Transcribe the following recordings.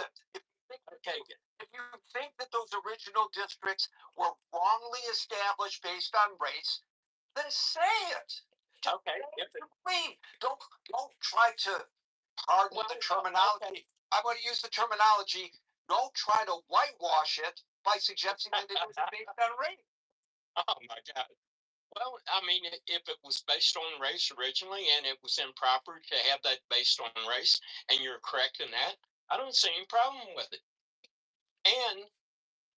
Okay, if you think that those original districts were wrongly established based on race, then say it. Okay. Don't try to harden the terminology. I'm going to use the terminology. Don't try to whitewash it by suggesting that it was based on race. Oh my God. Well, I mean, if it was based on race originally and it was improper to have that based on race, and you're correct in that, I don't see any problem with it. And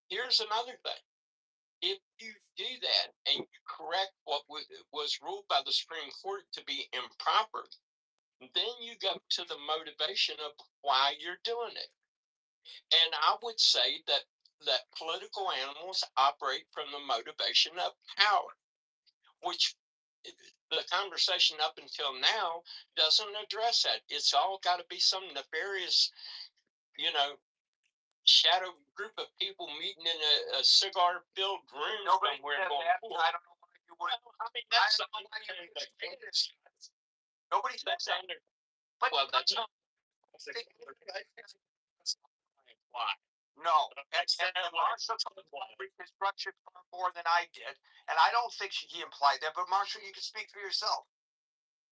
here's another thing. If you do that and you correct what was ruled by the Supreme Court to be improper, then you go to the motivation of why you're doing it. And I would say that political animals operate from the motivation of power, which the conversation up until now doesn't address that. It's all got to be some nefarious, shadow group of people meeting in a cigar-filled room somewhere. I don't know why you would. I mean, that's nobody said that. Well, that's not. Why? No, and Marshall Reconstruction far more than I did, and I don't think he implied that. But Marshall, you can speak for yourself.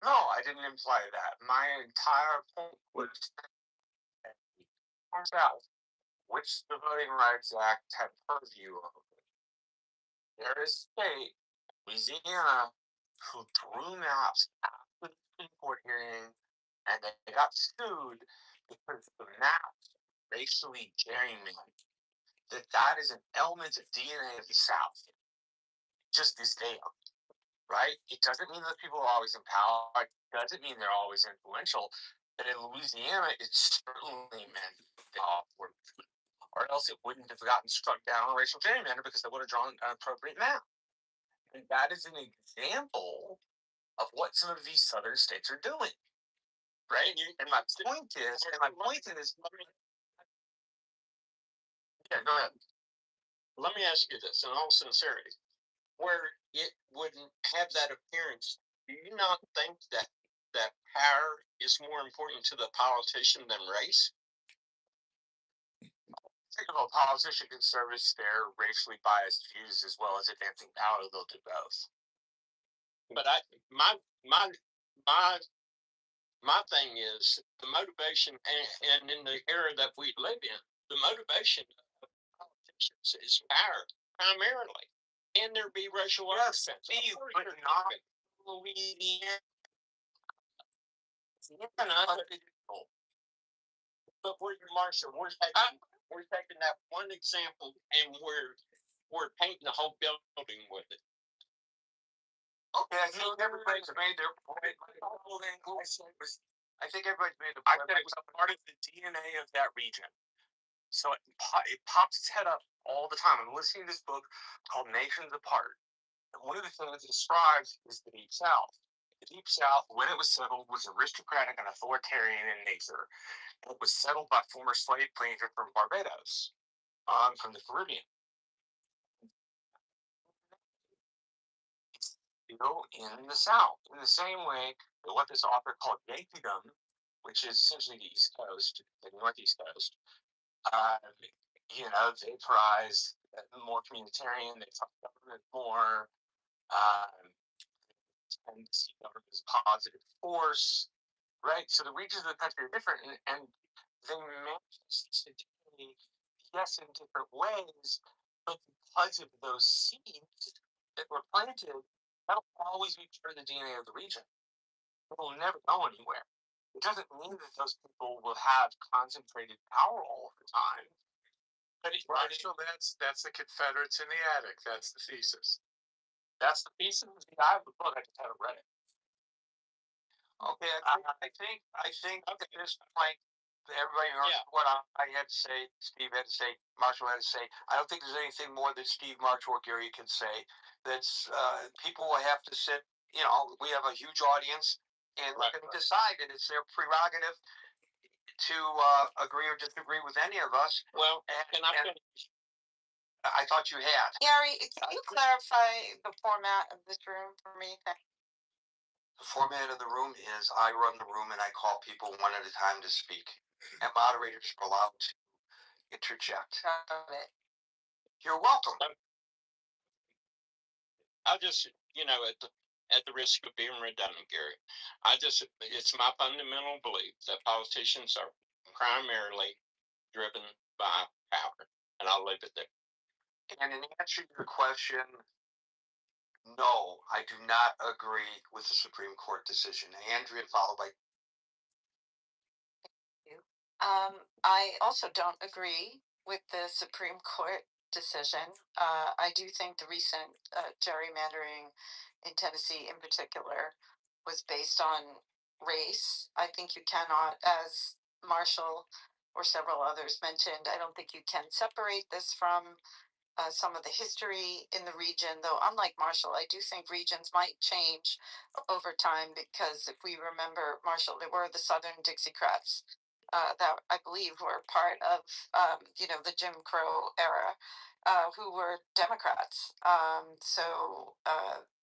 No, I didn't imply that. My entire point was out which the Voting Rights Act had purview of. There is a state, Louisiana, who drew maps after the Supreme Court hearing, and they got sued because the maps racially gerrymandered. That is an element of DNA of the South. Just this day, right? It doesn't mean those people are always in power. It doesn't mean they're always influential. But in Louisiana, it certainly meant they all were, or else it wouldn't have gotten struck down on racial gerrymander because they would have drawn an appropriate map. And that is an example of what some of these southern states are doing. Right? And my point is, yeah, go ahead. Let me ask you this in all sincerity. Where it wouldn't have that appearance, do you not think that power is more important to the politician than race? Think of a politician can service their racially biased views as well as advancing power. They'll do both. But my thing is the motivation, and in the era that we live in, the motivation of politicians is power primarily. Can there be racial offense? But not Louisiana. But Marshall, we're taking that one example and we're painting the whole building with it. Okay, I think everybody's made their point. I think everybody's made the point. I think it was a part of the DNA of that region. So it pops its head up all the time. I'm listening to this book called Nations Apart. And one of the things it describes is the Deep South. The Deep South, when it was settled, was aristocratic and authoritarian in nature. It was settled by former slave planters from Barbados, from the Caribbean. Still in the South, in the same way that what this author called Yankeedom, which is essentially the East Coast, the Northeast Coast, they prize more communitarian, they talk government more, and see government as a positive force, right? So the regions of the country are different, and they manifest today, yes, in different ways, but because of those seeds that were planted, that'll always be part of the DNA of the region. It will never go anywhere. It doesn't mean that those people will have concentrated power all the time. But so that's the Confederates in the attic. That's the thesis. That's the thesis of the book. I just haven't read it. Okay, I think at this point, everybody heard what I had to say, Steve had to say, Marshall had to say. I don't think there's anything more that Steve, Marshall, or Gary can say. That's people will have to sit. We have a huge audience, and let them decide, and it's their prerogative to agree or disagree with any of us. Well, I thought you had. Gary, can you clarify the format of this room for me? The format of the room is I run the room and I call people one at a time to speak. and moderators are allowed to interject. You're welcome. I just, at the risk of being redundant, Gary, it's my fundamental belief that politicians are primarily driven by power, and I'll leave it there. And in answer to your question, no, I do not agree with the Supreme Court decision. Andrea, followed by. I also don't agree with the Supreme Court decision. I do think the recent gerrymandering in Tennessee, in particular, was based on race. I think you cannot, as Marshall or several others mentioned, I don't think you can separate this from some of the history in the region, though unlike Marshall, I do think regions might change over time, because if we remember Marshall, there were the Southern Dixiecrats that I believe were part of, the Jim Crow era, who were Democrats. So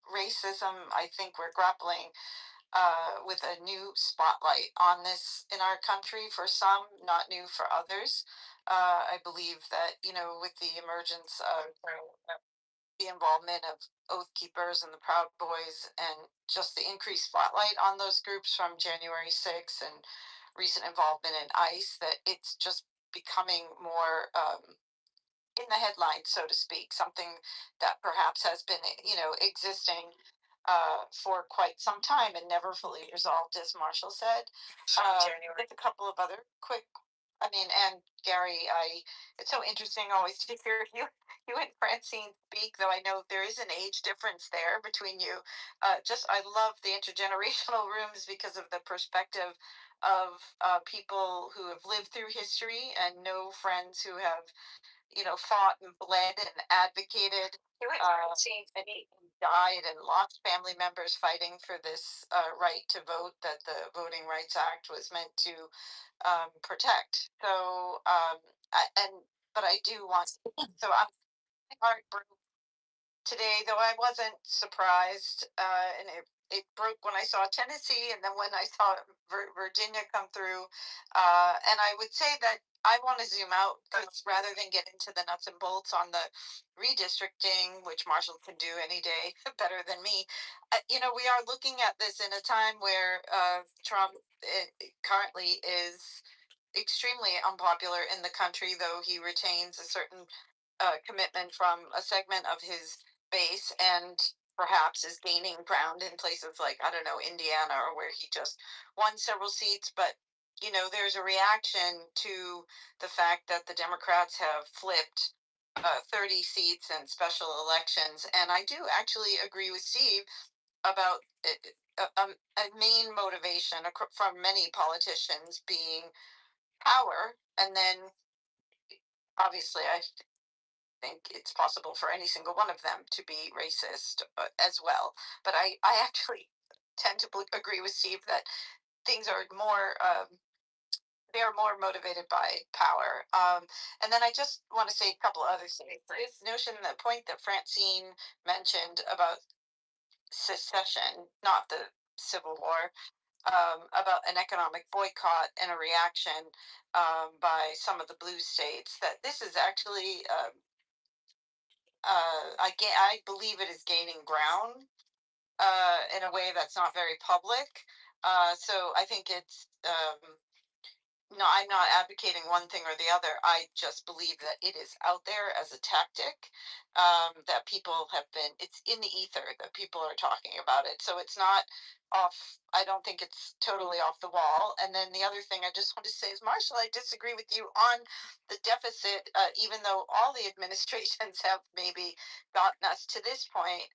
racism, I think we're grappling with a new spotlight on this in our country for some, not new for others. I believe that, with the emergence of the involvement of Oath Keepers and the Proud Boys, and just the increased spotlight on those groups from January 6th and recent involvement in ICE, that it's just becoming more in the headlines, so to speak, something that perhaps has been, existing for quite some time and never fully resolved, as Marshall said. With a couple of other quick, and Gary, it's so interesting always to hear you and Francine speak, though I know there is an age difference there between you. I love the intergenerational rooms because of the perspective of people who have lived through history and know friends who have, fought and bled and advocated, and died and lost family members fighting for this right to vote that the Voting Rights Act was meant to protect. So, but I do want, so I'm heartbroken today, though I wasn't surprised, and it broke when I saw Tennessee, and then when I saw Virginia come through, and I would say that I want to zoom out, because rather than get into the nuts and bolts on the redistricting, which Marshall can do any day better than me, we are looking at this in a time where Trump currently is extremely unpopular in the country, though he retains a certain commitment from a segment of his base, and perhaps is gaining ground in places like, I don't know, Indiana, or where he just won several seats. But, there's a reaction to the fact that the Democrats have flipped 30 seats in special elections. And I do actually agree with Steve about a main motivation from many politicians being power. And then obviously I think it's possible for any single one of them to be racist as well. But I actually tend to agree with Steve that things are more, they are more motivated by power. And then I just want to say a couple other things. This notion, the point that Francine mentioned about secession, not the Civil War, about an economic boycott and a reaction by some of the blue states, that this is actually I believe it is gaining ground in a way that's not very public. So I think it's no, I'm not advocating one thing or the other. I just believe that it is out there as a tactic, that people have been, it's in the ether that people are talking about it. So it's not off, I don't think it's totally off the wall. And then the other thing I just want to say is, Marshall, I disagree with you on the deficit, even though all the administrations have maybe gotten us to this point.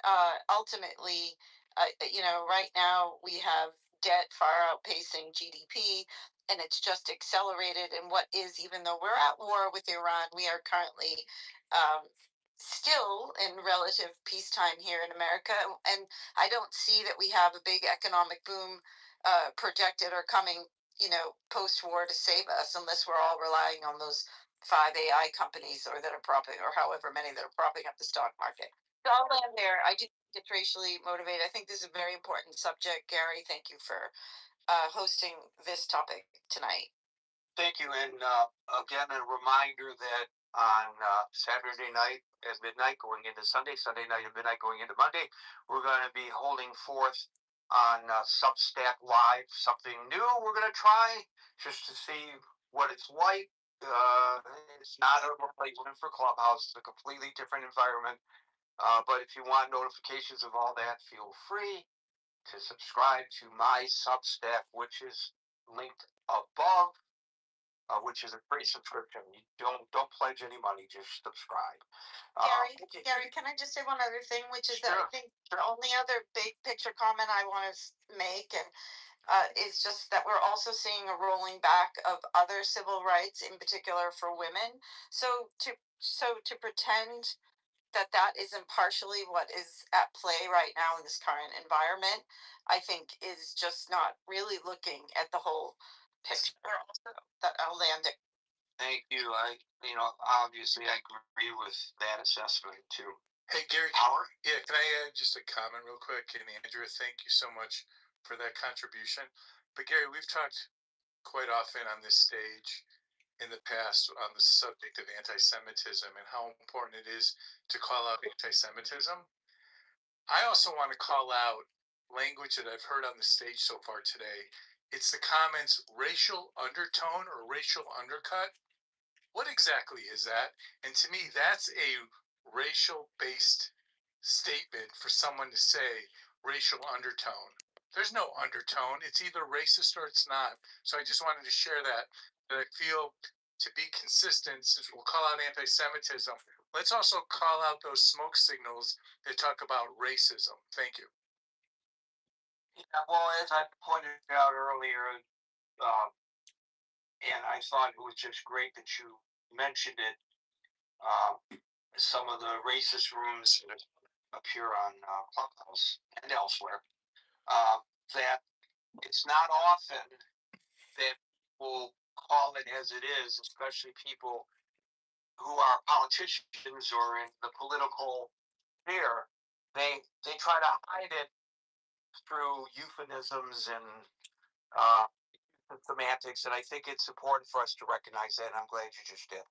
Ultimately, right now we have debt far outpacing GDP, and it's just accelerated. And what is, even though we're at war with Iran, we are currently still in relative peacetime here in America. And I don't see that we have a big economic boom projected or coming, post-war to save us, unless we're all relying on those 5 AI companies, or that are propping, or however many that are propping up the stock market. So I'll land there. I do think it's racially motivated. I think this is a very important subject. Gary, thank you for hosting this topic tonight. Thank you. And again, a reminder that on Saturday night at midnight going into Sunday, Sunday night at midnight going into Monday, we're going to be holding forth on Substack Live, something new we're going to try just to see what it's like. It's not a replacement for Clubhouse, it's a completely different environment. But if you want notifications of all that, feel free to subscribe to my Substack, which is linked above, which is a free subscription. You don't pledge any money, just subscribe. Gary, can I just say one other thing, which is that I think the only other big picture comment I want to make and is just that we're also seeing a rolling back of other civil rights, in particular for women. So to pretend that that isn't partially what is at play right now in this current environment, I think is just not really looking at the whole picture. That I'll land it. Thank you. Obviously I agree with that assessment too. Hey, Gary, can I add just a comment real quick? And Andrew, thank you so much for that contribution. But Gary, we've talked quite often on this stage in the past on the subject of anti-Semitism and how important it is to call out anti-Semitism. I also want to call out language that I've heard on the stage so far today. It's the comments racial undertone or racial undercut. What exactly is that? And to me, that's a racial-based statement for someone to say racial undertone. There's no undertone. It's either racist or it's not. So I just wanted to share that I feel to be consistent, since we'll call out anti-Semitism, let's also call out those smoke signals that talk about racism. Thank you. Yeah, well, as I pointed out earlier, and I thought it was just great that you mentioned it, some of the racist rooms that appear on Clubhouse and elsewhere, that it's not often that people call it as it is, especially people who are politicians or in the political sphere. They try to hide it through euphemisms and semantics, and I think it's important for us to recognize that, and I'm glad you just did.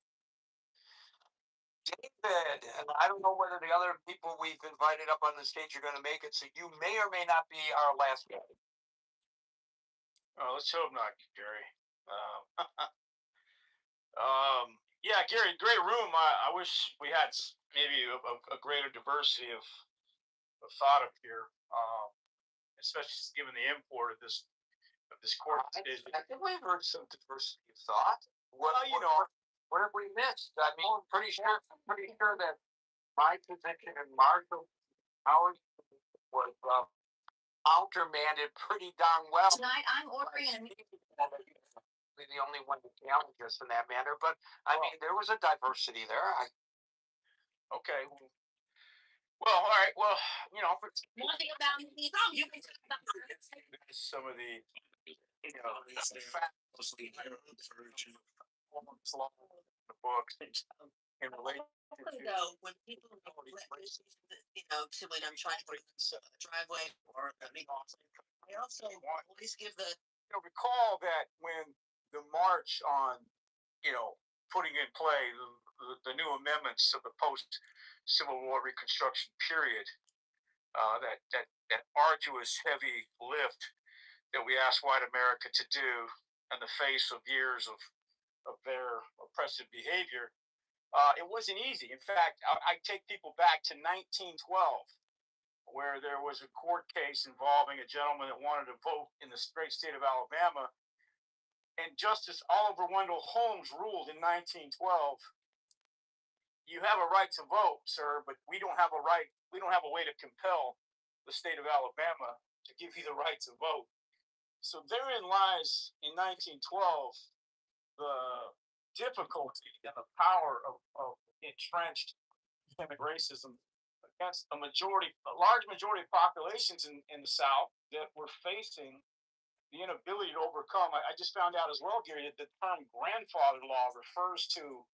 David, and I don't know whether the other people we've invited up on the stage are going to make it, so you may or may not be our last guy. Oh, let's hope not, Gary. Yeah, Gary, great room. I wish we had maybe a greater diversity of thought up here, especially given the import of this court decision. I think we've heard some diversity of thought. What have we missed? I mean, I'm pretty sure that my position and Marshall Howard was countermanded pretty darn well. Tonight I'm ordering The only one to challenge us in that manner, but I mean, there was a diversity there. Okay. Well, all right. Well, nothing about me. You can talk about some of the Mostly the books in relation to when people to when I'm trying to put a driveway or I also always give the recall that when the march on putting in play the new amendments of the post Civil War Reconstruction period, that arduous heavy lift that we asked white America to do in the face of years of their oppressive behavior, it wasn't easy. In fact, I take people back to 1912, where there was a court case involving a gentleman that wanted to vote in the great state of Alabama, and Justice Oliver Wendell Holmes ruled in 1912, you have a right to vote, sir, but we don't have a way to compel the state of Alabama to give you the right to vote. So therein lies, in 1912, the difficulty and the power of entrenched systemic racism against a large majority of populations in the South that were facing the inability to overcome. I just found out as well, Gary, that the term grandfather law refers to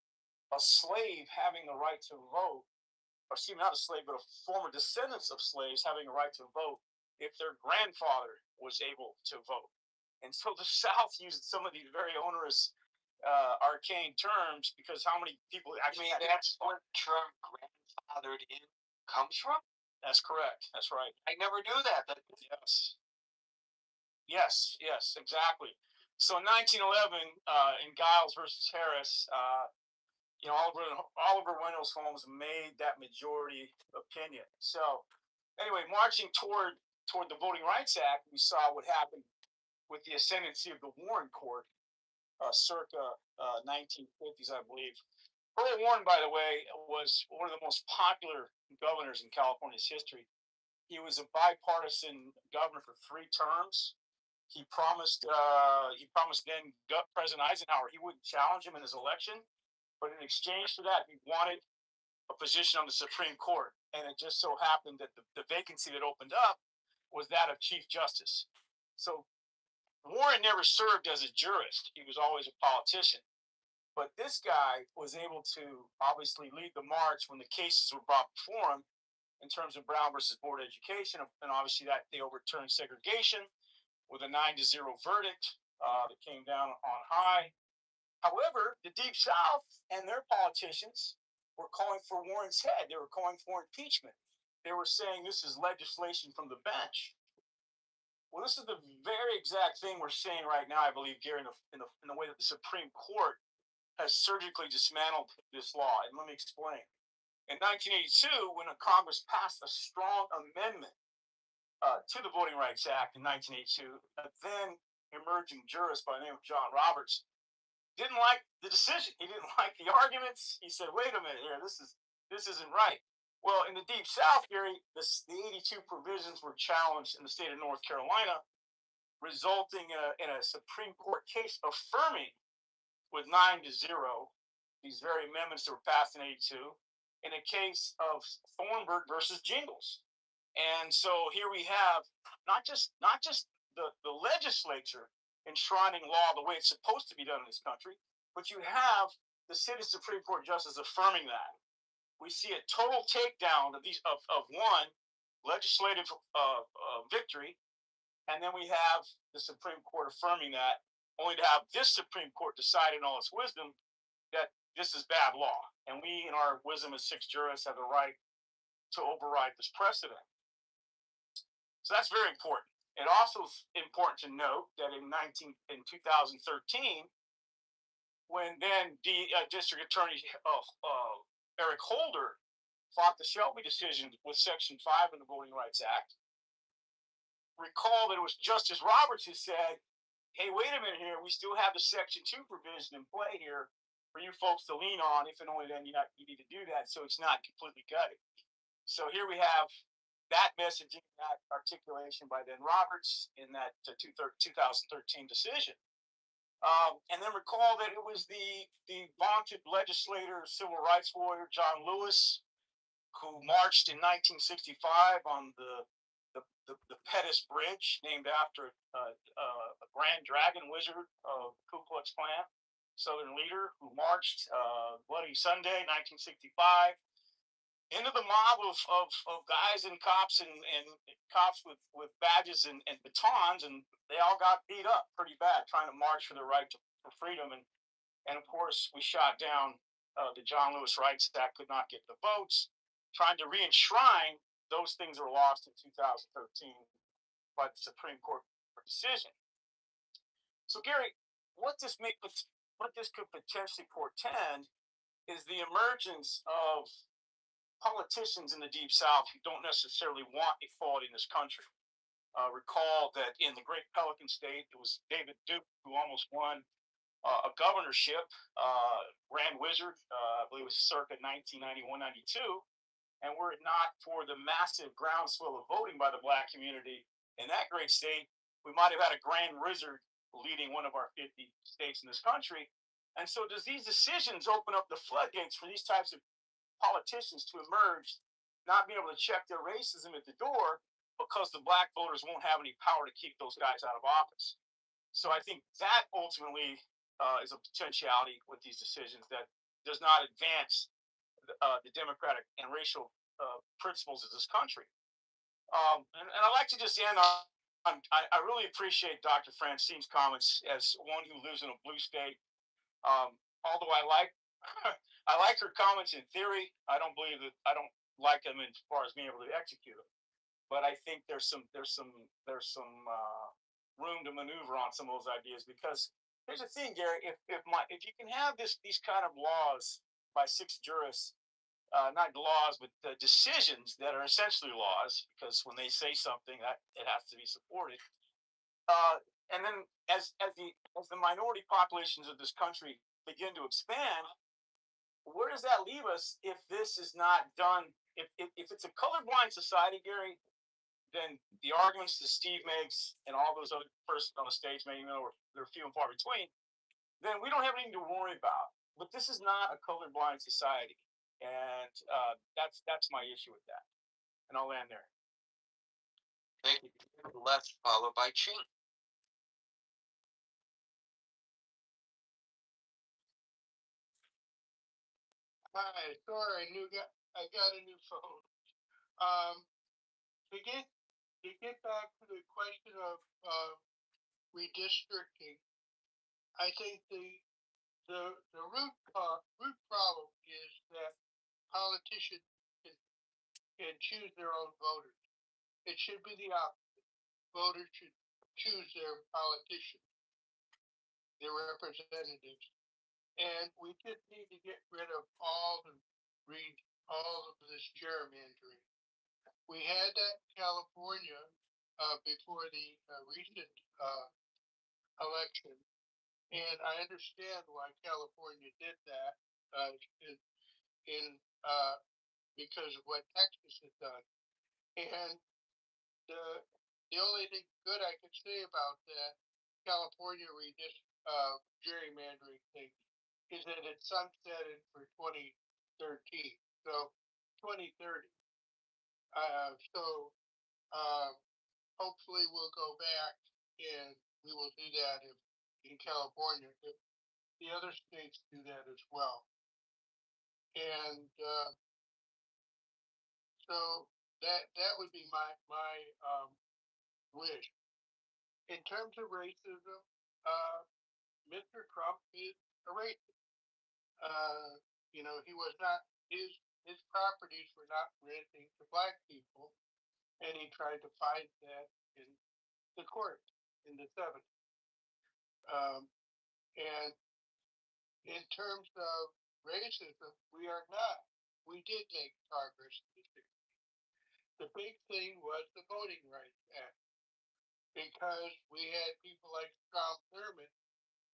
a slave having the right to vote, or excuse me, not a slave, but a former descendants of slaves having a right to vote if their grandfather was able to vote. And so the South used some of these very onerous arcane terms because how many people actually? I mean, that's where the term grandfathered in comes from. That's correct. That's right. I never knew that. Yes. Yes, yes, exactly. So in 1911, in Giles versus Harris, Oliver Wendell Holmes made that majority opinion. So anyway, marching toward the Voting Rights Act, we saw what happened with the ascendancy of the Warren Court, circa 1950s, I believe. Earl Warren, by the way, was one of the most popular governors in California's history. He was a bipartisan governor for 3 terms. He promised then President Eisenhower he wouldn't challenge him in his election, but in exchange for that, he wanted a position on the Supreme Court. And it just so happened that the vacancy that opened up was that of Chief Justice. So Warren never served as a jurist. He was always a politician. But this guy was able to obviously lead the march when the cases were brought before him in terms of Brown versus Board of Education. And obviously that they overturned segregation with a 9-0 verdict that came down on high. However, the Deep South and their politicians were calling for Warren's head. They were calling for impeachment. They were saying this is legislation from the bench. Well, this is the very exact thing we're seeing right now, I believe, Gary, in the way that the Supreme Court has surgically dismantled this law. And let me explain. In 1982, when Congress passed a strong amendment to the Voting Rights Act in 1982, a then emerging jurist by the name of John Roberts didn't like the decision. He didn't like the arguments. He said, "Wait a minute here, this isn't right." Well, in the Deep South, Gary, the 82 provisions were challenged in the state of North Carolina, resulting in a Supreme Court case affirming with 9-0 these very amendments that were passed in 82 in a case of Thornburg versus Jingles. And so here we have not just the legislature enshrining law the way it's supposed to be done in this country, but you have the sitting Supreme Court justice affirming that. We see a total takedown of one legislative victory, and then we have the Supreme Court affirming that, only to have this Supreme Court decide in all its wisdom that this is bad law, and we, in our wisdom as 6 jurists, have the right to override this precedent. So that's very important. It also is important to note that in 2013, when then the District Attorney Eric Holder fought the Shelby decision with Section 5 of the Voting Rights Act, recall that it was Justice Roberts who said, "Hey, wait a minute here. We still have the Section 2 provision in play here for you folks to lean on, if and only then you need to do that, so it's not completely gutted." So here we have that messaging, that articulation by then Roberts in that 2013 decision. And then recall that it was the vaunted legislator, civil rights warrior, John Lewis, who marched in 1965 on the Pettus Bridge, named after a Grand Dragon wizard of Ku Klux Klan, Southern leader, who marched Bloody Sunday, 1965, into the mob of guys and cops and cops with badges and batons, and they all got beat up pretty bad trying to march for the right for freedom. And of course, we shot down the John Lewis Rights Act, could not get the votes, trying to re-enshrine those things that were lost in 2013 by the Supreme Court decision. So, Gary, what this could potentially portend is the emergence of politicians in the Deep South who don't necessarily want equality in this country. Recall that in the Great Pelican State, it was David Duke who almost won a governorship, Grand Wizard, I believe it was circa 1991-92. And were it not for the massive groundswell of voting by the Black community in that great state, we might have had a Grand Wizard leading one of our 50 states in this country. And so does these decisions open up the floodgates for these types of politicians to emerge, not being able to check their racism at the door because the Black voters won't have any power to keep those guys out of office? So I think that ultimately is a potentiality with these decisions that does not advance the democratic and racial principles of this country. And I'd like to just end on I really appreciate Dr. Francine's comments as one who lives in a blue state. Although I like I like her comments in theory, I don't like them as far as being able to execute them. But I think there's some room to maneuver on some of those ideas, because here's the thing, Gary. If you can have these kind of laws by 6 jurists, not laws, but decisions that are essentially laws, because when they say something, that it has to be supported. And then as the minority populations of this country begin to expand, where does that leave us if this is not done? If it's a colorblind society, Gary, then the arguments that Steve makes and all those other persons on the stage, maybe they're few and far between, then we don't have anything to worry about. But this is not a colorblind society, and that's my issue with that. And I'll land there. Thank you. Les, followed by Ching. Hi, sorry, I got a new phone. To get back to the question of redistricting, I think the root problem is that politicians can choose their own voters. It should be the opposite. Voters should choose their politicians, their representatives, and we just need to get rid of all of this gerrymandering. We had that in California before the recent election, and I understand why California did that because of what Texas has done. And the only thing good I can say about that California gerrymandering thing is that it sunsetted for 2013, so 2030. Hopefully we'll go back and we will do that in California if the other states do that as well. And so that would be my wish. In terms of racism, Mr. Trump is a racist. He was not his properties were not renting to black people, and he tried to fight that in the court in the 70s. And in terms of racism, we are not. We did make progress in the 60s. The big thing was the Voting Rights Act, because we had people like Strom Thurmond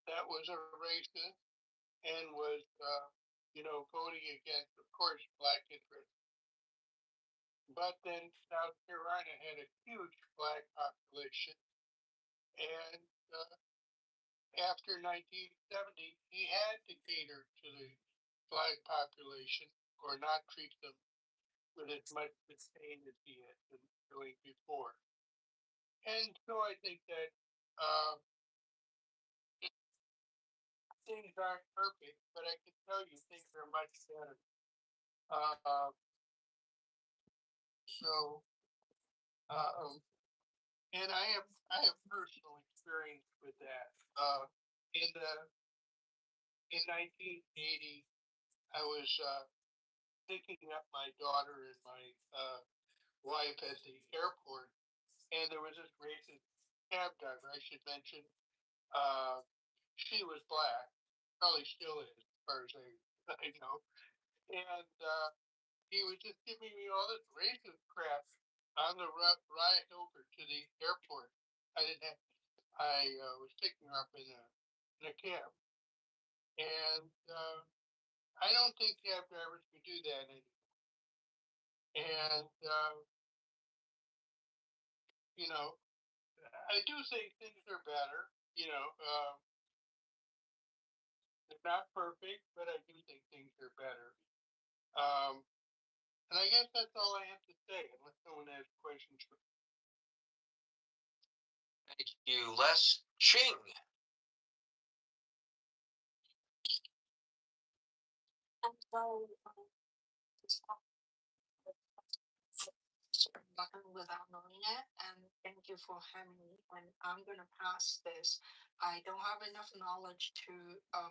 that was a racist and was, voting against, of course, black interests. But then South Carolina had a huge black population, and after 1970, he had to cater to the black population or not treat them with as much disdain as he had been doing before. And so I think that things aren't perfect, but I can tell you things are much better. And I have personal experience with that. In 1980, I was picking up my daughter and my wife at the airport, and there was this racist cab driver. I should mention, she was black, probably still is, as far as I know. And he was just giving me all this racist crap on the ride over to the airport. I was picking her up in a cab, and I don't think cab drivers can do that anymore. And I do think things are better. They're not perfect, but I do think things are better. And I guess that's all I have to say, unless someone has questions for me. Thank you, Les. Ching. button without knowing it. And thank you for having me. And I'm gonna pass this. I don't have enough knowledge to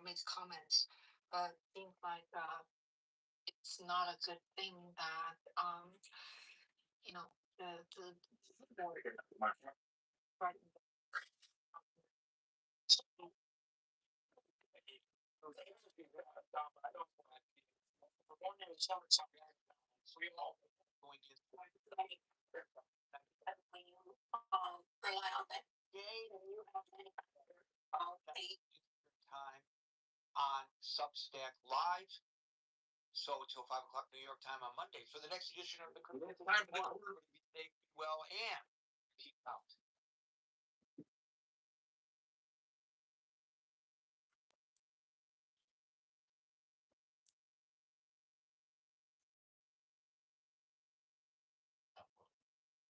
make comments, but seems like it's not a good thing that you know the right. Rely on that. Time on Substack Live. So until 5 o'clock New York time on Monday for the next edition of the Time of the Quarter. Be safe, be well, and keep out.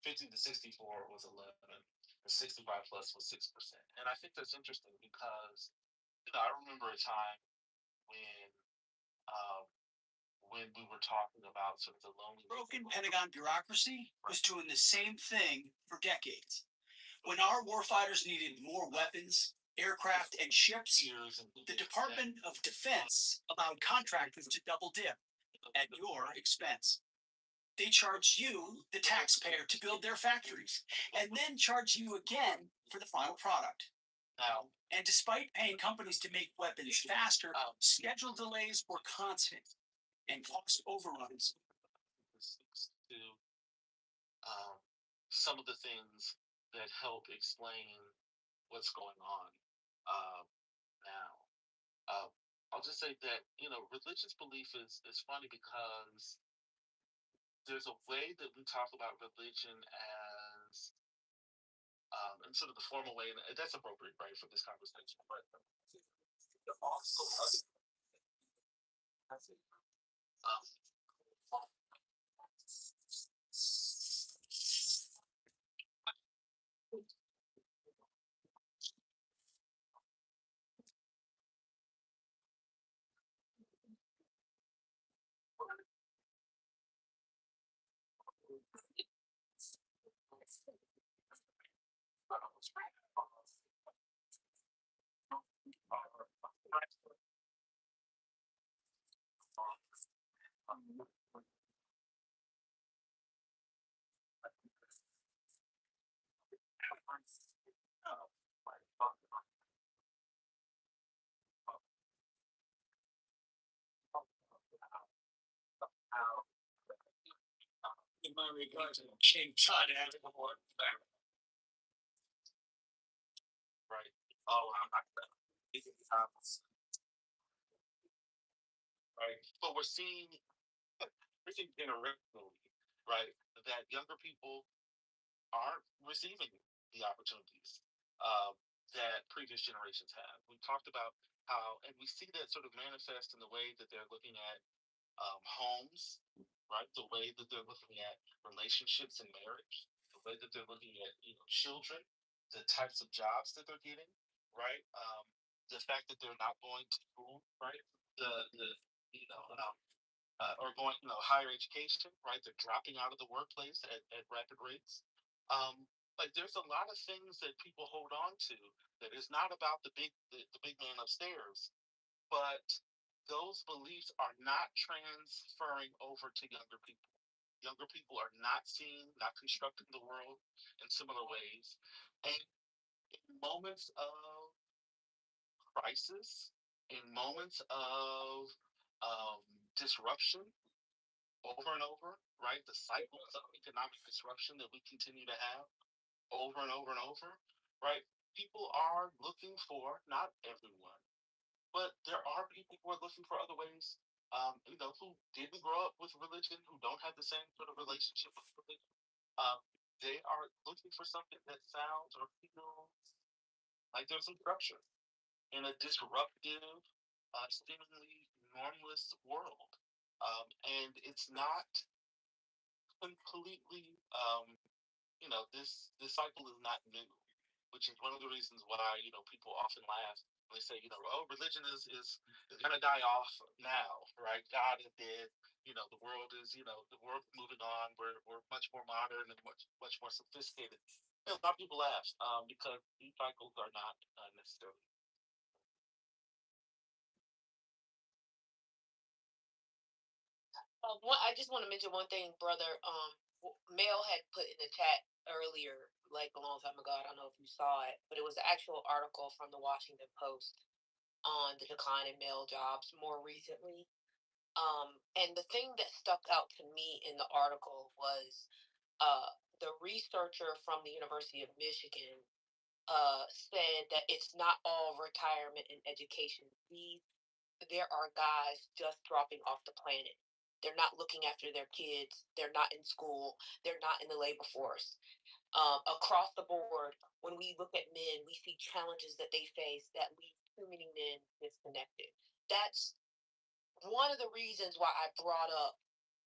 '50 to '64 was 11, and '65 plus was 6%. And I think that's interesting because I remember a time when um, when we were talking about sort of the lonely broken Pentagon bureaucracy was doing the same thing for decades. When our warfighters needed more weapons, aircraft, and ships, the Department of Defense allowed contractors to double dip at your expense. They charge you, the taxpayer, to build their factories, and then charge you again for the final product. Now, and despite paying companies to make weapons faster, schedule delays were constant and cost overruns. To some of the things that help explain what's going on now. I'll just say that religious belief is funny because there's a way that we talk about religion as in sort of the formal way, and that's appropriate, right, for this conversation. But also, In my regards, King Tut after the war. right? Oh, I'm not gonna. Right, but we're seeing generationally, right, that younger people aren't receiving the opportunities that previous generations have. We talked about how, and we see that sort of manifest in the way that they're looking at homes, right? The way that they're looking at relationships and marriage, the way that they're looking at children, the types of jobs that they're getting, right? The fact that they're not going to school, right? The you know or going higher education, right? They're dropping out of the workplace at rapid rates. Like there's a lot of things that people hold on to that is not about the big man upstairs, but those beliefs are not transferring over to younger people. Younger people are not seeing, not constructing the world in similar ways. And in moments of crisis, in moments of disruption, over and over, right? The cycles of economic disruption that we continue to have over and over and over, right? People are looking for, not everyone, but there are people who are looking for other ways, who didn't grow up with religion, who don't have the same sort of relationship with religion. They are looking for something that sounds or feels like there's some structure in a disruptive, seemingly normless world. And it's not completely, this cycle is not new, which is one of the reasons why people often laugh they say, oh, religion is gonna die off now, right? God is dead. The world is, the world moving on. We're much more modern and much more sophisticated. A lot of people laugh because these cycles are not necessarily. I just want to mention one thing, brother. Mel had put in the chat earlier, like a long time ago. I don't know if you saw it, but it was an actual article from the Washington Post on the decline in male jobs more recently. And the thing that stuck out to me in the article was the researcher from the University of Michigan said that it's not all retirement and education. There are guys just dropping off the planet. They're not looking after their kids. They're not in school. They're not in the labor force. Across the board, when we look at men, we see challenges that they face that leave too many men disconnected. That's one of the reasons why I brought up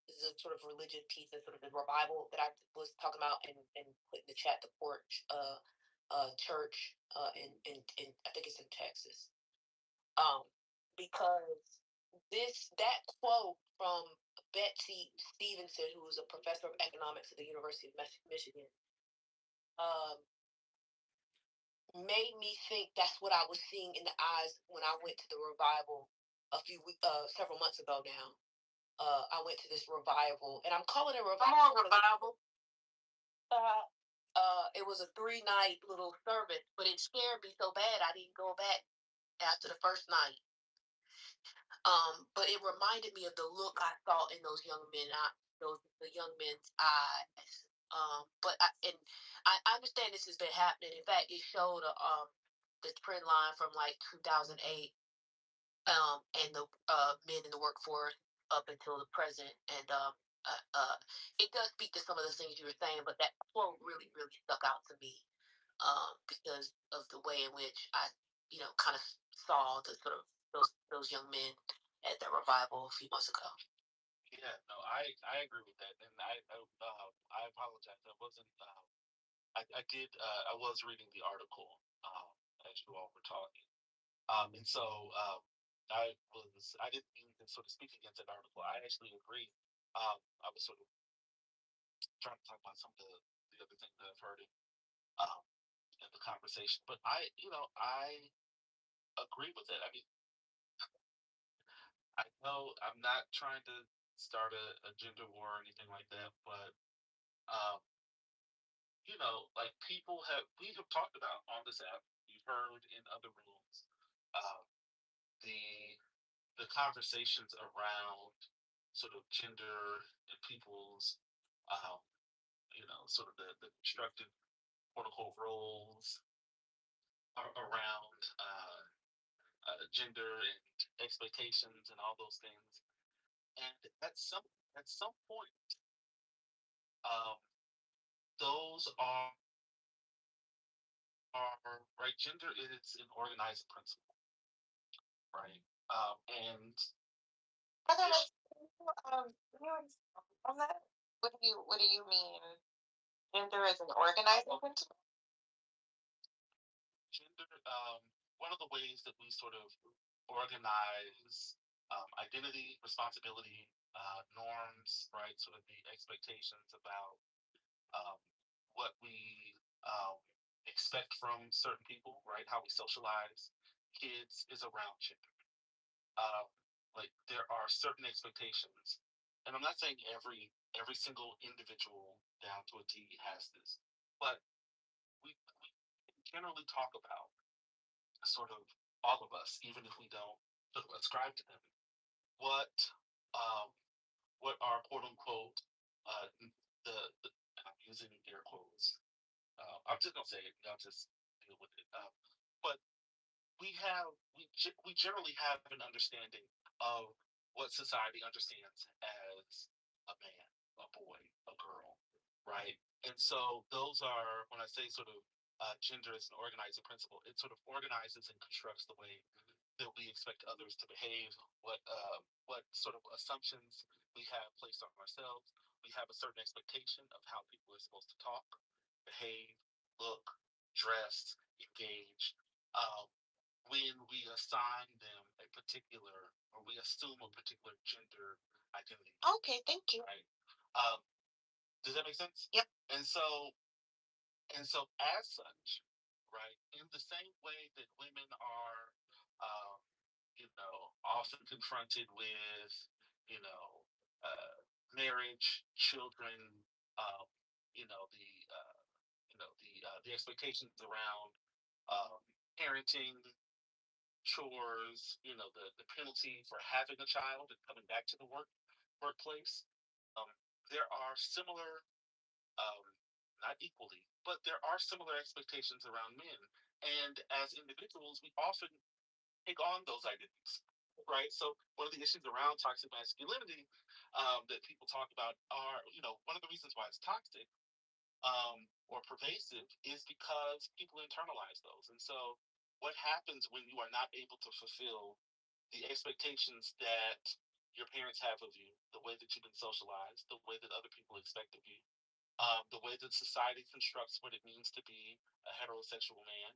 the sort of religion piece and sort of the revival that I was talking about and put in the chat, the Porch church in I think it's in Texas. Because that quote from Betsy Stevenson, who is a professor of economics at the University of Michigan, made me think that's what I was seeing in the eyes when I went to the revival several months ago now. I went to this revival, and I'm calling it revival. Revival. It was a 3-night little service, but it scared me so bad I didn't go back after the first night. But it reminded me of the look I saw in those young men, the young men's eyes. But I understand this has been happening. In fact, it showed the trend line from like 2008, and the men in the workforce up until the present, and it does speak to some of the things you were saying. But that quote really, really stuck out to me because of the way in which I, kind of saw the sort of those young men at the revival a few months ago. Yeah, no, I agree with that, and I apologize. I wasn't. I was reading the article as you all were talking, and so I didn't mean to sort of speak against that article. I actually agree. I was sort of trying to talk about some of the other things that I've heard in the conversation, but I agree with that. I mean, I know I'm not trying to start a gender war or anything like that, but um, like we have talked about on this app. You've heard in other rooms uh, the conversations around sort of gender and people's sort of the constructed quote unquote roles around gender and expectations and all those things. And at some point, um, those are right. Gender is an organizing principle, right? And On that, what do you mean? Gender is an organizing principle? Gender, one of the ways that we sort of organize identity, responsibility, norms, right? Sort of the expectations about um, what we expect from certain people, right? How we socialize kids is around gender. Like there are certain expectations, and I'm not saying every single individual down to a T has this, but we generally talk about sort of all of us, even if we don't sort of ascribe to them, what um, what are quote unquote the I'm using air quotes. I'm just gonna say it. I'll just deal with it. But we generally have an understanding of what society understands as a man, a boy, a girl, right? And so those are when I say sort of gender is an organizing principle. It sort of organizes and constructs the way that we expect others to behave, what sort of assumptions we have placed on ourselves. We have a certain expectation of how people are supposed to talk, behave, look, dress, engage. when we assign them a particular, or we assume a particular gender identity. Okay, thank you. Right. Does that make sense? Yep. And so as such, right, in the same way that women are, um, often confronted with, you know, marriage, children, um, the expectations around parenting, chores, the penalty for having a child and coming back to the workplace. Um, there are similar, um, not equally, but there are similar expectations around men. And as individuals, we often take on those identities, right? So one of the issues around toxic masculinity that people talk about are, one of the reasons why it's toxic or pervasive is because people internalize those. And so what happens when you are not able to fulfill the expectations that your parents have of you, the way that you've been socialized, the way that other people expect of you, the way that society constructs what it means to be a heterosexual man?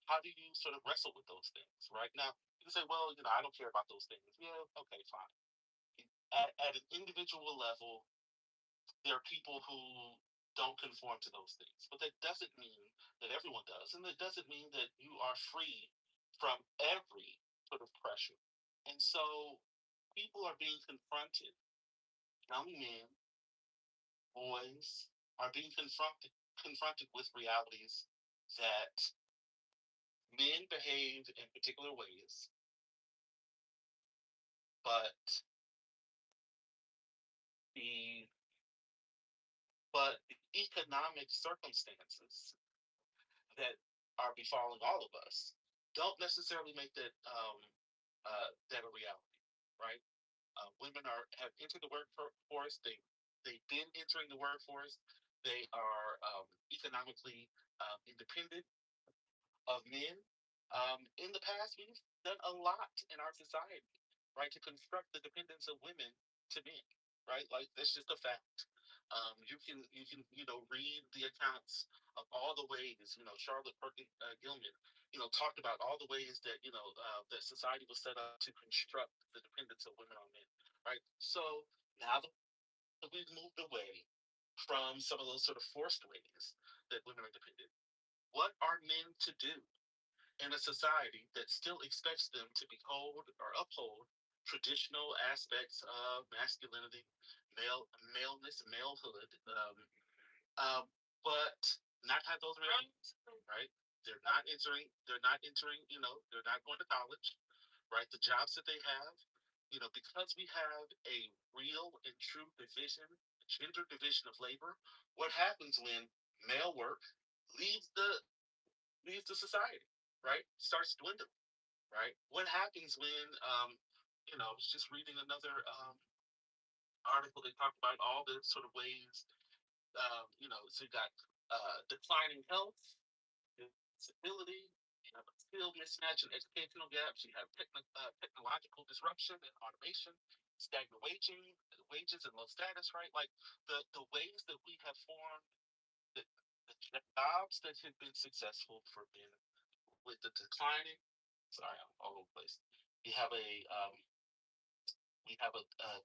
How do you sort of wrestle with those things? Right now, you can say, well, I don't care about those things. Yeah, okay, fine. At an individual level, there are people who don't conform to those things, but that doesn't mean that everyone does, and it doesn't mean that you are free from every sort of pressure. And so people are being confronted, young men, boys are being confronted with realities that men behave in particular ways, but the the economic circumstances that are befalling all of us don't necessarily make that a reality, right? Women have entered the workforce. They've been entering the workforce. They are economically independent of men. In the past, we've done a lot in our society, right, to construct the dependence of women to men, right? Like that's just a fact. You can read the accounts of all the ways Charlotte Perkins Gilman talked about all the ways that that society was set up to construct the dependence of women on men, right? So now that we've moved away from some of those sort of forced ways that women are dependent, what are men to do in a society that still expects them to behold or uphold traditional aspects of masculinity, maleness, malehood, but not have those realities, right? They're not entering, they're not going to college, right? The jobs that they have, because we have a real and true gender division of labor, what happens when male work leaves the society, right? Starts dwindling, right? What happens when, I was just reading another article that talked about all the sort of ways, so you got declining health, disability, you have a skill mismatch and educational gaps, you have technological disruption and automation, stagnant wages and low status, right? Like the ways that we have formed the jobs that have been successful for men with the declining, sorry, I'm all over the place. We have a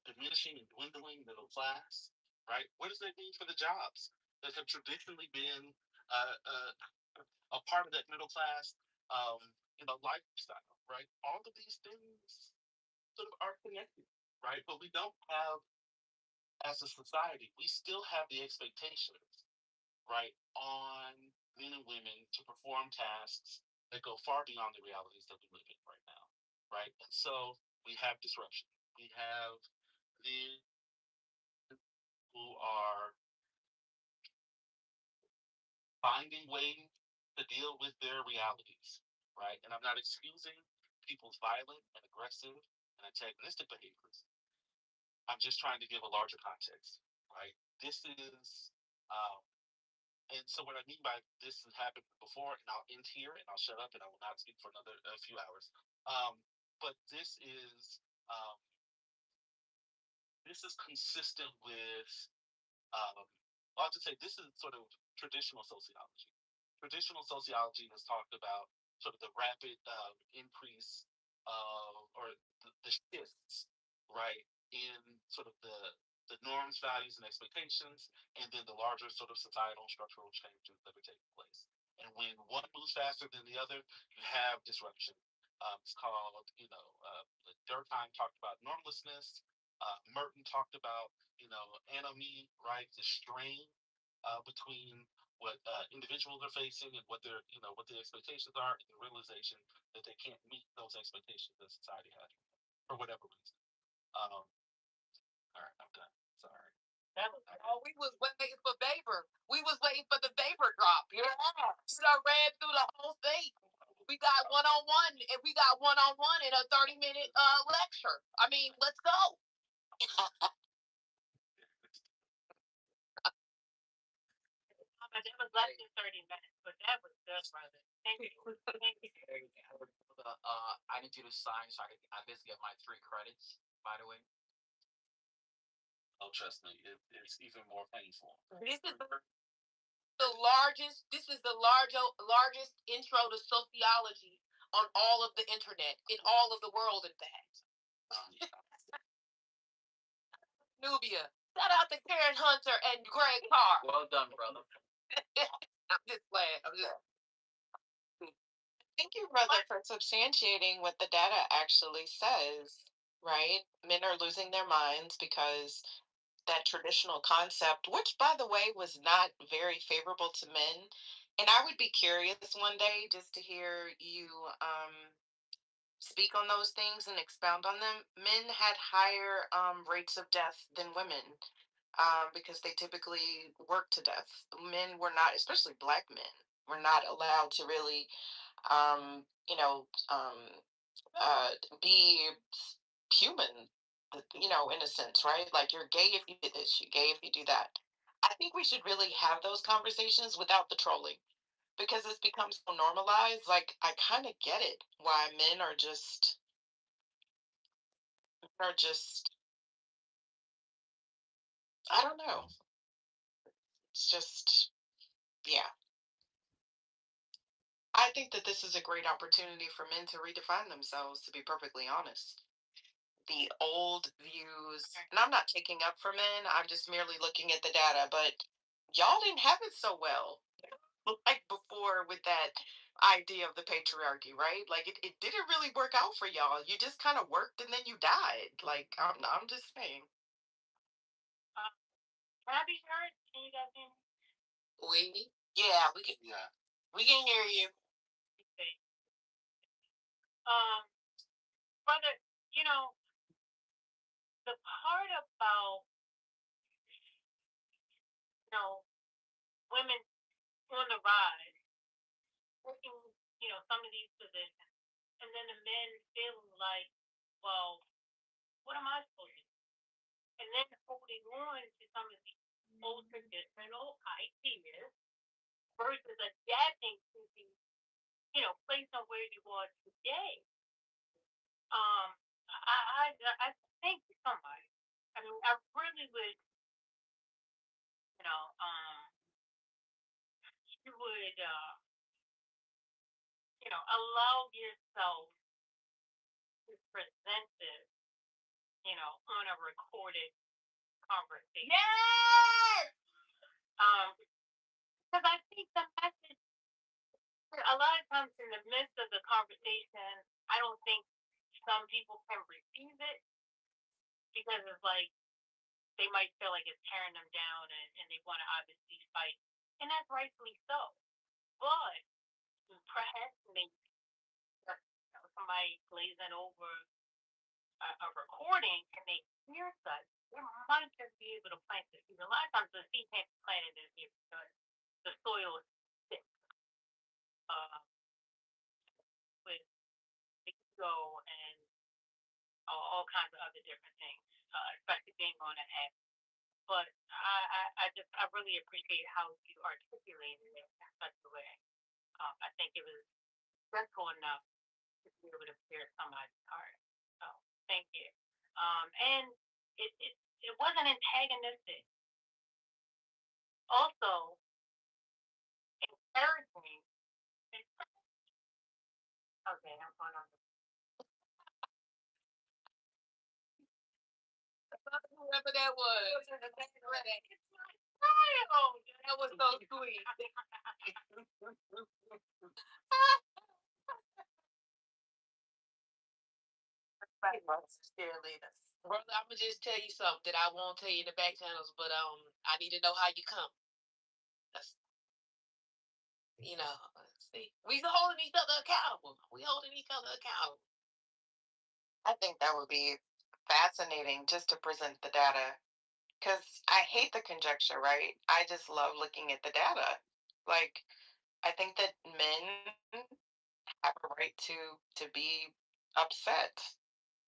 diminishing and dwindling middle class, right? What does that mean for the jobs that have traditionally been a part of that middle class, lifestyle, right? All of these things sort of are connected, right? But we don't have, as a society, we still have the expectations, right, on men and women to perform tasks that go far beyond the realities that we live in right now, right? And so we have disruption. We have men who are finding ways to deal with their realities, right? And I'm not excusing people's violent and aggressive and antagonistic behaviors. I'm just trying to give a larger context, right? This is um, And so what I mean by this has happened before, and I'll end here and I'll shut up and I will not speak for another a few hours. But um, this is consistent with I'll just say this is sort of traditional sociology. Traditional sociology has talked about sort of the rapid increase or the shifts, right, in sort of the norms, values, and expectations, and then the larger sort of societal structural changes that are taking place. And when one moves faster than the other, you have disruption. It's called, Durkheim talked about normlessness. Merton talked about, anomie, right, the strain between what individuals are facing and what what the expectations are, and the realization that they can't meet those expectations that society has for whatever reason. All right, I'm done. Sorry. We was waiting for Baber. We was waiting for the Baber drop. You know, read through the whole thing. We got one-on-one, and we got one-on-one in a 30-minute lecture. I mean, let's go. That was less than 30 minutes, but that was good, brother. Thank you. Thank you. I need you to sign so I basically get my 3 credits, by the way. Oh, trust me, it's even more painful. This is the largest. This is the largest intro to sociology on all of the internet, in all of the world, in fact. Nubia. Shout out to Karen Hunter and Greg Carr. Well done, brother. I'm just playing. Thank you, brother, for substantiating what the data actually says, right? Men are losing their minds because that traditional concept, which by the way was not very favorable to men. And I would be curious one day just to hear you speak on those things and expound on them. Men had higher rates of death than women because they typically work to death. Men were not, especially black men, were not allowed to really, um, you know, um, be human, in a sense, right? Like you're gay if you did this, you're gay if you do that. I think we should really have those conversations without the trolling because it's become so normalized. Like I kind of get it why men are just I don't know. It's just yeah. I think that this is a great opportunity for men to redefine themselves, to be perfectly honest. The old views, and I'm not taking up for men, I'm just merely looking at the data, but y'all didn't have it so well like before with that idea of the patriarchy, right? Like it didn't really work out for y'all. You just kind of worked and then you died. Like I'm just saying. Can I be heard? Can you guys hear me? Yeah, we can. Yeah. We can hear you. Okay. Brother, the part about women on the rise, working, some of these positions, and then the men feeling like, well, what am I supposed to do? And then holding on to some of these old traditional ideas versus adapting to the, place on where you are today. I think somebody. I mean, I really would, you would, allow yourself to present this, on a recorded conversation. Yes. Because I think the message, a lot of times in the midst of the conversation, I don't think some people can receive it because it's like they might feel like it's tearing them down and they want to obviously fight. And that's rightfully so. But perhaps maybe somebody glazing over a recording and they hear such, they might just be able to plant the seed. A lot of times the seed can't be planted in here because the soil is thick with ego and all kinds of other different things, especially being on an app. But I really appreciate how you articulated it in such a way. I think it was simple enough to be able to pierce somebody's heart. So thank you. And it wasn't antagonistic. Also encouraging Whoever that was. That was so sweet. Brother, I'm gonna just tell you something that I won't tell you in the back channels, but I need to know how you come. That's, see, we holding each other accountable. We holding each other accountable. I think that would be fascinating just to present the data because I hate the conjecture, right? I just love looking at the data. Like, I think that men have a right to be upset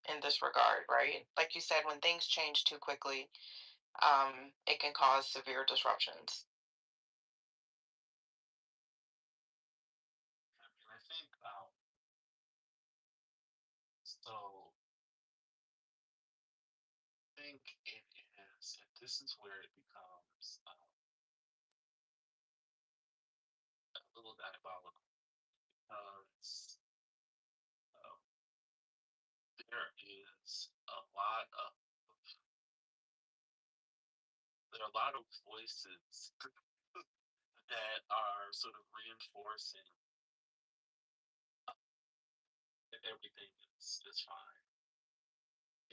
in this regard, right? Like you said, when things change too quickly, it can cause severe disruptions. I think so. I think it is, and this is where it becomes a little diabolical because there is a lot of there are a lot of voices that are sort of reinforcing that everything is fine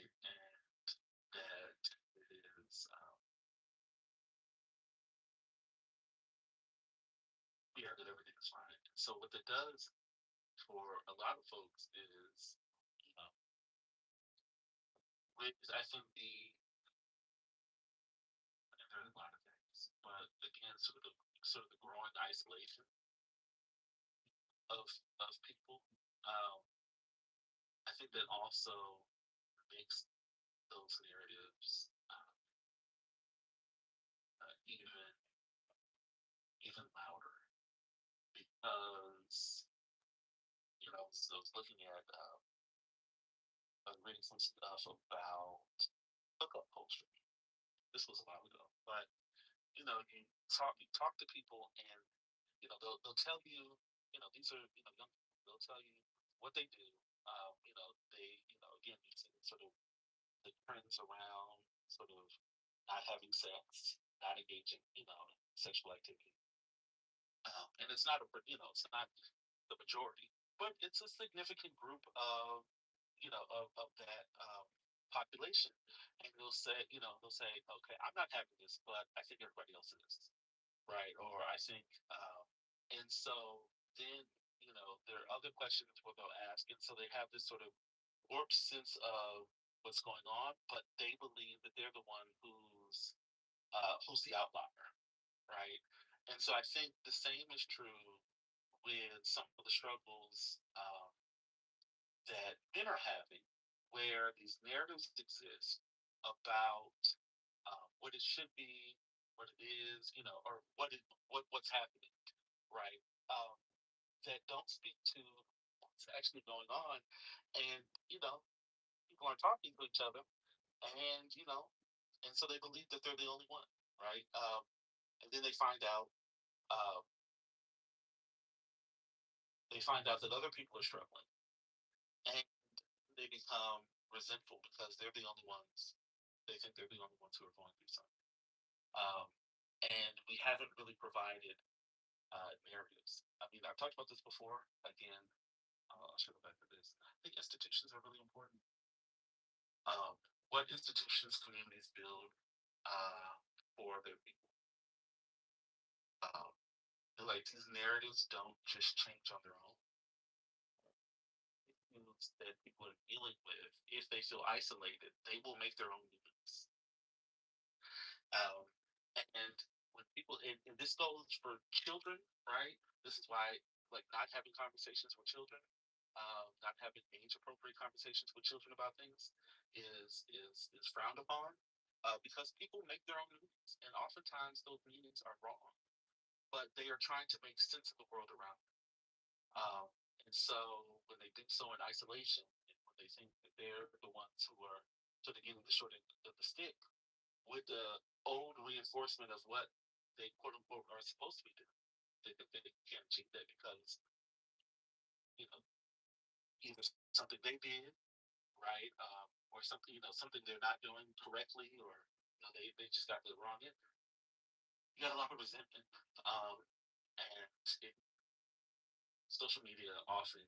and that it is yeah, that everything is fine. So what that does for a lot of folks is, you know, I think there are a lot of things, but again, sort of the growing isolation of of people. Um, I think that also makes those narratives even louder because so I was looking at reading some stuff about hookup culture. This was a while ago, but you talk to people and they'll tell you these are young people, they'll tell you what they do. They again you see sort of the trends around sort of not having sex, not engaging sexual activity, and it's not it's not the majority, but it's a significant group of of that population. And they'll say, okay, I'm not having this, but I think everybody else is, right? Or I think, and so then there are other questions where they'll ask, and so they have this sort of warped sense of what's going on, but they believe that they're the one who's the outlier, right? And so I think the same is true with some of the struggles that men are having, where these narratives exist about what it should be, what it is, or what's happening, right? That don't speak to what's actually going on, and people aren't talking to each other, and and so they believe that they're the only one, right? And then uh, they find out that other people are struggling, and they become resentful because they're the only ones. They think they're the only ones who are going through something. Um, and we haven't really provided narratives. I mean, I've talked about this before. Again, I'll show back to this. I think institutions are really important. What institutions communities build for their people? Um, like these narratives don't just change on their own. Things that people are dealing with, if they feel isolated, they will make their own news. Um, and when people, and this goes for children, right? This is why, like, not having conversations with children, not having age-appropriate conversations with children about things is frowned upon, because people make their own meanings, and oftentimes those meanings are wrong, but they are trying to make sense of the world around them. And so when they do so in isolation, and when they think that they're the ones who are sort of getting the short end of the stick, with the old reinforcement of what they quote unquote are supposed to be doing. They can't achieve that because, you know, either something they did right? Or something, something they're not doing correctly, or they just got the wrong end. You got a lot of resentment, and social media often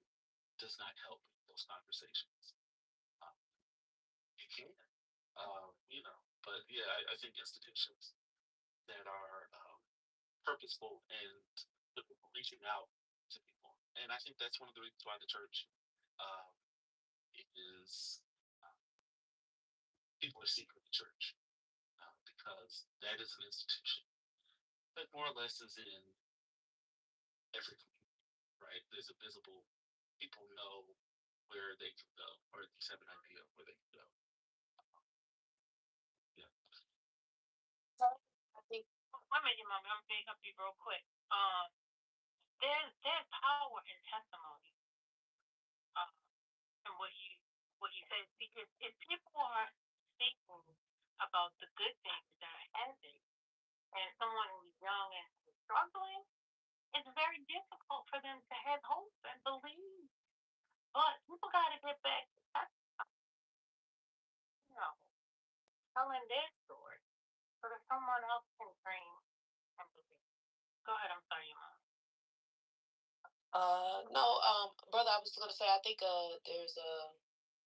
does not help those conversations. Um, it can, but yeah, I think institutions that are purposeful and reaching out to people, and I think that's one of the reasons why the church um, is people are seeking the church, because that is an institution that more or less is in every community, right? There's a visible, people know where they can go, or at least have an idea of where they can go. Yeah. I think. Wait a minute, Mom. I'm gonna be real quick. There's power in testimony. And what you say, because if people are speaking about the good things that are happening, and someone who's young and struggling, it's very difficult for them to have hope and believe. But people got to get back to telling their story so that someone else can dream and believe. Go ahead. I'm sorry, Mom. No, brother, I was gonna say, I think there's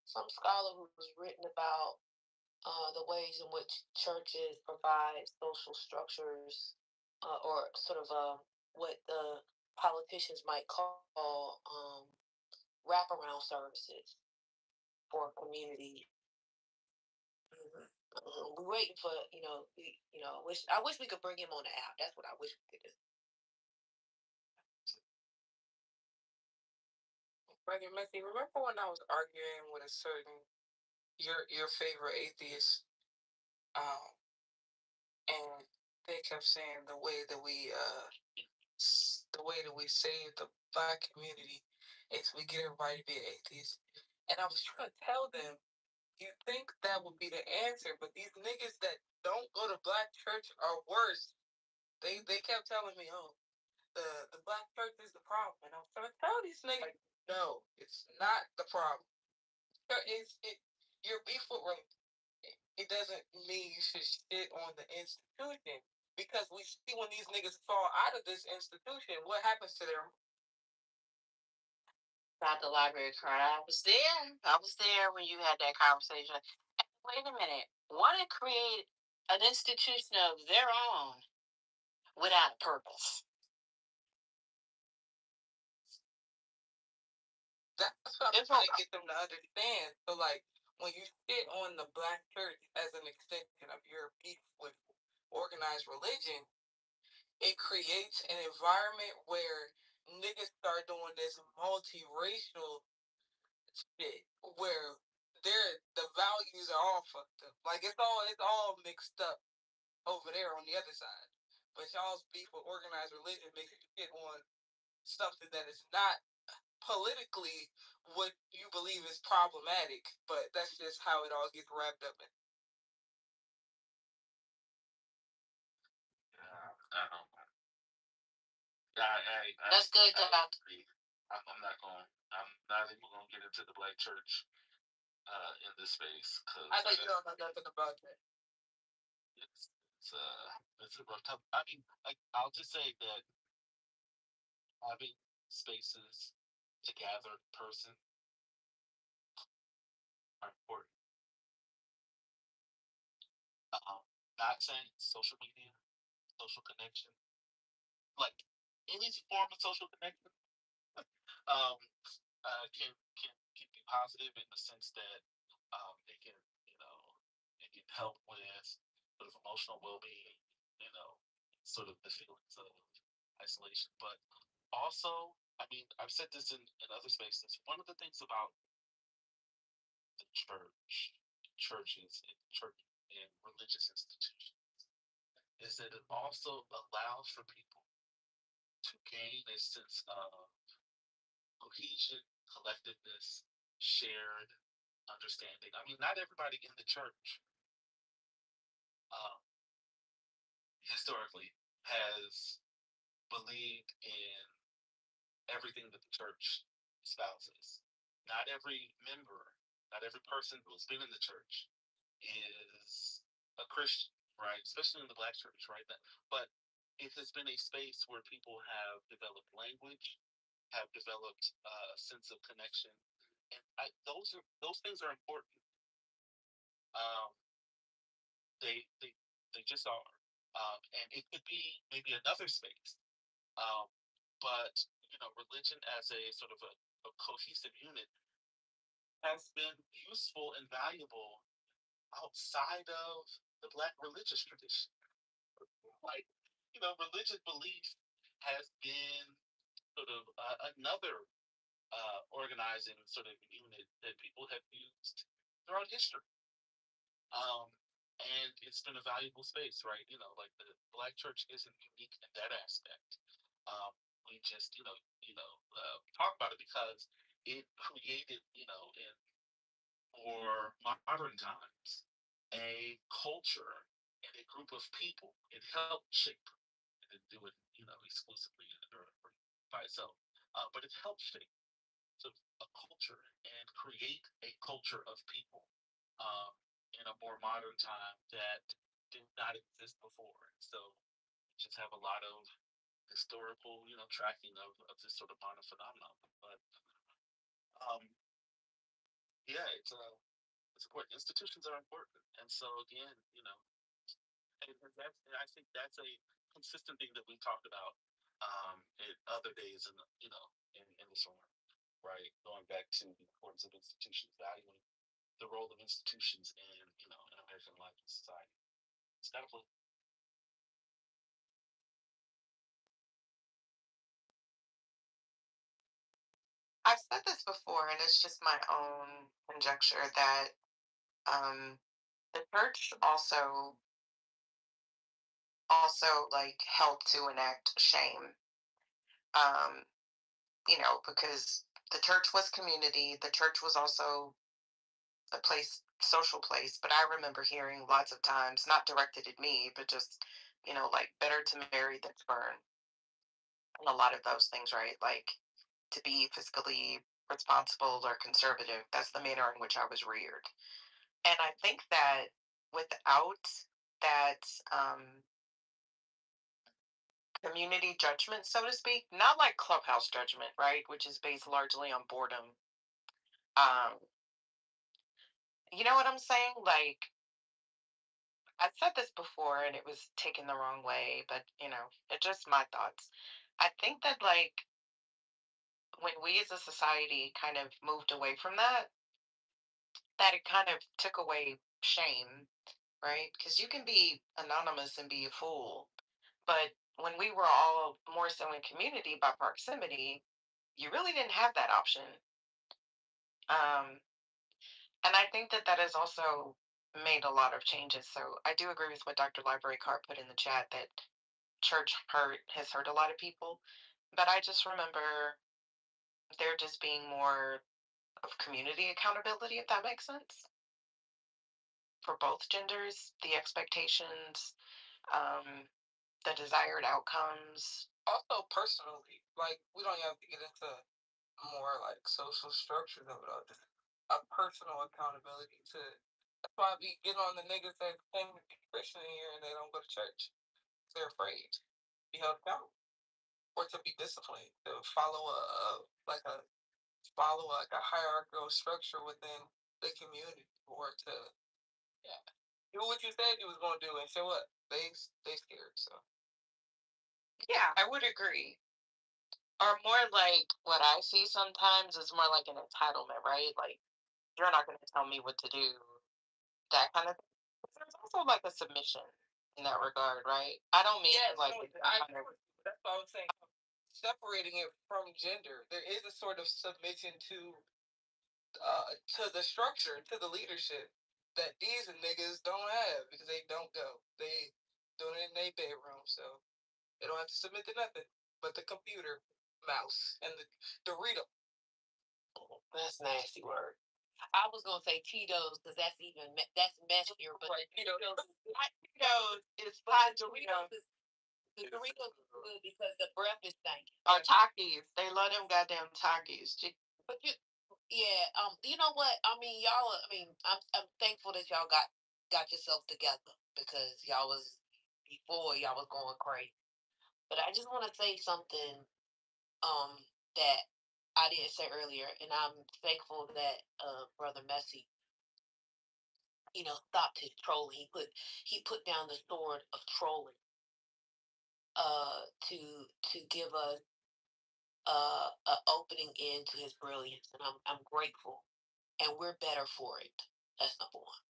some scholar who's written about the ways in which churches provide social structures, or sort of what the politicians might call wraparound services for a community. We're waiting for I wish we could bring him on the app. That's what I wish we could do. Brother Messi, remember when I was arguing with a certain your favorite atheist, and they kept saying the way that we save the black community is we get everybody to be an atheist, and I was trying to tell them, you think that would be the answer, but these niggas that don't go to black church are worse. They kept telling me, oh, the black church is the problem, and I was trying to tell these niggas, no, it's not the problem. Your beef with it doesn't mean you should shit on the institution, because we see when these niggas fall out of this institution, what happens to them? Got the library card. I was there. I was there when you had that conversation. Wait a minute. Want to create an institution of their own without a purpose. That's what I'm trying to get them to understand. So, like, when you sit on the black church as an extension of your beef with organized religion, it creates an environment where niggas start doing this multiracial shit where the values are all fucked up. Like, it's all mixed up over there on the other side. But y'all's beef with organized religion makes you shit on something that is not politically what you believe is problematic, but that's just how it all gets wrapped up in. I don't know. That's good, agree. I'm not even going to get into the black church in this space, because I know you don't know nothing about that. It's a rough time. I mean, I'll just say that having spaces to gather in person are important. Not saying social media, social connection, like any form of social connection, can be positive in the sense that it can help with sort of emotional well-being, sort of the feelings of isolation. But also, I mean, I've said this in other spaces. One of the things about the churches, and religious institutions is that it also allows for people to gain a sense of cohesion, collectiveness, shared understanding. I mean, not everybody in the church historically has believed in everything that the church espouses. Not every member Not every person who's been in the church is a Christian, right? Especially in the Black church, right? But it has been a space where people have developed language, have developed a sense of connection, and those things are important. Um, they just are, and it could be maybe another space, um, but religion as a sort of a cohesive unit has been useful and valuable outside of the Black religious tradition. Like, religious belief has been sort of another organizing sort of unit that people have used throughout history. Um, and it's been a valuable space, right? Like the Black church isn't unique in that aspect. We just, talk about it because it created, in more modern times, a culture and a group of people. It helped shape. It didn't do it, exclusively or by itself, but it helped shape sort of a culture and create a culture of people um, in a more modern time that did not exist before. So we just have a lot of historical, tracking of this sort of modern phenomenon. But um, yeah, it's important. Institutions are important, and so again, and I think that's a consistent thing that we talked about in other days, in the summer, right? Going back to the importance of institutions, valuing the role of institutions in American life and society. It's got to play. I've said this before, and it's just my own conjecture that the church also like helped to enact shame. Because the church was community. The church was also a social place. But I remember hearing lots of times, not directed at me, but just, like better to marry than to burn. And a lot of those things, right? Like to be fiscally responsible or conservative. That's the manner in which I was reared. And I think that without that community judgment, so to speak, not like clubhouse judgment, right? Which is based largely on boredom. You know what I'm saying? Like, I said this before and it was taken the wrong way, but it's just my thoughts. I think that like when we as a society kind of moved away from that it kind of took away shame, right? Because you can be anonymous and be a fool, but when we were all more so in community by proximity, you really didn't have that option. Um, and I think that has also made a lot of changes. So I do agree with what Dr. Library Card put in the chat that church has hurt a lot of people. But I just remember there just being more of community accountability, if that makes sense, for both genders, the expectations, the desired outcomes. Also, personally, like we don't have to get into more like social structures of it all. Just a personal accountability to. That's why we get on the niggas that claim to be Christian here and they don't go to church. They're afraid to be held accountable or to be disciplined, to follow a hierarchical structure within the community, or to do what you said you was gonna do and show up. They scared. So yeah, I would agree. Or more like what I see sometimes is more like an entitlement, right? Like you're not going to tell me what to do, that kind of thing. There's also like a submission in that regard, right? I don't mean like that's what I was saying. Separating it from gender, there is a sort of submission to the structure, to the leadership that these niggas don't have because they don't go. They doing it in their bedroom, so they don't have to submit to nothing but the computer, mouse, and the Dorito. That's a nasty word. I was gonna say Cheetos because that's messier. But right, Cheetos is fine. Doritos the Doritos is good because the breath is stinking. Or Takis. They love them goddamn Takis. But Yeah, you know what? I mean, y'all. I mean, I'm thankful that y'all got yourself together because y'all was before y'all was going crazy. But I just want to say something um that I didn't say earlier, and I'm thankful that Brother Messi, stopped his trolling. He put down the sword of trolling to give us a opening into his brilliance, and I'm grateful, and we're better for it. That's number one.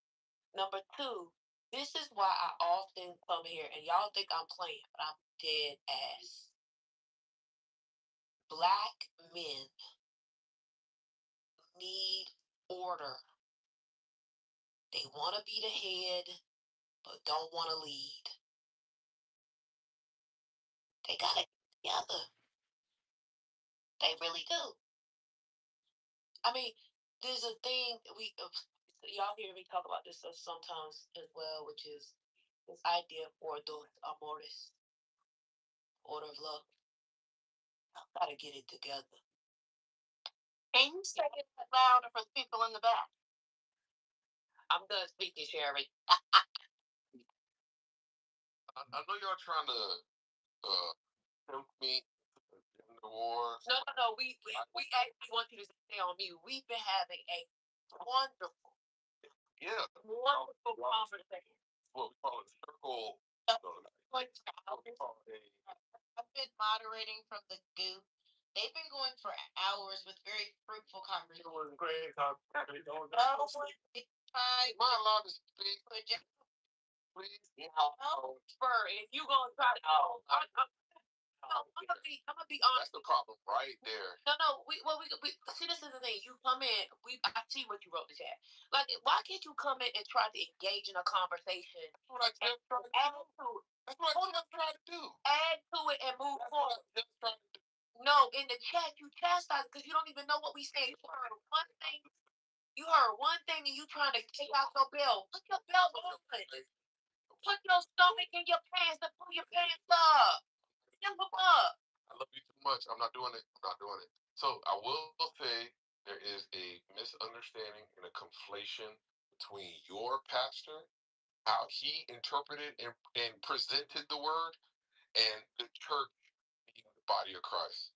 Number two, this is why I often come here, and y'all think I'm playing, but I'm dead ass. Black men need order. They want to be the head, but don't want to lead. They got it together. They really do. I mean, there's a thing y'all hear me talk about this stuff sometimes as well, which is this idea of ordo amoris, order of love. Y'all gotta get it together. Can you say it louder for the people in the back? I'm done speaking, Sherry. I know y'all trying to tempt me in the war. No. We actually want you to stay on mute. We've been having a wonderful, wonderful conversation. What we call a circle. I've been moderating from the goo. They've been going for hours with very fruitful conversations. It was great conversation. Am I allowed to speak? Please. No, Spur, if you gonna try to, I'm gonna be honest. That's the problem right there. No. We see. This is the thing. You come in. I see what you wrote in the chat. Like, why can't you come in and try to engage in a conversation? That's what I just tried to do. Add to it. That's what I just tried to do. Add to it and move That's forward. what I just tried to do. No, in the chat you chastise because you don't even know what we say. You heard one thing. And you trying to take out your belt. Put your belt on. Put your stomach in your pants and pull your pants up. Give them up. I love you too much. I'm not doing it. So I will say there is a misunderstanding and a conflation between your pastor, how he interpreted and presented the word, and the church being the body of Christ.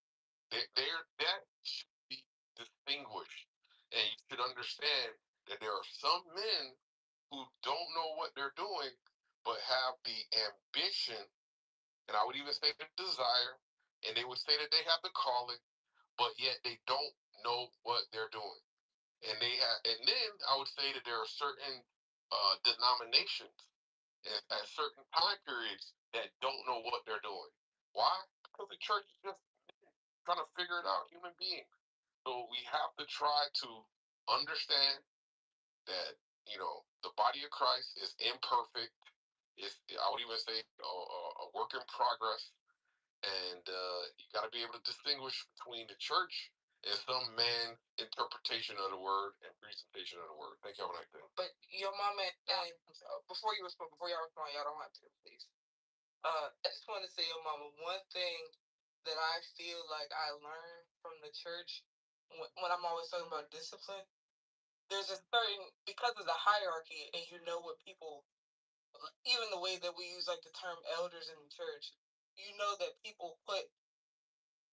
That should be distinguished. And you should understand that there are some men who don't know what they're doing, but have the ambition, and I would even say the desire, and they would say that they have the calling, but yet they don't know what they're doing. And then I would say that there are certain denominations at certain time periods that don't know what they're doing. Why? Because the church is just trying to figure it out, human beings. So we have to try to understand that, the body of Christ is imperfect. I would even say a work in progress. And you got to be able to distinguish between the church and some man interpretation of the word and presentation of the word. Thank you. Have a nice day. But your mama, before y'all respond, y'all don't have to, please. I just want to say, your mama, one thing that I feel like I learned from the church when I'm always talking about discipline, there's a certain, because of the hierarchy, and what people, even the way that we use like the term elders in the church, that people put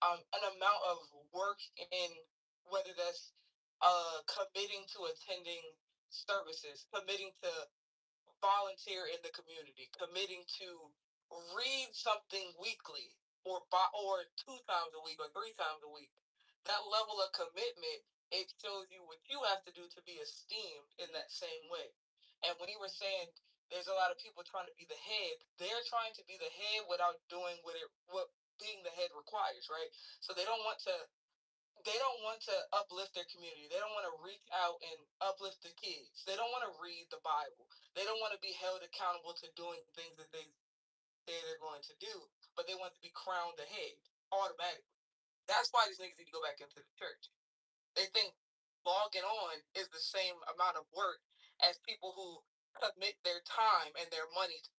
an amount of work in, whether that's committing to attending services, committing to volunteer in the community, committing to read something weekly or 2 times a week or 3 times a week. That level of commitment, it shows you what you have to do to be esteemed in that same way. And when you were saying there's a lot of people trying to be the head, they're trying to be the head without doing what being the head requires, right? So they don't want to uplift their community. They don't want to reach out and uplift the kids. They don't want to read the Bible. They don't want to be held accountable to doing things that they say they're going to do, but they want to be crowned the head automatically. That's why these niggas need to go back into the church. They think logging on is the same amount of work as people who commit their time and their money to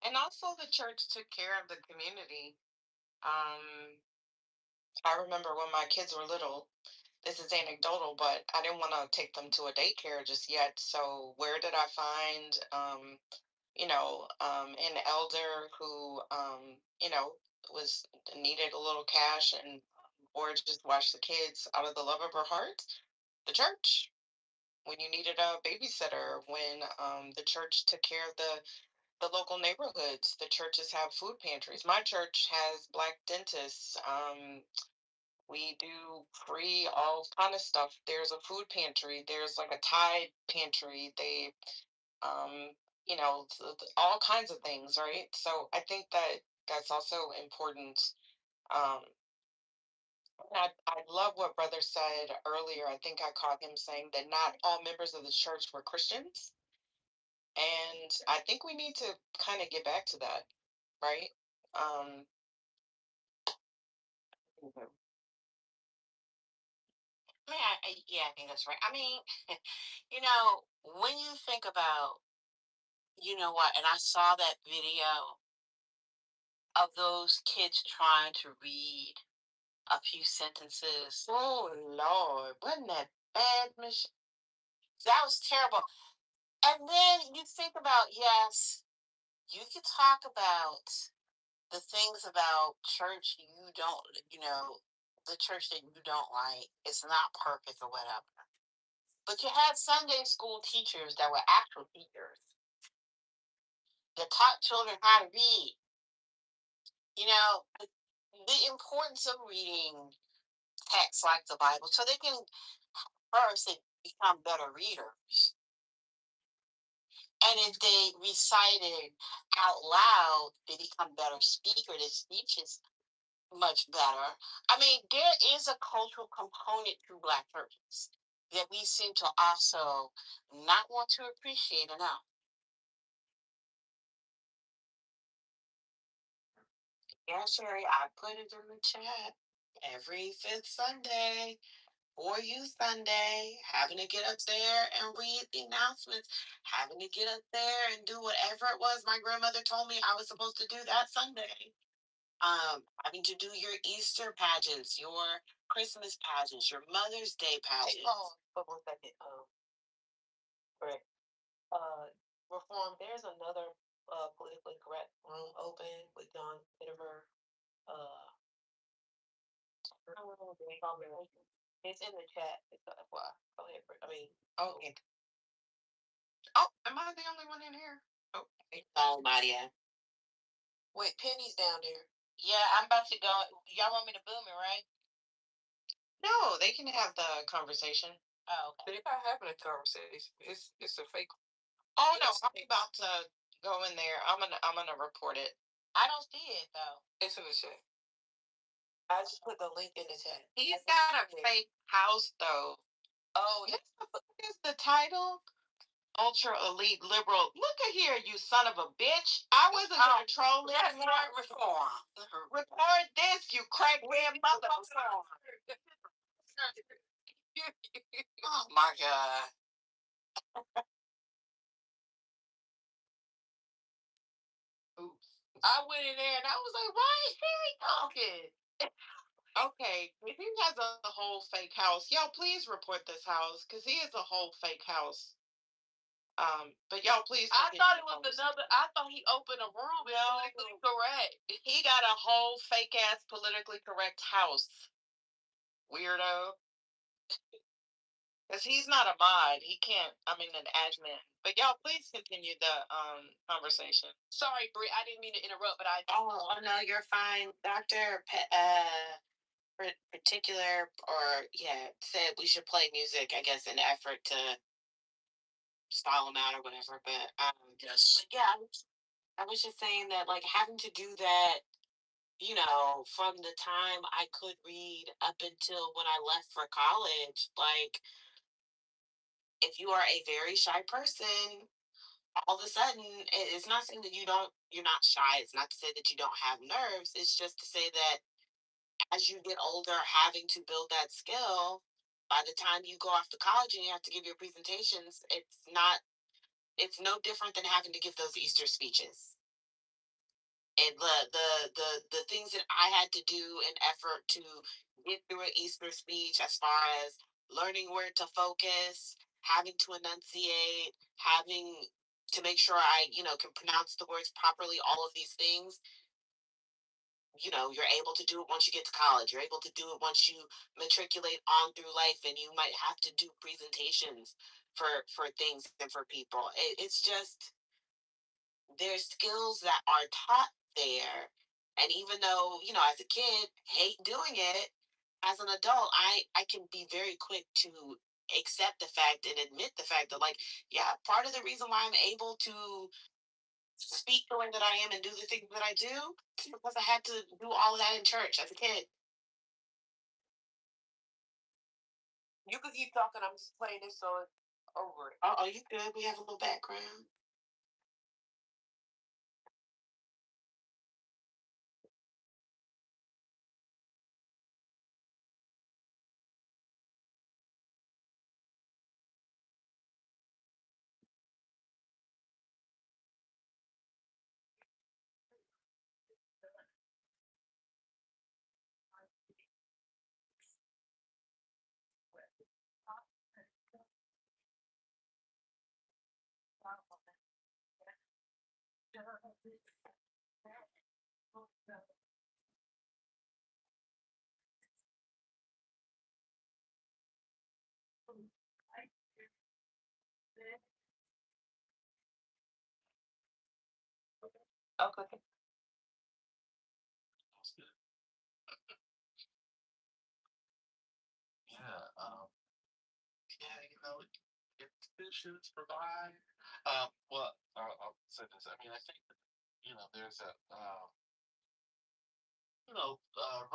And also the church took care of the community. I remember when my kids were little, this is anecdotal, but I didn't want to take them to a daycare just yet. So where did I find, an elder who, was needed a little cash and or just watch the kids out of the love of her heart? The church. When you needed a babysitter, when the church took care of the local neighborhoods, the churches have food pantries. My church has black dentists. We do free all kind of stuff. There's a food pantry. There's like a Tide pantry. They, all kinds of things, right? So I think that that's also important. Um, I love what Brother said earlier. I think I caught him saying that not all members of the church were Christians. And I think we need to kind of get back to that, right? Um, yeah, I think that's right. I mean, when you think about, you know what, and I saw that video of those kids trying to read a few sentences. Oh Lord, wasn't that bad, Michelle? That was terrible. And then you think about, yes, you could talk about the things about church you don't, the church that you don't like. It's not perfect or whatever. But you had Sunday school teachers that were actual teachers that taught children how to read. The importance of reading texts like the Bible so they can first become better readers. And if they recite it out loud, they become better speakers. Their speech is much better. I mean, there is a cultural component to Black churches that we seem to also not want to appreciate enough. Yeah, Sherry, I put it in the chat. Every fifth Sunday, for Youth Sunday, having to get up there and read the announcements, having to get up there and do whatever it was my grandmother told me I was supposed to do that Sunday. Having to do your Easter pageants, your Christmas pageants, your Mother's Day pageants. Hey, Paul, but 1 second. Correct. Reform. There's another politically correct room open with John Kitover. It's in the chat. It's FYI. Go ahead. I mean. Okay. Oh, am I the only one in here? Oh, Maria. Wait, Penny's down there. Yeah, I'm about to go. Y'all want me to boom it, right? No, they can have the conversation. Oh, okay. They're not having a conversation. It's a fake. Oh no, I'm about to go in there. I'm gonna report it. I don't see it though. It's in the chat. I just put the link in the chat. He's got a fake house though. Oh, what is the title? Ultra elite liberal. Look at here, you son of a bitch. I wasn't gonna troll it. That's not reform. Record this, you crackhead motherfucker. Oh my God. Oops. I went in there and I was like, why is Sherry talking? Okay, if he has a whole fake house, y'all please report this house because he is a whole fake house. But y'all please. I thought it was another. I thought he opened a room. No, politically correct. He got a whole fake ass politically correct house. Weirdo. Because he's not a mod. He can't. I mean, an admin. But y'all please continue the conversation. Sorry, Brie. I didn't mean to interrupt, but I. Oh no, you're fine, Doctor. Particular or said we should play music. I guess in effort to style them out or whatever. But yes. But yeah, I was just saying that like having to do that, from the time I could read up until when I left for college, like if you are a very shy person, all of a sudden it's not saying that you're not shy. It's not to say that you don't have nerves. It's just to say that as you get older, having to build that skill, by the time you go off to college and you have to give your presentations, it's no different than having to give those Easter speeches. and the things that I had to do in effort to get through an Easter speech, as far as learning where to focus, having to enunciate, having to make sure I, can pronounce the words properly, all of these things, you're able to do it once you get to college. You're able to do it once you matriculate on through life, and you might have to do presentations for things and for people. It's just, there's skills that are taught there, and even though, as a kid, hate doing it, as an adult, I can be very quick to accept the fact and admit the fact that, like, yeah, part of the reason why I'm able to speak the way that I am and do the things that I do is because I had to do all of that in church as a kid. You could keep talking. I'm just playing this so it's over. Oh, you good? We have a little background. Okay. Yeah, yeah, institutions provide. Well, I'll say this. I mean, I think that, there's a,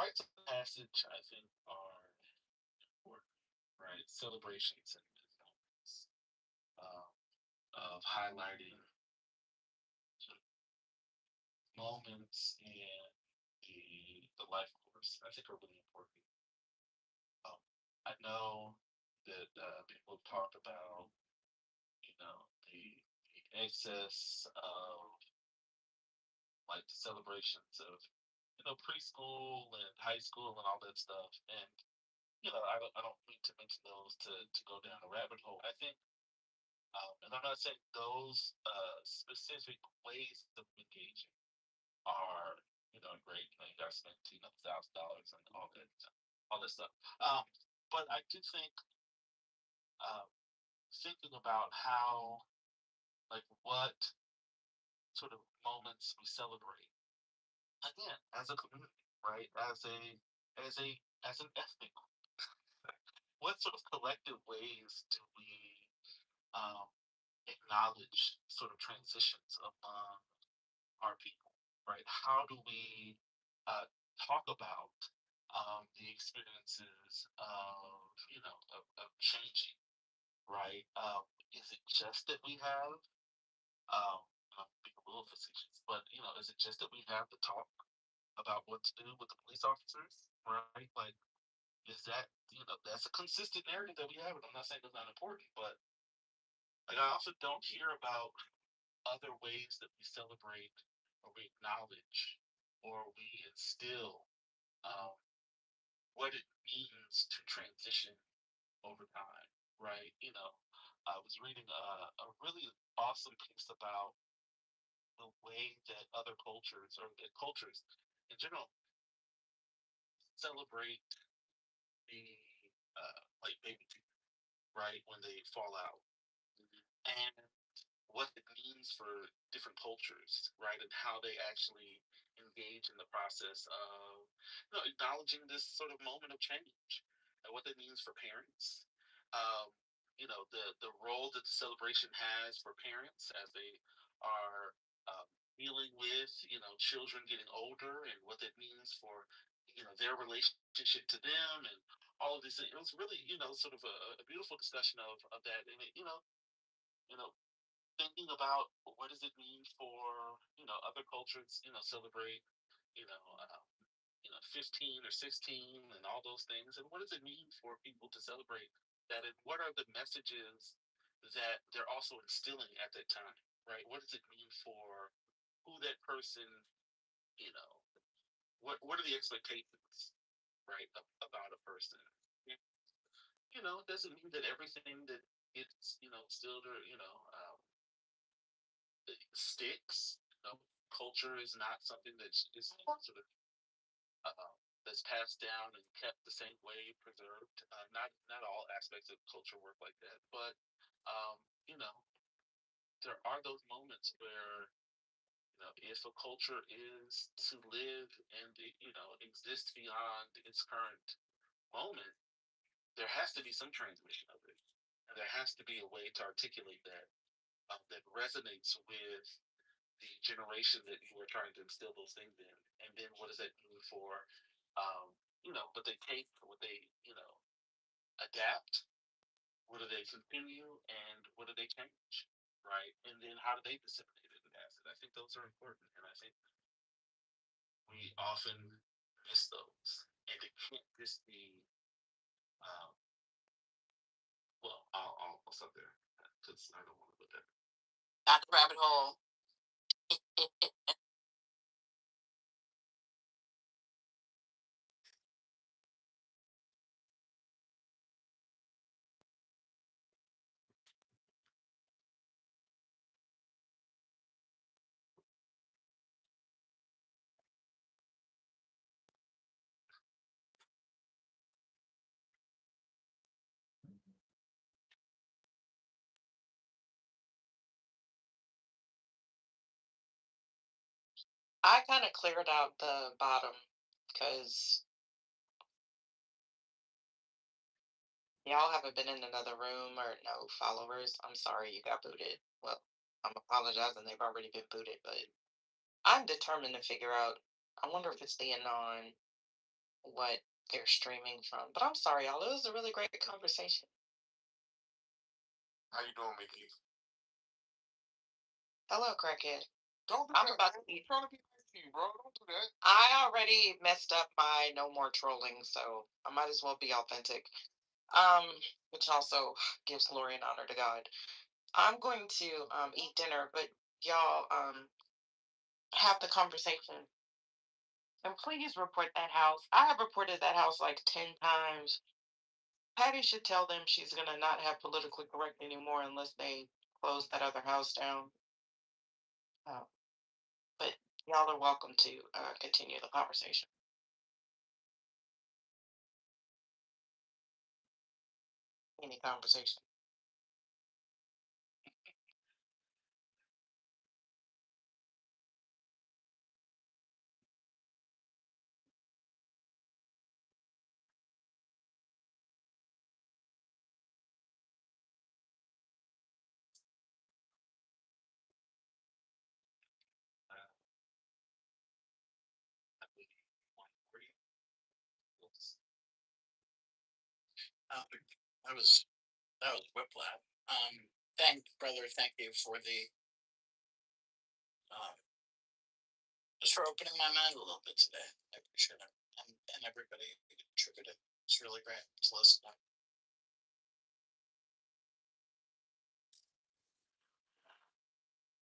rites of passage. I think are important, right? Celebrations and moments um, of highlighting sort of moments in the life course. I think are really important. Um, I know that people have talked about, the excess of like the celebrations of preschool and high school and all that stuff. And I don't need to mention those to go down a rabbit hole. I think, and I'm not saying those specific ways of engaging are great. You got to spend $1,000 and all that stuff. But I do think, um, thinking about how, like, what sort of moments we celebrate again as a community, right? As an ethnic, what sort of collective ways do we um, acknowledge sort of transitions among our people, right? How do we talk about the experiences of of changing, right? Is it just that we have I'm being a little facetious, but is it just that we have to talk about what to do with the police officers, right? Like, is that that's a consistent narrative that we have, and I'm not saying it's not important, but like, I also don't hear about other ways that we celebrate or we acknowledge or we instill um, what it means to transition over time, right? I was reading a really awesome piece about the way that other cultures or the cultures in general celebrate the like baby teeth, right, when they fall out, and what it means for different cultures, right, and how they actually engage in the process of acknowledging this sort of moment of change, and what that means for parents. Um, the role that the celebration has for parents as they are dealing with children getting older, and what that means for their relationship to them, and all of these things. It was really sort of a beautiful discussion of that, and it, you know thinking about what does it mean for other cultures celebrate you know uh, 15 or 16 and all those things, and what does it mean for people to celebrate that, and what are the messages that they're also instilling at that time, right? What does it mean for who that person you know, what are the expectations, right, about a person? You know, it doesn't mean that everything that it's, you know, still, you know, sticks. You know, culture is not something that's is sort of that's passed down and kept the same way, preserved. Not all aspects of culture work like that, but you know, there are those moments where, you know, if a culture is to live and, you know, exist beyond its current moment, there has to be some transmission of it, and there has to be a way to articulate that that resonates with the generation that you are trying to instill those things in. And then what does that mean for, you know, what they take, what they, you know, adapt, what do they continue, and what do they change, right? And then how do they disseminate it and pass it? I think those are important, and I think we often miss those, and it can't just be. Um, well, I'll stop there because I don't want to put that. Not the rabbit hole. I kind of cleared out the bottom because y'all haven't been in another room or no followers. I'm sorry you got booted. Well, I'm apologizing. They've already been booted, but I'm determined to figure out. I wonder if it's the anon what they're streaming from. But I'm sorry, y'all. It was a really great conversation. How you doing, Mickey? Hello, crackhead. Don't do I'm that. about Man. to eat. I'm trying to be nice to you, bro. Don't do that. I already messed up my no more trolling, so I might as well be authentic. Which also gives glory and honor to God. I'm going to eat dinner, but y'all have the conversation. And please report that house. I have reported that house like 10 times. Patty should tell them she's gonna not have politically correct anymore unless they close that other house down. Uh, but y'all are welcome to continue the conversation. Any conversation. That was whiplash. Thank you for the just for opening my mind a little bit today. I appreciate it, and everybody who contributed. It's really great to listen to.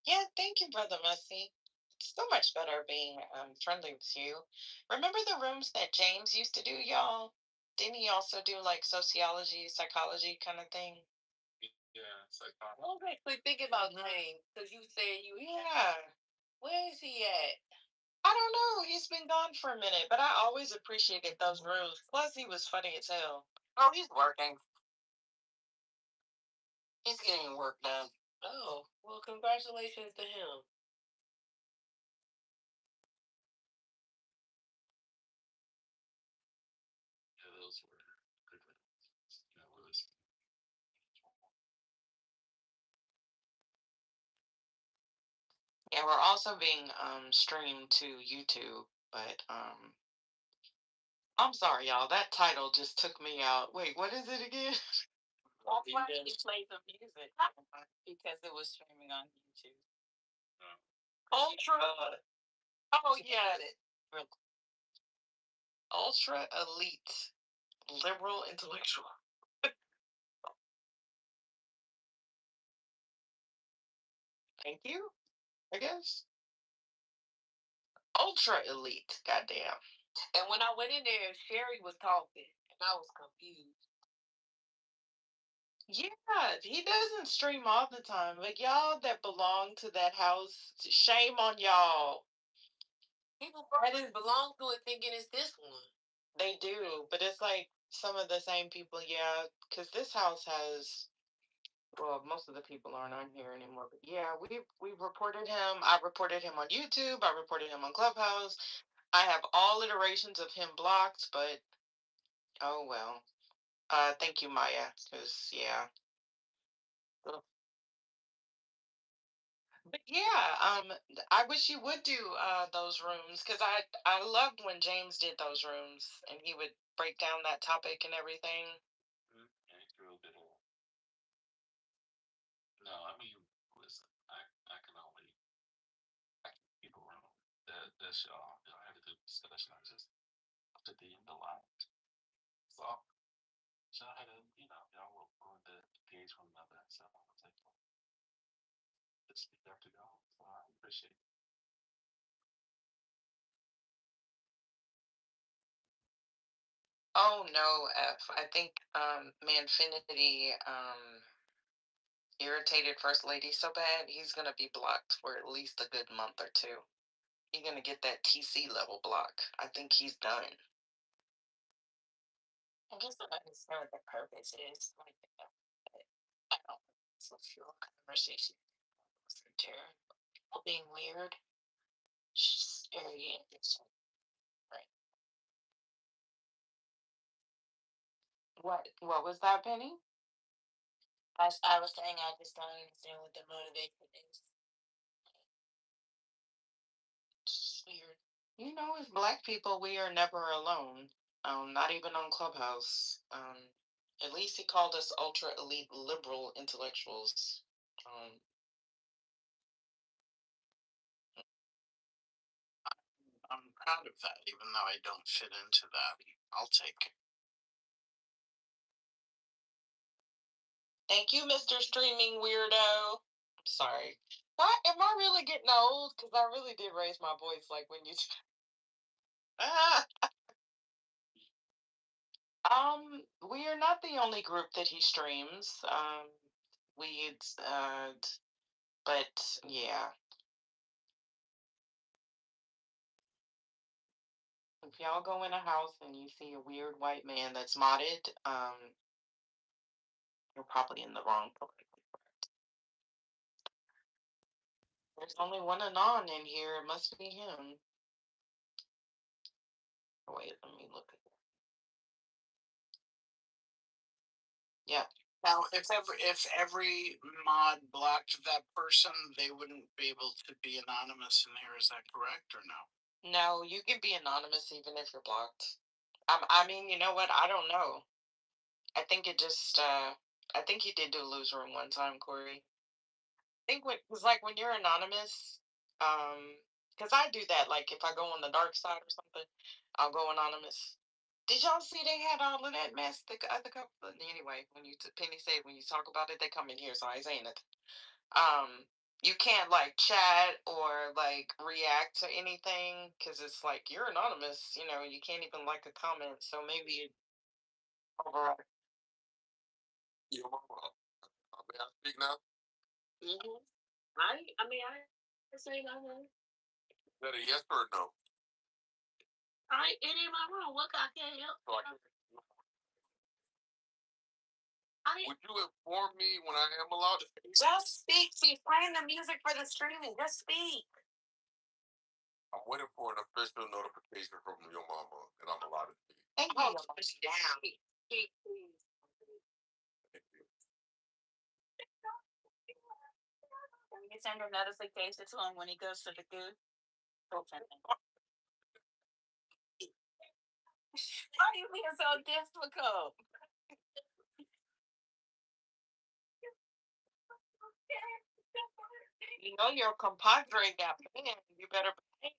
Yeah, thank you, Brother Mussy. It's so much better being friendly with you. Remember the rooms that James used to do, y'all? Didn't he also do like sociology, psychology kind of thing? Yeah, it's like I was actually thinking about James because you said you. Yeah. Where is he at? I don't know. He's been gone for a minute, but I always appreciated those rooms. Plus, he was funny as hell. Oh, he's working. He's getting work done. Oh, well, congratulations to him. yeah, those were good ones. You know, really. Yeah, we're also being streamed to YouTube, but I'm sorry, y'all. That title just took me out. Wait, what is it again? That's why he played the music because it was streaming on YouTube. Ultra. Oh yeah. Ultra elite liberal intellectual. Thank you, I guess. ultra elite. Goddamn. And when I went in there, Sherry was talking, and I was confused. Yeah, he doesn't stream all the time. Like y'all that belong to that house, shame on y'all. People probably belong to it thinking it's this one. They do, but it's like some of the same people, yeah, because this house has, well, most of the people aren't on here anymore, but yeah, we reported him. I reported him on YouTube. I reported him on Clubhouse. I have all iterations of him blocked, but oh well. Thank you, Maya, because yeah. Ugh. But yeah, I wish you would do those rooms because I loved when James did those rooms and he would break down that topic and everything. Yeah, it's real good. No, I mean, listen, I can only I can keep around. That's y'all. Y'all have a good discussion. I just to the end of line. So y'all had a y'all were going to engage one another. So I was like, well, just have to go. So I appreciate it. Oh no, F. I think Manfinity irritated First Lady so bad he's gonna be blocked for at least a good month or two. He's gonna get that TC level block. I think he's done. I guess I understand what the purpose is. Like, I don't. It's a fuel conversation. People being weird. It's just very interesting. Right. What was that, Penny? I was saying I just don't understand what the motivation is. It's just weird. You know, as black people, we are never alone. Not even on Clubhouse. At least he called us ultra elite liberal intellectuals. I'm proud of that, even though I don't fit into that. I'll take it. Thank you, Mr. Streaming Weirdo. I'm sorry. Why am I really getting old? Because I really did raise my voice like when you. We are not the only group that he streams. We but yeah. If y'all go in a house and you see a weird white man that's modded, you're probably in the wrong place. There's only one Anon in here. It must be him. Wait, let me look at that. Yeah. Now, if every mod blocked that person, they wouldn't be able to be anonymous in here. Is that correct or no? No, you can be anonymous even if you're blocked. I mean, you know what? I don't know. I think it just, I think he did do a loser room one time, Corey. I think it was like when you're anonymous, because I do that. Like if I go on the dark side or something, I'll go anonymous. Did y'all see they had all of that mess? The other couple. Anyway, when you Penny said when you talk about it, they come in here, so I ain't saying it. You can't like chat or like react to anything because it's like you're anonymous. You know, you can't even like a comment. So maybe overall. Yo, mama, may I speak now? Mm-hmm. I mean, I say no. Is that a yes or a no? It ain't my room. What I can't help? So would you inform me when I am allowed to speak? Just speak. She's playing the music for the streaming. Just speak. I'm waiting for an official notification from your mama that I'm allowed to speak. Thank Oh, you. down. Speak, please. Thank you. Can you send a notification to him when he goes to the good? Why are you being so difficult? You know your compadre got banned. You better behave.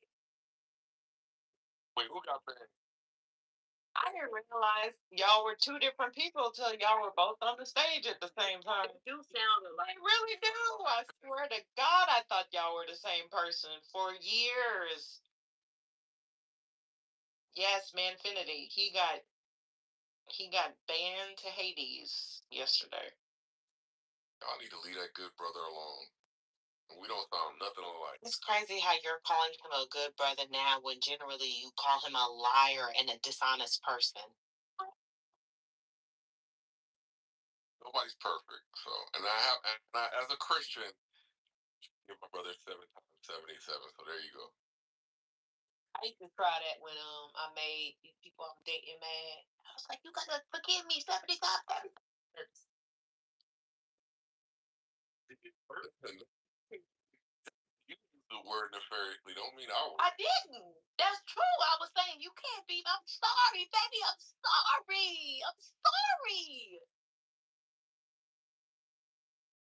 Wait, who got banned? I didn't realize y'all were two different people till y'all were both on the stage at the same time. They do sound alike. They really do. I swear to God, I thought y'all were the same person for years. Yes, Manfinity. He got banned to Hades yesterday. Y'all need to leave that good brother alone. We don't sound nothing alike. It's crazy how you're calling him a good brother now when generally you call him a liar and a dishonest person. Nobody's perfect. So, and as a Christian, give my brother 7 times 77. So there you go. I used to try that when I made these people I'm dating mad. I was like, you gotta forgive me 70 times. You use the word nefariously, don't mean our word. I didn't. That's true. I was saying you can't be. I'm sorry, baby. I'm sorry. I'm sorry.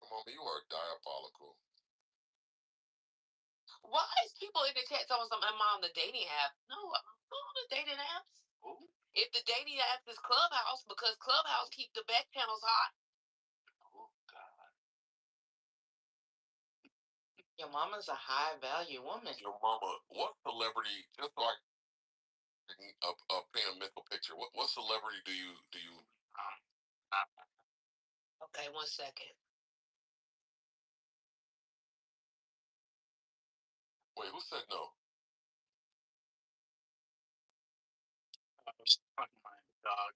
Mama, you are diabolical. Why is people in the chat talking something? I'm on the dating app. No, I'm not on the dating apps. Ooh. If the dating app is Clubhouse, because Clubhouse keep the back channels hot. Oh God. Your mama's a high value woman. Your mama, what celebrity? Just so I can paint a mental picture. What celebrity do you? Okay, 1 second. Wait, who said no? My dog.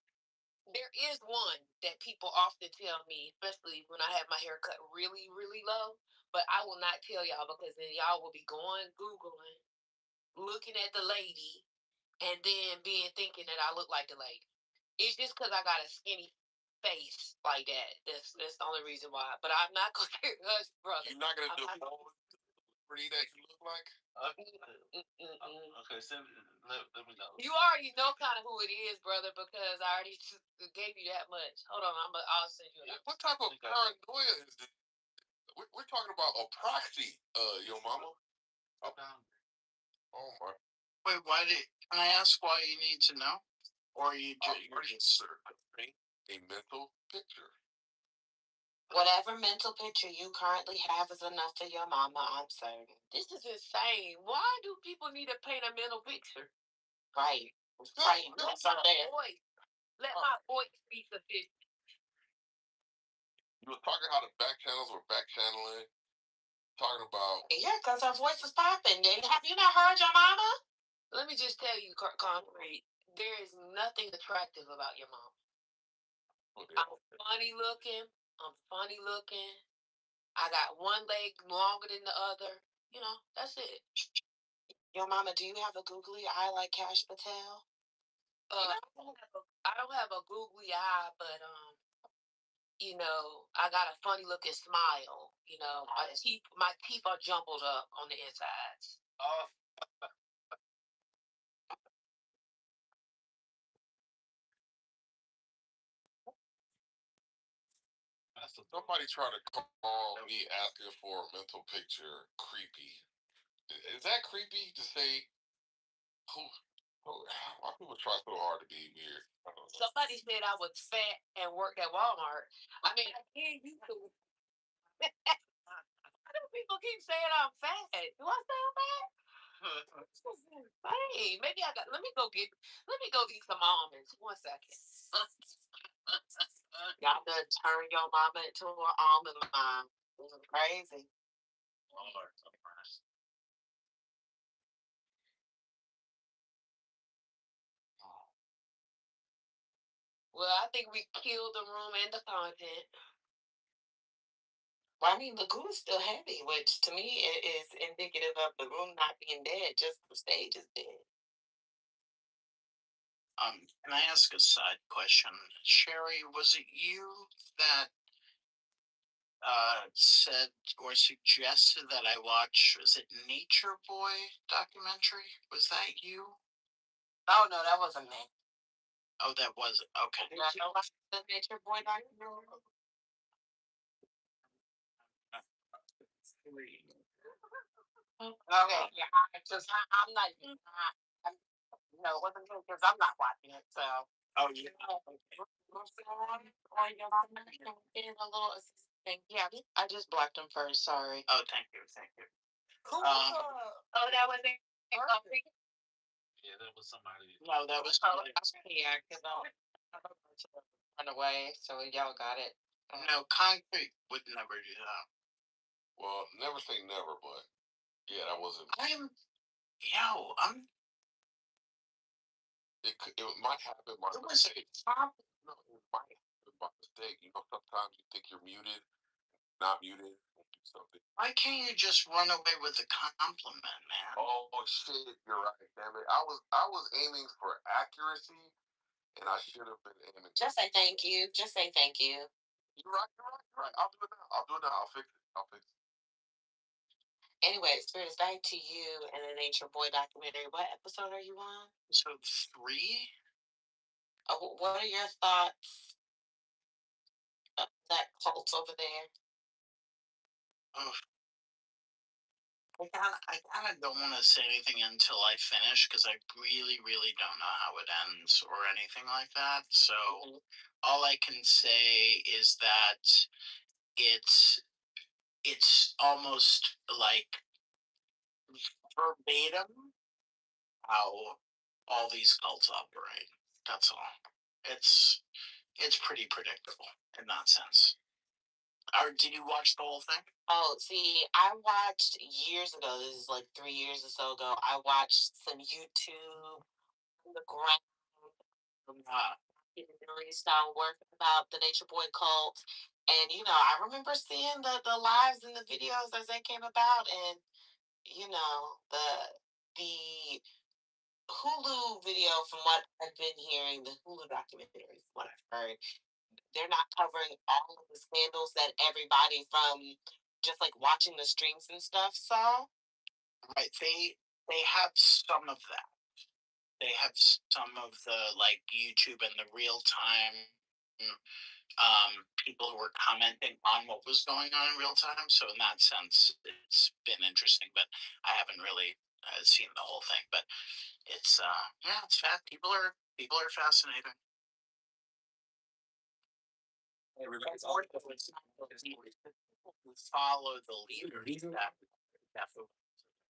There is one that people often tell me, especially when I have my hair cut really, really low. But I will not tell y'all because then y'all will be going Googling, looking at the lady, and then thinking that I look like the lady. It's just because I got a skinny face like that. That's the only reason why. But I'm not gonna get us, brother. You're not gonna divulge the celebrity that you look like? Okay, so let me know. You already know kind of who it is, brother, because I already gave you that much. Hold on, I'll send you. What type of paranoia is this? We're talking about a proxy, your mama. Oh my. Wait, can I ask why you need to know? Or you're just a mental picture. Whatever mental picture you currently have is enough for your mama, I'm certain. This is insane. Why do people need to paint a mental picture? Right. Right. Let my voice be sufficient. You were talking how the back channels were back channeling. Talking about. Yeah, because her voice was popping. Have you not heard your mama? Let me just tell you, Concrete, there is nothing attractive about your mom. Okay. I'm funny looking. I got one leg longer than the other. You know, that's it. Your mama, do you have a googly eye like Cash Patel? I don't have a googly eye, but you know, I got a funny looking smile. You know, my teeth are jumbled up on the insides. Somebody tried to call me asking for a mental picture creepy. Is that creepy to say? Why people try so hard to be weird? Somebody said I was fat and worked at Walmart. I mean, I can't use to. Why do people keep saying I'm fat? Do I sound fat? Hey, maybe I got. Let me go eat some almonds. 1 second. Y'all done turn your mama into an almond mom. This is crazy. Well, I think we killed the room and the content. Well, I mean, the goo is still heavy, which to me is indicative of the room not being dead, just the stage is dead. Can I ask a side question? Sherry, was it you that said or suggested that I watch, was it Nature Boy documentary? Was that you? Oh, no, that wasn't me. Oh, that wasn't. Okay. Did you watch the Nature Boy documentary? Okay, yeah, I'm not. No, it wasn't good because I'm not watching it. So. Oh, yeah. Yeah, I just blocked him first. Sorry. Oh, thank you. Cool. Oh, that was it. Yeah, that was somebody. No, that was Yeah, because I'm about to run away, so y'all got it. no concrete would never do that. Well, never say never, but yeah, that wasn't. I'm It might happen by it was mistake. top. No, it might happen by mistake. You know, sometimes you think you're muted, not muted, and do something. Why can't you just run away with a compliment, man? Oh shit, you're right, damn it. I was aiming for accuracy, and I should have been aiming. Just say thank you. Just say thank you. You're right. I'll do it now. I'll fix it. Anyway, Spirits, back to you and the Nature Boy documentary. What episode are you on? So 3. What are your thoughts of that cult over there? I kind of don't want to say anything until I finish because I really, really don't know how it ends or anything like that. So all I can say is that it's almost like verbatim how all these cults operate. That's all. It's pretty predictable in that sense. Or did you watch the whole thing? Oh, see, I watched years ago. This is like 3 years or so ago. I watched some YouTube on the ground style work about the Nature Boy cult. And I remember seeing the lives and the videos as they came about, and the Hulu video, from what I've been hearing, the Hulu documentary, from what I've heard, they're not covering all of the scandals that everybody from just like watching the streams and stuff saw. Right. They have some of that. They have some of the like YouTube and the real time people who were commenting on what was going on in real time. So in that sense, it's been interesting, but I haven't really seen the whole thing. But it's it's fat. People are fascinating. Follow the leaders that definitely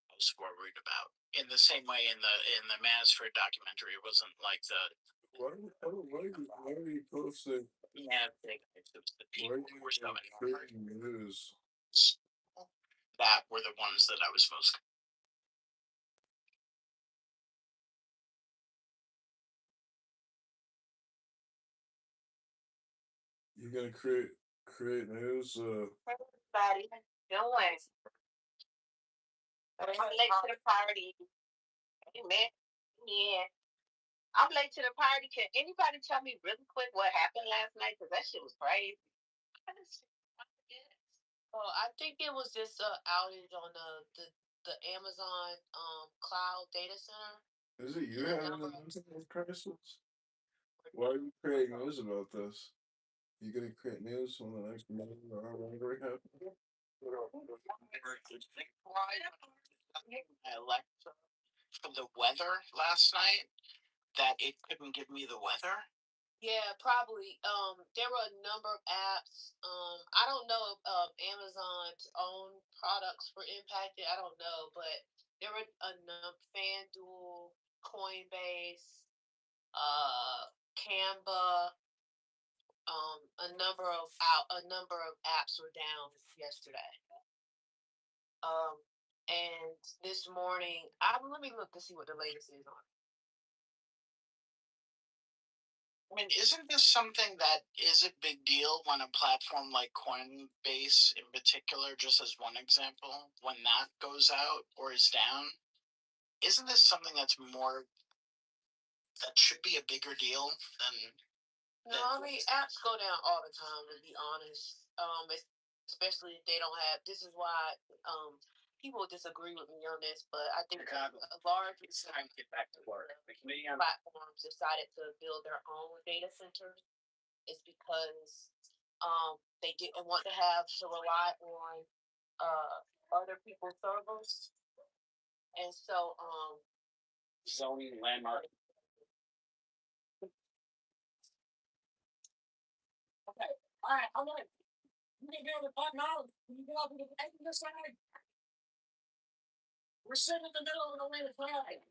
most worried about. In the same way in the Mansford documentary, it wasn't like the Why are you posting? yeah, it was the people who were so News. that were the ones that I was most. You're gonna create news. Everybody doing. I'm late to the party. Amen. Yeah. I'm late to the party. Can anybody tell me really quick what happened last night? Because that shit was crazy. Oh, I think it was just an outage on the Amazon cloud data center. Is it you having a mental health crisis? Why are you creating news about this? You gonna create news on the next meeting or whatever it happens? Alexa for the weather last night that it couldn't give me the weather. Yeah, probably. There were a number of apps. I don't know if Amazon's own products were impacted. I don't know, but there were a number: FanDuel, Coinbase, Canva. A number of apps were down yesterday. And this morning, let me look to see what the latest is on. I mean, isn't this something that is a big deal when a platform like Coinbase, in particular, just as one example, when that goes out or is down? Isn't this something that should be a bigger deal than? No, I mean apps go down all the time. To be honest, especially if they don't have. This is why people disagree with me on this, but I think a large time to get back to work. platforms decided to build their own data centers is because they didn't want to have to rely on other people's servers, and so Zoning landmark. Okay. All right. I'm gonna. You can get on the button now. You can get off the this side. We're sitting in the middle of the way to flag.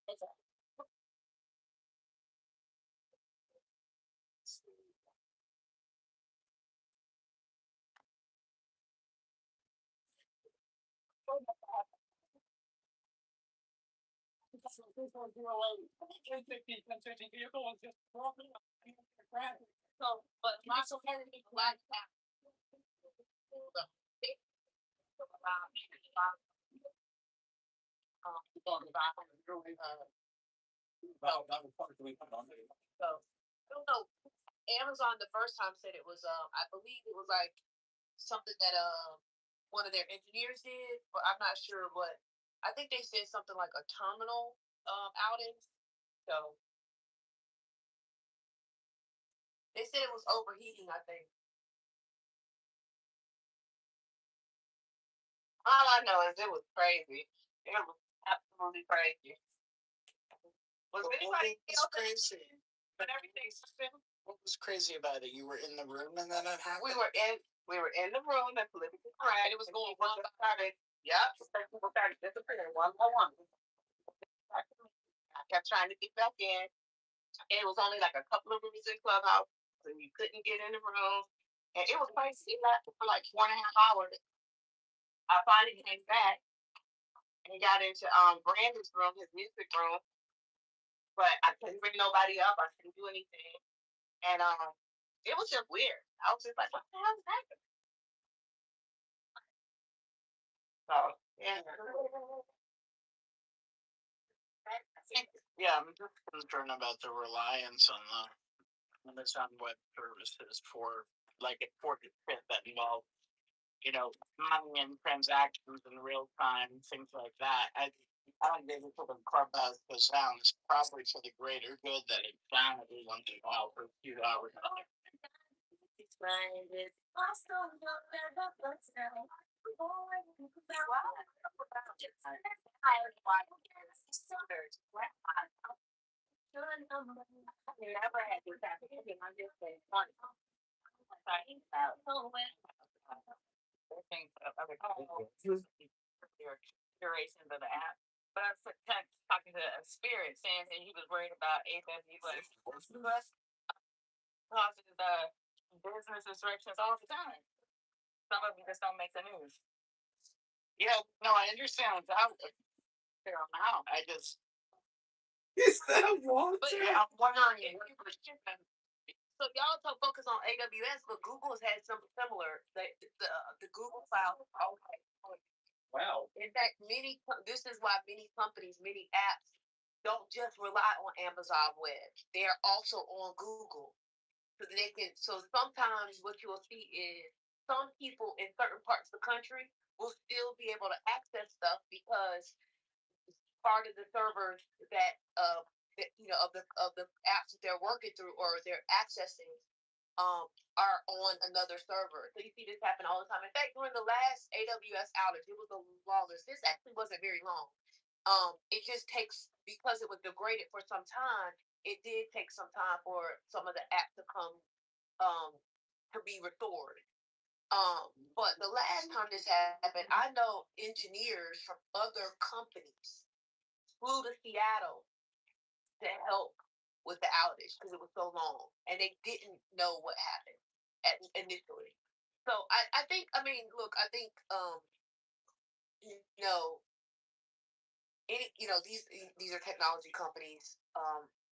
So, but my black so I don't know. Amazon the first time said it was I believe it was like something that one of their engineers did, but I'm not sure what. I think they said something like a terminal outage. So they said it was overheating, I think. All I know is it was crazy. It was absolutely crazy. Was anybody else crazy? but everything's What was crazy about it? You were in the room and then it happened? we were in the room and politically correct. And it was going one by started. Yep. People started disappearing one by one. I kept trying to get back in. And it was only like a couple of rooms in Clubhouse, so you couldn't get in the room. And it was crazy. It lasted for like 4.5 hours. I finally came back and got into Brandon's room, his music room. But I couldn't bring nobody up. I couldn't do anything. And it was just weird. I was just like, what the hell is happening? So yeah. Yeah, I'm just concerned about the reliance on the Amazon Web Services for like important shit that involve, money and transactions in real time, things like that. I don't think it's when Clubhouse goes down, it's probably for the greater good that it's down every once in a while for a few hours. Never had this happen. I'm just saying. Things of other iterations of the app. But I was talking to a spirit saying that he was worried about AWS causes business disruptions all the time. Some of them just don't make the news. Yeah, no, I understand it's out there. Now, I just. Is that water? But yeah, I'm wondering if you were shipping. So y'all talk focus on AWS, but Google has had something similar. The Google Cloud. Okay. Wow. In fact, this is why many companies, many apps don't just rely on Amazon Web. They are also on Google. So sometimes what you will see is some people in certain parts of the country will still be able to access stuff because part of the servers that of the apps that they're working through or they're accessing are on another server. So you see this happen all the time. In fact, during the last AWS outage, it was the longest. This actually wasn't very long. It just takes, because it was degraded for some time, it did take some time for some of the apps to come to be restored. But the last time this happened, I know engineers from other companies flew to Seattle to help with the outage because it was so long, and they didn't know what happened initially. So I think, I mean, look, I think you know these are technology companies.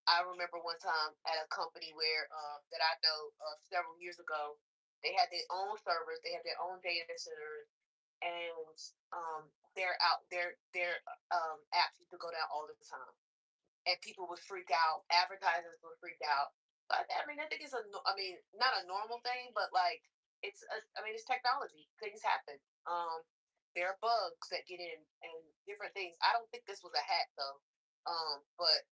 I remember one time at a company where that I know several years ago, they had their own servers, they had their own data centers, and their apps used to go down all the time, and people would freak out. Advertisers would freak out. But I mean, I think it's not a normal thing, but like it's technology. Things happen. There are bugs that get in and different things. I don't think this was a hack though. But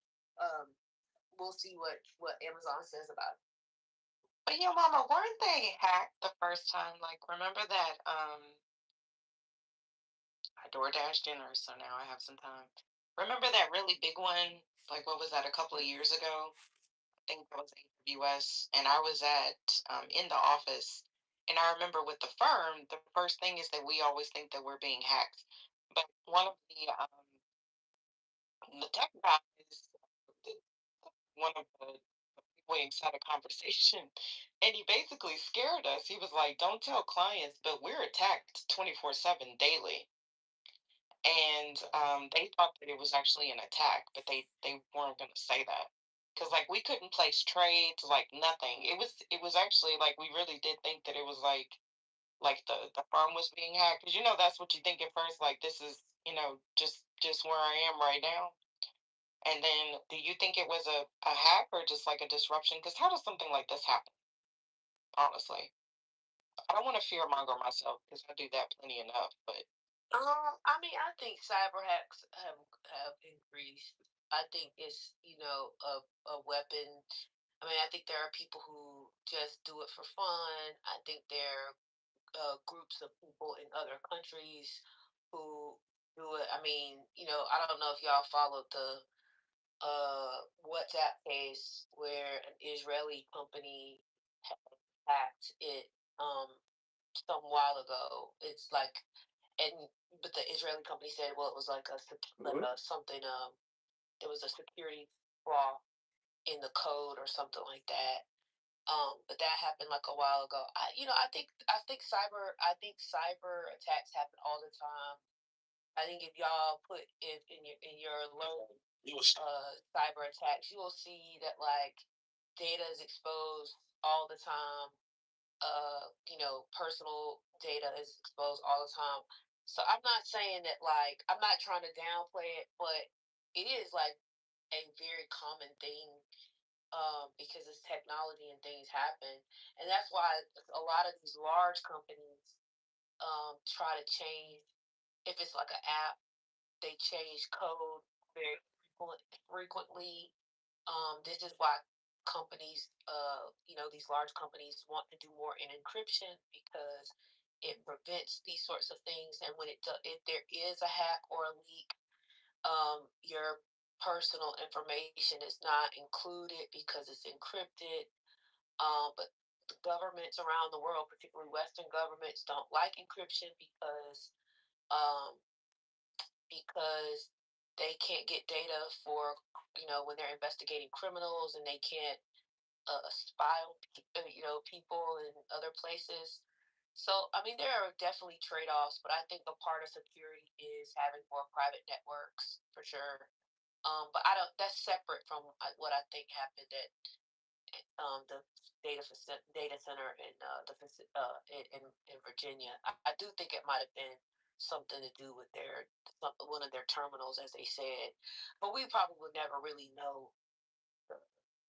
we'll see what Amazon says about it. But yeah, Mama, weren't they hacked the first time? Like, remember that I DoorDash dinner, so now I have some time. Remember that really big one? Like, what was that? A couple of years ago? I think that was AWS, and I was at in the office, and I remember with the firm, the first thing is that we always think that we're being hacked, but one of the the tech guy is one of the wings had a conversation, and he basically scared us. He was like, "Don't tell clients, but we're attacked 24/7 daily." And they thought that it was actually an attack, but they weren't going to say that because like we couldn't place trades, like nothing. It was actually like we really did think that it was like the firm was being hacked, because that's what you think at first, like this is just where I am right now. And then, do you think it was a hack or just like a disruption? Because how does something like this happen? Honestly, I don't want to fear monger myself because I do that plenty enough. But I mean, I think cyber hacks have increased. I think it's a weapon. I mean, I think there are people who just do it for fun. I think there are groups of people in other countries who do it. I mean, I don't know if y'all followed the WhatsApp case where an Israeli company hacked it some while ago. It's like, and but the Israeli company said, well, it was like something. There was a security flaw in the code or something like that. But that happened like a while ago. I think cyber attacks happen all the time. I think if y'all put it in your alert cyber attacks, you will see that like data is exposed all the time. Personal data is exposed all the time. So I'm not saying that like I'm not trying to downplay it, but it is like a very common thing because it's technology and things happen, and that's why a lot of these large companies try to change. If it's like an app, they change code very frequently. This is why companies, these large companies want to do more in encryption because it prevents these sorts of things. And if there is a hack or a leak, your personal information is not included because it's encrypted. But the governments around the world, particularly Western governments, don't like encryption um, because they can't get data for when they're investigating criminals, and they can't spy on people in other places. So I mean, there are definitely trade-offs, but I think a part of security is having more private networks for sure. But I don't. That's separate from what I think happened at the data center in Virginia. I do think it might have been something to do with one of their terminals, as they said, but we probably would never really know the,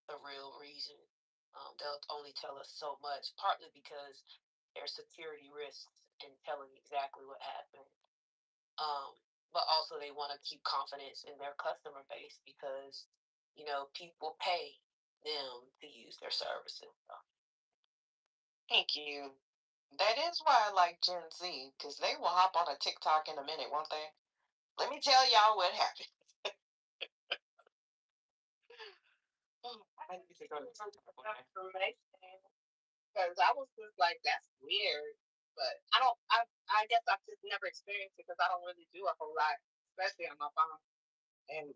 the real reason. They'll only tell us so much, partly because there's security risks in telling exactly what happened. But also they want to keep confidence in their customer base because people pay them to use their services. thank you. That is why I like Gen Z, because they will hop on a TikTok in a minute, won't they? Let me tell y'all what happened. I need to go to TikTok. Because I was just like, that's weird. But I guess I've just never experienced it because I don't really do a whole lot, especially on my phone. And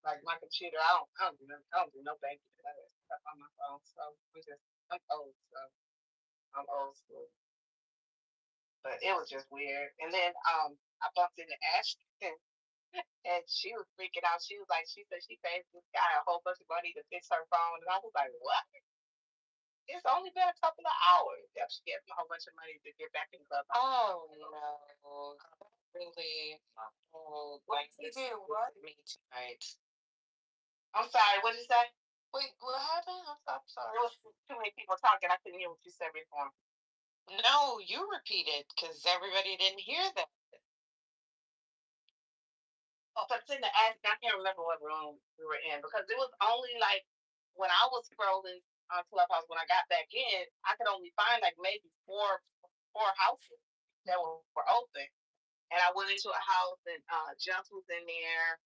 like my computer, I don't do no banking stuff on my phone. So I'm old, so I'm old school. But it was just weird. And then I bumped into Ashton and she was freaking out. She was like, she said she paid this guy a whole bunch of money to fix her phone. And I was like, what? It's only been a couple of hours. Yep, she gave him a whole bunch of money to get back in club. Oh no, really? Oh, like You did what? me tonight. I'm sorry. What did you say? Wait, what happened? I'm sorry. There was too many people talking. I couldn't hear what you said before. No, you repeated because everybody didn't hear that. Oh, but it's in the ask. I can't remember what room we were in because it was only like when I was scrolling on Clubhouse when I got back in, I could only find like maybe four houses that were open. And I went into a house and Jumps was in there,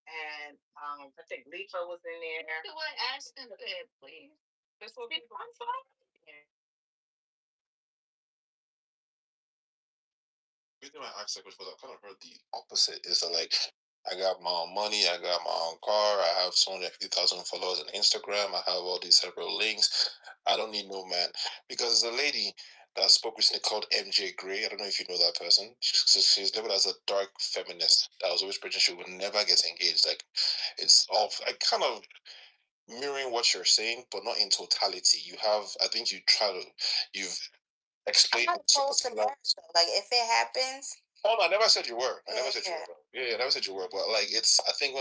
and I think Lisa was in there. Do I ask them that, please? This will be fun. Yeah. The reason why I asked that question was I kind of heard the opposite. Is that like I got my own money. I got my own car. I have 250,000 followers on Instagram. I have all these several links. I don't need no man because the lady that spoke recently called MJ Gray. I don't know if you know that person. She's labeled as a dark feminist that was always preaching she would never get engaged. Like it's all like kind of mirroring what you're saying, but not in totality. You have, I think you've explained. I'm not opposed to marriage though. Like if it happens. Oh no, I never said you were. I never said you were. Yeah, I never said you were. But like it's, I think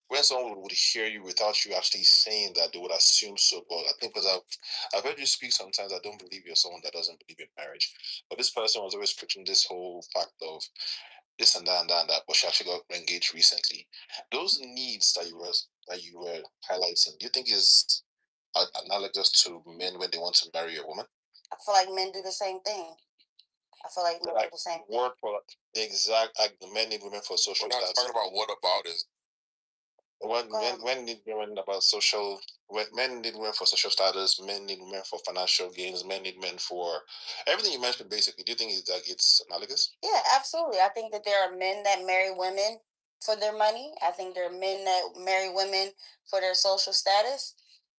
when someone would hear you without you actually saying that, they would assume so. But I think because I've heard you speak sometimes, I don't believe you're someone that doesn't believe in marriage. But this person was always preaching this whole fact of this and that and that and that, but she actually got engaged recently. Those needs that you were highlighting, do you think is analogous to men when they want to marry a woman? I feel like men do the same thing. I feel like men do the same thing. Word for the exact, like the men need women for social We're not status. talking about what about is. When need women about social, when men need women for social status, men need women for financial gains, men need men for everything you mentioned. Basically, do you think it's analogous? Yeah, absolutely. I think that there are men that marry women for their money. I think there are men that marry women for their social status.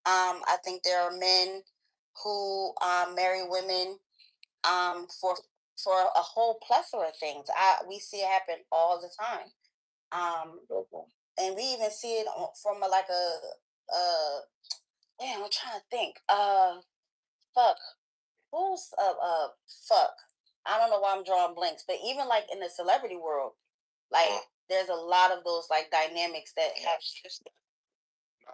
I think there are men who marry women for a whole plethora of things. We see it happen all the time. Okay. And we even see it from like damn, I'm trying to think. Fuck. Who's fuck. I don't know why I'm drawing blanks, but even like in the celebrity world, like there's a lot of those like dynamics that have shifted.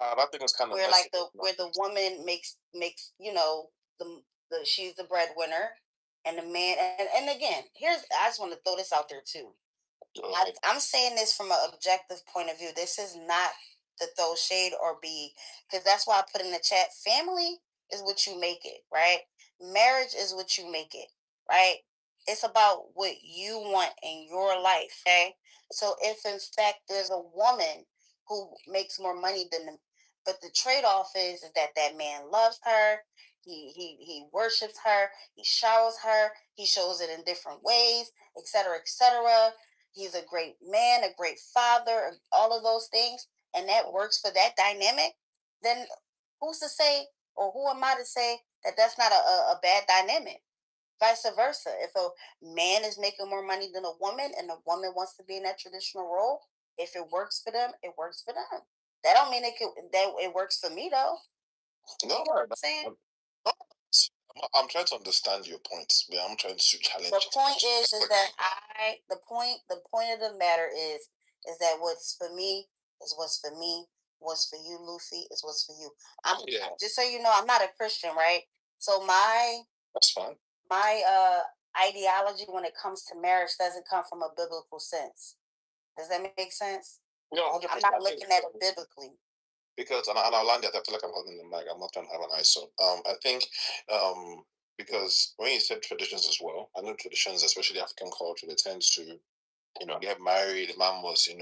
I think it's kind of where like the woman makes the she's the breadwinner, and the man and again I just want to throw this out there too. I'm saying this from an objective point of view. This is not to throw shade or be, because that's why I put in the chat. Family is what you make it, right? Marriage is what you make it, right? It's about what you want in your life, okay? So if in fact there's a woman who makes more money than them, but the trade off is that that man loves her. He worships her. He showers her. He shows it in different ways, etc., etc. He's a great man, a great father, all of those things, and that works for that dynamic. Then who's to say, or who am I to say that that's not a bad dynamic? Vice versa. If a man is making more money than a woman, and a woman wants to be in that traditional role, if it works for them, it works for them. That don't mean that it works for me though. No, you know what I'm saying? I'm trying to understand your points. Yeah, I'm trying to challenge. The point is that the point of the matter is that what's for me is what's for me. What's for you, Luffy, is what's for you. Just so you know, I'm not a Christian, right? So that's fine. My ideology when it comes to marriage doesn't come from a biblical sense. Does that make sense? No, 100%. I'm not looking at it biblically. Because and I'll land that. I feel like I'm holding the mic. I'm not trying to have an ISO. I think because when you said traditions as well, I know traditions, especially African culture, they tend to get married. A man was a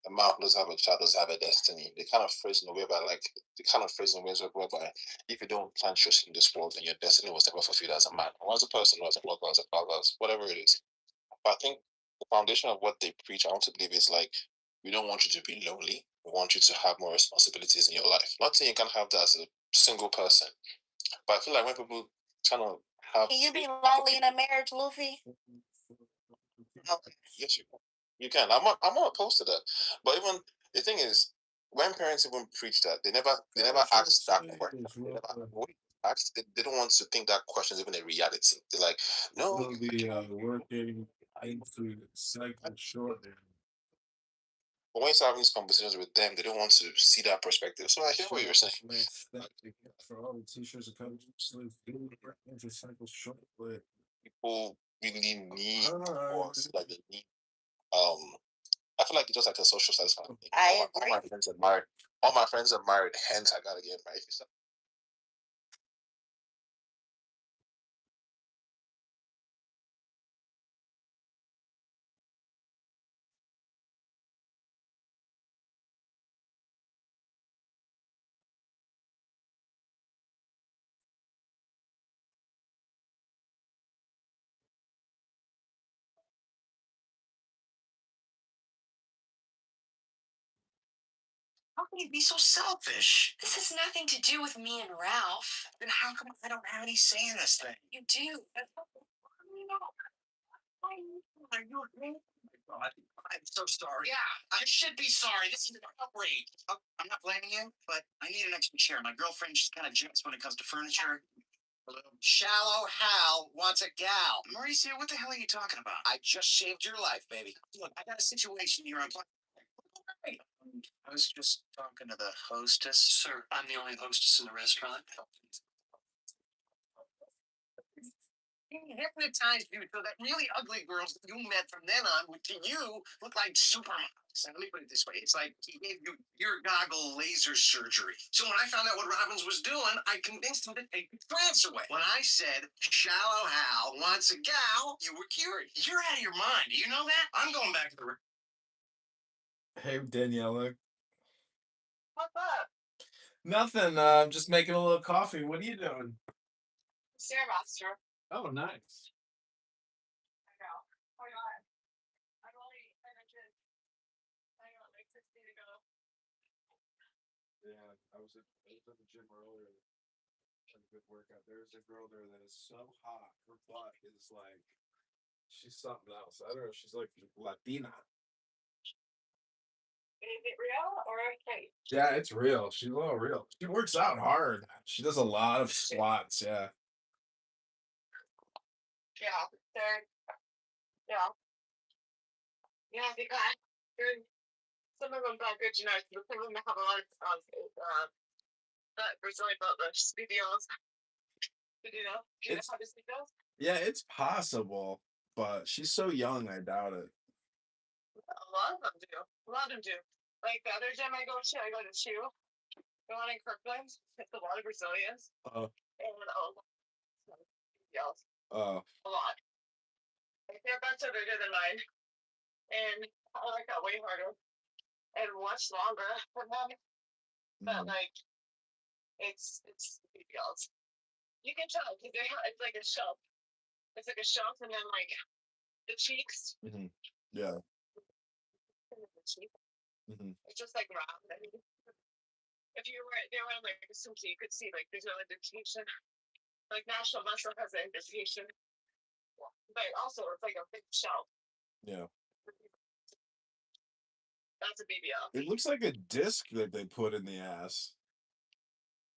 man does have a child, does have a destiny. They kind of phrase in a way by like they kind of phrase in ways whereby if you don't plant yourself in this world, then your destiny was never fulfilled as a man, or as a person, or as a lover, as a father, as whatever it is. But I think the foundation of what they preach, I want to believe, is like we don't want you to be lonely. We want you to have more responsibilities in your life. Not saying you can have that as a single person, but I feel like when people kind of have. Can you be lonely in a marriage, Luffy? Okay. Yes, you can. You can. I'm not opposed to that. But even the thing is, when parents even preach that, they never ask that question. They never ask. They don't want to think that question is even a reality. They're like, no. Will be working into cycle shorter. But when you start having these conversations with them, they don't want to see that perspective. So I hear what you're saying. For all the t-shirts and covers, into cycle short, but people really need or feel like they need um I feel like it's just like a social status kind of thing. I agree. All my friends are married. All my friends are married, hence I gotta get married. How can you be so selfish? This has nothing to do with me and Ralph. Then how come I don't have any say in this thing? You do. Are you okay? Oh my God, I'm so sorry. Yeah, I should be sorry. This is an outrage. Oh, I'm not blaming you, but I need an extra chair. My girlfriend just kind of jumps when it comes to furniture. Shallow Hal wants a gal. Mauricio, what the hell are you talking about? I just saved your life, baby. Look, I got a situation here. I was just talking to the hostess. Sir, I'm the only hostess in the restaurant. Hypnotized you so that really ugly girls that you met from then on to you look like supermodels. And let me put it this way. It's like he gave you ear goggle laser surgery. So when I found out what Robbins was doing, I convinced him to take the trance away. When I said Shallow Hal wants a gal, you were cured. You're out of your mind. Do you know that? I'm going back to the... Hey, Daniela. What's up? Nothing. Just making a little coffee. What are you doing? Stairmaster. Oh, nice. I know. Oh my god. I'm only finished. I got like 60 to go. Yeah, I was at the gym earlier. Had a good workout. There's a girl there that is so hot. Her butt is like, she's something else. I don't know. She's like Latina. Is it real or fake? Yeah, it's real. She's a little real. She works out hard. She does a lot of squats. Yeah. Yeah. They're, yeah. Yeah, because some of them got good genetics, but some of them have a lot of that Brazilian butt lifts videos. Did you know? Do you know how to see those? Yeah, it's possible, but she's so young. I doubt it. A lot of them do. A lot of them do. Like the other gym I go to Chew. The one in Kirkland. It's a lot of Brazilians. And a lot of yells. A lot. Like their butts are bigger than mine. And I like that way harder. And much longer than them. But like it's yells. You can tell because it's like a shelf. It's like a shelf and then like the cheeks. Yeah. The cheek. It's just like round. I mean, if you were they were like a suit, you could see like there's no indentation. Like National Muscle has an indentation. But also it's like a big shelf. Yeah. That's a BBL. It looks like a disc that they put in the ass.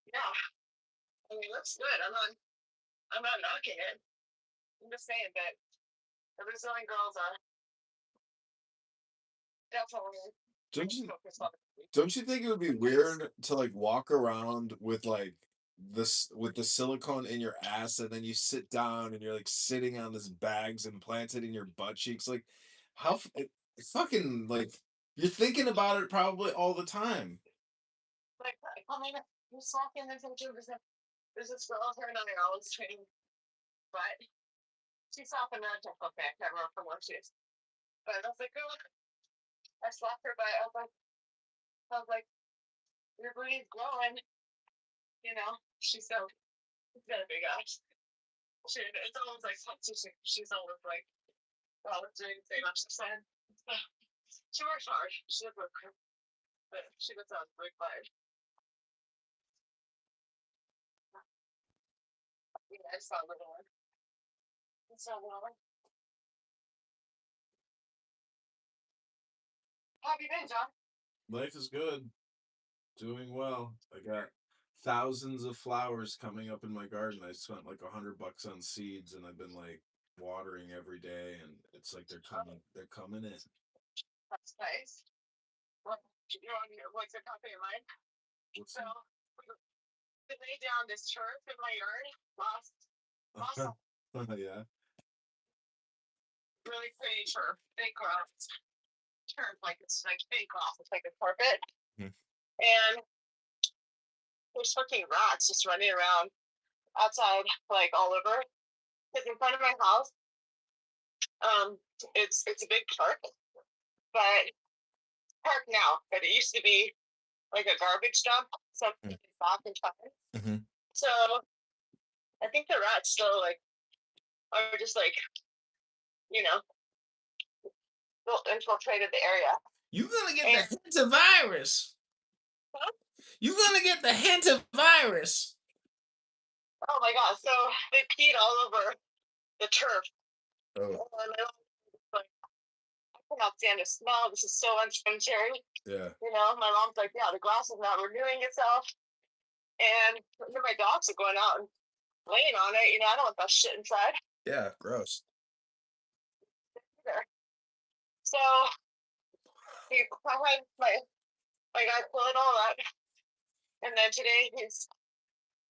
Yeah. I mean, it looks good. I'm not knocking it. I'm just saying that the Brazilian girls are definitely. Don't you think it would be weird to like walk around with like this with the silicone in your ass and then you sit down and you're like sitting on this bags implanted in your butt cheeks? Like how fucking like you're thinking about it probably all the time. Like I mean, you walk in there's this girl her and I are always training, but she's off in that okay, I can't remember from where she is. But I was like, oh, I slapped her butt. I was like, your booty's glowing. You know, she's got a big ass. It's almost like she's almost like, well, it's doing the same as she said. She works hard. She does work hard, but she does sound very quiet. Yeah, I saw a little one. I saw a little one. How have you been, John? Life is good. Doing well. I got thousands of flowers coming up in my garden. I spent like $100 on seeds and I've been like watering every day and it's like they're coming in. That's nice. You're on your what's your coffee in mind? So we laid down this turf in my yard last Yeah. really pretty turf. Big grass. Turf like it's like big grass. It's like a carpet. And there's fucking rats just running around outside, like all over. Because in front of my house, it's a big park, but park now. But it used to be like a garbage dump. So back in time. So I think the rats still like are just like, you know, infiltrated the area. You're gonna get the hantavirus. You're gonna get the hint of virus. Oh my god! So they peed all over the turf. Oh, And my mom was like, I cannot stand the smell. This is so unsanitary. yeah. You know, my mom's like, yeah, the grass is not renewing itself. And my dogs are going out and laying on it. You know, I don't want that shit inside. Yeah, gross. Either. So I had my guy pull it all up. And then today he's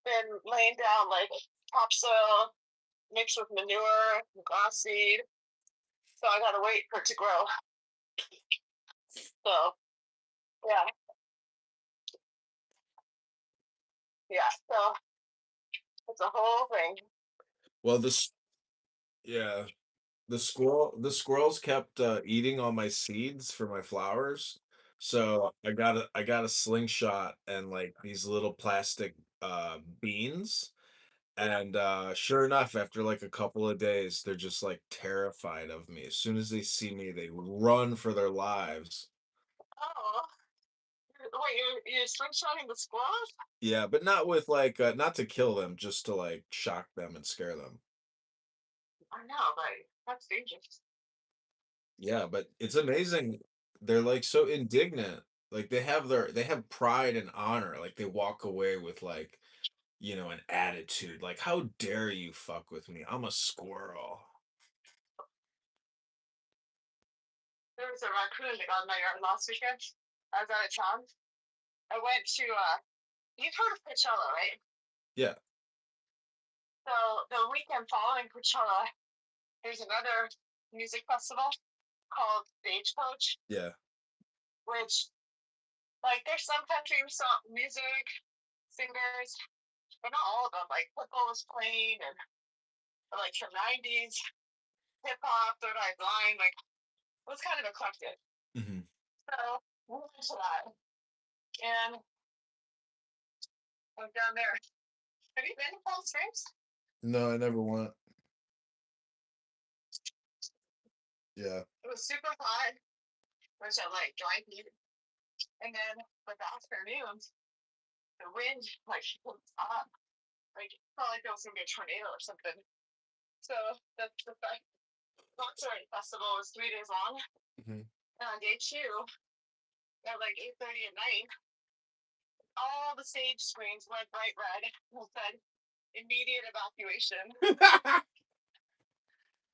been laying down like topsoil mixed with manure, grass seed. So I gotta wait for it to grow. So yeah. Yeah. So it's a whole thing. Well, yeah, the squirrels kept eating all my seeds for my flowers. So I got a slingshot and like these little plastic beans. And sure enough, after like a couple of days, they're just like terrified of me. As soon as they see me, they run for their lives. Oh. Wait, you're slingshotting the squirrels? Yeah, but not with like not to kill them, just to like shock them and scare them. I know, but that's dangerous. Yeah, but it's amazing. They're like so indignant. Like they have pride and honor. Like they walk away with like, you know, an attitude. Like, how dare you fuck with me? I'm a squirrel. There was a raccoon that got in my yard last weekend. I was out of town. I went to you've heard of Coachella, right? Yeah. So the weekend following Coachella, there's another music festival called Stagecoach, Yeah. which like there's some country music singers, but not all of them. Like Pitbull was playing, and like from '90s hip hop, Third Eye Blind, like it was kind of eclectic. Hmm. So we went to that, and I was down there. Have you been to Palm Springs? No, I never went. Yeah. It was super hot, which I like dry heat. And then with the afternoons, the wind like was up. Like it felt like there was gonna be a tornado or something. So the concert festival was 3 days long. Hmm. And on day two, at like 8:30 at night, all the stage screens went bright red and said immediate evacuation.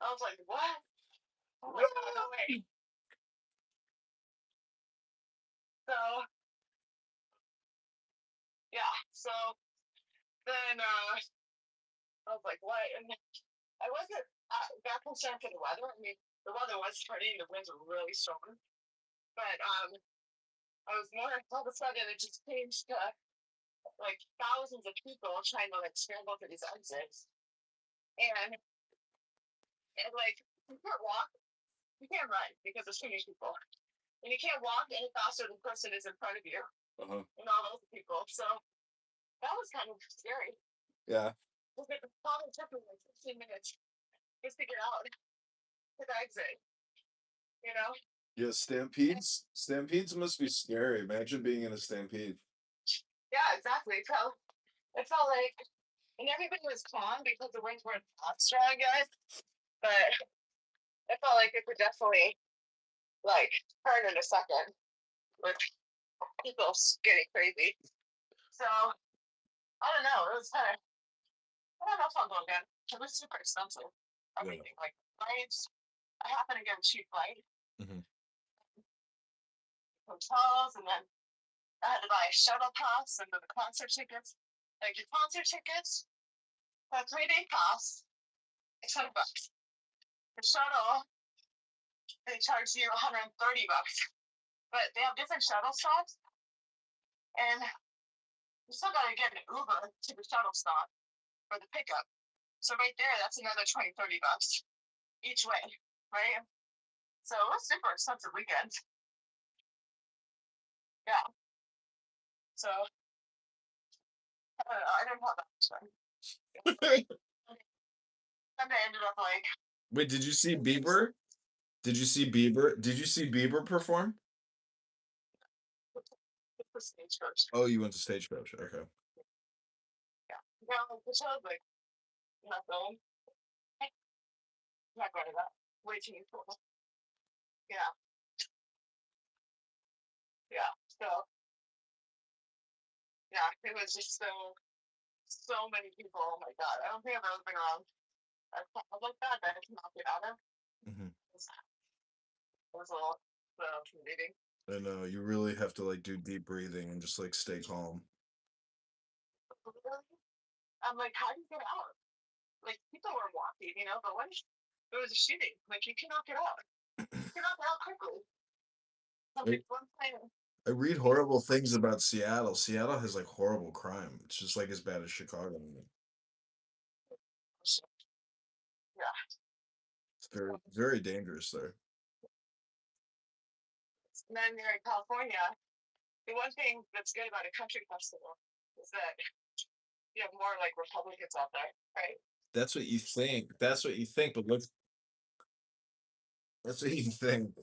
I was like, what? Oh my god, no way. So yeah, so then I was like, what? And I wasn't that concerned for the weather. I mean, the weather was pretty, the winds were really strong. But I was more all of a sudden it just changed to like thousands of people trying to like scramble for these exits. And like you can't walk, you can't run because there's too many people. And you can't walk any faster than the person is in front of you. Uh-huh. And all those people. So that was kind of scary. Yeah. It probably took me like 15 minutes just to get out to the exit. You know? Yeah, stampedes must be scary. Imagine being in a stampede. Yeah, exactly. So it felt like, and everybody was calm because the winds weren't that strong yet, but it felt like it could definitely like turn in a second with people getting crazy. So I don't know. It was kind of, I don't know if I'll go again. It was super expensive. Everything like flights. I happened to get a cheap flight, Mhm. hotels, and then I had to buy a shuttle pass and then the concert tickets. Like your concert tickets for a 3-day pass, it's $100. The shuttle, they charge you $130. But they have different shuttle stops, and you still gotta get an Uber to the shuttle stop for the pickup. So right there, that's another $20-$30 each way, right? So it was super expensive weekend. Yeah. So I don't know. I didn't have that much fun. And I ended up like, Wait, did you see Bieber? Did you see Bieber? Did you see Bieber perform? to Stagecoach. Oh, you went to Stagecoach. Okay. Yeah. No, the show's like not going. Not going to that. Way too cool. Yeah. Yeah. So yeah, it was just so many people. Oh my god. I don't think I've ever been around a crowd like that I cannot get out of. Mhm. It was a little intimidating. I know you really have to like do deep breathing and just like stay calm. I'm like, how do you get out? Like people were walking, but when it was a shooting, like you cannot get out. You cannot get out quickly. So, I, like, one time, I read horrible things about Seattle. Seattle has like horrible crime. It's just like as bad as Chicago. yeah, It's very dangerous there. and then you're in California. The one thing that's good about a country festival is that you have more like Republicans out there, right? That's what you think. That's what you think, but look, that's what you think.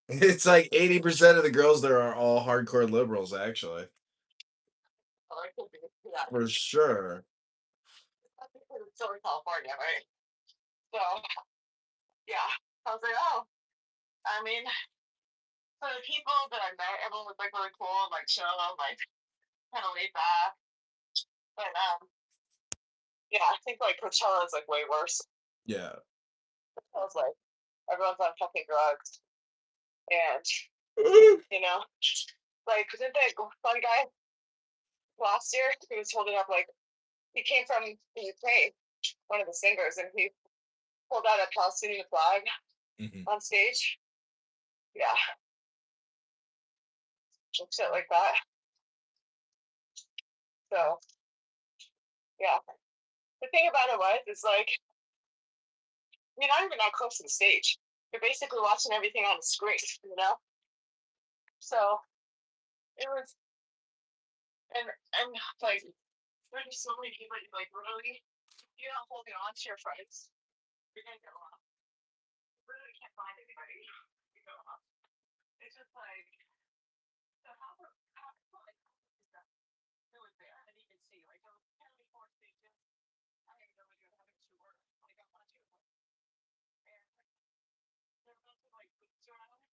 It's like 80% of the girls there are all hardcore liberals, actually. Or it could be, yeah. For sure. That's because it's Southern California, right? So, yeah, I was like, oh, I mean, for the people that I met, everyone was like really cool, like chill, like kind of laid back. But yeah, I think like Coachella is like way worse. Yeah. I was like, everyone's on fucking drugs, and like didn't that one guy last year? He was holding up like he came from the UK, one of the singers, and he pulled out a Palestinian flag on stage. Yeah, shit like that. So, yeah. The thing about it is like, you're not even that close to the stage. You're basically watching everything on the screen, So it was, and like, there's so many people like literally, if you're not holding on to your friends, you're gonna get lost. You literally can't find anybody. You go off. It's just like, so how like it was there, and you can see like there was apparently 4 stages. I don't even know what you're having to work. Like I want to, and there was also like boots around,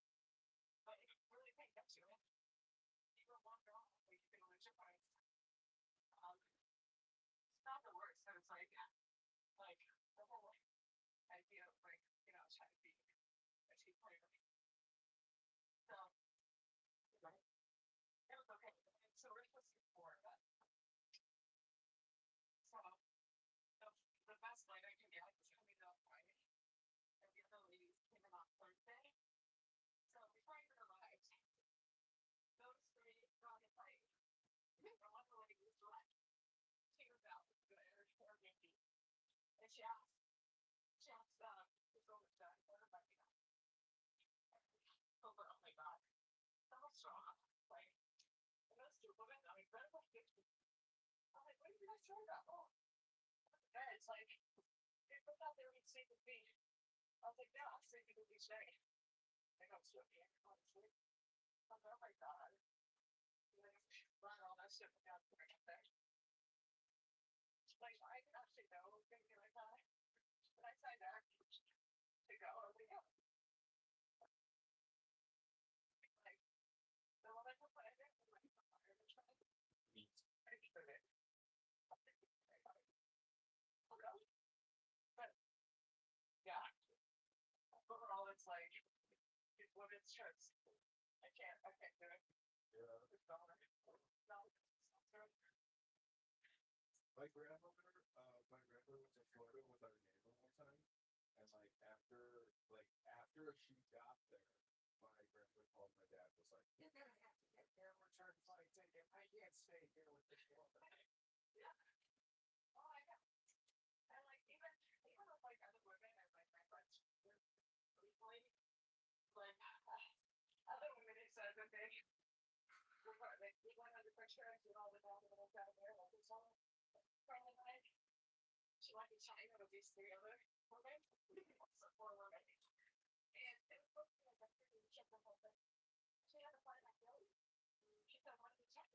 but if you really pay attention to it, you go wander off, like you can lose your friends. It's not the worst. So it's like the whole idea of like trying to be a team player. So it was okay. And so we're supposed to get more of that. So the best flight I could get was coming out Friday, and the other ladies came in on Thursday. So before I even arrived, those 3 got in late. The one lady was left. She was out with the Airbnb, and she asked this woman that everybody got. Oh my god, so strong. Like, and those 2 women, I mean, they're like 50. I'm like, what are you guys talking about? Oh, it's like, they put out there and sleep with me. I was like, yeah, I'm sleeping with each day. I got swimming, honestly. I'm like, oh my god. Run all that shit without putting it there. Like, I can actually know it's gonna be like that. But I signed up to go. I was like, yeah. Like, the one I put my head in, like, the fire was trying to it. But yeah, overall, it's like it's women's trips. I can't do it. Yeah. It's not. My grandmother went to Florida with our neighbor one time, and like after she got there, my grandmother called my dad. Was like, "You're gonna have to get your return flight ticket. I can't stay here with this woman." Yeah. Oh, I know. And like even with like other women and like my friends, recently, like other women who said that we went under pressure and did all the down there, like this all from the night. She went to China with these 3 other women, so 4 women, and it was supposed to be like a pretty ship the whole thing. She had to fly back early. She said one of the check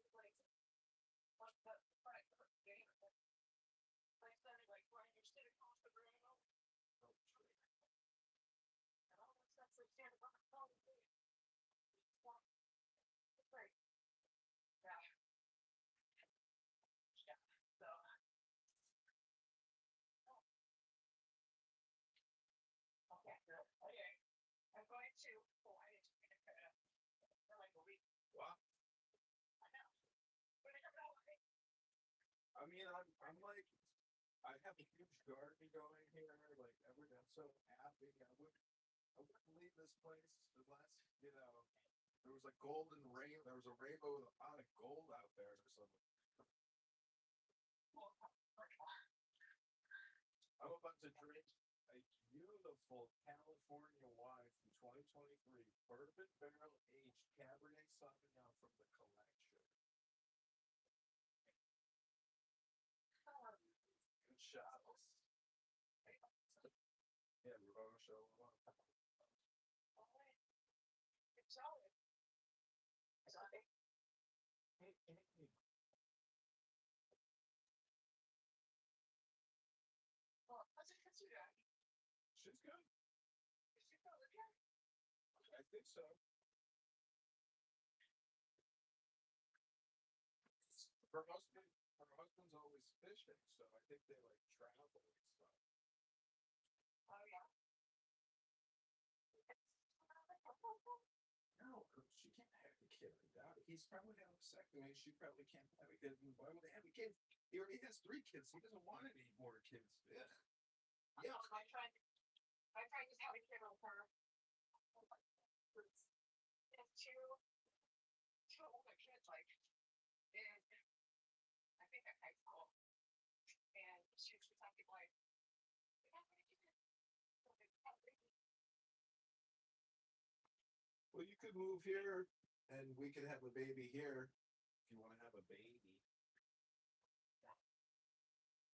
I mean, I'm like, I have a huge garden going here. Like, I'm so happy. I wouldn't leave this place unless, there was a golden rain. There was a rainbow with a pot of gold out there or something. I'm about to drink a beautiful California wine from 2023, bourbon barrel aged Cabernet Sauvignon from the collection. Good shot. Yeah, we're going to show them up. Shit's good. I think so. Her husband's always fishing, so I think they like travel and stuff. No, she can't have a kid. I doubt it. He's probably had a vasectomy. She probably can't have a kid. Why would they have a kid? He already has 3 kids. He doesn't want any more kids. Yeah. Yeah. My friend just had a kid with her. Has two older kids, like in I think at high school, and she was something like, Well, you could move here, and we could have a baby here if you want to have a baby.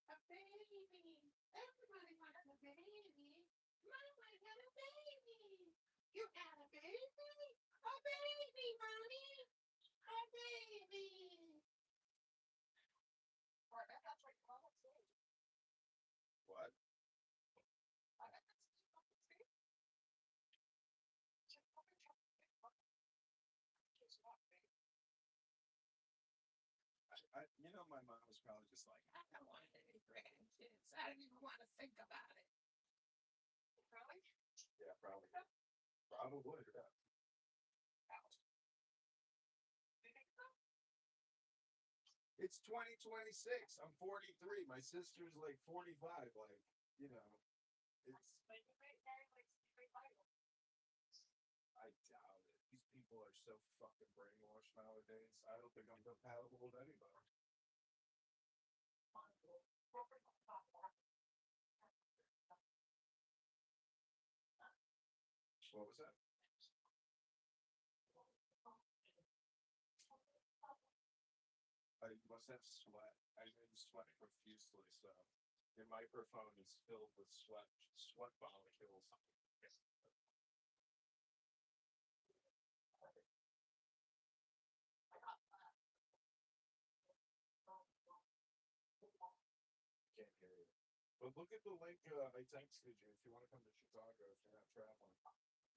a baby. Everybody wants a baby. Mama had a baby. You had a baby? A baby, mommy. A baby. Or that's what mama said. What? My mom was probably just like, I don't want any grandkids. I don't even want to think about it. Really? Yeah, probably. Probably. Yeah. It's 2026. I'm 43. My sister's like 45. Like, it's. I doubt it. These people are so fucking brainwashed nowadays. I don't think I'm compatible with anybody. What was that? I must have sweat. I've been sweating profusely, so your microphone is filled with sweat molecules. Can't hear you. But look at the link I texted you if you want to come to Chicago if you're not traveling.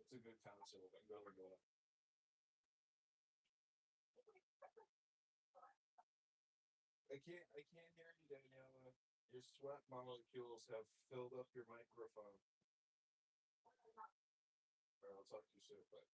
It's a good concert. I'm going to go. I can't hear you, Daniela. Your sweat molecules have filled up your microphone. All right, I'll talk to you soon, but.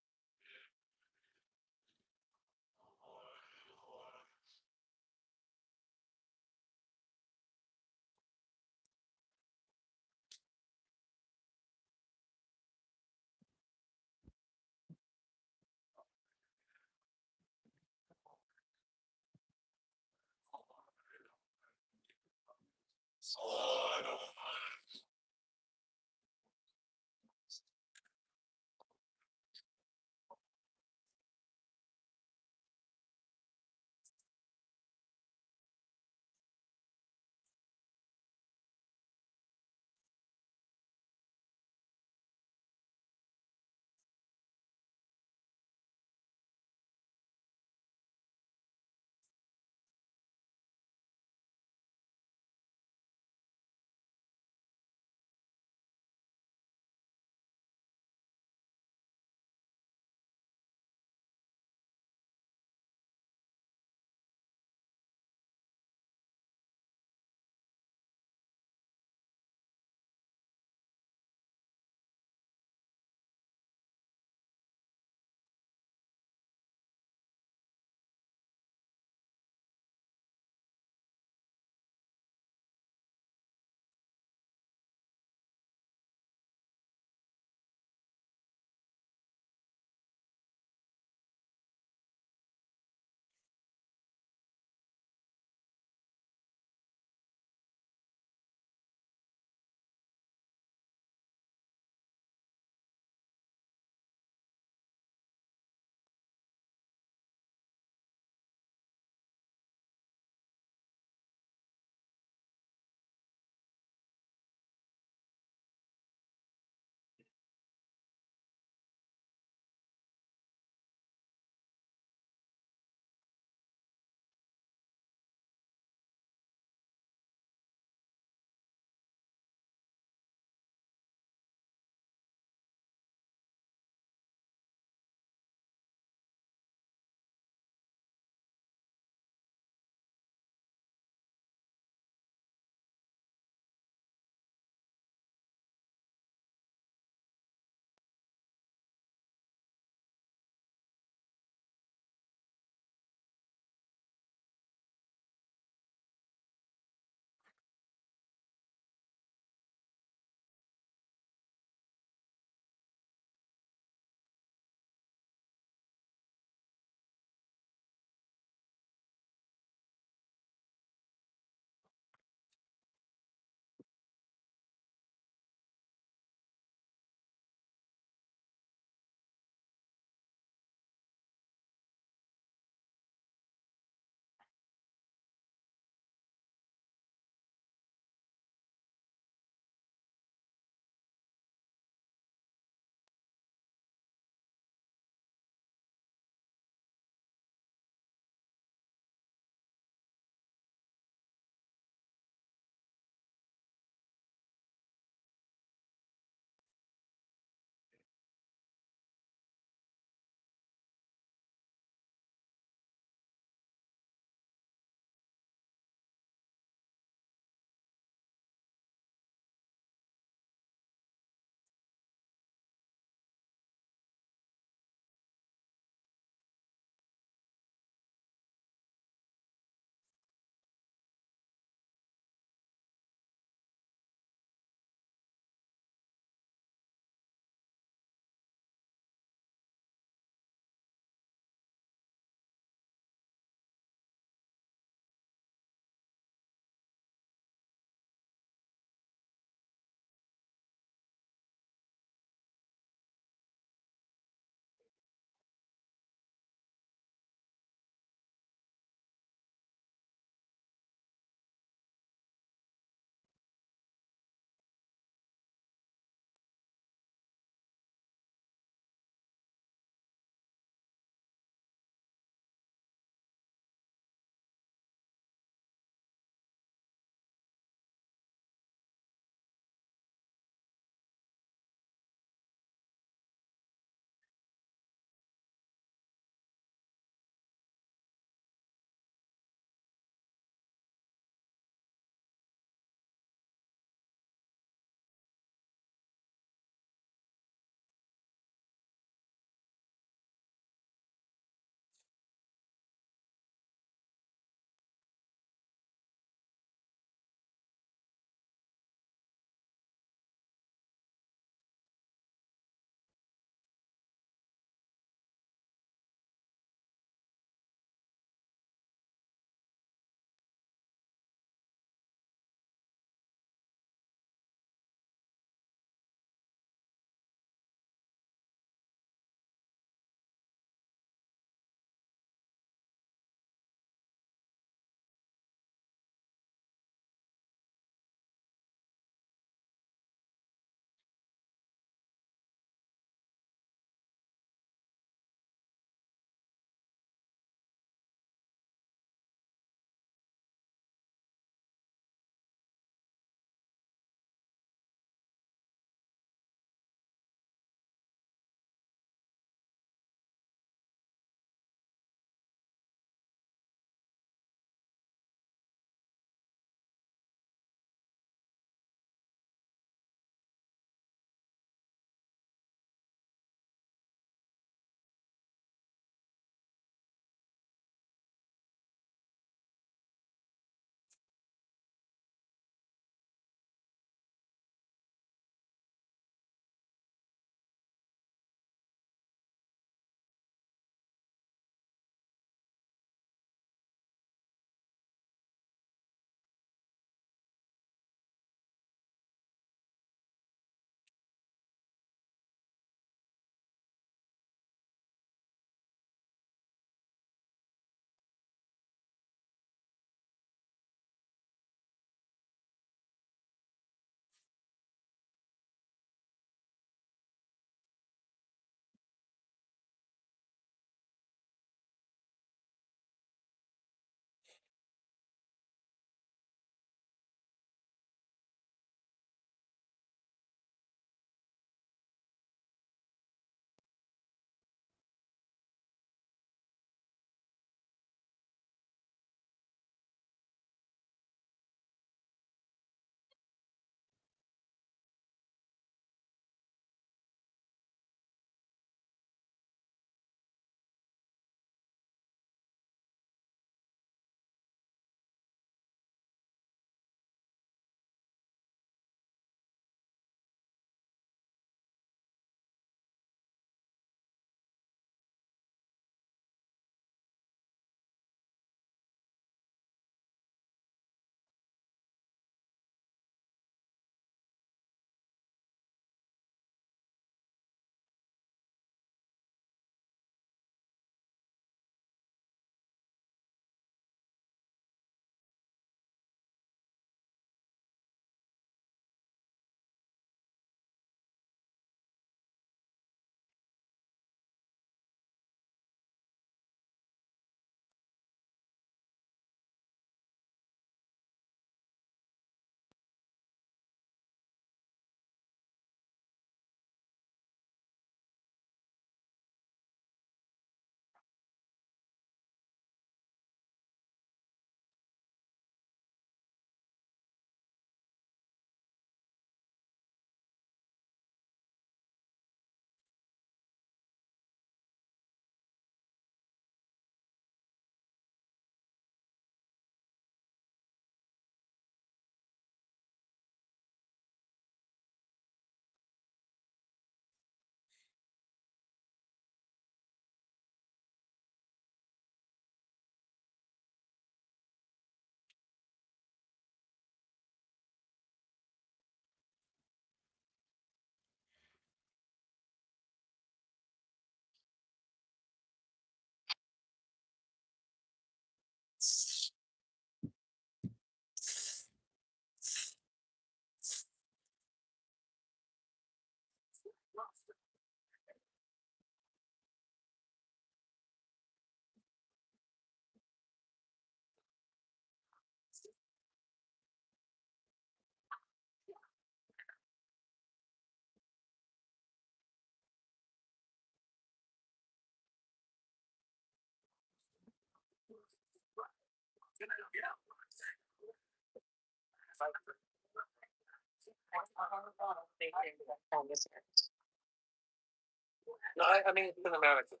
No, I mean cinematically.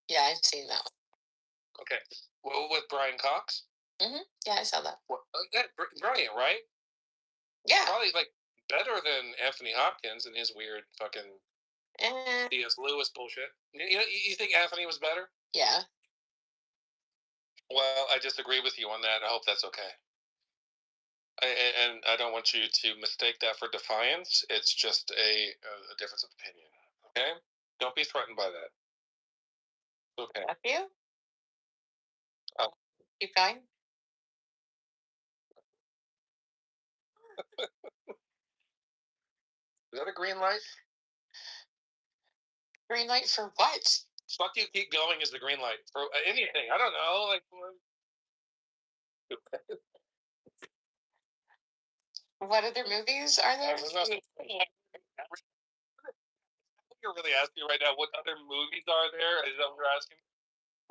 Yeah, I've seen that one. Okay. Well, with Brian Cox. Yeah, I saw that. Well, brilliant, right? Yeah. Probably like better than Anthony Hopkins and his weird fucking C.S. Lewis bullshit. You think Anthony was better? Yeah. Well, I disagree with you on that. I hope that's okay. And I don't want you to mistake that for defiance. It's just a difference of opinion. Okay? Don't be threatened by that. Okay. Nephew? Oh. You fine? Is that a green light? Green light for what? Fuck you, keep going is the green light. For anything. I don't know. Like. What other movies are there? You're really asking right now what other movies are there? Is that what you're asking?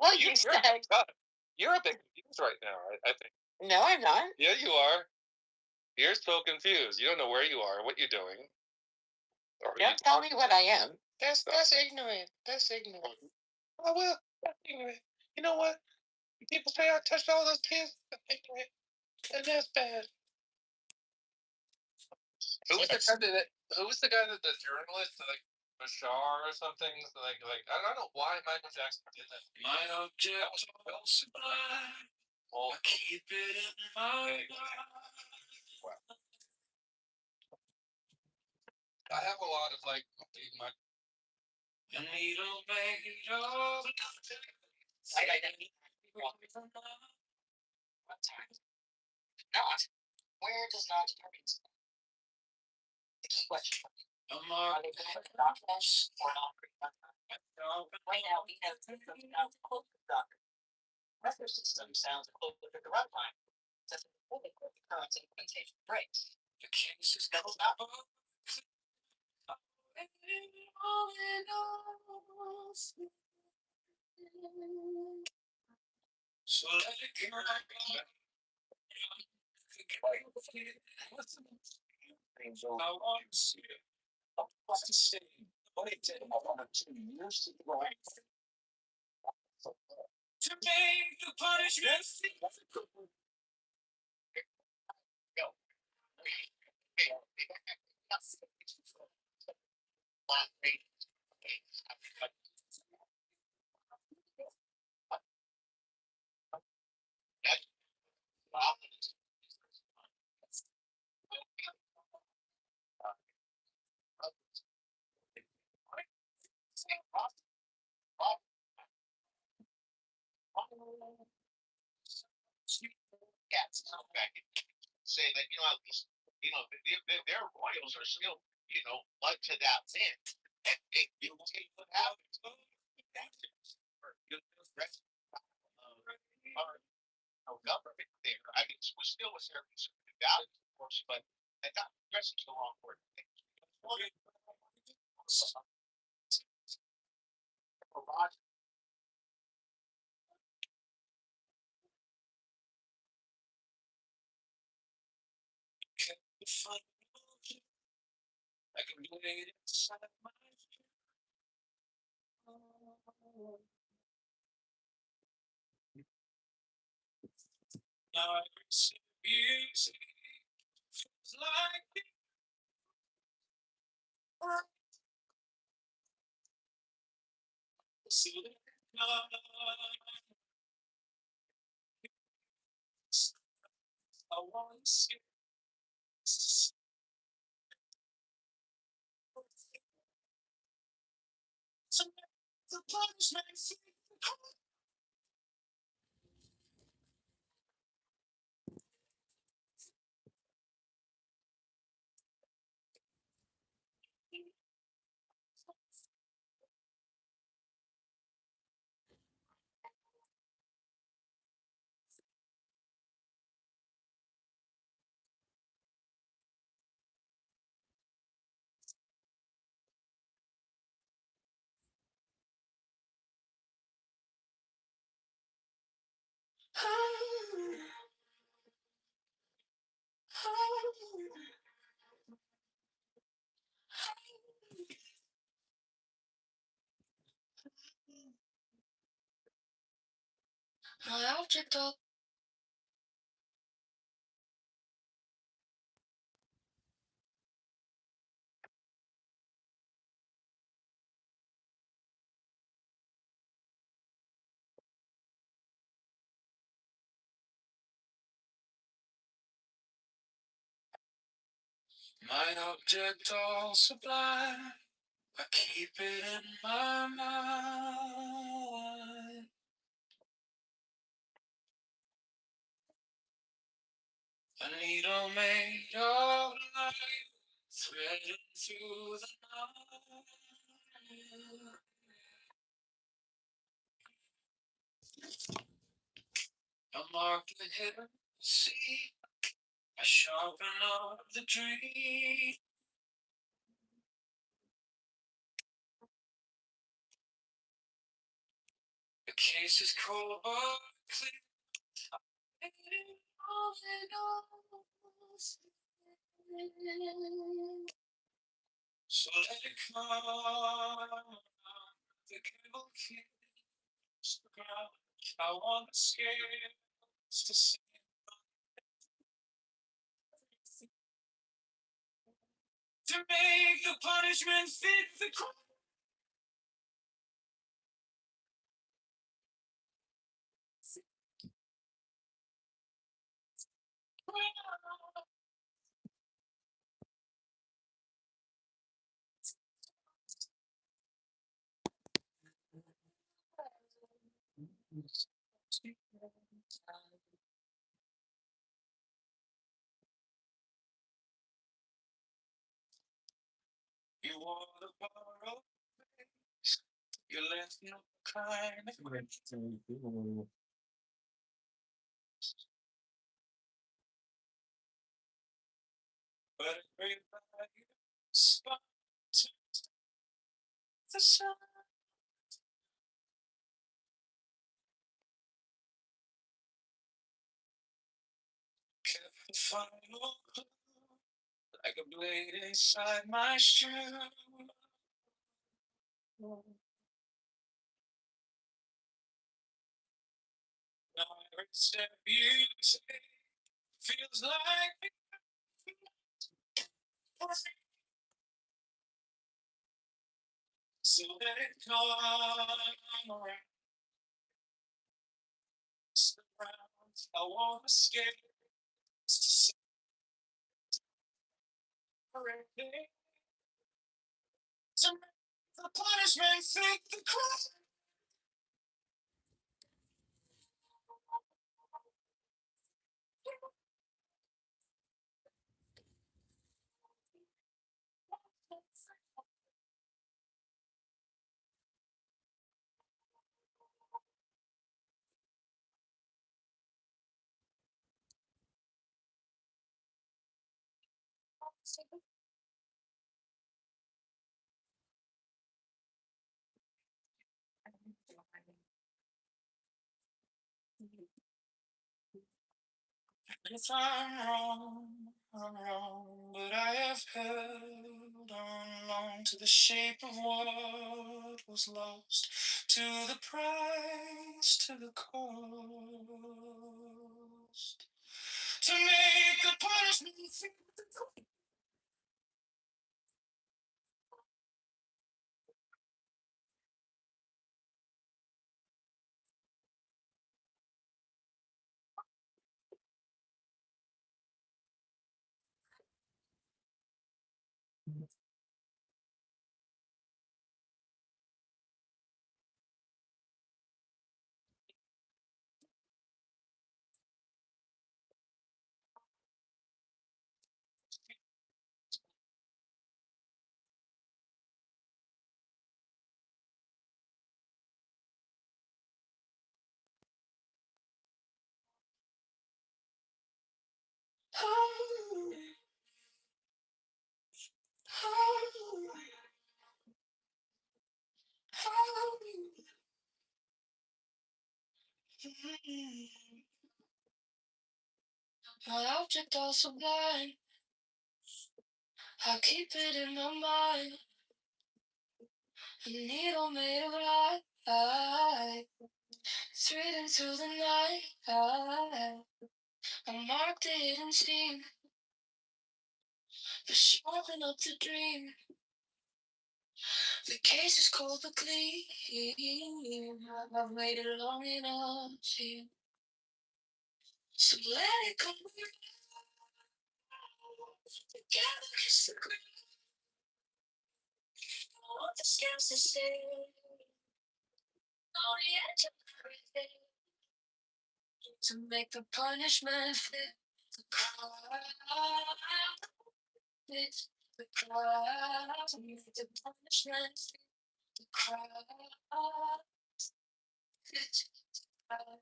Well, you said. You're a bit confused right now, I think. No, I'm not. Yeah, you are. You're so confused. You don't know where you are, what you're doing. Don't tell me what I am. That's ignorant. That's ignorant. Oh, well, that's ignorant. You know what? People say I touched all those kids. That's ignorant. And that's bad. Who was the guy that the journalist, like Bashar or something? Like I don't know why Michael Jackson did that. My object will sublime. Well, I keep it in mind. Wow. I have a lot of like my. You need a made of. Not. Where does not determine? Question. Are they going to documents or not? Right now, we have systems sounds close to the document. Rest system sounds close to the runtime. Says the currency implementation breaks. The case is double up. So let it go. I want to see it. What's the same? What it did, I want 2 years to go. To make the punishment physical. Say that at least their royals are still blood to that thin, and you see what happens. Government there. I mean, we're still a certain value, of course, but that got dressed the wrong word. I can do it inside my. Now I receive easy. Feels like I want to see. The punishment. My object of my object all sublime, I keep it in my mind. A needle made of light, threading through the night. I mark the hidden sea, I sharpen up the dream. The case is cold but clear. So let it come. The cable keeps the ground. I want the scales to see. To make the punishment fit the crime. You want to borrow, you left no kind of question. But everybody spot to the sun. Kept the final clue like a blade inside my shoe. Now every step you take feels like so let it come around. I won't escape to separate me. To make the punishment fit the crime. If I'm wrong, but I have held on long to the shape of what was lost, to the price, to the cost, to make the punishment fit the crime. My object also blind. I keep it in my mind. A needle made of light, threading through the night. I marked the hidden seam, to sharpen up the dream. The case is cold but clean. I've waited long enough here, so let it come. Together kiss the ground. What the scales to say? On the edge of everything, to make the punishment fit the crime. Fit the crime. To make the punishment fit the crime. Fit the crime.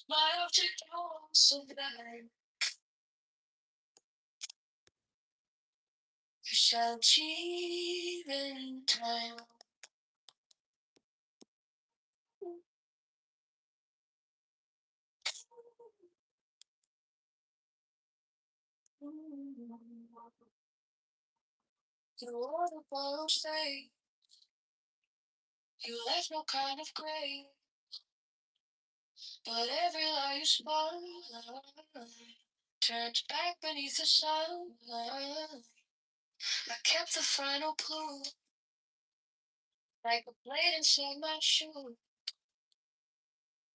My object also blind. You shall achieve in time. You wore the borrowed state. You left no kind of grave, but every lie you spun turns back beneath the sun. I kept the final clue, like a blade inside my shoe.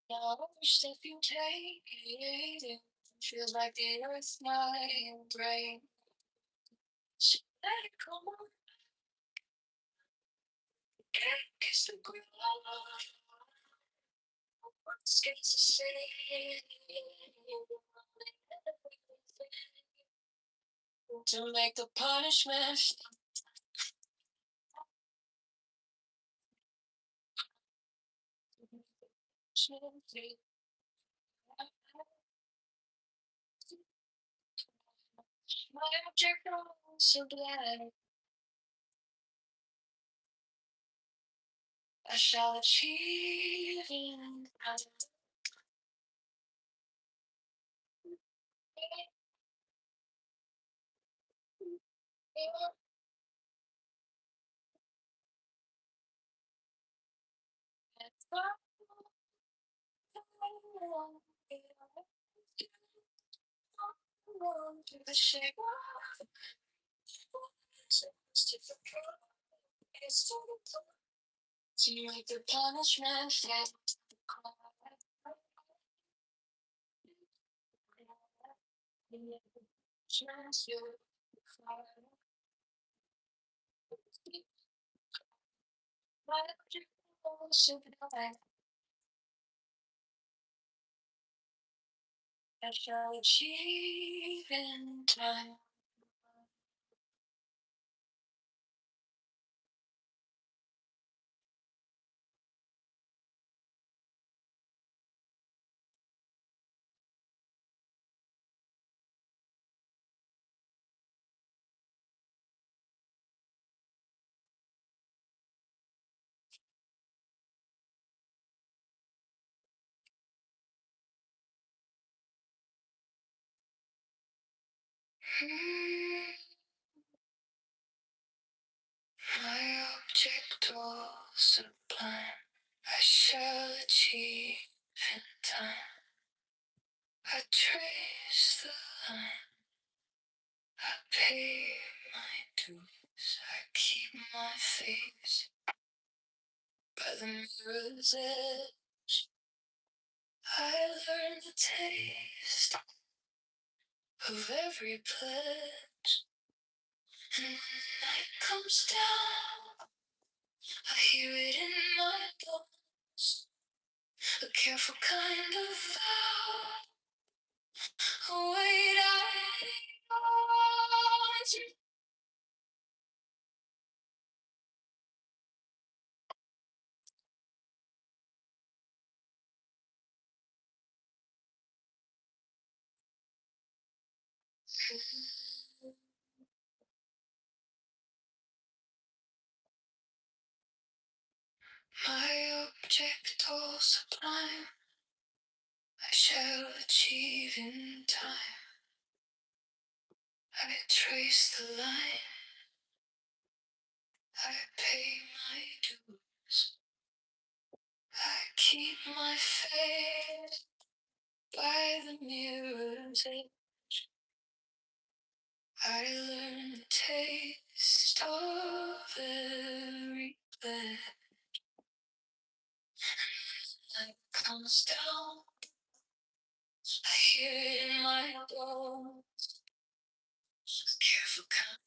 Now every step you take feels like the earth might break. So let it come on, can't kiss the ground. What skates to say? To make the punishment free. My object so glad I shall achieve in time. The shape of to make the punishment fit. I shall achieve in time. My object all sublime, I shall achieve in time. I trace the line, I pay my dues, I keep my face by the mirror's edge. I learn the taste of every pledge. And when the night comes down, I hear it in my bones. A careful kind of vow. Oh, wait, my object all sublime, I shall achieve in time. I trace the line, I pay my dues, I keep my faith by the mirror's edge. I learn the taste of every bed. Night comes down, I hear it in my bones. Careful count.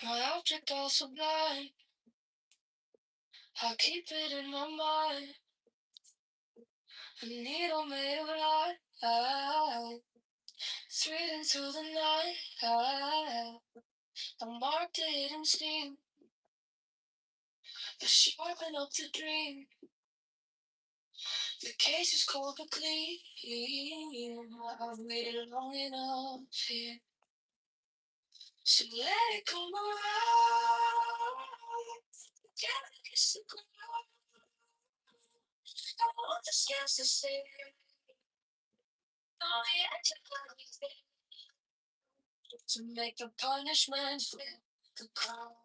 My object all sublime, I keep it in my mind. A needle made of light, threading through the night. I marked the hidden steam, to sharpen up the dream. The case is cold but clean. I've waited long enough here, so let it come around. Together kiss the ground. I want the scales to say, oh yeah, to make the punishment fit the crowd.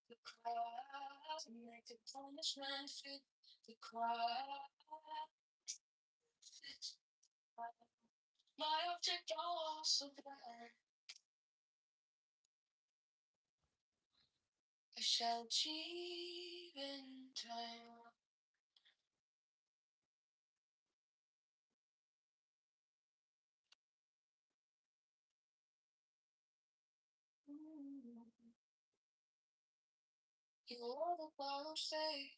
The crowd, to make the punishment fit the crowd. My object also blind. I shall achieve in time. You wore the borrowed faith.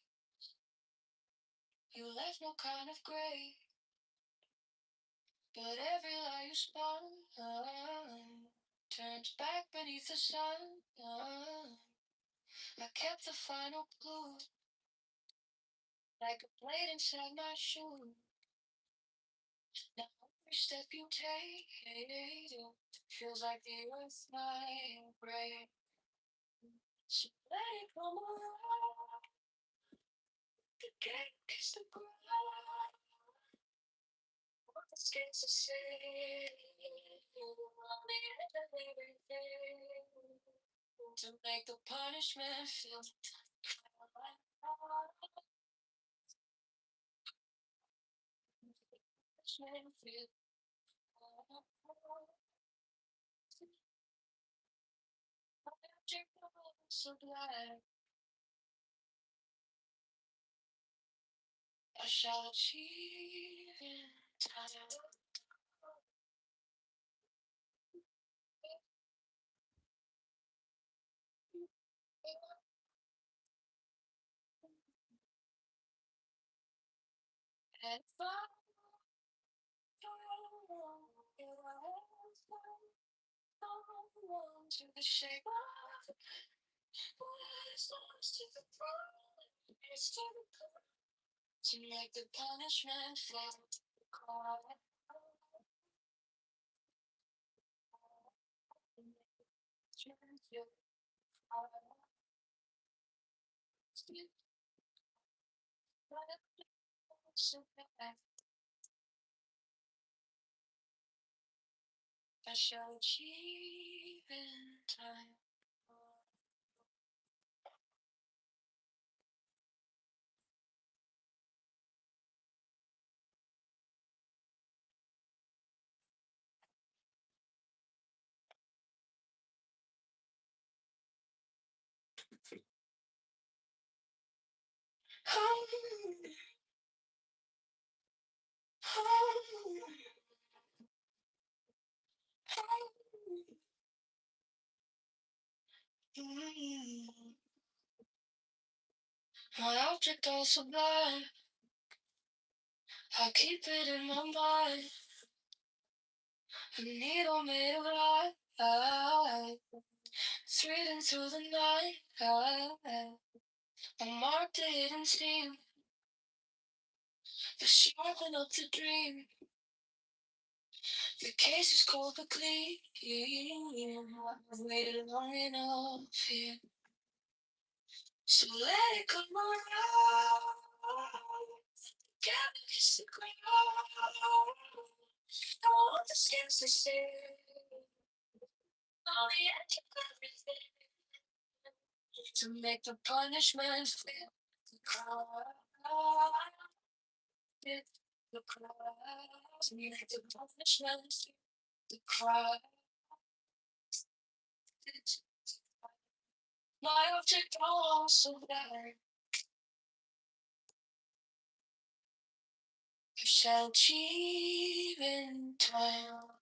You left no kind of gray. But every lie you spun turns back beneath the sun. I kept the final clue, like a blade inside my shoe. Now every step you take feels like the earth might break. So let it come around. The cake is the ground. What the skates are saying, on the end of everything, to make the punishment feel I shall achieve in time. And to the shape of to make the punishment feel I shall achieve in time. My object all sublime, I keep it in my mind. A needle made of light, threading through the night. I marked the hidden steam, to sharpen up the dream. The case is cold but clean. I've waited long enough here, so let it come around. Get kiss the ground. I want the skins to say on the edge of everything to make the punishment feel the crowd. The crowd to make the punishment feel the crowd. My object also there. You shall achieve in time.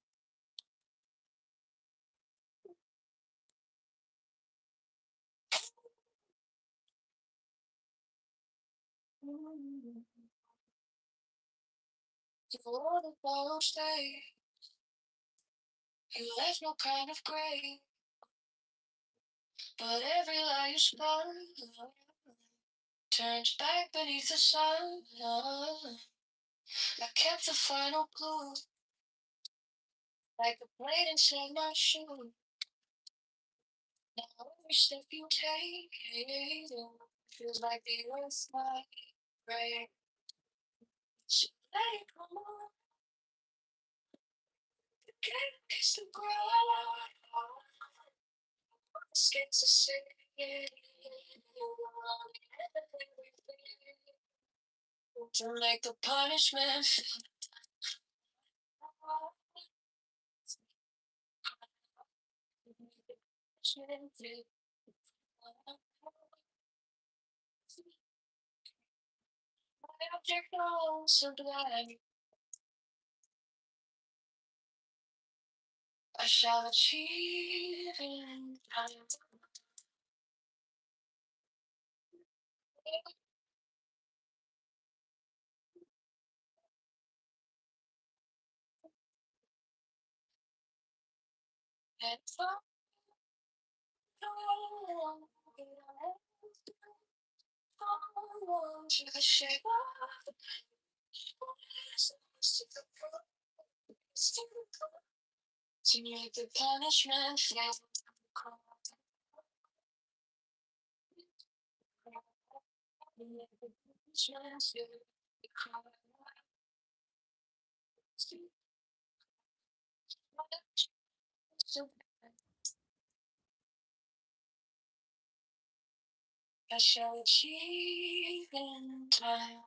You wore the borrowed stay. You left no kind of gray. But every lie you spun turns back beneath the sun. I kept the final clue, like a blade inside my shoe. Now every step you take feels like the earth might break. So let it come on, can't kiss the ground. Scared to say it. To make the punishment feel my object so glad I shall achieve in time. And to the shape of to make the punishment feel I shall achieve in time.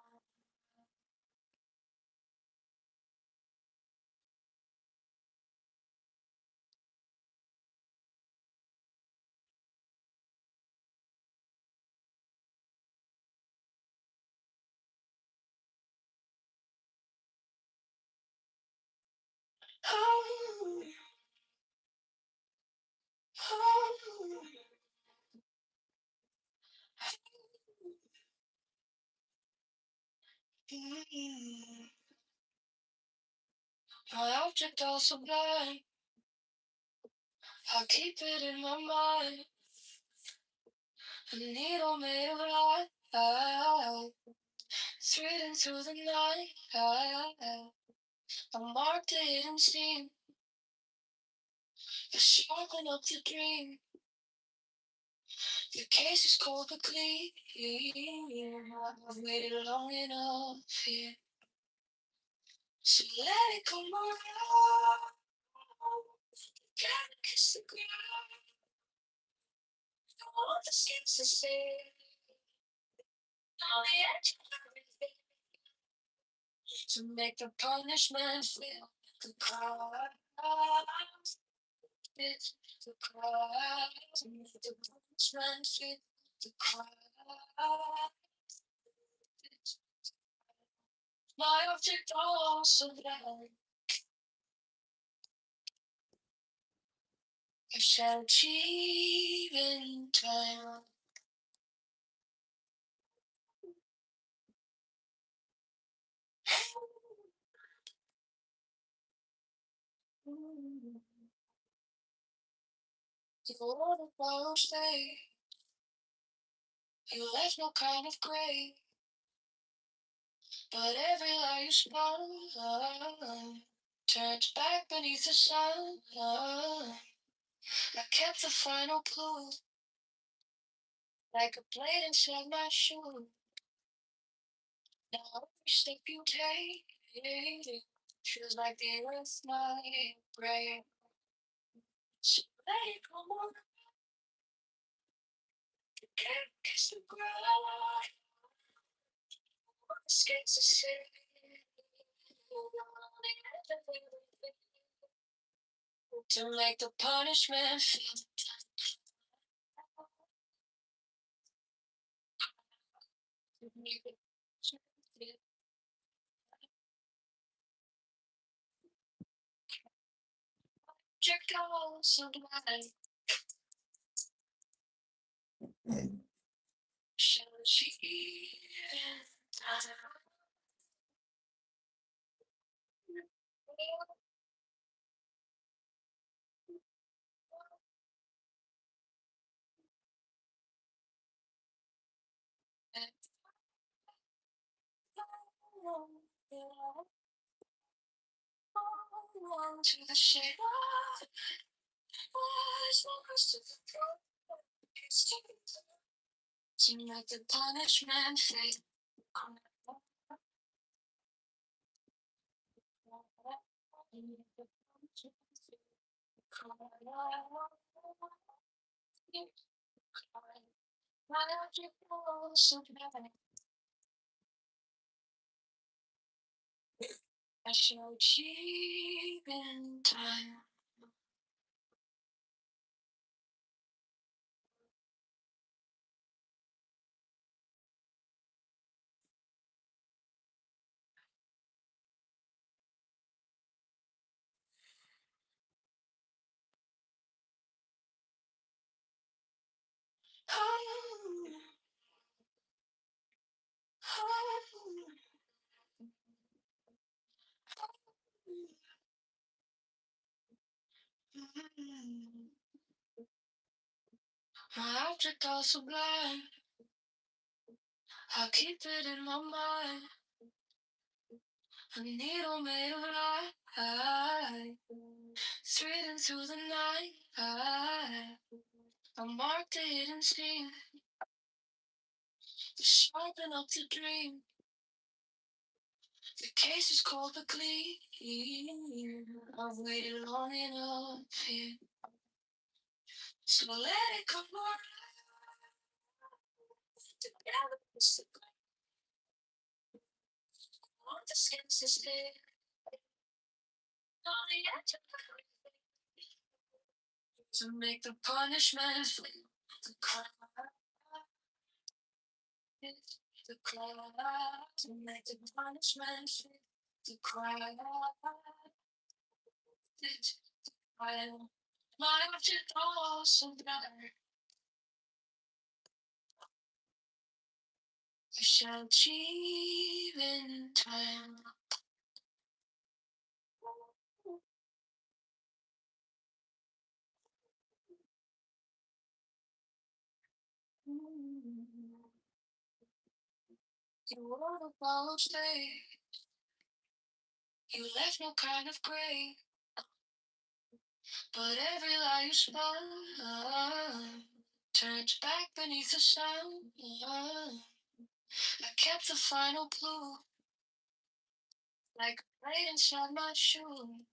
My object also blind. I keep it in my mind. A needle made of light, threading through the night. I marked the hidden scene. You sharpen up the dream. The case is cold but clean. I've waited long enough here. So let it come around. Gotta kiss the ground. Don't want the skins to say. On the edge of everything. To make the punishment feel the crowd. It's the crowd. To make the punishment feel the crowd. My object also blind. I shall achieve in time. You ordered borrowed stay. You left no kind of gray. But every lie you spun turns back beneath the sun. I kept the final clue, like a blade inside my shoe. Now every step you take feels like the earth might break. So let it go on, can't kiss the ground. Skates the city. To make the punishment feel your goals of life. Shall she to the shade of eyes, to make the punishment fade. I shall achieve in time. My object also blind. I'll keep it in my mind. A needle made of light, threading through the night. I marked the hidden scene, to sharpen up the dream. The case is cold but clean. I've waited long enough here. So let it come on. Together, it's the want the skins to stay. On the edge of everything. To make the punishment feel the crowd. The crowd. To make the punishment feel the crowd. While life is also better, we shall achieve in time. You wore the followed stage. You left no kind of grave, but every lie you spun turns back beneath the sun. I kept the final clue, like a blade inside my shoe.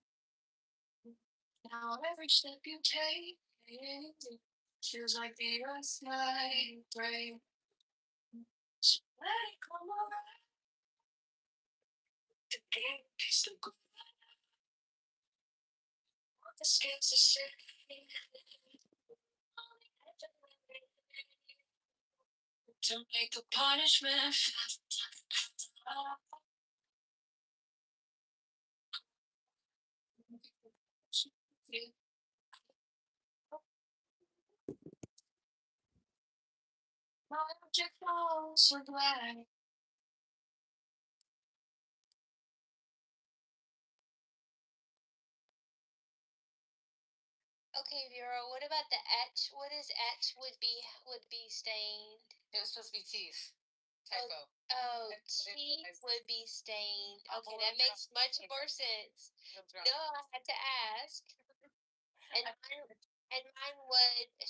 Now every step you take feels like the earth might break. So let it come around. The game is the good. The skills are set. To make the punishment my object falls so glad. Okay, Vera, what about the etch? What is etch would be stained? It was supposed to be teeth. Oh, Typo. oh, teeth would be stained. Okay, that makes much more sense. No, I had to ask. And mine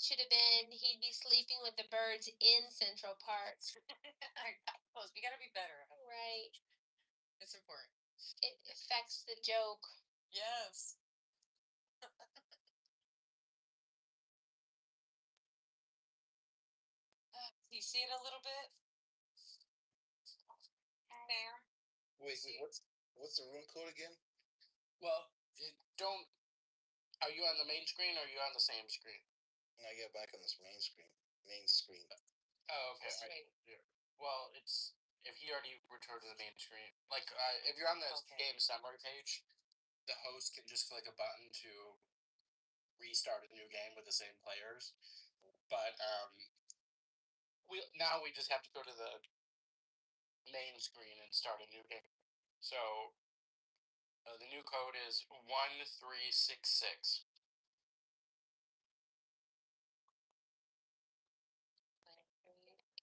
should have been he'd be sleeping with the birds in Central Park. Close. We gotta be better. Right. It's important. It affects the joke. Yes. You see it a little bit? There. Wait, what's the room code again? Well, don't. Are you on the main screen or are you on the same screen? And I get back on this main screen. Main screen. Oh, okay. Yeah. Well, it's if he already returned to the main screen. Like, if you're on the game summary page, the host can just click a button to restart a new game with the same players. But we just have to go to the main screen and start a new game. So the new code is 1366.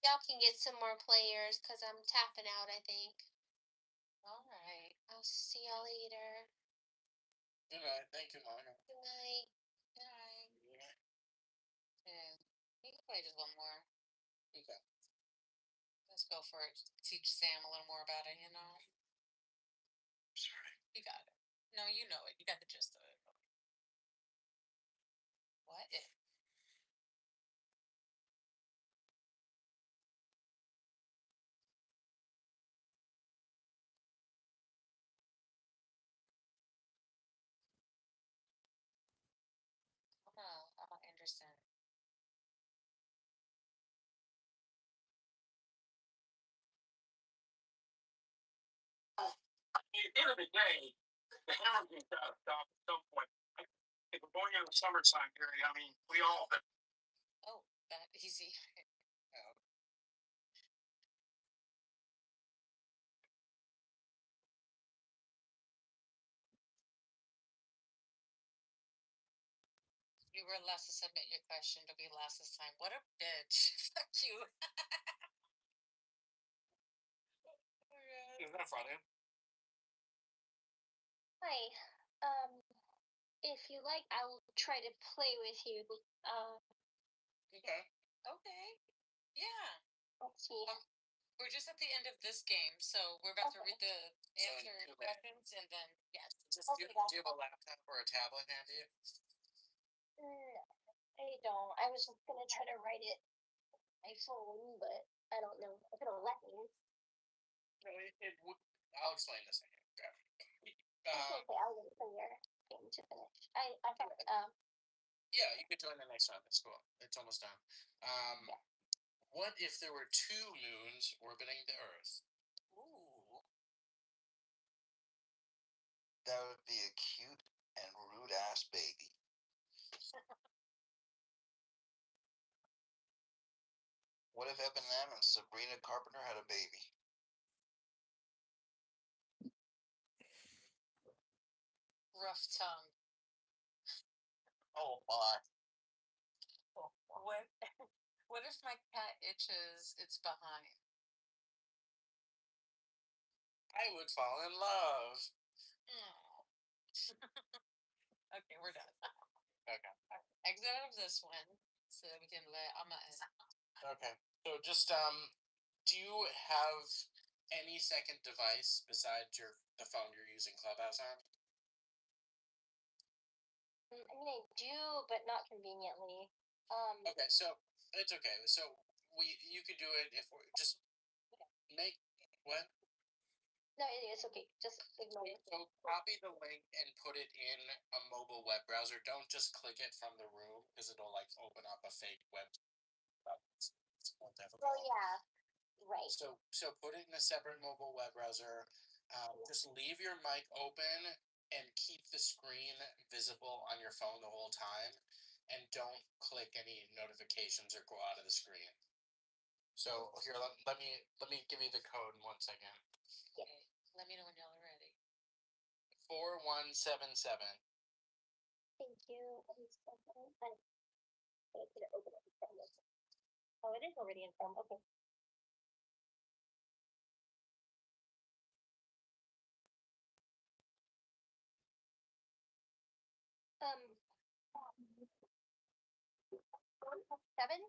Y'all can get some more players because I'm tapping out, I think. All right. I'll see y'all later. Good night. Thank you, Monica. Good night. Good night. Yeah. We can play just one more. Okay. Let's go for it. Teach Sam a little more about it, you know? Sorry. You got it. No, you know it. You got the gist of it. What if? I'm not Anderson. At the end of the day, the hammer gets out of stop at some point. If we're going into the summertime period, I mean, we all. Oh, that easy. You were last to submit your question. It'll be last this time. What a bitch. Fuck you. Isn't that funny? Hi. If you like, I will try to play with you. Okay. Okay. Yeah. Let's see. We're just at the end of this game, so we're about to read the So answer in 2 minutes. questions and then yes. Just do you have a laptop or a tablet handy? I don't. I was gonna try to write it on my phone, but I don't know if it'll let me. No, I'll explain this. Okay. Okay, I'll wait for your game to finish. I thought Yeah, you could join the next one. It's cool. It's almost done. Yeah. What if there were 2 moons orbiting the Earth? Ooh. That would be a cute and rude ass baby. What if Eminem and Sabrina Carpenter had a baby? Rough tongue. Oh my. What? What if my cat itches its behind? I would fall in love. Okay, we're done. Okay. Exit out of this one so that we can let Amma in. Okay. So just do you have any second device besides the phone you're using Clubhouse on? I mean, I do, but not conveniently. Okay, so it's okay. So you could do it if we just make what? No, it's okay. Just ignore it. So copy the link and put it in a mobile web browser. Don't just click it from the room because it'll like open up a fake web. It's more difficult. Well, yeah, right. So put it in a separate mobile web browser. Just leave your mic open and keep the screen visible on your phone the whole time, and don't click any notifications or go out of the screen. So here, let me give you the code in 1 second. Okay. Let me know when y'all are ready. 4177. Thank you. Oh, it is already in Chrome. Okay. Seven.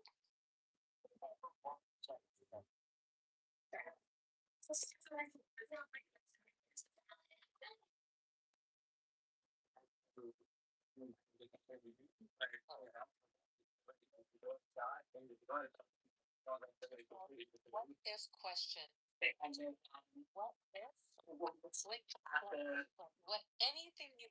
What if question? What if? What anything you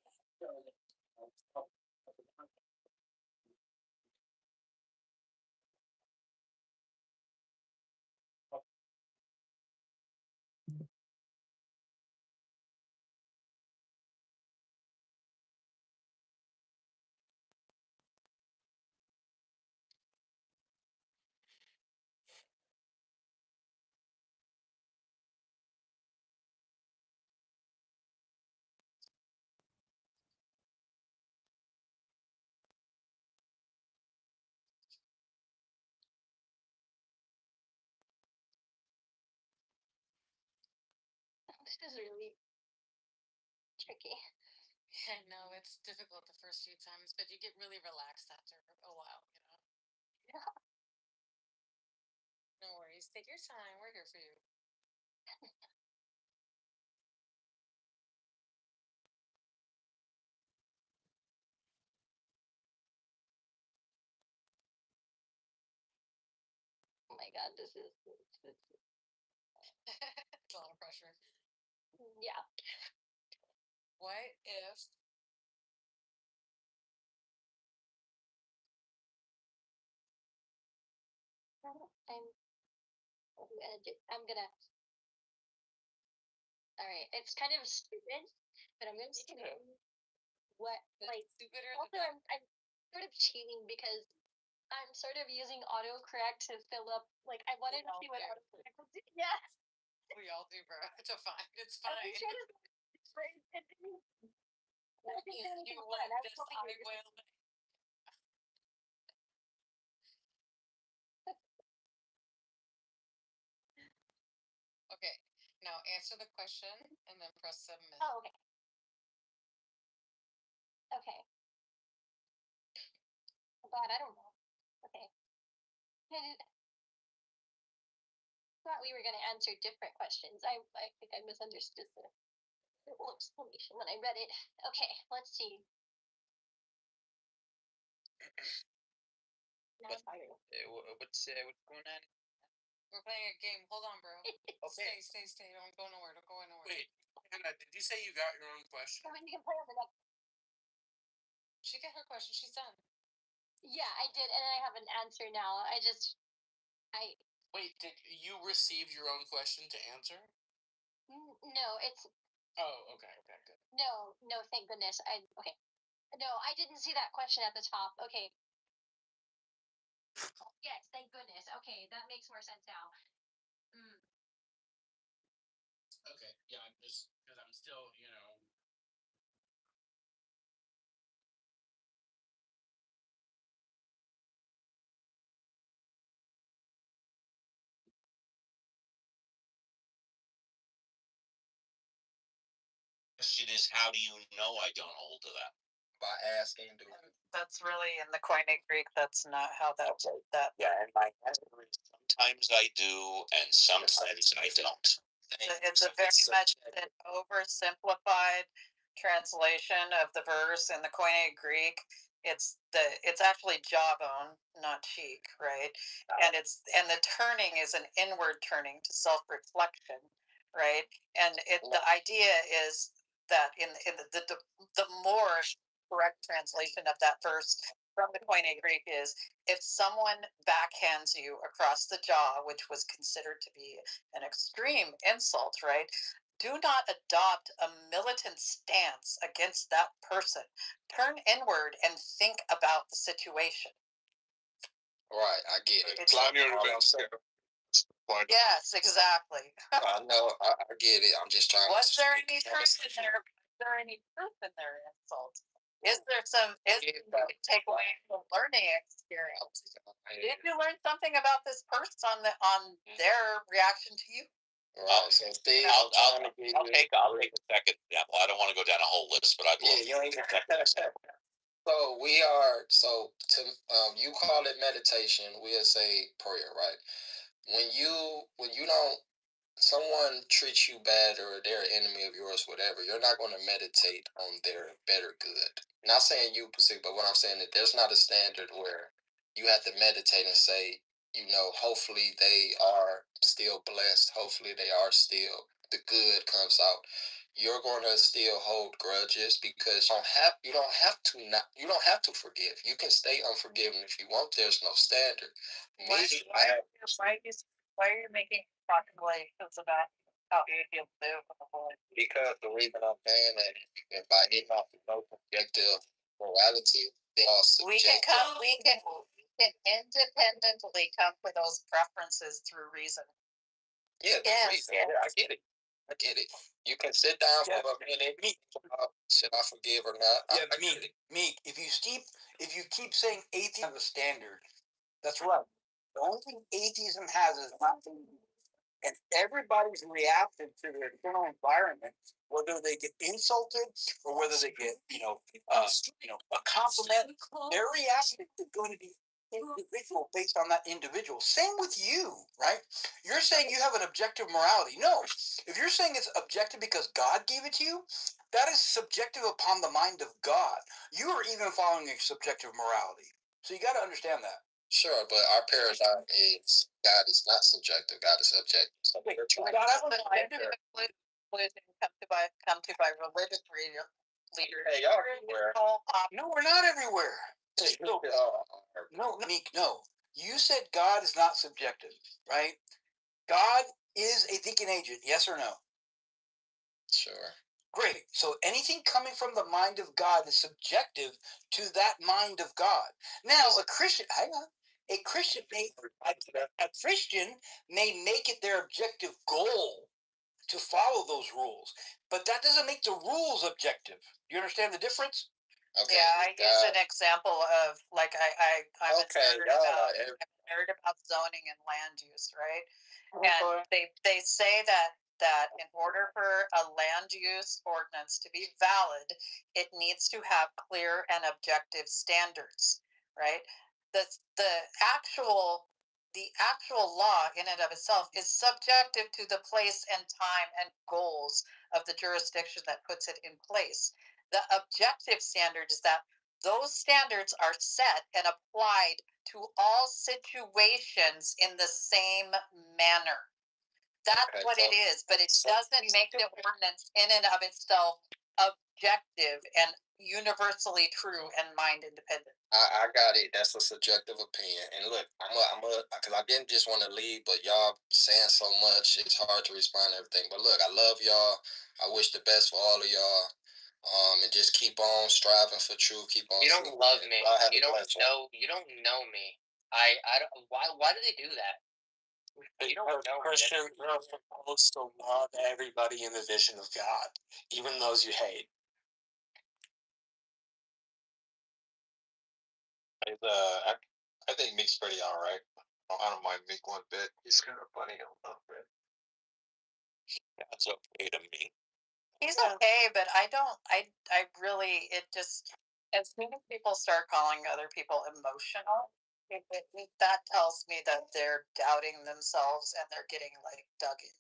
This is really tricky. I know it's difficult the first few times, but you get really relaxed after a while, you know? Yeah. No worries. Take your time. We're here for you. Oh my god, this is It's a lot of pressure. yeah. What if I'm gonna. All right, it's kind of stupid, but I'm gonna say what like. stupider Also, I'm sort of cheating because I'm sort of using autocorrect to fill up. Like, I wanted to see what autocorrect would do. Yeah. we all do, bro? It's fine. It's I fine. was trying to. You want this big whale? Okay, now answer the question and then press submit. Oh, okay. Okay. God, I don't know. Okay. Thought we were going to answer different questions. I think I misunderstood the little explanation when I read it. Okay, let's see. Now I'm tired. What's going on? We're playing a game. Hold on, bro. Okay. Stay. Don't go nowhere. Don't go anywhere. Wait, Anna, did you say you got your own question? I mean, you can play on the next. She got her question. She's done. Yeah, I did, and I have an answer now. Wait, did you receive your own question to answer? No, it's Oh, okay, good. no, thank goodness. Okay. No, I didn't see that question at the top. Okay. Yes, thank goodness. Okay, that makes more sense now. Mm. Okay, yeah, I'm just because I'm still, you know. Question is, how do you know I don't hold to that? By asking, do That's really in the Koine Greek. That's not how that. Yeah, and my answer is sometimes I do, and sometimes I don't. It's a very much an oversimplified translation of the verse in the Koine Greek. It's actually jawbone, not cheek, right? And the turning is an inward turning to self reflection, right? And the idea is that in the more correct translation of that verse from the Koine Greek is, if someone backhands you across the jaw, which was considered to be an extreme insult, right? Do not adopt a militant stance against that person. Turn inward and think about the situation. right, I get it. Plan your events. Yes, exactly. I know, I get it. I'm just trying Was to. there any truth in there? Was there any truth in their insult? Is there some? Is you can take away from learning experience? Did you learn something about this person on their reaction to you? Right, so Steve, I'll I'll take a second example. I don't want to go down a whole list, but I'd love. Yeah, you ain't So we are to you call it meditation, we'll say prayer, right? When you don't someone treats you bad or they're an enemy of yours, whatever, you're not going to meditate on their better good. Not saying you specific, but what I'm saying that there's not a standard where you have to meditate and say, you know, hopefully they are still blessed. Hopefully they are still the good comes out. You're going to still hold grudges because you don't have to forgive. You can stay unforgiven if you want. There's no standard. Why are you making proclamations about how you live with the Lord? Because the reason I'm saying that, if by getting off the no subjective morality, they are We can subjective. we can independently come to those preferences through reason. Yeah, reason. Yeah, I get it. I get it. You can sit down for a minute. Should I forgive or not? Yeah, Meek, if you keep saying atheism is a standard, that's right. The only thing atheism has is not belief. And everybody's reaction to their external environment, whether they get insulted or whether they get, a compliment, their reaction is going to be individual based on that individual. Same with you, right? You're saying you have an objective morality. No, if you're saying it's objective because God gave it to you, that is subjective upon the mind of God. You are even following a subjective morality. So you got to understand that. Sure, but our paradigm is God is not subjective. God is objective. So we're trying Come to by religious leaders. Hey, y'all everywhere. No, we're not everywhere. No, Meek, no. You said God is not subjective, right? God is a thinking agent, yes or no? Sure. Great. So anything coming from the mind of God is subjective to that mind of God. Now, a Christian, hang on. A Christian may make it their objective goal to follow those rules, but that doesn't make the rules objective. You understand the difference? Okay, yeah, I use an example of I'm a nerd about zoning and land use, right? And they say that in order for a land use ordinance to be valid, it needs to have clear and objective standards, right? The actual law in and of itself is subjective to the place and time and goals of the jurisdiction that puts it in place. The objective standard is that those standards are set and applied to all situations in the same manner. That's what it is, but it doesn't make the ordinance in and of itself objective and universally true and mind independent. I got it. That's a subjective opinion. And look, because I didn't just want to leave, but y'all saying so much, it's hard to respond to everything. But look, I love y'all. I wish the best for all of y'all. And just keep on striving for truth. Keep on. You don't love me. You don't know. You don't know me. I don't. Why do they do that? You don't know. Christians are supposed to love everybody in the vision of God, even those you hate. I think Meek's pretty alright. I don't mind Meek one bit. He's kind of funny a little bit. That's okay to me. He's okay, but I don't. I really. It just as soon as people start calling other people emotional, that tells me that they're doubting themselves and they're getting like dug in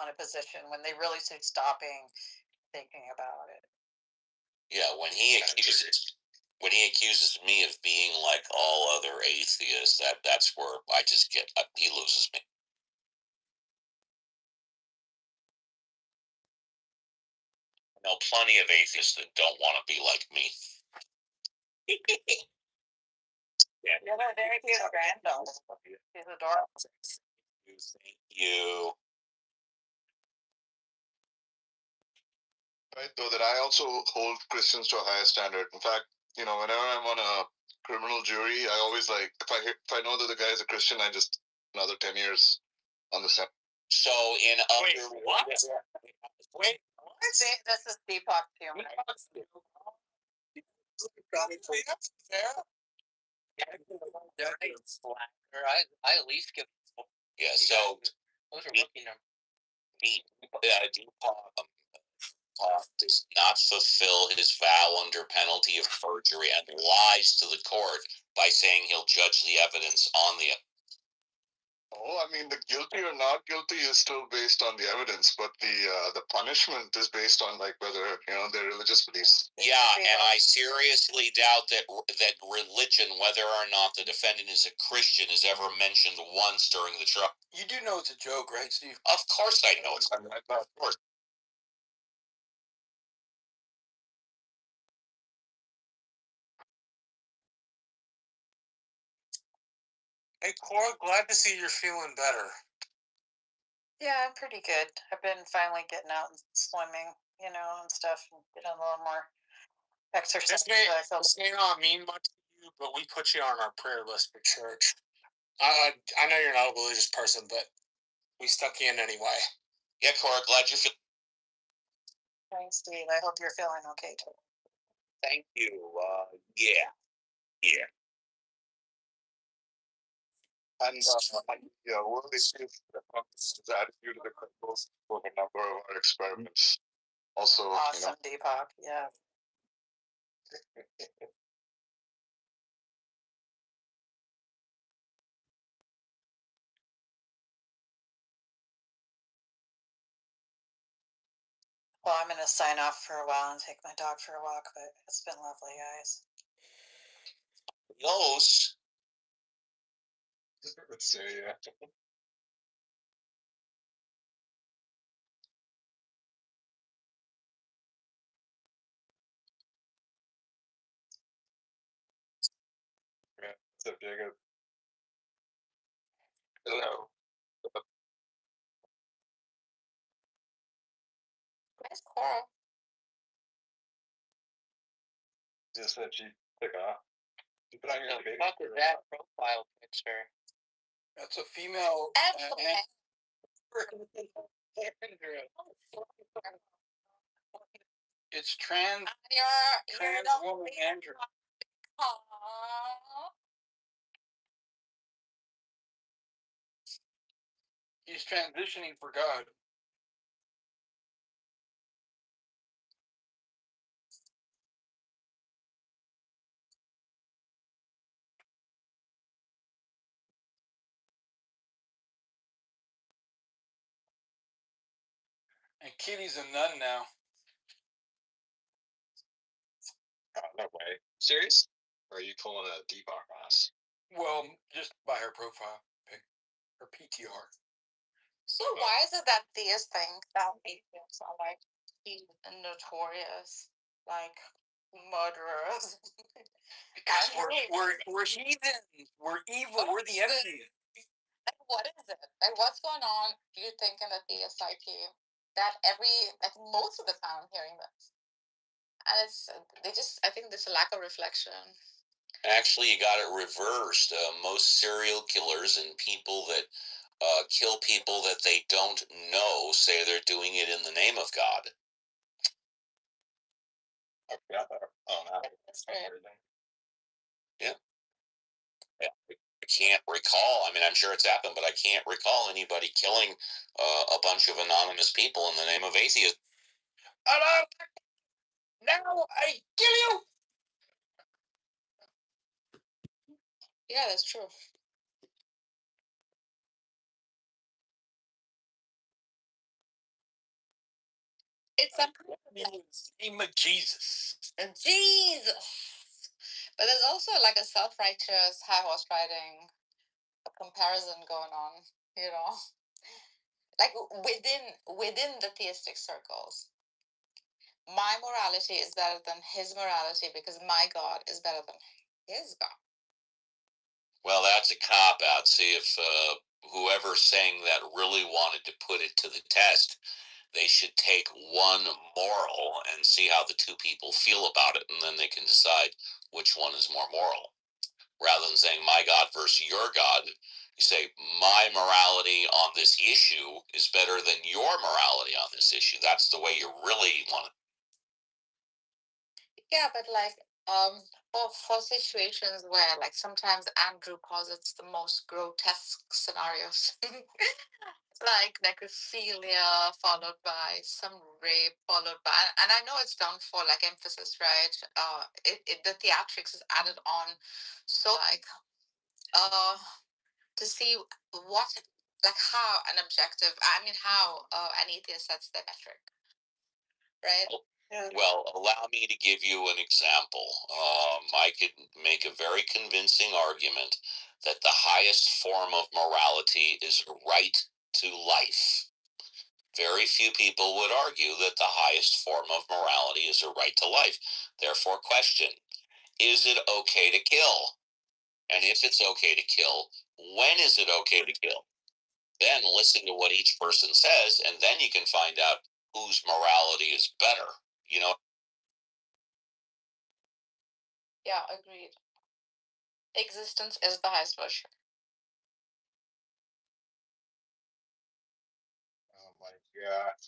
on a position when they really should stopping thinking about it. Yeah, when he accuses me of being like all other atheists, that's where I just get he loses me. I know plenty of atheists that don't want to be like me. Yeah, Very cute granddaughter. She's adorable. Thank you. Right, though that I also hold Christians to a higher standard. In fact, whenever I'm on a criminal jury, I always like if I know that the guy is a Christian, I just another 10 years on the set. So in Wait, what? Wait, what? See, this is Deepak too. That's fair. I at least give. Yeah, so Those are rookie numbers. Does not fulfill his vow under penalty of perjury and lies to the court by saying he'll judge the evidence on the. Oh, I mean, the guilty or not guilty is still based on the evidence, but the punishment is based on like whether their religious beliefs. Yeah, and I seriously doubt that religion, whether or not the defendant is a Christian, is ever mentioned once during the trial. You do know it's a joke, right, Steve? Of course, I know it's. Of course. Hey, Cora, glad to see you're feeling better. Yeah, I'm pretty good. I've been finally getting out and swimming, and stuff, and getting a little more exercise. This may not mean much to you, but we put you on our prayer list for church. I know you're not a religious person, but we stuck you in anyway. Yeah, Cora, glad you're feeling. Thanks, Steve. I hope you're feeling okay too. Thank you. Yeah. And we'll see his attitude to the criminals for a number of our experiments. Also, Awesome, Deepak. Yeah. Well, I'm going to sign off for a while and take my dog for a walk, but it's been lovely, guys. Los. Let's say, yeah. What's up, Jacob? Hello. Where's Cora? Just said she took off. You put on your baby. Fuck is that profile picture? That's a female. It's trans woman Andrew. He's transitioning for God. And Kitty's a nun now. Oh, no way. Serious? Or are you pulling a Deepak on us? Well, just by her profile pic, her PTR. So why is it that these things that atheists are like notorious, like murderers? Because we're heathens. We're evil. We're the enemy. What is it? Like, what's going on? Do you think in the theist psyche that most of the time I'm hearing this? And it's I think there's a lack of reflection. Actually, you got it reversed. Most serial killers and people that kill people that they don't know say they're doing it in the name of God. Yeah. That's right. Yeah. Yeah. I can't recall. I mean, I'm sure it's happened, but I can't recall anybody killing a bunch of anonymous people in the name of atheism. Now I kill you. Yeah, that's true. It's a name of Jesus. Jesus. But there's also like a self-righteous high horse riding comparison going on, you know, like within the theistic circles. My morality is better than his morality because my God is better than his God. Well, that's a cop out. See, if whoever's saying that really wanted to put it to the test, they should take one moral and see how the two people feel about it, and then they can decide which one is more moral. Rather than saying my God versus your God, you say my morality on this issue is better than your morality on this issue. That's the way you really want it. Yeah, but like for situations where like sometimes Andrew posits the most grotesque scenarios. Like necrophilia followed by some rape followed by, and I know it's done for like emphasis, right? The theatrics is added on, so like to see what, like how an objective, I mean how an atheist sets their metric, right? Well, allow me to give you an example. I could make a very convincing argument that the highest form of morality is a right to life. Very few people would argue that the highest form of morality is a right to life. Therefore, question, is it okay to kill? And if it's okay to kill, when is it okay to kill? Then listen to what each person says, and then you can find out whose morality is better. You know? Yeah, agreed. Existence is the highest virtue. Oh my God.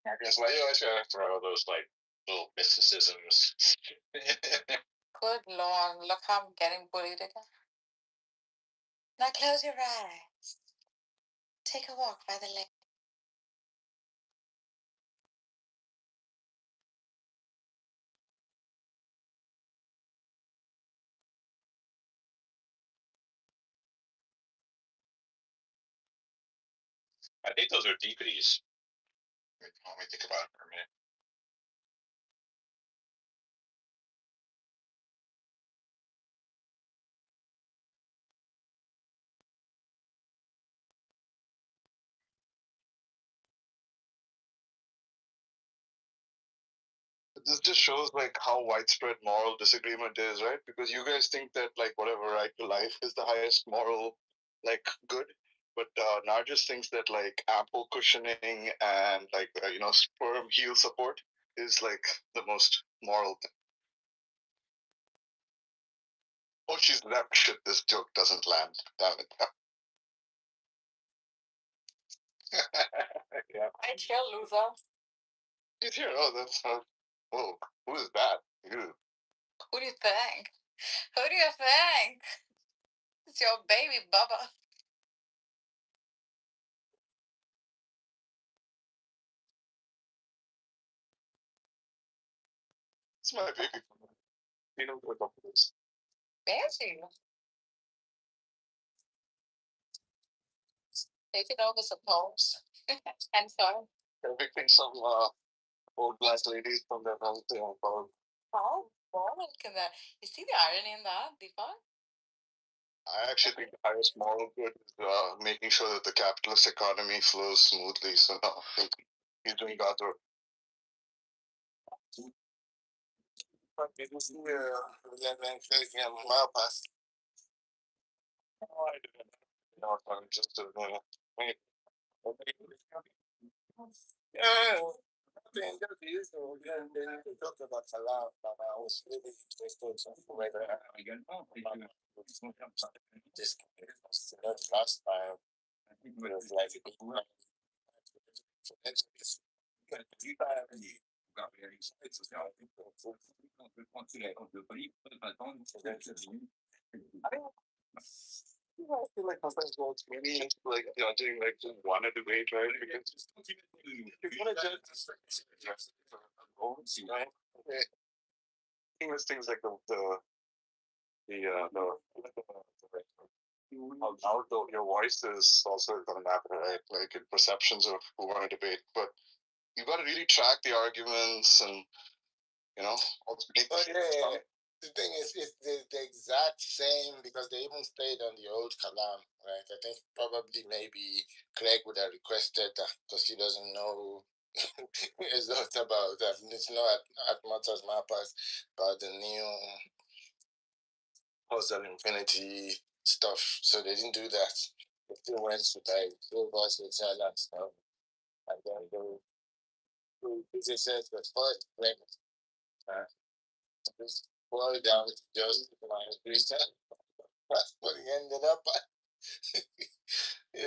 I guess like you always gotta throw those like little mysticisms. Good Lord, look how I'm getting bullied again. Now close your eyes. Take a walk by the lake. I think those are deepities. Let me think about it for a minute. This just shows like how widespread moral disagreement is, right? Because you guys think that like whatever right to life is the highest moral like good, but Nargis thinks that like ample cushioning and like sperm heel support is like the most moral thing. Oh, she's left. Shit, this joke doesn't land. Damn it. Yeah. I chill, loser. He's here. Oh, that's whoa. Who is that? Ew. Who do you think? Who do you think? It's your baby, Bubba. It's my baby. You know what it is. Fancy. Take it over, suppose. I'm sorry. Evicting some old black ladies from their house. How boring can that? You see the irony in that, Deepak? I actually think the highest moral good is making sure that the capitalist economy flows smoothly. So no, I think he's doing God's work. I didn't know. I'm just Yeah. Then that is, then we talked about Salah, but I was really interested in whether this not last time it was like I feel like sometimes it's maybe into like judging like just one debate, right? Because if you want to judge right? Okay. Things like how loud your voice is also going to matter, right? Like in perceptions of who want to debate, but you got to really track the arguments and ultimately. Oh yeah. The thing is, it's the exact same because they even stayed on the old Kalam, right? I think probably maybe Craig would have requested that because he doesn't know it's not about that. It's not as much as mappers about the new Hustle Infinity stuff. So they didn't do that. They still went to like Silvers with that stuff. And then the physicists was first pregnant. Just boiled down to just my research. That's what he ended up at. So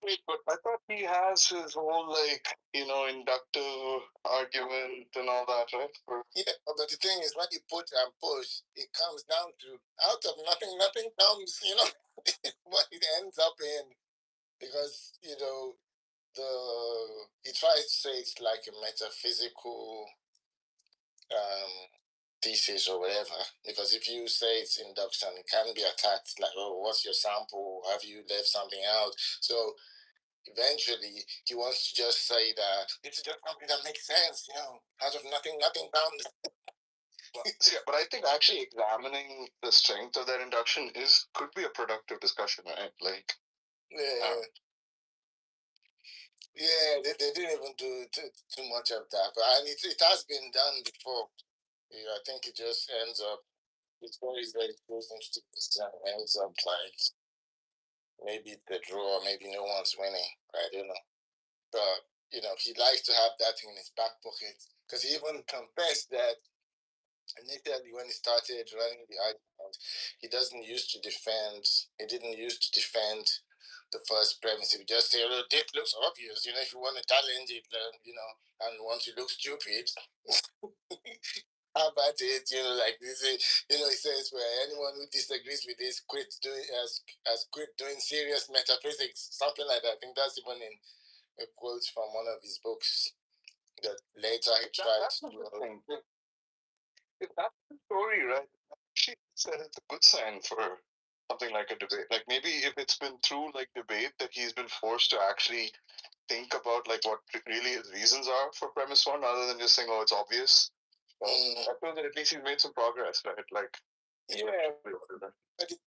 wait, but I thought he has his whole inductive argument and all that, right? Yeah, but the thing is, when you put and push, it comes down to out of nothing, nothing comes. What it ends up in, because he tries to say it's like a metaphysical thesis or whatever, because if you say it's induction, it can be attacked like, oh, what's your sample? Have you left something out? So eventually he wants to just say that it's just something that makes sense, out of nothing, nothing comes. But I think actually examining the strength of that induction could be a productive discussion, right? Like, they didn't even do too much of that, but it has been done before. I think it just ends up. It's very very close into this and ends up like maybe the draw, maybe no one's winning. I don't know, but he likes to have that in his back pocket because he even confessed that initially when he started running the argument, he doesn't used to defend. He didn't used to defend the first premise. He would just say, "Oh, this looks obvious. If you want to challenge it, and want to look stupid." How about it? Like this, he says, "Well, anyone who disagrees with this quit doing serious metaphysics," something like that. I think that's even in a quote from one of his books that later he tried to. If that's the story, right? She said it's a good sign for something like a debate. Like maybe if it's been through like debate that he's been forced to actually think about like what really his reasons are for premise one, rather than just saying, "Oh, it's obvious." So I feel that at least he's made some progress, right? Like, yeah. But the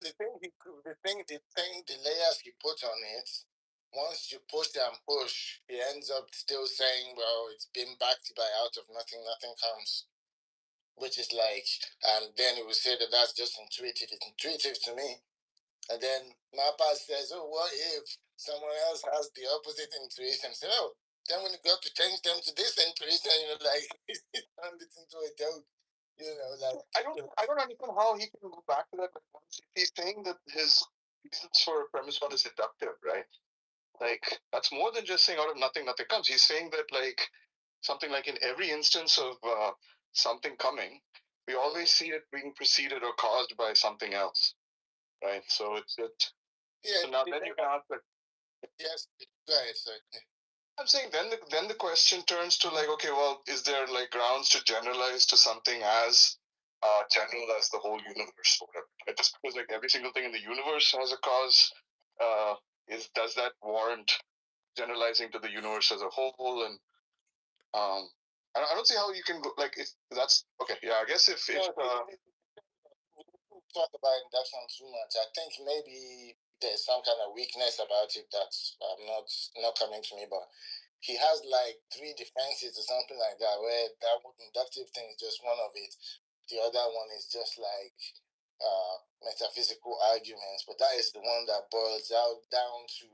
layers he put on it, once you push and push, he ends up still saying, "Well, it's been backed by out of nothing, nothing comes." Which is like, and then he will say that that's just intuitive. It's intuitive to me. And then Mapa says, "Oh, what if someone else has the opposite intuition?" So, then when you got to change them to this intuition, like, it turned it into a joke. Like I don't understand how he can go back to that. He's saying that his reasons for premise one is deductive, right? Like that's more than just saying out of nothing, nothing comes. He's saying that like something like in every instance of something coming, we always see it being preceded or caused by something else, right? So yeah. So now then you can ask that. Yes, go ahead, sir. I'm saying then the question turns to like, okay, well, is there like grounds to generalize to something as general as the whole universe or whatever? Right? Just because like every single thing in the universe has a cause, does that warrant generalizing to the universe as a whole? And I don't see how you can go like if that's okay. Yeah, I guess if talk about induction too much, I think maybe there's some kind of weakness about it that's not coming to me, but he has like 3 defenses or something like that, where that inductive thing is just one of it. The other one is just like metaphysical arguments, but that is the one that boils out down to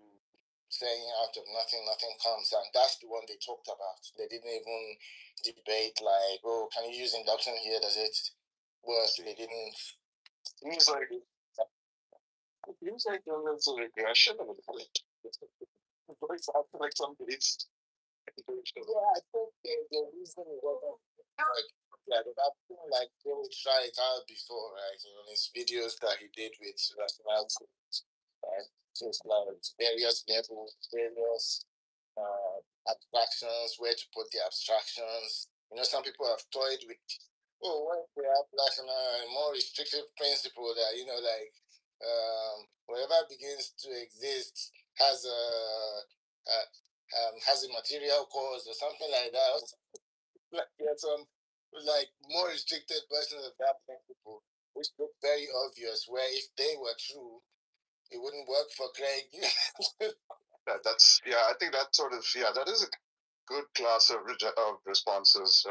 saying out of nothing, nothing comes, and that's the one they talked about. They didn't even debate like, oh, can you use induction here? Does it work? They didn't. Seems like there's a regression of it. It's like some base. Yeah, I think the reason was yeah, that like they would try it out before, right? You know, his videos that he did with rationality, right? So it's like various levels, various abstractions, where to put the abstractions. You know, some people have toyed with, oh, what if we have like a more restrictive principle that, you know, like whatever begins to exist has has a material cause or something like that. Like, yeah, some like more restricted versions of that principle, which look very obvious. Where if they were true, it wouldn't work for Craig. That's I think that sort of that is a good class of responses.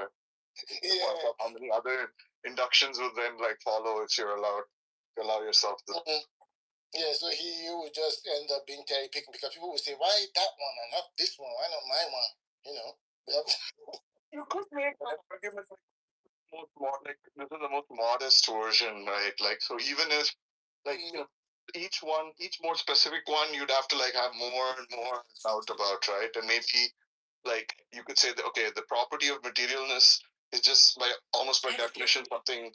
Yeah. How many other inductions would then like follow if you're allowed to allow yourself to? Yeah, so he would just end up being cherry picking because people would say, "Why that one and not this one? Why not my one?" You know. Yep. You could make an argument like this is the most modest version, right? Like so, even if like each more specific one, you'd have to like have more and more doubt about, right? And maybe like you could say that okay, the property of materialness is just by almost by definition something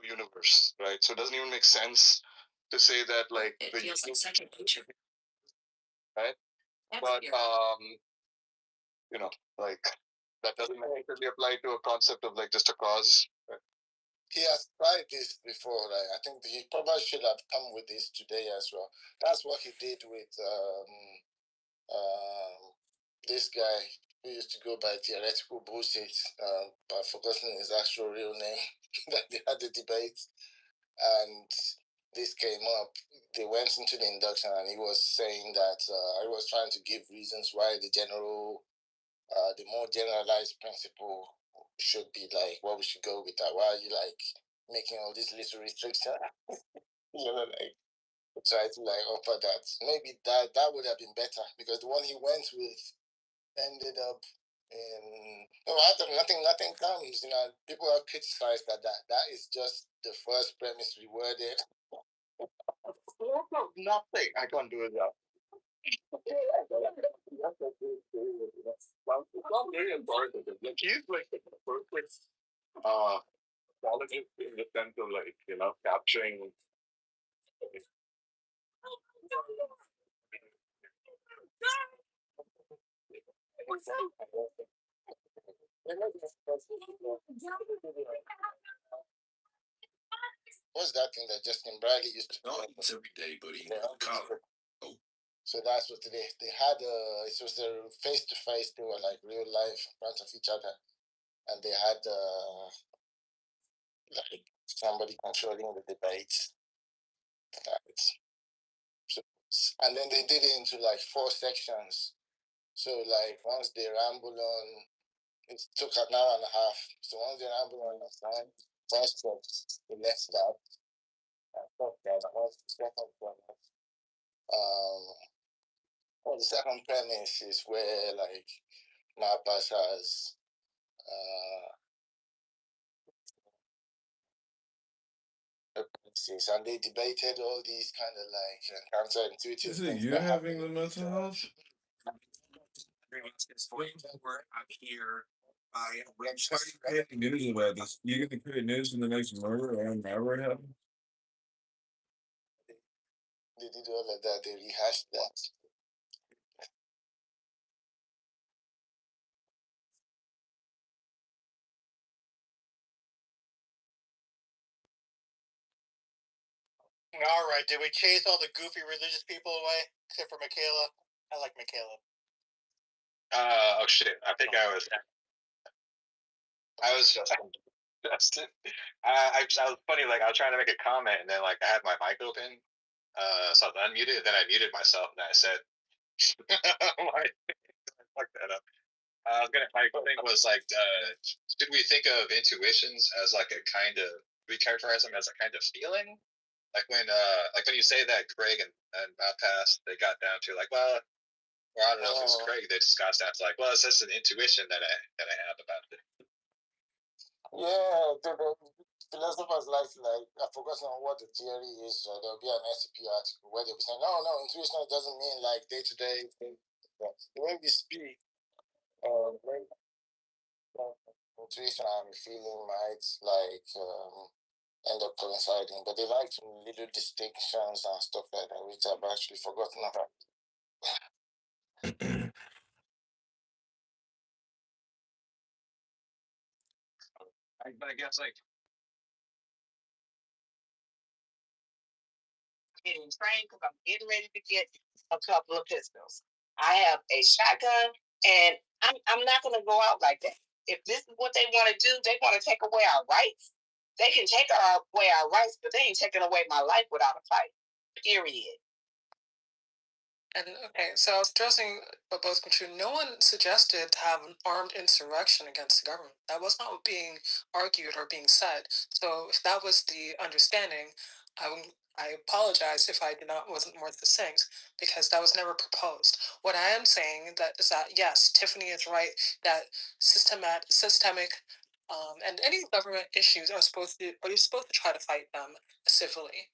universe, right? So it doesn't even make sense to say that like it feels like second nature, right? But you know, like that doesn't necessarily apply to a concept of like just a cause. Right? He has tried this before. Right? I think he probably should have come with this today as well. That's what he did with this guy who used to go by theoretical bullshit, but forgotten his actual real name. That they had the debate, and this came up. They went into the induction, and he was saying that he was trying to give reasons why the more generalized principle should be like what we should go with. That why are you like making all these little restrictions? You know, like try to like offer that. Maybe that would have been better because the one he went with ended up in out of nothing comes. You know, people have criticized that is just the first premise reworded. Nothing. I can't do it now. It's not very important. Like he's like the perfect quality in the sense of like, capturing What's that thing that Justin Bradley used to do? it's every day, buddy. Oh. So that's what they had. It was a face to face. They were like real life in front of each other, and they had like somebody controlling the debates. And then they did it into like 4 sections. So like once they ramble on, it took an hour and a half. So once they ramble on the time, first the next step. Well, the second premise is where like Malpass has and they debated all these kind of like counterintuitive Is it things. you having the mental health? I'm here. Why are you creating news about this? You gonna create news in the next murder or never happened? They did all of that. They rehashed that. All right, did we chase all the goofy religious people away except for Michaela? I like Michaela. Oh shit! I think I was Justin. I was funny. Like I was trying to make a comment, and then like I had my mic open, so I was unmuted. Then I muted myself, and I said, "I fucked that up." My thing was like, should we think of intuitions as like a kind of, we characterize them as a kind of feeling? Like when you say that Greg and Matt passed, they got down to like, well, or I don't know if it's Craig, they just got down to like, well, it's just an intuition that I have about it. Yeah, the philosophers like I focus on what the theory is. So there'll be an SCP article where they'll be saying, no, intuition doesn't mean like day to day. The way we speak, intuition and feeling might like end up coinciding, but they like little distinctions and stuff like that, which I've actually forgotten about. I guess like getting trained because I'm getting ready to get a couple of pistols. I have a shotgun, and I'm not going to go out like that. If this is what they want to do, they want to take away our rights. They can take away our rights, but they ain't taking away my life without a fight. Period. And okay, so I was addressing both true. No one suggested to have an armed insurrection against the government. That was not being argued or being said. So if that was the understanding, I apologize if I wasn't more succinct, because that was never proposed. What I am saying is that yes, Tiffany is right that systemic and any government issues you're supposed to try to fight them civilly.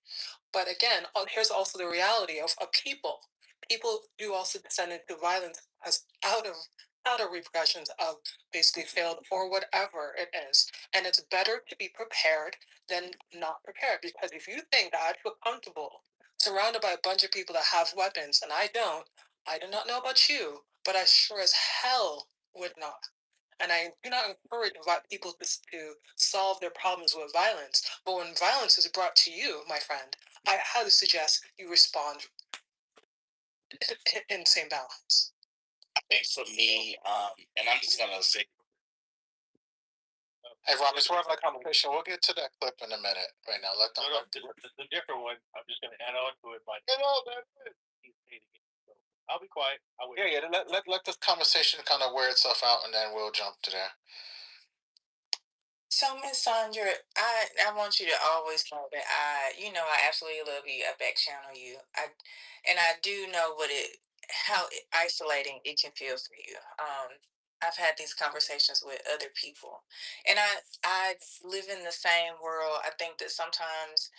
But again, here's also the reality of people. People do also descend into violence as out of repercussions of basically failed or whatever it is. And it's better to be prepared than not prepared. Because if you think that I feel comfortable surrounded by a bunch of people that have weapons and I do not know about you, but I sure as hell would not. And I do not encourage people to solve their problems with violence. But when violence is brought to you, my friend, I highly suggest you respond in the same balance. I think for me, and I'm just gonna say, hey Rob, let's have that conversation. We'll get to that clip in a minute. Right now, let them. The different one. I'm just going to add on to it. I'll be quiet. Yeah. Let this conversation kind of wear itself out, and then we'll jump to there. So, Miss Sandra, I want you to always know that I absolutely love you. I back channel you. I do know how isolating it can feel for you. I've had these conversations with other people, and I live in the same world. I think that sometimes,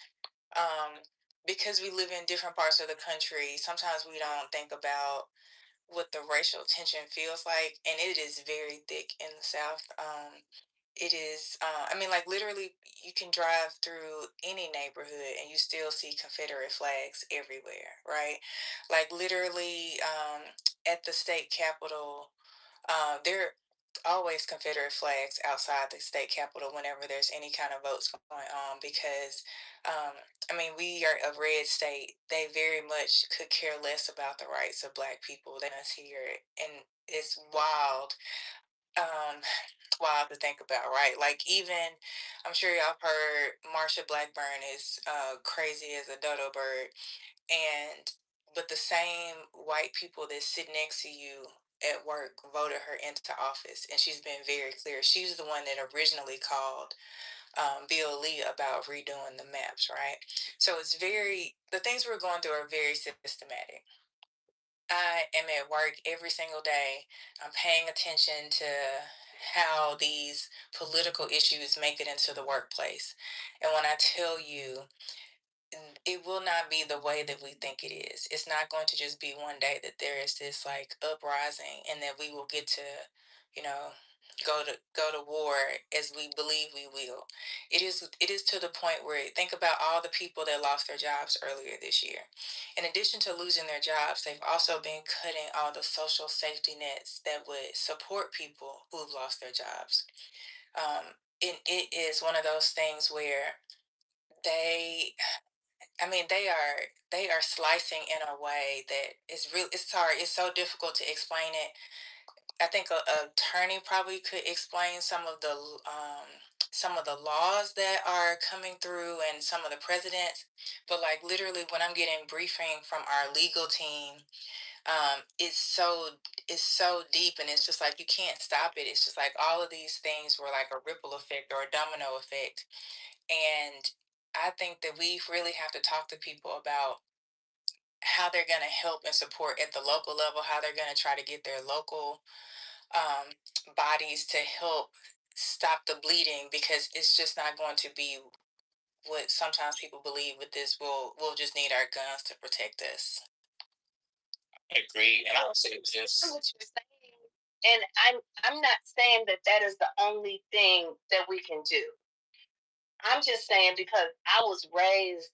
because we live in different parts of the country, sometimes we don't think about what the racial tension feels like, and it is very thick in the South. It is, I mean, like literally, you can drive through any neighborhood and you still see Confederate flags everywhere, right? Like literally, at the state capitol, there are always Confederate flags outside the state capitol whenever there's any kind of votes going on because, I mean, we are a red state. They very much could care less about the rights of Black people than us here, and it's wild. Um, wild to think about, right? Like even, I'm sure y'all heard Marsha Blackburn is crazy as a dodo bird, and but the same white people that sit next to you at work voted her into office, and she's been very clear. She's the one that originally called Bill Lee about redoing the maps, right? So the things we're going through are very systematic. I am at work every single day. I'm paying attention to how these political issues make it into the workplace. And when I tell you, it will not be the way that we think it is. It's not going to just be one day that there is this like uprising and that we will get to, you know, go to war as we believe we will. It is to the point where think about all the people that lost their jobs earlier this year. In addition to losing their jobs, they've also been cutting all the social safety nets that would support people who've lost their jobs. It is one of those things where they I mean, they are slicing in a way that is real. It's hard. It's so difficult to explain it. I think a attorney probably could explain some of the laws that are coming through and some of the presidents. But like literally, when I'm getting briefing from our legal team, it's so deep, and it's just like you can't stop it. It's just like all of these things were like a ripple effect or a domino effect. And I think that we really have to talk to people about how they're going to help and support at the local level, how they're going to try to get their local bodies to help stop the bleeding, because it's just not going to be what sometimes people believe with this. We'll just need our guns to protect us. I agree, and I'll say this. I know what you're saying, and I'm not saying that that is the only thing that we can do. I'm just saying because I was raised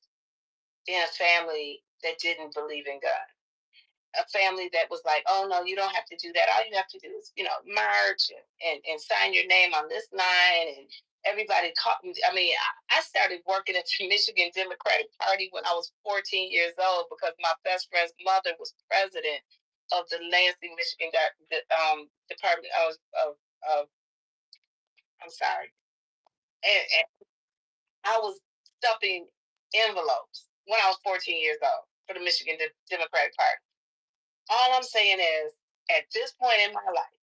in a family that didn't believe in God. A family that was like, oh no, you don't have to do that. All you have to do is, march and sign your name on this line. And everybody caught me. I mean, I started working at the Michigan Democratic Party when I was 14 years old because my best friend's mother was president of the Lansing, Michigan Department of I'm sorry. And I was stuffing envelopes when I was 14 years old for the Michigan Democratic Party. All I'm saying is, at this point in my life,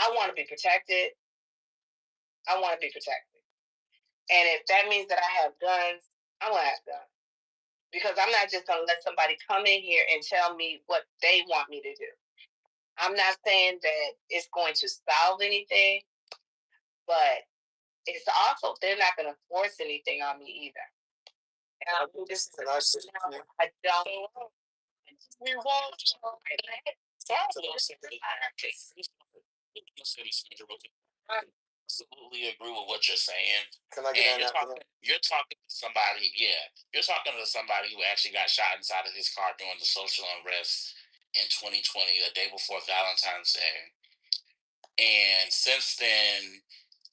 I want to be protected. I want to be protected. And if that means that I have guns, I'm going to have guns. Because I'm not just going to let somebody come in here and tell me what they want me to do. I'm not saying that it's going to solve anything, but it's also, they're not going to force anything on me either. And I don't. I absolutely agree with what you're saying. Can I get in You're talking to somebody, you're talking to somebody who actually got shot inside of his car during the social unrest in 2020, the day before Valentine's Day. And since then,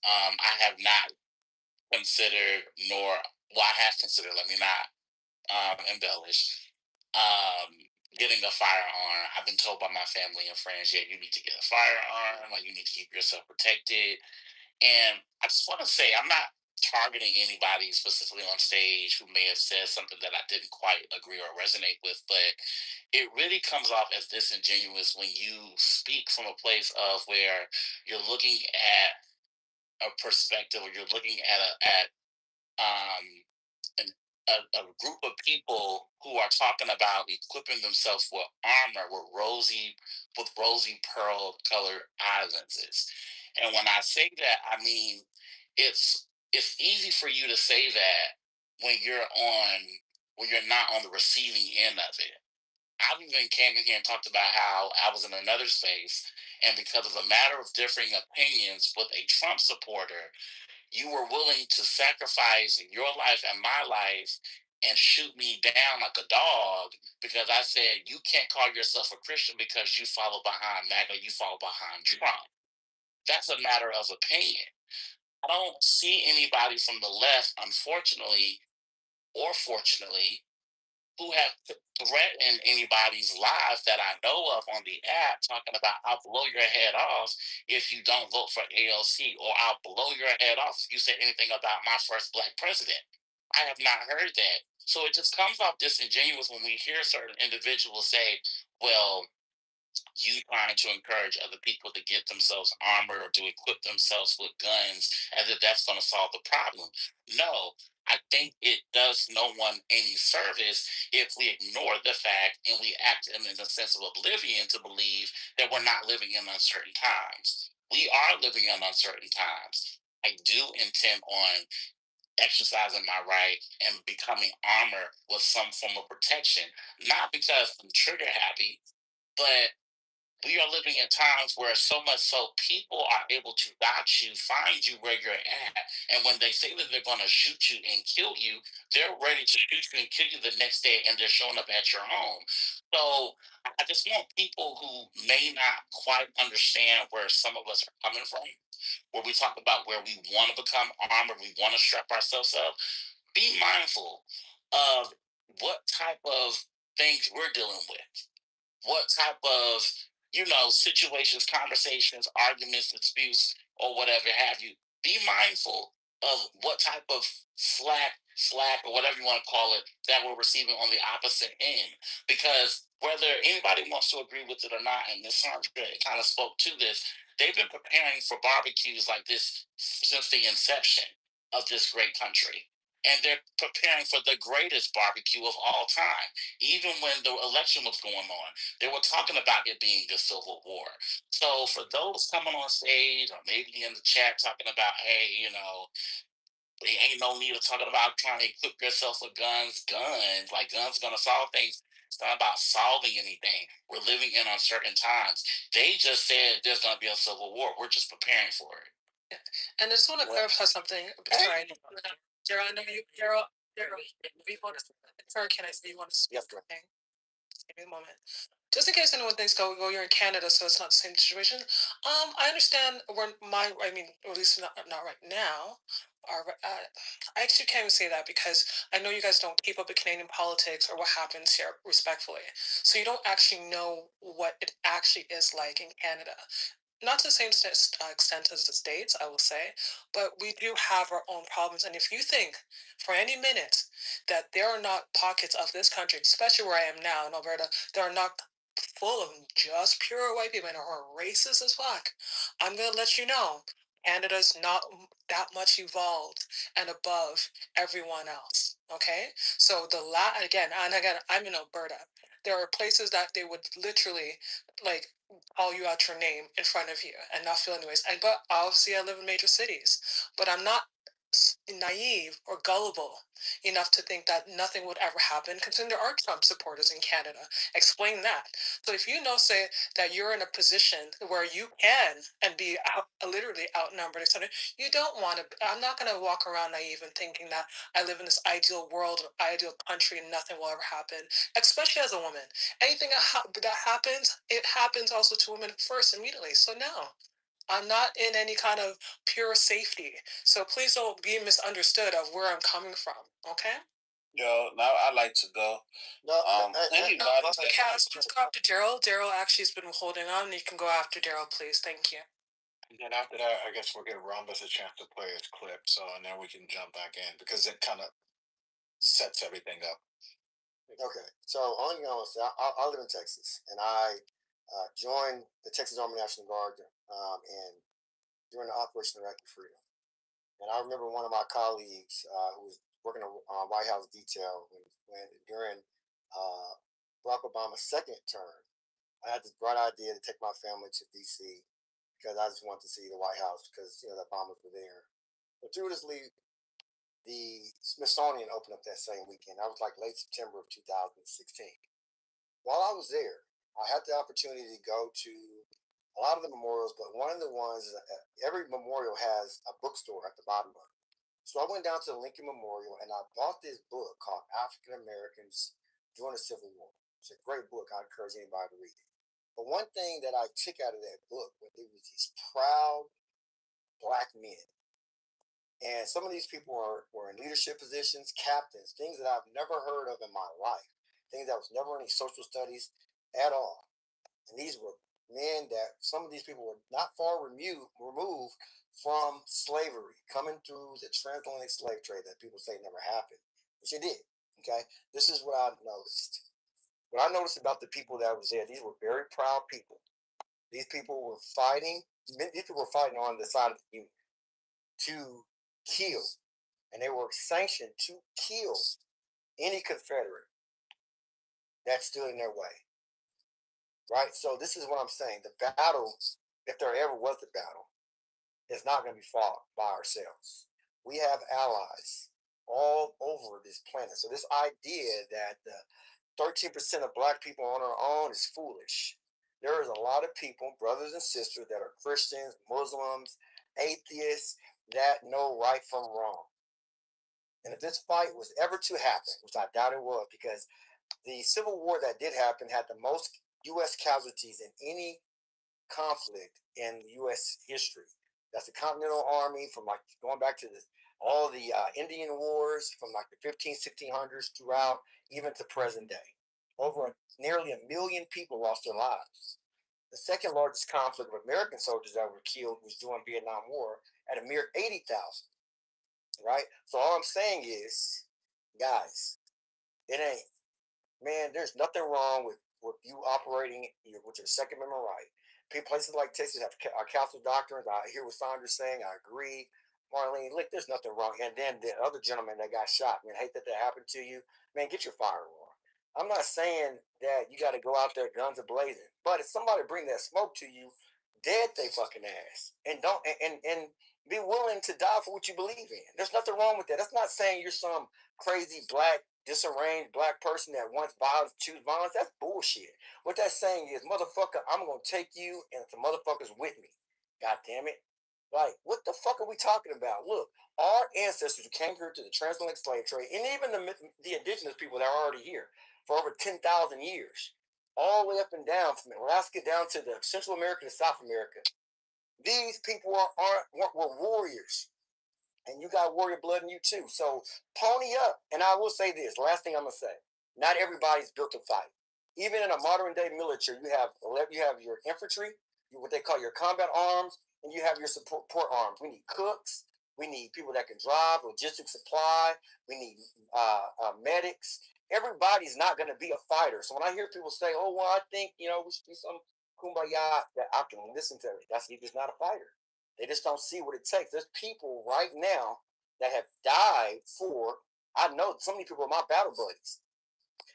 I have not considered, I have considered, let me not embellish, getting a firearm. I've been told by my family and friends, you need to get a firearm, like you need to keep yourself protected. And I just want to say, I'm not targeting anybody specifically on stage who may have said something that I didn't quite agree or resonate with, but it really comes off as disingenuous when you speak from a place of where you're looking at a perspective, or you're looking at um, a group of people who are talking about equipping themselves with armor with rosy pearl colored eye lenses. And when I say that, I mean it's easy for you to say that when you're not on the receiving end of it. I've even came in here and talked about how I was in another space, and because of a matter of differing opinions with a Trump supporter, you were willing to sacrifice your life and my life and shoot me down like a dog because I said you can't call yourself a Christian because you follow behind MAGA, you follow behind Trump. That's a matter of opinion. I don't see anybody from the left, unfortunately or fortunately, who have threatened anybody's lives that I know of on the app, talking about I'll blow your head off if you don't vote for ALC, or I'll blow your head off if you say anything about my first black president. I have not heard that. So it just comes off disingenuous when we hear certain individuals say, well, you trying to encourage other people to get themselves armor or to equip themselves with guns as if that's going to solve the problem. No, I think it does no one any service if we ignore the fact and we act in a sense of oblivion to believe that we're not living in uncertain times. We are living in uncertain times. I do intend on exercising my right and becoming armor with some form of protection, not because I'm trigger happy, but we are living in times where so much so people are able to dodge you, find you where you're at, and when they say that they're going to shoot you and kill you, they're ready to shoot you and kill you the next day, and they're showing up at your home. So I just want people who may not quite understand where some of us are coming from, where we talk about where we want to become armored, we want to strap ourselves up, be mindful of what type of things we're dealing with, what type of situations, conversations, arguments, disputes, or whatever have you. Be mindful of what type of slack slack or whatever you want to call it that we're receiving on the opposite end. Because whether anybody wants to agree with it or not, and Ms. Sandra kind of spoke to this, they've been preparing for barbecues like this since the inception of this great country. And they're preparing for the greatest barbecue of all time. Even when the election was going on, they were talking about it being a civil war. So for those coming on stage or maybe in the chat talking about, hey, you know, there ain't no need of talking about trying to equip yourself with guns. Like guns are gonna solve things. It's not about solving anything. We're living in uncertain times. They just said there's gonna be a civil war. We're just preparing for it. Yeah. And I just want to clarify something. Sorry, Daryl, I know you, Daryl, you want to, sorry, can I say you want to speak? Yes, give me a moment. Just in case anyone thinks, you're in Canada, so it's not the same situation. I understand I mean, or at least not right now. I actually can't even say that because I know you guys don't keep up with Canadian politics or what happens here, respectfully. So you don't actually know what it actually is like in Canada. Not to the same extent as the States, I will say, but we do have our own problems. And if you think for any minute that there are not pockets of this country, especially where I am now in Alberta, that are not full of just pure white people and are racist as fuck, I'm going to let you know Canada's not that much evolved and above everyone else. Okay? So again, I'm in Alberta. There are places that they would literally like call you out your name in front of you and not feel anyways. But obviously I live in major cities, but I'm not naive or gullible enough to think that nothing would ever happen, considering there are Trump supporters in Canada. Explain that. So if you know, say, that you're in a position where you can and be literally outnumbered, etc., you don't want to. I'm not going to walk around naive and thinking that I live in this ideal world, ideal country, and nothing will ever happen, especially as a woman. Anything that happens, it happens also to women first immediately. So no. I'm not in any kind of pure safety. So please don't be misunderstood of where I'm coming from. Okay? Yo, now I'd like to go. No, Cass, please go after Daryl. Daryl actually has been holding on. You can go after Daryl, please. Thank you. And then after that, I guess we'll give Rhombus a chance to play his clip. So, and then we can jump back in because it kind of sets everything up. Okay, so only thing I want to say, I live in Texas, and I joined the Texas Army National Guard and during the Operation Iraqi Freedom. And I remember one of my colleagues who was working on White House detail when during Barack Obama's second term, I had this bright idea to take my family to D.C. because I just wanted to see the White House because the bombers were there. But fortuitously, the Smithsonian opened up that same weekend. That was like late September of 2016. While I was there, I had the opportunity to go to a lot of the memorials, but one of the ones, every memorial has a bookstore at the bottom of it. So I went down to the Lincoln Memorial and I bought this book called African Americans During the Civil War. It's a great book. I encourage anybody to read it. But one thing that I took out of that book was it was these proud Black men. And some of these people were in leadership positions, captains, things that I've never heard of in my life, things that was never in any social studies at all. And these were men that some of these people were not far removed from slavery, coming through the transatlantic slave trade that people say never happened, which it did. Okay, this is what I noticed. What I noticed about the people that was there, these were very proud people. These people were fighting. These people were fighting on the side of the Union to kill, and they were sanctioned to kill any Confederate that stood in their way. Right? So this is what I'm saying. The battle, if there ever was a battle, is not going to be fought by ourselves. We have allies all over this planet. So this idea that 13% of Black people on our own is foolish. There is a lot of people, brothers and sisters, that are Christians, Muslims, atheists, that know right from wrong. And if this fight was ever to happen, which I doubt it was, because the Civil War that did happen had the most U.S. casualties in any conflict in U.S. history. That's the Continental Army from like going back to all the Indian Wars from like the 1600s throughout, even to present day. Nearly 1 million people lost their lives. The second largest conflict of American soldiers that were killed was during Vietnam War at a mere 80,000. Right? So all I'm saying is guys, it ain't. Man, there's nothing wrong with you operating with your Second Amendment right. Places like Texas have council doctrines. I hear what Sandra's saying. I agree. Marlene, look, there's nothing wrong. And then the other gentleman that got shot, man, hate that happened to you. Man, get your firearm. I'm not saying that you got to go out there guns a blazing, but if somebody bring that smoke to you, dead they fucking ass, and don't and be willing to die for what you believe in. There's nothing wrong with that. That's not saying you're some crazy black disarranged black person that wants violence, choose violence. That's bullshit. What that's saying is, motherfucker, I'm gonna take you and the motherfuckers with me. God damn it. Like, what the fuck are we talking about? Look, our ancestors who came here to the transatlantic slave trade, and even the indigenous people that are already here for over 10,000 years, all the way up and down from Alaska down to the Central America to South America. These people were warriors. And you got warrior blood in you too. So pony up. And I will say this, last thing I'm gonna say. Not everybody's built to fight. Even in a modern day military, you have your infantry, what they call your combat arms, and you have your support arms. We need cooks. We need people that can drive, logistics supply. We need medics. Everybody's not going to be a fighter. So when I hear people say, "Oh, well, I think we should do some kumbaya," that I can listen to it. That's just not a fighter. They just don't see what it takes. There's people right now that have died for. I know so many people are my battle buddies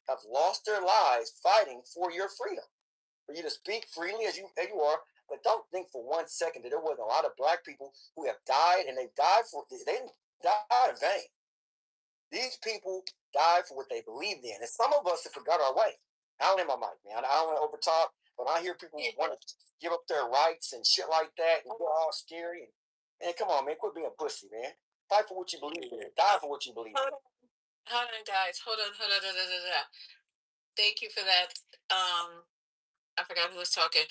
have lost their lives fighting for your freedom, for you to speak freely as you are. But don't think for 1 second that there wasn't a lot of black people who have died, and they didn't die in vain. These people died for what they believed in, and some of us have forgot our way. I'll end my mic, man. I don't want to overtalk, but I hear people want to give up their rights and shit like that, and get all scary. And, man, come on, man, quit being a pussy, man. Fight for what you believe in. Die for what you believe in. Hold on, guys. Hold on. Thank you for that. I forgot who was talking.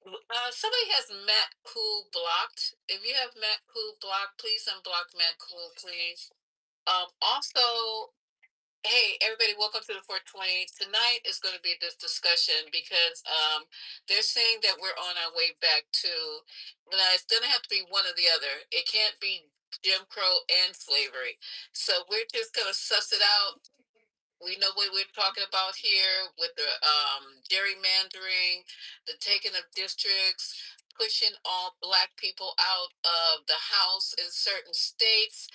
Somebody has Matt Cool blocked. If you have Matt Cool blocked, please unblock Matt Cool, please. Also, hey, everybody, welcome to the 420. Tonight is going to be this discussion because they're saying that we're on our way back to, it's going to have to be one or the other. It can't be Jim Crow and slavery. So we're just going to suss it out. We know what we're talking about here with the gerrymandering, the taking of districts, pushing all black people out of the House in certain states.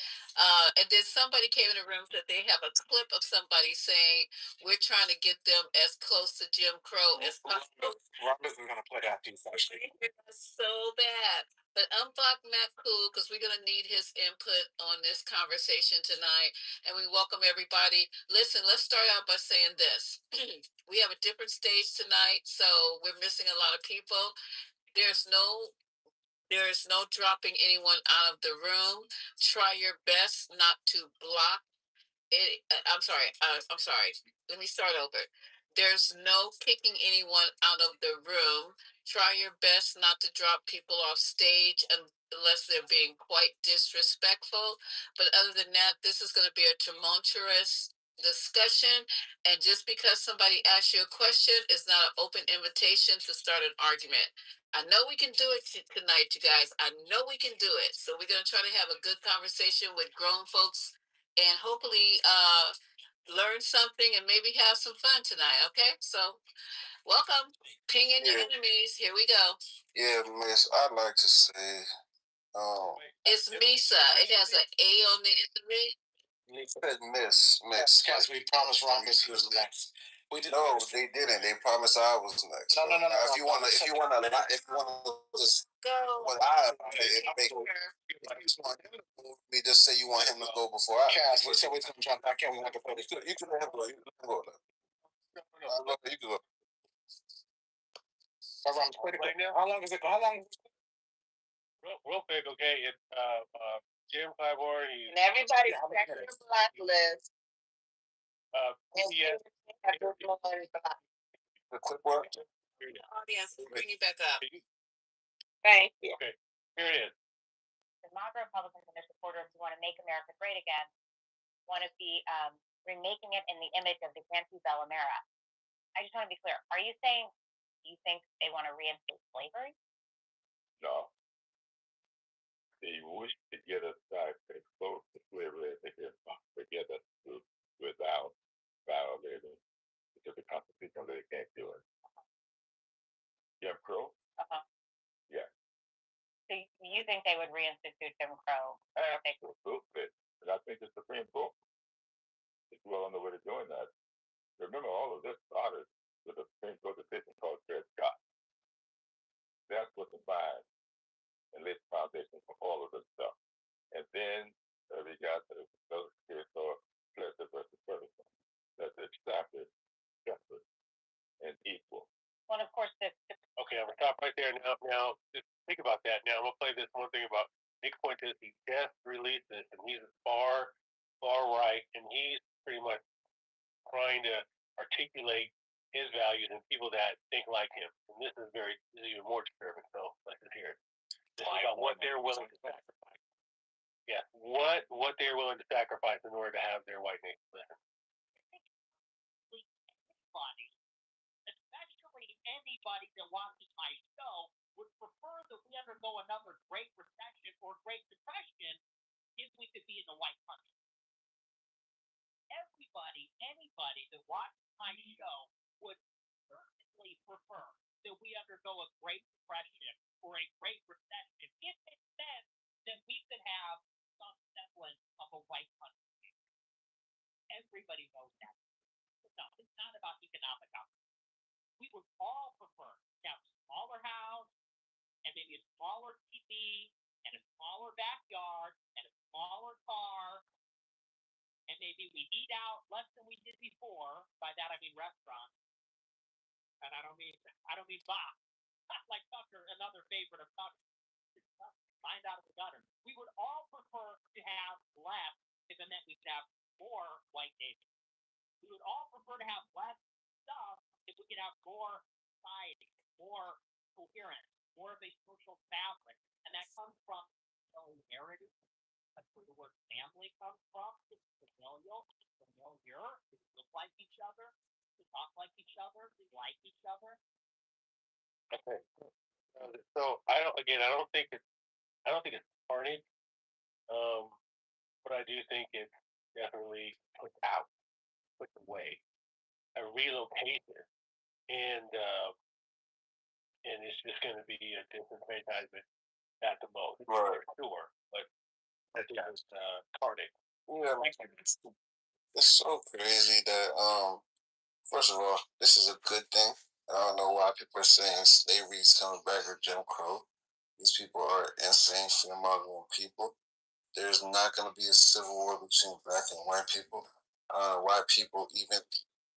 And then somebody came in the room that they have a clip of somebody saying, we're trying to get them as close to Jim Crow as possible. Robert's going to play that piece, actually. So bad. But unblock Matt Cool because we're going to need his input on this conversation tonight. And we welcome everybody. Listen, let's start out by saying this. We have a different stage tonight, so we're missing a lot of people. There's no dropping anyone out of the room. Try your best not to block it. I'm sorry. Let me start over. There's no kicking anyone out of the room. Try your best not to drop people off stage unless they're being quite disrespectful. But other than that, this is going to be a tumultuous discussion. And just because somebody asks you a question is not an open invitation to start an argument. I know we can do it tonight, you guys. I know we can do it. So we're going to try to have a good conversation with grown folks and hopefully learn something and maybe have some fun tonight. Okay, so welcome. Ping in your enemies. Here we go. Yeah, Miss, I'd like to say, it's Misa. It has an A on the end of it. Miss. Yes, we promised Rockets was next. We did. No, they didn't. They promised I was next. No. If you wanna just Go. Me just say you want him to go before I. Cass, we said we're gonna jump back in. We want to play this. You can let him go. You can go. You can go. How long is it? How long? Real quick, okay. Jim Clybourne, And everybody check your block list. PDS. The quick work. Audience, we'll bring you back up. Thank you. Okay, here it is. The MAGA Republicans and their supporters who want to make America great again want to be remaking it in the image of the antebellum era. I just want to be clear. Are you saying you think they want to reinstate slavery? No. They wish to get us back close to slavery. I think they're together. think they would reinstitute Jim Crow? Absolutely. And I think the Supreme Court is well on the way to doing that. Remember, all of this started with a Supreme Court decision called Dred Scott. That's what defined and laid the foundation for all of this stuff. And then we got the Social Security law, Fletcher versus Ferguson. That's exactly separate and equal. Well, of course, Okay, I'm gonna stop right there now. Now, just think about that. Now, I'm gonna play this one thing about Nick Fuentes. He just released this, and he's far right, and he's pretty much trying to articulate his values and people that think like him. And this is even more disturbing. So let's just hear it. This is about what they're willing to sacrifice. Yeah, what they're willing to sacrifice in order to have their white nation. Listen. Especially anybody that watches my show would prefer that we undergo another Great Recession or Great Depression if we could be in the white country. Anybody that watches my show would certainly prefer that we undergo a Great Depression or a Great Recession if it meant that we could have some semblance of a white country. Everybody knows that. No, it's not about economic opportunity. We would all prefer to have a smaller house and maybe a smaller TV and a smaller backyard and a smaller car. And maybe we eat out less than we did before. By that I mean restaurants. And I don't mean Bob. Like Tucker, another favorite of Tucker. Find out of the gutter. We would all prefer to have less if it meant we could have more white neighbors. We would all prefer to have less stuff if we could have more society, more coherence, more of a social fabric. And that comes from heritage. That's where the word family comes from. It's familiar, to look like each other, to talk like each other, to like each other. Okay. So I don't think it's carnage. But I do think it's definitely put away, a relocation, and it's just going to be a disenfranchisement at the most, Right. for sure. But that's just carnage. Yeah, it's so crazy that first of all, this is a good thing. I don't know why people are saying slavery is coming back or Jim Crow. These people are insane, fear-mongering people. There's not going to be a civil war between black and white people. Why people even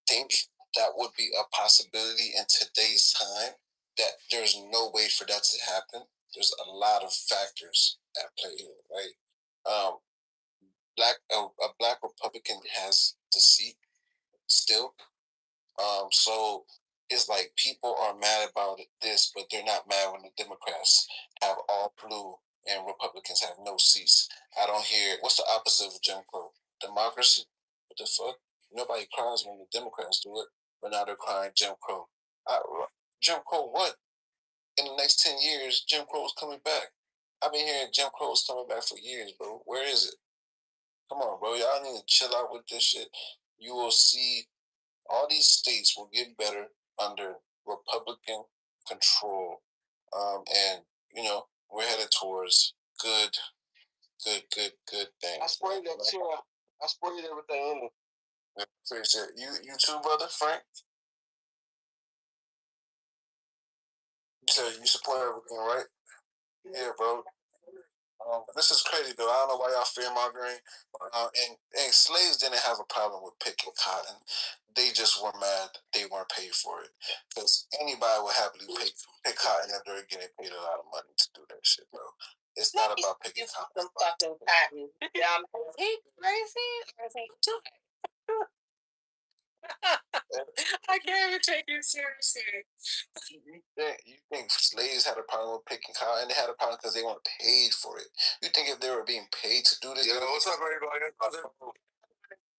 think that would be a possibility in today's time, that there's no way for that to happen. There's a lot of factors at play here, right? A black Republican has the seat still. So it's like people are mad about this, but they're not mad when the Democrats have all blue and Republicans have no seats. I don't hear, what's the opposite of Jim Crow? Democracy? What the fuck? Nobody cries when the Democrats do it, but now they're crying Jim Crow. Jim Crow what? In the next 10 years, Jim Crow is coming back. I've been hearing Jim Crow is coming back for years, bro. Where is it? Come on, bro. Y'all need to chill out with this shit. You will see all these states will get better under Republican control. And, we're headed towards good things. I sprayed that chair. I sprayed everything in it. Appreciate it. You too, brother, Frank? You said you support everything, right? Yeah, bro. This is crazy, though. I don't know why y'all fear-mongering. And slaves didn't have a problem with picking cotton. They just were mad they weren't paid for it. Because anybody would happily pick cotton if they're getting paid a lot of money to do that shit, bro. It's not about picking cotton. Some fucking cotton. Is he crazy or is he too? I can't even take you seriously. You think slaves had a problem with picking cotton? They had a problem because they weren't paid for it. You think if they were being paid to do this? Yo, what's up, everybody?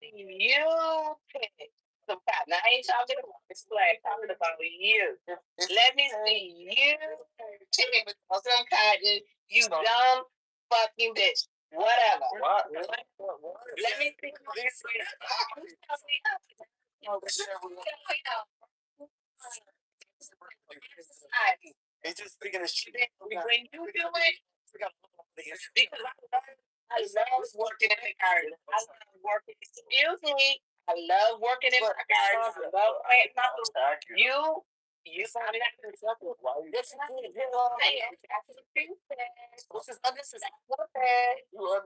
You pick some cotton. I ain't talking about this flag. I'm talking about you. Let me see you pick some cotton. You dumb fucking bitch. Whatever. What? Let me see. He's just speaking his truth. When you do it, Because I love working in the garden. I love working. Excuse me. I love working in my garden. I love planting my food. You. I'm not acceptable. Why are you? This is not This is unnecessary. You are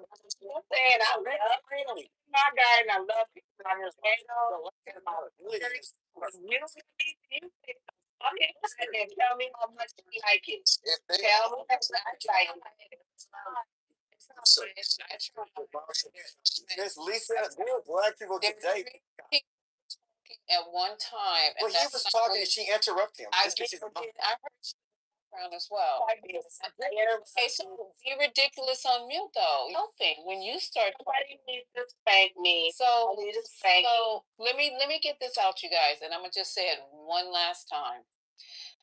saying I love my garden. I love people. I You okay, and tell me how much you like it. Tell me how much you like it. So, Miss Lisa, there are black people today. At one time, Well, he was talking and she interrupted him. I heard you around as well. Okay, so be ridiculous on mute though. Nothing. When you start, Somebody needs to spank me. so let me get this out, you guys, and I'm gonna just say it one last time.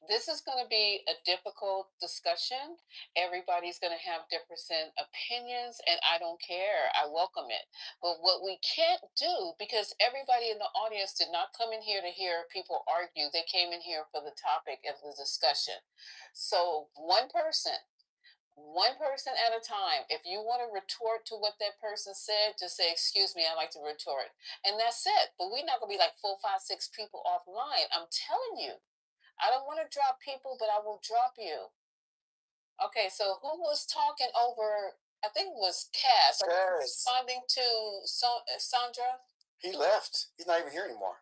This is going to be a difficult discussion. Everybody's going to have different opinions, and I don't care. I welcome it. But what we can't do, because everybody in the audience did not come in here to hear people argue, they came in here for the topic of the discussion. So one person at a time. If you want to retort to what that person said, just say, excuse me, I'd like to retort. And that's it. But we're not going to be like 4, 5, 6 people offline. I'm telling you. I don't want to drop people, but I will drop you. Okay, so who was talking over? I think it was Cass. Responding to Sandra. He left. He's not even here anymore.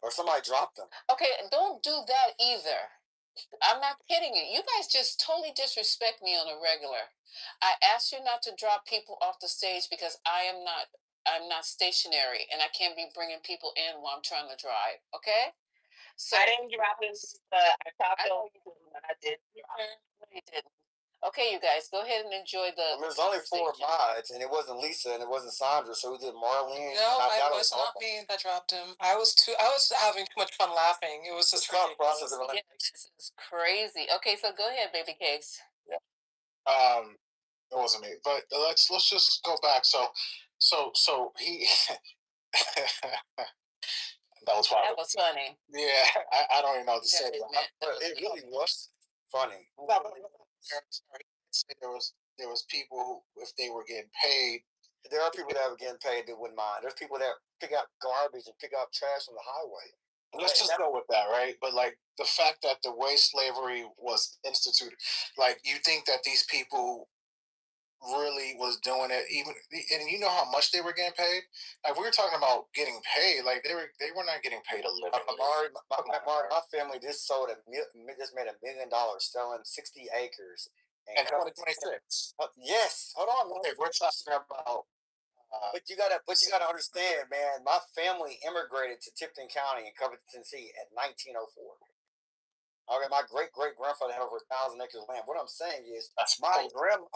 Or somebody dropped him. Okay, don't do that either. I'm not kidding you. You guys just totally disrespect me on a regular. I asked you not to drop people off the stage because I'm not stationary and I can't be bringing people in while I'm trying to drive. Okay. So I didn't drop this, but I talked over you when I did. No, you didn't. Okay, you guys, go ahead and enjoy the. There's only 4 mods, and it wasn't Lisa, and it wasn't Sandra, so we did Marlene. No, it was not me that dropped him. I was having too much fun laughing. It was just ridiculous. Yeah, this is crazy. Okay, so go ahead, baby cakes. Yeah. It wasn't me, but let's just go back. So he. That was funny. That was funny. Yeah, I don't even know what to say. But it really was funny. There was people who, if they were getting paid. There are people that were getting paid that wouldn't mind. There's people that pick up garbage and pick up trash on the highway. Let's just go with that, right? But like the fact that the way slavery was instituted, like you think that these people really was doing it, even, and you know how much they were getting paid. Like we were talking about getting paid, like they were not getting paid a living. My family just just made $1 million selling 60 acres. And 2026. Yes, hold on. Okay, we're talking about. But you gotta understand, man. My family immigrated to Tipton County in Covington, Tennessee, at 1904. Okay, my great grandfather had over 1,000 acres of land. What I'm saying is, my grandmother,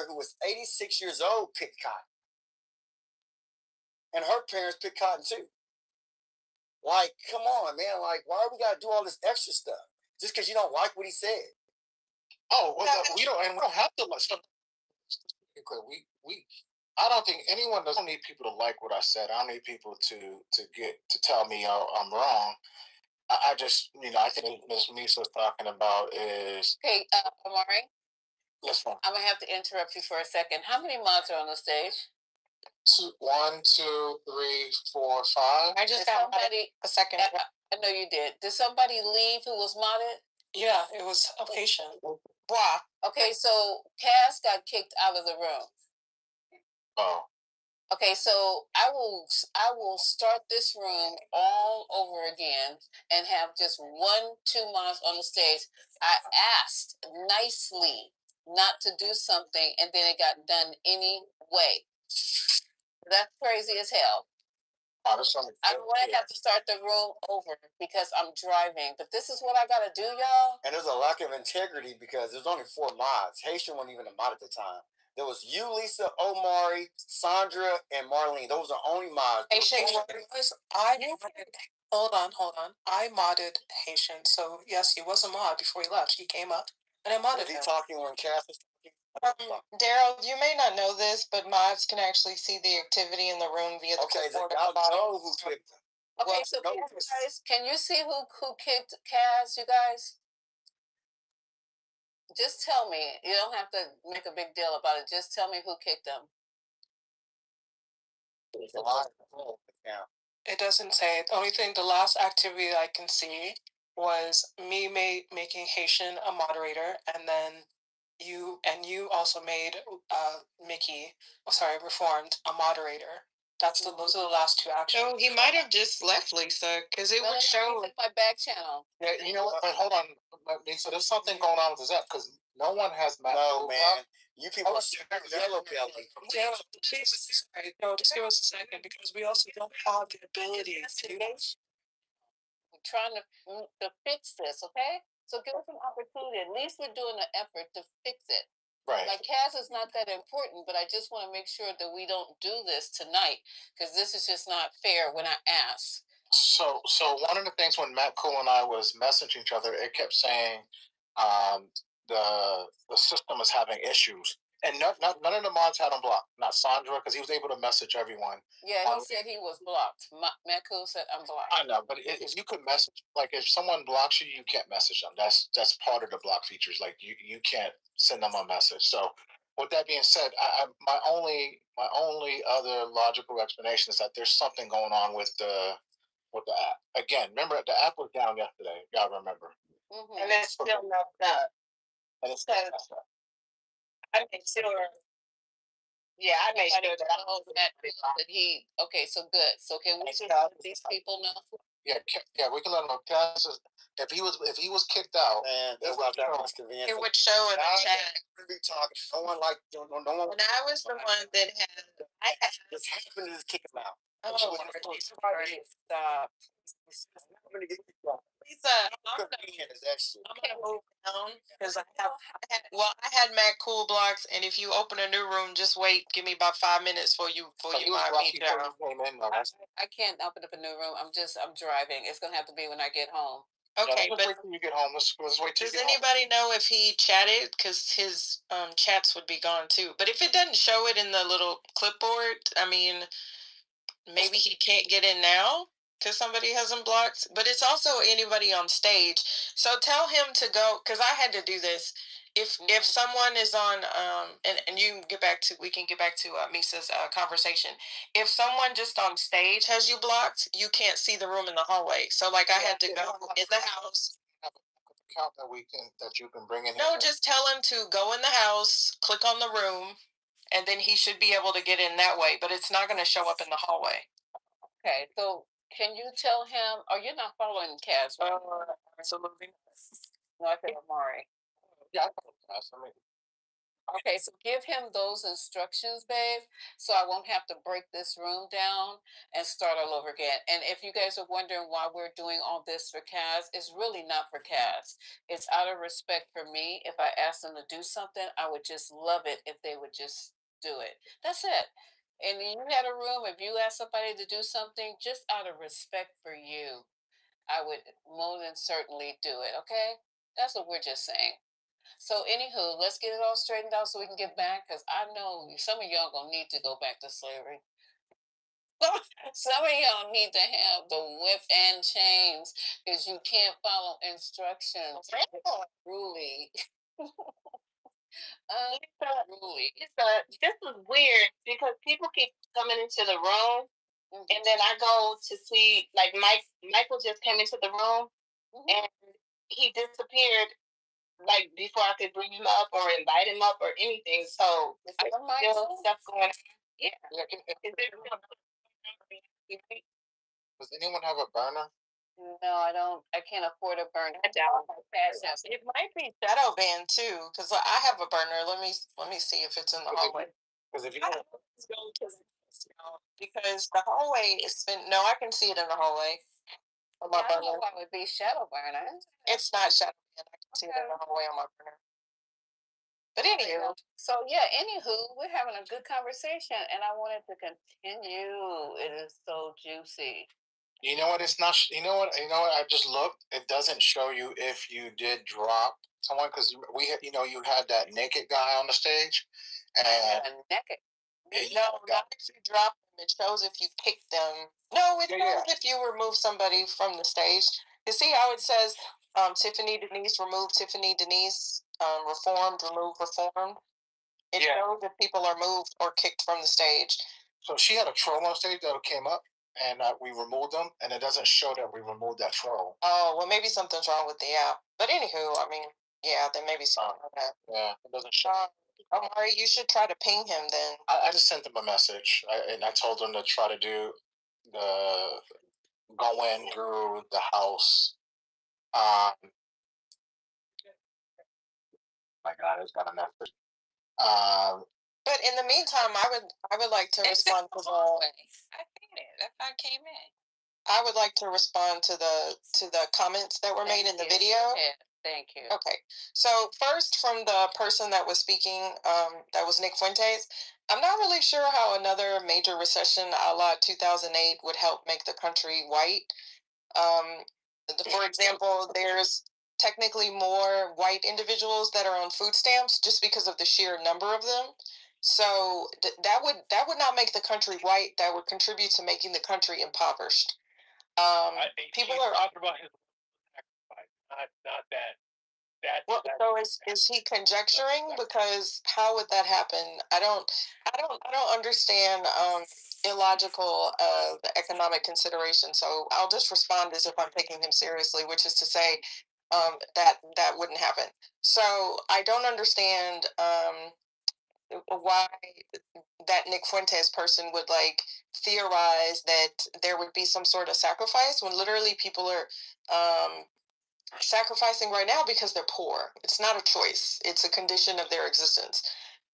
who was 86 years old, picked cotton, and her parents picked cotton too. Like, come on, man. Like, why we gotta do all this extra stuff just because you don't like what he said? Oh, well, we don't have to. I don't think anyone doesn't need people to like what I said. I don't need people to tell me I'm wrong. I just, I think Ms. Misa's talking about is. Okay, Amari. Yes, ma'am. I'm gonna have to interrupt you for a second. How many mods are on the stage? 1, 2, 3, 4, 5. I just got a second. I know you did. Did somebody leave who was modded? Yeah, it was a patient. Blah. Okay, so Cass got kicked out of the room. Oh. Okay, so I will start this room all over again and have just 1, 2 mods on the stage. I asked nicely not to do something, and then it got done anyway. That's crazy as hell. I don't want to have to start the room over because I'm driving, but this is what I gotta do, y'all. And there's a lack of integrity because there's only 4 mods. Haitian wasn't even a mod at the time. There was you, Lisa, Omari, Sandra, and Marlene. Those are only mods. Haitian hold on. I modded Haitian, so yes, he was a mod before he left. He came up and I modded him. Was he talking when Cass was talking? Daryl, you may not know this, but mods can actually see the activity in the room via the clipboard. Y'all know who kicked him. Okay, so guys, can you see who kicked Kaz, you guys? Just tell me. You don't have to make a big deal about it. Just tell me who kicked them. It's a lot. Yeah. It doesn't say. The only thing, the last activity I can see was me making Haitian a moderator, and then you also made Mickey, Reformed a moderator. Those are the last two actions. So he might have just left, Lisa, because it would show. My back channel. Yeah, you know what? But hold on, Lisa. There's something going on with this app because no one has Matt. No, man. You people are yellow belly. Yeah, please, sorry. No, just give us a second because we also don't have the ability to do this. We're trying to fix this, okay? So give us an opportunity. At least we're doing an effort to fix it. Right. Like Kaz is not that important, but I just want to make sure that we don't do this tonight because this is just not fair when I ask. So one of the things when Matt Cool and I was messaging each other, it kept saying the system is having issues, and none of the mods had him blocked. Not Sandra, because he was able to message everyone. Yeah, he said he was blocked. Matt Cool said I'm blocked. I know, but if you could message, like if someone blocks you, you can't message them. That's part of the block features. Like you can't send them a message. So with that being said, my only other logical explanation is that there's something going on with the app. Again, remember the app was down yesterday. Y'all remember? And it's still messed up. And it's still messed up. I made sure. Yeah, I made sure that he. Okay, so good. So can we just let these people know? Yeah, we can let him know. Cass is, if he was kicked out, man, that's not that much convenience. It would show in the chat. Be talking. No one like no one. And I was the one that had. I had. What's happened is kick him out. Oh, Stop. Lisa, I'm gonna move down because I had Matt Cool blocks, and if you open a new room, just wait. Give me about 5 minutes for you mod me down. I can't open up a new room. I'm driving. It's gonna have to be when I get home. Okay, but wait till you get home. Let's wait till does anybody know if he chatted? Because his chats would be gone too. But if it doesn't show it in the little clipboard, I mean, maybe he can't get in now because somebody has him blocked. But it's also anybody on stage. So tell him to go, because I had to do this. If someone is on and you can we can get back to Misa's conversation. If someone just on stage has you blocked, you can't see the room in the hallway. So like I had to go in the house. Account that you can bring in. No, just tell him to go in the house, click on the room, and then he should be able to get in that way. But it's not going to show up in the hallway. Okay, so can you tell him? Oh, you're not following Kaz, right? Absolutely. No, I said Amari. Yeah, I follow Kaz. Okay, so give him those instructions, babe, so I won't have to break this room down and start all over again. And if you guys are wondering why we're doing all this for Kaz, it's really not for Kaz. It's out of respect for me. If I asked them to do something, I would just love it if they would just do it. That's it. And you had a room, if you asked somebody to do something, just out of respect for you, I would more than certainly do it, okay? That's what we're just saying. So, anywho, let's get it all straightened out so we can get back. Because I know some of y'all gonna need to go back to slavery. Some of y'all need to have the whip and chains because you can't follow instructions. Really. This is weird because people keep coming into the room, and then I go to see like Michael just came into the room, and he disappeared. Like before I could bring him up or invite him up or anything. So I still stuff going on. Yeah. Does anyone have a burner? No, I don't. I can't afford a burner. It might be shadow banned too, because I have a burner. Let me see if it's in the hallway. Because if you because the hallway is been I can see it in the hallway. I don't know what would be shadow burner. It's not shadow banned. I can see it in the hallway on my burner. But anywho, so yeah, we're having a good conversation, and I wanted to continue. It is so juicy. You know what? It's not. You know what? I just looked. It doesn't show you if you did drop someone because we had. You had that naked guy on the stage, and naked. No, not if you drop them. It shows if you kick them. No, it shows if you remove somebody from the stage. You see how it says Tiffany Denise, remove Tiffany Denise, reformed, remove reformed. It Yeah. shows if people are moved or kicked from the stage. So she had a troll on stage that came up, and we removed them, and it doesn't show that we removed that troll. Oh, well, maybe something's wrong with the app. But anywho, I mean, yeah, there may be something like that. Yeah, it doesn't show. Omari, you should try to ping him then. I just sent them a message, and I told them to try to do go in through the house. My God, it's got a message. But in the meantime, I would like to respond to the. I seen it. That's how I came in. I would like to respond to the comments that were made in the video. Yeah, thank you. Okay, so first from the person that was speaking, that was Nick Fuentes. I'm not really sure how another major recession a la 2008 would help make the country white. For example, there's technically more white individuals that are on food stamps just because of the sheer number of them. So that would not make the country white. That would contribute to making the country impoverished. People are talking about his sacrifice, not that. Well, so is he conjecturing? Because how would that happen? I don't understand illogical the economic consideration. So I'll just respond as if I'm taking him seriously, which is to say that wouldn't happen. So I don't understand why that Nick Fuentes person would like theorize that there would be some sort of sacrifice when literally people are sacrificing right now because they're poor. It's not a choice. It's a condition of their existence.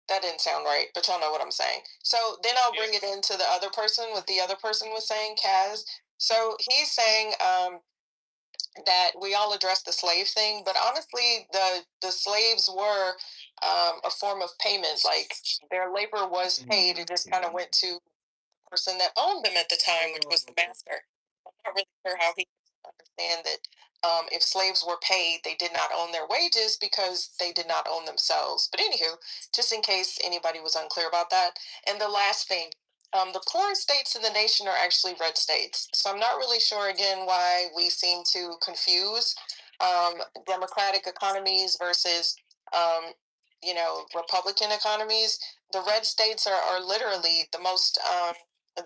That didn't sound right, but y'all know what I'm saying. So then I'll bring it into the other person, what the other person was saying, Kaz. So he's saying that we all addressed the slave thing, but honestly, the slaves were a form of payment. Like their labor was paid. It just kind of went to the person that owned them at the time, which was the master. I'm not really sure how he understand that if slaves were paid, they did not own their wages because they did not own themselves. But anywho, just in case anybody was unclear about that. And the last thing, the poorest states in the nation are actually red states. So I'm not really sure again why we seem to confuse democratic economies versus Republican economies. The red states are literally the most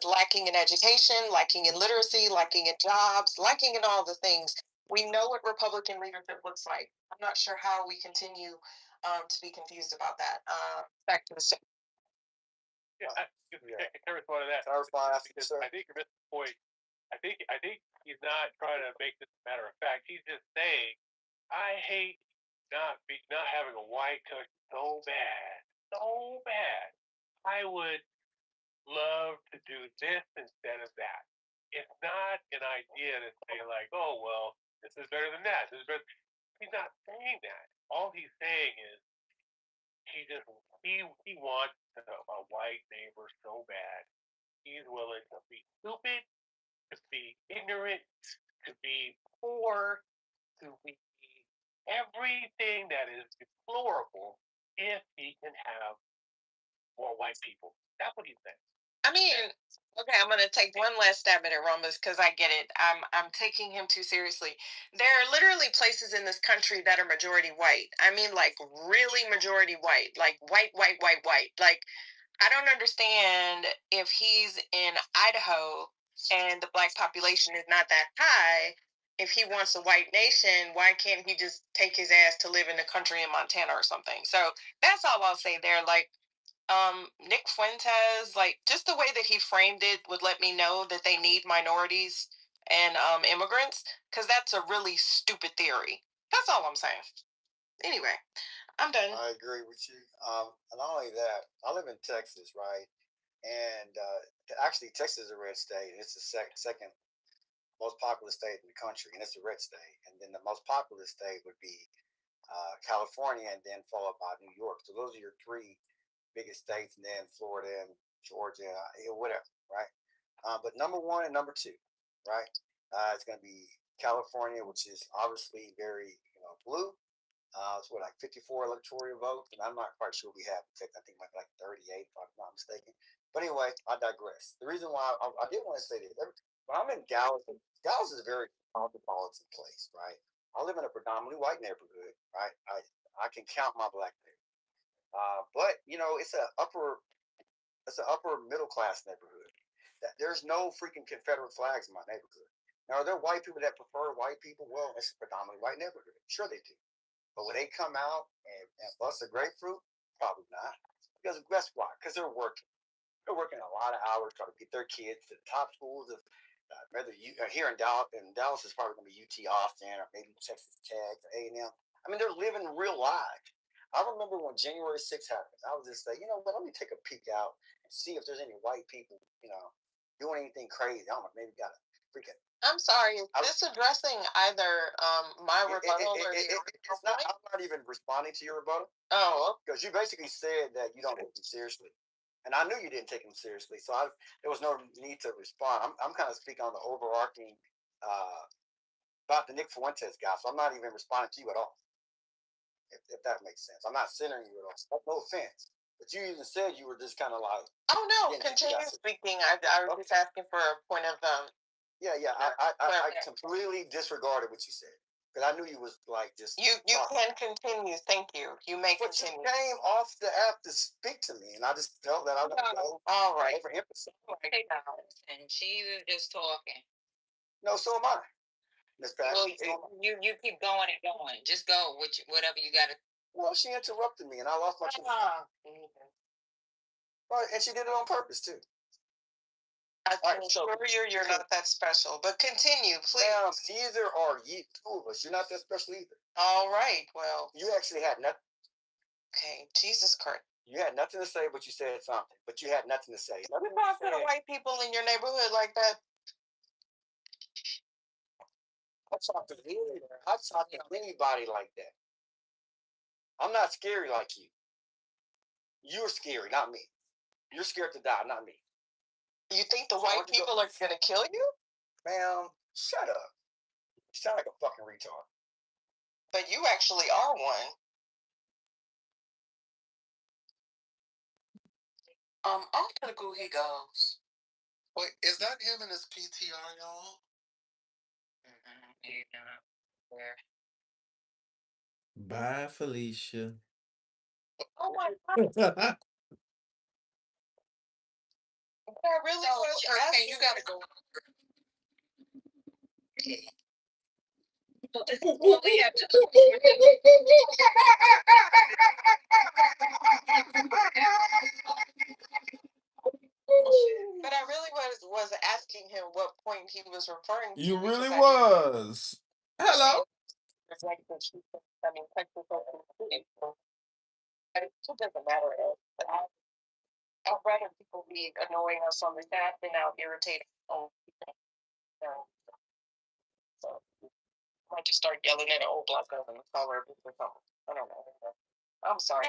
lacking in education, lacking in literacy, lacking in jobs, lacking in all the things. We know what Republican leadership looks like. I'm not sure how we continue to be confused about that. Back to the state. Yeah, I can respond to that. Because I think you're missing the point. I think he's not trying to make this a matter of fact. He's just saying, I hate not having a white cook so bad. I would love to do this instead of that. It's not an idea to say like, oh well, this is better than that. This is better. He's not saying that. All he's saying is he wants a white neighbor so bad. He's willing to be stupid, to be ignorant, to be poor, to be everything that is deplorable if he can have more white people. That's what he's saying. I mean, okay, I'm gonna take one last stab at it, Romas, because I get it. I'm taking him too seriously. There are literally places in this country that are majority white. I mean, like really majority white, like white. Like I don't understand if he's in Idaho and the black population is not that high. If he wants a white nation, why can't he just take his ass to live in the country in Montana or something? So that's all I'll say there. Like Nick Fuentes, like just the way that he framed it would let me know that they need minorities and immigrants, because that's a really stupid theory. That's all I'm saying. Anyway, I'm done. I agree with you. And not only that, I live in Texas, right? And actually, Texas is a red state. It's the second most populous state in the country, and it's a red state. And then the most populous state would be California, and then followed by New York. So those are your three biggest states, and then Florida and Georgia, whatever, right? But number one and number two, right? It's going to be California, which is obviously very blue. It's what, like 54 electoral votes, and I'm not quite sure we have. I think like 38, if I'm not mistaken. But anyway, I digress. The reason why I did want to say this, when I'm in Dallas is a very cosmopolitan place, right? I live in a predominantly white neighborhood, right? I can count my black neighbors, but you know, it's an upper middle class neighborhood. There's no freaking Confederate flags in my neighborhood. Now, are there white people that prefer white people? Well, it's a predominantly white neighborhood. Sure, they do. But would they come out and bust a grapefruit? Probably not. Because guess why? Because they're working. They're working a lot of hours trying to get their kids to the top schools of whether you here in Dallas is probably going to be UT Austin or maybe Texas Tech or A&M. I mean, they're living real lives. I remember when January 6th happened. I was just like, you know what? Let me take a peek out and see if there's any white people, doing anything crazy. I don't know, maybe got a freaking. I'm sorry, is this addressing either my rebuttal or the it's not, I'm not even responding to your rebuttal. Oh, because you basically said that you don't take them seriously, and I knew you didn't take them seriously, so there was no need to respond. I'm kind of speaking on the overarching about the Nick Fuentes guy, so I'm not even responding to you at all. If that makes sense, I'm not centering you at all. No offense, but you even said you were just kind of like. Oh no, continue speaking. I was just asking for a point of Yeah. I completely disregarded what you said because I knew you was like just. You can continue. Thank you. You may continue. You came off the app to speak to me, and I just felt that I was all right. Overemphasize. And she was just talking. No, so am I. Miss Pat. Well, you keep going and going. Just go with whatever you got to. Well, she interrupted me, and I lost my train. Well, and she did it on purpose too. I can assure you, you're not that special. But continue, please. Ma'am, neither are you. Two of us. You're not that special either. All right. Well, you actually had nothing. Okay, Jesus Christ. You had nothing to say, but you said something. But you had nothing to say. You talk to the white people in your neighborhood like that. I talk to anybody like that. I'm not scary like you. You're scary, not me. You're scared to die, not me. You think the white people are going to kill you? Ma'am, shut up. You sound like a fucking retard. But you actually are one. I'm gonna go. He goes. Wait, is that him in his PTR, y'all? Bye, Felicia. Oh my God. I really was asking. You gotta go. So this is what we have to do. But I really was asking him what point he was referring to. You really was. Hello. It doesn't matter. I'd rather people be annoying us on the app than out irritating on people. So I might just start yelling at an old black girl in the color or something. I don't know. I'm sorry.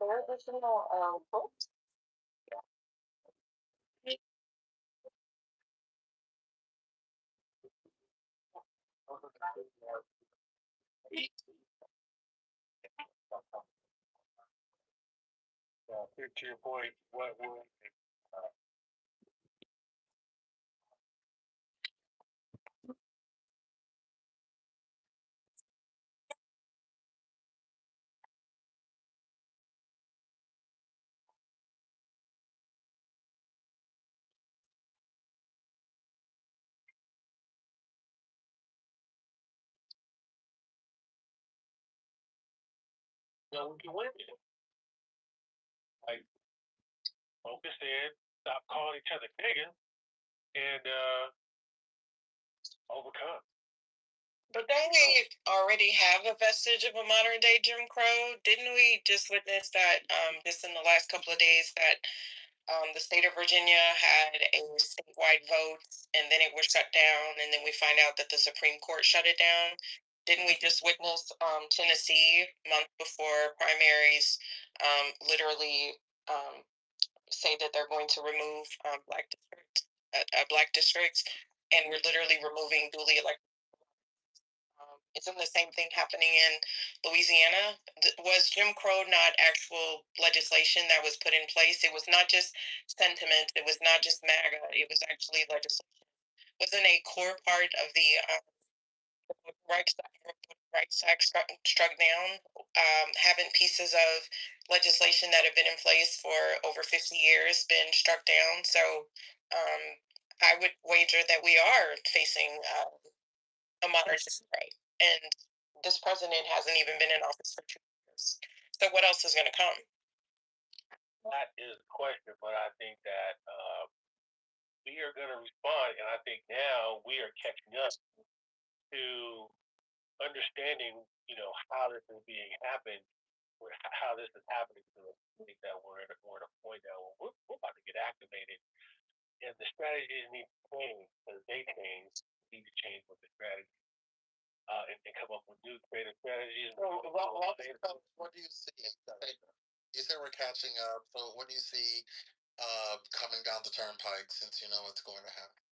There are additional folks. To your point, what would we can win it? Like, focus in, stop calling each other niggas, and overcome. But they already have a vestige of a modern day Jim Crow. Didn't we just witness that just in the last couple of days that the state of Virginia had a statewide vote and then it was shut down, and then we find out that the Supreme Court shut it down? Didn't we just witness Tennessee month before primaries literally say that they're going to remove black districts, and we're literally removing duly elected. Isn't the same thing happening in Louisiana? Was Jim Crow not actual legislation that was put in place? It was not just sentiment. It was not just MAGA. It was actually legislation. Wasn't a core part of the Reichstag struck down, haven't pieces of legislation that have been in place for over 50 years been struck down. So I would wager that we are facing a modern right. And this president hasn't even been in office for 2 years. So what else is going to come? That is the question, but I think that we are going to respond, and I think now we are catching up to understanding, how this is being happened, how this is happening to us. I think that we're at a point now where we're about to get activated, and the strategies need to change because they change. We need to change with the strategy. And come up with new creative strategies. So, what do you see? You say we're catching up. So, what do you see coming down the turnpike? Since you know what's going to happen,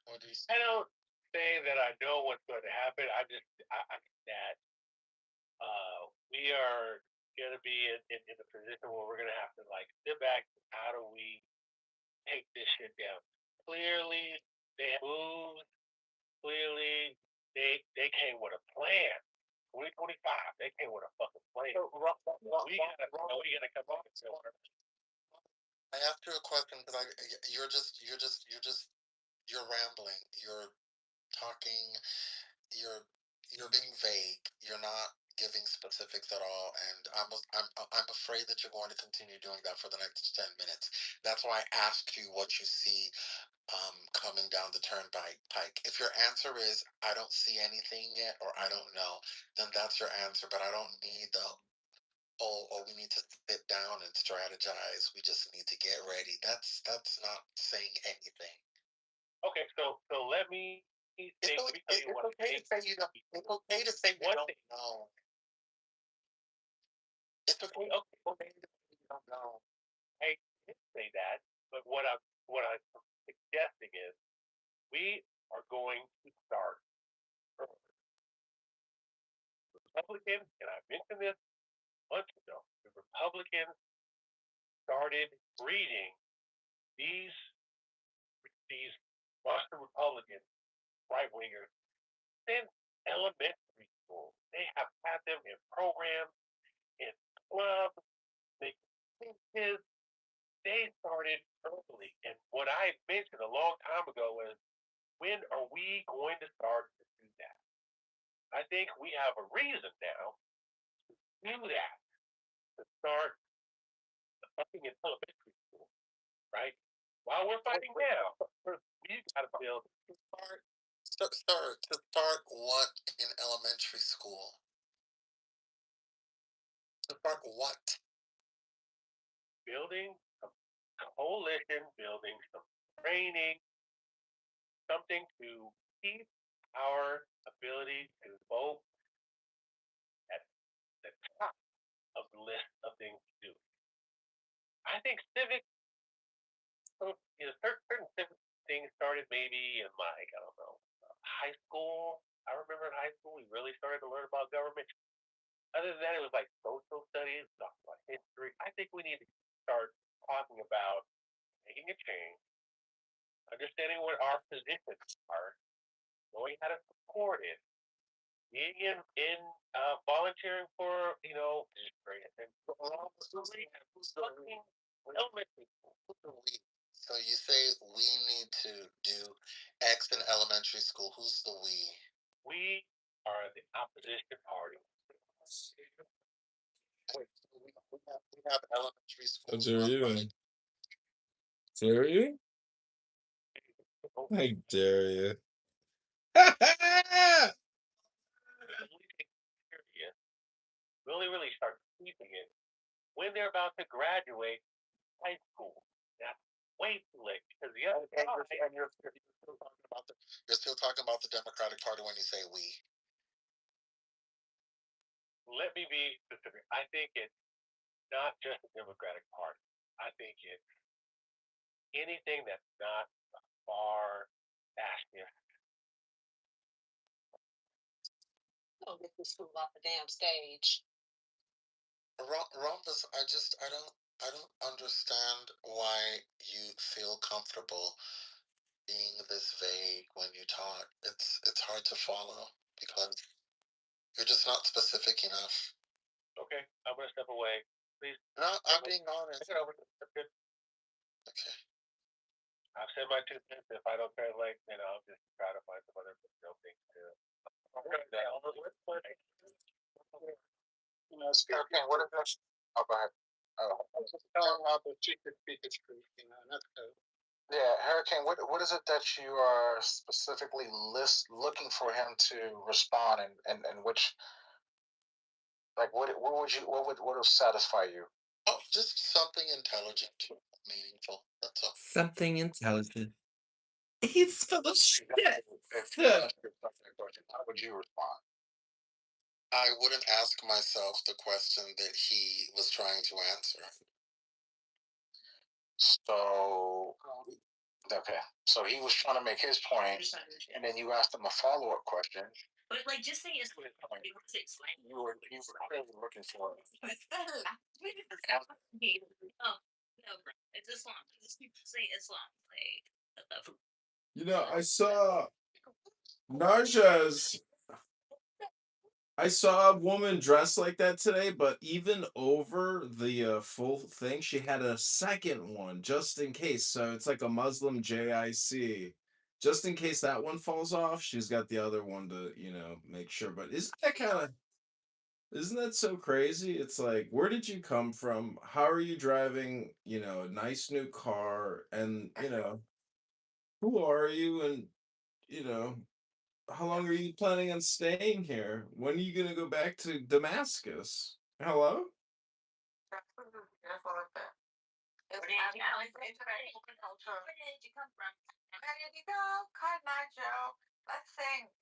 what do you see? I don't say that I know what's going to happen. I think that we are going to be in a position where we're going to have to sit back. How do we take this shit down? Clearly, they moved. Clearly, they came with a plan. 2025, they came with a fucking plan. We gotta come up with something. I asked you a question because you're rambling. You're talking. You're being vague. You're not giving specifics at all, and I'm afraid that you're going to continue doing that for the next 10 minutes. That's why I asked you what you see coming down the turnpike. If your answer is I don't see anything yet or I don't know, then that's your answer. But I don't need the we need to sit down and strategize. We just need to get ready. That's not saying anything. Okay, so let me say. It's okay to say you don't. It's okay to say you don't know. It's okay. Okay, you don't know. I did say that, but what I'm suggesting is we are going to start early. Republicans, and I mentioned this months ago. The Republicans started breeding these monster Republicans, right wingers, since elementary school. They have had them in programs, in clubs, they speeches. They started early. And what I mentioned a long time ago was, when are we going to start to do that? I think we have a reason now to do that, to start fighting in elementary school, right? While we're fighting now, we've got to build. To start what in elementary school? To start what? Building a coalition, building some training, something to keep our ability to vote at the top of the list of things to do. I think civic, certain civic things started maybe in high school. I remember in high school we really started to learn about government. Other than that, it was like social studies, talking about history. I think we need to start talking about making a change, understanding what our positions are, knowing how to support it, being in volunteering for elementary school. So you say we need to do X in elementary school. Who's the we? We are the opposition party. We have elementary school. How dare you? Dare you? I dare you. Really start keeping it when they're about to graduate high school. That's way too late because the other and you're still talking about the Democratic Party when you say we. Let me be specific. I think it's not just the Democratic Party. I think it's anything that's not far active. Don't get this fool off the damn stage. Rumpus, I don't understand why you feel comfortable being this vague when you talk. It's hard to follow because you're just not specific enough. Okay, I'm gonna step away. Please. No, I'm being honest. Take it over. Okay. I've said my 2 cents. If I don't translate, then I'll just try to find some other things to. You know, okay, what if that's, oh, go ahead. Oh. Tell them how the chick could speak its truth, not Yeah, Hurricane, what is it that you are specifically looking for him to respond, and which, like, what would satisfy you? Oh, just something intelligent, meaningful. That's all. Something intelligent. He's full of shit. If you asked yourself that question, how would you respond? I wouldn't ask myself the question that he was trying to answer. So, okay, so he was trying to make his point, and then you asked him a follow-up question. But like, just say it's like, You were clearly looking for it. Oh no, bro, it's Islam. Just say Islam. Like, You know, Narja's. I saw a woman dressed like that today, but even over the full thing, she had a second one just in case. So it's like a Muslim JIC. Just in case that one falls off, she's got the other one to, make sure. But isn't that so crazy? It's like, where did you come from? How are you driving, a nice new car? And, who are you? And, how long are you planning on staying here? When are you going to go back to Damascus? Hello? Where did you come from? Where did you go? Cotton Joe. Let's sing.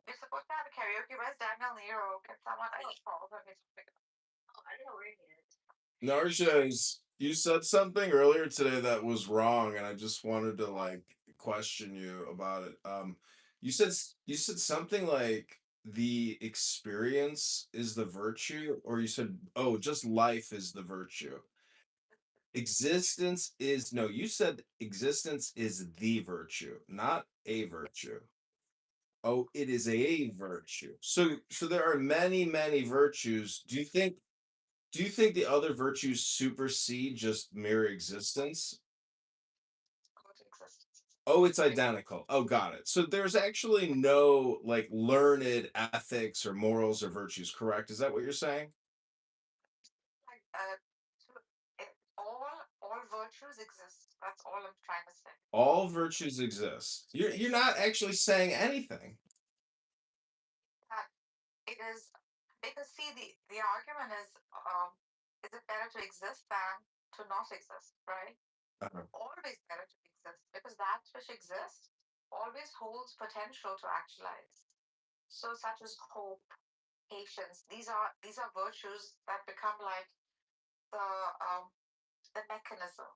You're supposed to have a karaoke. Where's Daniel Nero? Can someone else follow him? Oh, I don't know where he is. Narja, you said something earlier today that was wrong, and I just wanted to question you about it. You said something like the experience is the virtue, or you said, oh, just life is the virtue. Existence is no, you said existence is the virtue, not a virtue. Oh, it is a virtue. So there are many, many virtues. Do you think the other virtues supersede just mere existence? Oh, it's identical. Oh, got it. So there's actually no learned ethics or morals or virtues, correct? Is that what you're saying? All virtues exist. That's all I'm trying to say. All virtues exist. You're not actually saying anything. It is because see the argument is it better to exist than to not exist, right? Always better to exist because that which exists always holds potential to actualize. So such as hope, patience. These are virtues that become like the mechanism.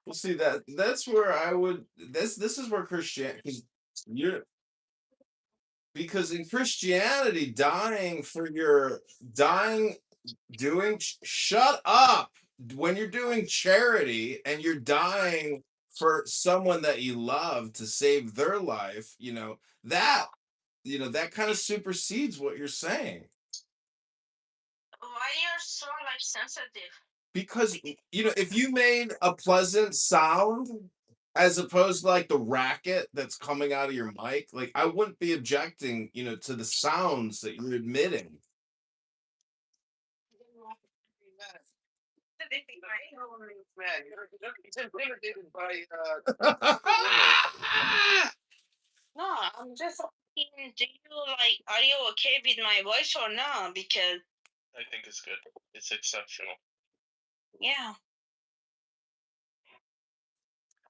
Well, see that's where I would. This is where Christianity. Because in Christianity, shut up when you're doing charity and you're dying for someone that you love to save their life, that kind of supersedes what you're saying. why you're so sensitive? Because if you made a pleasant sound as opposed to the racket that's coming out of your mic, I wouldn't be objecting, to the sounds that you're emitting. No, I'm just asking, do you are you okay with my voice or not? Because I think it's good. It's exceptional. yeah.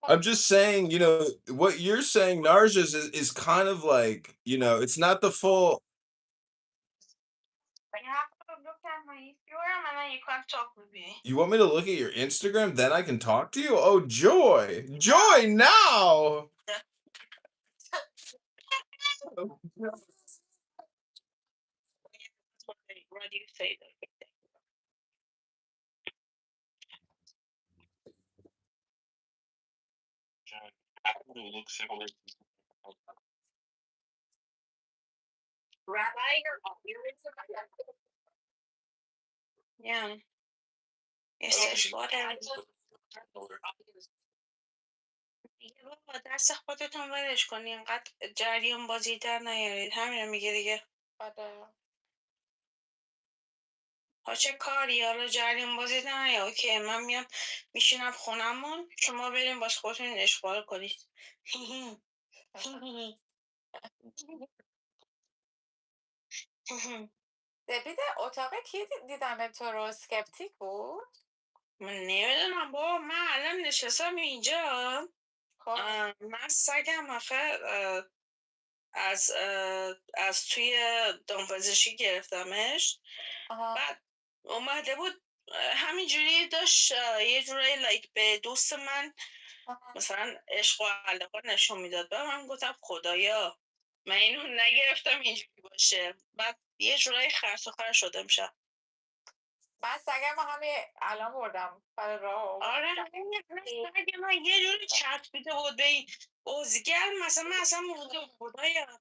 I'm just saying, what you're saying, Narjas, is kind of it's not the full. But you have to look at my Instagram and then you can't talk with me. You want me to look at your Instagram, then I can talk to you? Oh, joy! Joy now! What do you say? Rabbi or Yeah. Jesteś whatever. بابا دست خودتون ولش کن اینقدر جریان بازی در نیارید همین میگه دیگه. چه کاری حالا جریان بازی در نیار. اوکی من میام میشینم خونمون شما بریم باش خودتون اشغال کنید. دبید اتاق کی دیدم تو رو سکپتیک بود؟ من نمیدونم بابا من الان نشستم اینجا. من سگم آخه از توی دامپزشکی گرفتمش. بعد اومده بود همینجوری داشت یه جورایی لایک به دوست من مثلا عشق و علاقه نشون میداد. بعد من گفتم خدایا من اینو نگرفتم اینجوری باشه. بعد یه جورایی خرس و خر شده میشم. من سگم همین الان بردم برای راه. آره سگ من یه جوری چسبیده بود به این بازیگر مثلا من اصلا مونده خدایا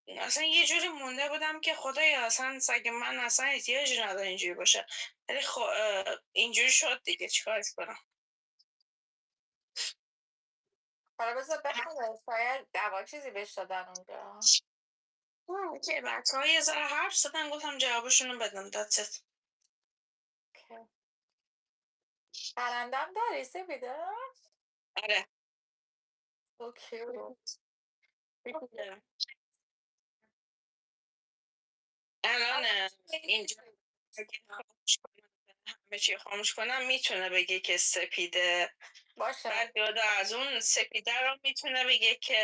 اصلا یه جوری مونده بودم که خدایا اصلا سگ من اصلا احتیاجی نداره اینجوری باشه. ولی اینجوری شد دیگه چیکارش کنم. حالا بذار بخونه شاید دوا چیزی بهش دادن اونجا. که بچه ها یه ذره حرف زدن گفتم جوابشونو بدم دادست. پرندم داری سپیده؟ آره اوکی الان اینجا همه چی خاموش کنم میتونه بگه که سپیده باشه. بعد یادا از اون سپیده رو میتونه بگه که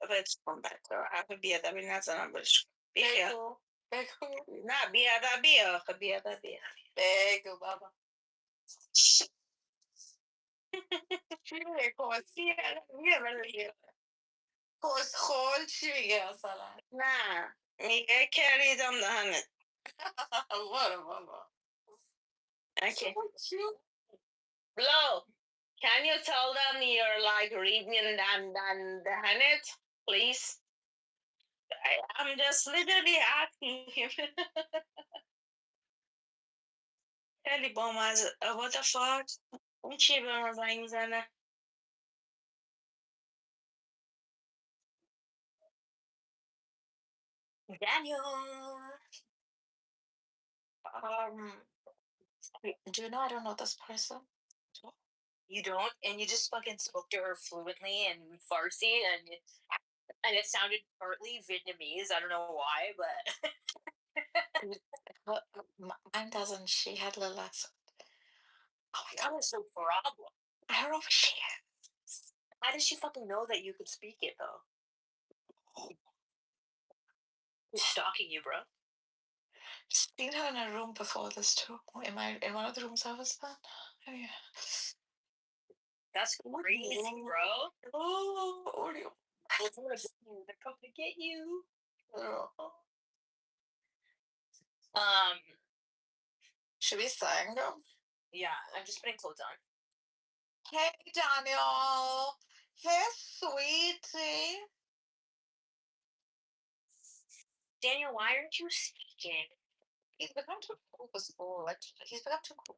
بهت کن بچه ها حرف بیادبی نزنم برش کن بگو نه بیادبی آخه بیادبی بگو بابا خول چی میگه مثلا؟ نه میگه که ریدم دهنت. برو بابا. Okay. Blow. Can you tell them you're like reading them dehnet, please? I'm just literally asking him. خیلی بامزه. What the fuck? اون چیه به من زنگ میزنه؟ Daniel. Do you know I don't know this person? You don't, and you just fucking spoke to her fluently in Farsi, and it sounded partly Vietnamese. I don't know why, but Mine doesn't. She had a little accent. oh my god, what's the problem? I don't know if she is. How does she fucking know that you could speak it though? Who's stalking you, bro? Seen her in a room before this too. In one of the rooms I was in. Oh, yeah. That's crazy, bro. Oh, They're coming to get you. Should we sing them? Yeah, I'm just putting clothes on. Hey, Daniel. Hey, sweetie. Daniel, why aren't you speaking? He's become too cool for school. He's become too cool.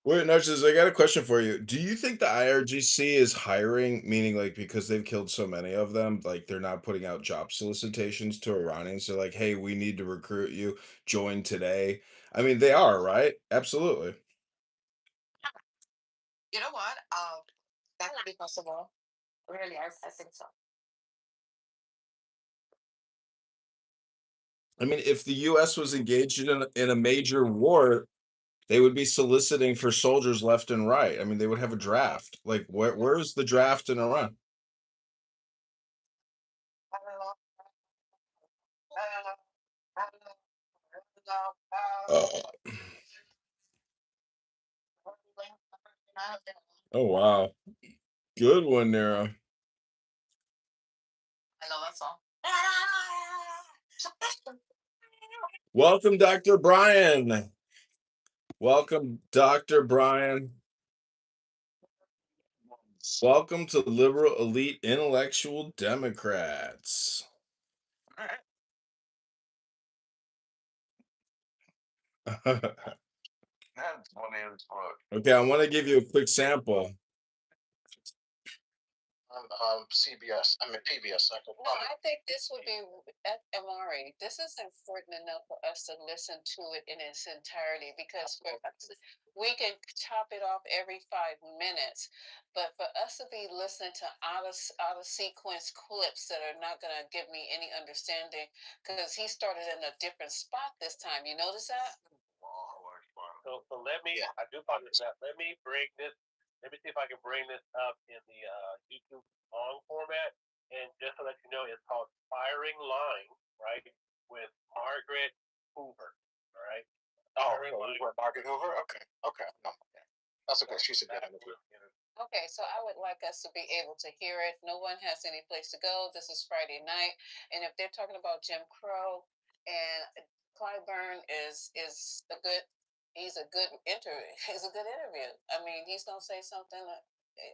Wait, Nurses, I got a question for you. Do you think the IRGC is hiring, meaning like because they've killed so many of them, like they're not putting out job solicitations to Iranians? They're like, hey, we need to recruit you, join today. I mean, they are, right? Absolutely. You know what? That could be possible. Really, I think so. I mean, if the US was engaged in a major war, they would be soliciting for soldiers left and right. I mean, they would have a draft. Like, where's the draft in Iran? Oh wow, good one, Nara. I know that song. Welcome, Dr. Brian. Welcome, Dr. Brian. Welcome to Liberal Elite Intellectual Democrats. That's funny as fuck. Okay, I want to give you a quick sample. CBS. I mean PBS. No, I think this would be Amari. This is important enough for us to listen to it in its entirety because for us, we can chop it off every 5 minutes, but for us to be listening to out of sequence clips that are not going to give me any understanding, because he started in a different spot this time. You notice that? So let me. Yeah. I do apologize. Let me bring this. Let me see if I can bring this up in the YouTube long format. And just to let you know, it's called Firing Line, right? With Margaret Hoover. All right. Firing Line with Margaret Hoover. Okay. Okay. No. That's okay. She's a good interview. Okay, so I would like us to be able to hear it. No one has any place to go. This is Friday night, and if they're talking about Jim Crow and Clyburn is a good, he's a good he's a good interview. I mean, he's gonna say something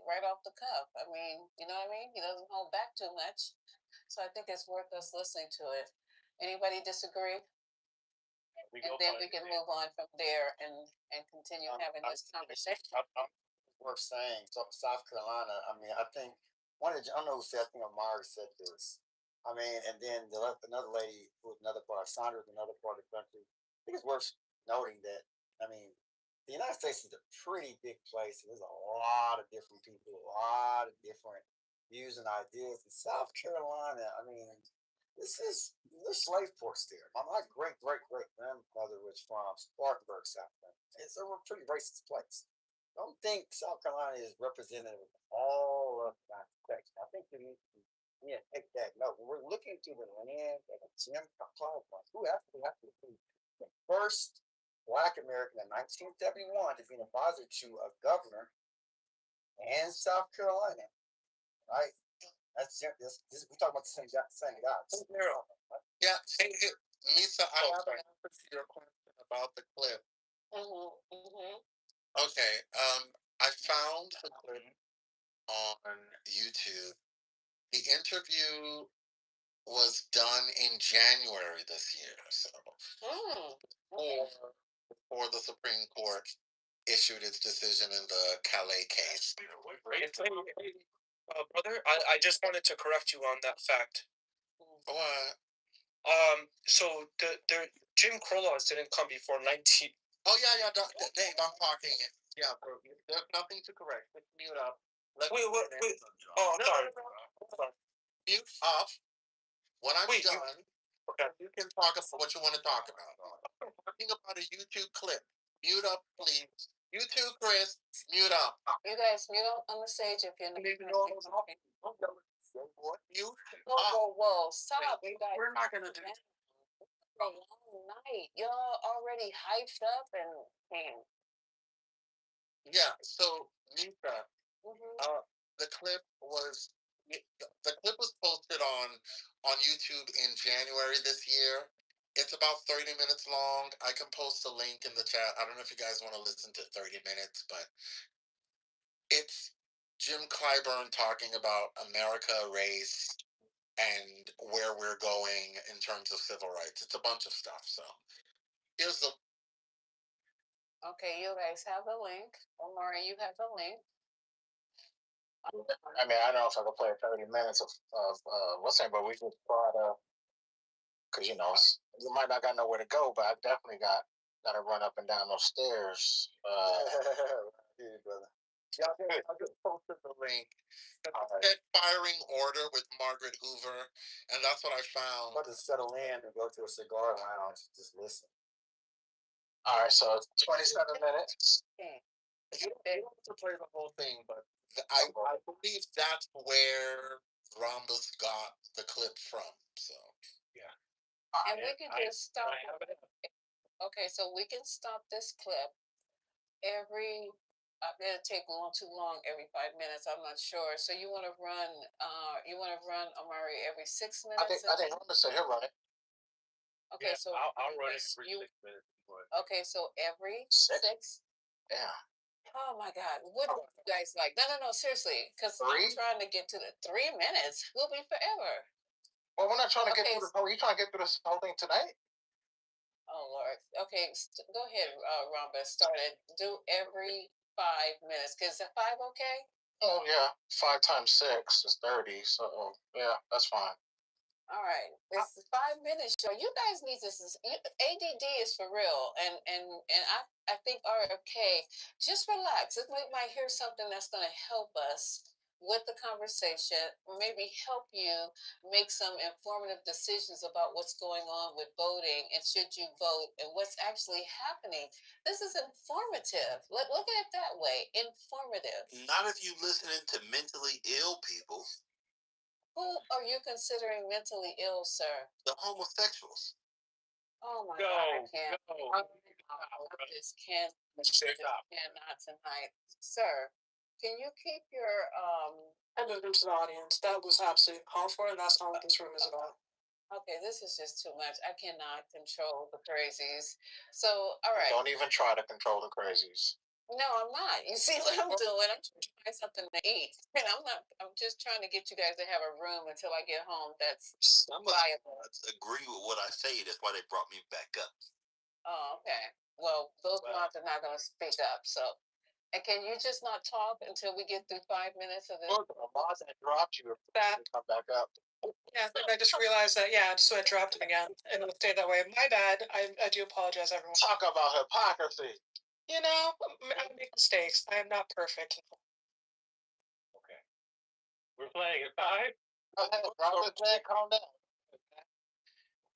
right off the cuff. I mean, you know what I mean? He doesn't hold back too much, so I think it's worth us listening to it. Anybody disagree? And then we can move on from there and continue having this conversation. Worth saying. So South Carolina, I mean, I think I don't know who said, I think Amari said this. I mean, and then another lady who was another part, Sandra, another part of the country. I think it's worth noting that, I mean, the United States is a pretty big place. There's a lot of different people, a lot of different views and ideas. In South Carolina, I mean, there's slave ports there. My great grandmother was from Spartanburg, South Carolina. It's a pretty racist place. I don't think South Carolina is representative of all of the United States. I think we need to take that note. When we're looking through the land of Jim Crow, who actually be the first Black American in 1971 to be an advisor to a governor in South Carolina, right? That's this we talk about the same guy. Yeah, hey, Lisa, I have an answer to your question about the clip. Okay, I found the clip on YouTube. The interview was done in January this year, so before the Supreme Court issued its decision in the Calais case. Brother, I just wanted to correct you on that fact. What? So the Jim Crow laws didn't come before 19. Oh yeah, Dave, I'm talking. Yeah, bro, there's nothing to correct. Just mute up. Wait. Oh, I'm sorry. Mute off. When I'm done, okay, you can talk about what you want to talk about. I'm talking about a YouTube clip. Mute up, please. You too, Chris. Mute up. You guys mute up on the stage if you're not. Whoa, stop, you guys. We're not gonna do it. A long night. Y'all already hyped up and yeah, so Lisa, the clip was posted on YouTube in January this year. It's about 30 minutes long. I can post a link in the chat. I don't know if you guys want to listen to 30 minutes, but it's Jim Clyburn talking about America, race, and where we're going in terms of civil rights. It's a bunch of stuff. So here's the. Okay, you guys have the link. Omari, you have the link. I mean, I don't know if I can play 30 minutes of what's that, but we can try to, because you know, you might not got nowhere to go, but I definitely got to run up and down those stairs. Brother. Yeah, I just posted the link. That firing order with Margaret Hoover, and that's what I found. I'm about to settle in and go to a cigar lounge, just listen. All right, so 27 minutes. You don't have to play the whole thing, but I believe that's where Rhombus got the clip from. So yeah, and we could just stop. Okay, so we can stop this clip every. It'll take a little too long every 5 minutes. I'm not sure. So you want to run? Amari every 6 minutes? I think Rhonda said he'll run it. Okay, Yeah, so I'll run it every 6 minutes. Okay, so every Six? six. Yeah. Oh my God, what do you guys like? No, seriously, because I'm Three? trying to get to the 3 minutes. We'll be forever. Well, we're not trying to get Okay, through this whole. You trying to get through this whole thing tonight? Oh Lord. Okay, go ahead, Rhonda. Start it. Do every 5 minutes. Is that 5 okay? Oh yeah, 5 times 6 is 30. So yeah, that's fine. All right, this is 5 minutes show. You guys need this. ADD is for real, and I think RFK. Just relax. We might hear something that's going to help us with the conversation. Maybe help you make some informative decisions about what's going on with voting and should you vote and what's actually happening. This is informative. Look at it that way. Informative. Not if you listening to mentally ill people. Who are you considering mentally ill, sir? The homosexuals. Oh my God, I can't. I just can't. Cannot tonight, sir. Can you keep your I moved into the audience. That was absolutely called for, and that's not what this room is about. Okay, this is just too much. I cannot control the crazies. So, all right. Don't even try to control the crazies. No, I'm not. You see what I'm doing? I'm trying something to eat, and I'm just trying to get you guys to have a room until I get home. That's Some viable. agree with what I say. That's why they brought me back up. Oh, okay. Well, those mods are not going to speak up. So, and can you just not talk until we get through 5 minutes of this? Well, the mods that dropped you That come back up. Yeah, I just realized that. Yeah, so I dropped it again, and it'll stay that way. My bad. I do apologize, everyone. Talk about hypocrisy. You know, I make mistakes. I am not perfect. Okay. We're playing at 5? Robert, man, calm down.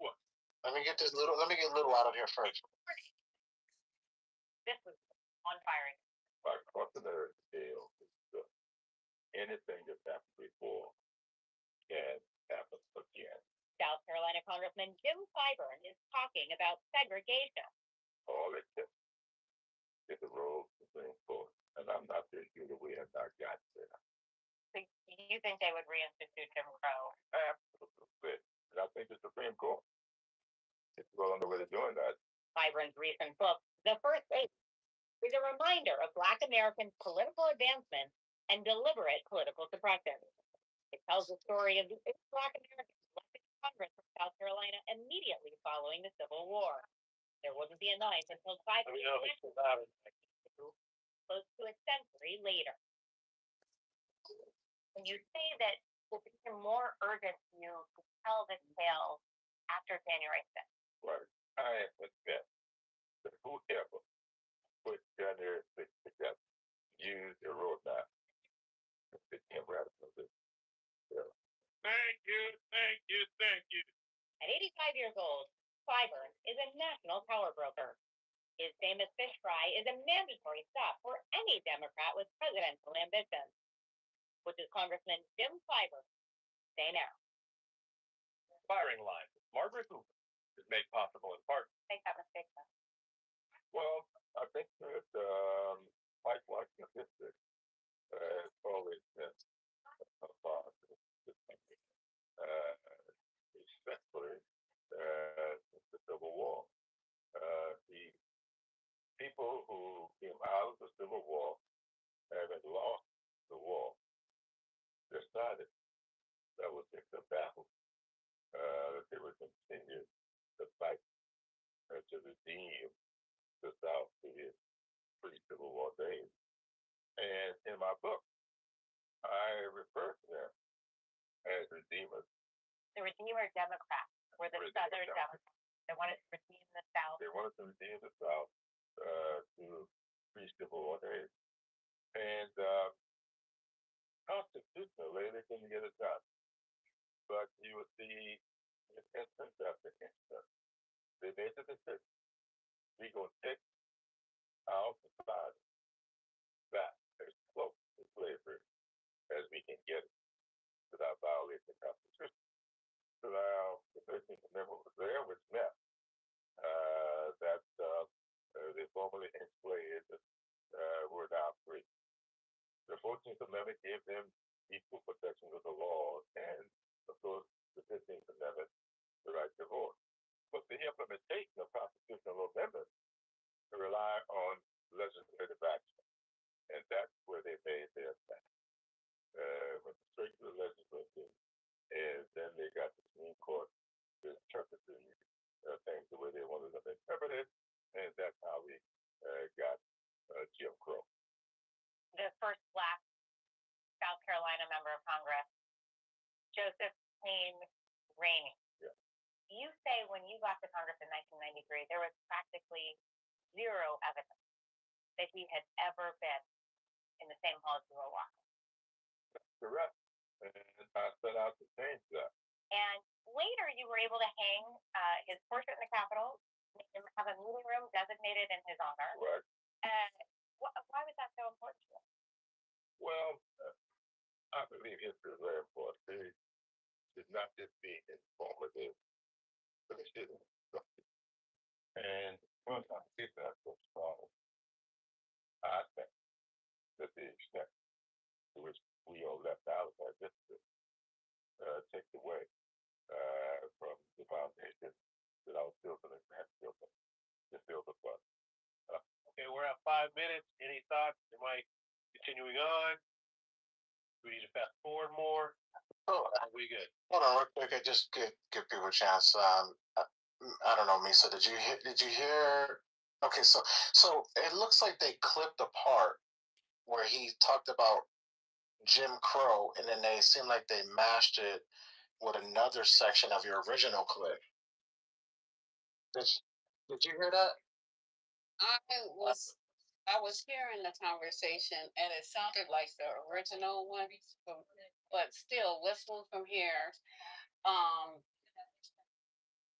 What? Let me get Little out of here first. This was on firing. By cautionary tale, anything that's happened before can happen again. South Carolina Congressman Jim Clyburn is talking about segregation. All it takes is a role Supreme Court, and I'm not so sure that we have not got there. So you think they would reinstitute Jim Crow? Absolutely. And I think the Supreme Court is well on the way to doing that. Clyburn's recent book, The First Eight, is a reminder of Black American political advancement and deliberate political suppression. It tells the story of the 8 Black Americans elected to Congress from South Carolina immediately following the Civil War. There wouldn't be a ninth until 5 years close to a century later. When you say that it's even more urgent for you to tell this tale after January 6th. Right. I admit that whoever put January 6th together used a roadmap to fit him radicalism. Thank you. At 85 years old, Clyburn is a national power broker. His famous fish fry is a mandatory stop for any Democrat with presidential ambitions. Which is Congressman Jim Clyburn. Say now. Firing line. Margaret Hoover is made possible in part. Make that mistake, though. Well, I think that Mike Washington district has always been a part of this country, especially since the Civil War. The people who came out of the Civil War, having lost the war, decided that was just a battle. They would continue to fight to redeem the South to its pre-Civil War days. And in my book, I refer to them as redeemers. The Redeemer Democrats were the Southern Democrats. They wanted to redeem the South. They wanted to redeem the South to pre-Civil War days. And constitutionally, they couldn't get it done. But you would see instance after instance, they made the decision. We're going to take our society back as close to slavery as we can get it without violating the Constitution. So now the 13th Amendment was there, which meant that really enslaved, were now free. The 14th Amendment gave them equal protection of the law, and of course, the 15th Amendment, the right to vote. But the implementation of constitutional amendments rely on legislative action, and that's where they made their attack. Went straight to the legislature, and then they got the Supreme Court to interpret things the way they wanted them interpreted, and that's how we got Jim Crow. The first Black South Carolina member of Congress, Joseph Payne Rainey. Yeah. You say when you got to Congress in 1993, there was practically zero evidence that he had ever been in the same hall as you were walking. That's correct. And I set out to change that. And later you were able to hang his portrait in the Capitol and have a meeting room designated in his honor. Right. And why was that so important to you? Well, I believe history is very important. It should not just be informative, but it should be instructive. And once I did that so strong, I think that the extent to which we all left out of our district takes away from the foundation that I was building and had built to build upon. Okay, we're at 5 minutes. Any thoughts? Am I continuing on? Do we need to fast forward more? Oh, Are we good? hold on, real quick. I just give people a chance. I don't know, Misa. Did you hear? Okay, so it looks like they clipped a part where he talked about Jim Crow, and then they seemed like they mashed it with another section of your original clip. Did you hear that? I was hearing the conversation, and it sounded like the original one, but still, let's move from here.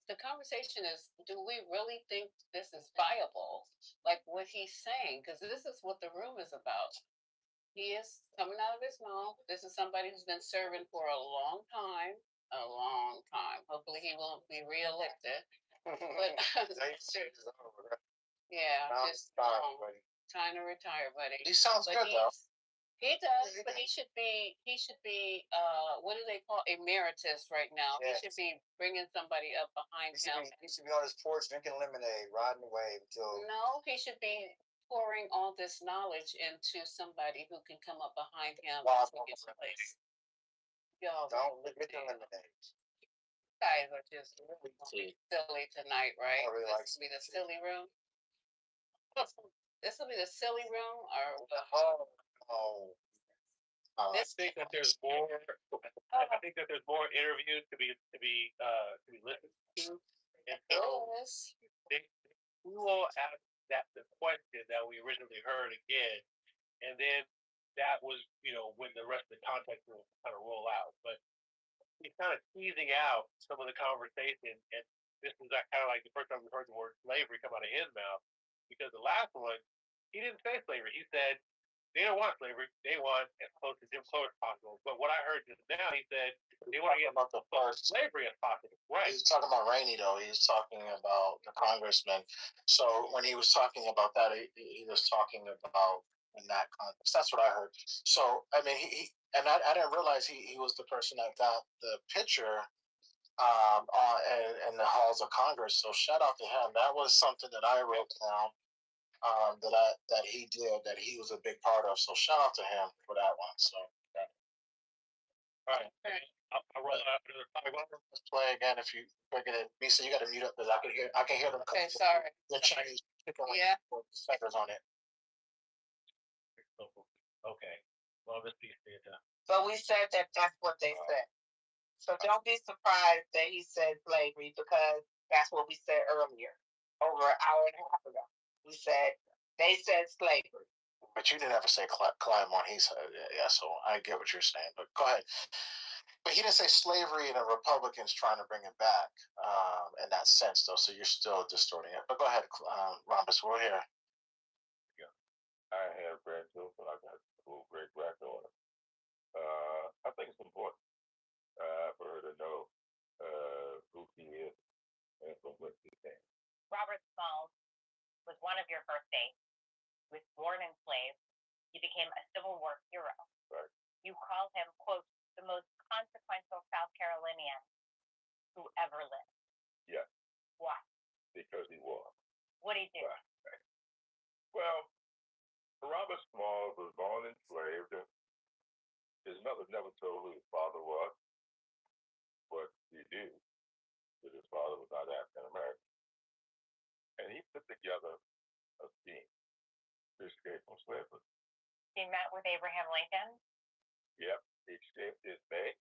The conversation is, do we really think this is viable? Like what he's saying, because this is what the room is about. He is coming out of his mouth. This is somebody who's been serving for a long time. Hopefully he won't be reelected. But yeah, just time to retire, buddy. He sounds good though. He does, but he should be. What do they call emeritus right now? Yes. He should be bringing somebody up behind him. He should be on his porch drinking lemonade, riding the wave until. No, he should be pouring all this knowledge into somebody who can come up behind him and take his place. Yo, don't look at the lemonade. You guys are just really silly tonight, right? I really this will be the silly room. This will be the silly room, or I think that there's more. I think that there's more interviews to be listened to, and so we will ask that the question that we originally heard again, and then that was when the rest of the context will kind of roll out. But he's kind of teasing out some of the conversation, and this was kind of like the first time we heard the word slavery come out of his mouth, because the last one he didn't say slavery. He said they don't want slavery. They want as close to Jim Crow as possible. But what I heard just now, he said they want to get about the first slavery as possible. Right. He's talking about Rainey, though. He's talking about the congressman. So when he was talking about that, he was talking about in that context. That's what I heard. So I mean, I didn't realize he was the person that got the picture in the halls of Congress. So shout out to him. That was something that I wrote down. That he did, that he was a big part of. So shout out to him for that one. So all right. I'll roll out another 5 minutes. Let's play again if you forget it. Misa, you gotta mute up because I can hear them. Okay, sorry. The Chinese chicken Yeah. with suckers on it. Okay. Well, this piece data. But we said that that's what they said. So don't be surprised that he said slavery, because that's what we said earlier, over an hour and a half ago. We said they said slavery. But you didn't ever say climb on. He said, yeah. So I get what you're saying. But go ahead. But he didn't say slavery, and the Republicans trying to bring it back in that sense, though. So you're still distorting it. But go ahead, Rhombus. We're here. Yeah. I have grandchildren. I got a great granddaughter. I think it's important for her to know who she is and from where she came. Robert Smalls was one of your first dates with born enslaved, he became a Civil War hero. Right. You call him, quote, the most consequential South Carolinian who ever lived. Yes. Why? Because he was. What did he do? Right. Well, Robert Smalls was born enslaved. His mother never told who his father was, but he knew that his father was not African American. And he put together a scheme to escape from slavery. He met with Abraham Lincoln. Yep, he escaped his May.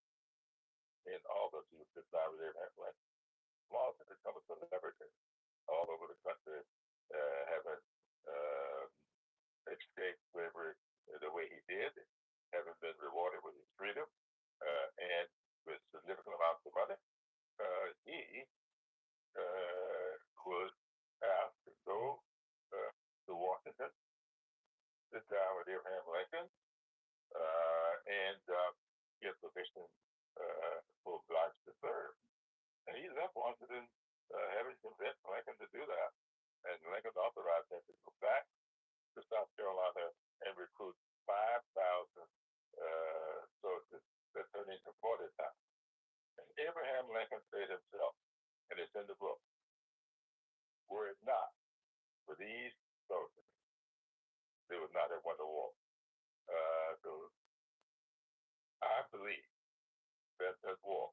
In August, he was just out with Abraham Lincoln. Smalls had become a celebrity all over the country, having escaped slavery the way he did, having been rewarded with his freedom and with significant amounts of money. He was asked to go to Washington, sit down with Abraham Lincoln, and get permission for blacks to serve. And he left Washington having convinced Lincoln to do that. And Lincoln authorized him to go back to South Carolina and recruit 5,000 soldiers that turned into 40,000. And Abraham Lincoln said himself, and it's in the book, were it not for these soldiers, they would not have won the war. So I believe that war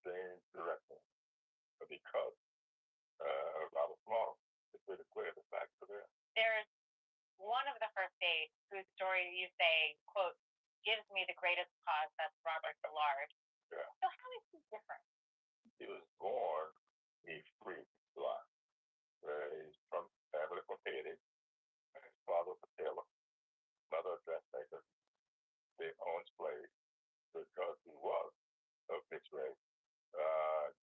changed direction because Robert Smalls is pretty clear the facts are there. There's one of the first dates whose story you say, quote, gives me the greatest cause, that's Robert the Large. Yeah. So how is he different? He was born a free black. He's from family from Haiti. His father was a tailor, mother a dressmaker. They owned slaves because he was of mixed race.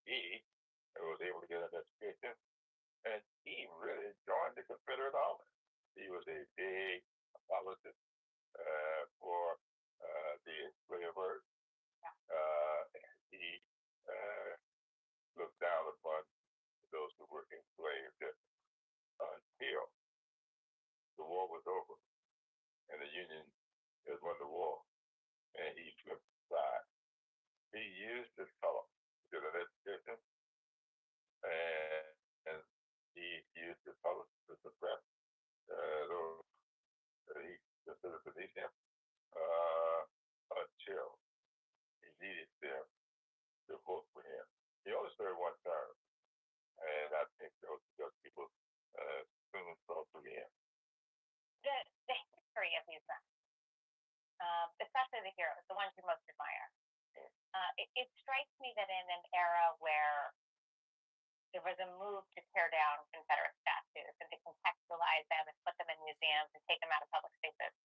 He was able to get an education, and he really joined the Confederate Army. He was a big apologist for the enslavers. He looked down upon those who were enslaved until the war was over and the Union had won the war, and he flipped aside. He used his color to get an education, and he used his color to suppress those he considered beneath him until he needed them to vote for him. He only served one term, and I think those people soon saw through him. The history of these men, especially the heroes, the ones you most admire, it strikes me that in an era where there was a move to tear down Confederate statues and to contextualize them and put them in museums and take them out of public spaces,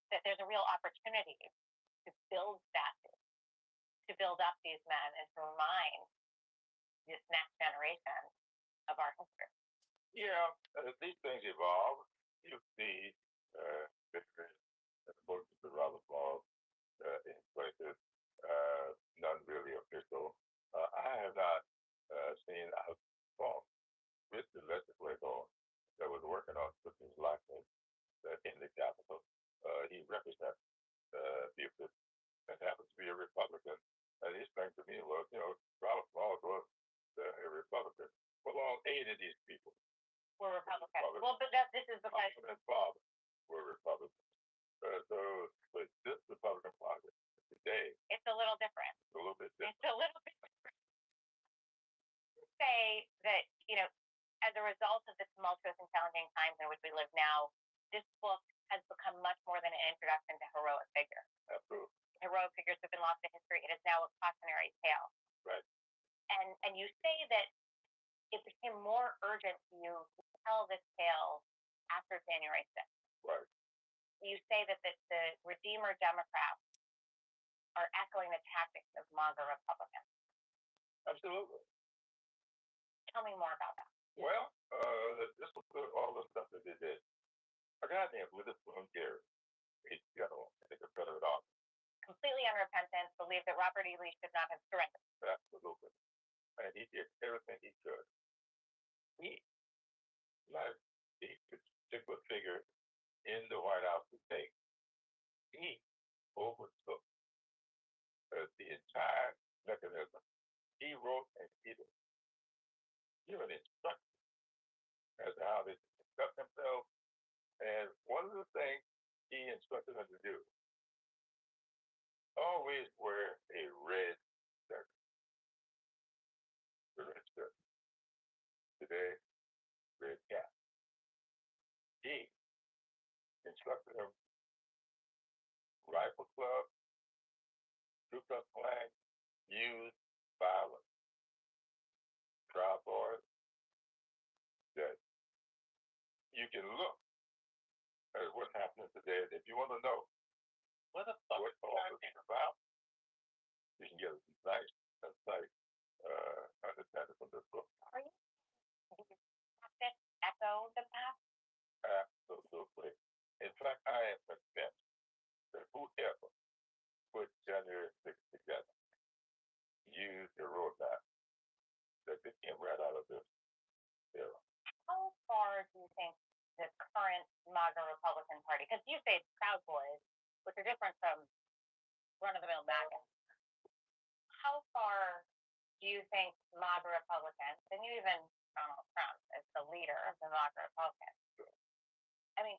that there's a real opportunity to build statues, to build up these men and to remind this next generation of our history. Yeah, these things evolve. You see victories and approaches to Robert Smalls in places, none really official. I have not seen a song with the legislator that was working on putting his likeness in the Capitol. He represents people that happens to be a Republican. And his thing to me was, Robert Smalls was a Republican. Well, all 8 of these people were Republicans. Well, but this is because his father were Republicans. But this Republican Party today, it's a little different. It's a little bit different. It's a little bit different. Say that, as a result of the tumultuous and challenging times in which we live now, this book has become much more than an introduction to heroic figures. Absolutely. Heroic figures have been lost to history. It is now a cautionary tale. Right. And you say that it became more urgent to you to tell this tale after January 6th. Right. You say that the Redeemer Democrats are echoing the tactics of MAGA Republicans. Absolutely. Tell me more about that. Well, this was all the stuff that they did. A guy named Witherspoon Gary, a general in the Confederate Army. Completely unrepentant, believed that Robert E. Lee should not have surrendered. Absolutely. And he did everything he could. He could figure in the White House today, he overtook the entire mechanism. He wrote and he given instructions as to how they conduct themselves. And one of the things he instructed them to do, always wear a red shirt. The red shirt. Today, red cap. He instructed them, rifle club, Ku Klux Klan, use violence. Proud Boys, that you can look at what's happening today. If you want to know what all this is about, you can get a nice understanding from this book. Are you echo the past? Absolutely. In fact, I am convinced that whoever put January 6th together used the roadmap that they came right out of this era. How far do you think the current MAGA Republican Party, because you say it's Proud Boys, which are different from run-of-the-mill MAGA, how far do you think MAGA Republicans, and you even Donald Trump as the leader of the MAGA Republicans, I mean,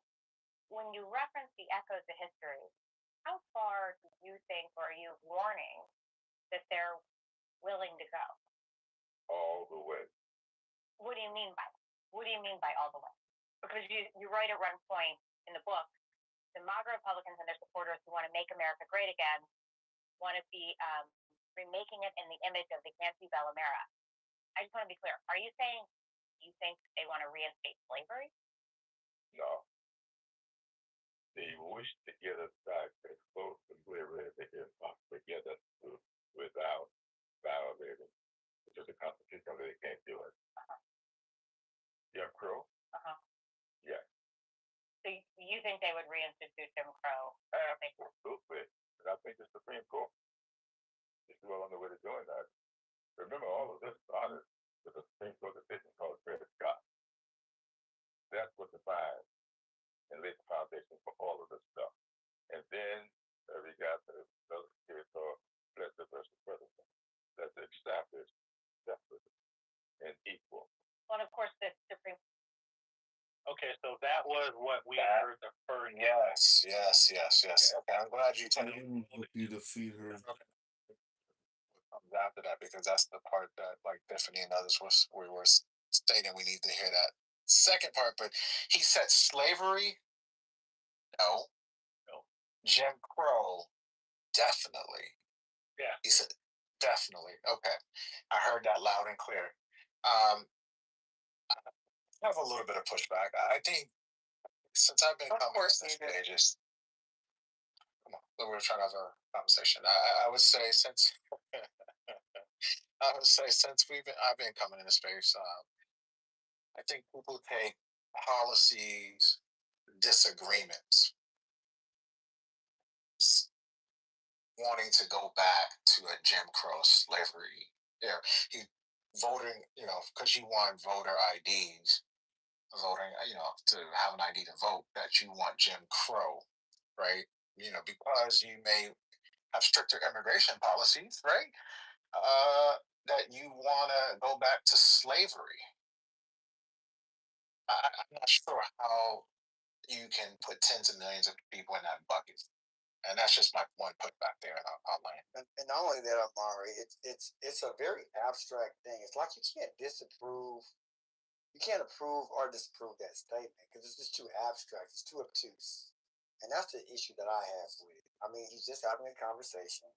when you reference the echoes of history, how far do you think, or are you warning that they're willing to go? All the way. What do you mean by that? What do you mean by all the way? Because you write at one point in the book, the MAGA Republicans and their supporters who want to make America great again want to be remaking it in the image of the antebellum era. I just want to be clear. Are you saying you think they want to reinstate slavery? No. They wish to get us back as close to slavery as they can possibly get us to without violating the Constitution. They can't do it. Jim Crow? Yes. So you think they would reinstitute Jim Crow? Absolutely. And I think the Supreme Court is well on the way to doing that. Remember, all of this started with a Supreme Court decision called Dred Scott. That's what defined and laid the foundation for all of this stuff. And then we got another case called Fletcher versus Ferguson that established separate and equal. Well, of course, the Supreme. Okay, so that was what we heard the first. Yes. Okay, I'm glad you told me. You defeat her. Comes after that, because that's the part that, like Tiffany and others we were stating, we need to hear that second part. But he said slavery. No. Jim Crow, definitely. Yeah. He said definitely. Okay, I heard that loud and clear. I have a little bit of pushback. I think since I've been coming to this pages, come on, we're trying to have a conversation. I would say since I've been coming into space, I think people take policies, disagreements, wanting to go back to a Jim Crow slavery era. He voting, because you want voter IDs, voting, to have an ID to vote, that you want Jim Crow, right? Because you may have stricter immigration policies, right? That you want to go back to slavery. I'm not sure how you can put tens of millions of people in that bucket. And that's just my one putback there, and I'll land. And not only that, Amari, it's a very abstract thing. It's like you can't approve or disapprove that statement because it's just too abstract. It's too obtuse, and that's the issue that I have with it. I mean, he's just having a conversation,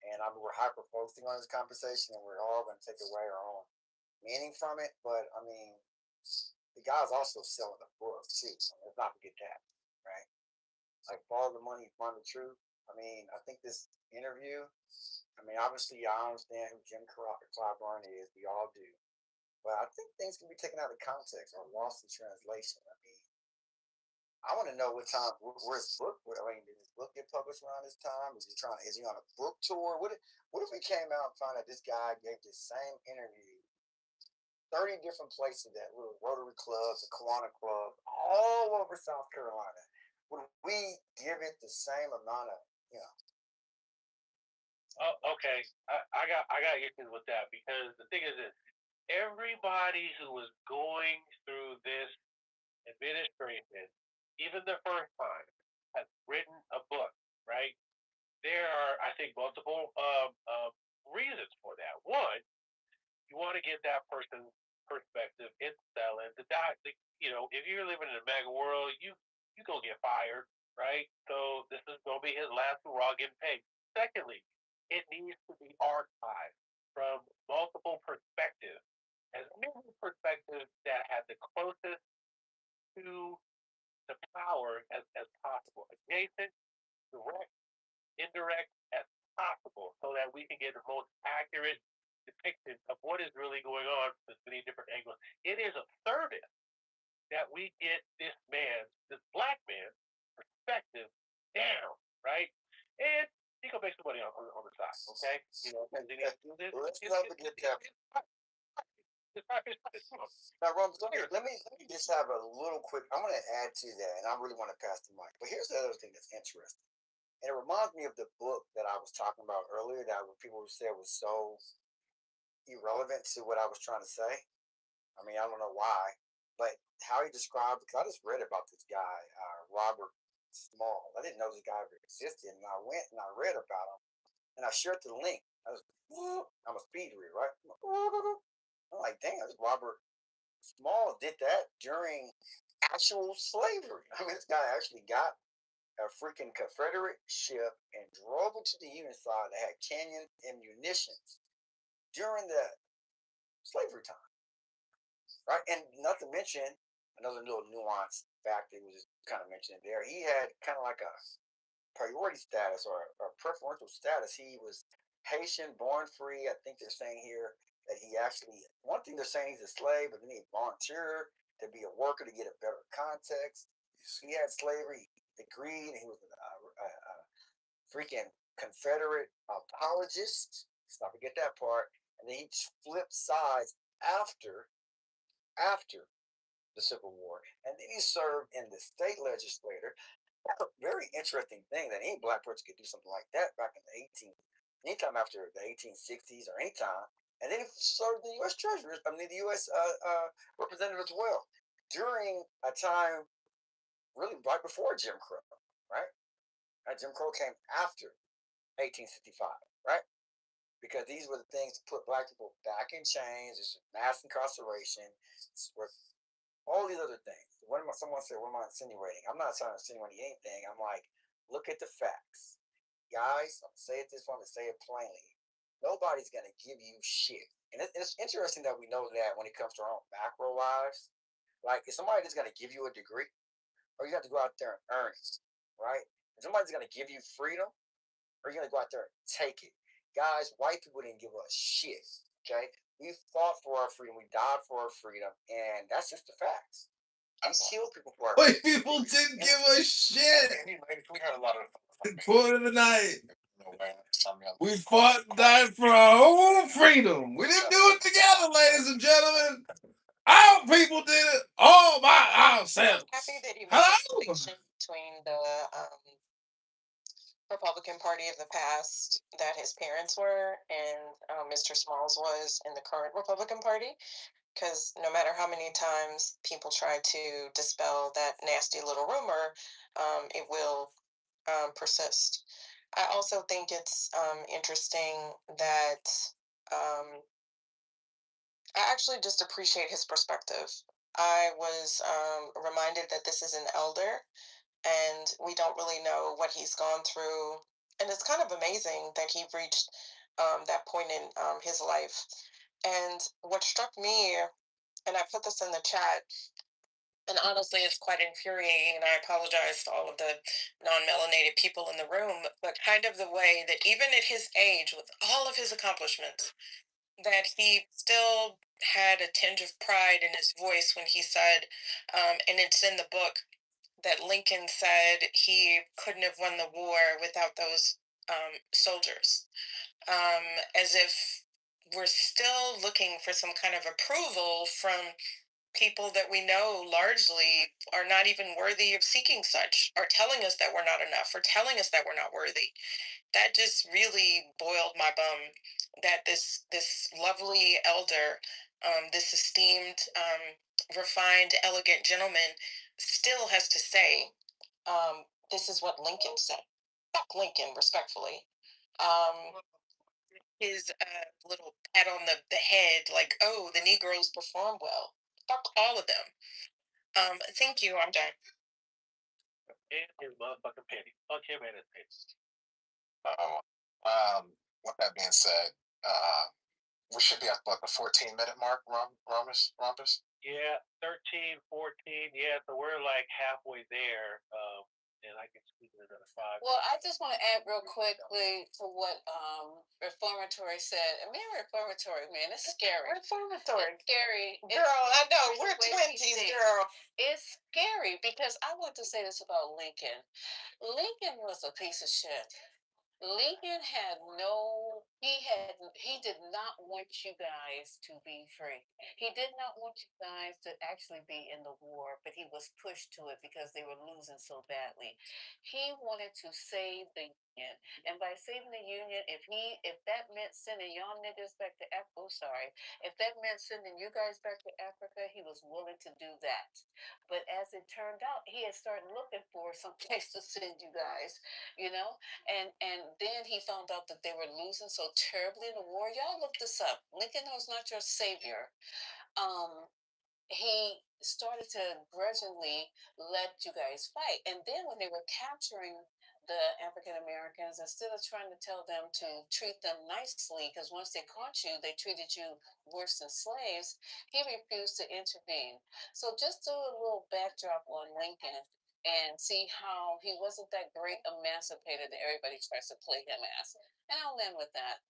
and we're hyper focusing on this conversation, and we're all going to take away our own meaning from it. But I mean, the guy's also selling a book too. So let's not forget that, right? Like Follow the Money, Find the Truth. I mean, I think this interview, obviously I understand who Jim Clyburn is. We all do. But I think things can be taken out of context or lost in translation. I mean, I want to know what time, where's his book? Did his book get published around this time? Is he on a book tour? What if we came out and found out this guy gave the same interview 30 different places, that little Rotary clubs, the Kiwanis Club, all all over South Carolina. Would we give it the same amount of, you know? Oh, okay. I got issues with that because the thing is this: everybody who was going through this administration, even the first time, has written a book, right? There are, I think, multiple reasons for that. One, you want to get that person's perspective. It's selling the dot. You know, if you're living in a mega world, you gonna get fired, right? So this is gonna be his last hurrah getting paid. Secondly, it needs to be archived from multiple perspectives, as many perspectives that have the closest to the power as possible, adjacent, direct, indirect as possible, so that we can get the most accurate depiction of what is really going on from many different angles. It is a service that we get this man, this black man, perspective down, right? And he gonna make some money on the side, okay? You know, because he needs to do this. Let's not forget that. Now, Ron, let me just have a little quick. I'm going to add to that, and I really want to pass the mic. But here's the other thing that's interesting, and it reminds me of the book that I was talking about earlier. That what people said was so irrelevant to what I was trying to say. I mean, I don't know why, but how he described. Because I just read about this guy, Robert Small. I didn't know this guy ever existed, and I went and I read about him, and I shared the link. I'm a speed reader, right? I'm like, damn, this Robert Small did that during actual slavery. I mean, this guy actually got a freaking Confederate ship and drove it to the Union side that had cannon and munitions during the slavery time, right? And not to mention another little nuance fact that was kind of mentioned there. He had kind of like a priority status or preferential status. He was Haitian, born free. I think they're saying here that he actually, one thing they're saying he's a slave, but then he volunteered to be a worker to get a better context. He had slavery, he agreed, and he was a freaking Confederate apologist. Let's not forget that part. And then he flipped sides after the Civil War, and then he served in the state legislature. Very interesting thing that any black person could do something like that back in the anytime after the 1860s or anytime. And then he served the U.S. Treasury, I mean the U.S. Representative as well during a time really right before Jim Crow, right? Jim Crow came after 1865, right? Because these were the things to put black people back in chains. There's mass incarceration, all these other things. Someone said, what am I insinuating? I'm not trying to insinuate anything. I'm like, look at the facts. Guys, I'm say it this one to say it plainly. Nobody's going to give you shit. And it's interesting that we know that when it comes to our own macro lives. Like, is somebody just going to give you a degree? Or you have to go out there and earn it, right? If somebody's going to give you freedom, or you're going to go out there and take it. Guys, white people didn't give us shit, okay? We fought for our freedom. We died for our freedom. And that's just the facts. We killed people for our White people didn't give a shit. We heard a lot of Quarter of the night. We fought and died for our own freedom. We didn't do it together, ladies and gentlemen. Our people did it all by ourselves. I'm happy that you made Hello? the distinction between the Republican Party of the past that his parents were and Mr. Smalls was in the current Republican Party. Because no matter how many times people try to dispel that nasty little rumor, it will persist. I also think it's interesting that I actually just appreciate his perspective. I was reminded that this is an elder and we don't really know what he's gone through. And it's kind of amazing that he reached that point in his life. And what struck me, and I put this in the chat, and honestly, it's quite infuriating, and I apologize to all of the non-melanated people in the room, but kind of the way that even at his age, with all of his accomplishments, that he still had a tinge of pride in his voice when he said, and it's in the book, that Lincoln said he couldn't have won the war without those soldiers, as if we're still looking for some kind of approval from people that we know largely are not even worthy of seeking such, are telling us that we're not enough, or telling us that we're not worthy. That just really boiled my bum. That this lovely elder, this esteemed, refined, elegant gentleman, still has to say, "This is what Lincoln said." Fuck Lincoln, respectfully. His little pat on the head, like, "Oh, the Negroes perform well." Fuck all of them. Thank you. I'm done. And his motherfucking penny. Fuck him and his penny. With that being said, we should be at what, the 14-minute mark, Rompus? Yeah, 13, 14. Yeah, so we're like halfway there. And I can squeeze in another 5. Well, I just want to add real quickly to what Reformatory said. I mean, Reformatory, man, it's scary. Reformatory. It's scary. Girl, I know, we're 20s, girl. It's scary because I want to say this about Lincoln. Lincoln was a piece of shit. Lincoln he did not want you guys to be free. He did not want you guys to actually be in the war, but he was pushed to it because they were losing so badly. He wanted to save the Union. And by saving the Union, if that meant sending y'all niggas back to if that meant sending you guys back to Africa, he was willing to do that. But as it turned out, he had started looking for some place to send you guys, you know? And then he found out that they were losing so terribly in the war. Y'all look this up. Lincoln was not your savior. He started to grudgingly let you guys fight. And then when they were capturing the African Americans, instead of trying to tell them to treat them nicely, because once they caught you, they treated you worse than slaves, he refused to intervene. So just do a little backdrop on Lincoln and see how he wasn't that great emancipator that everybody tries to play him as. And I'll end with that.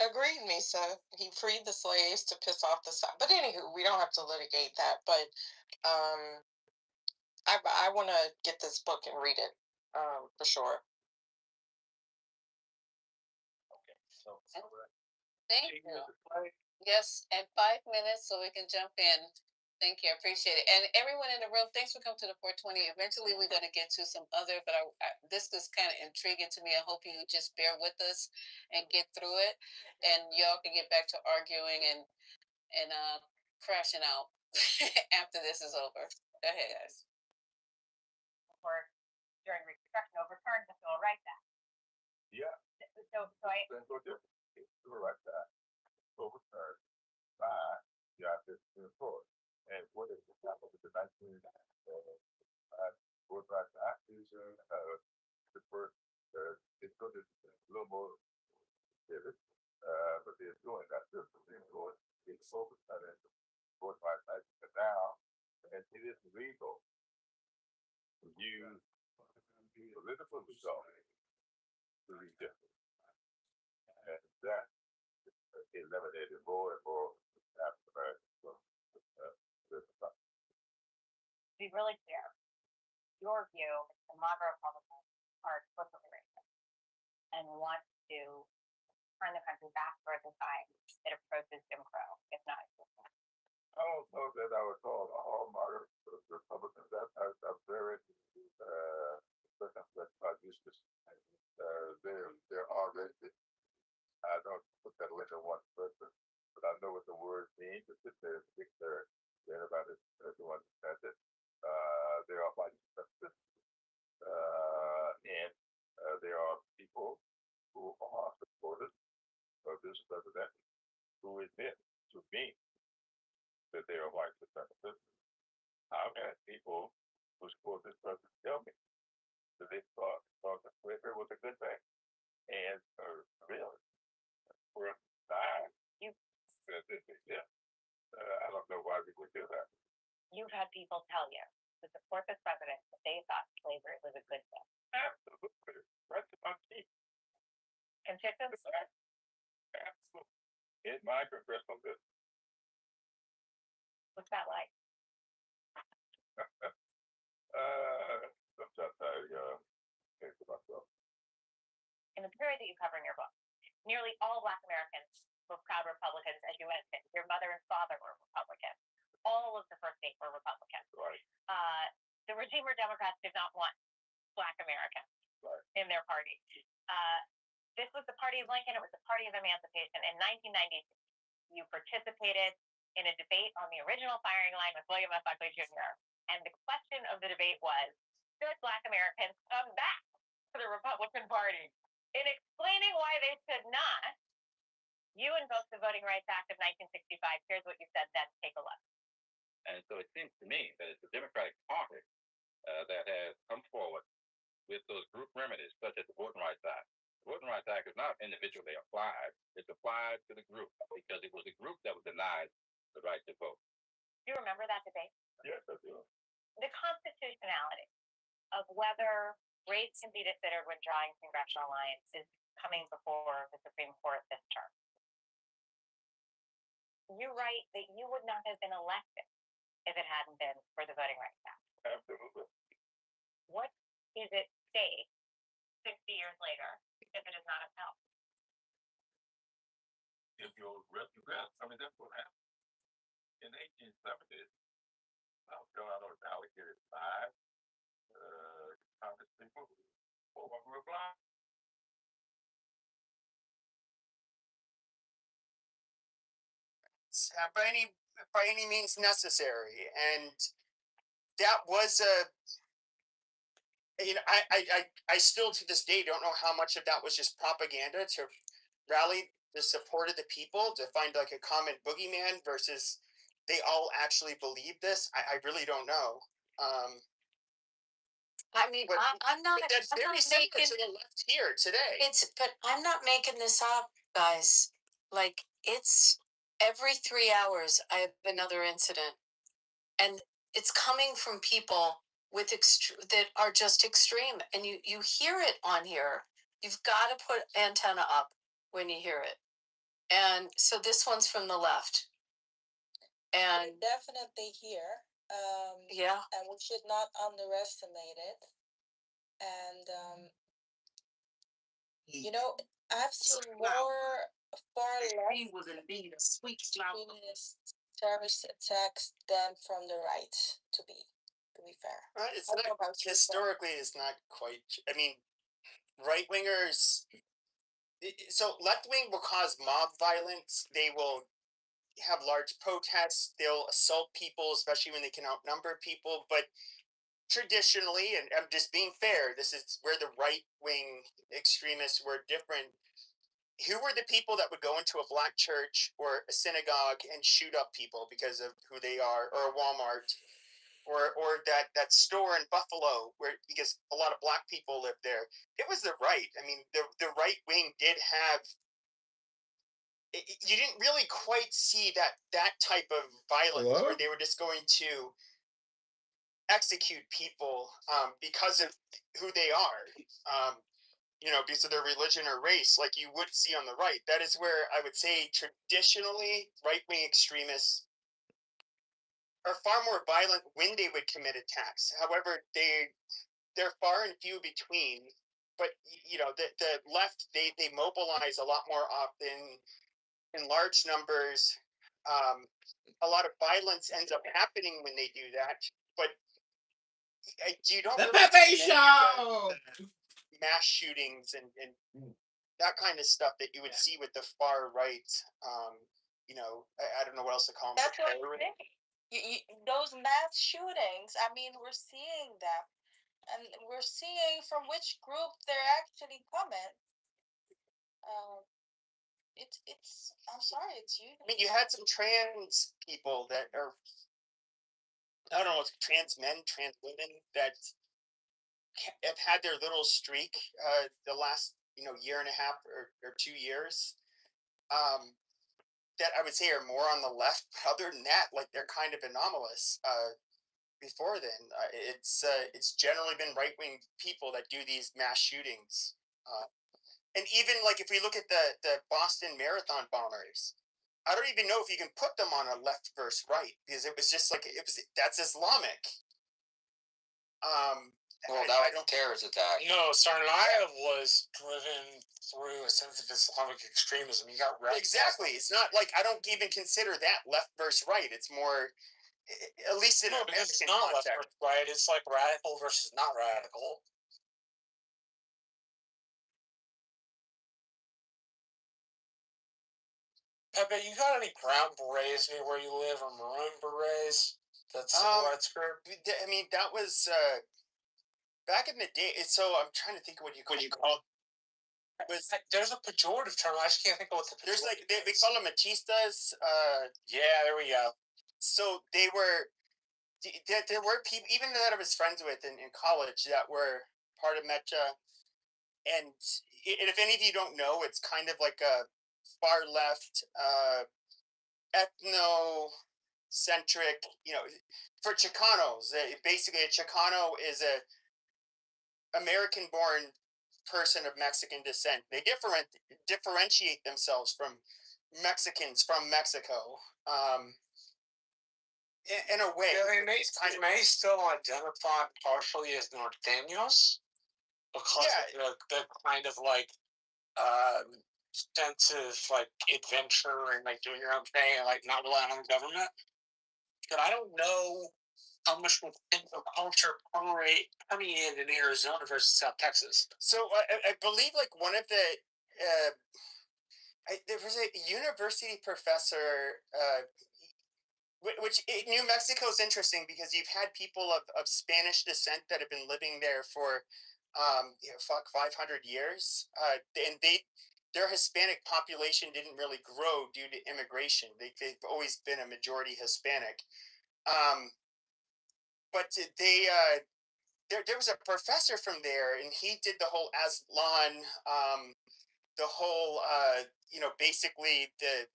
Agreed, Misa. He freed the slaves to piss off the South. But anywho, we don't have to litigate that. But I want to get this book and read it for sure. Okay, so Thank you. Yes, and 5 minutes so we can jump in. Thank you, I appreciate it. And everyone in the room, thanks for coming to the 420. Eventually, we're going to get to some other, but this is kind of intriguing to me. I hope you just bear with us and get through it, and y'all can get back to arguing and crashing out after this is over. Go ahead, guys. Or during Reconstruction overturned the Civil Rights Act. Yeah. So I. Civil Rights Act overturned by the Supreme Court. And what is the example of the 19 Civil Rights Act is the first, it's going to a little more vivid, but they're doing that. The Supreme Court is overturning the Civil Rights Act now, and it is legal to use political results to reject. And that eliminated more and more African Americans from to be really clear, your view is the moderate Republicans are explicitly racist and want to turn the country back toward the side that approaches Jim Crow, if not existent. I don't know that I would call all moderate Republicans. I'm very used to. They're already. I don't put that away in one person, but I know what the word means. It's just a dictionary. Everybody, everyone understands it. They are white supremacists, and there are people who are supporters of this president who admit to me that they are white supremacists. I've had people who support this president tell me that they thought that slavery was a good thing, and really, for us to die, yeah. I don't know why we would do that. You've had people tell you to support this president that they thought slavery was a good thing. Absolutely. Right to my feet. Constituents? Absolutely. In my congressional district. What's that like? Sometimes I think to myself. In the period that you cover in your book, nearly all Black Americans were proud Republicans, as you mentioned. Your mother and father were Republicans. All of the first 8 were Republicans. Right. The Redeemer Democrats did not want Black Americans in their party. This was the party of Lincoln. It was the party of emancipation. In 1990, you participated in a debate on the original firing line with William F. Buckley Jr. And the question of the debate was, should Black Americans come back to the Republican Party? In explaining why they should not, you invoked the Voting Rights Act of 1965. Here's what you said then. Take a look. And so it seems to me that it's the Democratic Party that has come forward with those group remedies, such as the Voting Rights Act. The Voting Rights Act is not individually applied. It's applied to the group because it was the group that was denied the right to vote. Do you remember that debate? Yes, I do. The constitutionality of whether race can be considered when drawing congressional lines is coming before the Supreme Court this term. You're right that you would not have been elected if it hadn't been for the Voting Rights Act. Absolutely. What is at stake 60 years later if it is not upheld? If you'll represent, I mean, that's what happened. In the 1870s, South Carolina was allocated 5 Congress people, 4 were blind. By any means necessary, and that was a. I still to this day don't know how much of that was just propaganda to rally the support of the people to find like a common boogeyman versus they all actually believe this. I really don't know. I mean, I'm not. But that's I'm very not similar making to the left here today. But I'm not making this up, guys. Like it's every 3 hours I have another incident, and it's coming from people with that are just extreme, and you hear it on here. You've got to put antenna up when you hear it, and so this one's from the left, and definitely here. yeah, and we should not underestimate it. And you know, I've seen more far left he was indeed a sweet flower. feminist terrorist attacks than from the right. To be fair, It's not historically. It's not quite. I mean, right wingers. So left wing will cause mob violence. They will have large protests. They'll assault people, especially when they can outnumber people. But traditionally, and I'm just being fair, this is where the right wing extremists were different. Who were the people that would go into a black church or a synagogue and shoot up people because of who they are, or a Walmart, or that store in Buffalo where because a lot of black people live there? It was the right. I mean, the right wing did have. You didn't really quite see that type of violence where they were just going to execute people because of who they are, because of their religion or race, like you would see on the right. That is where I would say traditionally right-wing extremists are far more violent when they would commit attacks. However, they're far and few between. But the left, they mobilize a lot more often in large numbers. A lot of violence ends up happening when they do that, but you don't The really Pepe see Show! mass shootings and that kind of stuff that you would see with the far right. I don't know what else to call them. that's what I'm saying. Those mass shootings. I mean, we're seeing them, and we're seeing from which group they're actually coming. It's. I'm sorry, it's you. I mean, you had some trans people that are, I don't know, trans men, trans women that have had their little streak the last year and a half or 2 years. That I would say are more on the left. Other than that, like they're kind of anomalous. Before then, it's generally been right wing people that do these mass shootings. And even like if we look at the Boston Marathon bombers, I don't even know if you can put them on a left versus right because it was just like that's Islamic. Well, that was a terrorist attack. No, Tsarnaev was driven through a sense of Islamic extremism. He got wrecked. Exactly. It's not like I don't even consider that left versus right. It's more, at least in because it's not left versus right. It's like radical versus not radical. Pepe, you got any brown berets near where you live, or maroon berets? That's skirt. I mean, that was back in the day. So I'm trying to think of what you call it. There's a pejorative term. I just can't think of what the there's like they call them machistas. Yeah, there we go. So there were people even that I was friends with in college that were part of Mecha, and if any of you don't know, it's kind of like a far left, ethno-centric. For Chicanos, basically a Chicano is a American-born person of Mexican descent. They differentiate themselves from Mexicans from Mexico. In a way, they may still identify partially as norteños because of the kind of like sense of like adventure and like doing your own thing and like not relying on the government. But I don't know how much culture permeated in Arizona versus South Texas. So I believe like one of the there was a university professor, which New Mexico is interesting because you've had people of Spanish descent that have been living there for 500 years, and their Hispanic population didn't really grow due to immigration. They've always been a majority Hispanic. But there was a professor from there, and he did the whole Aslan, the whole, basically the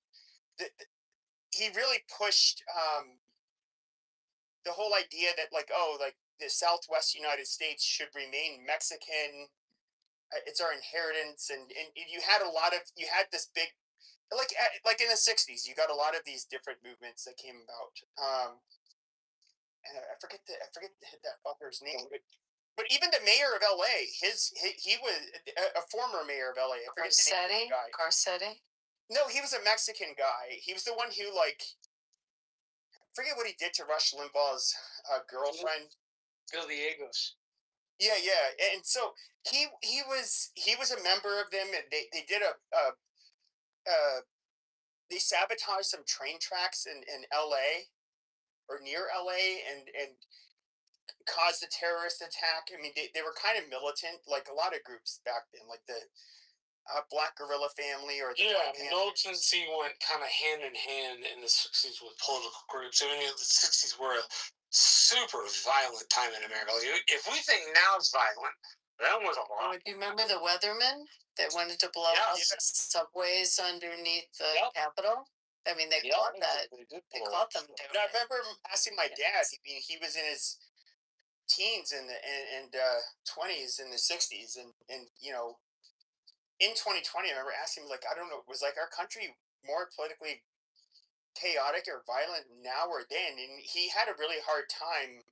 he really pushed the whole idea that like the Southwest United States should remain Mexican. It's our inheritance, and you had this big like in the '60s, you got a lot of these different movements that came about. And I forget that fucker's name, but even the mayor of LA, he was a former mayor of LA. Garcetti? No, he was a Mexican guy. He was the one who I forget what he did to Rush Limbaugh's girlfriend. Gallegos. Yeah, and so he was a member of them, and they did they sabotaged some train tracks in LA or near LA and caused a terrorist attack. I mean, they were kind of militant, like a lot of groups back then, like the Black Guerrilla Family or the militancy went kind of hand in hand in the '60s with political groups. I mean, the '60s were a super violent time in America. If we think now it's violent, that was a lot. Do you remember the Weathermen that wanted to blow up subways underneath the Capitol? I mean, they caught that. They caught them doing it. I remember asking my dad. I mean, he was in his teens and 20s in the '60s, and in 2020, I remember asking him, like, I don't know, was like our country more politically chaotic or violent now or then? And he had a really hard time,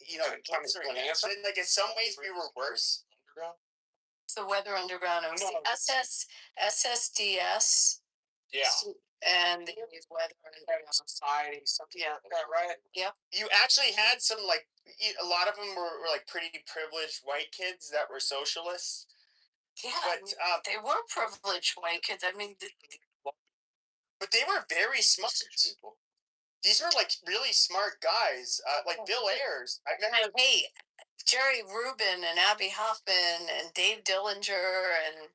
answering that. So, like in some ways we were worse. It's the Weather Underground. It was the SSDS. Yeah. And the Weather Underground Society, something like that, right? Yep. You actually had some, like, a lot of them were like pretty privileged white kids that were socialists. Yeah, but they were privileged white kids. I mean, but they were very smart people. These were like really smart guys, like Bill Ayers. I remember. Hey, Jerry Rubin and Abby Hoffman and Dave Dillinger and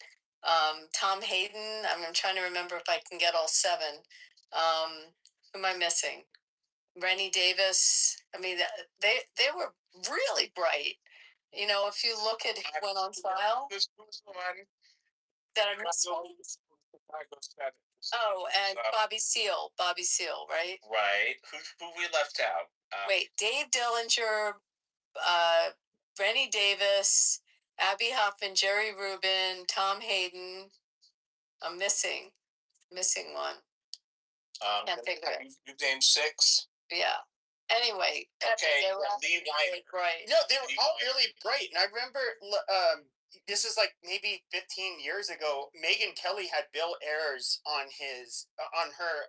Tom Hayden. I'm trying to remember if I can get all seven. Who am I missing? Rennie Davis. I mean, they were really bright. If you look at who went on trial. That I missed one. Oh, and Bobby Seale, right? Right. Who we left out? Wait, Dave Dillinger, Rennie Davis, Abby Hoffman, Jerry Rubin, Tom Hayden. I'm missing one. Can't think of it. You named 6. Yeah. Anyway, Okay, they were all Lee really bright. No, they were all really bright, and I remember this is like maybe 15 years ago. Megyn Kelly had Bill Ayers on on her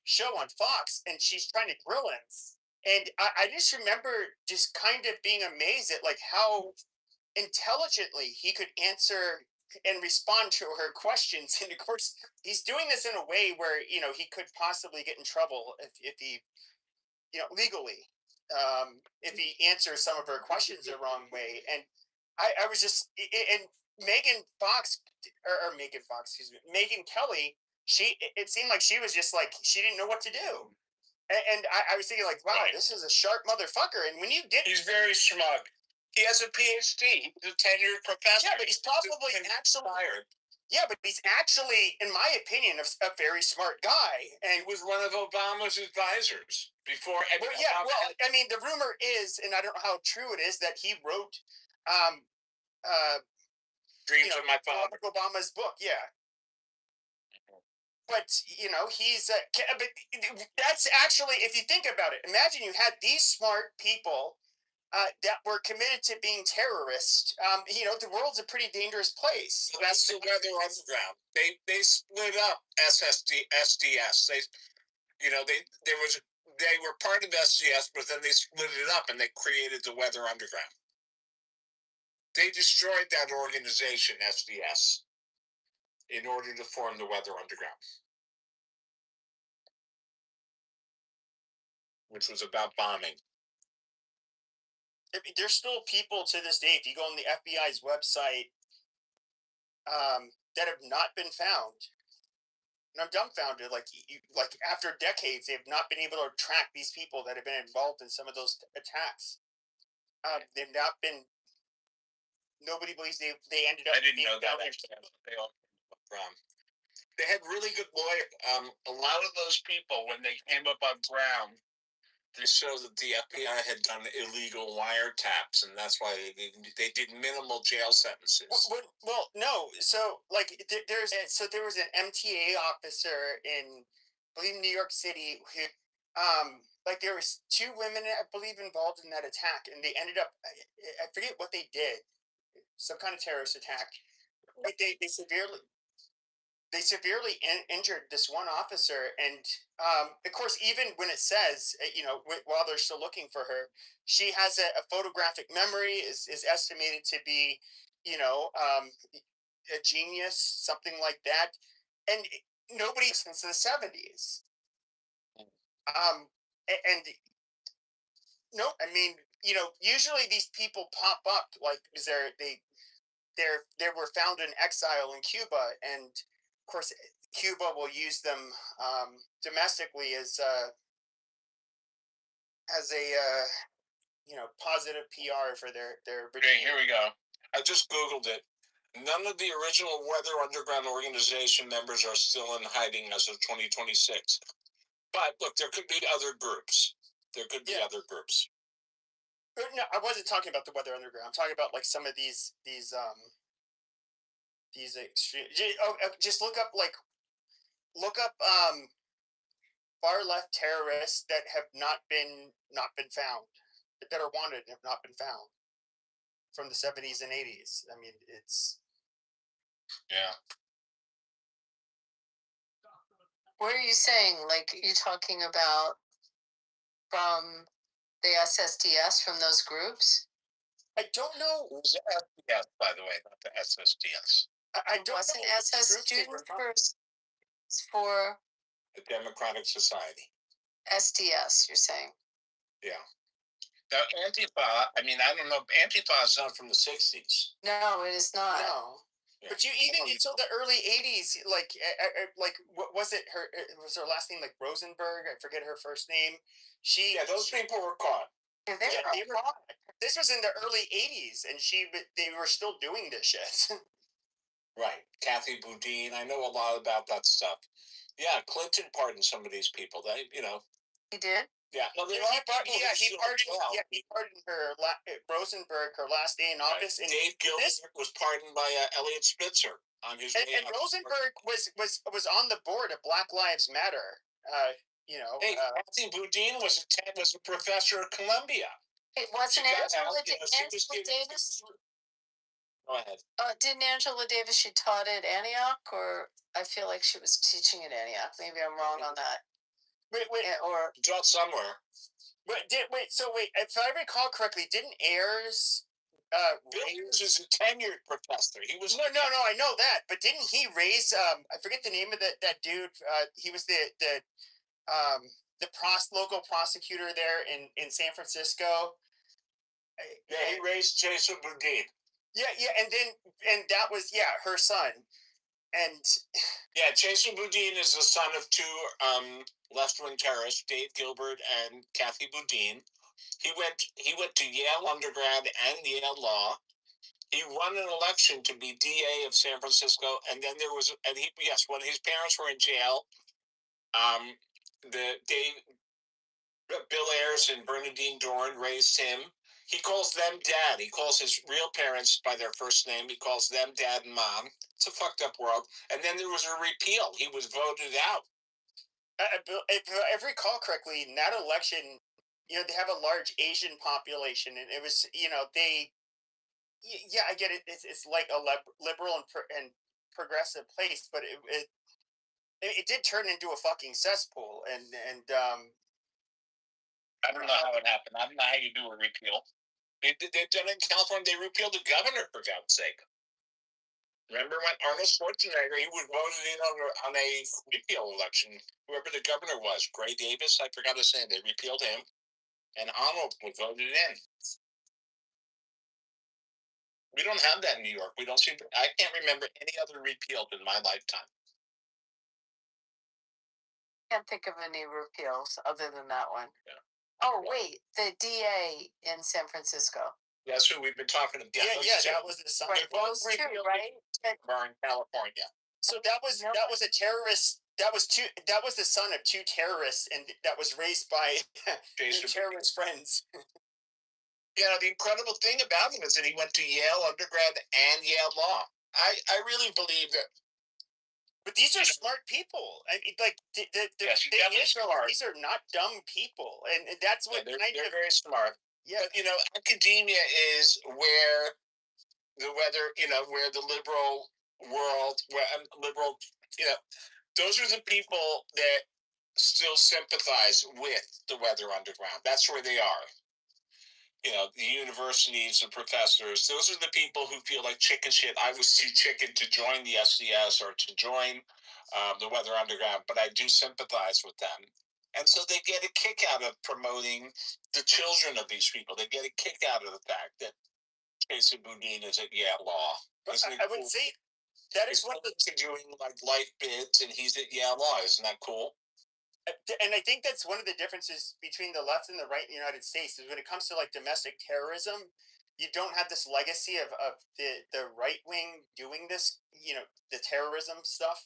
show on Fox, and she's trying to grill him. And I just remember just kind of being amazed at like how intelligently he could answer and respond to her questions. And of course, he's doing this in a way where he could possibly get in trouble if he legally, if he answers some of her questions the wrong way. And I was just, and Megan Fox, or Megan Fox, excuse me, Megyn Kelly, it seemed like she was just like, she didn't know what to do. And I was thinking like, wow, this is a sharp motherfucker. And when you get, he's very smug. He has a PhD. He's a tenured professor. yeah, but he's probably actually, yeah, but he's actually, in my opinion, a very smart guy, and was one of Obama's advisors before. Well, yeah, well, I mean, the rumor is, and I don't know how true it is, that he wrote Dreams of My Father. Barack Obama's book, yeah. But he's but that's actually, if you think about it, imagine you had these smart people that were committed to being terrorists. The world's a pretty dangerous place. Well, that's the Weather Underground. They split up SDS. They were part of SDS, but then they split it up and they created the Weather Underground. They destroyed that organization, SDS, in order to form the Weather Underground, which was about bombing. I mean, there's still people to this day, if you go on the FBI's website, that have not been found. And I'm dumbfounded. Like after decades, they've not been able to track these people that have been involved in some of those attacks. They've not been. Nobody believes they ended up. I didn't know that. They all from. They had really good lawyers. A lot of those people, when they came up on ground, they showed that the FBI had done illegal wiretaps, and that's why they did minimal jail sentences. Well, no. So, like, there was an MTA officer in, I believe, New York City who, like, there was 2 women, I believe, involved in that attack, and they ended up, I forget what they did, some kind of terrorist attack. Like, they severely injured this one officer, and of course, even when it says, while they're still looking for her, she has a photographic memory, is estimated to be, a genius, something like that, and nobody since the 70s. And no, I mean, usually these people pop up like, is they were found in exile in Cuba, and of course Cuba will use them domestically as a positive PR for their. Okay, here we go. I just Googled it. None of the original Weather Underground organization members are still in hiding as of 2026. But look, there could be other groups. Other groups. No, I wasn't talking about the Weather Underground. I'm talking about like some of these extreme. Just look up far left terrorists that have not been found, that are wanted and have not been found from the 70s and 80s. I mean, it's. Yeah. What are you saying? Like, you're talking about from the SSDS, from those groups? I don't know. It was SDS, by the way, not the SSDS. I don't Wasn't know. SS student for The Democratic Society. SDS, you're saying? Yeah. Now, Antifa, I mean, I don't know. Antifa is not from the 60s. No, it is not. No. Yeah. But you even until the early 80s, like what was it? Was her last name like Rosenberg? I forget her first name. Those people were caught. Yeah, they were caught. This was in the early 80s, and they were still doing this shit. Right. Kathy Boudin. I know a lot about that stuff. Yeah, Clinton pardoned some of these people. He did? Yeah. No, he pardoned her, Rosenberg, her last day in office. Right. And Dave Gilbert was pardoned by Elliot Spitzer on his. And Rosenberg was on the board of Black Lives Matter. Hey, Kathy Boudin was a professor at Columbia. It wasn't Angela Angela Davis. Go ahead. Didn't Angela Davis? She taught at Antioch, or I feel like she was teaching at Antioch. Maybe I'm wrong on that. Wait, or taught somewhere. So if I recall correctly, didn't Ayers Bill Ayers is a tenured professor. He was no, I know that, but didn't he raise I forget the name of that dude. He was the local prosecutor there in San Francisco. Yeah, he raised Jason Boudin. Yeah, and that was her son, and yeah, Jason Boudin is the son of two left-wing terrorists, Dave Gilbert and Kathy Boudin. He went to Yale undergrad and Yale Law. He won an election to be DA of San Francisco, and then there was when his parents were in jail, Bill Ayers and Bernadine Dorn raised him. He calls them dad. He calls his real parents by their first name. He calls them dad and mom. It's a fucked up world. And then there was a repeal. He was voted out. If I recall correctly, in that election, they have a large Asian population, and it was, I get it. It's like a liberal and progressive place, but it did turn into a fucking cesspool, and I don't know how it happened. I don't know how you do a repeal. They've done it in California. They repealed the governor, for God's sake. Remember when Arnold Schwarzenegger, he was voted in on a repeal election. Whoever the governor was, Gray Davis, I forgot his name. They repealed him, and Arnold was voted in. We don't have that in New York. I can't remember any other repealed in my lifetime. Can't think of any repeals other than that one. Yeah. Oh, wait, the DA in San Francisco. That's who we've been talking about. Yeah, that was the son. Right, those two, right? In California. So that was a terrorist. That was the son of two terrorists, and that was raised by their terrorist friends. Yeah, the incredible thing about him is that he went to Yale undergrad and Yale Law. I really believe that. But these are smart people. I mean, like the yes, thing is, these are not dumb people, and that's what they're very smart. Yeah, but academia is where where the liberal world, those are the people that still sympathize with the Weather Underground. That's where they are. The universities and professors, those are the people who feel like chicken shit. I was too chicken to join the SDS or to join the Weather Underground, but I do sympathize with them. And so they get a kick out of promoting the children of these people. They get a kick out of the fact that Jason Boudin is at Yale Law. I would say that is one of the doing like life bids, and he's at Yale Law. Isn't that cool? And I think that's one of the differences between the left and the right in the United States is when it comes to like domestic terrorism, you don't have this legacy of the right wing doing this, the terrorism stuff.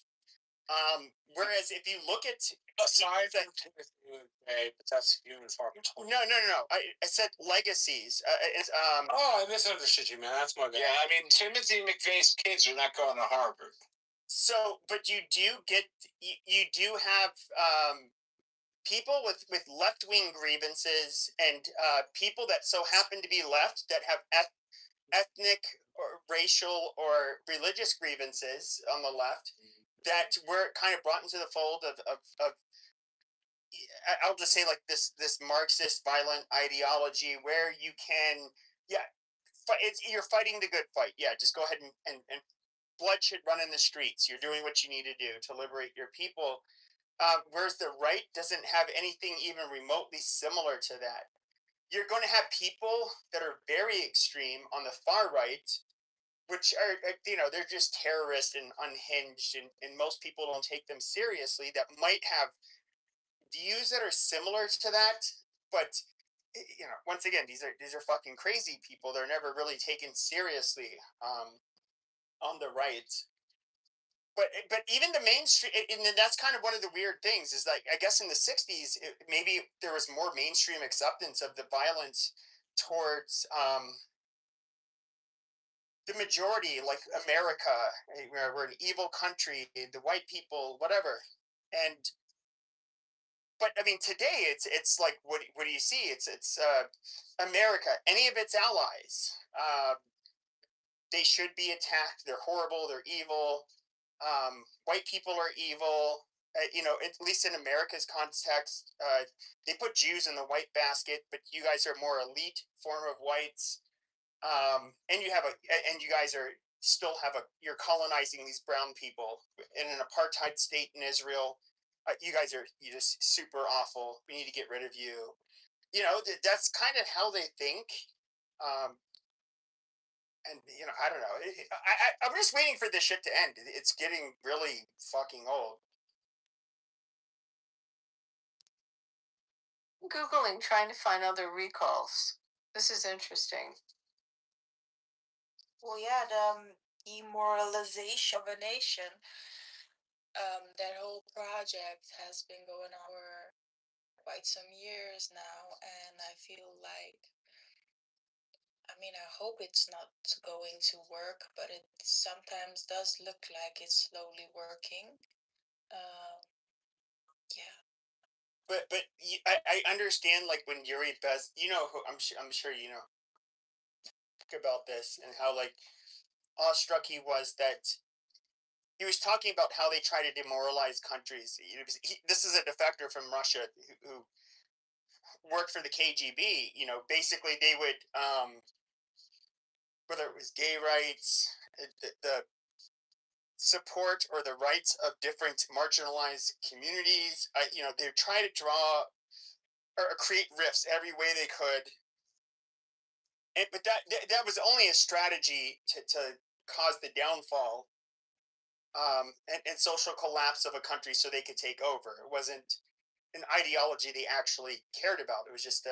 Whereas if you look at aside from but that's uniform. No. I said legacies. I misunderstood you, man. That's my bad. Yeah, I mean Timothy McVeigh's kids are not going to Harvard. So, but you do have people with left wing grievances and people that so happen to be left that have ethnic or racial or religious grievances on the left that were kind of brought into the fold of I'll just say like this Marxist violent ideology where you can you're fighting the good fight. Yeah, just go ahead and blood should run in the streets. You're doing what you need to do to liberate your people. Whereas the right doesn't have anything even remotely similar to that. You're going to have people that are very extreme on the far right, which are they're just terrorists and unhinged, and most people don't take them seriously. That might have views that are similar to that, but once again, these are fucking crazy people. They're never really taken seriously on the right. But even the mainstream, and that's kind of one of the weird things is like I guess in the '60s maybe there was more mainstream acceptance of the violence towards the majority, like America. We're an evil country, the white people, whatever, and but I mean, today it's like what do you see? It's America, any of its allies. They should be attacked. They're horrible. They're evil. White people are evil. At least in America's context, they put Jews in the white basket, but you guys are more elite form of whites. And you guys are still have you're colonizing these brown people in an apartheid state in Israel. You guys are just super awful. We need to get rid of you. That's kind of how they think. Um, and I don't know. I'm just waiting for this shit to end. It's getting really fucking old. Googling, trying to find other recalls. This is interesting. Well, yeah, the demoralization of a nation. That whole project has been going on for quite some years now, and I feel like, I mean, I hope it's not going to work, but it sometimes does look like it's slowly working. Yeah. But I understand, like, when Yuri Best, who I'm sure about this, and how like awestruck he was that he was talking about how they try to demoralize countries. This is a defector from Russia who worked for the KGB. Basically they would, whether it was gay rights, the support or the rights of different marginalized communities. They try to draw or create rifts every way they could. But that was only a strategy to cause the downfall and social collapse of a country so they could take over. It wasn't an ideology they actually cared about. It was just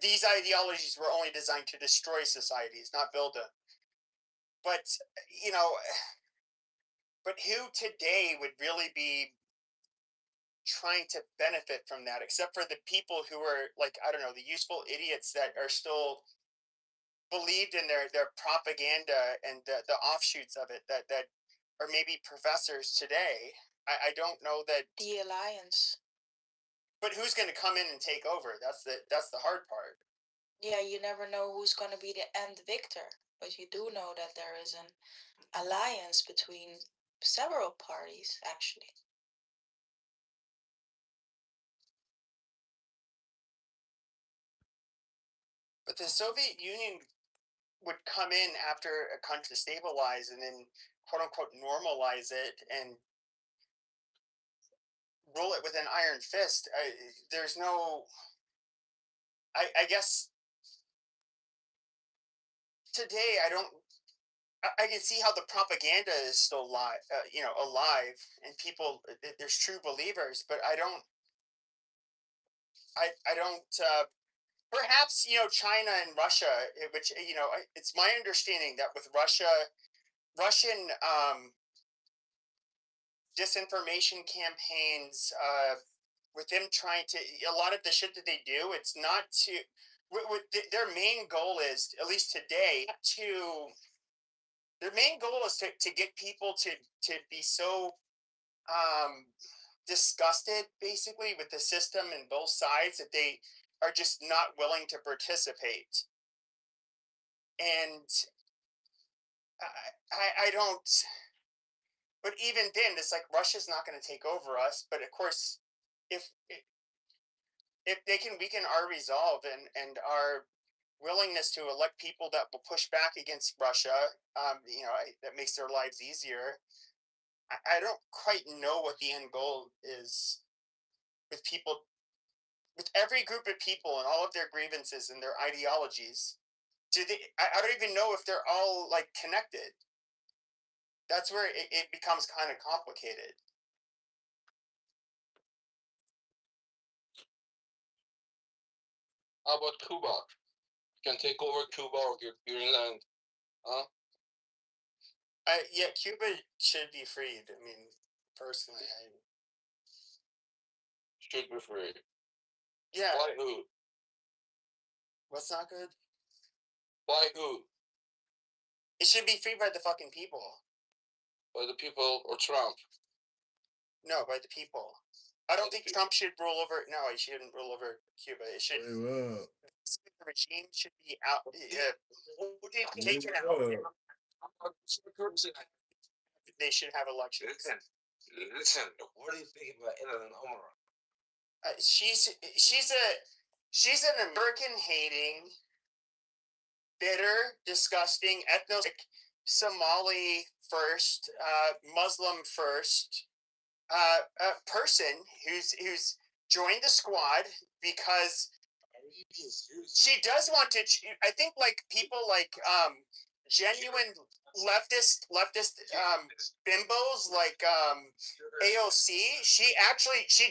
these ideologies were only designed to destroy societies, not build them. But you know, but who today would really be trying to benefit from that, except for the people who are, like, I don't know, the useful idiots that are still believed in their propaganda and the offshoots of it that are maybe professors today. I don't know that. The alliance. But who's going to come in and take over? That's the hard part. Yeah, you never know who's going to be the end victor, but you do know that there is an alliance between several parties, actually. But the Soviet Union would come in after a country stabilize and then quote unquote normalize it and rule it with an iron fist. There's no. I guess today I don't. I can see how the propaganda is still alive, alive, and people. There's true believers, but I don't. I don't. Perhaps China and Russia, which it's my understanding that with Russian disinformation campaigns, with them trying to a lot of the shit that they do, it's not to. Their main goal is, at least today, to their main goal is to get people to be so disgusted basically with the system and both sides that they are just not willing to participate. And I don't. But even then, it's like Russia's not going to take over us. But of course, if if they can weaken our resolve and our willingness to elect people that will push back against Russia, that makes their lives easier. I don't quite know what the end goal is with people, with every group of people and all of their grievances and their ideologies. I don't even know if they're all like connected. That's where it becomes kind of complicated. How about Cuba? You can take over Cuba or Greenland, huh? Yeah, Cuba should be freed. I mean, personally, should be freed. Yeah. By who? What's not good? By who? It should be freed by the fucking people. By the people or Trump? No, by the people. I don't think Trump should rule over. No, he shouldn't rule over Cuba. It should. Wait, The regime should be out. Taken out. They should have elections. Listen. What do you think about Ilhan Omar? She's an American hating, bitter, disgusting, Somali first, Muslim first, person who's joined the squad because she does want to. I think like people like genuine leftist bimbos like AOC. She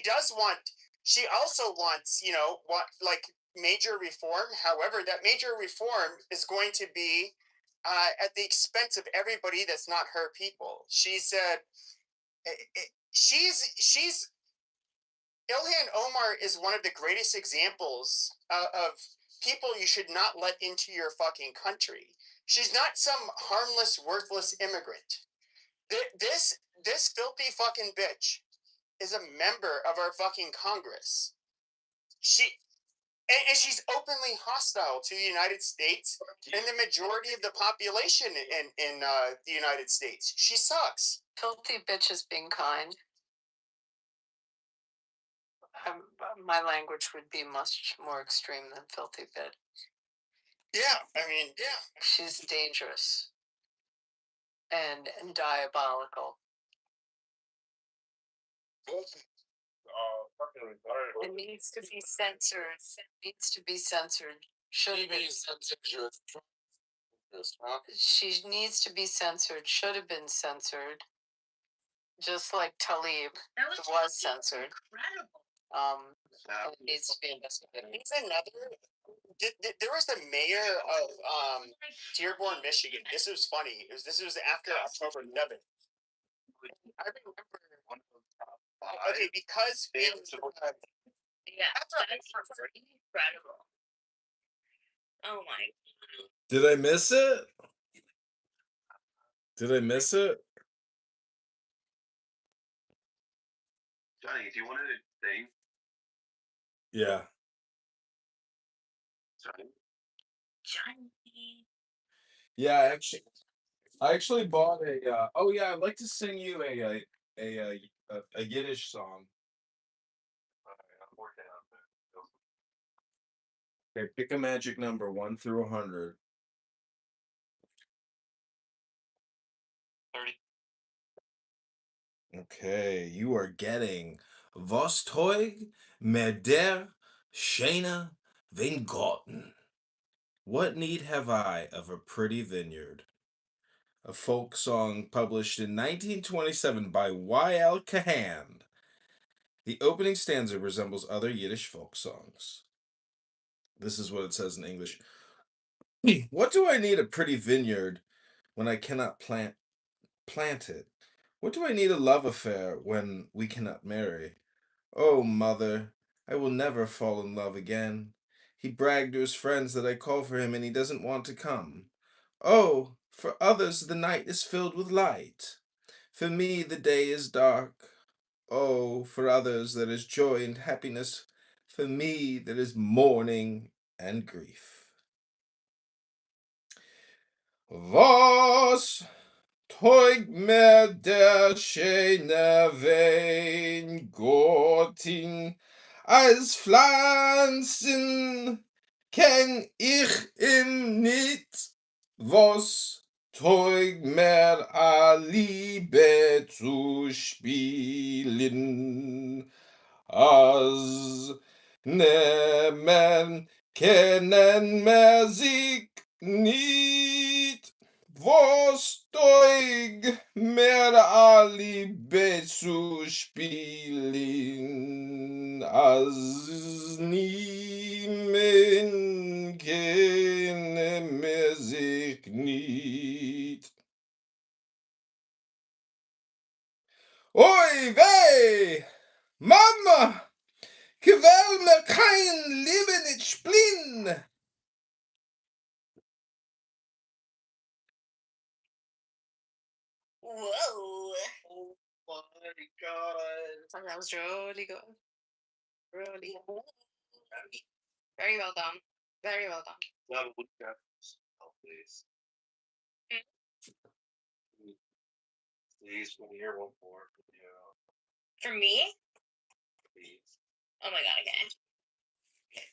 does want. She also wants what like major reform. However, that major reform is going to be at the expense of everybody that's not her people. She's Ilhan Omar is one of the greatest examples of people you should not let into your fucking country. She's not some harmless, worthless immigrant. This filthy fucking bitch is a member of our fucking Congress. And she's openly hostile to the United States and the majority of the population in the United States. She sucks. Filthy bitches being kind. My language would be much more extreme than filthy bitch. Yeah, I mean, yeah. She's dangerous and diabolical. It needs to be censored. Should have been censored. She needs to be censored. Should have been censored. Just like Talib was censored. Incredible. It needs to be investigated. He's another. There was the mayor of Dearborn, Michigan. This was funny. This was after October 11th. I remember. Okay, because yeah, that's incredible. Oh my. did I miss it? Did I miss it? Johnny, do you want to sing? Yeah. Johnny. Yeah, I actually bought a. Oh yeah, I'd like to sing you a Yiddish song. Okay, pick a magic number 1 through 100. 30. Okay, you are getting Was Teug mehr der Schöne Weingarten. What need have I of a pretty vineyard? A folk song published in 1927 by Y.L. Kahan. The opening stanza resembles other Yiddish folk songs. This is what it says in English. What do I need a pretty vineyard when I cannot plant it? What do I need a love affair when we cannot marry? Oh, mother, I will never fall in love again. He bragged to his friends that I call for him and he doesn't want to come. Oh, for others the night is filled with light. For me the day is dark. Oh, for others there is joy and happiness. For me there is mourning and grief. Was teug mir der schöne Weingarten, als Pflanzen kenn ich ihm nicht. Was teug mir a Liebe zu spielen, as nemen kennen mer sich nicht. Was teug mir a Liebe zu spielen, as niemen kennen mer sich nicht. Oi weh! Mama! Gewähl mir kein Leben nicht splin! Whoa. Oh my god. That was really good. Really. Very well done. Very well done. Now look at please. Please, we'll hear one more. Yeah. For me? Please. Oh my god, okay.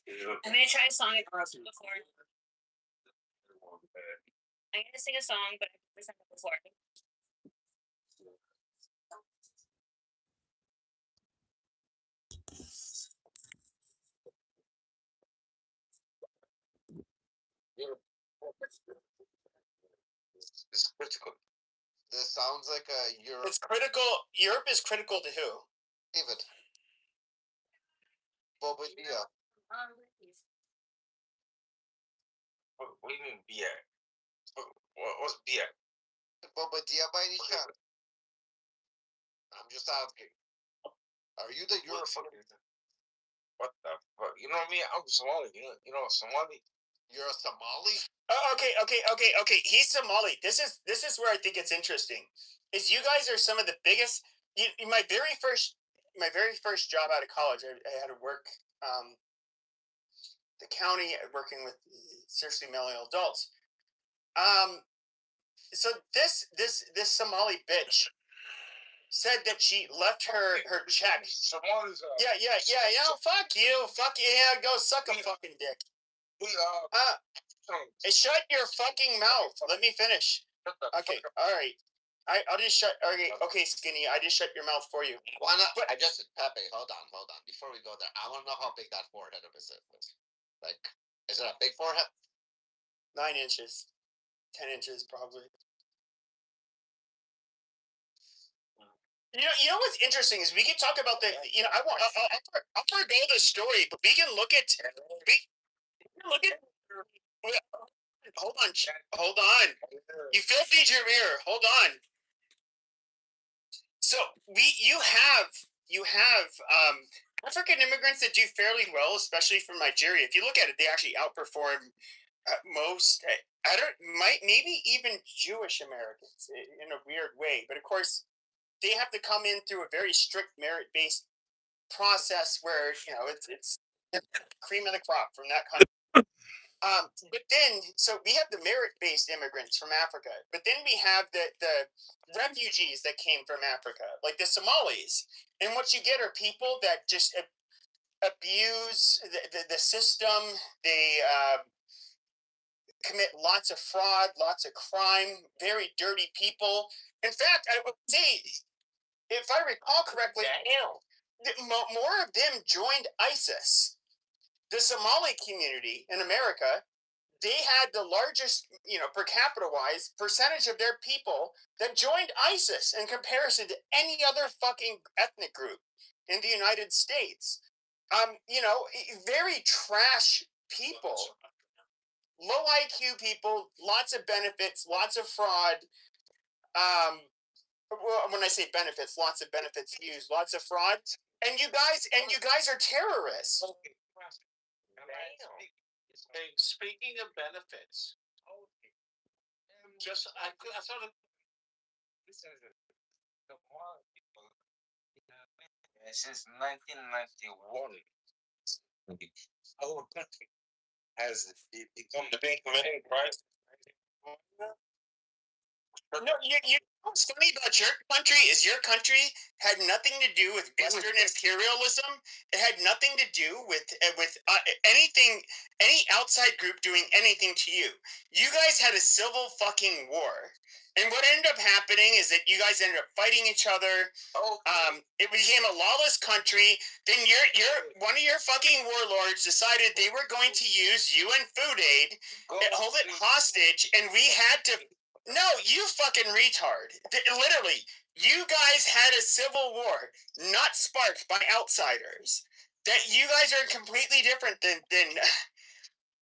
Yeah. I'm gonna try a song I've never sung before. I'm gonna sing a song, but I've never sung it before. It's critical. This sounds like a Europe. It's critical. Europe is critical to who? David. Bobadilla. What do you mean beer? What's beer? Bobadilla by any chance? I'm just asking. Are you the Europe? What the fuck? You know what I mean? I'm Somali. You know Somali? You're a Somali? Oh, okay. He's Somali. This is where I think it's interesting. Is you guys are some of the biggest. My very first job out of college, I had to work the county working with seriously mentally ill adults. So this Somali bitch said that she left her check. Somalis are. Yeah. Fuck you. Yeah. Go suck a fucking dick. We are. Shut your fucking mouth. Let me finish. Okay. All right. I'll just shut. Okay, Skinny. I just shut your mouth for you. Why not? I just Pepe. Hold on. Before we go there, I want to know how big that forehead of his is. Like, is it a big forehead? 9 inches, 10 inches, probably. You know what's interesting is we can talk about the. I'll forgo the story, but we can look at. Hold on. You filthy your ear. Hold on. So you have African immigrants that do fairly well, especially from Nigeria. If you look at it, they actually outperform most. Maybe even Jewish Americans in a weird way. But of course, they have to come in through a very strict merit-based process where it's cream of the crop from that country. But then, so we have the merit-based immigrants from Africa, but then we have the refugees that came from Africa, like the Somalis. And what you get are people that just abuse the system. They commit lots of fraud, lots of crime, very dirty people. In fact, I would say, if I recall correctly, more of them joined ISIS. The Somali community in America, they had the largest, per capita wise, percentage of their people that joined ISIS in comparison to any other fucking ethnic group in the United States. Very trash people, low IQ people, lots of benefits, lots of fraud. When I say benefits, lots of benefits used, lots of fraud. And you guys are terrorists. Speaking of benefits, I thought Since 1991, our country has become the big man, right? No, what's funny about your country is your country had nothing to do with Western imperialism. It had nothing to do with anything, any outside group doing anything to you. You guys had a civil fucking war. And what ended up happening is that you guys ended up fighting each other. It became a lawless country. Then one of your fucking warlords decided they were going to use UN food aid, hold it hostage, and we had to. No, you fucking retard. Literally, you guys had a civil war, not sparked by outsiders. That you guys are completely different than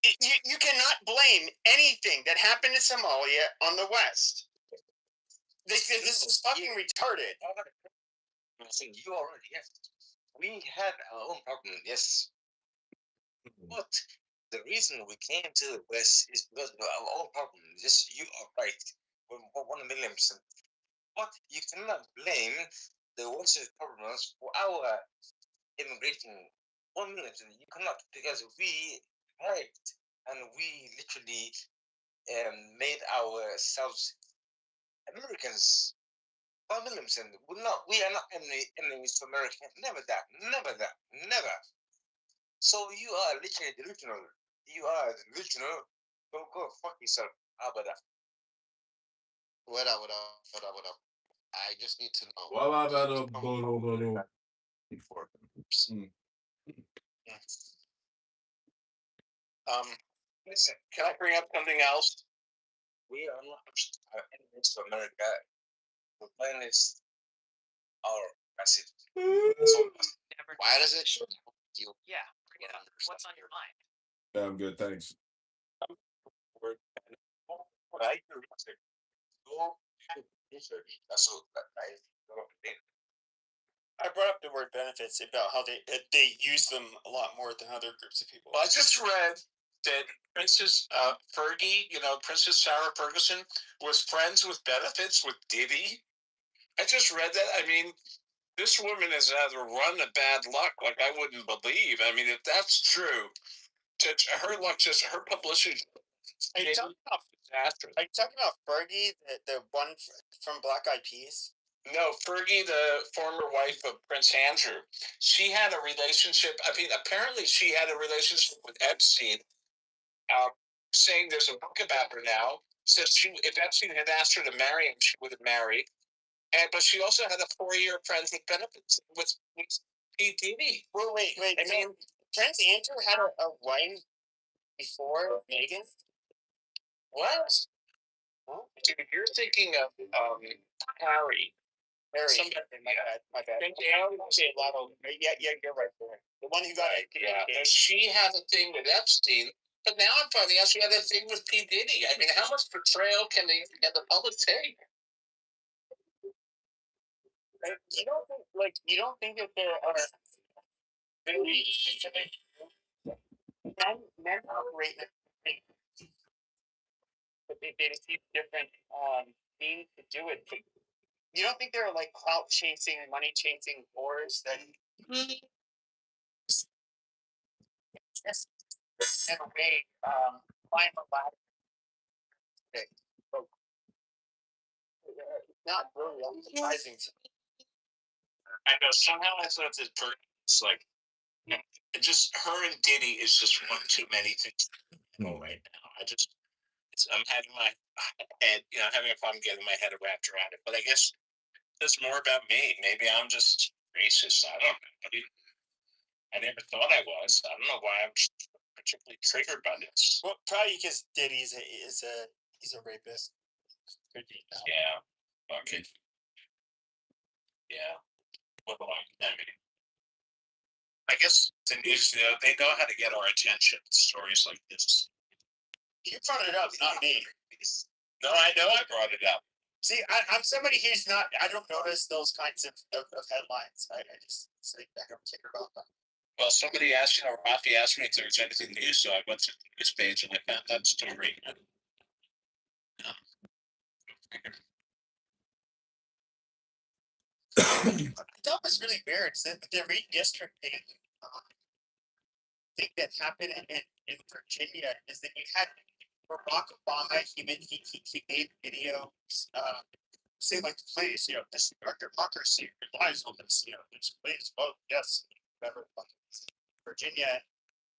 you cannot blame anything that happened in Somalia on the West. This is fucking retarded. Listen, you already have. We had our own problem, yes. But the reason we came to the West is because of our own problem. Yes, you are right. 1,000,000%. But you cannot blame the worst problems for our immigration 1 minute. You cannot, because we helped and we literally made ourselves Americans. Paul Williamson, we are not enemies to America. Never that. Never that. Never. So you are literally delusional. You are delusional. Go fuck yourself. How about that? What up? What up? What up? What up? I just need to know. Before. Listen, can I bring up something else? We are not enemies to America. The plan is our message. Why does it show you? Yeah, bring it up. What's on your mind? Yeah, I'm good, thanks. Right? Go research. That's what I brought up the word benefits about how they use them a lot more than other groups of people. Well, I just read that Princess Fergie, Princess Sarah Ferguson, was friends with benefits with Diddy. I just read that. I mean, this woman has had a run of bad luck like I wouldn't believe. I mean, if that's true, her luck, just her publicity. Are you talking about Fergie, the one from Black Eyed Peas? No, Fergie, the former wife of Prince Andrew, she had a relationship. I mean, apparently she had a relationship with Epstein. Saying there's a book about her now. Says if Epstein had asked her to marry him, she would have married. But she also had a 4-year friends with benefits with P. Diddy. Well, wait. I mean, Prince Andrew had a wife before Meghan. What? Dude, you're thinking of Harry. My bad. Say a lot of. Yeah, you're right. The one who got it. Yeah, and she had a thing with Epstein, but now I'm finding out she had a thing with P. Diddy. I mean, how much betrayal can the public take? You don't think that there are very men operate but they receive different means to do it. You don't think there are like clout chasing and money chasing whores that just in a way climb a ladder? Not really surprising to me. I know somehow I thought that it's like just her and Diddy is just one too many things right now. I'm having my head, having a problem getting my head wrapped around it. But I guess it's more about me. Maybe I'm just racist. I don't know. I never thought I was. I don't know why I'm particularly triggered by this. Well, probably because Diddy's he's a rapist. Yeah. Okay. Yeah. What do I mean? I guess the news, they know how to get our attention. Stories like this. You brought it up, not me. No, I know I brought it up. See, I'm somebody who's not. I don't notice those kinds of headlines. I just sit back and care about them. Well, somebody asked, Rafi asked me if there was anything new, so I went to the news page and I found that story. That was really weird. So the redistricting thing that happened in Virginia is that you had Barack Obama. He made videos saying like, please, this our democracy relies on this. This please vote yes, whatever. Virginia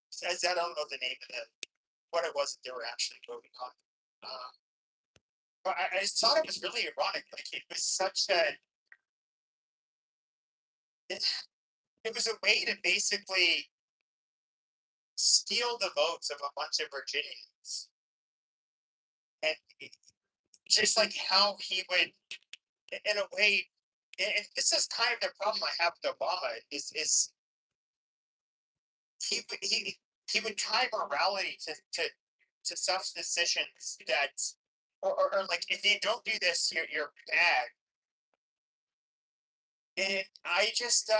says I don't know the name of what it was that they were actually voting on. But I just thought it was really ironic. Like it was such a. It was a way to basically steal the votes of a bunch of Virginians. And just like how he would, in a way, and this is kind of the problem I have with Obama is he would tie morality to such decisions that, or like if you don't do this, you're bad. And I just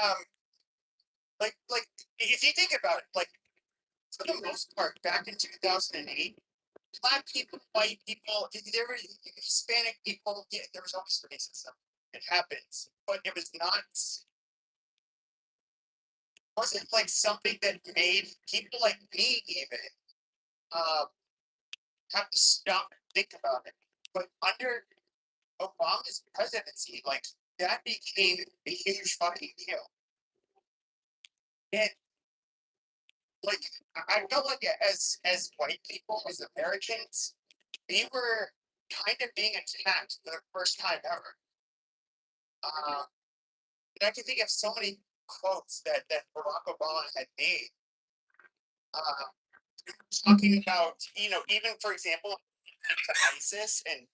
like if you think about it, like for the most part, back in 2008, Black people, white people, there were Hispanic people. Yeah, there was always racism. It happens, but it was not. Wasn't like something that made people like me even uh, have to stop and think about it. But under Obama's presidency, like that became a huge fucking deal. And like I felt like as white people, as Americans, we were kind of being attacked for the first time ever. And I can think of so many quotes that Barack Obama had made, uh, talking about, even for example, to ISIS, and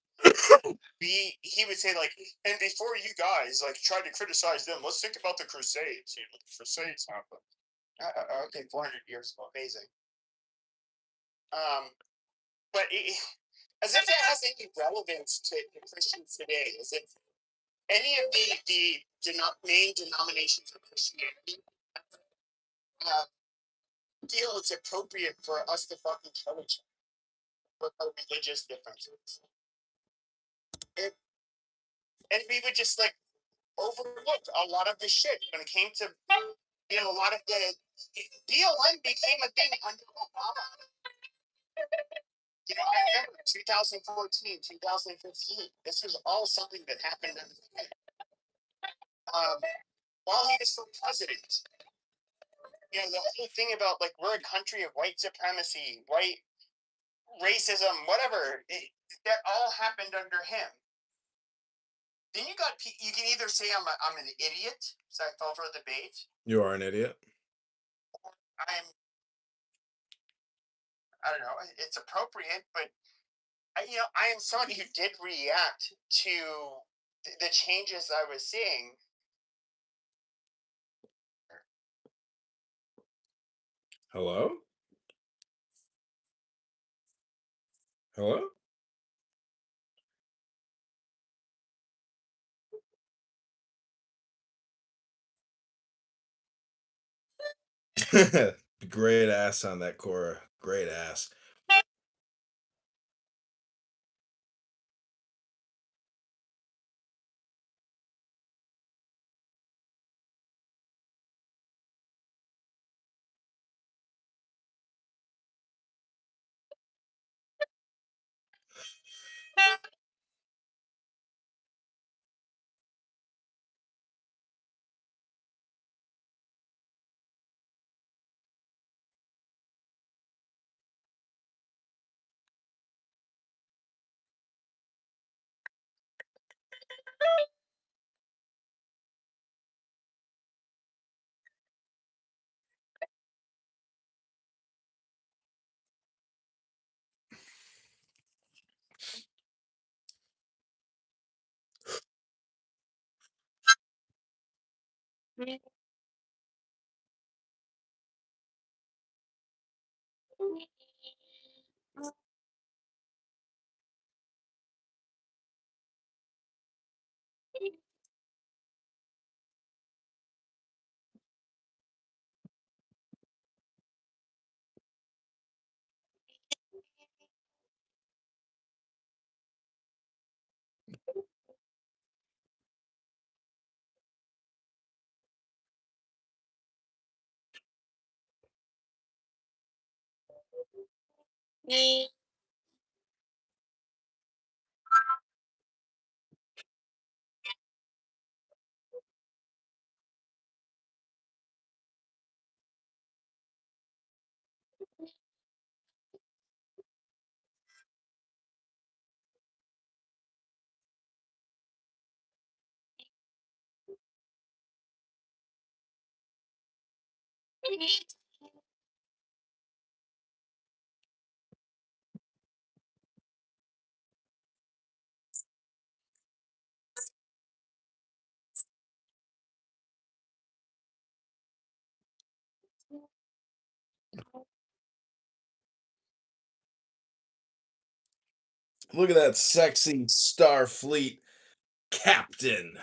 he would say like, and before you guys like try to criticize them, let's think about the Crusades. The Crusades happened. Okay, 400 years ago, amazing. But as if that has any relevance to Christians today, as if any of the main denominations of Christianity feel it's appropriate for us to fucking kill each other for our religious differences. And we would just like overlook a lot of the shit when it came to, a lot of the BLM became a thing under Obama. I remember 2014, 2015. This was all something that happened while he was still president. The whole thing about like we're a country of white supremacy, white racism, whatever, that all happened under him. Then you can either say I'm an idiot, so I fell for the bait. You are an idiot. I don't know, it's appropriate, but I am somebody who did react to the changes I was seeing. Hello? Hello? Great ass on that, Cora. Great ass. Look at that sexy Starfleet captain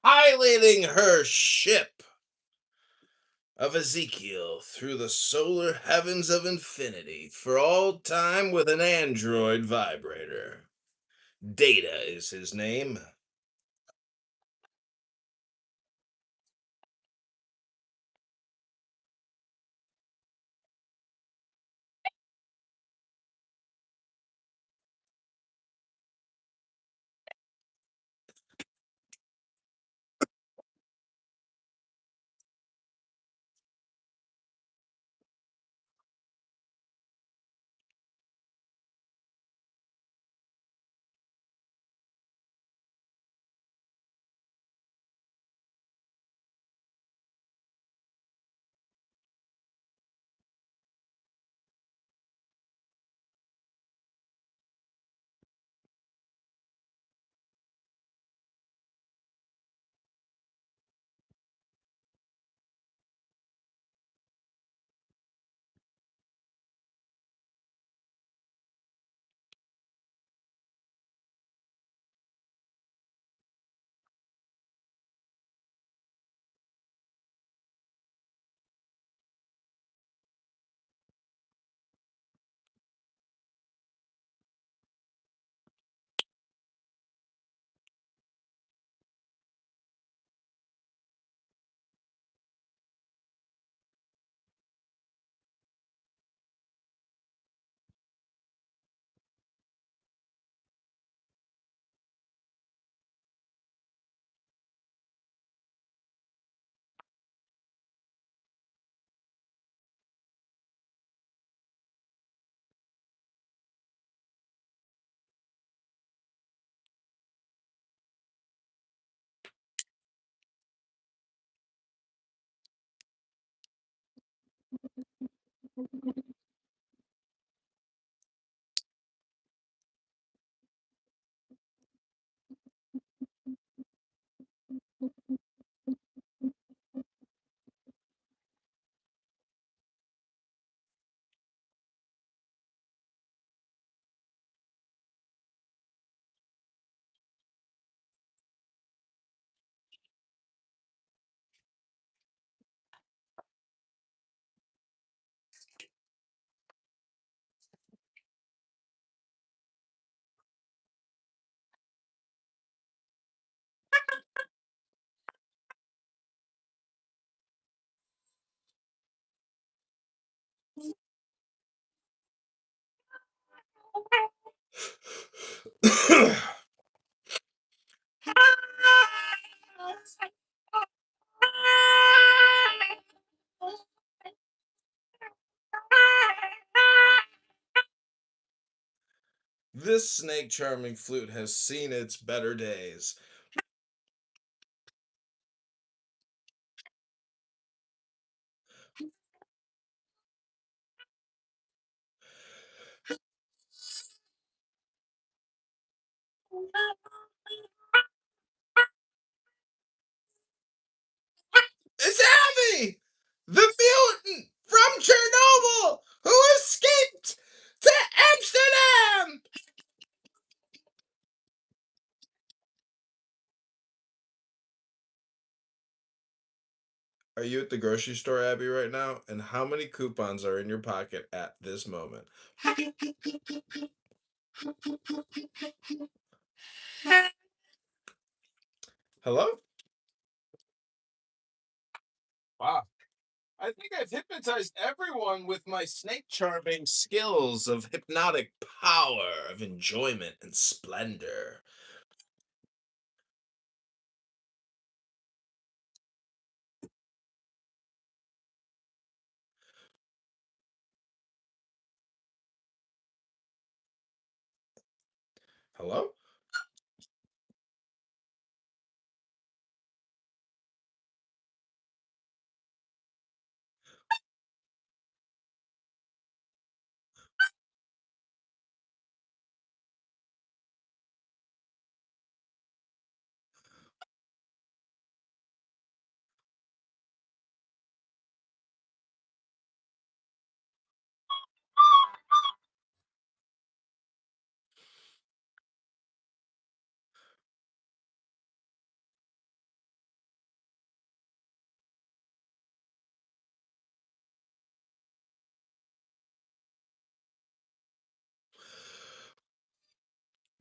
piloting her ship of Ezekiel through the solar heavens of infinity for all time with an android vibrator. Data is his name. This snake charming flute has seen its better days. It's Abby, the mutant from Chernobyl who escaped to Amsterdam. Are you at the grocery store, Abby, right now? And how many coupons are in your pocket at this moment? Hello? Wow. I think I've hypnotized everyone with my snake charming skills of hypnotic power, of enjoyment and splendor. Hello?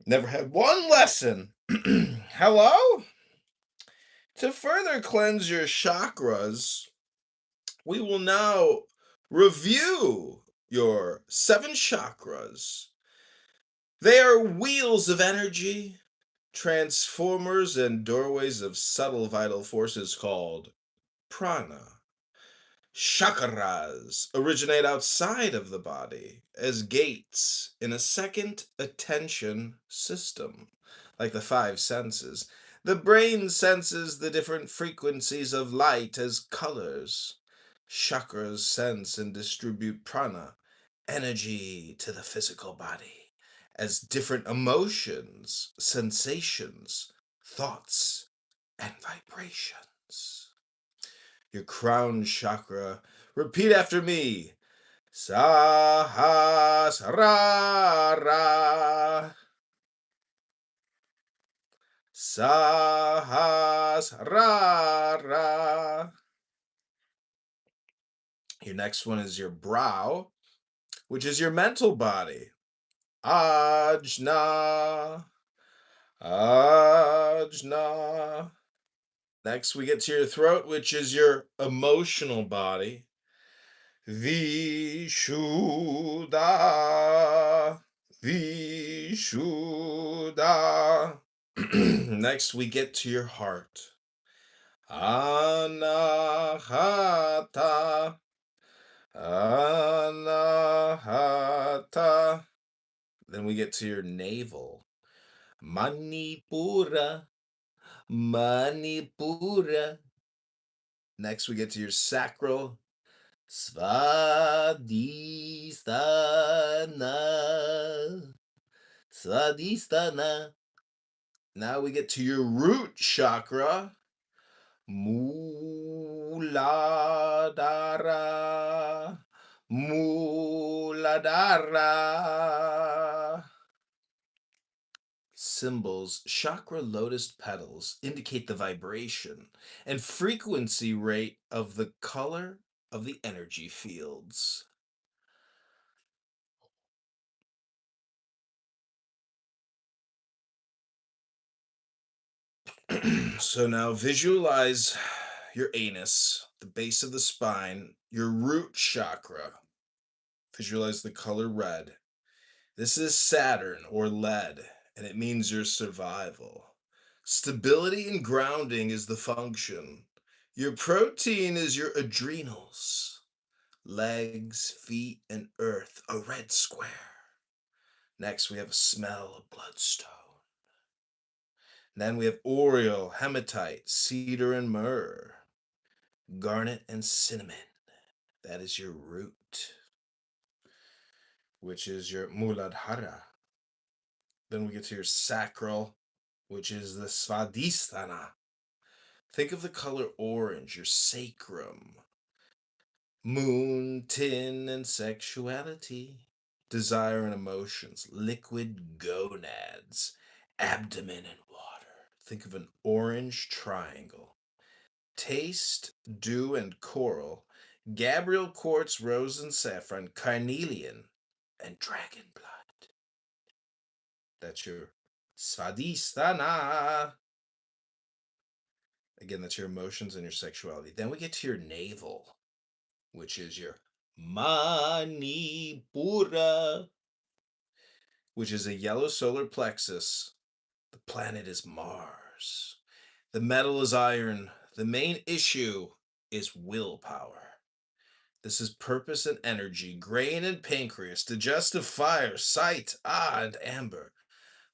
Never had one lesson. Hello? To further cleanse your chakras, we will now review your 7 chakras. They are wheels of energy, transformers, and doorways of subtle vital forces called prana. Chakras originate outside of the body as gates in a second attention system, like the 5 senses. The brain senses the different frequencies of light as colors. Chakras sense and distribute prana, energy to the physical body, as different emotions, sensations, thoughts, and vibrations. Your crown chakra. Repeat after me. Sahasrara. Sahasrara. Your next one is your brow, which is your mental body. Ajna. Ajna. Next, we get to your throat, which is your emotional body. Vishuddha. Vishuddha. Next, we get to your heart. Anahata. Anahata. Then we get to your navel. Manipura. Manipura. Next, we get to your sacral. Svadhisthana. Svadhisthana. Now we get to your root chakra. Muladhara. Muladhara. Symbols, chakra lotus petals indicate the vibration and frequency rate of the color of the energy fields. So now visualize your anus, the base of the spine, your root chakra. Visualize the color red. This is Saturn or lead, and it means your survival. Stability and grounding is the function. Your protein is your adrenals. Legs, feet, and earth, a red square. Next, we have a smell of bloodstone. Then we have oriole, hematite, cedar, and myrrh. Garnet and cinnamon. That is your root, which is your muladhara. Then we get to your sacral, which is the svadhisthana. Think of the color orange, your sacrum. Moon, tin, and sexuality. Desire and emotions, liquid gonads, abdomen and water. Think of an orange triangle. Taste, dew, and coral, Gabriel quartz, rose and saffron, carnelian, and dragon blood. That's your svadhisthana. Again, that's your emotions and your sexuality. Then we get to your navel, which is your manipura, which is a yellow solar plexus. The planet is Mars. The metal is iron. The main issue is willpower. This is purpose and energy, grain and pancreas, digestive fire, sight, and amber.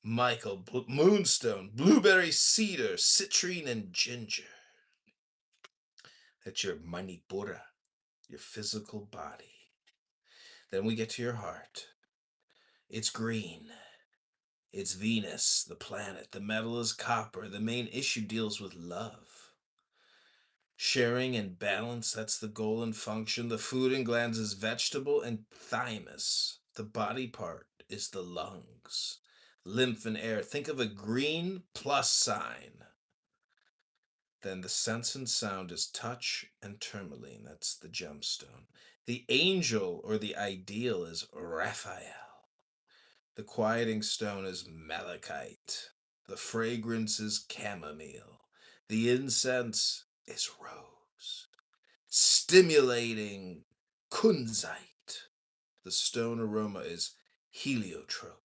Michael, moonstone, blueberry, cedar, citrine, and ginger. That's your manipura, your physical body. Then we get to your heart. It's green. It's Venus, the planet. The metal is copper. The main issue deals with love. Sharing and balance, that's the goal and function. The food and glands is vegetable and thymus. The body part is the lungs. Lymph and air. Think of a green plus sign. Then the sense and sound is touch and tourmaline. That's the gemstone. The angel or the ideal is Raphael. The quieting stone is malachite. The fragrance is chamomile. The incense is rose. Stimulating kunzite. The stone aroma is heliotrope.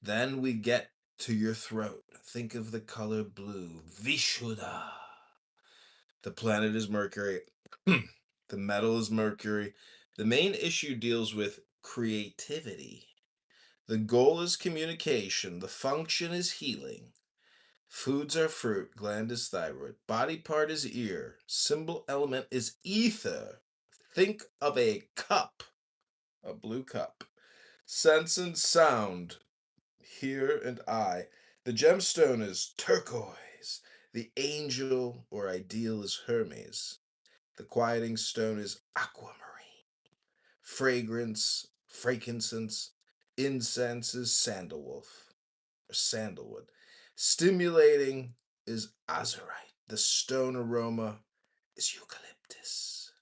Then we get to your throat. Think of the color blue, Vishuddha. The planet is Mercury. The metal is Mercury. The main issue deals with creativity. The goal is communication. The function is healing. Foods are fruit. Gland is thyroid. Body part is ear. Symbol element is ether. Think of a cup, a blue cup. Sense and sound, hear and eye. The gemstone is turquoise. The angel or ideal is Hermes. The quieting stone is aquamarine. Fragrance, frankincense, incense is sandalwood or sandalwood. Stimulating is azurite. The stone aroma is eucalyptus.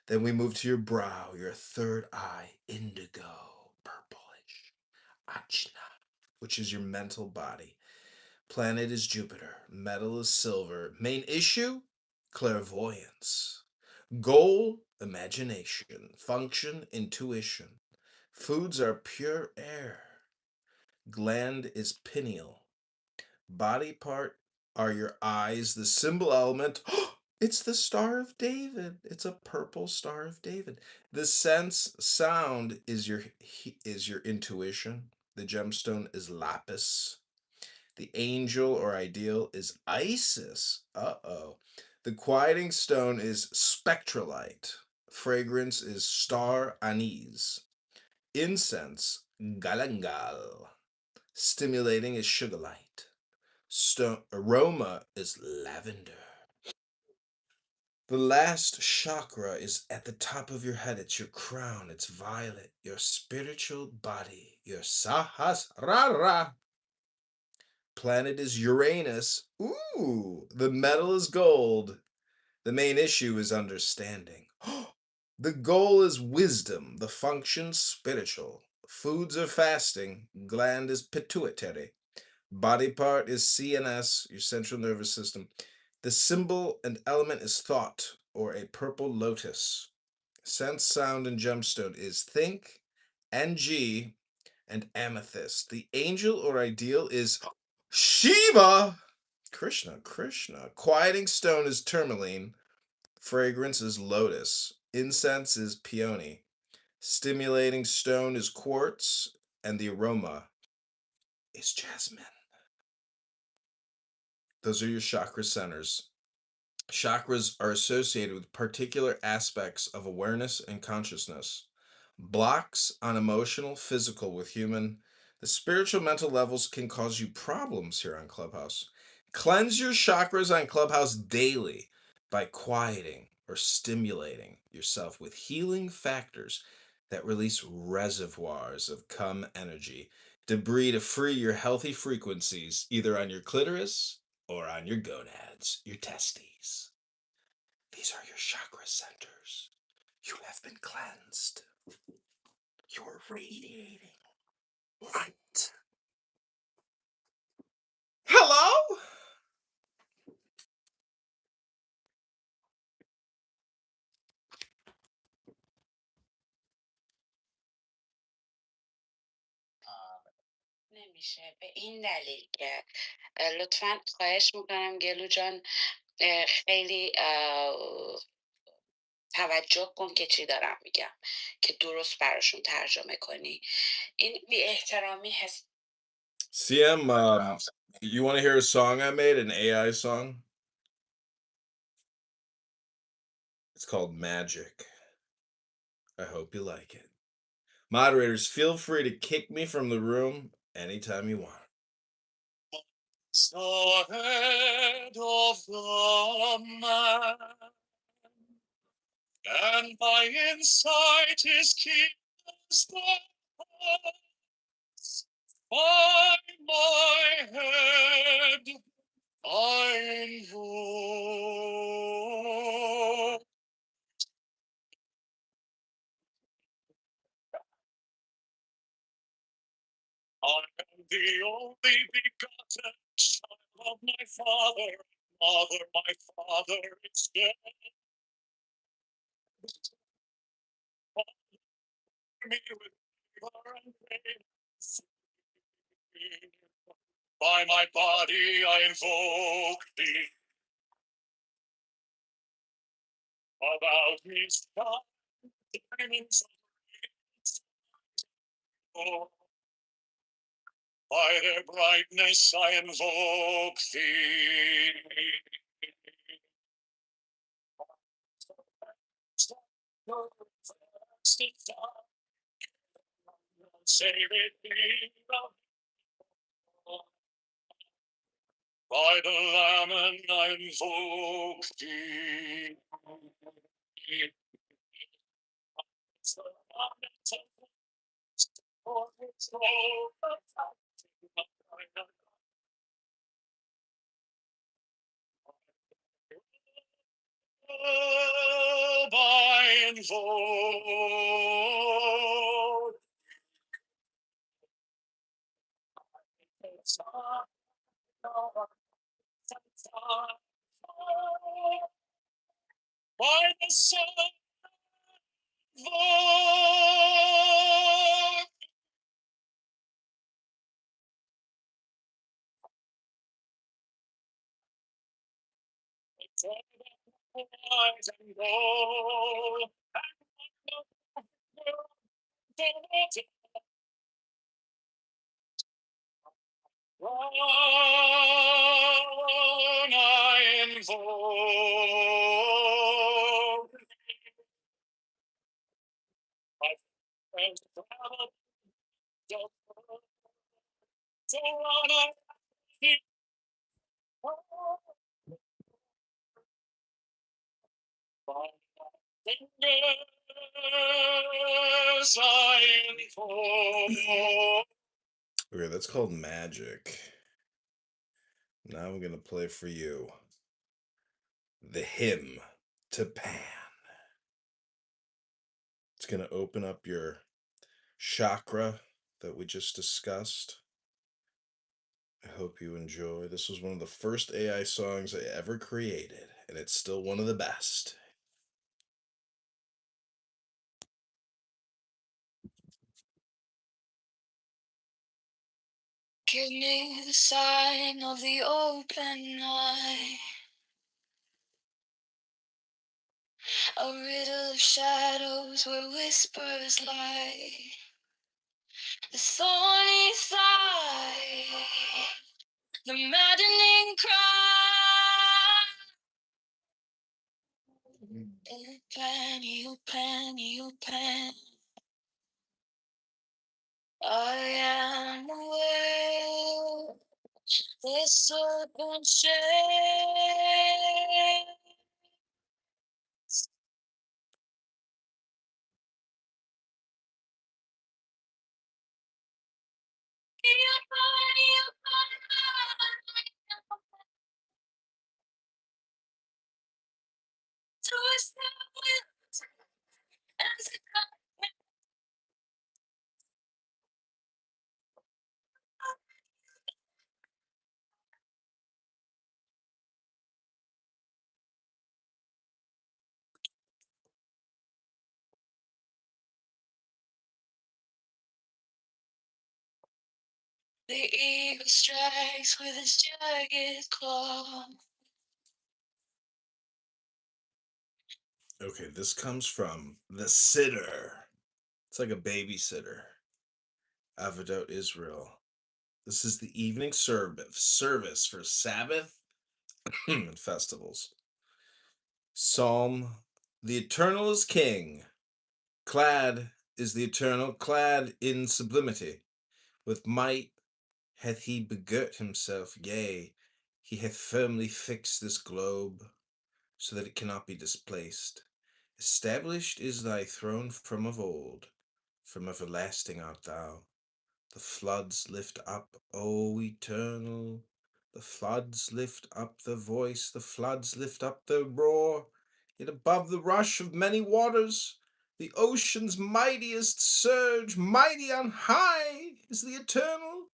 Then we move to your brow, your third eye, indigo, purplish, ajna, which is your mental body. Planet is Jupiter. Metal is silver. Main issue? Clairvoyance. Goal? Imagination. Function? Intuition. Foods are pure air. Gland is pineal. Body part are your eyes. The symbol element, it's the Star of David. It's a purple Star of David. The sense sound is your intuition. The gemstone is lapis. The angel or ideal is Isis. Uh-oh. The quieting stone is spectralite. Fragrance is star anise. Incense, galangal. Stimulating is sugar light. Aroma is lavender. The last chakra is at the top of your head. It's your crown. It's violet. Your spiritual body. Your sahasrara. Planet is Uranus. Ooh, the metal is gold. The main issue is understanding. The goal is wisdom. The function spiritual. Foods are fasting. Gland is pituitary. Body part is CNS, your central nervous system. The symbol and element is thought, or a purple lotus. Sense, sound, and gemstone is think, NG, and amethyst. The angel or ideal is Shiva. Krishna. Quieting stone is tourmaline. Fragrance is lotus. Incense is peony. Stimulating stone is quartz. And the aroma is jasmine. Those are your chakra centers. Chakras are associated with particular aspects of awareness and consciousness. Blocks on emotional, physical with human. The spiritual mental levels can cause you problems here on Clubhouse. Cleanse your chakras on Clubhouse daily by quieting or stimulating yourself with healing factors that release reservoirs of cum energy, debris to free your healthy frequencies either on your clitoris or on your gonads, your testes. These are your chakra centers. You have been cleansed. You're radiating light. Hello? نمیشه به این دلیل که لطفا خواهش میکنم گلو جان خیلی توجه کن که چی دارم میگم که درست براشون ترجمه کنی این بی احترامی هست. CM, you want to hear a song I made, an AI song? It's called Magic. I hope you like it. Moderators, feel free to kick me from the room anytime you want. The head of the man, and by insight his keys by my head I invoke. I am the only begotten child of my father. My father is dead. Me with favor and grace. By my body I invoke thee. About me shine diamonds of by their brightness I invoke thee. Save it by the Lamb and I invoke thee. By invoke. By the sun, invoke. I invoke. Okay, that's called Magic. Now I'm gonna play for you the hymn to Pan. It's gonna open up your chakra that we just discussed. I hope you enjoy. This was one of the first AI songs I ever created, and it's still one of the best. Give me the sign of the open eye, a riddle of shadows where whispers lie, the thorny thigh, the maddening cry. You pan, you pan. I am aware this serpent shades. Twist the winds as it comes. The eagle strikes with his jagged claw. Okay, this comes from The Sitter. It's like a babysitter. Avodat Israel. This is the evening service for Sabbath and festivals. Psalm: The Eternal is King. Clad is the Eternal, clad in sublimity. With might hath he begirt himself, yea, he hath firmly fixed this globe, so that it cannot be displaced. Established is thy throne from of old, from everlasting art thou. The floods lift up, O Eternal. The floods lift up their voice, the floods lift up their roar. Yet above the rush of many waters, the ocean's mightiest surge, mighty on high, is the Eternal.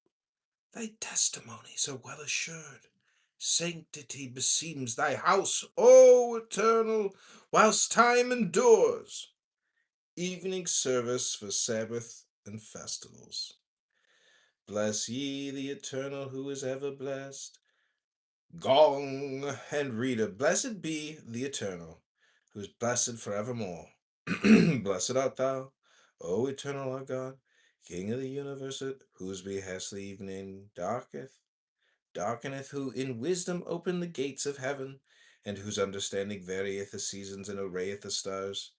Thy testimonies are well assured. Sanctity beseems thy house, O Eternal, whilst time endures. Evening service for Sabbath and festivals. Bless ye the Eternal who is ever blessed. Gong and reader, blessed be the Eternal, who is blessed forevermore. Blessed art thou, O Eternal our God, King of the universe, at whose behest the evening darkeneth, who in wisdom opened the gates of heaven, and whose understanding varieth the seasons and arrayeth the stars.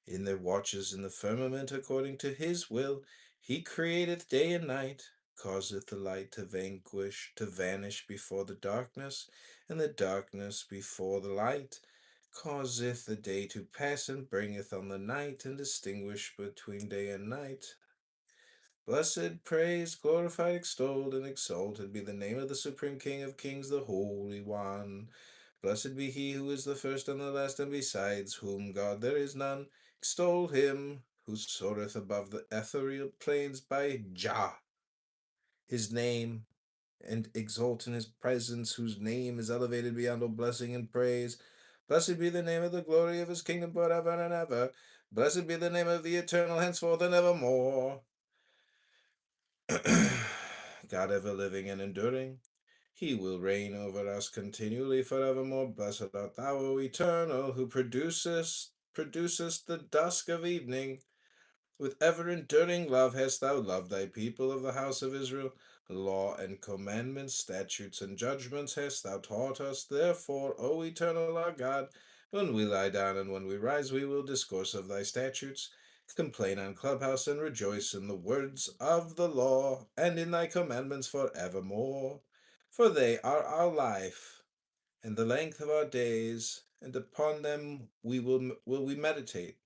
In their watches in the firmament according to his will, he createth day and night, causeth the light to vanish before the darkness, and the darkness before the light, causeth the day to pass, and bringeth on the night, and distinguish between day and night. Blessed, praised, glorified, extolled, and exalted be the name of the Supreme King of Kings, the Holy One. Blessed be he who is the first and the last, and besides whom God there is none. Extol him who soareth above the ethereal plains by Jah, his name, and exalt in his presence, whose name is elevated beyond all blessing and praise. Blessed be the name of the glory of his kingdom forever and ever. Blessed be the name of the Eternal henceforth and evermore. God ever living and enduring, he will reign over us continually forevermore. Blessed art thou, O Eternal, who producest the dusk of evening. With ever-enduring love hast thou loved thy people of the house of Israel. Law and commandments, statutes and judgments hast thou taught us. Therefore, O Eternal our God, when we lie down and when we rise, we will discourse of thy statutes. complain on Clubhouse, and rejoice in the words of the law, and in thy commandments forevermore. For they are our life, and the length of our days, and upon them will we meditate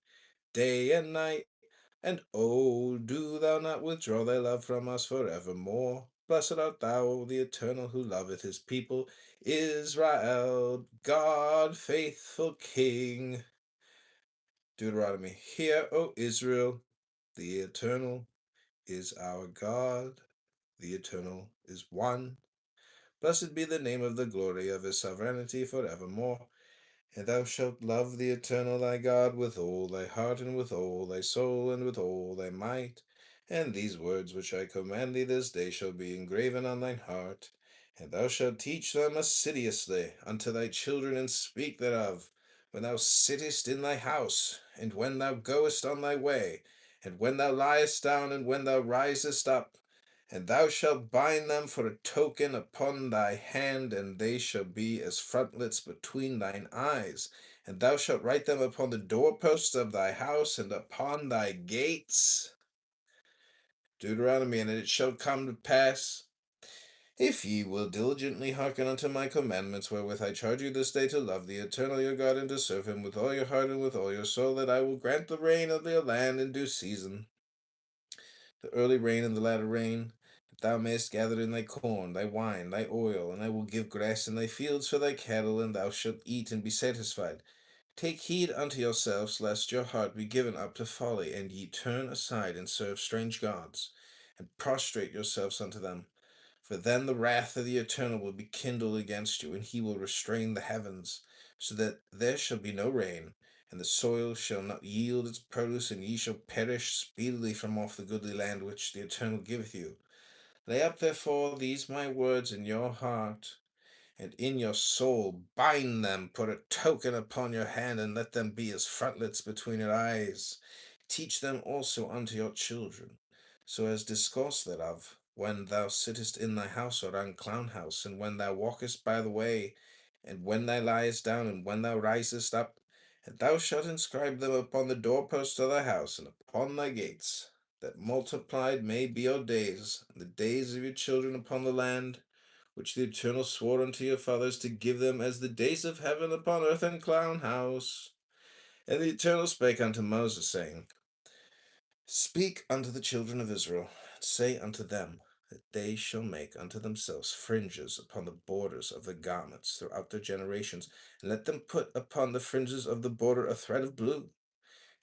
day and night. And oh, do thou not withdraw thy love from us forevermore. Blessed art thou, the Eternal, who loveth his people, Israel, God, faithful King. Deuteronomy, hear, O Israel, the Eternal is our God, the Eternal is one. Blessed be the name of the glory of his sovereignty forevermore. And thou shalt love the Eternal thy God with all thy heart, and with all thy soul, and with all thy might. And these words which I command thee this day shall be engraven on thine heart. And thou shalt teach them assiduously unto thy children, and speak thereof, when thou sittest in thy house, and when thou goest on thy way, and when thou liest down, and when thou risest up. And thou shalt bind them for a token upon thy hand, and they shall be as frontlets between thine eyes. And thou shalt write them upon the doorposts of thy house, and upon thy gates. Deuteronomy, and it shall come to pass, if ye will diligently hearken unto my commandments, wherewith I charge you this day to love the Eternal your God, and to serve him with all your heart and with all your soul, that I will grant the rain of your land in due season, the early rain and the latter rain, that thou mayest gather in thy corn, thy wine, thy oil, and I will give grass in thy fields for thy cattle, and thou shalt eat and be satisfied. Take heed unto yourselves, lest your heart be given up to folly, and ye turn aside and serve strange gods, and prostrate yourselves unto them. For then the wrath of the Eternal will be kindled against you, and he will restrain the heavens, so that there shall be no rain, and the soil shall not yield its produce, and ye shall perish speedily from off the goodly land which the Eternal giveth you. Lay up therefore these my words in your heart, and in your soul bind them, put a token upon your hand, and let them be as frontlets between your eyes. Teach them also unto your children, so as discourse thereof, when thou sittest in thy house or on clown house, and when thou walkest by the way, and when thou liest down, and when thou risest up. And thou shalt inscribe them upon the doorposts of thy house, and upon thy gates, that multiplied may be your days, and the days of your children upon the land, which the Eternal swore unto your fathers to give them as the days of heaven upon earth and clown house. And the Eternal spake unto Moses, saying, Speak unto the children of Israel, and say unto them, that they shall make unto themselves fringes upon the borders of the garments throughout their generations, and let them put upon the fringes of the border a thread of blue.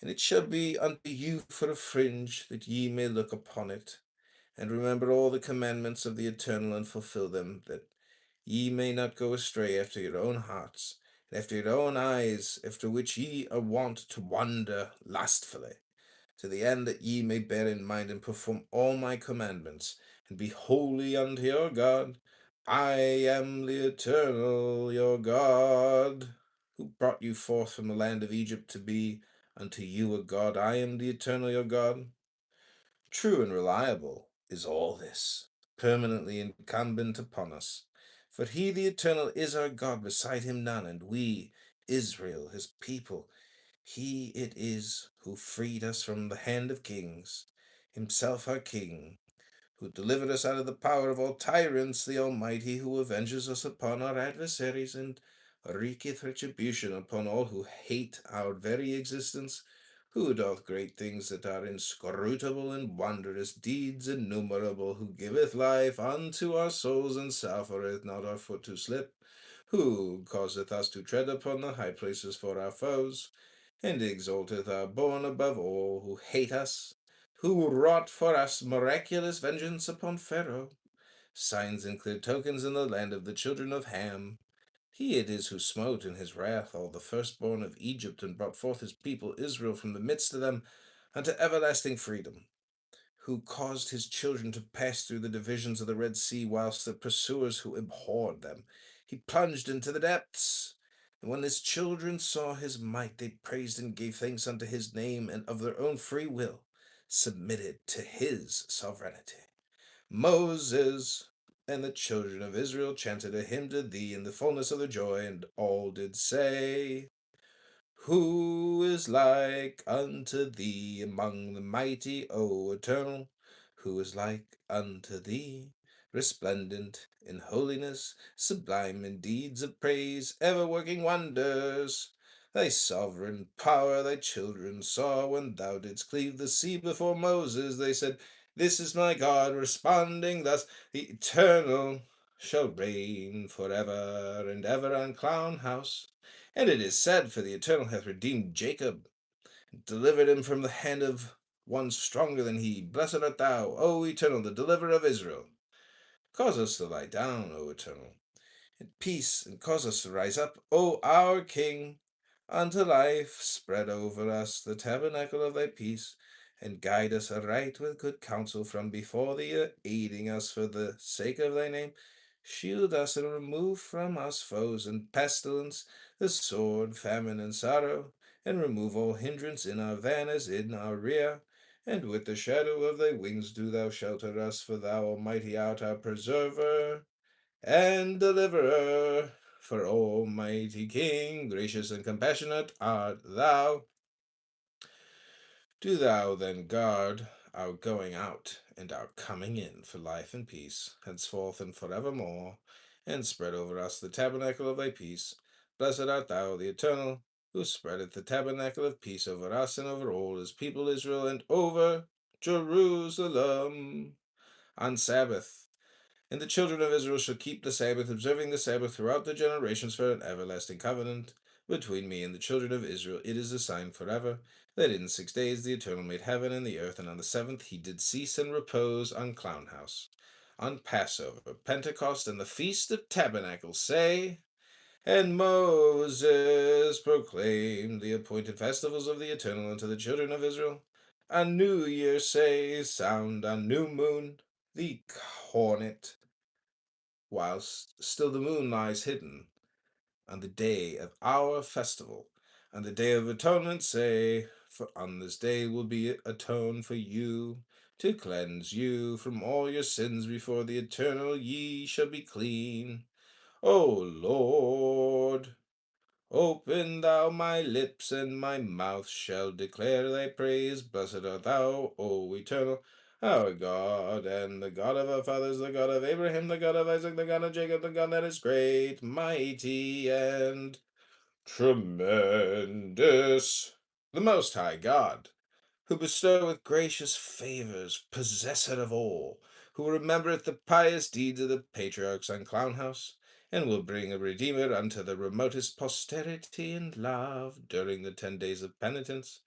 And it shall be unto you for a fringe, that ye may look upon it, and remember all the commandments of the Eternal, and fulfill them, that ye may not go astray after your own hearts, and after your own eyes, after which ye are wont to wander lustfully, to the end that ye may bear in mind and perform all my commandments, and be holy unto your God. I am the Eternal your God, who brought you forth from the land of Egypt to be unto you a God. I am the Eternal your God. True and reliable is all this, permanently incumbent upon us. For he, the Eternal, is our God, beside him none, and we, Israel, his people. He it is who freed us from the hand of kings, himself our King, who delivered us out of the power of all tyrants, the Almighty, who avenges us upon our adversaries, and wreaketh retribution upon all who hate our very existence, who doth great things that are inscrutable, and wondrous deeds innumerable, who giveth life unto our souls, and suffereth not our foot to slip, who causeth us to tread upon the high places for our foes, and exalteth our born above all who hate us, who wrought for us miraculous vengeance upon Pharaoh, signs and clear tokens in the land of the children of Ham. He it is who smote in his wrath all the firstborn of Egypt, and brought forth his people Israel from the midst of them unto everlasting freedom, who caused his children to pass through the divisions of the Red Sea, whilst the pursuers who abhorred them he plunged into the depths. And when his children saw his might, they praised and gave thanks unto his name, and of their own free will submitted to his sovereignty. Moses and the children of Israel chanted a hymn to thee in the fullness of their joy, and all did say, Who is like unto thee among the mighty, O Eternal? Who is like unto thee, resplendent in holiness, sublime in deeds of praise, ever working wonders? Thy sovereign power thy children saw when thou didst cleave the sea before Moses. They said, This is my God, responding thus, the Eternal shall reign forever and ever on Clown House. And it is said, For the Eternal hath redeemed Jacob, delivered him from the hand of one stronger than he. Blessed art thou, O Eternal, the deliverer of Israel. Cause us to lie down, O Eternal, in peace, and cause us to rise up, O our King, unto life. Spread over us the tabernacle of thy peace, and guide us aright with good counsel from before thee, aiding us for the sake of thy name. Shield us and remove from us foes and pestilence, the sword, famine, and sorrow, and remove all hindrance in our van as in our rear. And with the shadow of thy wings do thou shelter us, for thou, Almighty, art our preserver and deliverer. For Almighty King, gracious and compassionate art thou. Do thou then guard our going out and our coming in for life and peace, henceforth and forevermore, and spread over us the tabernacle of thy peace. Blessed art thou, the Eternal, who spreadeth the tabernacle of peace over us and over all his people Israel, and over Jerusalem. On Sabbath, and the children of Israel shall keep the Sabbath, observing the Sabbath throughout the generations for an everlasting covenant between me and the children of Israel. It is a sign forever, that in 6 days the Eternal made heaven and the earth, and on the seventh he did cease and repose on Clown House. On Passover, Pentecost, and the Feast of Tabernacles say, And Moses proclaimed the appointed festivals of the Eternal unto the children of Israel. On New Year say, Sound on new moon the hornet, whilst still the moon lies hidden, on the day of our festival, on the day of atonement say, For on this day will be atoned for you, to cleanse you from all your sins before the Eternal ye shall be clean. O Lord, open thou my lips, and my mouth shall declare thy praise. Blessed art thou, O Eternal, our God, and the God of our fathers, the God of Abraham, the God of Isaac, the God of Jacob, the God that is great, mighty, and tremendous, the Most High God, who bestoweth gracious favors, possessor of all, who remembereth the pious deeds of the patriarchs on Clown House, and will bring a Redeemer unto the remotest posterity and love during the 10 days of penitence.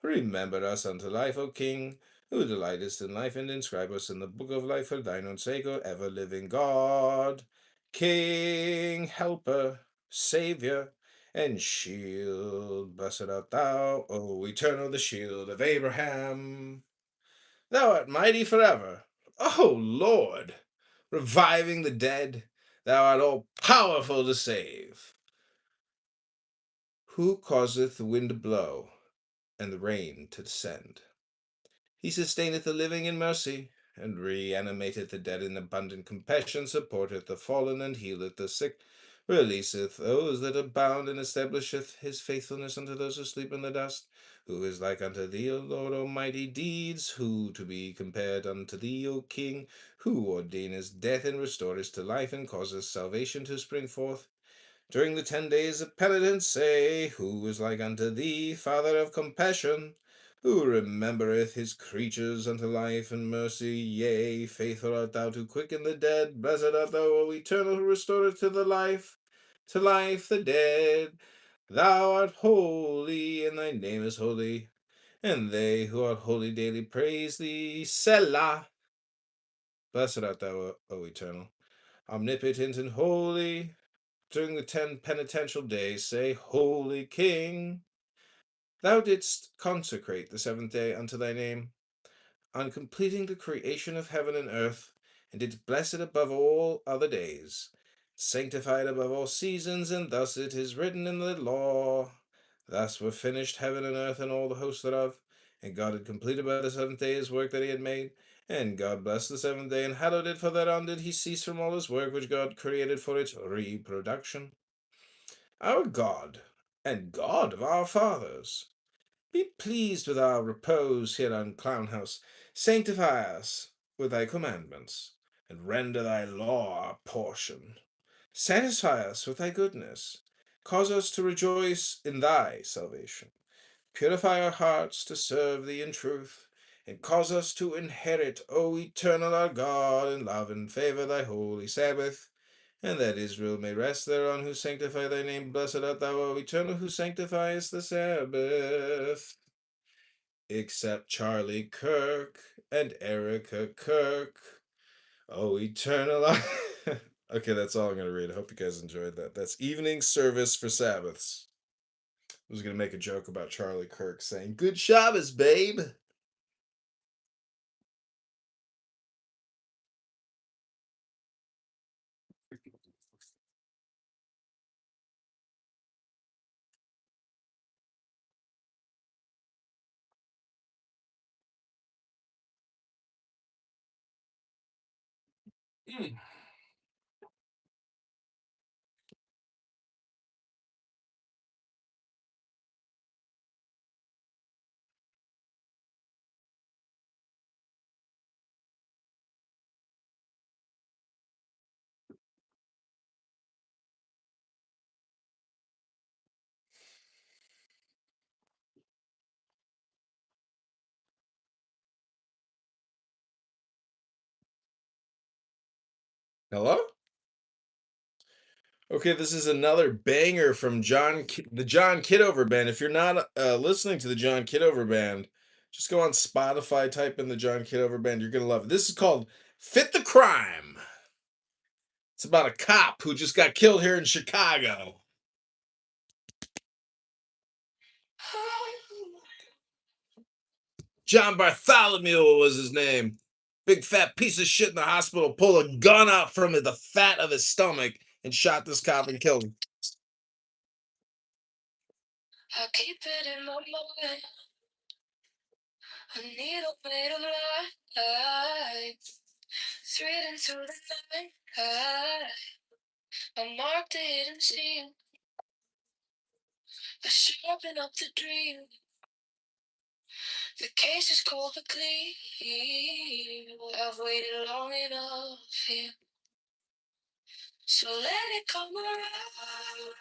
Remember us unto life, O King, who delightest in life, and inscribe us in the book of life for thine own sake, O ever-living God, King, Helper, Savior, and Shield. Blessed art thou, O Eternal, the shield of Abraham. Thou art mighty forever, O Lord, reviving the dead. Thou art all powerful to save. Who causeth the wind to blow, and the rain to descend? He sustaineth the living in mercy, and reanimateth the dead in abundant compassion, supporteth the fallen, and healeth the sick, releaseth those that are bound, and establisheth his faithfulness unto those who sleep in the dust. Who is like unto thee, O Lord, Almighty deeds? Who to be compared unto thee, O King? Who ordainest death, and restorest to life, and causest salvation to spring forth? During the 10 days of penitence say, Who is like unto thee, Father of compassion? Who remembereth his creatures unto life and mercy? Yea, faithful art thou to quicken the dead. Blessed art thou, O Eternal, who restoreth to life the dead. Thou art holy, and thy name is holy, and they who are holy daily praise thee. Selah. Blessed art thou, O Eternal, omnipotent and holy. During the 10 penitential days say, Holy King, thou didst consecrate the 7th day unto thy name, on completing the creation of heaven and earth, and didst bless it above all other days, sanctified above all seasons, and thus it is written in the law. Thus were finished heaven and earth and all the hosts thereof, and God had completed by the 7th day his work that he had made. And God blessed the 7th day, and hallowed it, for thereon did he cease from all his work which God created for its reproduction. Our God, and God of our fathers, be pleased with our repose here on Clown House. Sanctify us with thy commandments, and render thy law our portion. Satisfy us with thy goodness. Cause us to rejoice in thy salvation. Purify our hearts to serve thee in truth, and cause us to inherit, O eternal our God, in love and favor thy holy Sabbath, and that Israel may rest thereon who sanctify thy name. Blessed art thou, O eternal, who sanctifiest the Sabbath. Except Charlie Kirk and Erica Kirk. Oh, eternal. Okay, that's all I'm going to read. I hope you guys enjoyed that. That's evening service for Sabbaths. I was going to make a joke about Charlie Kirk saying, "Good Shabbos, babe." Hello? Okay, this is another banger from the John Kitover Band. If you're not listening to the John Kitover Band, just go on Spotify, type in the John Kitover Band. You're going to love it. This is called Fit the Crime. It's about a cop who just got killed here in Chicago. John Bartholomew was his name. Big fat piece of shit in the hospital pulled a gun out from the fat of his stomach and shot this cop and killed him. I keep it in my mind. A needle made of light, thread into the night. I marked the hidden scene, I sharpen up the dream. The case is cold but clean. I've waited long enough here, so let it come around.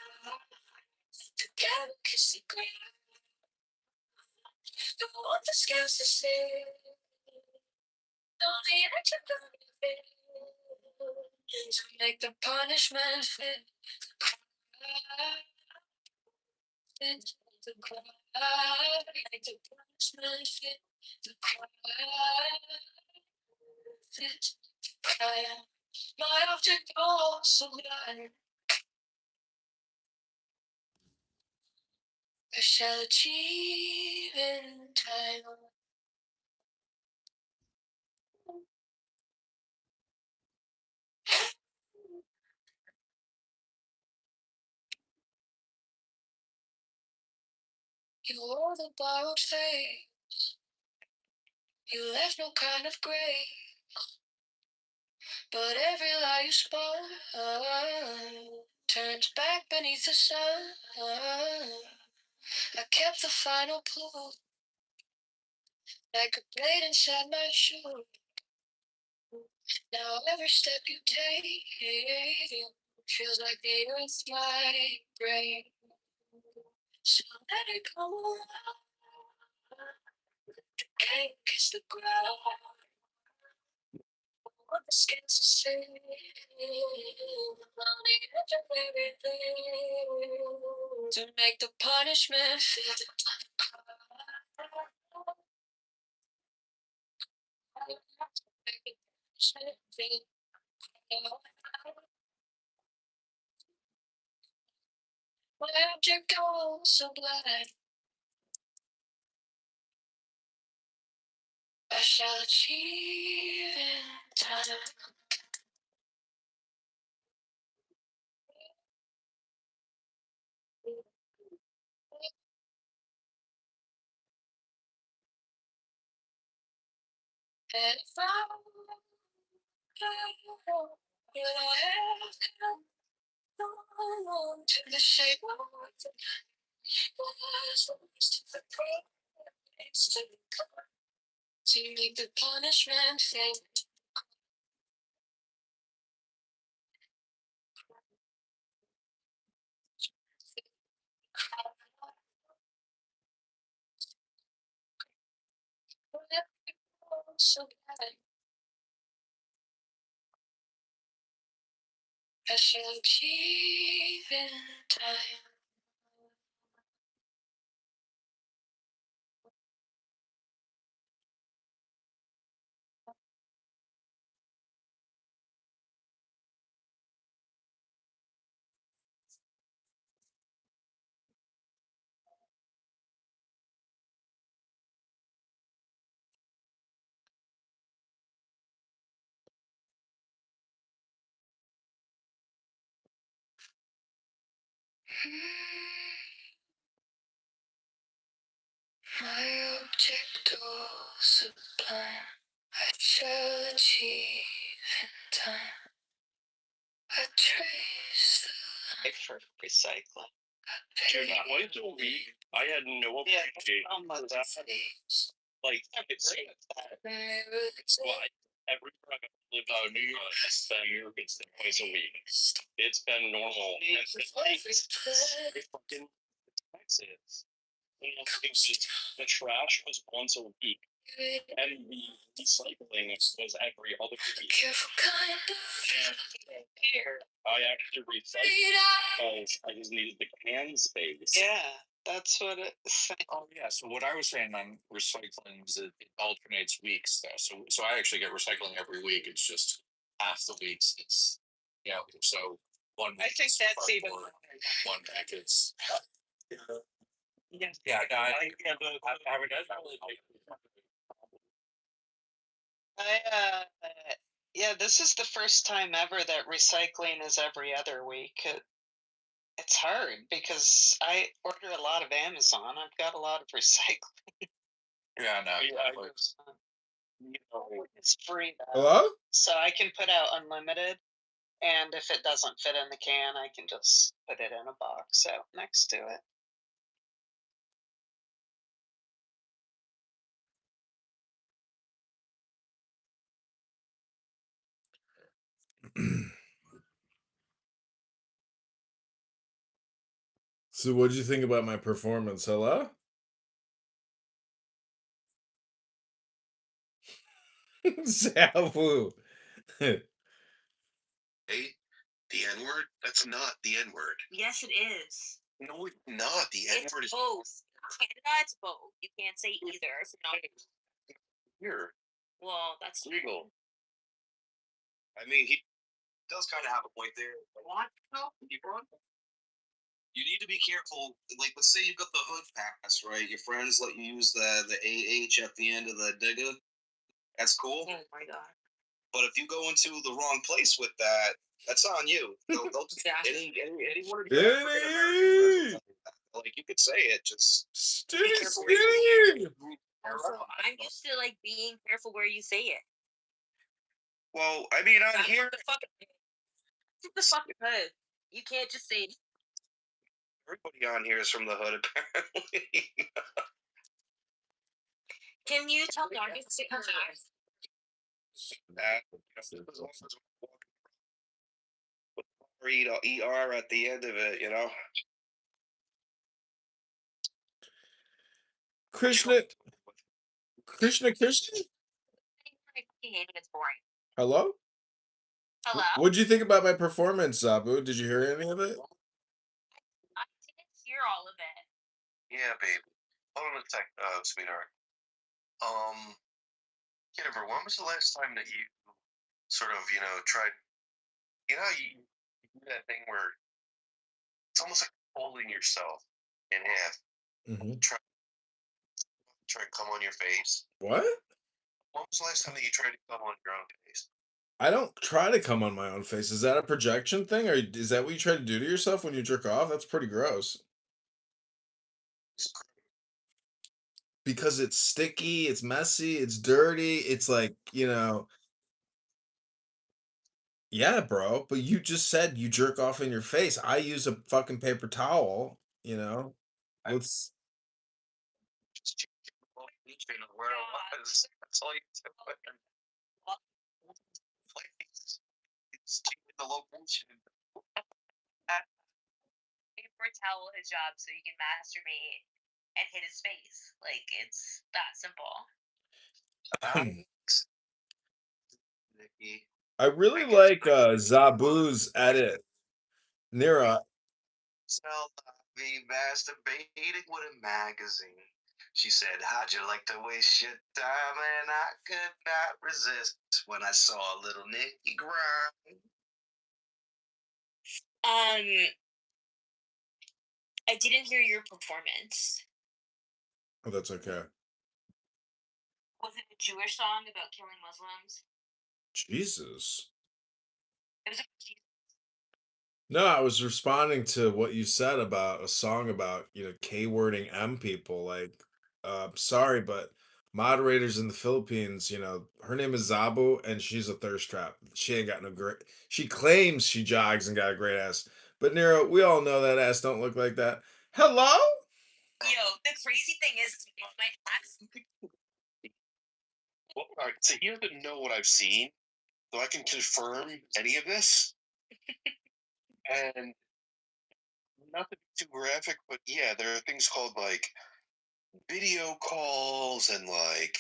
Together, kiss the ground. Don't want the scales to say. Don't need extra to make the punishment fit. Fit the crime. Make the punishment fit the crime. Fit the crime. My object also blind. I shall achieve in time. You wore the borrowed face. You left no kind of grace. But every lie you spun turns back beneath the sun. I kept the final clue, like a blade inside my shoe. Now every step you take feels like the earth might break. So let it go around. Can't kiss the ground. What the skins to say, on the edge of everything, to make the punishment fit the my object goes so blind. I shall achieve in time. And if I will have come on to the shape of To make the punishment fade. So bad. I shall keep in time. My object all sublime, I shall achieve in time. I trace the line for recycling. Dude, twice a week, I had no appreciation for that. Like, it's well, everywhere I've lived out in New York, it's twice a week. It's been normal. And it's fucking Texas. And the trash was once a week, and the recycling was every other week. I actually recycled because I just needed the can space. Yeah, that's what it's. Oh yeah. So what I was saying on recycling is it alternates weeks though. So I actually get recycling every week. It's just half the weeks. It's so one. I think that's even more. One week it's. Yeah. No, I would definitely. Yeah, this is the first time ever that recycling is every other week. It's hard because I order a lot of Amazon. I've got a lot of recycling. Yeah, no. It's free though. Hello? So I can put out unlimited, and if it doesn't fit in the can, I can just put it in a box out next to it. So what did you think about my performance? Hello? Sabu. Hey, the N word? That's not the N word. Yes, it is. No, it's not. The N It's word is both. Canada, it's both. You can't say either. So not, here. well, that's Legal. I mean, he does kind of have a point there. What? No, you need to be careful. Like, let's say you've got the hood pass, right? Your friends let you use the AH at the end of the digger. That's cool. oh my god. But if you go into the wrong place with that, that's on you. They'll anyone in Skinny! like you could say it, just be Skinny, careful where you skinny! Also, I'm used to like being careful where you say it. Well, I mean, on That's here, the fucking hood. You can't just say it. everybody on here is from the hood, apparently. Can you tell Dargis to come back? Read ER at the end of it, you know. Krishna. It's boring. Hello? Hello? What'd you think about my performance, Sabu? Did you hear any of it? I didn't hear all of it. Yeah, babe. Hold on a sec, sweetheart. Kitover, when was the last time that you sort of, tried, how you do that thing where it's almost like folding yourself in half, Mm-hmm. try and come on your face? What? When was the last time that you tried to come on your own face? I don't try to come on my own face. Is that a projection thing? Or is that what you try to do to yourself when you jerk off? That's pretty gross. Because it's sticky, it's messy, it's dirty, it's like, yeah, bro, but you just said you jerk off in your face. I use a fucking paper towel, let's. Just change the location of where it was. That's all you do. Place. It's changing the location. Paper towel his job so he can masturbate and hit his face. Like it's that simple. Nikki. I really like Zabu's edit. Nira, Smell me masturbating with a magazine. She said, "How'd you like to waste your time?" And I could not resist when I saw little Nikki grind. I didn't hear your performance. oh, that's okay. Was it a Jewish song about killing Muslims? Jesus. It was a No, I was responding to what you said about a song about, K-wording M people. Like, sorry, but moderators in the Philippines, her name is Zabu and she's a thirst trap. She ain't got no great, she claims she jogs and got a great ass. But Nero, we all know that ass don't look like that. Hello? Yo, the crazy thing is, my ass. Well, all right, so he doesn't know what I've seen, so I can confirm any of this. And not to be too graphic, but yeah, there are things called like video calls and like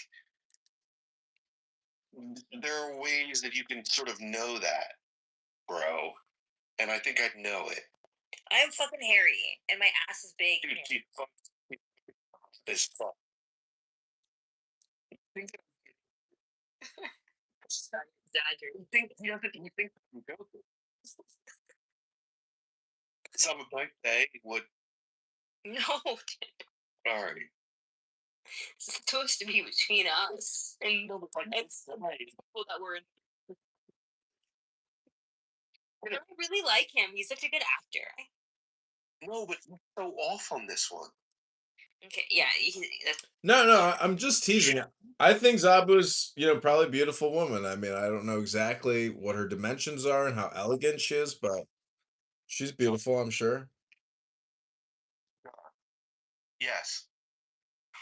there are ways that you can sort of know that, bro. And I think I'd know it. I'm fucking hairy, and my ass is big. Dude, she's as fuck. You think someone might say would No, all right. it's supposed to be between us and people that were in. I really like him. He's such a good actor. No, but he's so off on this one. Okay, yeah. No, I'm just teasing. I think Zabu's, probably a beautiful woman. I mean, I don't know exactly what her dimensions are and how elegant she is, but she's beautiful, I'm sure. Yes.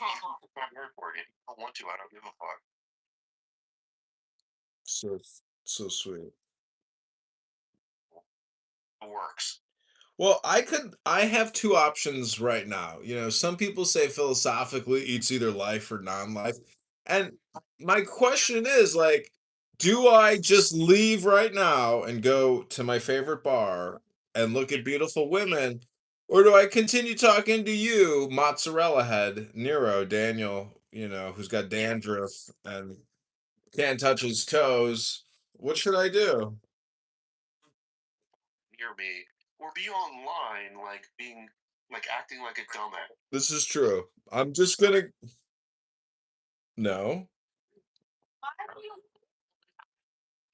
I'm here for it. If you don't want to, I don't give a fuck. So sweet. It works. Well, I have two options right now. Some people say philosophically it's either life or non-life. And my question is like, do I just leave right now and go to my favorite bar and look at beautiful women? Or do I continue talking to you, mozzarella head, Nero, Daniel, who's got dandruff and can't touch his toes? What should I do? Near me. Or be online, like being like acting like a dumbass. This is true. I'm just gonna no.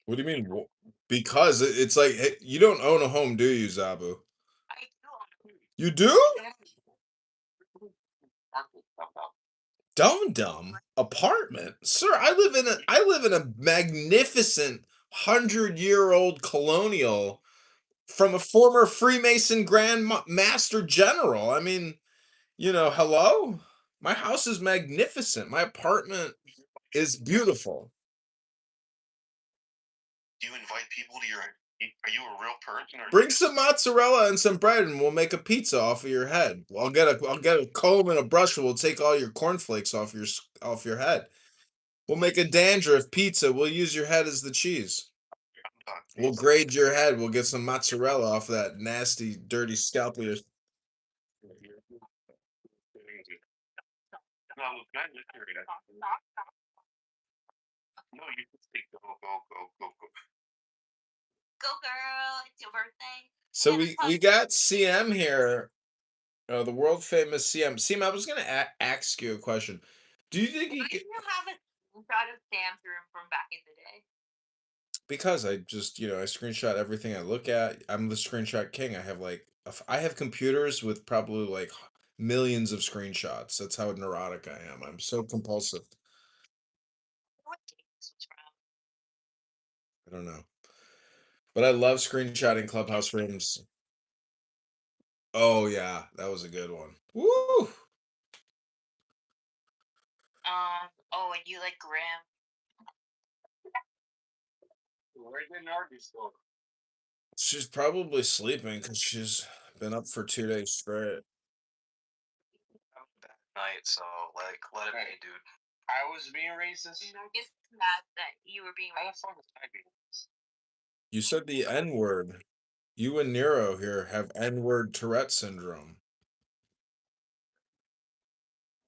What do you mean? Because it's like hey, you don't own a home, do you, Zabu? You do? Dumb apartment, sir. I live in a magnificent 100-year-old colonial from a former Freemason Grand Master General. I mean, hello. My house is magnificent. My apartment is beautiful. Do you invite people to your? Are you a real person? Or Bring some mozzarella and some bread, and we'll make a pizza off of your head. I'll get a comb and a brush, and we'll take all your cornflakes off your head. We'll make a dandruff pizza. We'll use your head as the cheese. We'll grade your head. We'll get some mozzarella off that nasty, dirty scalp of yours. No, you can say go. Go girl, it's your birthday. So we got CM here, the world famous CM. CM, I was gonna ask you a question. Do you think Why do you have a screenshot of Sam's room from back in the day? because I just I screenshot everything I look at. I'm the screenshot king. I have computers with probably like millions of screenshots. That's how neurotic I am. I'm so compulsive. What date this was from? I don't know. But I love screenshotting clubhouse rooms. Oh yeah, that was a good one. Woo! Oh, and you like Graham. Where's the Nargis go? She's probably sleeping because she's been up for 2 days straight. Night, so like let it be, dude. I was being racist. I guess not that you were being How the racist. fuck was I being racist? You said the N word. You and Nero here have N word Tourette syndrome.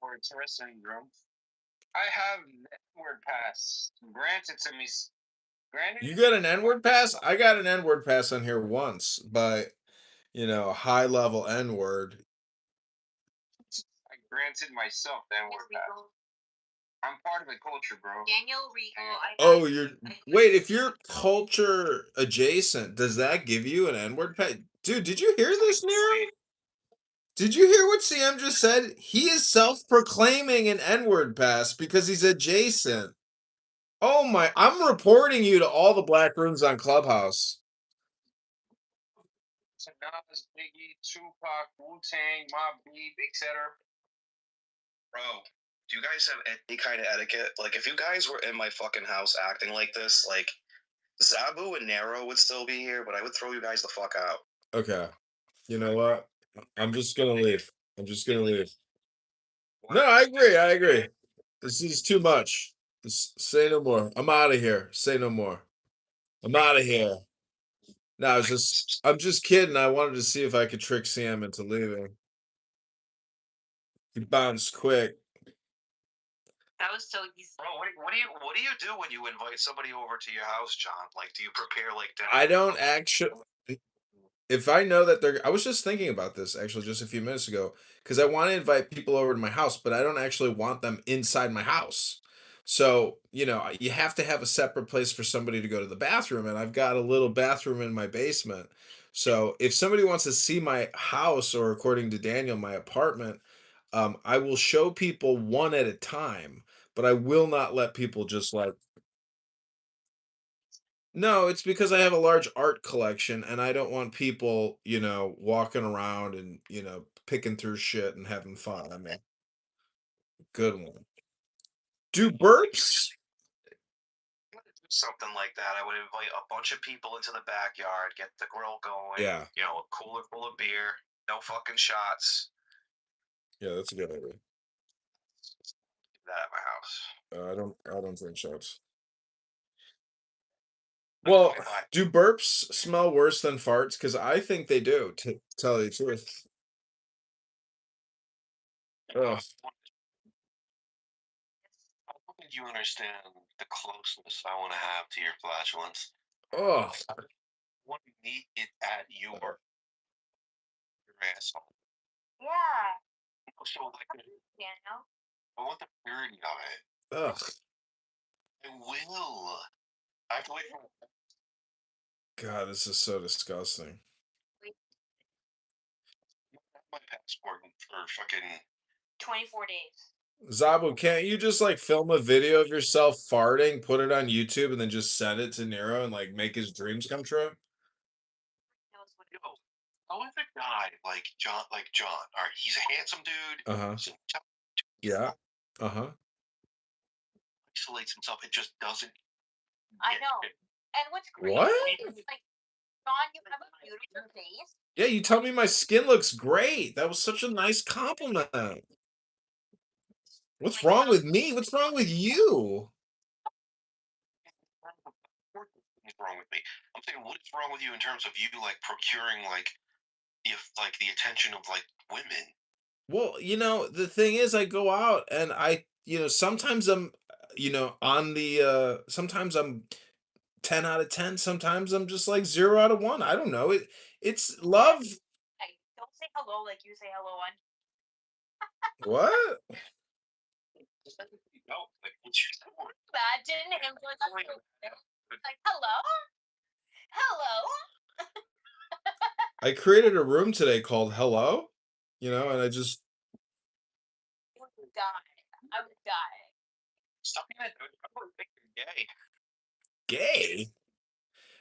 Or Tourette syndrome. I have word pass granted to me. Granted, You got an N word pass? I got an N word pass on here once by, a high level N word. I granted myself the N word pass. I'm part of the culture, bro. Daniel Regal. Oh, wait, if you're culture adjacent, does that give you an N word pass? Dude, did you hear this, Nero? Did you hear what CM just said? He is self-proclaiming an N-word pass because he's adjacent. Oh my, I'm reporting you to all the black rooms on Clubhouse. Nas, Biggie, Tupac, Wu-Tang, Mobb Deep, etc. Bro, do you guys have any kind of etiquette? Like, if you guys were in my fucking house acting like this, like, Zabu and Nero would still be here, but I would throw you guys the fuck out. Okay. You know what? I'm just gonna leave. I'm just gonna leave. No, I agree. This is too much. Say no more. I'm out of here. Say no more. I'm out of here. No, I'm just kidding. I wanted to see if I could trick Sam into leaving. He bounced quick. That was so easy. Bro, what do you do when you invite somebody over to your house, John? Like, do you prepare like dinner? I don't actually. If I know that I was just thinking about this actually just a few minutes ago because I want to invite people over to my house, but I don't actually want them inside my house. So, you have to have a separate place for somebody to go to the bathroom, and I've got a little bathroom in my basement. So, if somebody wants to see my house, or according to Daniel, my apartment, I will show people one at a time, but I will not let people just like. No, it's because I have a large art collection and I don't want people, walking around and, picking through shit and having fun. I mean, good one. Do burps? Something like that. I would invite a bunch of people into the backyard, get the grill going. Yeah. A cooler full of beer, no fucking shots. Yeah, that's a good idea. Do that at my house. I don't drink shots. Well, do burps smell worse than farts? Because I think they do, to tell you the truth. Ugh. I don't think you understand the closeness I want to have to your flatulence. Oh. I want to meet it at your asshole. Yeah. So, like, Daniel. I want the purity of it. Ugh. I will. I believe. God, this is so disgusting. My passport for fucking 24 days. Zabu, can't you just like film a video of yourself farting, put it on YouTube, and then just send it to Nero and like make his dreams come true? I want a guy like John. All right, he's a handsome dude. Uh-huh. Yeah. Uh-huh. Isolates himself. It just doesn't. I know. And what's great What? is like, John, you have a beautiful face. Yeah, you tell me my skin looks great. That was such a nice compliment. What's wrong with me? What's wrong with you? What's wrong with me? I'm saying, what is wrong with you in terms of you like procuring like the attention of like women? Well, the thing is I go out and sometimes I'm sometimes I'm 10 out of 10, sometimes I'm just like 0 out of 1. I don't know. It's love. Hey, don't say hello like you say hello on. What? No, like what you doing? Imagine him going like, hello? Hello? I created a room today called Hello, and I just I would die. I would die. Stop being I don't think you're gay. gay.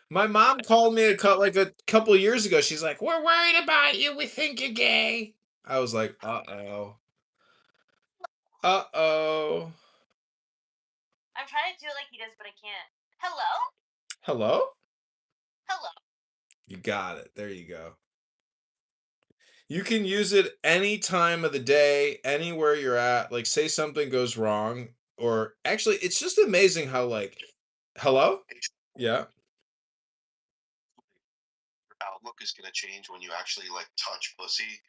My mom called me a couple years ago. She's like, "We're worried about you. We think you're gay." I was like, uh-oh. Uh-oh. I'm trying to do it like he does, but I can't. Hello? Hello? Hello. You got it. There you go. You can use it any time of the day, anywhere you're at. Like, say something goes wrong, or actually, it's just amazing how, like, hello? Yeah. Outlook is gonna change when you actually like touch pussy.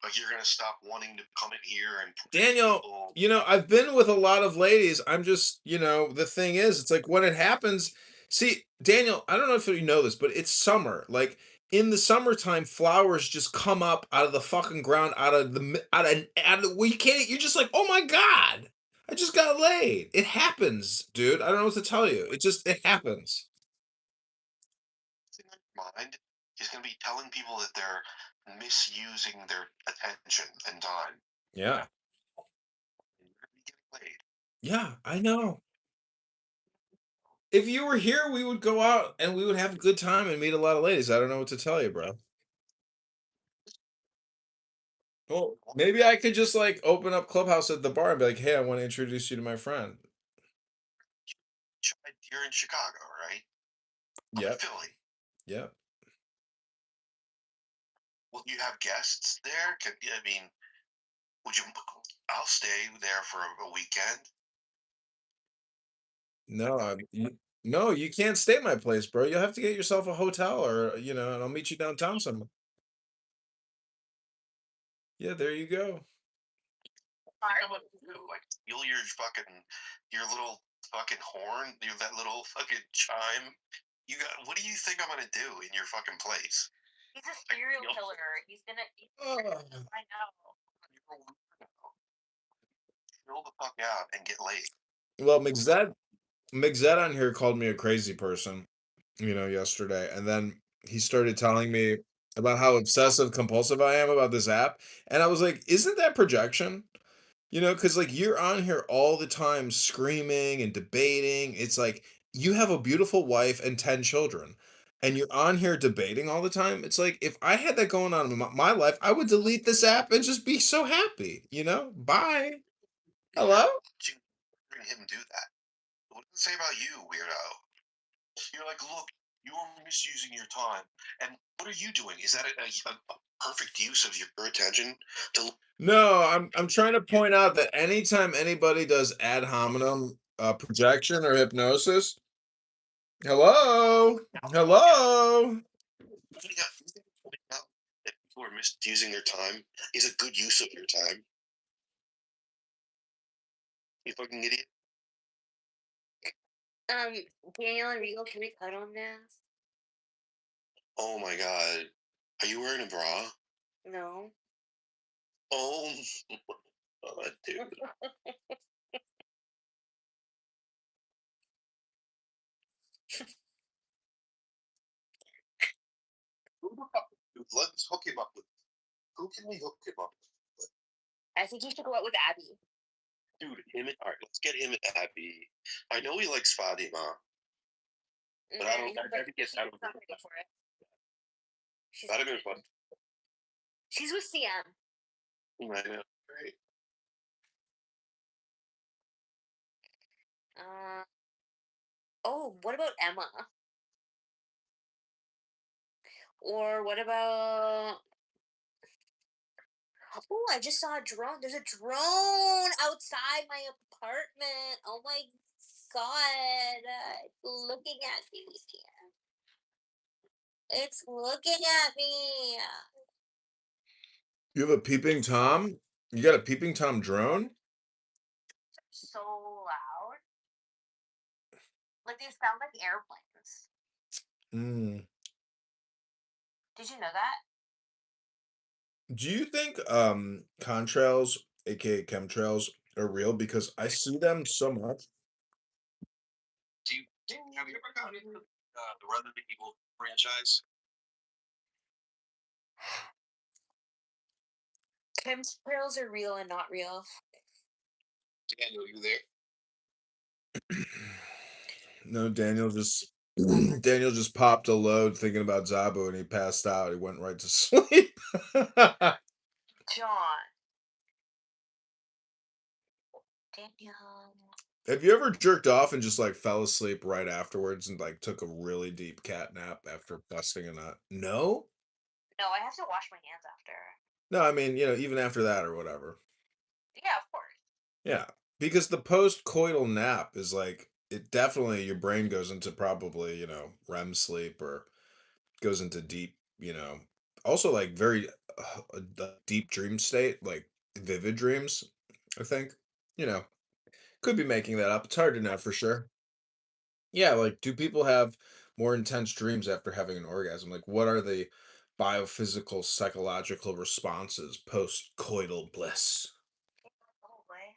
Like you're gonna stop wanting to come in here and Daniel, I've been with a lot of ladies. I'm just, the thing is, it's like when it happens. See, Daniel, I don't know if you know this, but it's summer. Like in the summertime, flowers just come up out of the fucking ground, well, you can't. You're just like, oh my god, I just got laid. It happens, dude. I don't know what to tell you. It happens. mind is gonna be telling people that they're misusing their attention and time. Yeah. Played. Yeah, I know. If you were here, we would go out and we would have a good time and meet a lot of ladies. I don't know what to tell you, bro. Well, maybe I could just like open up Clubhouse at the bar and be like, "Hey, I want to introduce you to my friend." You're in Chicago, right? Yep. Philly. Yep. Will you have guests there? I mean, would you? I'll stay there for a weekend. No, you can't stay at my place, bro. You'll have to get yourself a hotel or, and I'll meet you downtown somewhere. Yeah, there you go. Like steal your little fucking horn, that little fucking chime. What do you think I'm gonna do in your fucking place? He's a serial killer. He's gonna. I know. Chill the fuck out and get laid. Well, Migzet on here called me a crazy person, yesterday, and then he started telling me about how obsessive compulsive I am about this app, and I was like, "Isn't that projection?" Because like you're on here all the time screaming and debating. It's like you have a beautiful wife and 10 children, and you're on here debating all the time. It's like if I had that going on in my life, I would delete this app and just be so happy. Bye. Hello. Bring him do that. What does it say about you, weirdo? You're like, look, you are misusing your time. And what are you doing? Is that a perfect use of your attention? No, I'm trying to point out that anytime anybody does ad hominem projection or hypnosis, hello, hello. If people are misusing their time, is a good use of your time. You fucking idiot. Daniel and Rigo, can we cuddle now? Oh my god. Are you wearing a bra? No. Oh, dude. Let's hook him up with. Who can we hook him up with? I think you should go out with Abby. Dude, alright, let's get him and Abby. I know he likes Fatima. But I don't. I guess I don't. Not gonna go for it. Fatima's fun. She's with CM. I know, right? Oh, what about Emma? Or what about? Oh, I just saw a drone. There's a drone outside my apartment. Oh my god. It's looking at me. It's looking at me. You have a peeping Tom? You got a peeping Tom drone? So loud. Like they sound like airplanes. Mm. Did you know that? Do you think contrails, aka chemtrails, are real? Because I see them so much. Have you ever gone into the Resident Evil franchise? Chemtrails are real and not real. Daniel, you there? No, Daniel just Daniel just popped a load thinking about Zabu and he passed out. He went right to sleep. John. Daniel. Have you ever jerked off and just like fell asleep right afterwards and like took a really deep cat nap after busting a nut? No? No, I have to wash my hands after. No, I mean, even after that or whatever. Yeah, of course. Yeah. Because the post-coital nap is like, it definitely, your brain goes into probably, REM sleep or goes into deep, also like very deep dream state, like vivid dreams, I think. Could be making that up. It's hard to know for sure. Yeah, like do people have more intense dreams after having an orgasm? Like what are the biophysical psychological responses post-coital bliss? Probably.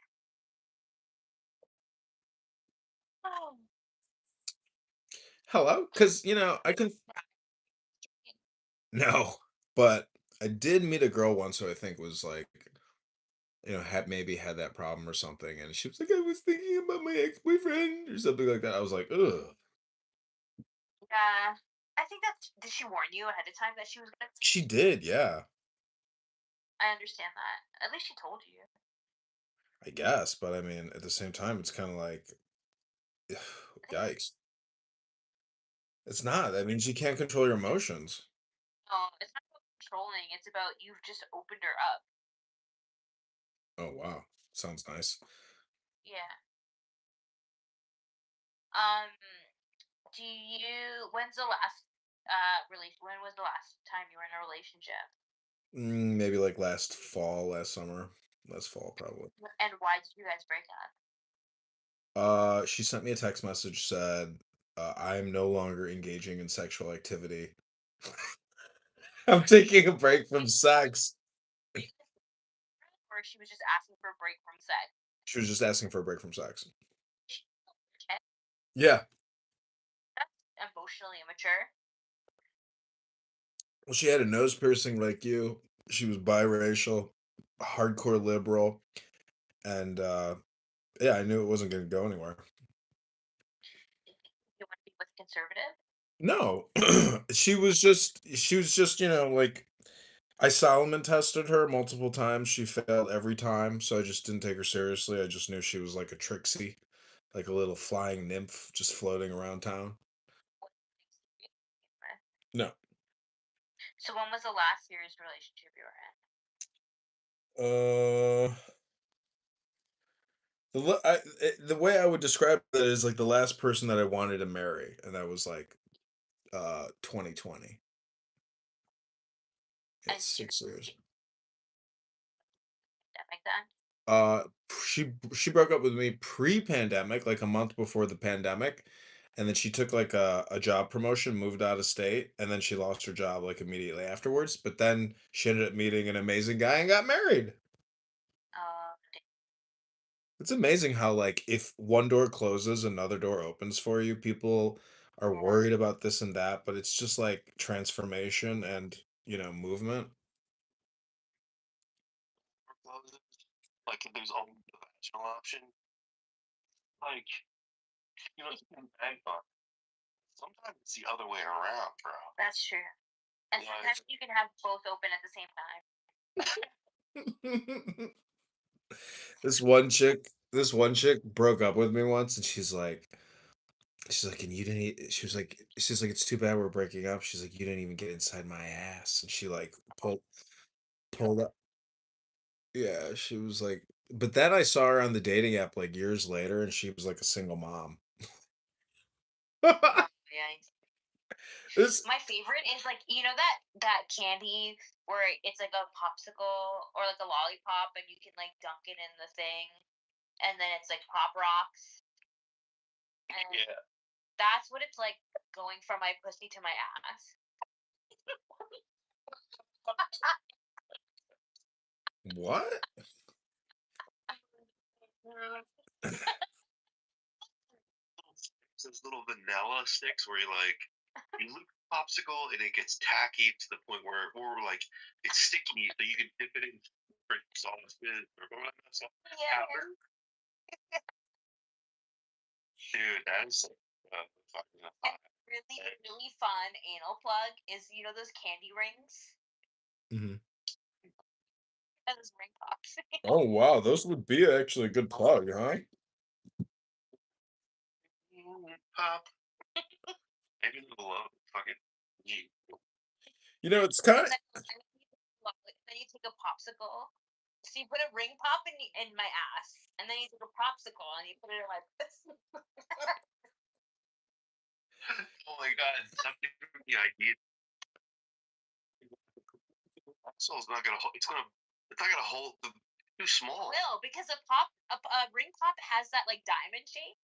Oh. Hello? Because, I can. No, but I did meet a girl once who I think was like, had maybe had that problem or something, and she was like, "I was thinking about my ex-boyfriend" or something like that. I was like, "Ugh." Yeah. I think that's. Did she warn you ahead of time that she was gonna? She did, yeah, I understand that. At least she told you. I guess, but I mean, at the same time, it's kind of like, yikes. It's not. That means you can't control your emotions. No, it's not about controlling. It's about you've just opened her up. Oh wow, sounds nice. Yeah. Um. Do you? When's the last? When was the last time you were in a relationship? Maybe like last summer, last fall probably. And why did you guys break up? She sent me a text message said, "I'm no longer engaging in sexual activity. I'm taking a break from sex." Or she was just asking for a break from sex? She was just asking for a break from sex. Okay. Yeah. That's emotionally immature. Well, she had a nose piercing like you. She was biracial, hardcore liberal, and yeah, I knew it wasn't going to go anywhere. You want to be with conservative? No, she was just, like I Solomon tested her multiple times. She failed every time, so I just didn't take her seriously. I just knew she was like a tricksy, like a little flying nymph just floating around town. No. So when was the last serious relationship you were in? Uh, the way I would describe it is like the last person that I wanted to marry, and that was like 2020. And It's 6 years. pandemic then? Uh, she broke up with me pre-pandemic, like a month before the pandemic, and then she took like a job promotion, moved out of state, and then she lost her job like immediately afterwards. But then she ended up meeting an amazing guy and got married. It's amazing how like if one door closes, another door opens for you. People are worried about this and that, but it's just like transformation and movement. Like if there's only the vaginal option, like it's been banged on. Sometimes it's the other way around, bro. That's true. And sometimes you can have both open at the same time. This one chick broke up with me once, and and you didn't. She's like, it's too bad we're breaking up. She's like, you didn't even get inside my ass, and she like pulled up. Yeah, she was like, but then I saw her on the dating app like years later, and she was like a single mom. Yeah. This My favorite is like that candy where it's like a popsicle or like a lollipop and you can like dunk it in the thing and then it's like pop rocks. And yeah. That's what it's like going from my pussy to my ass. what? Those little vanilla sticks where you lick a popsicle and it gets tacky to the point where or like it's sticky, so you can dip it in sauce or powder. Dude, that is fucking hot. really fun anal plug is those candy rings. Mhm. Those ring pops. Oh wow, those would be actually a good plug, huh? Pop. Maybe a little fucking G. You know, it's kind And of then you take a popsicle. So you put a ring pop in my ass, and then you take a popsicle and you put it in my pussy. Oh my god, stop giving me ideas. So it's not gonna hold. It's not gonna hold. Too small. No, because a ring pop has that like diamond shape,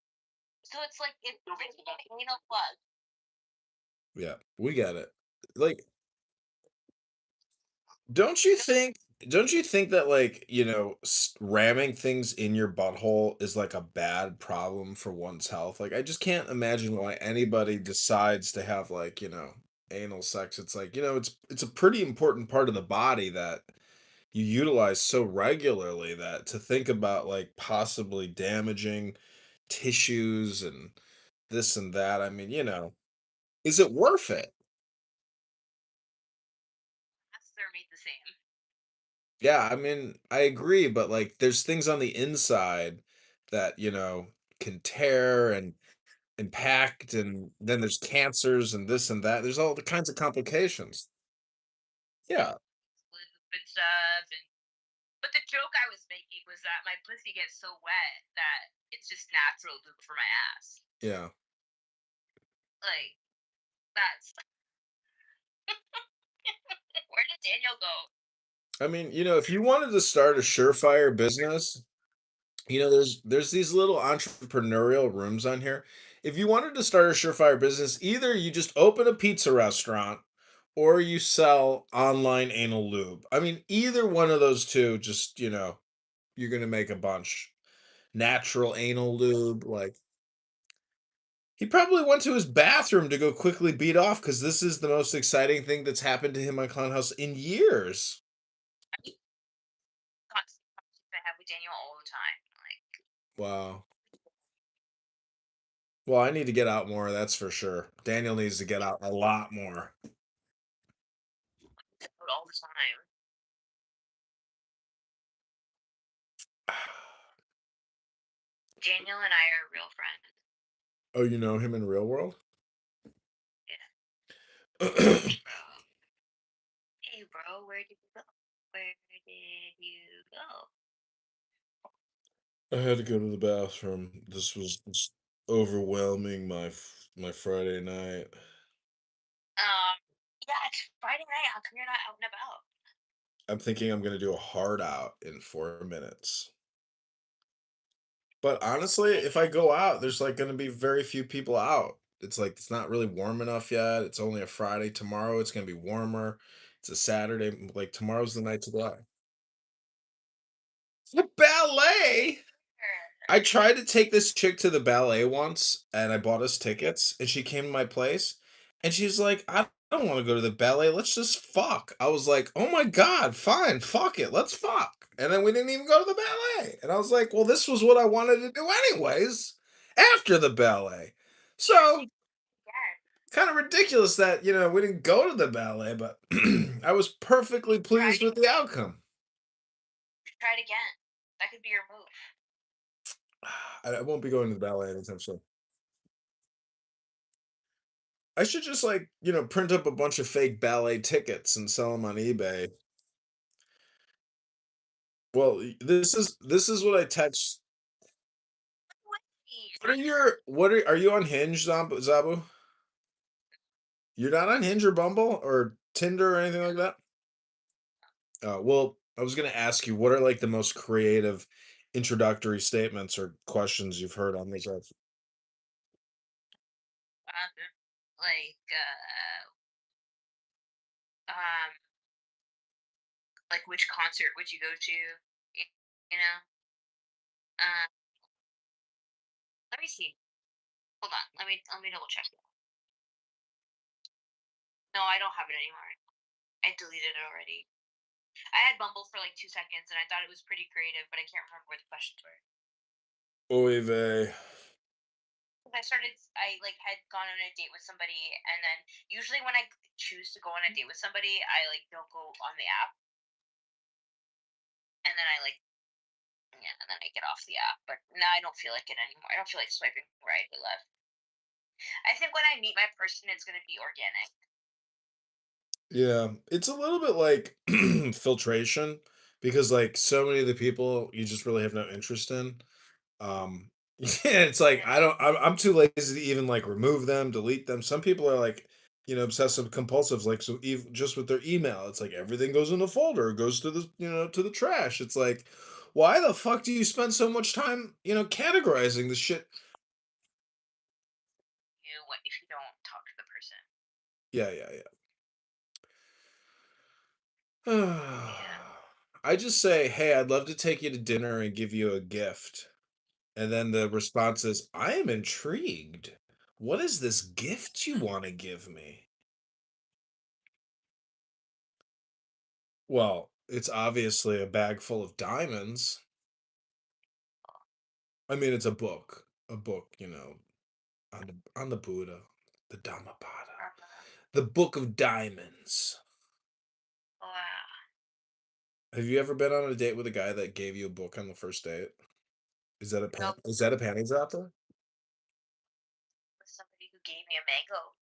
so it's like it's an anal plug. yeah, we got it. Like, don't you think? Don't you think that like ramming things in your butthole is like a bad problem for one's health? Like, I just can't imagine why anybody decides to have like anal sex. It's like it's a pretty important part of the body that you utilize so regularly that to think about like possibly damaging tissues and this and that. I mean, is it worth it? They're made the same. Yeah, I mean, I agree, but like there's things on the inside that, can tear and impact, and then there's cancers and this and that. There's all the kinds of complications. Yeah. And stuff, but the joke I was making was that my pussy gets so wet that it's just natural lube for my ass. Yeah. Like that's where did Daniel go? I mean, if you wanted to start a surefire business, there's these little entrepreneurial rooms on here. If you wanted to start a surefire business, either you just open a pizza restaurant or you sell online anal lube. I mean, either one of those two, just, you're going to make a bunch. Natural anal lube, like he probably went to his bathroom to go quickly beat off because this is the most exciting thing that's happened to him on Clown House in years. I have with Daniel all the time. Like, Wow. Well, I need to get out more, that's for sure. Daniel needs to get out a lot more. all the time. Daniel and I are real friends. Oh, you know him in real world? Yeah. Hey, bro, where did you go? Where did you go? I had to go to the bathroom. This was just overwhelming my Friday night. Yeah, it's Friday night. How come you're not out and about? I'm thinking I'm gonna do a hard out in 4 minutes. But honestly, if I go out, there's like gonna be very few people out. It's like it's not really warm enough yet. It's only a Friday. Tomorrow it's gonna be warmer. It's a Saturday. Like tomorrow's the night to go out. The ballet. I tried to take this chick to the ballet once, and I bought us tickets, and she came to my place, and she's like, "I don't want to go to the ballet. Let's just fuck." I was like, "Oh my god, fine, fuck it, let's fuck." And then we didn't even go to the ballet, and I was like, "Well, this was what I wanted to do anyways." After the ballet, so kind of ridiculous that we didn't go to the ballet, but I was perfectly pleased with the outcome. Try it again. That could be your move. I won't be going to the ballet anytime soon. I should just like, print up a bunch of fake ballet tickets and sell them on eBay. Well, this is what I text. Are you on Hinge, Zabu? You're not on Hinge or Bumble or Tinder or anything like that? Well, I was gonna ask you, what are like the most creative introductory statements or questions you've heard on these apps? Like, um, like which concert would you go to? You know? Uh, let me see. Hold on. Let me double check. No, I don't have it anymore. I deleted it already. I had Bumble for like 2 seconds and I thought it was pretty creative, but I can't remember where the questions were. Oy vey. I like had gone on a date with somebody, and then usually when I choose to go on a date with somebody, I like don't go on the app, and then and then I get off the app. But now I don't feel like it anymore. I don't feel like swiping right or left. I think when I meet my person, it's gonna be organic. Yeah, it's a little bit like filtration because like so many of the people you just really have no interest in. Um, yeah, it's like I'm too lazy to even like remove them, delete them. Some people are like, obsessive compulsives, like so even just with their email, it's like everything goes in a folder, it goes to the to the trash. It's like, why the fuck do you spend so much time, categorizing the shit? What if you don't talk to the person? Yeah, yeah, yeah. I just say, hey, I'd love to take you to dinner and give you a gift. And then the response is, I am intrigued. What is this gift you want to give me? Well, it's obviously a bag full of diamonds. I mean, it's a book. A book, on the Buddha, the Dhammapada, the Book of Diamonds. Wow. Have you ever been on a date with a guy that gave you a book on the first date? Is that a Nope. is that a panty dropper? With somebody who gave me a mango.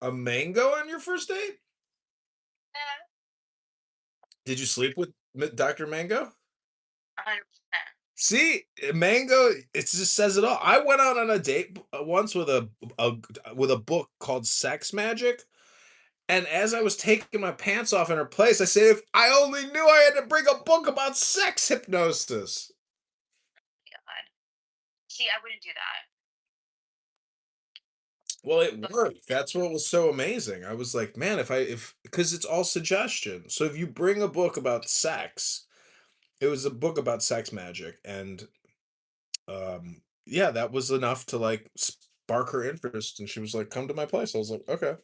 A mango on your first date? Yeah. Did you sleep with Dr. Mango? 100%. See, Mango, it just says it all. I went out on a date once with with a book called Sex Magic, and as I was taking my pants off in her place, I said, "If I only knew I had to bring a book about sex hypnosis." God. See, I wouldn't do that. Well, it worked. That's what was so amazing. I was like, man, if because it's all suggestion. So if you bring a book about sex, it was a book about sex magic, and yeah, that was enough to like spark her interest, and she was like, come to my place. I was like, okay.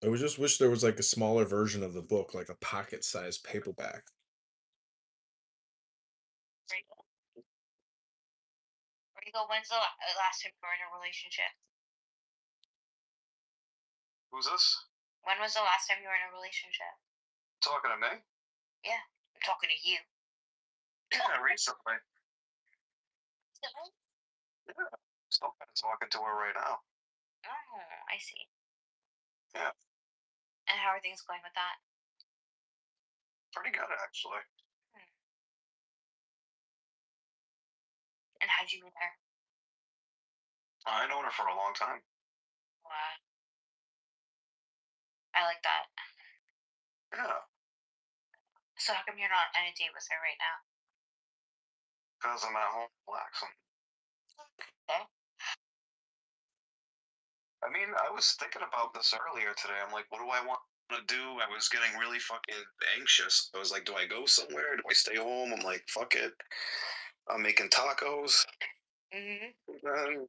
I would just wish there was like a smaller version of the book, like a pocket-sized paperback. Where you go? When's the last time you were in a relationship? Who's this? When was the last time you were in a relationship? Talking to me? Yeah, I'm talking to you. Yeah, recently. Yeah, still kind of talking to her right now. Oh, I see. Yeah, And how are things going with that? pretty good actually. And how'd you meet her? I known her for a long time. Wow. I like that. Yeah, So how come you're not on a date with her right now? because I'm at home relaxing. Okay. I mean, I was thinking about this earlier today. I'm like, what do I want to do? I was getting really fucking anxious. I was like, do I go somewhere? Do I stay home? I'm like, fuck it. I'm making tacos. Mm-hmm. And then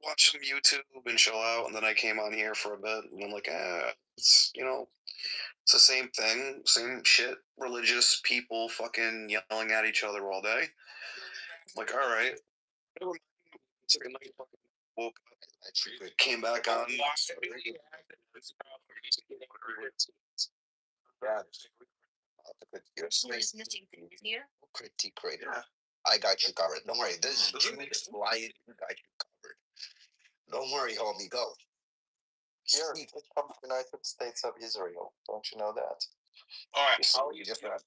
watch some YouTube and chill out. And then I came on here for a bit, and I'm like, it's it's the same thing, same shit. Religious people fucking yelling at each other all day. Like, all right. Took a night, fucking woke up, came back on. Yeah, critique creator. I got you covered. Don't worry. This is Judas Lion. Got you covered. Don't worry, homie. Go. You're from the United States of Israel. Don't you know that? All right. You just got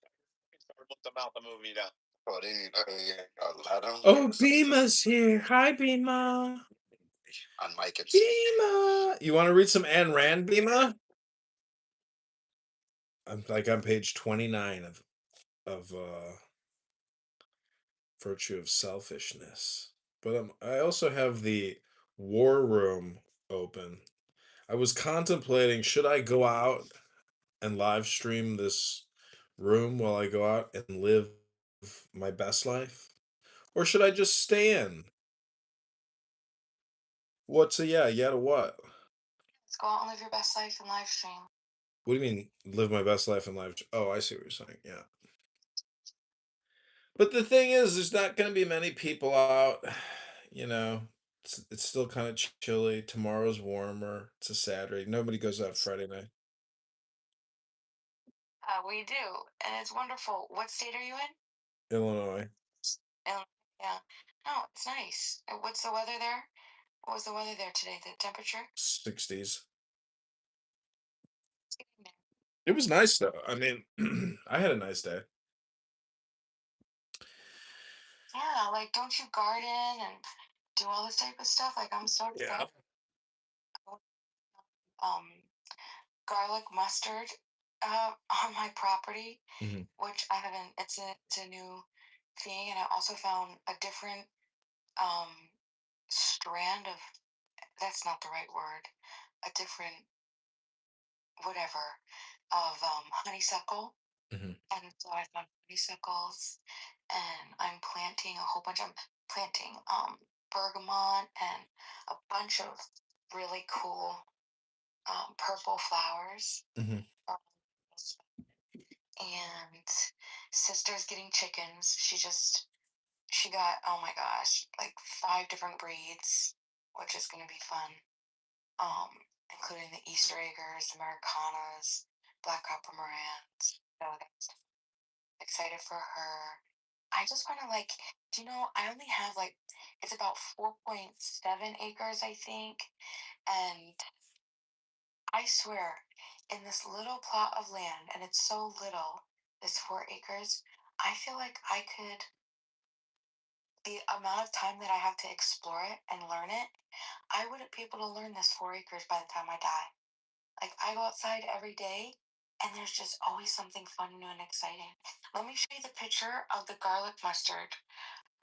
about the movie now. Oh, Oh, Bima's here. Hi, Bima. On Mike, it's Bima. You want to read some Ayn Rand, Bima? I'm like on page 29 of Virtue of Selfishness. But I also have the War Room open. I was contemplating, should I go out and live stream this room while I go out and live my best life? Or should I just stay in? What's a yeah? Yeah to what? Let's go out and live your best life in live stream. What do you mean live my best life in live? Oh, I see what you're saying. Yeah. But the thing is, there's not going to be many people out. You know, it's still kind of chilly. Tomorrow's warmer. It's a Saturday. Nobody goes out Friday night. We do, and it's wonderful. What state are you in? Illinois. Yeah. No, it's nice. What's the weather there? What was the weather there today? The temperature? 60s. It was nice though. I mean, I had a nice day. Yeah, like don't you garden and do all this type of stuff? Like I'm so Yeah. excited. Um, garlic mustard on my property, Mhm. which I haven't. It's a new thing, and I also found a different strand of. That's not the right word. A different whatever of honeysuckle. Mhm. And so I found honeysuckles, and I'm planting a whole bunch. I'm planting bergamot and a bunch of really cool purple flowers. Mhm. And sister's getting chickens. She got, oh my gosh, like 5 different breeds, which is gonna be fun. Um, Including the Easter eggers, Americanas, black copper Morans. So that's excited for her. I just want to like, do you know, I only have like, it's about 4.7 acres, I think. And I swear, in this little plot of land, and it's so little, this 4 acres, I feel like I could, the amount of time that I have to explore it and learn it, I wouldn't be able to learn this 4 acres by the time I die. Like, I go outside every day, and there's just always something fun, new, and exciting. Let me show you the picture of the garlic mustard.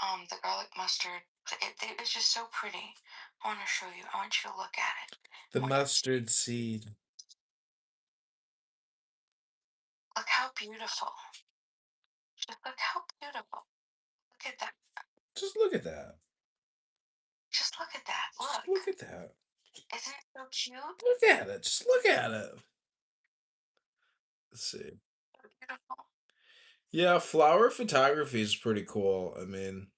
The garlic mustard, it is just so pretty. I want to show you. I want you to look at it. The mustard seed. Look how beautiful. Just look how beautiful. Look at that. Just look at that. Just look at that. Just Look. look at that. Isn't it so cute? Look at it. Just look at it. Let's see. Beautiful. Yeah, flower photography is pretty cool. I mean,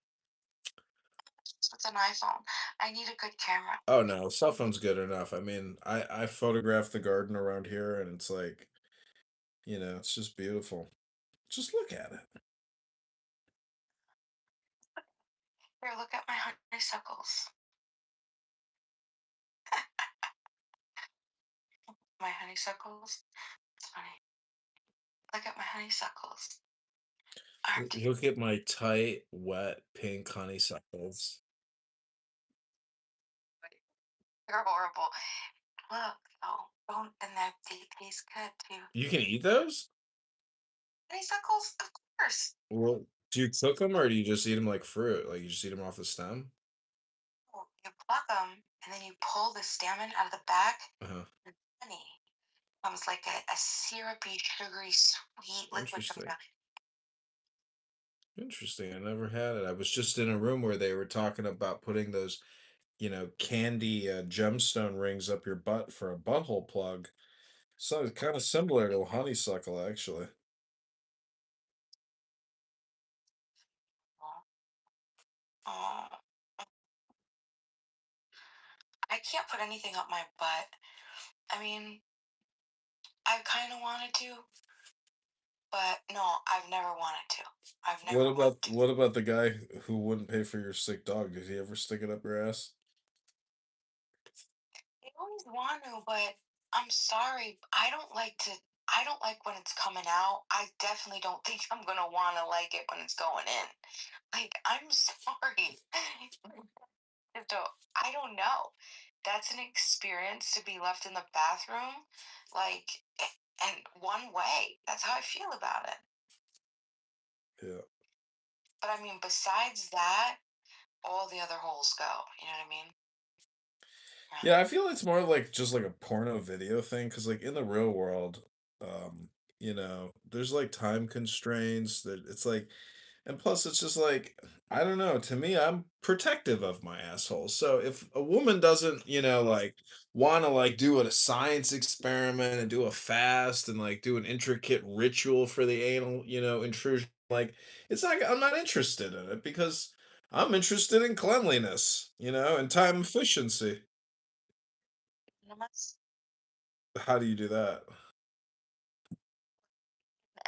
It's an iPhone. I need a good camera. oh no, cell phone's good enough. I mean, I photographed the garden around here, and it's like, it's just beautiful. Just look at it. Here, look at my honeysuckles. My honeysuckles. It's funny. Look at my honeysuckles. Look at my tight, wet, pink honeysuckles. They're horrible. Look, oh, don't, and they taste good too. You can eat those? Honeysuckles, of course. Well, do you cook them or do you just eat them like fruit? Like you just eat them off the stem? Oh, you pluck them, and then you pull the stamen out of the back. Uh-huh. And honey comes like a syrupy, sugary, sweet liquid comes Interesting. out. Interesting. I never had it. I was just in a room where they were talking about putting those, candy gemstone rings up your butt for a butthole plug. So it's kind of similar to a honeysuckle, actually. Oh, I can't put anything up my butt. I mean, I kind of wanted to, but no, I've never wanted to. I've never. What about the guy who wouldn't pay for your sick dog? Did he ever stick it up your ass? I always want to, but I'm sorry. I don't like when it's coming out. I definitely don't think I'm gonna want to like it when it's going in. Like, I'm sorry. So I don't know. That's an experience to be left in the bathroom, like, and one way. That's how I feel about it. Yeah. But I mean, besides that, all the other holes go. You know what I mean? Yeah, I feel it's more like just like a porno video thing because like in the real world, there's like time constraints that it's like, and plus it's just like, I don't know, to me, I'm protective of my asshole. So if a woman doesn't, like want to like do a science experiment and do a fast and like do an intricate ritual for the anal, intrusion like it's not. I'm not interested in it because I'm interested in cleanliness, and time efficiency. Enemas, How do you do that?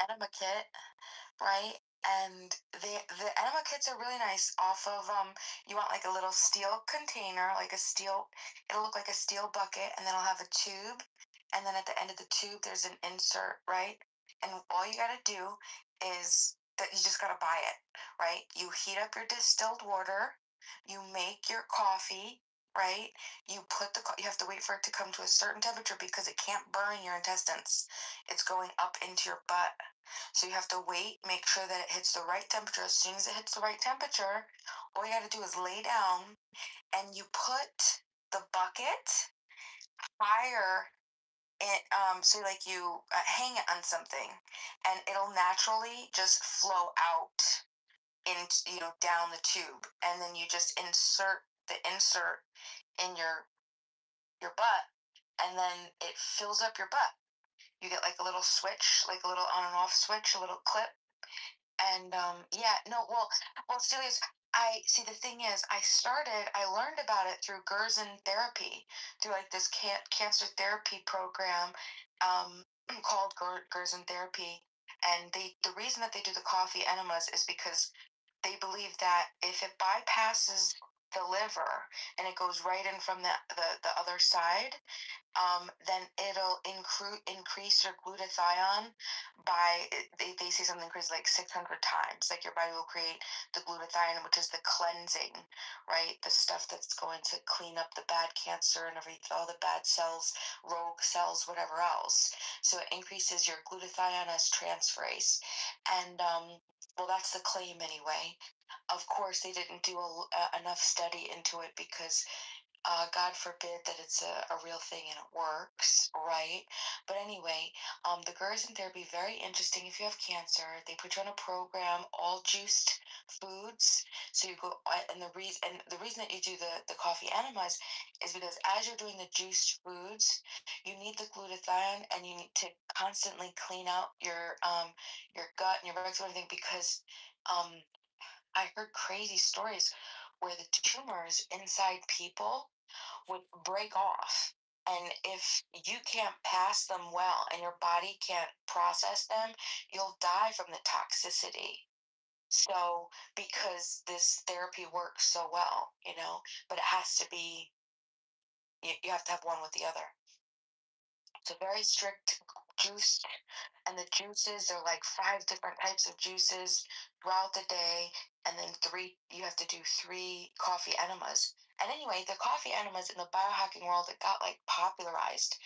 enema kit, right? And the enema kits are really nice. Off of you want like a little steel container, like a steel. It'll look like a steel bucket, and then it'll have a tube, and then at the end of the tube there's an insert, right? And all you gotta do is that you just gotta buy it, right? You heat up your distilled water, you make your coffee, right? You have to wait for it to come to a certain temperature because it can't burn your intestines. It's going up into your butt. So you have to wait, make sure that it hits the right temperature. As soon as it hits the right temperature, all you got to do is lay down and you put the bucket higher it so like you hang it on something and it'll naturally just flow out into down the tube, and then you just insert the insert in your butt, and then it fills up your butt. You get like a little switch, like a little on and off switch, a little clip. And yeah, no, well, Stelios, I see. The thing is, I learned about it through Gerson therapy, through like this cancer therapy program, um, called Gerson therapy. And the reason that they do the coffee enemas is because they believe that if it bypasses the liver and it goes right in from the other side, then it'll increase your glutathione by, they say something crazy like 600 times. Like your body will create the glutathione, which is the cleansing, right? The stuff that's going to clean up the bad cancer and all the bad cells, rogue cells, whatever else. So it increases your glutathione as transferase. And well, that's the claim anyway. Of course, they didn't do enough study into it because God forbid that it's a real thing and it works, right? But anyway, the Gerson therapy, very interesting. If you have cancer, they put you on a program, all juiced foods. So you go, and the reason that you do the coffee enemas is because as you're doing the juiced foods, you need the glutathione and you need to constantly clean out your gut and your bags and everything because I heard crazy stories where the tumors inside people would break off. And if you can't pass them well and your body can't process them, you'll die from the toxicity. So, because this therapy works so well, but it has to be, you have to have one with the other. It's a very strict juice, and the juices are like 5 different types of juices throughout the day, and then you have to do 3 coffee enemas. And anyway, the coffee enemas in the biohacking world, it got like popularized,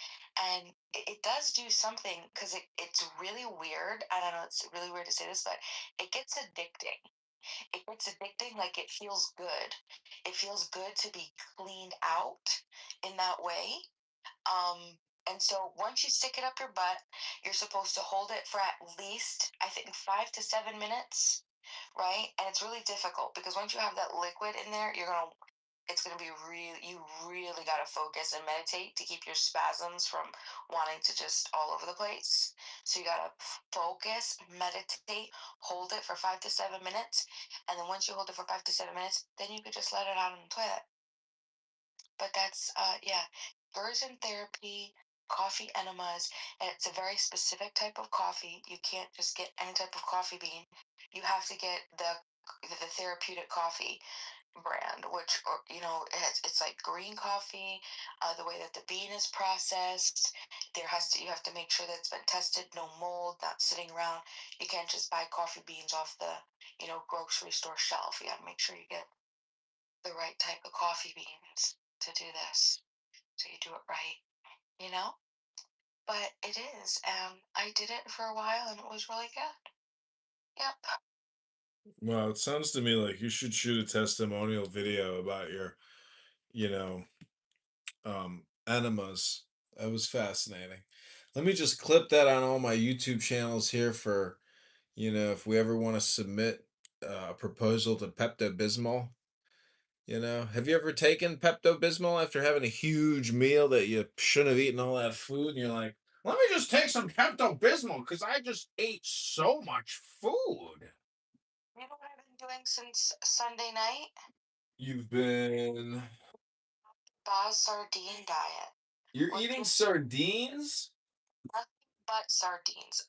and it does do something because it's really weird. I don't know, it's really weird to say this, but it gets addicting. It gets addicting, like it feels good. It feels good to be cleaned out in that way. And so once you stick it up your butt, you're supposed to hold it for at least, I think, 5 to 7 minutes, right? And it's really difficult because once you have that liquid in there, it's gonna be you really gotta focus and meditate to keep your spasms from wanting to just all over the place. So you gotta focus, meditate, hold it for 5 to 7 minutes, and then once you hold it for 5 to 7 minutes, then you could just let it out on the toilet. But that's yeah, Gerson therapy, coffee enemas, and it's a very specific type of coffee. You can't just get any type of coffee bean. You have to get the therapeutic coffee brand, which it's like green coffee. The way that the bean is processed, you have to make sure that it's been tested, no mold, not sitting around. You can't just buy coffee beans off the grocery store shelf. You got to make sure you get the right type of coffee beans to do this. So you do it right, you know? But it is. I did it for a while and it was really good. Yep. Well, it sounds to me like you should shoot a testimonial video about your, you know, enemas. That was fascinating. Let me just clip that on all my YouTube channels here for, if we ever want to submit a proposal to Pepto Bismol. Have you ever taken Pepto Bismol after having a huge meal that you shouldn't have eaten all that food, and you're like, let me just take some Pepto Bismol because I just ate so much food. doing since Sunday night? You've been. Boz sardine diet. You're eating sardines? Nothing but sardines.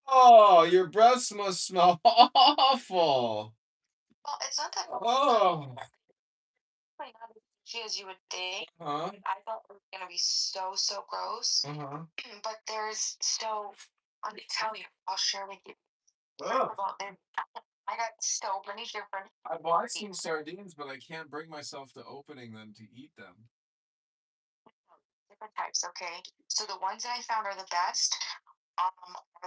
Oh, your breaths must smell awful. Well, it's not that Oh. not as fishy as you would think. Huh? I thought it was gonna be so gross. But there's so let me tell you, I'll share with you. Oh. I got so many different. I've seen sardines, but I can't bring myself to opening them to eat them. Different types, okay? So the ones that I found are the best. Are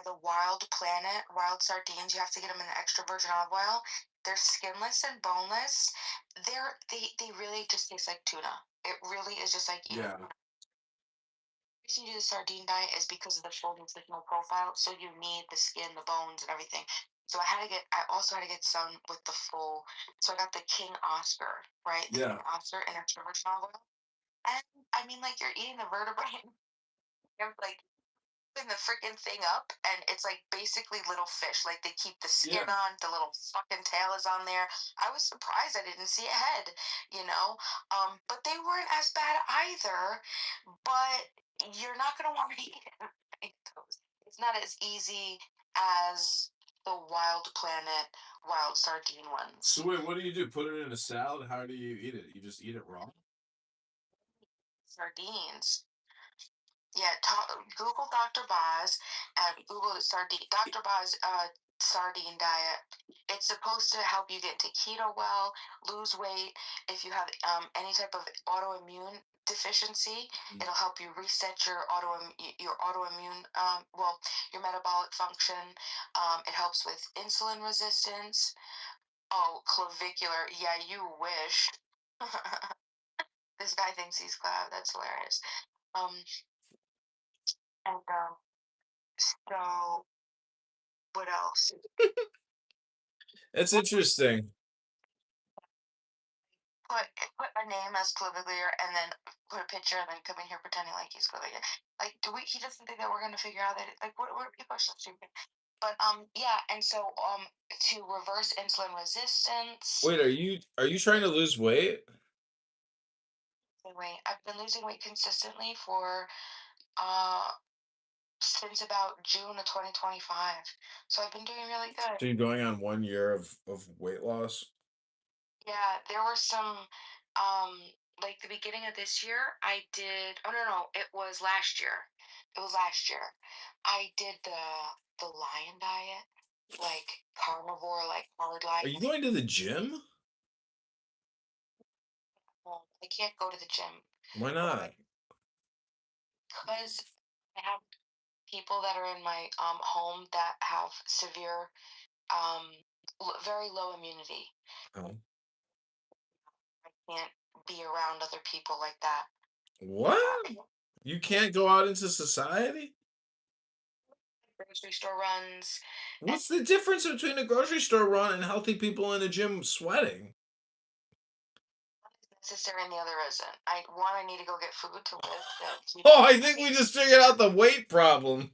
the Wild Planet wild sardines. You have to get them in the extra virgin olive oil. They're skinless and boneless. They really just taste like tuna. It really is just like eating. Yeah. The reason you do the sardine diet is because of the full nutritional profile. So you need the skin, the bones, and everything. So I also had to get some with the full. So I got the King Oscar, right? The Yeah. King Oscar in extra virgin olive oil. And I mean, like you're eating the vertebrae. You're like the freaking thing up, and it's like basically little fish. Like they keep the skin on, the little fucking tail is on there. I was surprised I didn't see a head, you know. But they weren't as bad either. But you're not gonna want to eat those. It's not as easy as the Wild Planet wild sardine ones. So wait, what do you do? Put it in a salad? How do you eat it? You just eat it raw? Sardines. Yeah, Google Dr. Boz and Google the sardine Dr. Boz sardine diet. It's supposed to help you get to keto well, lose weight. If you have any type of autoimmune deficiency, it'll help you reset your autoimmune your metabolic function. It helps with insulin resistance. Oh, clavicular. Yeah, you wish. This guy thinks he's Clav. That's hilarious. And so what else? It's interesting. Put a name as clavicular and then put a picture and then come in here pretending like he's clavicular. Like, he doesn't think that we're gonna figure out that what people are so stupid. But yeah, and so to reverse insulin resistance. Wait, are you trying to lose weight? Wait, I've been losing weight consistently for since about June of 2025. So I've been doing really good. So you're going on 1 year of weight loss? Yeah, there were some like the beginning of this year I did it was last year. It was last year. I did the lion diet, like carnivore, like hard life. Are you going to the gym? Well, I can't go to the gym Why not? because I have people that are in my home that have severe very low immunity. Oh. I can't be around other people like that. What? You can't go out into society? Grocery store runs. What's the difference between a grocery store run and healthy people in a gym sweating? Necessary and the other isn't. I need to go get food to live. Oh, I think we just figured out the weight problem.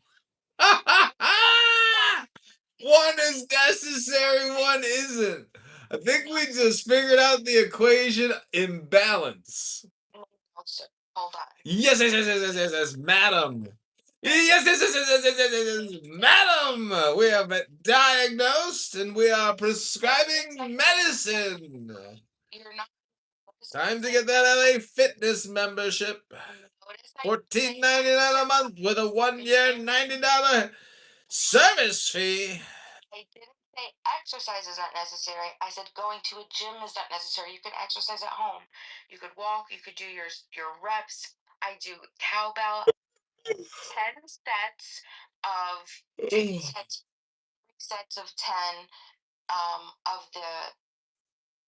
One is necessary, one isn't. I think we just figured out the equation imbalance. Hold on. Yes, madam. Yes, madam. We have been diagnosed and we are prescribing medicine. You're not. Time to get that LA Fitness membership. $14.99 a month with a 1 year $90 service fee. I didn't say exercises aren't necessary. I said going to a gym is not necessary. You can exercise at home. You could walk. You could do your reps. I do cowbell. 10 sets of 10 of 10 of the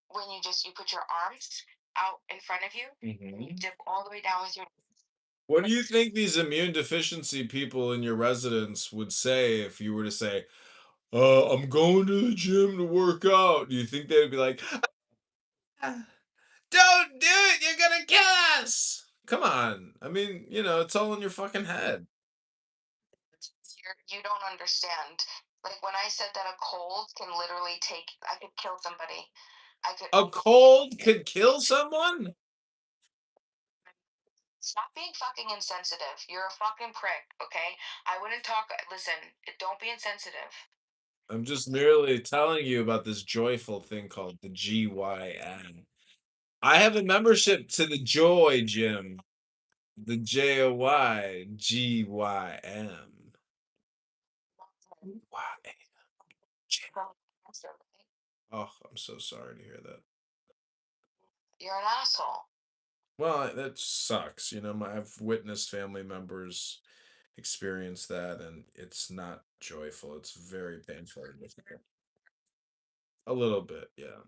when you put your arms out in front of you and you dip all the way down with your. What do you think these immune deficiency people in your residence would say if you were to say, I'm going to the gym to work out? Do you think they would be like, don't do it, you're gonna kill us? Come on. I mean, it's all in your fucking head. You don't understand. Like when I said that a cold can literally I could kill somebody. A cold could kill someone? Stop being fucking insensitive. You're a fucking prick, okay? I wouldn't talk. Listen, don't be insensitive. I'm just merely telling you about this joyful thing called the GYN. I have a membership to the Joy Gym. The JOYGYM. Oh, I'm so sorry to hear that. You're an asshole. Well, that sucks. You know, I've witnessed family members experience that, and it's not joyful. It's very painful. A little bit, yeah.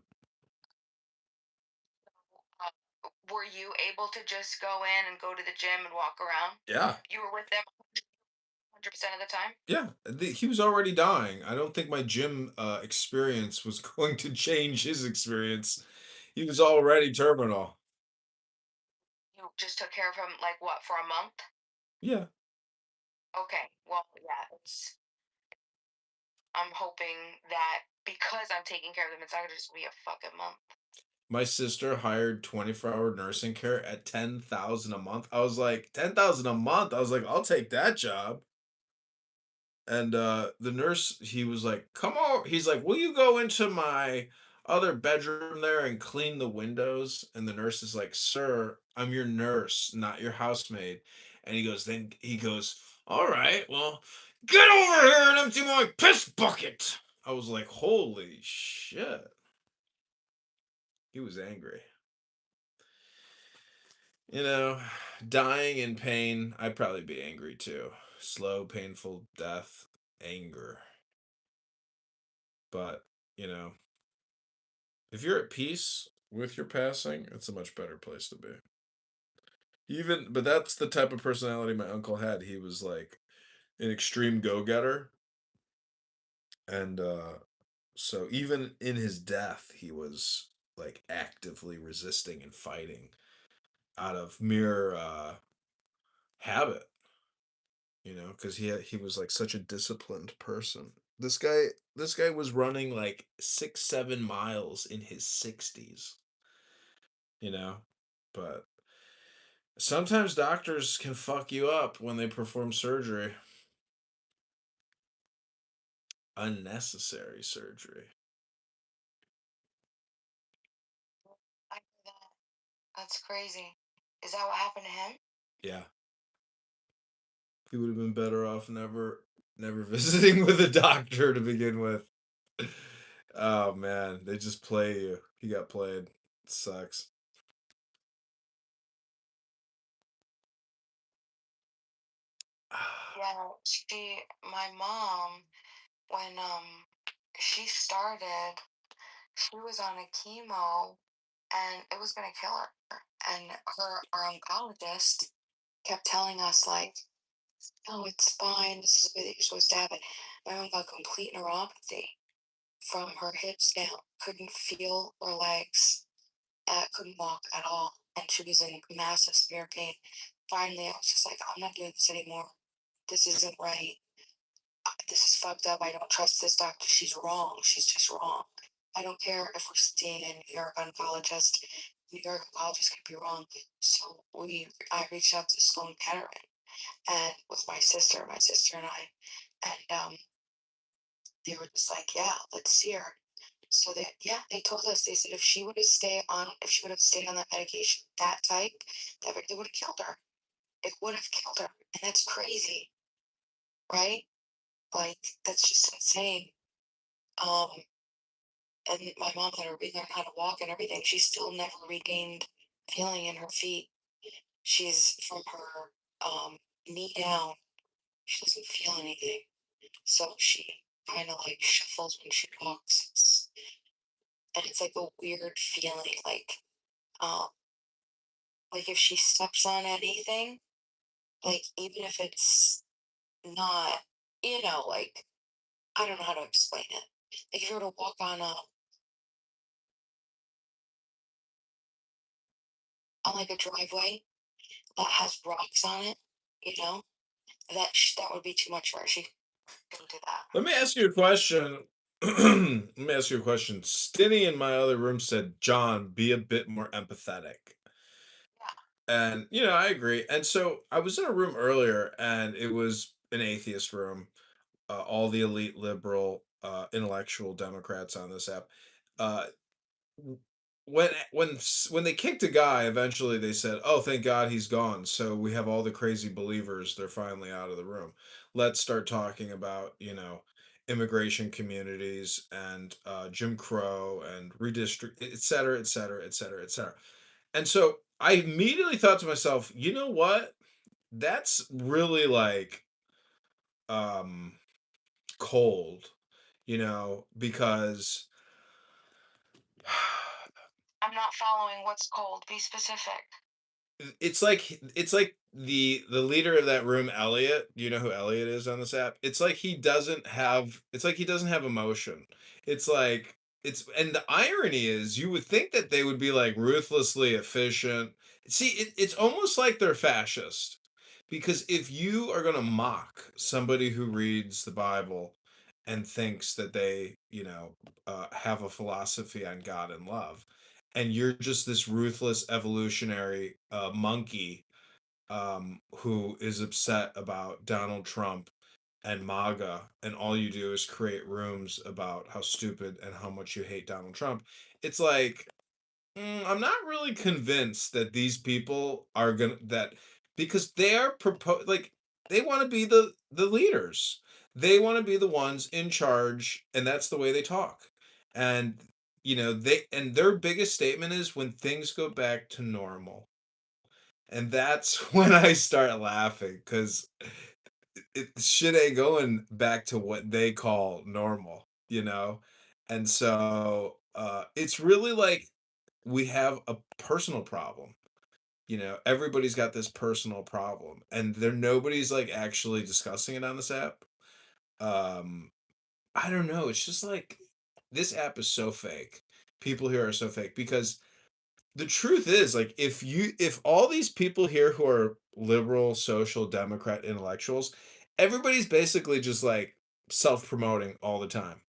Were you able to just go in and go to the gym and walk around? Yeah. You were with them 100% of the time? Yeah, he was already dying. I don't think my gym experience was going to change his experience. He was already terminal. You just took care of him, like, what, for a month? Yeah. Okay, well, yeah, I'm hoping that because I'm taking care of them, it's not gonna just be a fucking month. My sister hired 24-hour nursing care at $10,000 a month. I was like, 10,000 a month? I was like, I'll take that job. And the nurse, he was like, come on. He's like, will you go into my other bedroom there and clean the windows? And the nurse is like, sir, I'm your nurse, not your housemaid. And he goes, all right, well, get over here and empty my piss bucket. I was like, holy shit. He was angry. You know, dying in pain, I'd probably be angry too. Slow, painful death, anger. But, you know, if you're at peace with your passing, it's a much better place to be. But that's the type of personality my uncle had. He was like an extreme go-getter. And so even in his death, he was like actively resisting and fighting out of mere habit. You know, because he was like such a disciplined person. This guy was running like 6-7 miles in his 60s. You know, but sometimes doctors can fuck you up when they perform surgery. Unnecessary surgery. I hear that. That's crazy. Is that what happened to him? Yeah. He would have been better off never visiting with a doctor to begin with. Oh man, they just play you. He got played. It sucks. Yeah, my mom, when she started, she was on a chemo, and it was gonna kill her. And our oncologist kept telling us like, "Oh, it's fine. This is the way that you're supposed to have it." My mom got complete neuropathy from her hips down. Couldn't feel her legs. Couldn't walk at all, and she was in massive severe pain. Finally, I was just like, "I'm not doing this anymore. This isn't right. This is fucked up. I don't trust this doctor. She's wrong. She's just wrong. I don't care if we're seeing a New York oncologist. New York oncologist could be wrong." So I reached out to Sloan Kettering, and with my sister and I, and they were just like, "Yeah, let's see her." So they told us, they said if she would have stayed on that medication, that type, that it would have killed her. It would have killed her, and that's crazy, right? Like that's just insane. Um, and my mom had to relearn how to walk and everything. She still never regained feeling in her feet. She's from her knee down. She doesn't feel anything, so she kind of like shuffles when she walks, and it's like a weird feeling, um, like if she steps on anything, like even if it's not, like I don't know how to explain it. Like if you were to walk on like a driveway that has rocks on it, you know, that would be too much for her. She Couldn't do that. Let me ask you a question. Let me ask you a question. Stinny in my other room said, John, be a bit more empathetic. And, I agree. And so I was in a room earlier and it was an atheist room, all the elite liberal, intellectual Democrats on this app. Uh, w- when they kicked a guy, eventually they said, "Oh, thank God he's gone." So we have all the crazy believers. They're finally out of the room. Let's start talking about immigration communities and Jim Crow and redistrict, et cetera, et cetera, et cetera, et cetera. And so I immediately thought to myself, you know what? That's really like um cold, because I'm not following what's cold. Be specific. it's like the leader of that room, Elliot. You know who Elliot is on this app? It's like he doesn't have emotion. It's like and the irony is you would think that they would be like ruthlessly efficient. See, it's almost like they're fascist. Because if you are going to mock somebody who reads the Bible and thinks that they, have a philosophy on God and love, and you're just this ruthless evolutionary monkey who is upset about Donald Trump and MAGA, and all you do is create rooms about how stupid and how much you hate Donald Trump, it's like, I'm not really convinced that these people are gonna that because they are like they want to be the leaders. They want to be the ones in charge, and that's the way they talk. And their biggest statement is when things go back to normal. And that's when I start laughing because shit ain't going back to what they call normal. And so it's really like we have a personal problem. Everybody's got this personal problem, and nobody's like actually discussing it on this app. Um, I don't know. It's just like this app is so fake. People here are so fake because the truth is, like, if all these people here who are liberal, social, democrat intellectuals, everybody's basically just like self-promoting all the time.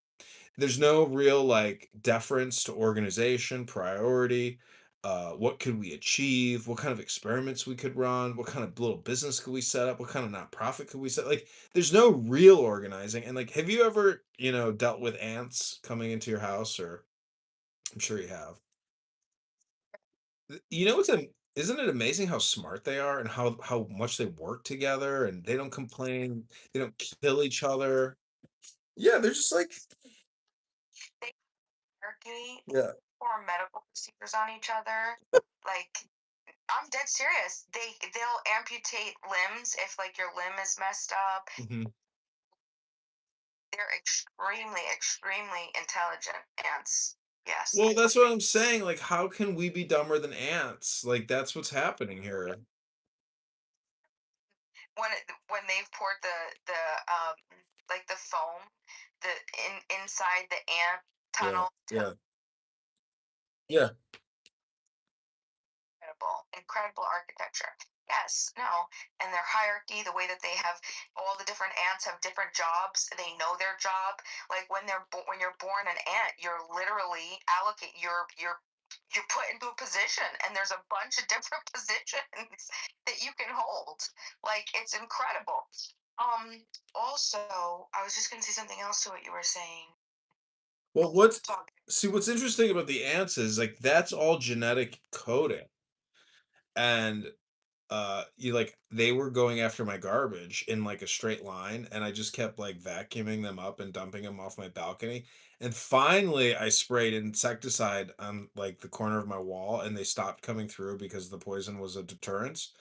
There's no real like deference to organization, priority, what could we achieve, what kind of experiments we could run, what kind of little business could we set up, what kind of nonprofit could we set, like there's no real organizing. And like, have you ever dealt with ants coming into your house? Or I'm sure you have. Isn't it amazing how smart they are and how much they work together, and they don't complain, they don't kill each other. Yeah, they're just like, They argue yeah. or medical procedures on each other. Like, I'm dead serious. They'll amputate limbs if like your limb is messed up. Hmm. They're extremely, extremely intelligent ants. Yes. Well, that's what I'm saying. Like, how can we be dumber than ants? Like, that's what's happening here. When they've poured the like the foam the inside the ant Yeah, tunnel to yeah, yeah. incredible architecture. Yes, no, and their hierarchy, the way that they have all the different ants have different jobs. They know their job. Like when you're born an ant, you're literally allocate. You're put into a position, and there's a bunch of different positions that you can hold. Like, it's incredible. Also, I was just gonna say something else to what you were saying. Well, what's interesting about the ants is like that's all genetic coding. And you like they were going after my garbage in like a straight line, and I just kept like vacuuming them up and dumping them off my balcony. And finally I sprayed insecticide on like the corner of my wall, and they stopped coming through because the poison was a deterrence.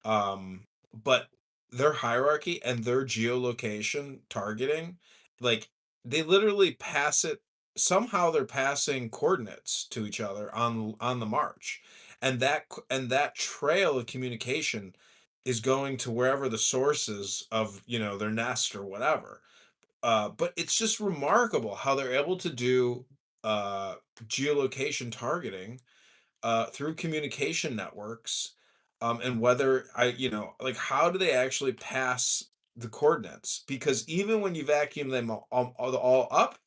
But their hierarchy and their geolocation targeting, like they literally pass it, somehow they're passing coordinates to each other on the march. And that trail of communication is going to wherever the sources of, their nest or whatever. But it's just remarkable how they're able to do uh geolocation targeting through communication networks, and whether like how do they actually pass the coordinates, because even when you vacuum them all up,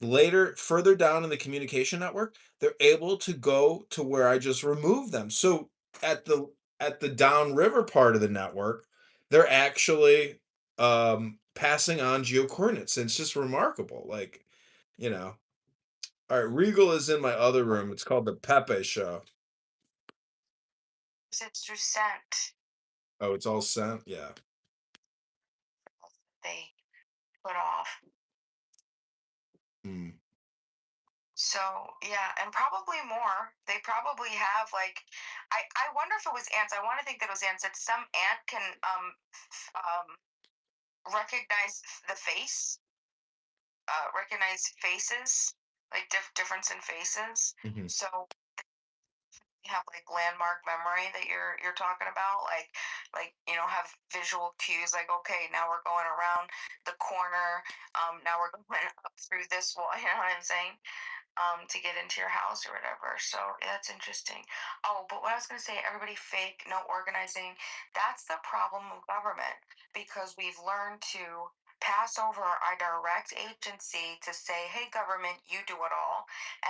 later, further down in the communication network, they're able to go to where I just removed them. So at the downriver part of the network, they're actually passing on geo coordinates. And it's just remarkable. Like, you know. All right, Regal is in my other room. It's called the Pepe Show. It's through scent. Oh, it's all sent? Yeah. They put off. Hmm. So yeah, and probably more. They probably have like, I wonder if it was ants. I want to think that it was ants. That some ant can recognize the face, recognize faces, like difference in faces. Mhm. So you have like landmark memory that you're talking about, like have visual cues, like okay, now we're going around the corner, now we're going up through this wall. You know what I'm saying? To get into your house or whatever. So yeah, that's interesting. Oh, but what I was going to say, everybody fake, no organizing. That's the problem of government, because we've learned to pass over our direct agency to say, hey, government, you do it all.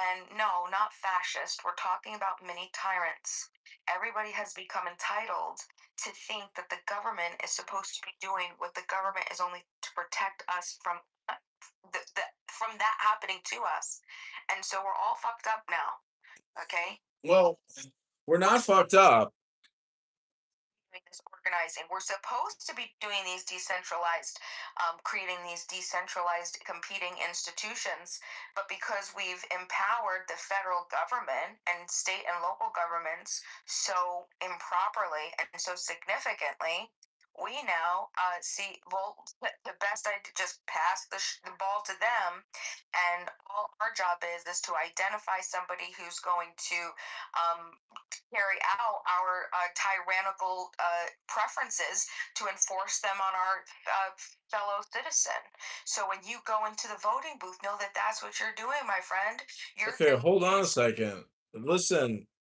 And no, not fascist. We're talking about mini tyrants. Everybody has become entitled to think that the government is supposed to be doing what the government is only to protect us from from that happening to us. And so we're all fucked up now. Okay? Well, we're not fucked up. This organizing. We're supposed to be doing these decentralized, creating these decentralized competing institutions, but because we've empowered the federal government and state and local governments so improperly and so significantly, we now see, well, the best I just pass the ball to them, and all our job is to identify somebody who's going to carry out our tyrannical preferences, to enforce them on our fellow citizen. So when you go into the voting booth, know that that's what you're doing, my friend. Okay, hold on a second. Listen.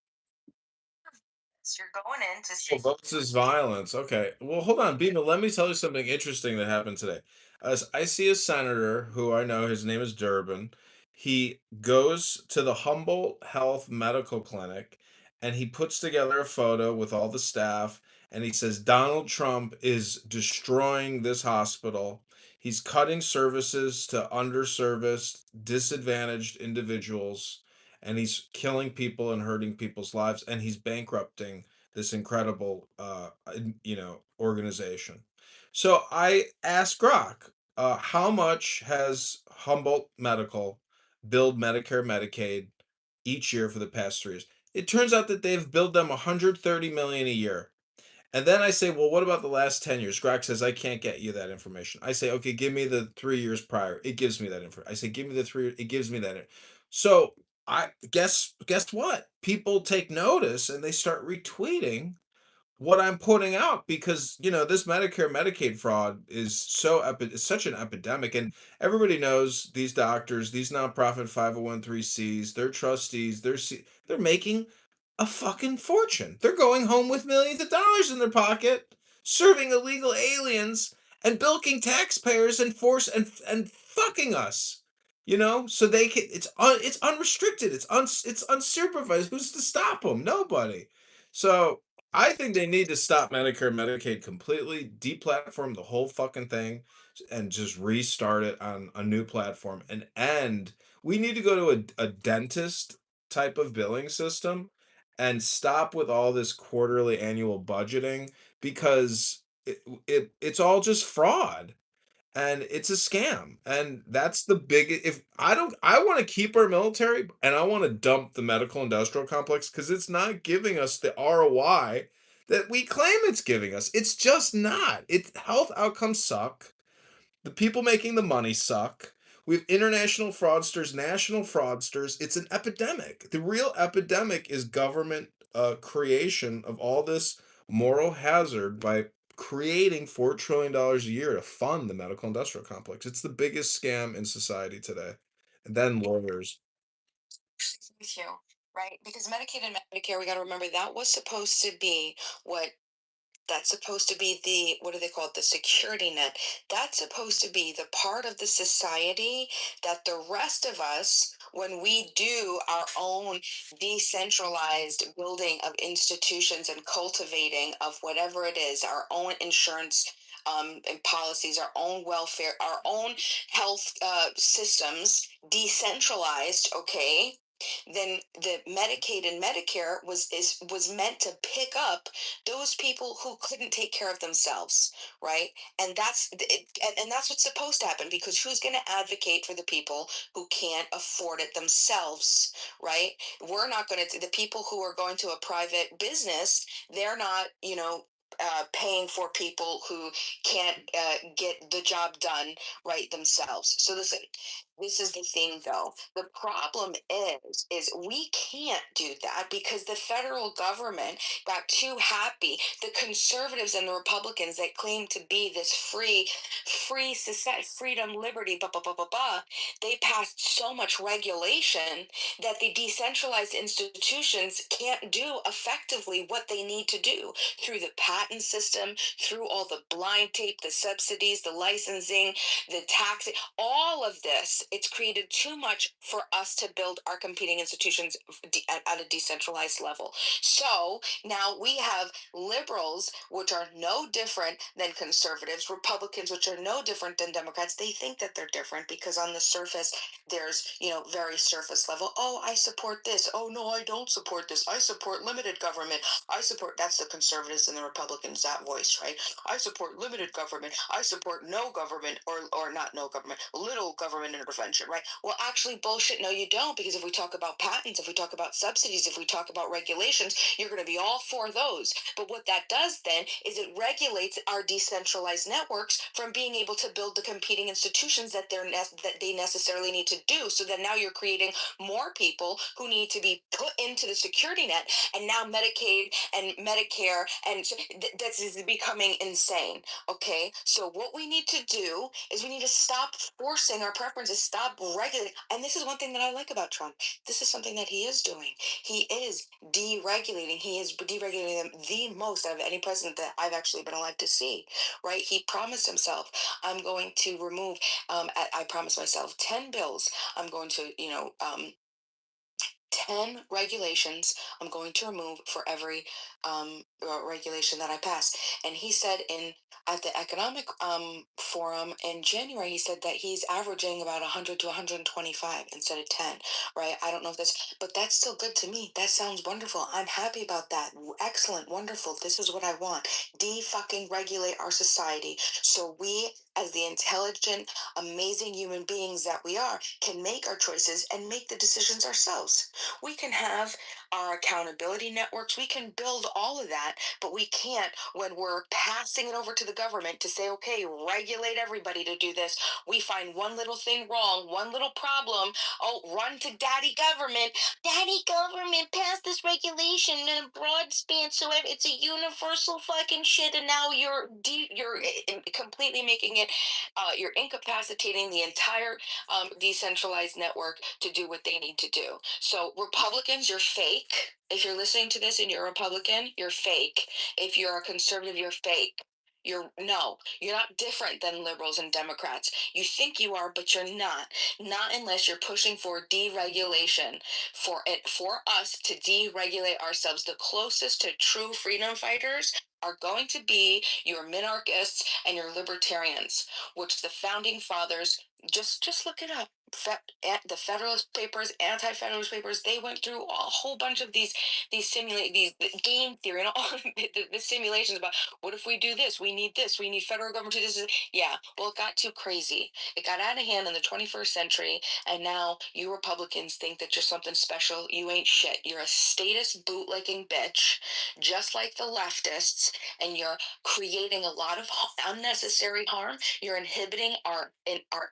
You're going in to see. Votes is violence. Okay. Well, hold on, Bima. Let me tell you something interesting that happened today. As I see a senator who I know, his name is Durbin. He goes to the Humboldt Health Medical Clinic and he puts together a photo with all the staff and he says Donald Trump is destroying this hospital. He's cutting services to underserviced, disadvantaged individuals, and he's killing people and hurting people's lives, and he's bankrupting this incredible organization. So I asked Grok, how much has Humboldt Medical billed Medicare Medicaid each year for the past 3 years? It turns out that they've billed them 130 million a year. And then I say, well, what about the last 10 years? Grok says, I can't get you that information. I say, okay, give me the 3 years prior. It gives me that information. I say, give me the 3. It gives me that. So I guess what? People take notice and they start retweeting what I'm putting out, because this Medicare Medicaid fraud is it's such an epidemic, and everybody knows these doctors, these nonprofit 501(c)(3)s, their trustees, they're making a fucking fortune. They're going home with millions of dollars in their pocket, serving illegal aliens and bilking taxpayers and and fucking us. So they can. It's unrestricted. It's unsupervised. Who's to stop them? Nobody. So I think they need to stop Medicare, Medicaid completely, deplatform the whole fucking thing, and just restart it on a new platform. And we need to go to a dentist type of billing system and stop with all this quarterly annual budgeting, because it's all just fraud and it's a scam. And that's the big. If I don't I want to keep our military, and I want to dump the medical industrial complex, because it's not giving us the ROI that we claim it's giving us. It's just not. Health outcomes suck. The people making the money suck. We have international fraudsters, national fraudsters. It's an epidemic. The real epidemic is government creation of all this moral hazard by creating $4 trillion a year to fund the medical industrial complex. It's the biggest scam in society today. And then lawyers. With you, right? Because Medicaid and Medicare, we got to remember that was supposed to be what That's supposed to be the, what do they call it? The security net. That's supposed to be the part of the society that the rest of us, when we do our own decentralized building of institutions and cultivating of whatever it is, our own insurance and policies, our own welfare, our own health systems, decentralized, okay, then the Medicaid and Medicare was meant to pick up those people who couldn't take care of themselves, right? And that's and that's what's supposed to happen, because who's going to advocate for the people who can't afford it themselves, right? We're not going to. The people who are going to a private business, they're not, paying for people who can't get the job done right themselves. So listen, this is the thing though. The problem is we can't do that because the federal government got too happy. The conservatives and the Republicans that claim to be this free society, freedom, liberty, blah, blah, blah, blah, blah, they passed so much regulation that the decentralized institutions can't do effectively what they need to do through the patent system, through all the blind tape, the subsidies, the licensing, the taxing, all of this. It's created too much for us to build our competing institutions at a decentralized level. So now we have liberals, which are no different than conservatives, Republicans, which are no different than Democrats. They think that they're different because on the surface, there's, very surface level. Oh, I support this. Oh, no, I don't support this. I support limited government. That's the conservatives and the Republicans, that voice, right? I support limited government. I support no government, or not no government, little government intervention, right? Well, actually, bullshit. No, you don't, because if we talk about patents, if we talk about subsidies, if we talk about regulations, you're going to be all for those. But what that does then is it regulates our decentralized networks from being able to build the competing institutions that they necessarily need to do. So that now you're creating more people who need to be put into the security net, and now Medicaid and Medicare, and this is becoming insane. Okay, so what we need to do is we need to stop forcing our preferences, stop regulating. And this is one thing that I like about Trump. This is something that he is doing. He is deregulating. He is deregulating them the most out of any president that I've actually been alive to see, right? He promised himself, I'm going to remove, I promised myself 10 bills. I'm going to, 10 regulations I'm going to remove for every regulation that I pass. And he said at the economic forum in January, he said that he's averaging about 100 to 125 instead of 10, right? I don't know if but that's still good to me. That sounds wonderful. I'm happy about that. Excellent, wonderful. This is what I want. De-fucking regulate our society so we, as the intelligent, amazing human beings that we are, can make our choices and make the decisions ourselves. We can have our accountability networks. We can build all of that, but we can't when we're passing it over to the government to say, okay, regulate everybody to do this. We find one little thing wrong, one little problem. Oh, run to daddy government. Daddy government, pass this regulation in a broad span so it's a universal fucking shit. And now you're completely making it, you're incapacitating the entire decentralized network to do what they need to do. So Republicans, you're fake. If you're listening to this and you're a Republican, you're fake. If you're a conservative, you're fake. You're not different than liberals and Democrats. You think you are, but you're not. Not unless you're pushing for deregulation, for us to deregulate ourselves. The closest to true freedom fighters are going to be your minarchists and your libertarians, which the founding fathers, just look it up. The Federalist Papers, Anti-Federalist Papers, they went through a whole bunch of these game theory and all the simulations about what if we do this, we need federal government to do this. Yeah, well, it got too crazy. It got out of hand in the 21st century, and now you Republicans think that you're something special. You ain't shit. You're a statist bootlicking bitch, just like the leftists, and you're creating a lot of unnecessary harm. You're inhibiting our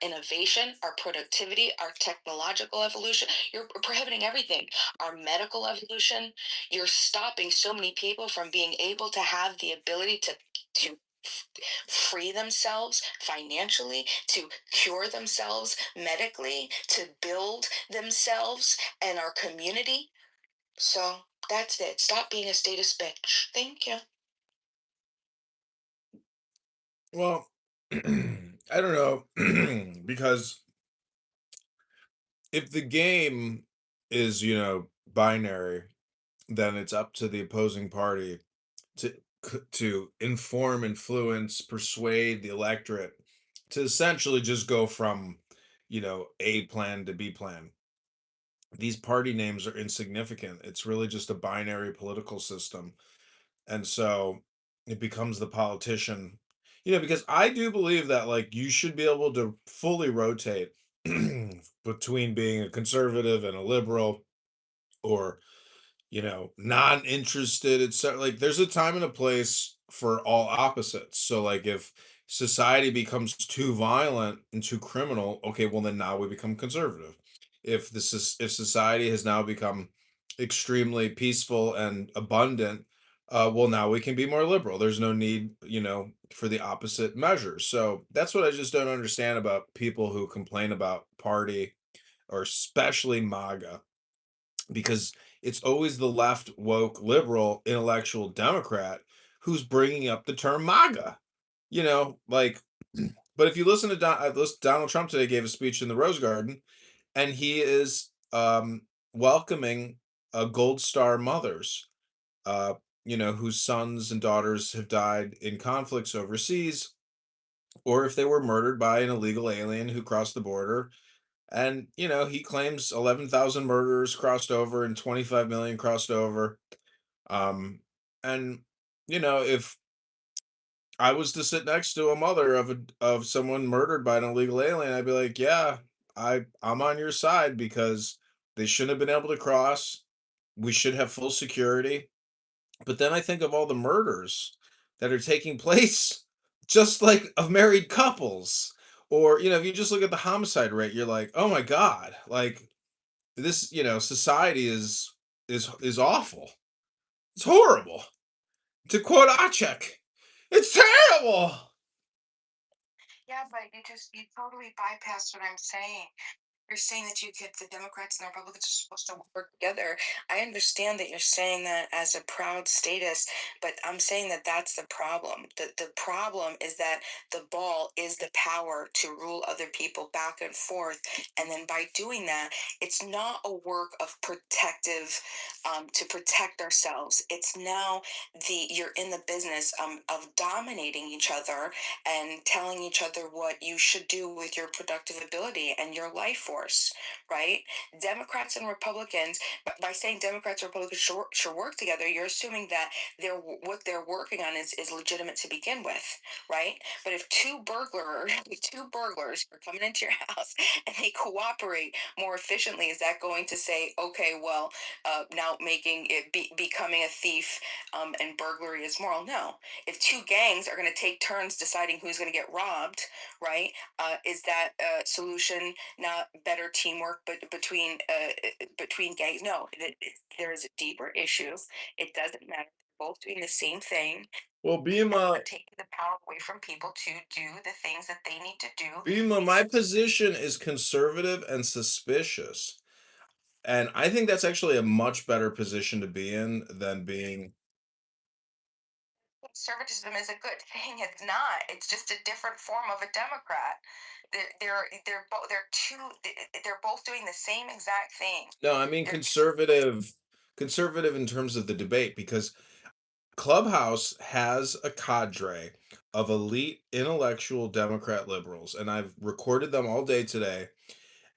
innovation, our productivity, our technological evolution. You're prohibiting everything. Our medical evolution. You're stopping so many people from being able to have the ability to free themselves financially, to cure themselves medically, to build themselves and our community. So that's it. Stop being a statist bitch. Thank you. Well, I don't know because if the game is, binary, then it's up to the opposing party to to inform, influence, persuade the electorate to essentially just go from, A plan to B plan. These party names are insignificant. It's really just a binary political system. And so it becomes the politician, because I do believe that like you should be able to fully rotate between being a conservative and a liberal, or non-interested. It's like there's a time and a place for all opposites. So like if society becomes too violent and too criminal, okay, well then now we become conservative. If society has now become extremely peaceful and abundant, well now we can be more liberal. There's no need, for the opposite measures. So that's what I just don't understand about people who complain about party, or especially MAGA, because it's always the left woke liberal intellectual Democrat who's bringing up the term MAGA. Like, but if you listen to Donald Trump today gave a speech in the Rose Garden, and he is welcoming Gold Star mothers, uh, whose sons and daughters have died in conflicts overseas, or if they were murdered by an illegal alien who crossed the border. And, he claims 11,000 murderers crossed over and 25 million crossed over. Um, and, if I was to sit next to a mother of someone murdered by an illegal alien, I'd be like, yeah, I'm on your side because they shouldn't have been able to cross. We should have full security. But then I think of all the murders that are taking place just like of married couples. Or, if you just look at the homicide rate, you're like, oh my God, like this, society is awful. It's horrible. To quote Acek, it's terrible. Yeah, but you totally bypassed what I'm saying. You're saying that the Democrats and the Republicans are supposed to work together. I understand that you're saying that as a proud status, but I'm saying that that's the problem. The problem is that the ball is the power to rule other people back and forth. And then by doing that, it's not a work of to protect ourselves. It's now you're in the business of dominating each other and telling each other what you should do with your productive ability and your life force, right? Democrats and Republicans, by saying Democrats and Republicans should work together, you're assuming that what they're working on is legitimate to begin with, right? But if two burglars are coming into your house and they cooperate more efficiently, is that going to say, okay, well, now making it becoming a thief and burglary is moral? No. If two gangs are going to take turns deciding who's going to get robbed, right? Is that solution not better teamwork between gangs? No, there is a deeper issue. It doesn't matter. They're both doing the same thing. Well, Bima, Taking the power away from people to do the things that they need to do. Bima, my position is conservative and suspicious. And I think that's actually a much better position to be in than being. Conservatism is a good thing. It's not. It's just a different form of a Democrat. They're both doing the same exact thing. No, I mean conservative in terms of the debate, because Clubhouse has a cadre of elite intellectual Democrat liberals, and I've recorded them all day today,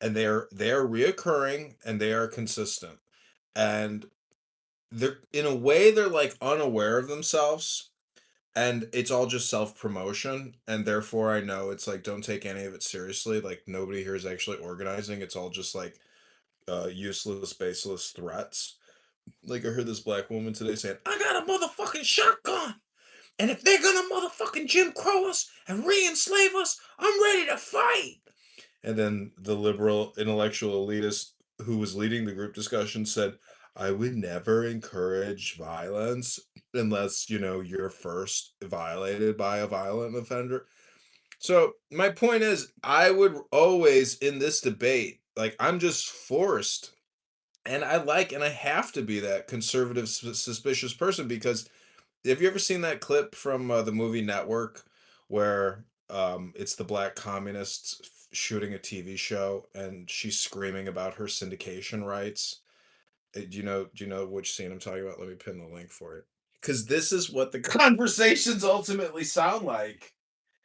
and they're reoccurring and they are consistent. And they're in a way they're like unaware of themselves, and it's all just self-promotion, and therefore I know it's like don't take any of it seriously. Like nobody here is actually organizing. It's all just like useless, baseless threats. Like I heard this black woman today saying, I got a motherfucking shotgun. And if they're gonna motherfucking Jim Crow us and re-enslave us, I'm ready to fight. And then the liberal intellectual elitist who was leading the group discussion said, I would never encourage violence unless, you're first violated by a violent offender. So my point is, I would always in this debate, like I'm just forced, and I have to be that conservative, suspicious person, because have you ever seen that clip from the movie Network where it's the black communists shooting a TV show, and she's screaming about her syndication rights. Do you know which scene I'm talking about? Let me pin the link for it. Because this is what the conversations ultimately sound like,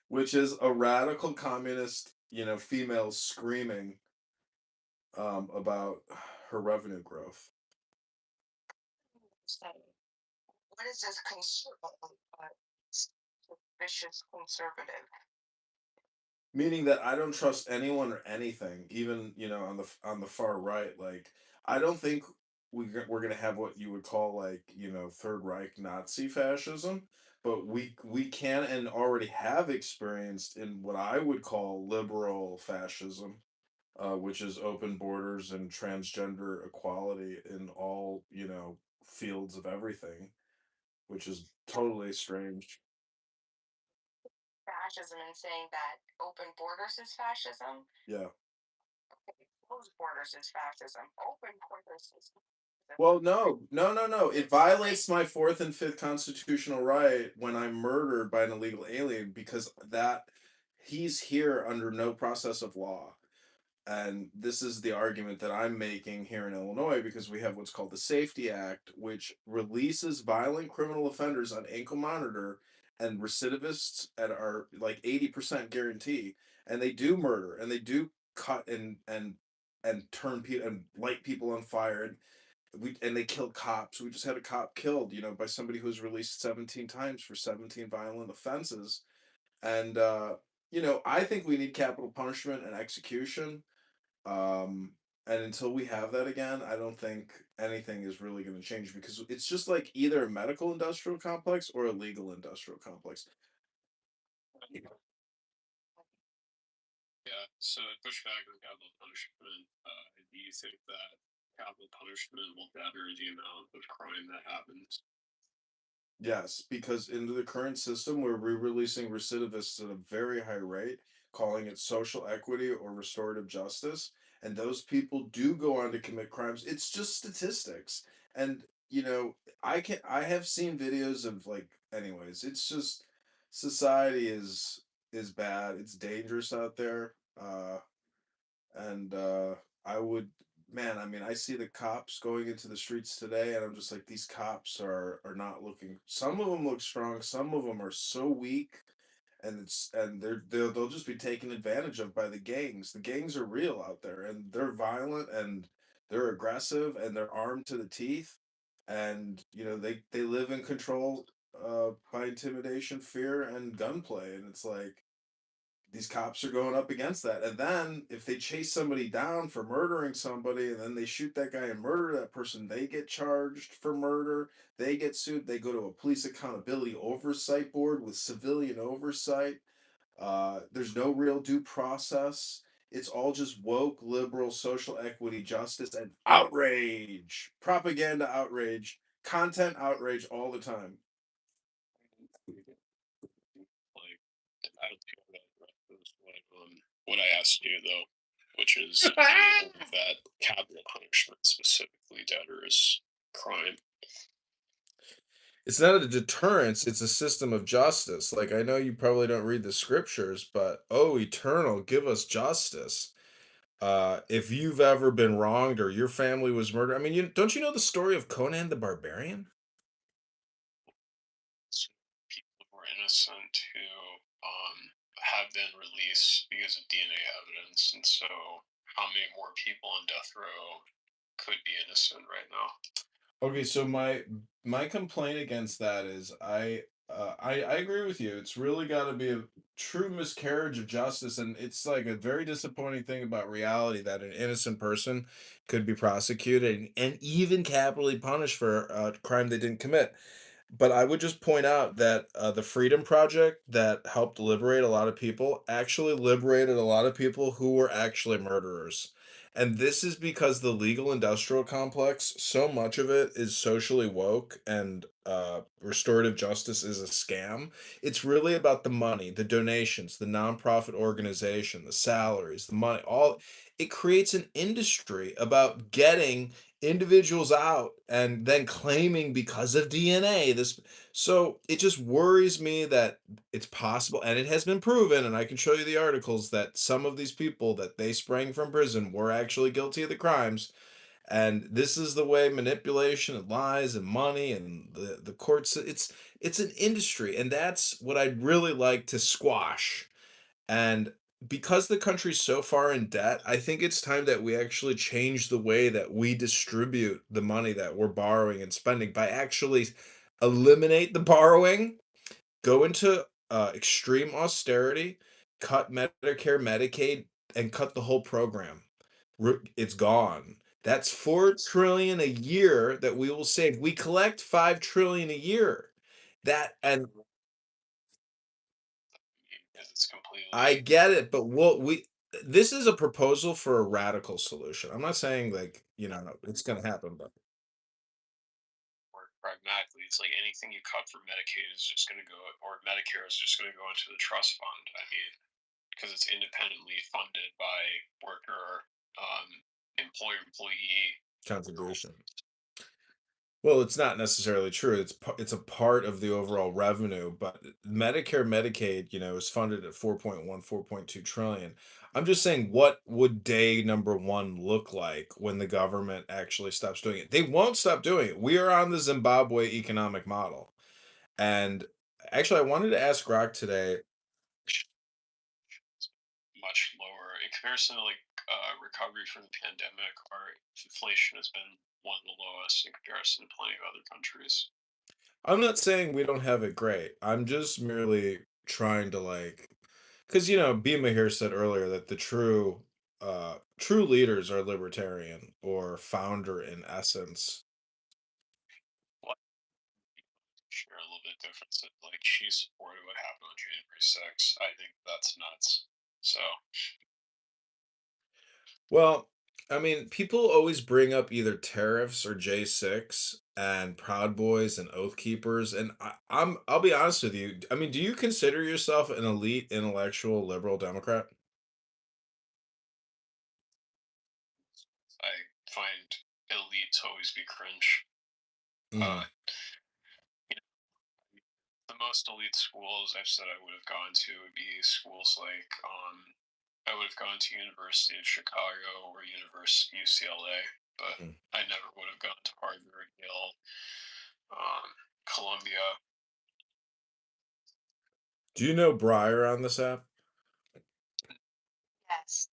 which is a radical communist, female screaming about her revenue growth. What is this vicious conservative? Meaning that I don't trust anyone or anything, even on the far right. Like, I don't think we're gonna have what you would call, like, Third Reich Nazi fascism, but we can and already have experienced in what I would call liberal fascism, which is open borders and transgender equality in all fields of everything, which is totally strange. Fascism and saying that open borders is fascism. Yeah. Closed borders is fascism. Open borders is. Well, no. It violates my fourth and fifth constitutional right when I'm murdered by an illegal alien, because that he's here under no process of law. And this is the argument that I'm making here in Illinois, because we have what's called the Safety Act, which releases violent criminal offenders on ankle monitor and recidivists at our like 80% guarantee. And they do murder, and they do cut and turn people and light people on fire. And they kill cops. We just had a cop killed, by somebody who was released 17 times for 17 violent offenses. And I think we need capital punishment and execution. And until we have that again, I don't think anything is really going to change, because it's just like either a medical industrial complex or a legal industrial complex. Yeah, so to push back on capital punishment, do you think that capital punishment will better the amount of crime that happens? Yes, because into the current system, we're re-releasing recidivists at a very high rate, calling it social equity or restorative justice. And those people do go on to commit crimes. It's just statistics. And, I have seen videos of, like, anyways, it's just society is bad. It's dangerous out there. And I would, man, I mean, I see the cops going into the streets today, and I'm just like, these cops are not looking. Some of them look strong, some of them are so weak, and they'll just be taken advantage of by the gangs. The gangs are real out there, and they're violent, and they're aggressive, and they're armed to the teeth, and they live in control by intimidation, fear, and gunplay. And it's like, these cops are going up against that. And then if they chase somebody down for murdering somebody, and then they shoot that guy and murder that person, they get charged for murder. They get sued. They go to a police accountability oversight board with civilian oversight. There's no real due process. It's all just woke, liberal, social equity, justice, and outrage. Propaganda outrage. Content outrage all the time. Like, I don't think that what I asked you though, which is do you believe that capital punishment, specifically debtors crime? It's not a deterrence, it's a system of justice. Like, I know you probably don't read the scriptures, but oh, eternal, give us justice. If you've ever been wronged or your family was murdered, I mean, don't you know the story of Conan the Barbarian? People who are innocent who have been released because of DNA evidence, and so how many more people on death row could be innocent right now? Okay, so my complaint against that is I agree with you. It's really got to be a true miscarriage of justice, and it's like a very disappointing thing about reality that an innocent person could be prosecuted and even capitally punished for a crime they didn't commit. But I would just point out that the Freedom Project that helped liberate a lot of people actually liberated a lot of people who were actually murderers. And this is because the legal industrial complex, so much of it is socially woke, and restorative justice is a scam. It's really about the money, the donations, the nonprofit organization, the salaries, the money, all. It creates an industry about getting individuals out and then claiming because of DNA this. So it just worries me that it's possible, and it has been proven, and I can show you the articles, that some of these people that they sprang from prison were actually guilty of the crimes. And this is the way manipulation and lies and money and the courts, it's an industry, and that's what I'd really like to squash. And because the country's so far in debt, I think it's time that we actually change the way that we distribute the money that we're borrowing and spending, by actually eliminate the borrowing, go into extreme austerity, cut Medicare, Medicaid, and cut the whole program. It's gone. That's 4 trillion a year that we will save. We collect 5 trillion a year. That and It's completely. I get it, but we this is a proposal for a radical solution. I'm not saying like, it's gonna happen, but Or pragmatically, it's like anything you cut for Medicaid is just going to go, or Medicare is just going to go into the trust fund. I mean, because it's independently funded by worker, employee. contribution. Well, it's not necessarily true. It's a part of the overall revenue, but Medicare, Medicaid, is funded at 4.1, 4.2 trillion. I'm just saying, what would day number one look like when the government actually stops doing it? They won't stop doing it. We are on the Zimbabwe economic model. And actually, I wanted to ask Rock today. Much lower in comparison to recovery from the pandemic. Our inflation has been one of the lowest in comparison to plenty of other countries. I'm not saying we don't have it great. I'm just merely trying to because Bima here said earlier that the true leaders are libertarian or founder in essence. Share a little bit different. Like she supported what happened on January 6th. I think that's nuts. So Well, I mean, people always bring up either tariffs or J6 and Proud Boys and Oath Keepers, and I'll be honest with you. I mean, do you consider yourself an elite intellectual liberal Democrat? I find elite to always be cringe. Mm. The most elite schools I've said I would have gone to would be schools like I would have gone to University of Chicago or University UCLA, but I never would have gone to Harvard, Yale, Columbia. Do you know Breyer on this app? Yes.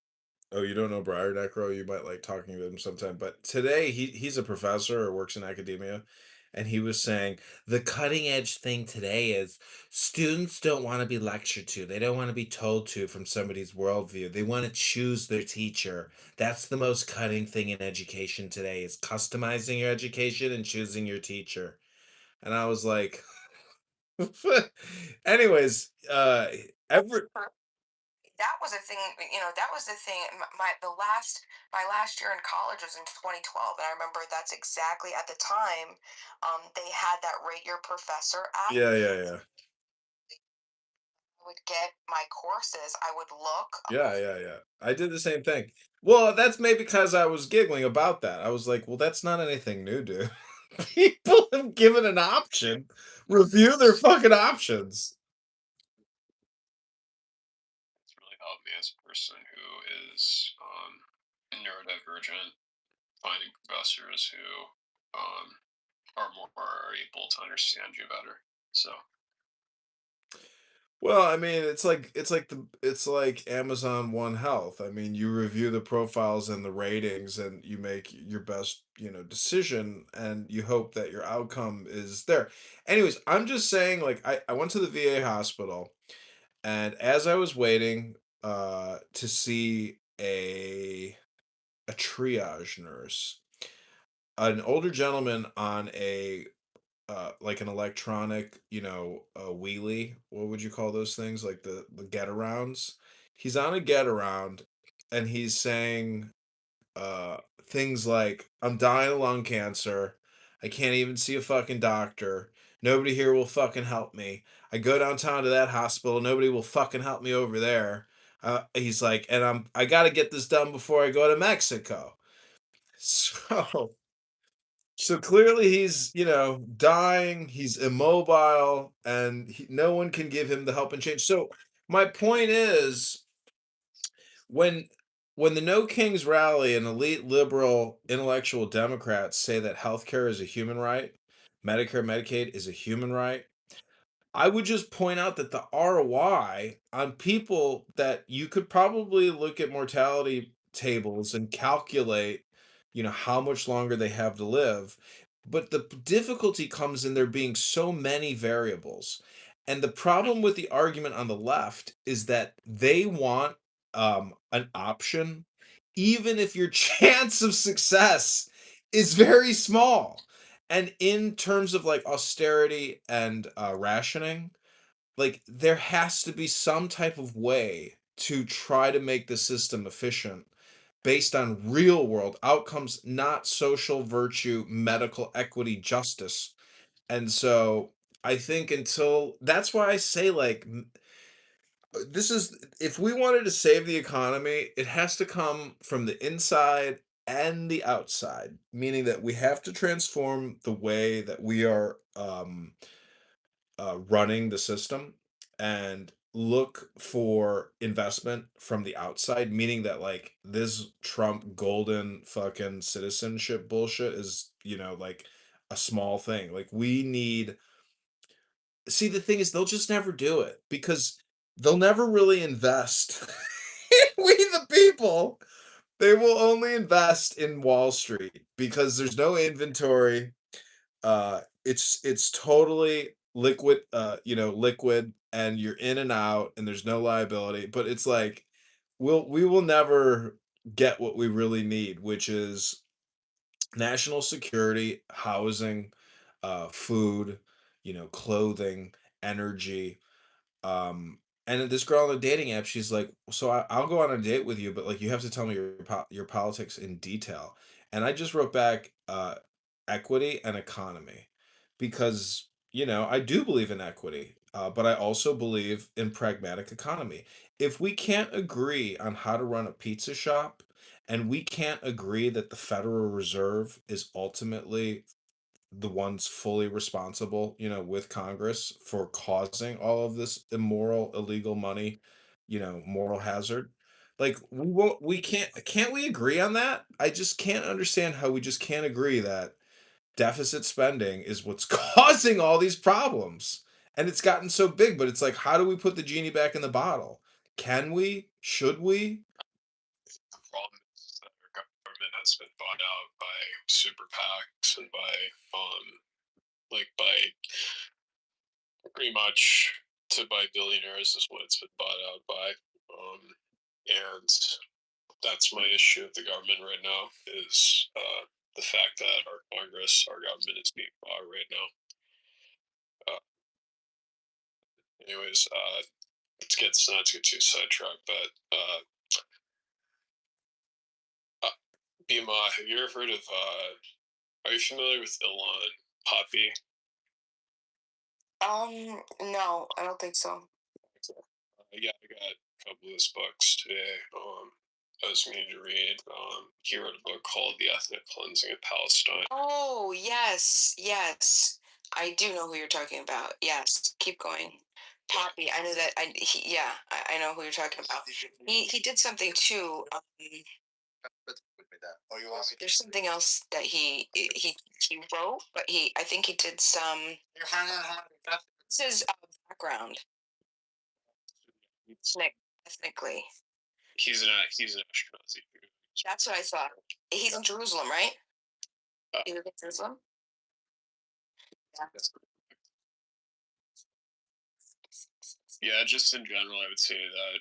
Oh, you don't know Briar Necro? You might like talking to him sometime. But today he's a professor or works in academia, and he was saying the cutting edge thing today is students don't want to be lectured to. They don't want to be told to from somebody's worldview. They want to choose their teacher. That's the most cutting thing in education today, is customizing your education and choosing your teacher. And I was like, anyways, every That was a thing, that was the thing. My last year in college was in 2012, and I remember that's exactly at the time they had that rate your professor app. yeah. I would get my courses. I would look. Yeah. I did the same thing. Well, that's maybe because I was giggling about that. I was like, well, that's not anything new, dude. People have given an option. Review their fucking options. It's really helped me as a person who is neurodivergent, finding professors who are more able to understand you better. So Well, I mean, it's like Amazon One Health. I mean, you review the profiles and the ratings, and you make your best, decision, and you hope that your outcome is there. Anyways, I'm just saying, like, I went to the VA hospital, and as I was waiting to see a triage nurse, an older gentleman on a like an electronic, a wheelie. What would you call those things? Like the get arounds. He's on a get around, and he's saying things like, "I'm dying of lung cancer. I can't even see a fucking doctor. Nobody here will fucking help me. I go downtown to that hospital. Nobody will fucking help me over there." He's like, and I got to get this done before I go to Mexico. So So clearly he's, dying, he's immobile, and no one can give him the help and change. So my point is, when when the No Kings rally and elite liberal intellectual Democrats say that healthcare is a human right, Medicare, Medicaid is a human right, I would just point out that the ROI on people that you could probably look at mortality tables and calculate, how much longer they have to live. But the difficulty comes in there being so many variables. And the problem with the argument on the left is that they want an option, even if your chance of success is very small. And in terms of like austerity and rationing, like there has to be some type of way to try to make the system efficient based on real world outcomes, not social virtue, medical equity, justice. And so I think until that's why I say, like, this is if we wanted to save the economy, it has to come from the inside and the outside, meaning that we have to transform the way that we are running the system and look for investment from the outside, meaning that like this Trump golden fucking citizenship bullshit is, like a small thing. Like we need see the thing is they'll just never do it because they'll never really invest we the people. They will only invest in Wall Street because there's no inventory. It's totally liquid, liquid, and you're in and out, and there's no liability. But it's like we will never get what we really need, which is national security, housing, food, clothing, energy. And then this girl on the dating app, she's like, "So I'll go on a date with you, but like you have to tell me your politics in detail." And I just wrote back, equity and economy, because I do believe in equity, but I also believe in pragmatic economy. If we can't agree on how to run a pizza shop, and we can't agree that the Federal Reserve is ultimately the ones fully responsible, with Congress for causing all of this immoral, illegal money, moral hazard. Like can't we agree on that? I just can't understand how we just can't agree that deficit spending is what's causing all these problems. And it's gotten so big, but it's like, how do we put the genie back in the bottle? Can we? Should we? The problem is that our government has been bought out by super PACs and by pretty much by billionaires is what it's been bought out by. And that's my issue with the government right now is the fact that our Congress, our government is being bought right now. Anyways, let's not get too sidetracked, but BMA, have you ever heard of, are you familiar with Ilan Poppy? No, I don't think so. Yeah, I got a couple of his books today. I was going to read. He wrote a book called The Ethnic Cleansing of Palestine. Oh, yes, yes. I do know who you're talking about. Yes, keep going. Poppy, I know that. I know who you're talking about. He did something too. There's something else that he wrote, but I think he did some. What's his background? Ethnically. He's an Ashkenazi. That's what I thought. He's in Jerusalem, right? He lives in Jerusalem. Yeah, just in general, I would say that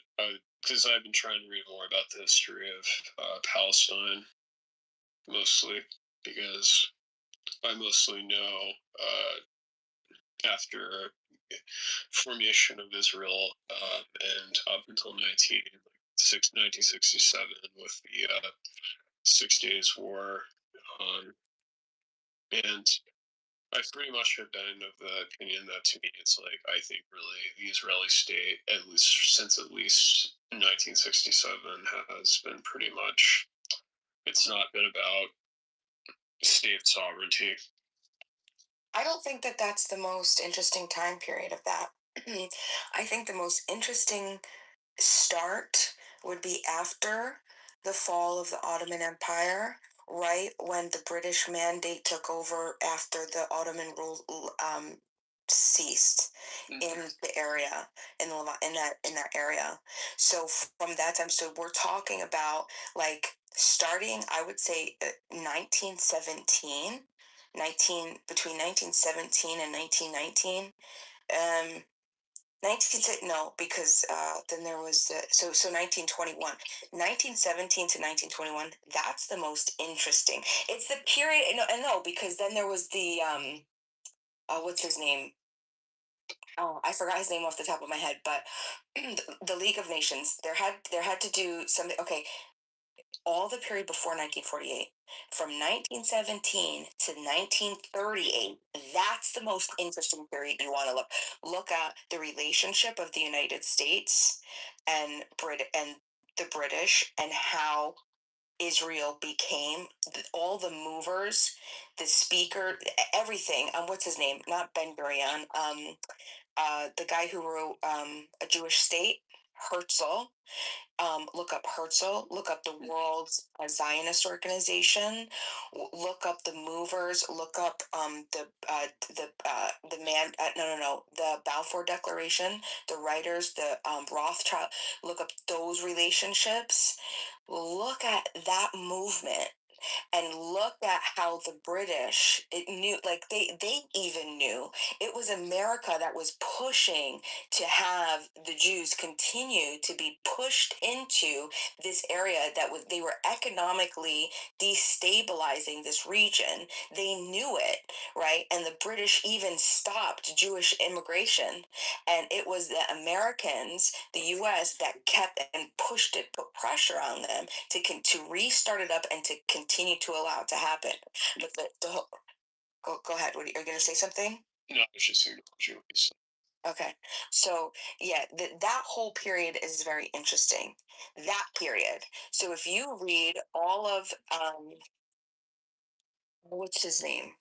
because I've been trying to read more about the history of Palestine, mostly because I mostly know after formation of Israel and up until 1967 with the 6 Days War, and I pretty much have been of the opinion that to me it's like I think really the Israeli state since at least 1967 has been pretty much it's not been about state sovereignty. I don't think that that's the most interesting time period of that. I think the most interesting start would be after the fall of the Ottoman Empire, right when the British mandate took over after the Ottoman rule ceased in the area, in that area. So from that time, so we're talking about like starting, I would say 1917, between 1917 and 1919. no, because then there was the, so 1921, 1917 to 1921. That's the most interesting. It's the period. No, because then there was the what's his name? Oh, I forgot his name off the top of my head. But the League of Nations. There had to do something. Okay, all the period before 1948, from 1917 to 1938, that's the most interesting period you want to look at the relationship of the United States and the British, and how Israel became all the movers, the speaker, everything. What's his name? Not Ben Gurion. The guy who wrote A Jewish State, Herzl. Look up Herzl, look up the World's Zionist Organization, look up the movers, look up the man, the Balfour Declaration, the writers, the Rothschild. Look up those relationships. Look at that movement, and look at how the British, it knew, like they even knew it was America that was pushing to have the Jews continue to be pushed into this area that they were economically destabilizing this region. They knew it, right? And the British even stopped Jewish immigration, and it was the Americans, the U.S., that kept and pushed it, put pressure on them to restart it up and to continue to allow it to happen. But go ahead. Are you going to say something? No, I was just acknowledging what you said. Okay, so yeah, that whole period is very interesting. That period. So if you read all of what's his name?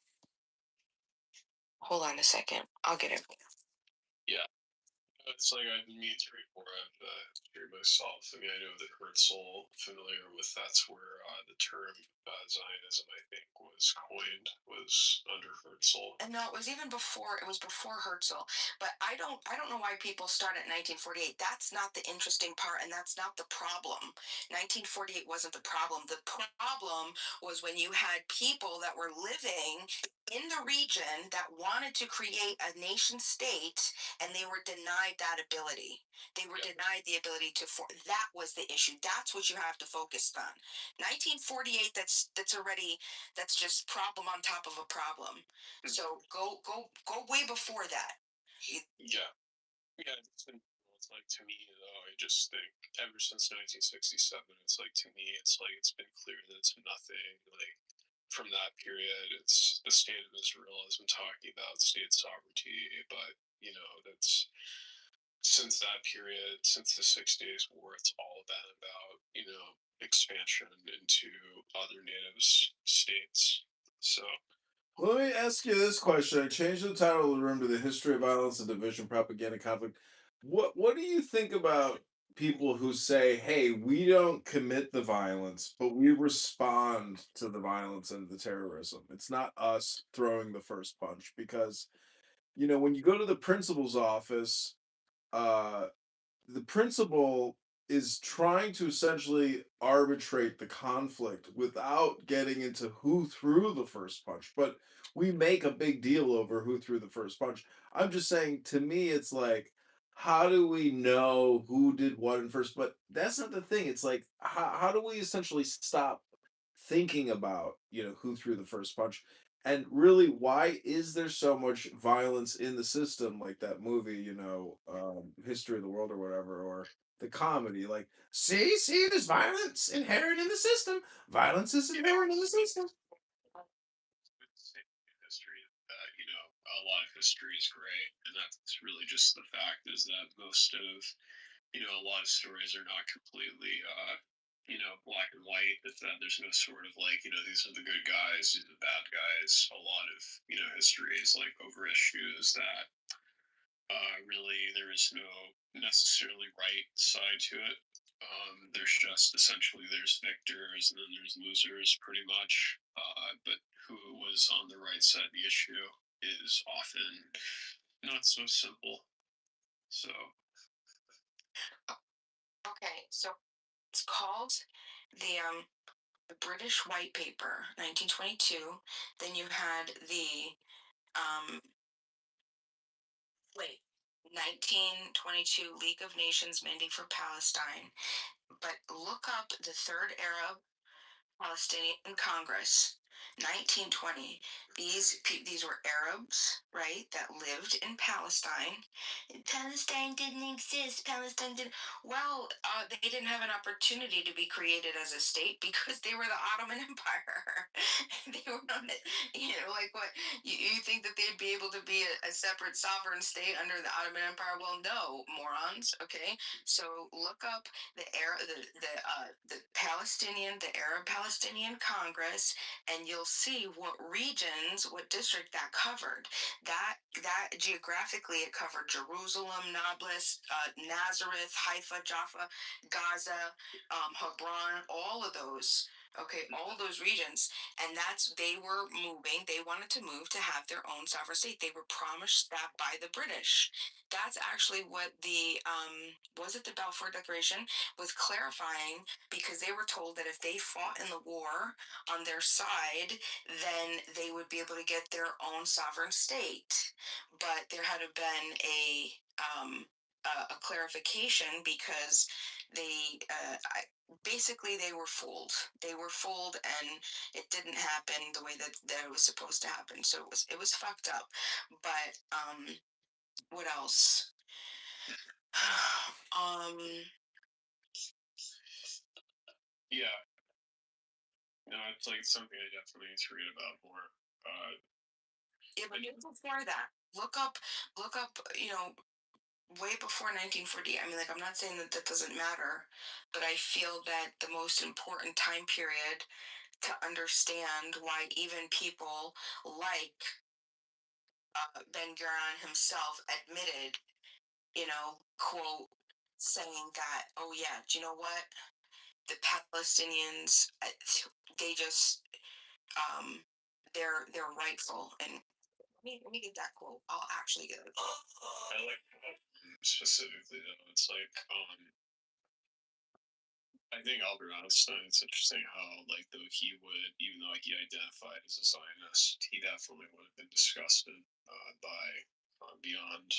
Hold on a second. I'll get it. Yeah. It's like I mean, to report history myself. I mean, I know that Herzl, familiar with, that's where the term Zionism, I think, was coined, was under Herzl. And no, it was even before. It was before Herzl. But I don't know why people start at 1948. That's not the interesting part, and that's not the problem. 1948 wasn't the problem. The problem was when you had people that were living in the region that wanted to create a nation state, and they were denied that ability. They were denied the ability to form. That was the issue. That's what you have to focus on. 1948. That's just problem on top of a problem. So go way before that. Yeah. It's like, to me, though, I just think ever since 1967, it's like, to me, it's like it's been clear that it's nothing like from that period. It's the state of Israel has been talking about state sovereignty, but that's since that period, since the 6 Days War, it's all been about expansion into other native states. So Let me ask you this question. I changed the title of the room to The History of Violence and Division, Propaganda, Conflict. What do you think about people who say, hey, we don't commit the violence, but we respond to the violence and the terrorism? It's not us throwing the first punch. Because, when you go to the principal's office, the principal is trying to essentially arbitrate the conflict without getting into who threw the first punch. But we make a big deal over who threw the first punch. I'm just saying, to me, it's like, how do we know who did what in first? But that's not the thing. It's like, how do we essentially stop thinking about, who threw the first punch? And really, why is there so much violence in the system, like that movie, History of the World or whatever, or the comedy? Like, see, there's violence inherent in the system. Violence is inherent in the system. history, a lot of history is great, and that's really just the fact is that most of, a lot of stories are not completely black and white. That there's no sort of like, these are the good guys, these are the bad guys. A lot of, history is like over issues that really there is no necessarily right side to it. There's just essentially there's victors and then there's losers, pretty much. But who was on the right side of the issue is often not so simple. So Okay, so it's called the British White Paper, 1922. Then you had the um, 1922 League of Nations Mandate for Palestine. But look up the Third Arab Palestinian Congress, 1920. These were Arabs, right, that lived in Palestine. Palestine didn't exist. Palestine didn't. Well, they didn't have an opportunity to be created as a state because they were the Ottoman Empire. They were not, like what? You think that they'd be able to be a separate sovereign state under the Ottoman Empire? Well, no, morons. Okay, so look up the Arab Palestinian Congress, and you'll see what regions, what district that covered. That geographically it covered Jerusalem, Nablus, Nazareth, Haifa, Jaffa, Gaza, Hebron, all of those. Okay, all those regions, and they wanted to move to have their own sovereign state. They were promised that by the British. That's actually what the was it the Balfour Declaration was clarifying, because they were told that if they fought in the war on their side, then they would be able to get their own sovereign state. But there had been a clarification because basically they were fooled. They were fooled, and it didn't happen the way that it was supposed to happen. So it was fucked up. But what else? yeah, no, it's like something I definitely need to read about more. Yeah, but before that, look up, way before 1940. I mean, like, I'm not saying that doesn't matter, but I feel that the most important time period to understand why even people like Ben Gurion himself admitted, quote, saying that, oh yeah, do you know what? The Palestinians, they just, they're rightful. And let me get that quote. I'll actually get it. I like specifically though. It's like I think Albert Einstein. It's interesting how like though he would, even though he identified as a Zionist, he definitely would have been disgusted by beyond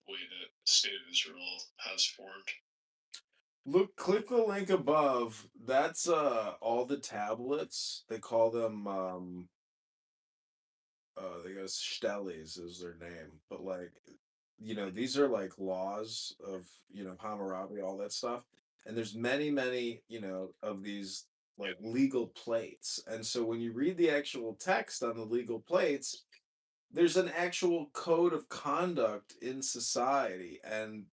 the way that the state of Israel has formed. Click the link above. That's all the tablets. They call them they go Stellies is their name. But like, these are like laws of, Hammurabi, all that stuff. And there's many, many, of these like legal plates. And so when you read the actual text on the legal plates, there's an actual code of conduct in society. And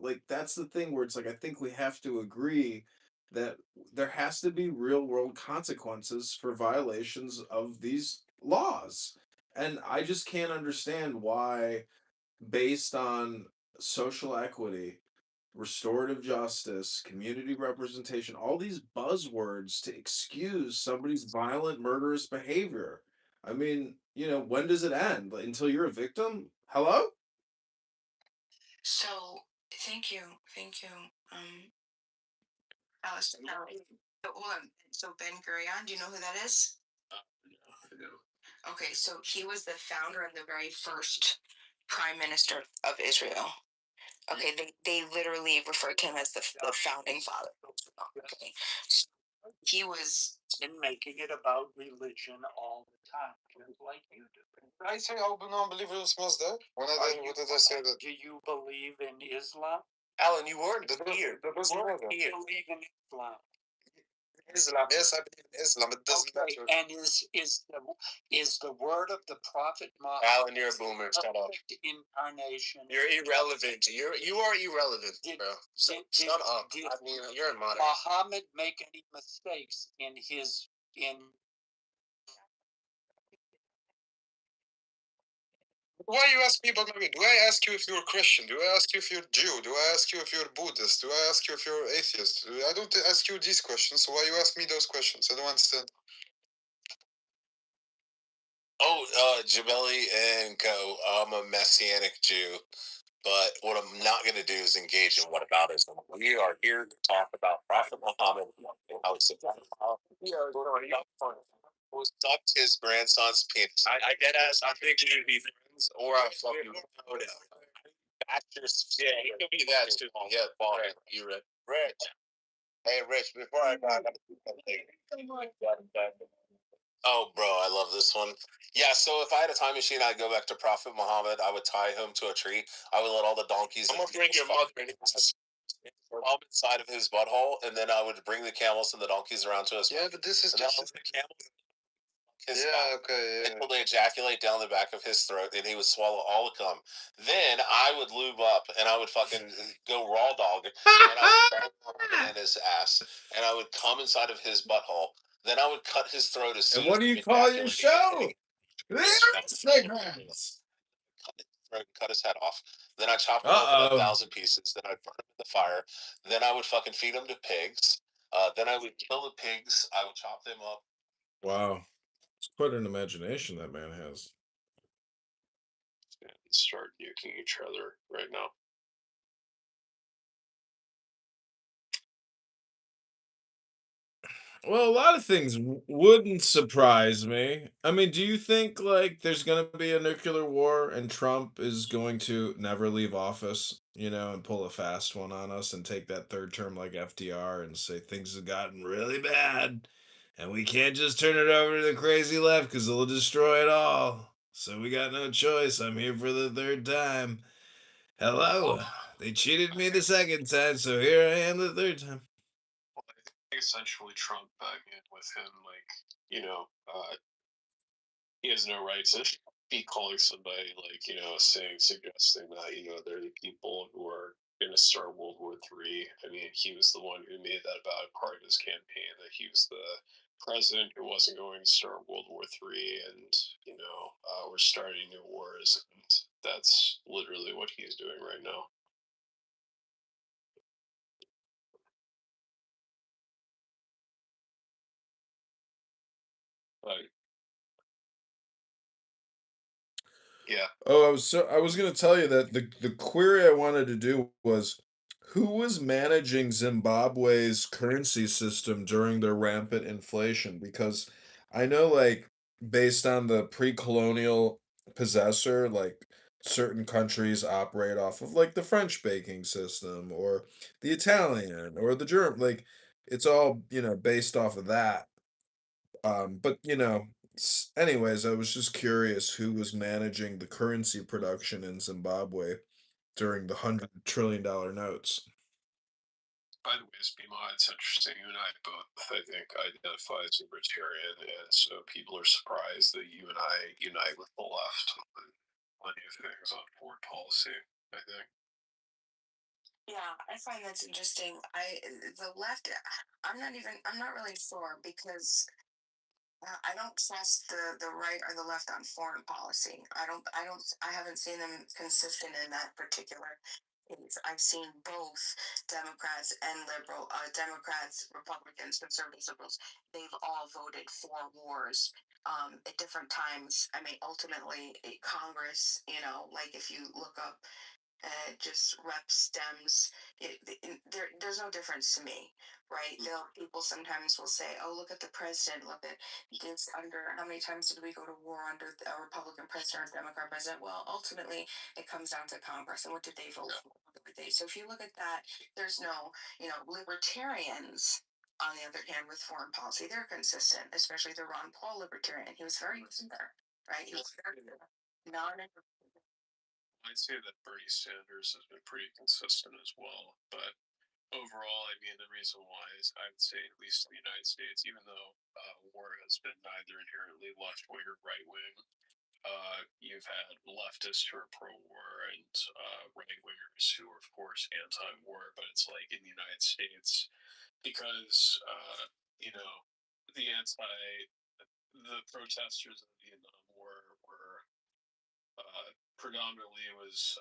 like, that's the thing where it's like, I think we have to agree that there has to be real world consequences for violations of these laws. And I just can't understand why, based on social equity, restorative justice, community representation, all these buzzwords to excuse somebody's violent, murderous behavior. I mean, when does it end? Until you're a victim? Hello? So, thank you. Alice. Hold on. So Ben Gurion, do you know who that is? Okay, so he was the founder and the very first prime minister of Israel. Okay, they literally refer to him as the founding father. Okay, so he was making it about religion all the time, just like you do. I say non-believers was there. When what did I say that? Do you believe in Islam? Alan, you weren't here. Do you believe in Islam? Islam. Yes, I believe in Islam. It doesn't Okay, matter. and is the word of the Prophet Muhammad Alan, you're a boomer. Shut up. incarnation? You're irrelevant. You are irrelevant, bro. So shut up. Did I mean, you're in modern. Muhammad make any mistakes in his in? Why you ask me about my? Do I ask you if you're Christian? Do I ask you if you're Jew? Do I ask you if you're Buddhist? Do I ask you if you're atheist? I don't ask you these questions. So why you ask me those questions? I don't understand. Oh, Jabeli and Co. I'm a Messianic Jew, but what I'm not going to do is engage in whataboutism. We are here to talk about Prophet Muhammad and how we are going who sucked his grandson's penis. I get ass. I think we should be friends, or I fucking no. Actors, yeah, it could be that too. Yeah, Paul, you Rich. Rich. Hey, Rich. Before I go, I gotta do something. Oh, bro, I love this one. Yeah, so if I had a time machine, I'd go back to Prophet Muhammad. I would tie him to a tree. I would let all the donkeys. I'm gonna bring your mother inside of his butthole, and then I would bring the camels and the donkeys around to us. Yeah, but this is just the camels. Until they ejaculate down the back of his throat, and he would swallow all the cum. Then I would lube up, and I would fucking go raw dog, and I would in his ass, and I would come inside of his butthole. Then I would cut his throat as soon And what do as you call your show? Instagrams. Cut his head off. Then I chopped him up in 1,000 pieces. Then I'd burn him in the fire. Then I would fucking feed him to pigs. Then I would kill the pigs. I would chop them up. Wow. It's quite an imagination that man has. And start nuking each other right now. Well, a lot of things wouldn't surprise me. I mean, do you think like there's going to be a nuclear war and Trump is going to never leave office, and pull a fast one on us and take that third term like FDR and say things have gotten really bad and we can't just turn it over to the crazy left because they'll destroy it all. So we got no choice. I'm here for the third time. Hello. They cheated me the second time, so here I am the third time. Well, I think essentially Trump, with him, he has no right to be calling somebody suggesting that they're the people who are going to start World War III. I mean, he was the one who made that about part of his campaign, that he was the president who wasn't going to start World War III, and we're starting new wars, and that's literally what he's doing right now. Like, yeah. Oh, I was gonna tell you that the query I wanted to do was who was managing Zimbabwe's currency system during their rampant inflation? Because I know like based on the pre-colonial possessor, like certain countries operate off of like the French banking system or the Italian or the German, like it's all, based off of that. But anyways, I was just curious who was managing the currency production in Zimbabwe during the $100 trillion notes. By the way, it's interesting. You and I both, I think, identify as libertarian, and so people are surprised that you and I unite with the left on plenty of things on foreign policy, I think. Yeah, I find that's interesting. The left, I'm not really sure because I don't trust the right or the left on foreign policy. I haven't seen them consistent in that particular case. I've seen both Democrats and Democrats, Republicans, conservatives, liberals. They've all voted for wars at different times. I mean, ultimately, Congress, like if you look up just reps, Dems, there's no difference to me, right? People sometimes will say, "Oh, look at the president. Look at this. Under how many times did we go to war under a Republican president or Democrat president?" Well, ultimately, it comes down to Congress and what did they vote for? So if you look at that, there's no, libertarians. On the other hand, with foreign policy, they're consistent, especially the Ron Paul libertarian. He was very clear, right? He was very non. I'd say that Bernie Sanders has been pretty consistent as well, but overall, I mean, the reason why is I would say, at least in the United States, even though war has been neither inherently left wing or right wing, you've had leftists who are pro-war and right-wingers who are, of course, anti-war. But it's like in the United States, because the protesters in the Vietnam War were predominantly was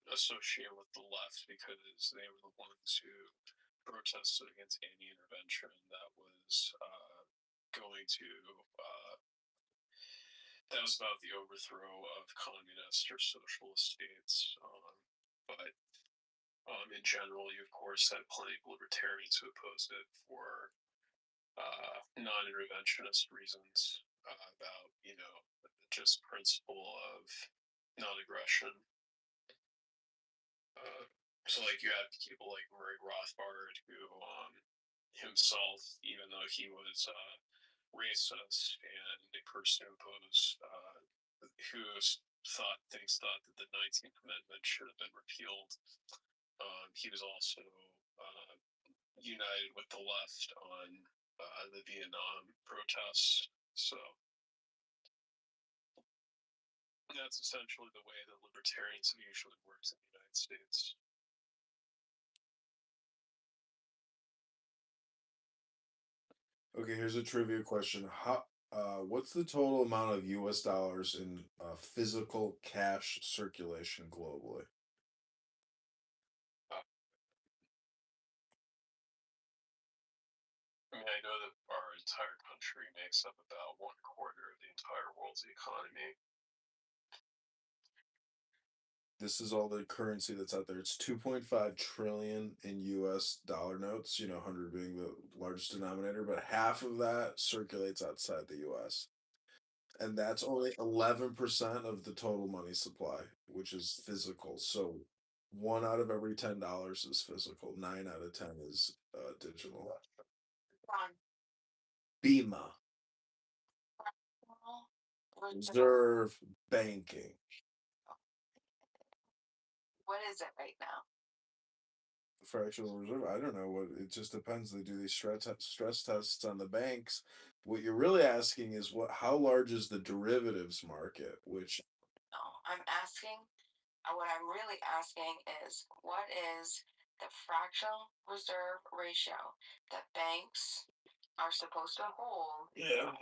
associated with the left because they were the ones who protested against any intervention that was going to that was about the overthrow of communist or socialist states. But in general, you of course had plenty of libertarians who opposed it for non-interventionist reasons about just principle of non-aggression. So like you had people like Murray Rothbard who himself, even though he was racist and a person who opposed who thought that the 19th Amendment should have been repealed, he was also united with the left on the Vietnam protests. So that's essentially the way that libertarians usually works in the United States. Okay, here's a trivia question. What's the total amount of U.S. dollars in physical cash circulation globally? I mean, I know that our entire country makes up about 1/4 of the entire world's economy. This is all the currency that's out there. It's 2.5 trillion in US dollar notes, 100 being the largest denominator, but half of that circulates outside the US. And that's only 11% of the total money supply, which is physical. So 1 out of every $10 is physical, 9 out of 10 is digital. BIMA, reserve banking. What is it right now? Fractional reserve. I don't know what. It just depends. They do these stress tests on the banks. What you're really asking is how large is the derivatives market? Which No, I'm asking. What I'm really asking is, what is the fractional reserve ratio that banks are supposed to hold? Yeah.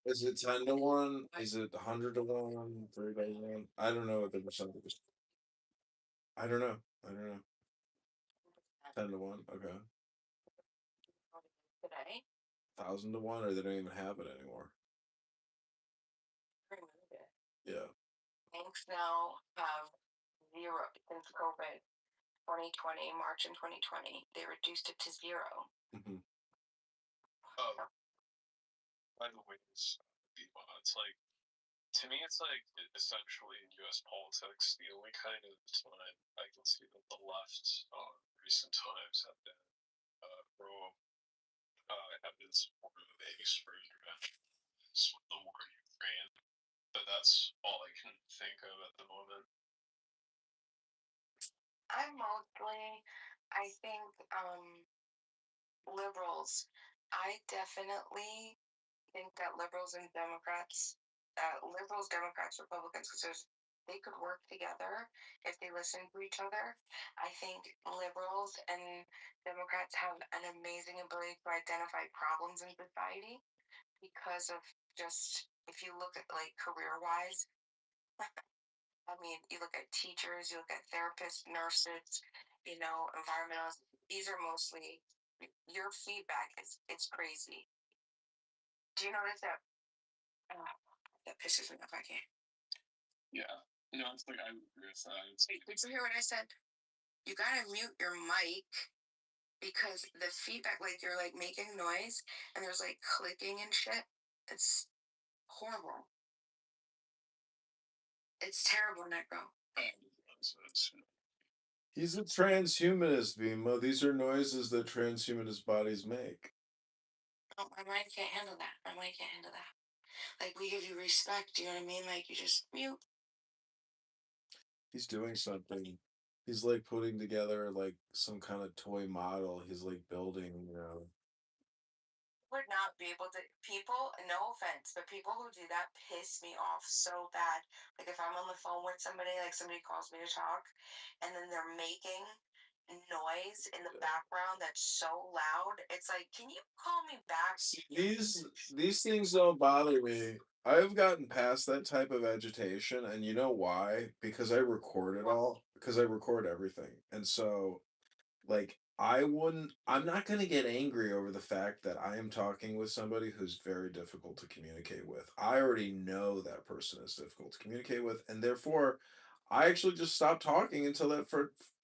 Is it 10-1? Is it 100-1? 3-1? I don't know what the percentage is. I don't know. 10-1. Okay. Today? 1,000-1, or they don't even have it anymore. Remove it. Yeah. Banks now have zero since COVID 2020, March in 2020. They reduced it to 0. Mm-hmm. By the way, it's like, to me, it's like essentially in U.S. politics, the only kind of time I can see that the left recent times have been supportive of extra intervention is with the war in Ukraine. But that's all I can think of at the moment. I think liberals. I definitely think that liberals, Democrats, Republicans, because they could work together if they listen to each other. I think liberals and Democrats have an amazing ability to identify problems in society because of just, if you look at like career wise, I mean, you look at teachers, you look at therapists, nurses, environmentalists. These are mostly your feedback it's crazy. Do you notice that? That pisses me off. I can't. Yeah. No, it's like I would agree with that. Wait, did you hear what I said? You gotta mute your mic because the feedback, like you're like making noise and there's like clicking and shit. It's horrible. It's terrible, Necro. He's a transhumanist, Bimo. These are noises that transhumanist bodies make. Oh, my mind can't handle that. Like, we give you respect, do you know what I mean? Like, you just mute. He's doing something. He's like putting together like some kind of toy model. He's like building, you know. Would not be able to people, no offense, but people who do that piss me off so bad. Like if I'm on the phone with somebody, like somebody calls me to talk and then they're making noise in the background that's so loud. It's like, can you call me back? These things don't bother me. I've gotten past that type of agitation, and you know why? Because I record it all. Because I record everything, and so like I'm not going to get angry over the fact that I am talking with somebody who's very difficult to communicate with. I already know that person is difficult to communicate with, and therefore I actually just stop talking until that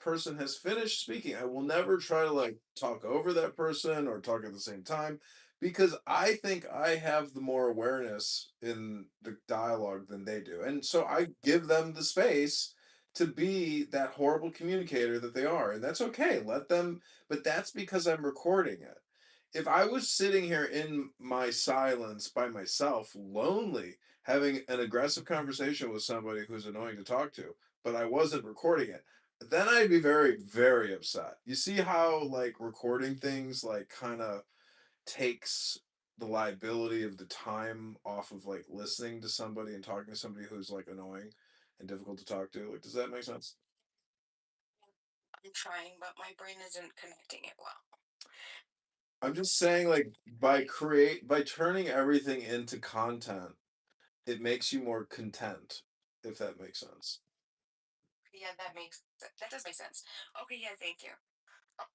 person has finished speaking. I will never try to like talk over that person or talk at the same time because I think I have the more awareness in the dialogue than they do. And so I give them the space to be that horrible communicator that they are. And that's okay. Let them, but that's because I'm recording it. If I was sitting here in my silence by myself, lonely, having an aggressive conversation with somebody who's annoying to talk to, but I wasn't recording it, then I'd be very, very upset. You see how like recording things like kind of takes the liability of the time off of like listening to somebody and talking to somebody who's like annoying and difficult to talk to. Like, does that make sense? I'm trying, but my brain isn't connecting it well. I'm just saying, like, by turning everything into content, it makes you more content, if that makes sense. Yeah, that does make sense. Okay, yeah, thank you.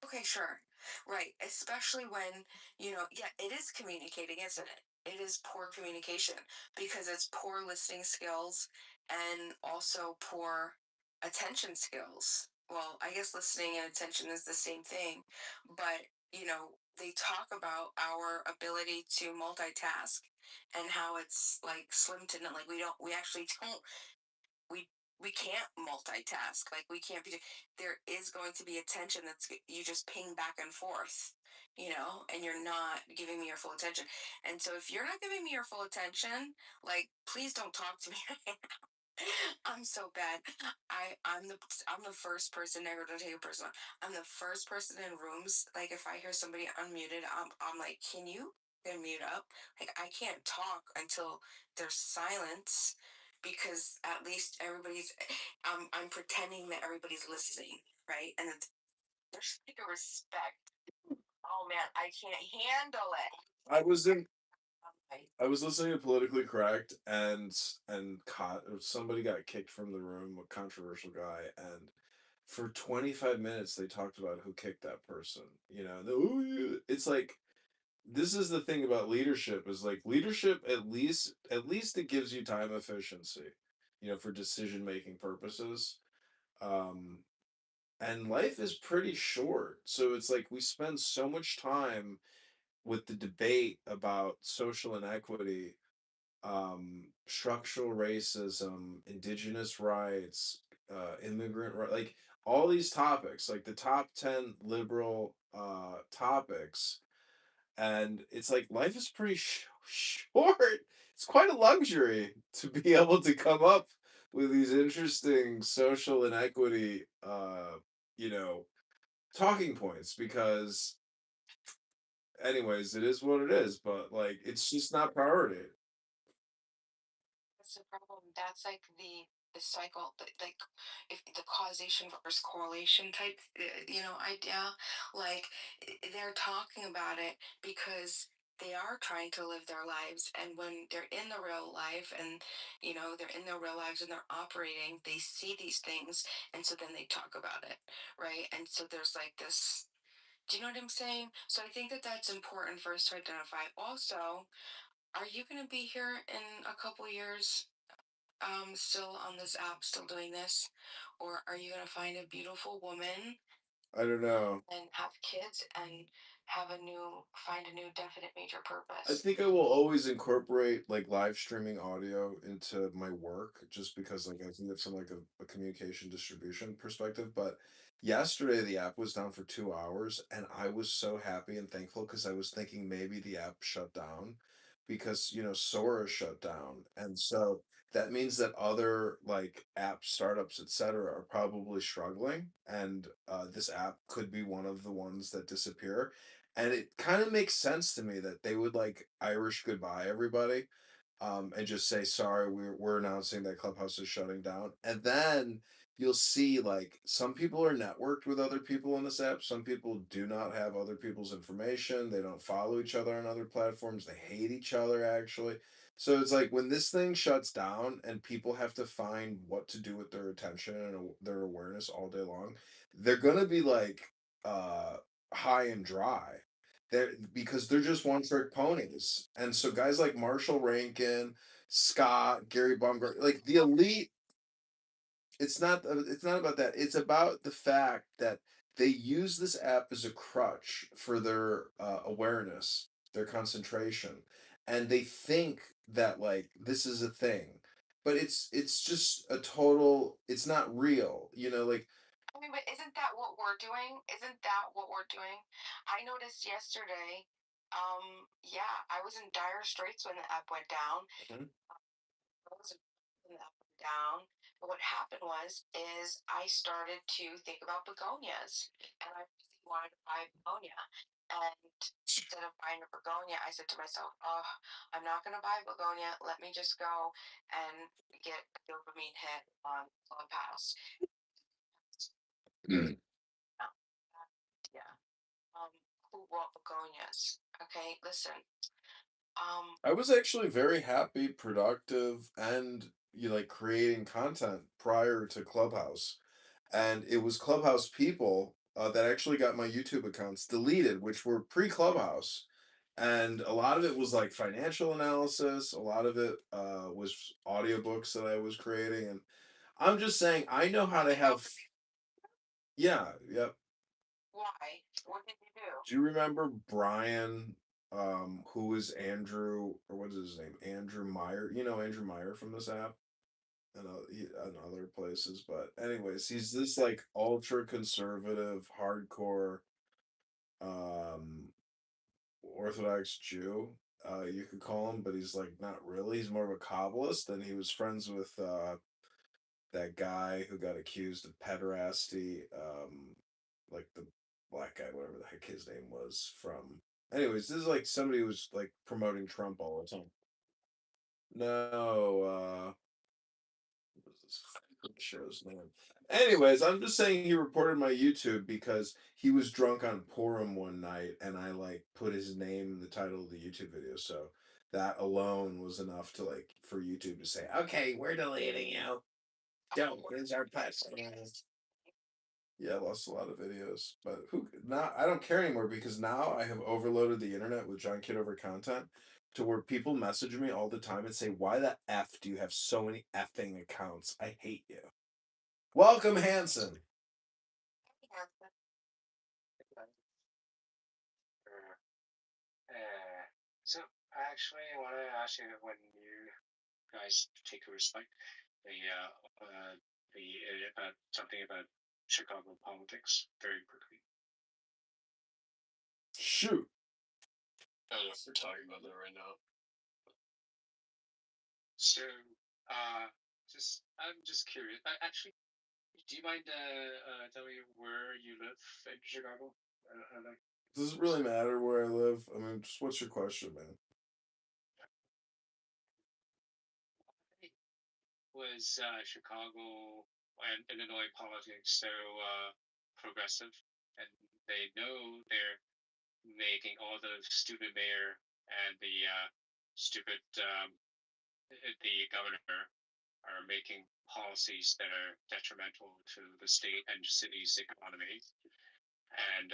Okay, sure. Right. Especially when, yeah, it is communicating, isn't it? It is poor communication because it's poor listening skills and also poor attention skills. Well, I guess listening and attention is the same thing, but, they talk about our ability to multitask and how it's like slim to none. Like we actually don't we we can't multitask. Like we can't be. There is going to be attention that's you just ping back and forth, and you're not giving me your full attention. And so if you're not giving me your full attention, like please don't talk to me. I'm so bad. I'm the first person never to take a person. I'm the first person in rooms. Like if I hear somebody unmuted, I'm like, can you mute up? Like I can't talk until there's silence because at least everybody's. I'm pretending that everybody's listening, right? And there's like a respect. Oh man, I can't handle it. I was in I was listening to Politically Correct and somebody got kicked from the room, a controversial guy, and for 25 minutes they talked about who kicked that person. It's like this is the thing about leadership is like leadership at least it gives you time efficiency, for decision making purposes. Um and life is pretty short. So it's like we spend so much time with the debate about social inequity, structural racism, indigenous rights, immigrant right, like all these topics, like the top 10 liberal topics, and it's like life is pretty short. It's quite a luxury to be able to come up with these interesting social inequity, you know, talking points because anyways, it is what it is, but like it's just not priority. That's the problem. That's like the cycle, like if the causation versus correlation type, idea. Like they're talking about it because they are trying to live their lives, and when they're in the real life, and they're in their real lives and they're operating, they see these things, and so then they talk about it, right? And so there's like this. Do you know what I'm saying? So I think that that's important for us to identify. Also, are you going to be here in a couple years, still on this app, still doing this? Or are you going to find a beautiful woman I don't know. and have kids and find a new definite major I purpose? think I will always incorporate like live streaming audio into my work just because like I think that's from like a communication distribution perspective. But yesterday the app was down for 2 hours and I was so happy and thankful because I was thinking maybe the app shut down because Sora shut down. And so that means that other like app startups, etc., are probably struggling, and this app could be one of the ones that disappear. And it kind of makes sense to me that they would like Irish goodbye everybody, and just say sorry, we're announcing that Clubhouse is shutting down, and then you'll see like some people are networked with other people on this app. Some people do not have other people's information. They don't follow each other on other platforms. They hate each other actually. So it's like when this thing shuts down and people have to find what to do with their attention and their awareness all day long, they're gonna be like uh high and dry. Because they're just one trick ponies. And so guys like Marshall Rankin, Scott, Gary Baumgart, like the elite, it's not about that. It's about the fact that they use this app as a crutch for their awareness, their concentration, and they think that like this is a thing, but it's just a total. It's not real, like. I mean, but isn't that what we're doing? Isn't that what we're doing? I noticed yesterday, yeah, I was in dire straits when the app went down. Mhm. I was when the app went down. But what happened is I started to think about begonias, and I really wanted to buy a begonia. And instead of buying a begonia, I said to myself, "Oh, I'm not going to buy a begonia. Let me just go and get a dopamine hit on Clubhouse." Mm. Yeah. Who bought begonias? Okay, listen. I was actually very happy, productive, and you like creating content prior to Clubhouse. And it was Clubhouse people that actually got my YouTube accounts deleted, which were pre-Clubhouse. And a lot of it was like financial analysis. A lot of it was audiobooks that I was creating. And I'm just saying, I know how to have. Yeah, yep. Why? What did you do? Do you remember Brian, who is Andrew, or what is his name? Andrew Meyer. You know Andrew Meyer from this app? And other places. But anyways, he's this like ultra conservative, hardcore, um, Orthodox Jew. You could call him, but he's like not really. He's more of a Kabbalist, and he was friends with that guy who got accused of pederasty, like the black guy, whatever the heck his name was from. Anyways, this is like somebody who was like promoting Trump all the time. No, what was this show's name? Anyways, I'm just saying he reported my YouTube because he was drunk on Purim one night, and I like put his name in the title of the YouTube video. So that alone was enough to like for YouTube to say, "Okay, we're deleting you. Don't use our platform." Yeah, I lost a lot of videos, but who now I don't care anymore because now I have overloaded the internet with John Kitover content to where people message me all the time and say, "Why the f do you have so many effing accounts? I hate you." Welcome, Hanson. So I actually want to ask you when you guys take a respect about something about Chicago politics very quickly. Shoot. I don't know if we're talking about that right now. So, I'm just curious. Actually, do you mind telling me where you live in Chicago? Does it really matter where I live? I mean, just what's your question, man? Was Chicago and Illinois politics so progressive, and they know they're making all the stupid mayor and the stupid the governor are making policies that are detrimental to the state and city's economy, and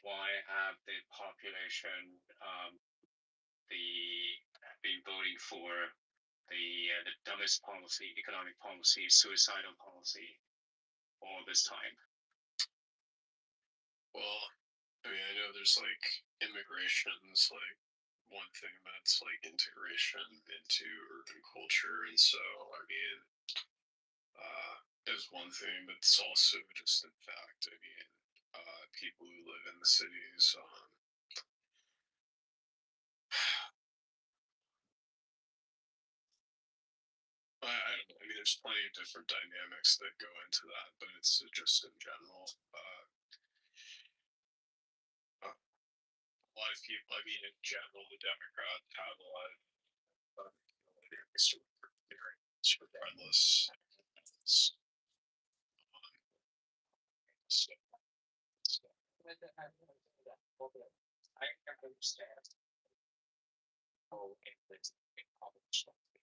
why have the population be voting for the dumbest policy, economic policy, suicidal policy, all this time? Well, I mean, I know there's like immigration's like one thing that's like integration into urban culture, and so I mean, is one thing, but it's also just in fact, I mean, people who live in the cities, there's plenty of different dynamics that go into that, but it's just in general. A lot of people, I mean, in general, the Democrats have a lot of regardless. I understand. Oh,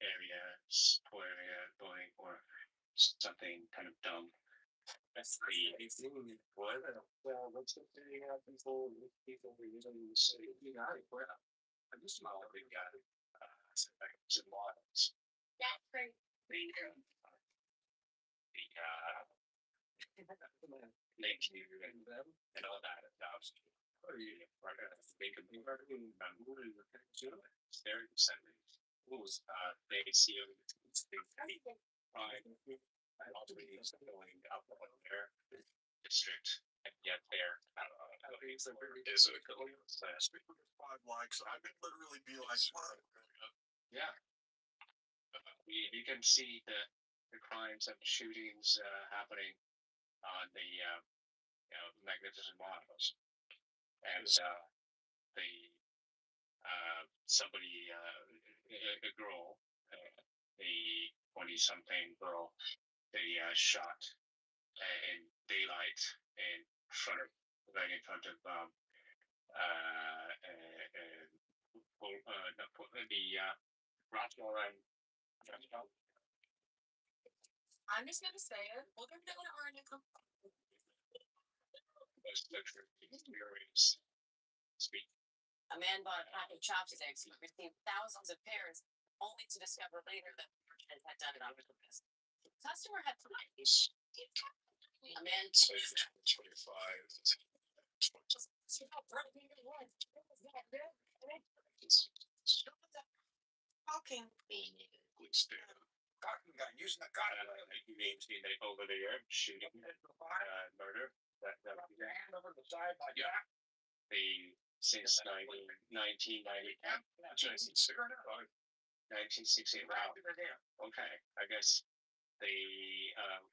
areas, poor area, bullying, or something kind of dumb. That's the well, what's the thing? People were using the city. I'm just not a big guy. Some models. Yeah, great. Thank you and all that. Make a move. Very exciting. They see going up on their district, and yet they're is it last week 5 likes? I could literally be like, yeah. You can see the crimes and the shootings happening on the magnificent models, and the somebody a girl, a 20-something girl, they shot in daylight in front of right in front of the Rockmore and I'm just gonna say it. We're gonna get an article. Speak. A man bought a pack of chopsticks and received thousands of pairs, only to discover later that the merchant had done it on purpose. The customer had price. A man 25. Talking. Please do. Using the gun. They over there shooting, murder. That hand over the side like that. The since 1990. 1960. Wow. Okay, I guess we have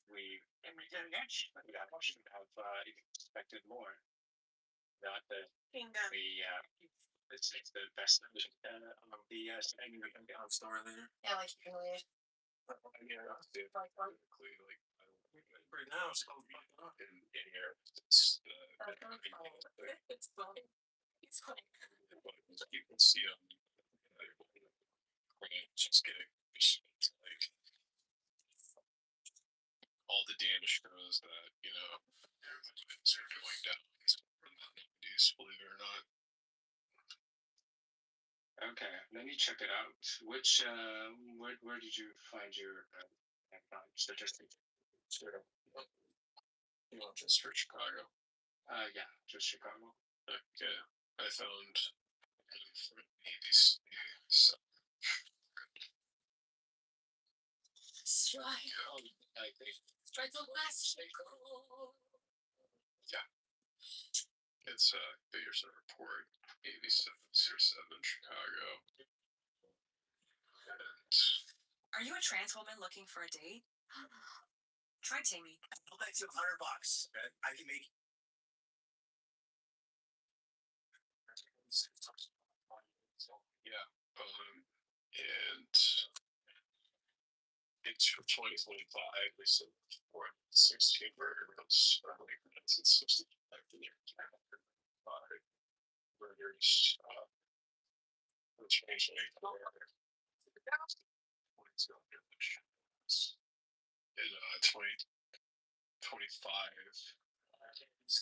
expected more. Not the it's the best of the store there. Yeah, like you can leave. Right now it's called in here. It's funny. It's funny. You can see them. Just getting like all the damage shows that things are going down from the 90s, believe it or not. Okay, let me check it out. Which where did you find your statistics? You want just for Chicago? Yeah, just Chicago. Okay, I found these. So. Strike. Strike the last yeah. It's there's a report 8707 Chicago. And are you a trans woman looking for a date? Try Tammy. I'll bet you $100. I can make yeah, and it's from 2025. They said 16 murders, like 1965 to the 5 murders. Change in 2025.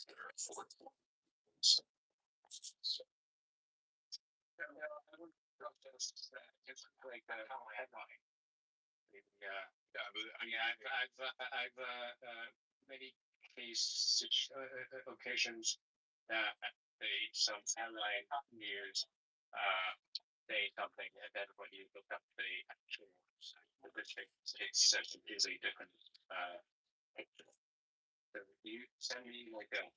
There are 4 so, it's like a headline. I've many case occasions that some headline news say something, and then when you look up the actual statistic, it's such a really different picture. So you send me like a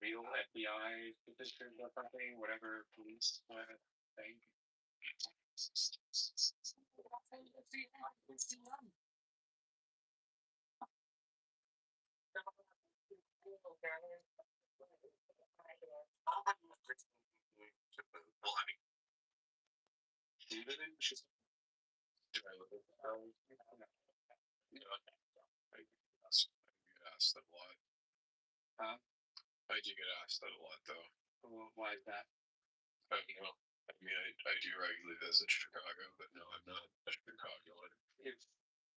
real FBI statistic or something, whatever police thing. Well, I mean, do they? Do I live in you know, I get asked that a lot. Huh? I do get asked that a lot, though. Well, why is that? You know, I mean, I do regularly visit Chicago, but no, I'm not a Chicagoan.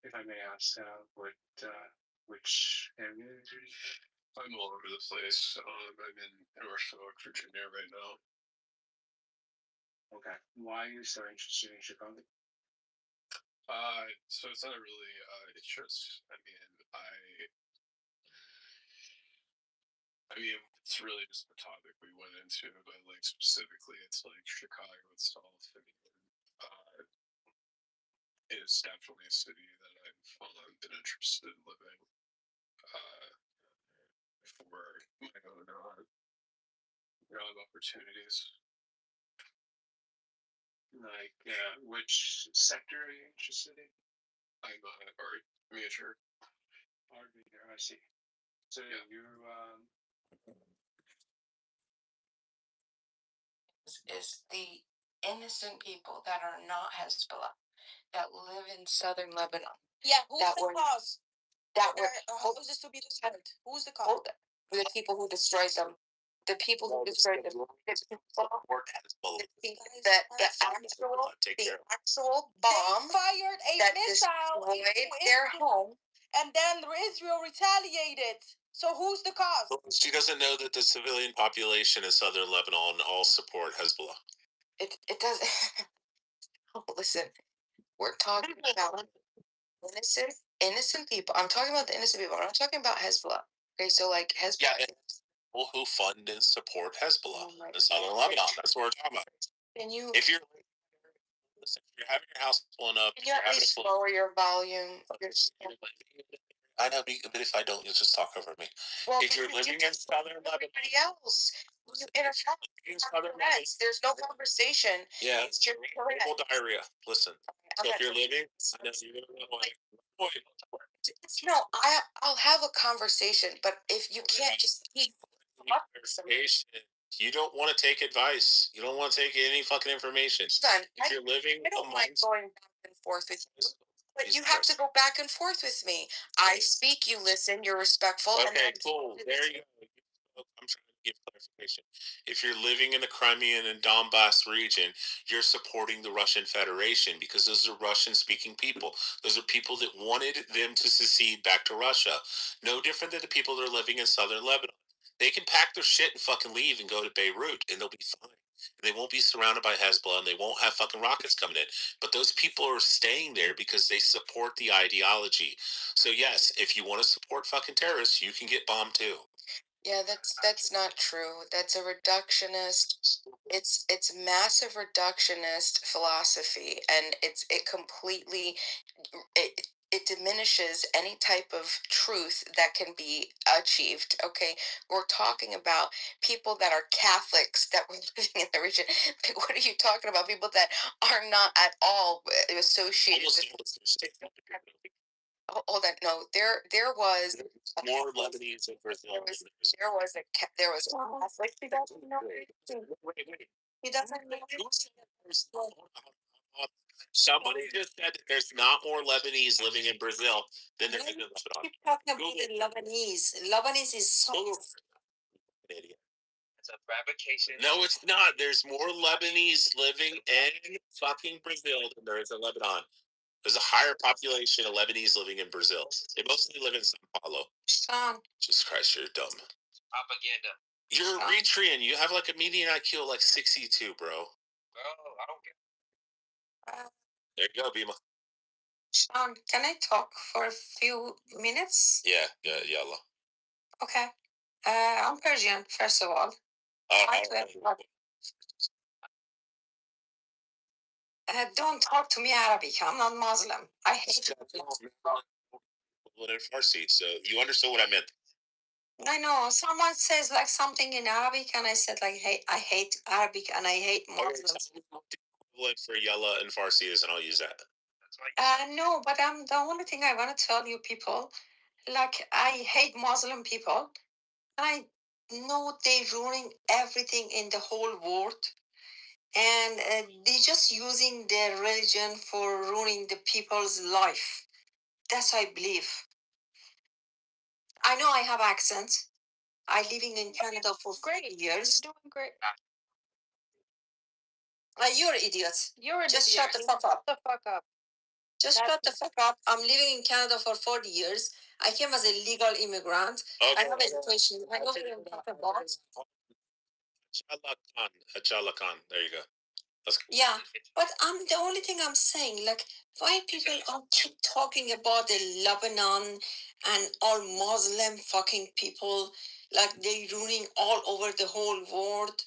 If I may ask, which area? I'm all over the place. I'm in Norfolk, Virginia right now. Okay. Why are you so interested in Chicago? So it's not really, it's just, I mean, it's really just the topic we went into, but like specifically, it's like Chicago itself. I mean, it is definitely a city that I've been interested in living for my own job opportunities. Like, which sector are you interested in? I'm an art major. Art major, I see. So yeah, you is the innocent people that are not Hezbollah that live in southern Lebanon. Yeah, who's that the were cause? that were How is this to be decided? Who's the cause? hold it. The people who destroyed them. The people who destroyed them. The actual bomb They fired a that missile destroyed into their Israel, home. and then Israel retaliated. So who's the cause? She doesn't know that the civilian population in southern Lebanon all support Hezbollah. It doesn't. Oh, listen, we're talking about innocent people. I'm talking about the innocent people. I'm not talking about Hezbollah. Okay, so like Hezbollah. Yeah, people who fund and support Hezbollah in southern Lebanon. That's what we're talking about. If you're having your house blown up, can you at least lower your volume? I know, but if I don't, you'll just talk over me. Well, if you're living in southern Lebanon, everybody else, you interrupt. There's no conversation. Yeah, it's just diarrhea. Listen, so if you're living, I know you're no, I'll have a conversation, but if you can't just keep you don't want to take advice. You don't want to take any fucking information. If you're living, I don't like going back and forth with you. But you have to go back and forth with me. I speak, you listen, you're respectful. Okay, cool. There you go. I'm trying to give clarification. If you're living in the Crimean and Donbass region, you're supporting the Russian Federation because those are Russian-speaking people. Those are people that wanted them to secede back to Russia. No different than the people that are living in southern Lebanon. They can pack their shit and fucking leave and go to Beirut, and they'll be fine. And they won't be surrounded by Hezbollah, and they won't have fucking rockets coming in. But those people are staying there because they support the ideology. So yes, if you want to support fucking terrorists, you can get bombed too. Yeah, that's not true. That's a reductionist. It's massive reductionist philosophy, and it completely it diminishes any type of truth that can be achieved. Okay, we're talking about people that are Catholics that were living in the region. What are you talking about? People that are not at all associated with. Hold on, no, there was more Lebanese in Brazil. there was a Catholic. He doesn't know. Somebody just said that there's not more Lebanese living in Brazil than there is in Lebanon. Keep talking about the Lebanese. Lebanese is so. Idiot. It's a fabrication. No, it's not. There's more Lebanese living in fucking Brazil than there is in Lebanon. There's a higher population of Lebanese living in Brazil. They mostly live in Sao Paulo. Jesus Christ, you're dumb. Propaganda. You're Eritrean. You have like a median IQ of like 62, bro. Oh, I don't get it. There you go, Bima. Sean, can I talk for a few minutes? Yeah, yalla. Okay. I'm Persian, first of all. Don't talk to me Arabic. I'm not Muslim. I hate Farsi, so you understood what I meant. I know. Someone says like something in Arabic, and I said like, "Hey, I hate Arabic and I hate Muslims." Equivalent for yalla and Farsi is, and I'll use that. No, but the only thing I want to tell you people, like I hate Muslim people, I know they're ruining everything in the whole world, and they're just using their religion for ruining the people's life. That's I believe. I know I have accent. I living in Canada for 40 years. You're doing great. You're an idiot. You're an Just idiot. shut the fuck up. Shut the fuck up. Just shut the fuck up. I'm living in Canada for 40 years. I came as a legal immigrant. I have education. I know what I'm talking about. Achala Khan. There you go. That's cool. Yeah, but the only thing I'm saying, like, why people are keep talking about the Lebanon and all Muslim fucking people, like they ruining all over the whole world.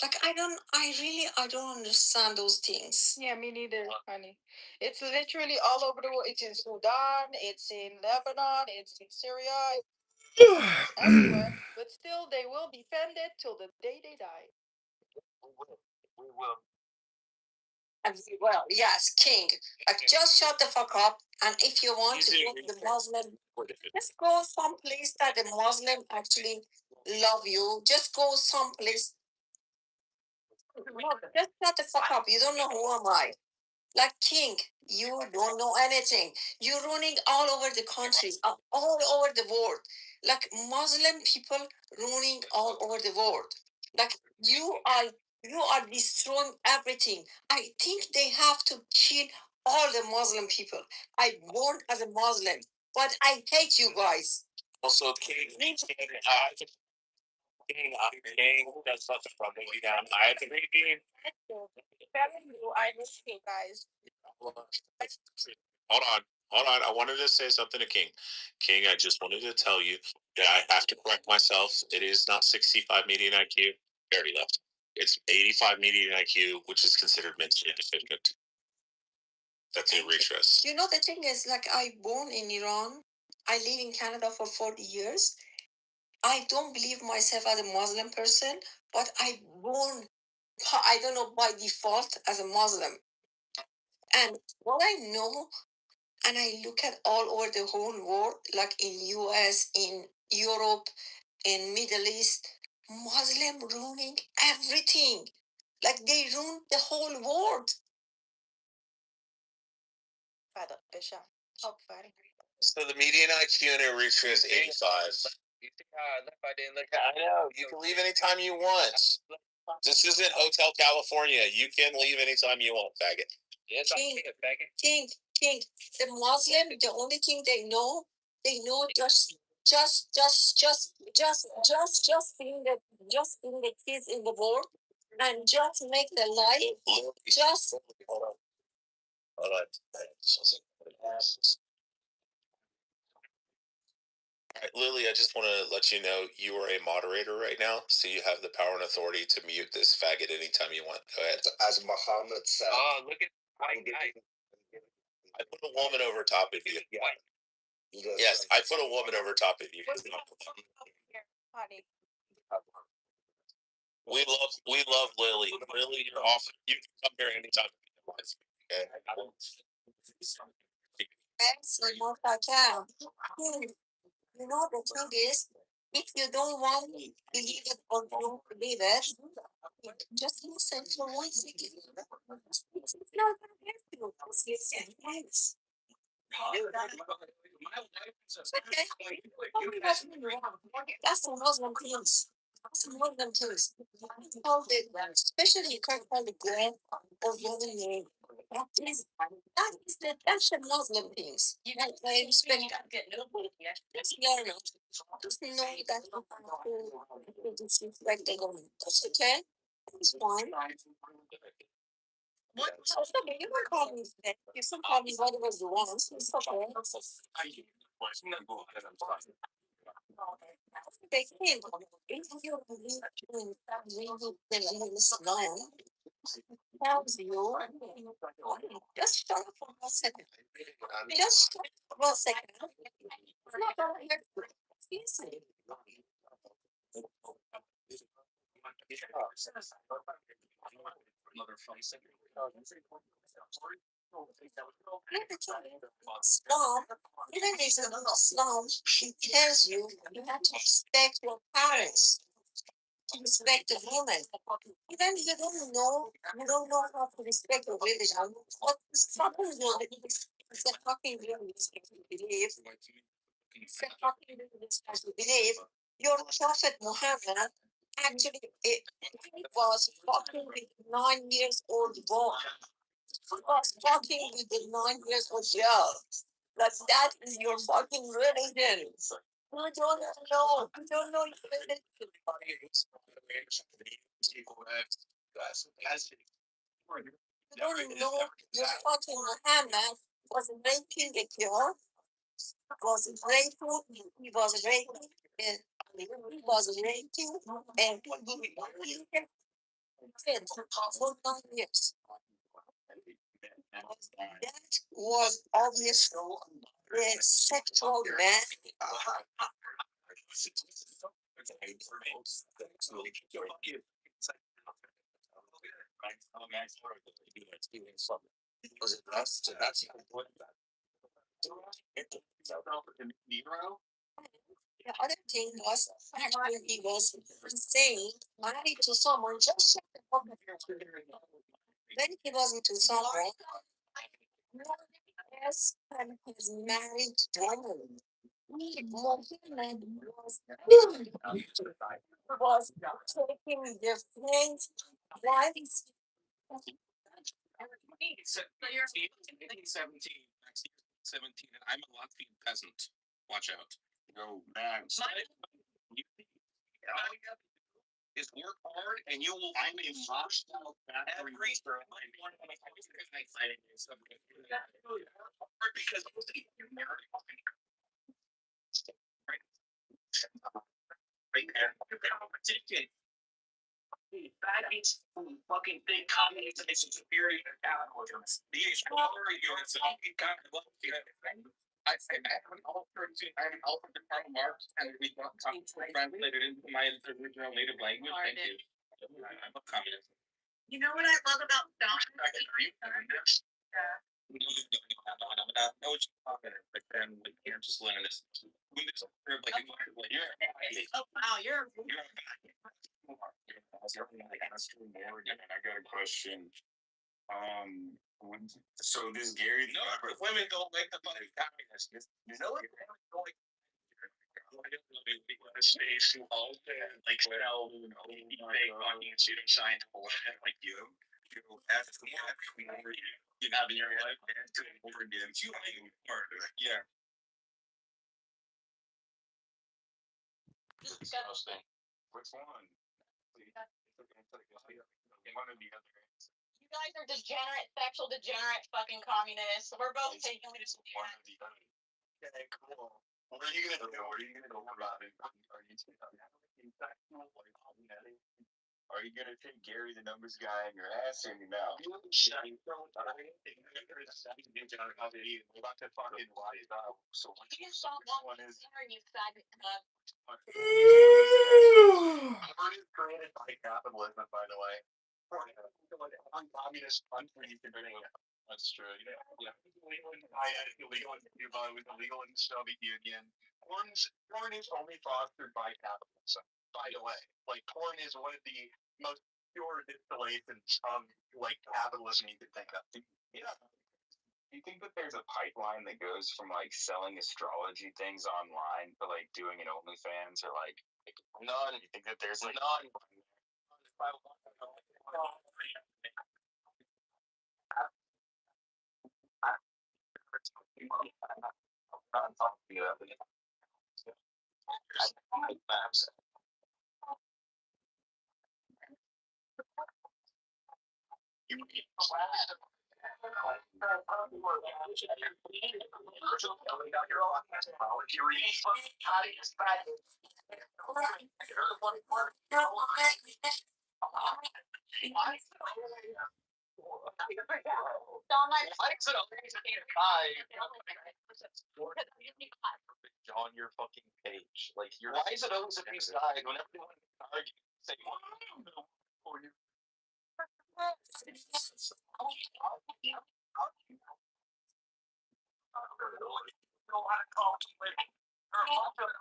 Like I don't understand those things. Yeah, me neither, honey. It's literally all over the world. It's in Sudan, it's in Lebanon, it's in Syria, it's everywhere. But still, they will defend it till the day they die. We will. Well, yes, King. Like, just shut the fuck up. And if you want to go to the Muslim, just go someplace that the Muslim actually love you. Just go someplace. No, just shut the fuck up. You don't know who am I. Like King, you don't know anything. You're running all over the country, all over the world. Like Muslim people running all over the world. Like you are destroying everything. I think they have to kill all the Muslim people. I born as a Muslim, but I hate you guys. Also, King, that's not the problem. I have to read I miss you guys. Hold on. I wanted to say something to King. King, I just wanted to tell you that I have to correct myself. It is not 65 median IQ. I already left. It's 85 median IQ, which is considered mentally deficient. That's a retrace. You know, the thing is, like, I born in Iran. I live in Canada for 40 years. I don't believe myself as a Muslim person, but I born, I don't know, by default as a Muslim. And what I know, and I look at all over the whole world, like in US, in Europe, in Middle East, Muslim ruining everything. Like they ruined the whole world. So the median IQ in Eritrea is 85. I know. You can leave anytime you want. This isn't Hotel California. You can leave anytime you want, faggot. King. The Muslim, the only thing they know just being the kids in the world and just make their life just. Hold on. Lily, I just want to let you know you are a moderator right now, so you have the power and authority to mute this faggot anytime you want. Go ahead. As Muhammad said. Look at I put a woman over top of you. Yeah. Yes, I put a woman over top of you. We love Lily. Lily, you're awesome. You can come here anytime. Okay. Excellent, I can. You know, the thing is, if you don't want to believe it or don't believe it, just listen for 1 second. It's not going to help you. Just listen, thanks. Okay. That's the Muslim things. That's the Muslim things. Especially you can't call the girl or woman name. That's the Muslim things. I respect that. Just learn it. Just know that you have to disrespect the woman. That's okay. That's fine. It's okay. You can call me that. You can call me whatever you want. It's okay. They can't. If you believe in Islam, tells you, just shut up for 1 second. Just shut up for 1 second. It's not gonna hurt. It's easy. Islam Even if you're not Islam, it tells you have to respect your parents, to respect the woman. Even if you don't know how to respect your religion, what is fucking your religion? It's a fucking religion you believe. It's a fucking religion you believe. Your Prophet Muhammad actually it was fucking with 9 years old boy. He was fucking with the 9 years old girl. Like that is your fucking religion. You don't know. You don't know your religion. You don't know your fucking Muhammad was raping a girl, was raping, he was raping, and he was raping, and he did for 9 years. That was obviously the sexual man. The other thing was actually he was saying married to someone just when he was into someone yes and he's married woman. Mohammed was taking the friends wives. So you're 17, and I'm a Latvian peasant. Watch out. Go back. Is work hard and you will find a first because fucking big communism is superior to capitalism. The extraordinary units of I have an alternate Karl Marx and we translated into my original native language. Thank you. I'm a communist. You know what I love about Stalin? Are you communist? Yeah. No, but then we can't just learn this. We just like you're. Oh wow, you're. I got a question. So this Gary, no, women don't like the fucking communists. You know what? Space who all like sell fake fucking shooting signs like you. That's the more you have in your life and to over again. You yeah. Disgusting. Which one? One of the other. You guys are degenerate, sexual degenerate fucking communists. We're both taking it. Okay, cool. What are you gonna do? What are you gonna go about it? Are you gonna take Gary the numbers guy in your ass or in your mouth? So I'm about to fucking lie it out. So you saw one is you faggot. Porn is created by capitalism, by the way. Communist countries are doing it. That's true. Yeah. Illegal in Cuba, it was illegal in the Soviet Union. Porn is only fostered by capitalism, by the way. Like, porn is one of the most pure distillations of, like, capitalism you could think of. Yeah. Do you think that there's a pipeline that goes from, like, selling astrology things online to, like, doing an OnlyFans or, like none? You think that there's, like, none? On your fucking page, like why is it always a piece guy whenever you want to argue? Say, for you. know how to talk to women. They're a bunch of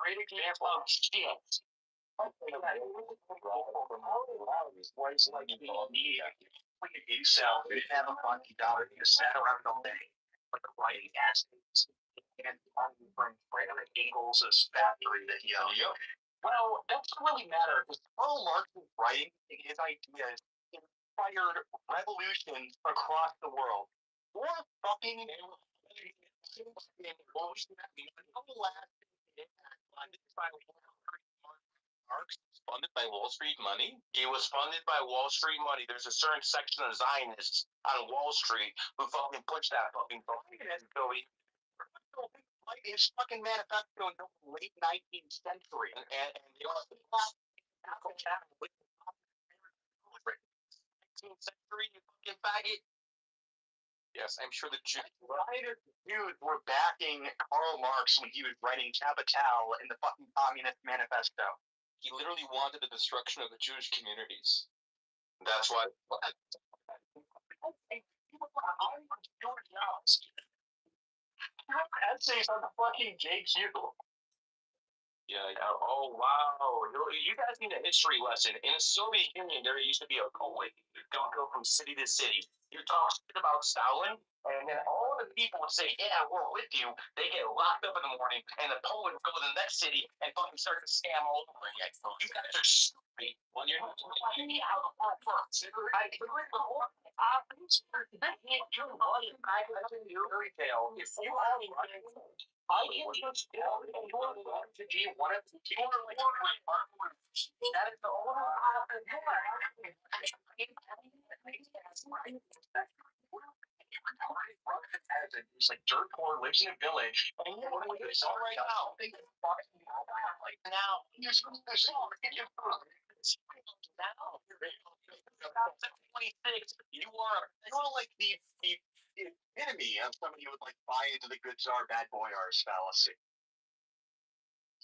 great example of shit. Like in South, they didn't have a fucking dollar. They just sat around all day with the writing aspects. And from Brandon Ingles' factory that he owned. Well, that doesn't really matter because Karl Marx's writing, his ideas, inspired revolutions across the world. We're fucking Marx was funded by Wall Street money. He was funded by Wall Street money. There's a certain section of Zionists on Wall Street who fucking pushed that fucking his fucking manifesto in the late 19th century. And they were 19th century, you fucking faggot. Yes, I'm sure the Jews were backing Karl Marx when he was writing Capital in the fucking Communist Manifesto. He literally wanted the destruction of the Jewish communities. That's why. Essays on the fucking JQ. Yeah. Oh wow. You guys need a history lesson. In the Soviet Union, there used to be a hallway. You don't go from city to city. You talk shit about Stalin, and then all the people would say, "Yeah, we're with you." They get locked up in the morning, and the Poland would go to the next city and fucking start to scam all over again. You guys are stupid. When you're not it's like dirt poor, lives in a village. And you know what it's all right now. Like now, you're supposed to now. 26, you are like the epitome of somebody who would like buy into the good czar, bad boy arse fallacy.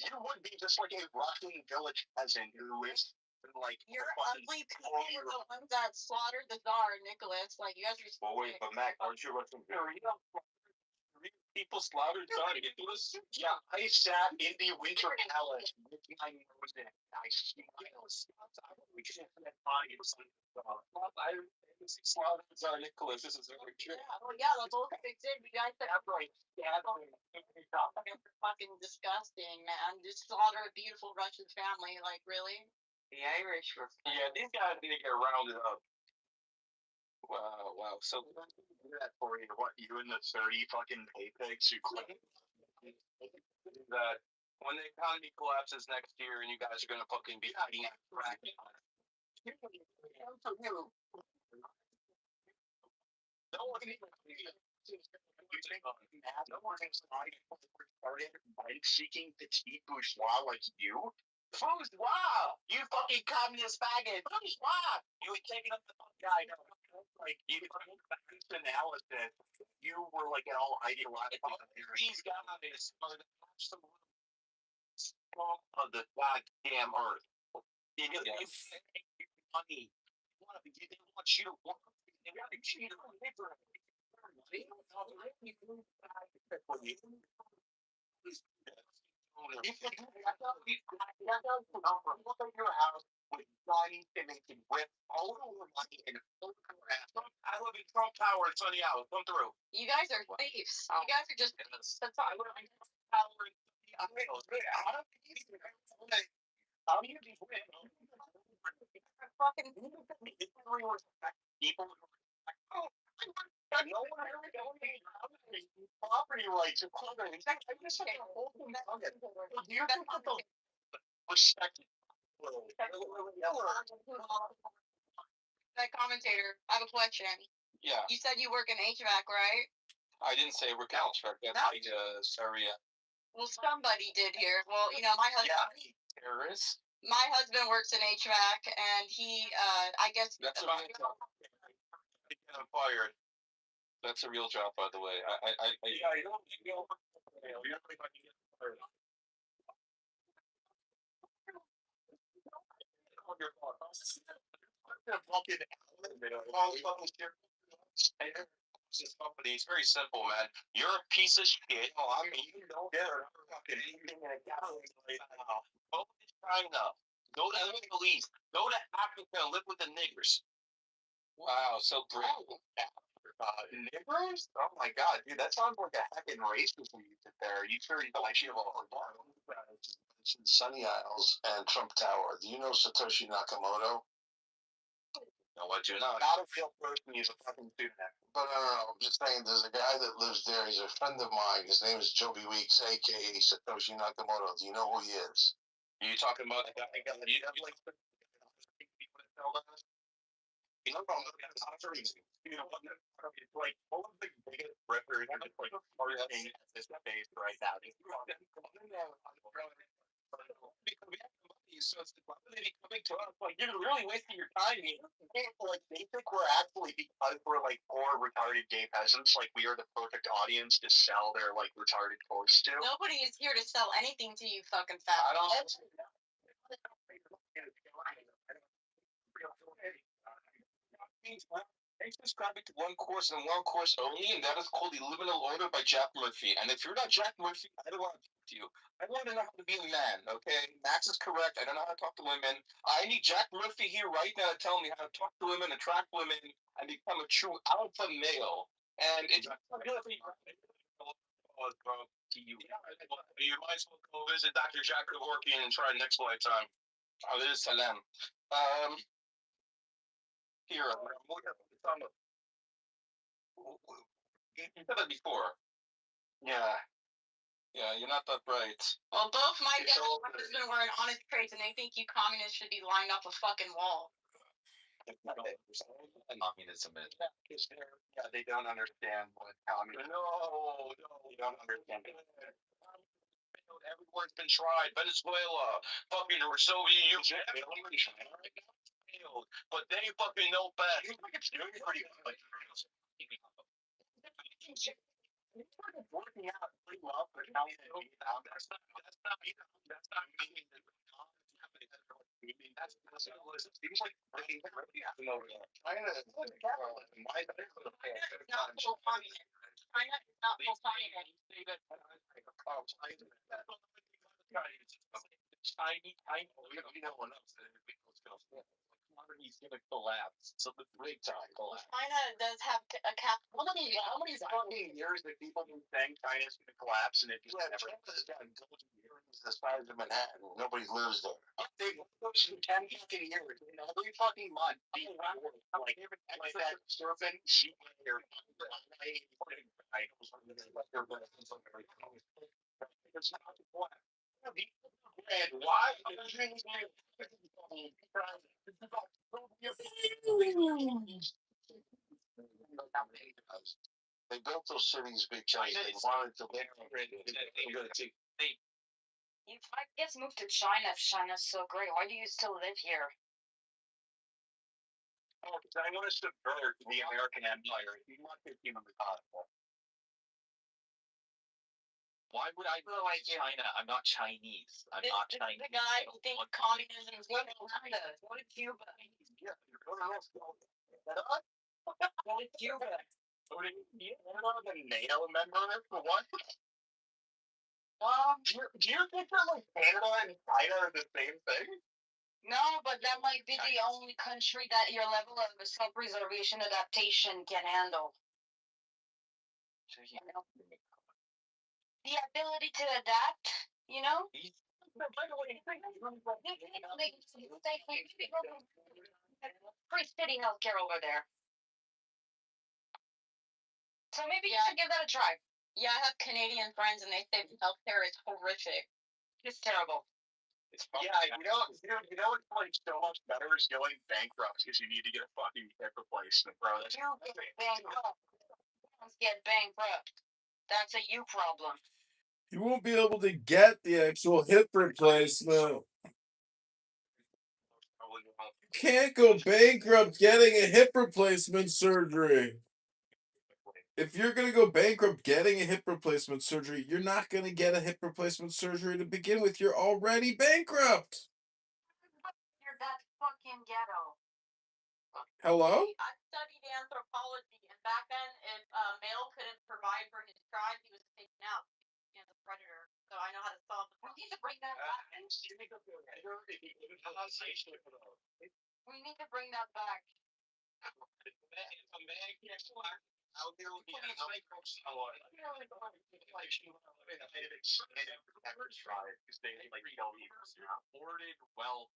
You would be just like a Russian village peasant who is like You're ugly people are the ones that slaughtered the Tsar, Nicholas. Like you guys are. Well, wait, but Mac, aren't you Russian? People slaughtered Tsar Nicholas? Yeah, I sat in the Winter Palace with my nose in. I slaughtered Tsar Nicholas. This is very true. Yeah, the whole thing did. You guys are right. Fucking disgusting, man. Just slaughter a beautiful Russian family. Like, really? The Irish were. Yeah, these guys need to get rounded up. Wow. So that for you, what you and the 30 fucking pay pigs who claim that when the economy collapses next year and you guys are gonna fucking be hiding out bracket. No one seeking petite bourgeois like you. Bourgeois! You fucking communist faggot! Bourgeois! You were taking up the guy. Like, you analysis, you were like an all ideological. These guys are the absolute of the goddamn earth. They money. They want you to work. They want you to live for I live in Trump Tower in Sunny Isles. Come through. You guys are thieves. You guys are just. That's all. How do you be fucking people? No one ever property rights. You can put the respect. That commentator, I have a question. Yeah. You said you work in HVAC, right? I didn't say we're HVAC. Sorry. Well, somebody did here. Well, you know, my husband. Yeah. Terrorists. My husband works in HVAC, and he, I guess. That's a real job. I'm fired. That's a real job, by the way. Yeah, you don't get fired. This company is very simple, man. You're a piece of shit. Oh, I mean, you know better. Fucking anything in a gallon right now. Go to China. Go to the Middle East. Go to Africa and live with the niggers. Wow, so great. Niggers? Oh my god, dude, that sounds like a heckin' racist when you sit there. You sure you don't like shit all the time? It's in Sunny Isles and Trump Tower. Do you know Satoshi Nakamoto? No, what you know? Not a real person. He's a fucking student. But I'm just saying, there's a guy that lives there. He's a friend of mine. His name is Joby Weeks, aka Satoshi Nakamoto. Do you know who he is? Are you talking about the guy that you have like people that sell us? You know, that's not very easy. You know, it's like one of the biggest records in like marketing at this space right now. Because we have the money, so it's why would they be coming to us? Like, you're really wasting your time here. Like, they think we're actually, because we're like poor, retarded gay peasants, like we are the perfect audience to sell their like retarded course to. Nobody is here to sell anything to you, fucking fat. I don't. Thanks for subscribing to one course and one course only, and that is called the Liminal Order by Jack Murphy. And if you're not Jack Murphy, I don't want to talk to you. I want to know how to be a man, okay? Max is correct. I don't know how to talk to women. I need Jack Murphy here right now to tell me how to talk to women, attract women, and become a true alpha male. And it's you might as well go visit Dr. Jack Kevorkian and try next lifetime. Alayhi salam. Here, you said that before. Yeah. Yeah, you're not that bright. Well, both my dad and my husband were in honest trades, and they think you communists should be lined up a fucking wall. Communism is. Yeah, they don't understand what communism is. No, they don't understand it. Everyone's been tried. Venezuela, fucking Soviet Union, failed, but they fucking know best. It's doing pretty good. Working out pretty well, but now that's not meaning that that's it seems like really over there. China is not full communist. China is not full communist. Chinese, we know enough that economy's gonna collapse. So the big time collapse. China does have a cap. How many fucking years have people been saying China's gonna collapse and it just never? China's got the size of Manhattan. Nobody lives there. They've pushed 10 fucking years. Every fucking month. Like that serpent sheep here. It's not the point. And why? They built those cities because they wanted to live. If I guess move to China, if China's so great, why do you still live here? Oh, because I want to subvert the American Empire. You want to give them the gospel. Why would I go like China? I'm not Chinese. I'm not Chinese. The guy who thinks communism is good. What did Cuba? Yeah, you're going to What did Cuba? You're a NATO member for what? Do you think that like Canada and China are the same thing? No, but that might be the only country that your level of self-preservation adaptation can handle. The ability to adapt, you know? Free city healthcare over there. So maybe you should give that a try. Yeah, I have Canadian friends and they say healthcare is horrific. It's terrible. Yeah, you know what's like so much better is going bankrupt because you need to get a fucking hip replacement, bro. That's get bankrupt. That's a you problem. You won't be able to get the actual hip replacement. You can't go bankrupt getting a hip replacement surgery. If you're going to go bankrupt getting a hip replacement surgery, you're not going to get a hip replacement surgery to begin with. You're already bankrupt. You're that fucking ghetto. Hello? I studied anthropology, and back then, if a male couldn't provide for his tribe, he was taken out as a predator. So I know how to solve the problem. We need to bring that back. We need to bring that back. I'll do it. Because they like hoarded wealth,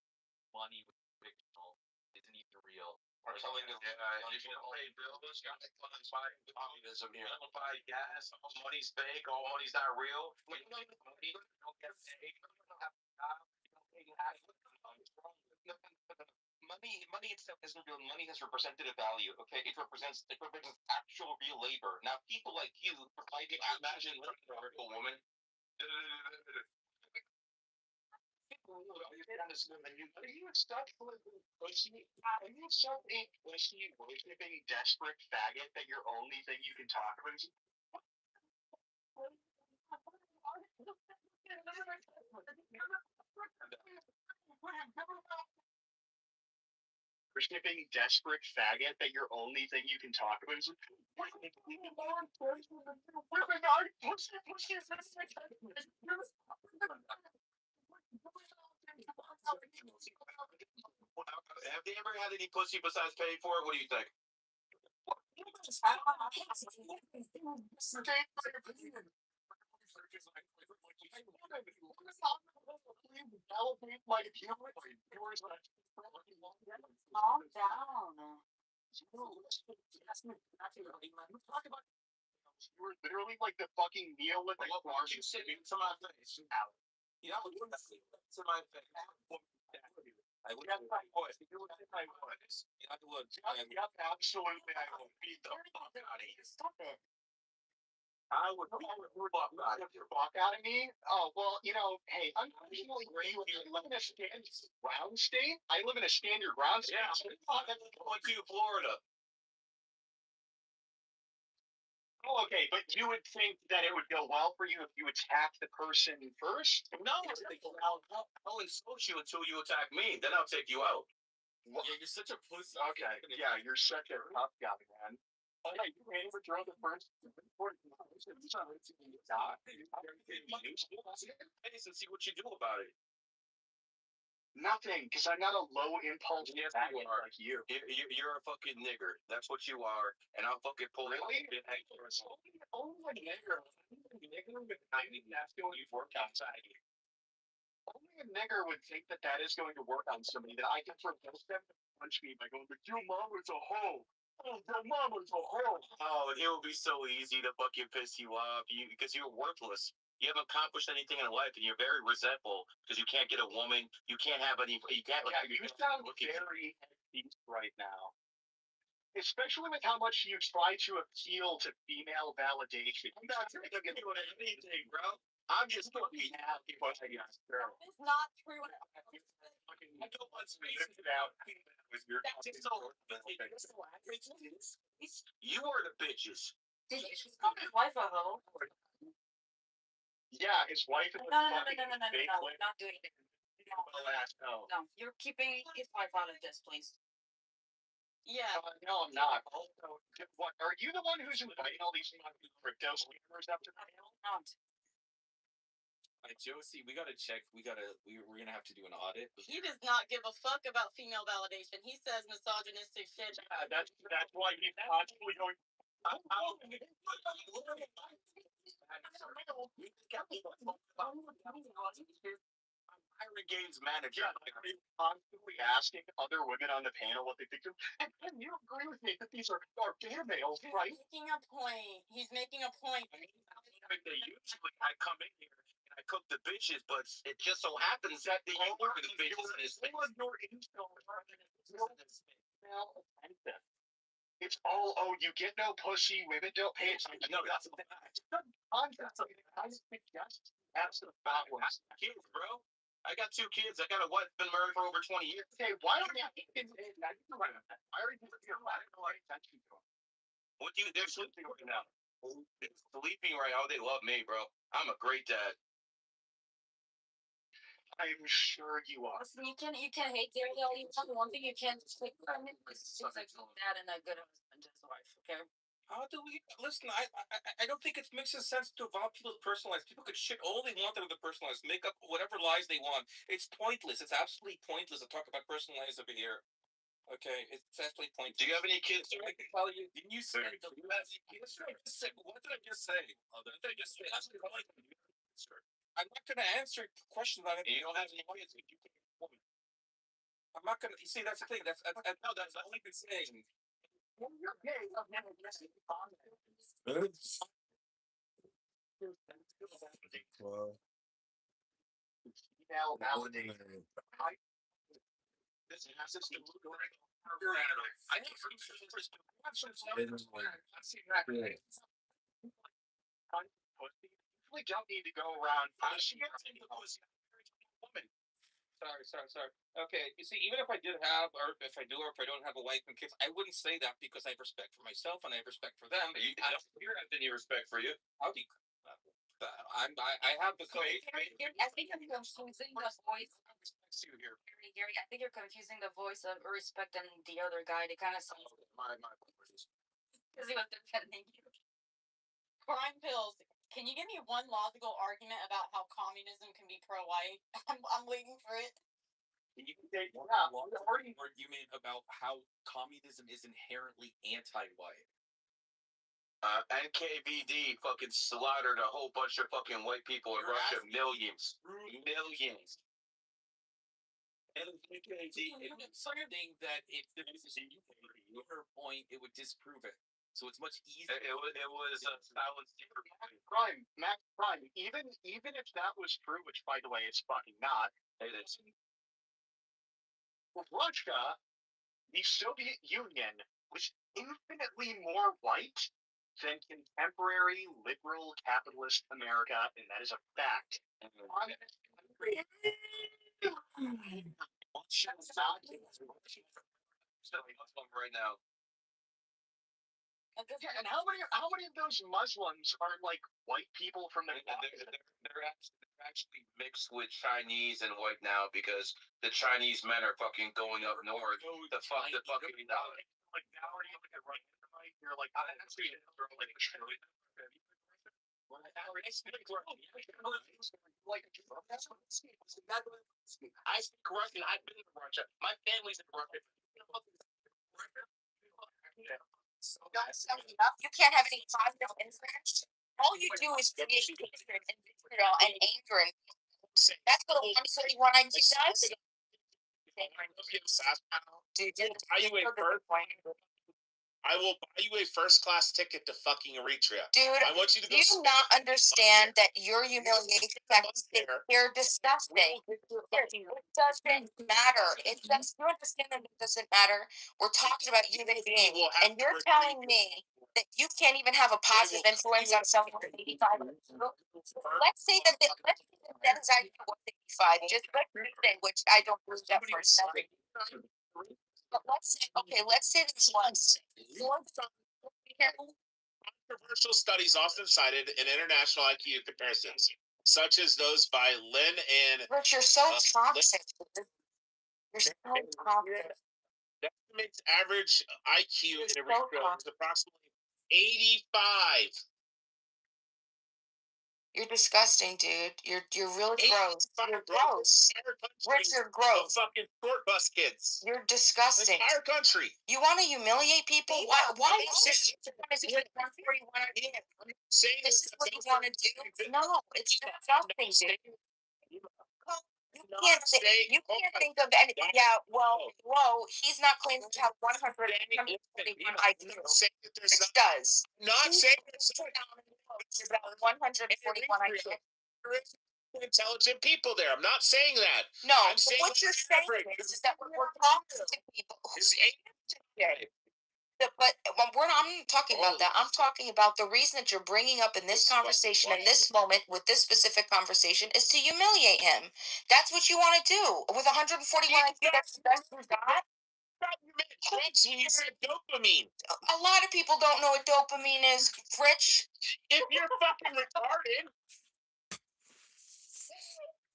money with fictional isn't even real. Or telling them, you should pay bills, got communism here. Buy gas, all money's fake, all money's not real. Money don't get paid. Money itself isn't real. Money has representative value. Okay, it represents actual real labor. Now, people like you provide. Imagine a woman. Are you such a pussy? Are you such a pussy, worshipping, desperate faggot that your only thing you can talk about is worshipping, desperate faggot that your only thing you can talk about is have they ever had any pussy besides paying for it? What do you think? Calm down. You were literally like the fucking Neolithic. What are you saying to my face? You know, you're not saying to my face. I would have my voice. If you would have my voice, you have to look. Absolutely, I will beat the fuck out of you. Stop it. I would fuck out of me. Oh, well, you know, hey, unfortunately, you live in a standard ground state. I live in a standard ground state. Yeah, I'm going to Florida. Oh, okay, but you would think that it would go well for you if you attack the person first? No, I'll insult you until you attack me. Then I'll take you out. Well, yeah, you're such a pussy. Okay, yeah, you're such a tough guy, man. Oh, yeah, you ran with your other first. And see what you do about it. Nothing, because I'm not a low impulse like you. You're a fucking nigger. That's what you are. And I'll fucking pull it. Only a nigger. That's going to work outside here. Only a nigger would think that that is going to work on somebody, that I can propose them to punch me by going, but your mom is a hoe. Oh, your mom is a hoe. Oh, and it will be so easy to fucking piss you off because you're worthless. You haven't accomplished anything in life, and you're very resentful because you can't get a woman. You can't have any. You can't. Yeah, you sound very deep right now. Especially with how much you try to appeal to female validation. I'm not doing anything, bro. I'm just fucking happy for you. It's not true. I don't want space it out. You are the bitches. Did you just call his wife a hoe? Yeah, his wife is No, not doing it. No, you're keeping his wife out of this, please. Yeah. No, I'm not. Also, what, are you the one who's inviting all these crypto scammers up to the panel? Not. Josie, we gotta check. We're gonna have to do an audit. He does not give a fuck about female validation. He says misogynistic shit. Yeah, that's why he's constantly going. Hiring Games manager. Constantly asking other women on the panel what they think of. And you agree with me that these are females, right? He's making a point. Usually I come in here and I cook the bitches, but it just so happens that they are the bitches in this thing. It's all, oh, you get no pussy, women don't pay attention. No, that's a fact. That's the fact. Kids, bro. I got 2 kids. I got a wife, been married for over 20 years. Okay, why don't you kids? I already pay attention to them. What do you, they're sleeping right now. They're sleeping right now. They love me, bro. I'm a great dad. I'm sure you are. Listen, you can hate Gary all you want. One thing you can't take from him is he's like dad and a good husband to his wife. Okay. How do we listen? I don't think it makes sense to involve people's personal lives. People could shit all they want out of their personal lives, make up whatever lies they want. It's pointless. It's absolutely pointless to talk about personal lives over here. Okay, it's absolutely pointless. Do you have any kids? I can tell you. Didn't you say the what did I just say? What did I just say? I'm not going to answer questions about it. You don't have any kids. I'm not going to. You see, that's the thing. That's no. That's all I can say. Well, We don't need to go around. Sorry. Okay, you see, even if I did have, or if I do, or if I don't have a wife and kids, I wouldn't say that because I have respect for myself and I have respect for them. I don't have any respect for you. How do you? I have the code. I think I'm confusing the voice. Gary, I think you're confusing the voice of respect and the other guy. They kind of sound. My apologies. Because he was defending you. Crime pills. Can you give me one logical argument about how communism can be pro-white? I'm waiting for it. Can you get an argument about how communism is inherently anti-white? NKVD fucking slaughtered a whole bunch of fucking white people in Russia. Millions. And something that if there is your point, it would disprove it. So it's much easier. It was silenced. Max Prime. Even if that was true, which by the way is fucking not. It is. Russia, the Soviet Union, was infinitely more white than contemporary liberal capitalist America, and that is a fact. Right now. And how many of those Muslims are like white people from the? They're actually mixed with Chinese and white now because the Chinese men are fucking going up north. The fucking like now are you looking right? You're like I see it. I speak Russian. I've been in Russia. My family's in Russia. You can't have any positive influence. All you do is create hatred and vitriol and anger. And that's what a 141 IQ does. I will buy you a first-class ticket to fucking Eritrea. Dude, I want you to do you not understand that your humiliation tactics, they're disgusting? It doesn't matter. You understand that it doesn't matter? We're talking about human beings, and you're telling me that you can't even have a positive influence on someone who's 85. Let's say that is IQ 185. Just let's say, which I don't believe that for a second. But let's say this was. Controversial studies often cited in international IQ comparisons, such as those by Lynn and. Rich, you're so toxic. You're so toxic. That makes average IQ in Eritrea is approximately 85. You're disgusting, dude. You're really gross. You're gross. Rich, you're gross. Fucking short bus kids. You're disgusting. Entire country. You want to humiliate people? Why is this? This is what you want to do? No, it's disgusting, dude. You can't think of any. Yeah, well, whoa, he's not claiming to have 141 IQ. Which does. Not saying it's about 141 IQ. There is intelligent people there. I'm not saying that. No, what you're saying is that we're talking to people who. But I'm not talking about that. I'm talking about the reason that you're bringing up in this conversation, in this moment, with this specific conversation, is to humiliate him. That's what you want to do. With 141 IQ, that's the best you got? Drugs when you said dopamine. A lot of people don't know what dopamine is, Rich. If you're fucking retarded.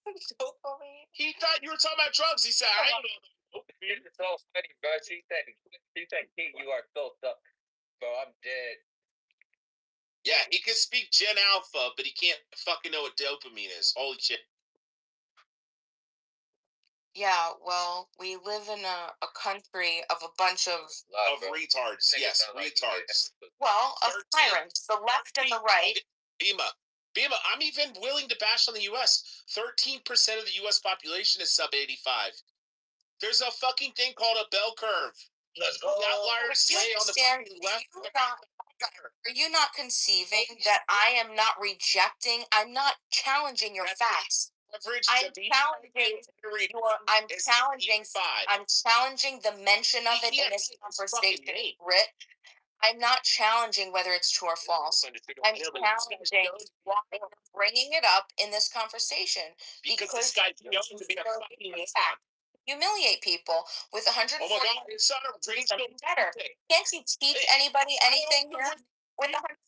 Dopamine. He thought you were talking about drugs. He said, I don't know. It's so funny, bro. She said, Kate, you are so tough. Bro, I'm dead. Yeah, he can speak Gen Alpha, but he can't fucking know what dopamine is. Holy shit. Yeah, well, we live in a country of a bunch of retards. Yes, retards. Well, of tyrants, the left and the right. Bima, I'm even willing to bash on the U.S. 13% of the U.S. population is sub 85. There's a fucking thing called a bell curve. Let's go. The outliers stay on the fucking left. Are you not conceiving that I am not rejecting? I'm not challenging your facts. I'm challenging the mention of it in this conversation, Rich. I'm not challenging whether it's true or false. I'm challenging why you're bringing it up in this conversation. Because this guy's known to be a fucking moron. Humiliate people with 140. Oh my God, it's not a range better. Can't you teach anybody anything here? With 140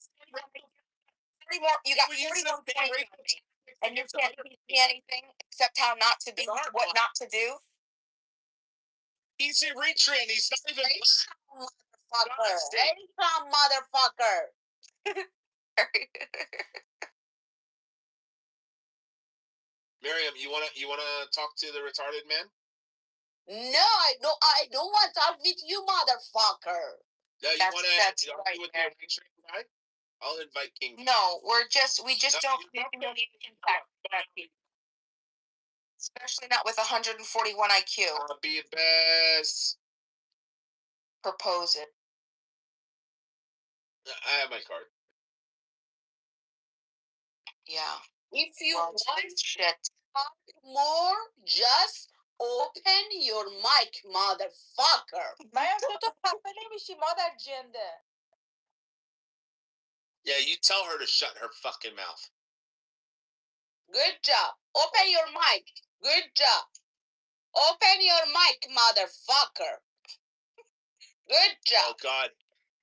more, you got 41 points, and you can't teach me anything except how not to be, what not to do. He's a retrain. He's not even. Motherfucker. Hey, some motherfucker. Miriam, you wanna talk to the retarded man? No, I don't want to talk with you, motherfucker. Yeah, you wanna argue with the retrain guy? I'll invite King. No, we just don't especially not with 141 IQ. I'll be best. Propose it. I have my card. Yeah. If you want to talk more, just open your mic, motherfucker. My name is Shimada Agenda. Yeah, you tell her to shut her fucking mouth. Good job. Open your mic. Good job. Open your mic, motherfucker. Good job. Oh God,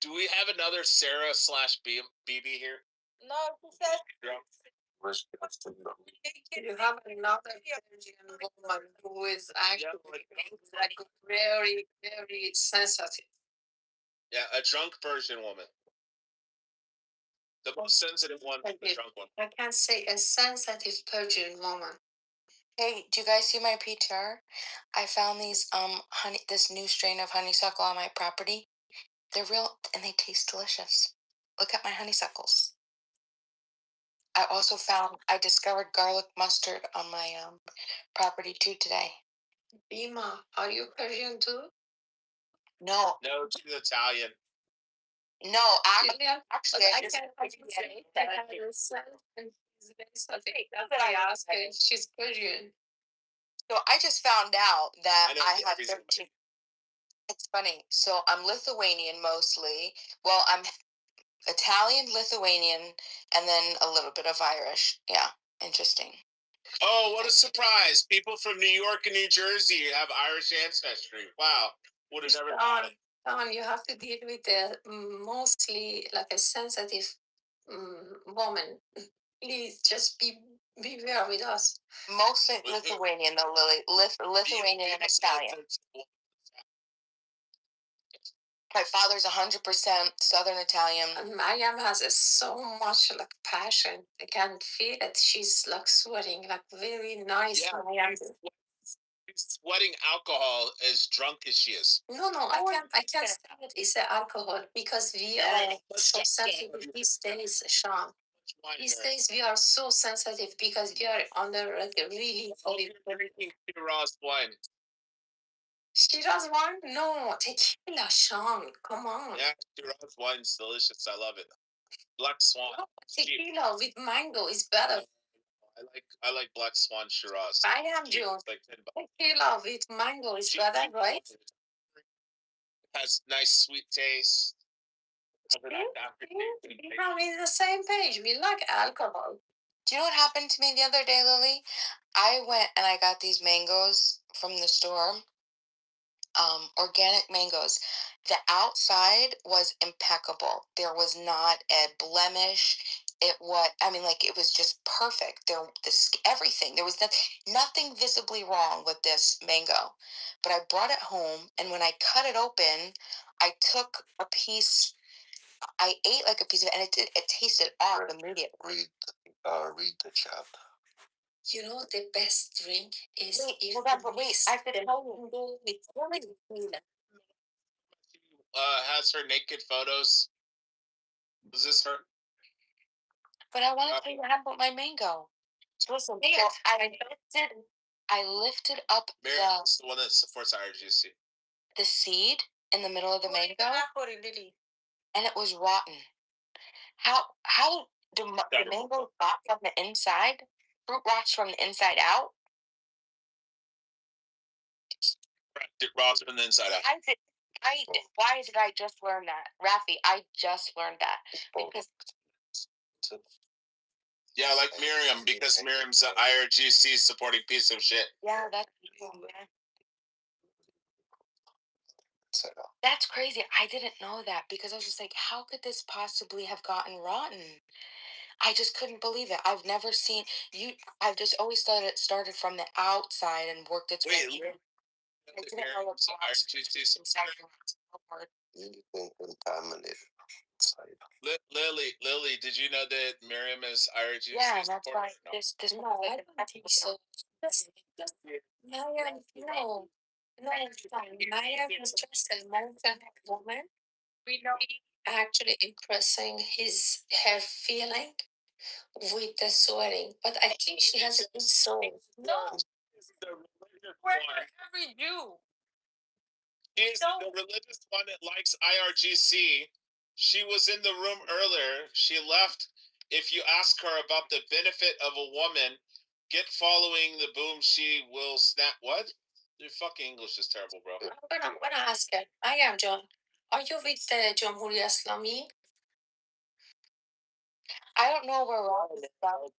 do we have another Sarah / BB here? No, he says. You have another woman who is actually like very, very sensitive. Yeah, a drunk Persian woman. The most sensitive one, the drunk one. I can't say a sensitive Persian woman. Hey, do you guys see my PTR? I found these this new strain of honeysuckle on my property. They're real and they taste delicious. Look at my honeysuckles. I discovered garlic mustard on my property too today. Bima, are you Persian too? No, she's Italian. No, actually, I can't say that that's why I asked her if she's Persian. So I just found out that I have 13. It's funny. So I'm Lithuanian mostly. Well, I'm Italian, Lithuanian, and then a little bit of Irish. Yeah, interesting. Oh, what a surprise. People from New York and New Jersey have Irish ancestry. Wow. Would have never thought it. You have to deal with mostly like a sensitive woman. Please just be fair with us. Mostly Lithuanian though, Lily. Lithuanian and Italian. My father's 100% Southern Italian. Mariam has so much like passion. I can feel it. She's like sweating, like very nice. Yeah, Mariam. she's sweating alcohol as drunk as she is. No, I can't say it. It's alcohol because we are so sensitive these days, Sean. These days we are so sensitive because we are under like a really. Drinking Shiraz wine. Shiraz wine? No, tequila, Sean. Come on. Yeah, Shiraz wine's delicious. I love it. Black Swan. No, tequila with mango is better. I like Black Swan Shiraz. I am June. Like tequila with mango is better, right? Has nice sweet taste. We are on the same page. We like alcohol. Do you know what happened to me the other day, Lily? I went and I got these mangoes from the store. Organic mangoes. The outside was impeccable. There was not a blemish. it was just perfect. Everything. There was nothing visibly wrong with this mango. But I brought it home, and when I cut it open, I took a piece. I ate like a piece of it, and it tasted off immediately. Read the chat. You know, the best drink is I have to tell you. Has her naked photos. Was this her? But I want to tell you what happened with my mango. Listen, so I lifted up Miriam's the one that supports IRGC. the seed in the middle of the mango, and it was rotten. How do the mango rot from the inside? Fruit rots from the inside out. It rots from the inside out. Why did I just learn that, Rafi? I just learned that because. Yeah, like Miriam, because Miriam's an IRGC supporting piece of shit. Yeah, that's crazy. I didn't know that because I was just like, how could this possibly have gotten rotten? I just couldn't believe it. I've never seen you. I've just always thought it started from the outside and worked its way. I didn't know it IRGC forward. Contaminated. Lily, did you know that Miriam is IRGC? Yeah, that's why this. No, I don't think so. Maya, no, Maya was just a American woman. We know actually impressing her feeling with the swearing, but I think she has a good soul. No, Every Jew. She's the religious one that likes IRGC. She was in the room earlier. She left. If you ask her about the benefit of a woman, get following the boom, she will snap. What? Your fucking English is terrible, bro. I'm gonna ask her. I am John. Are you with the Jamhuri Islami? I don't know where Rafi is from.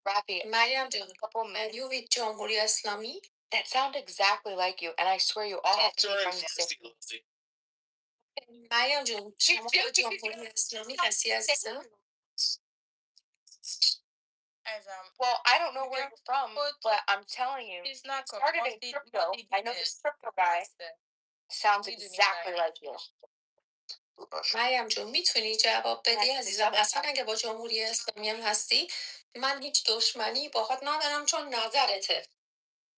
Rafi, Mariam, are you with Jamhuri Islami? That sound exactly like you, and I swear you all have to be from the same. Mariam جون شما با جمهوری اسلامی هستی عزیزم؟ Well, I don't know where you're from, but I'm telling you, it started in crypto. I know this crypto guy sounds exactly like you. مریم جون میتونی جواب بدی عزیزم؟ اصلا اگه با جمهوری اسلامی هم هستی من هیچ دشمنی باهات ندارم چون نظرته.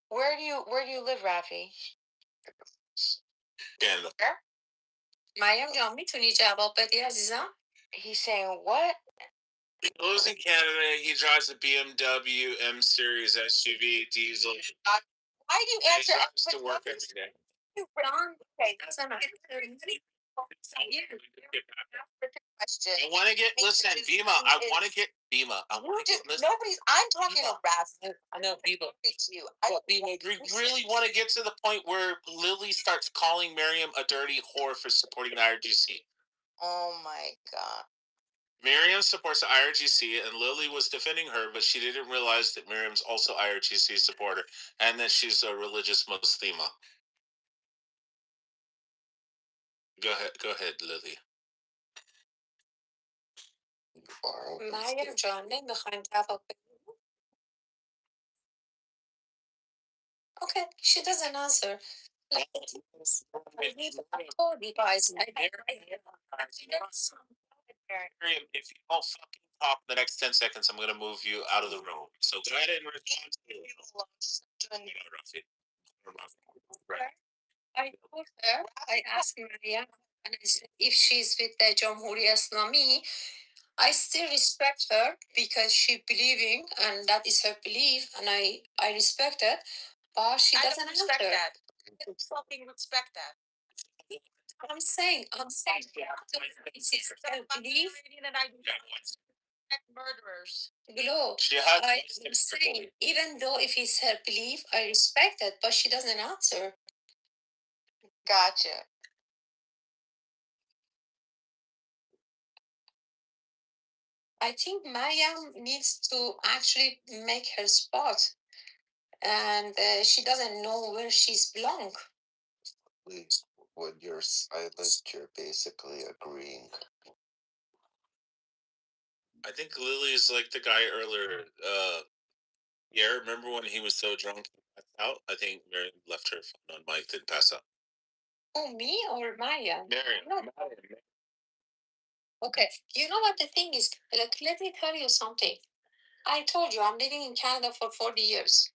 Where do you live, Rafi? Canada. مریم جان میتونی جواب بدی عزیزم؟ He's saying what? He lives in Canada. He drives a BMW M Series SUV diesel. Why do you answer? He drives to work every day. I want to get, listen, Bima. I want to get Bima. I'm talking to Rafi. I know, Bima. Bima, we really want to get to the point where Lily starts calling Miriam a dirty whore for supporting the IRGC. Oh my God. Miriam supports the IRGC, and Lily was defending her, but she didn't realize that Miriam's also IRGC supporter, and that she's a religious Muslima. Go ahead, Lily. مریم جان نمیخوایم جواب بدیم. Okay, she doesn't answer. Miriam, if you don't fucking talk the next 10 seconds, I'm going to move you out of the room. So go ahead and respond to I told her, I asked Maria, and I said, if she's with the Jamhuri Islami, I still respect her because she believing, and that is her belief, and I respect it. But she doesn't respect that. I don't fucking respect that. I'm saying, it's her belief. And I respect murderers. Glow. I'm saying, even though if it's her belief, I respect it, but she doesn't answer. Gotcha. I think Mariam needs to actually make her spot, and she doesn't know where she's belong. Please, when you're silent, you're basically agreeing. I think Lily's like the guy earlier. Yeah, remember when he was so drunk he passed out? I think Mary left her phone on mic, didn't pass out. Oh, me or Maya? Mary, No. Okay. You know what the thing is? Like, let me tell you something. I told you I'm living in Canada for 40 years.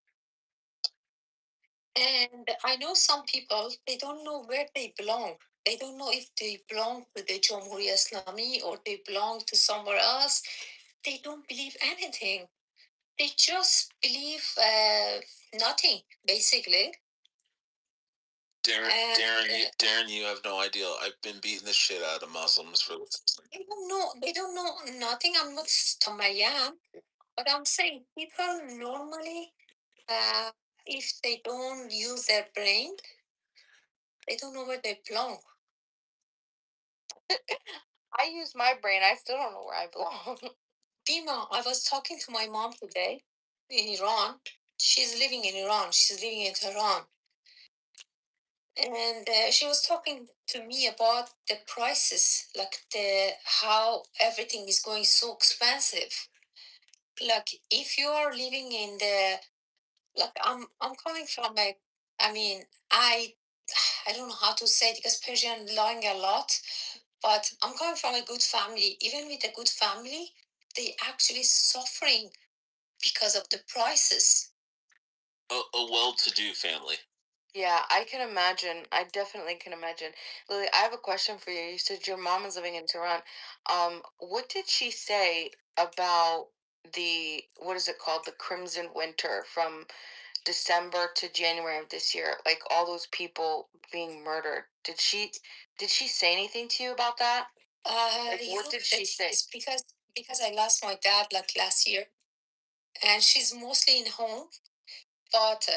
And I know some people, they don't know where they belong. They don't know if they belong to the Jamhuriya Islami or they belong to somewhere else. They don't believe anything. They just believe nothing, basically. Darren, you have no idea. I've been beating the shit out of Muslims for this. They don't know. They don't know nothing. I'm not Tamayam, but I'm saying people normally, if they don't use their brain, they don't know where they belong. I use my brain. I still don't know where I belong. Bima, I was talking to my mom today in Iran. She's living in Iran. She's living in Tehran. And she was talking to me about the prices, like how everything is going so expensive. Like if you are living in the, like I'm coming from I don't know how to say it because Persian lying a lot, but I'm coming from a good family. Even with a good family, they actually suffering because of the prices. A well-to-do family. Yeah, I can imagine. I definitely can imagine. Lily, I have a question for you. You said your mom is living in Tehran. What did she say about the, what is it called, the Crimson Winter from December to January of this year? Like all those people being murdered. Did she say anything to you about that? Like, what did she say? Because I lost my dad like last year, and she's mostly in home. But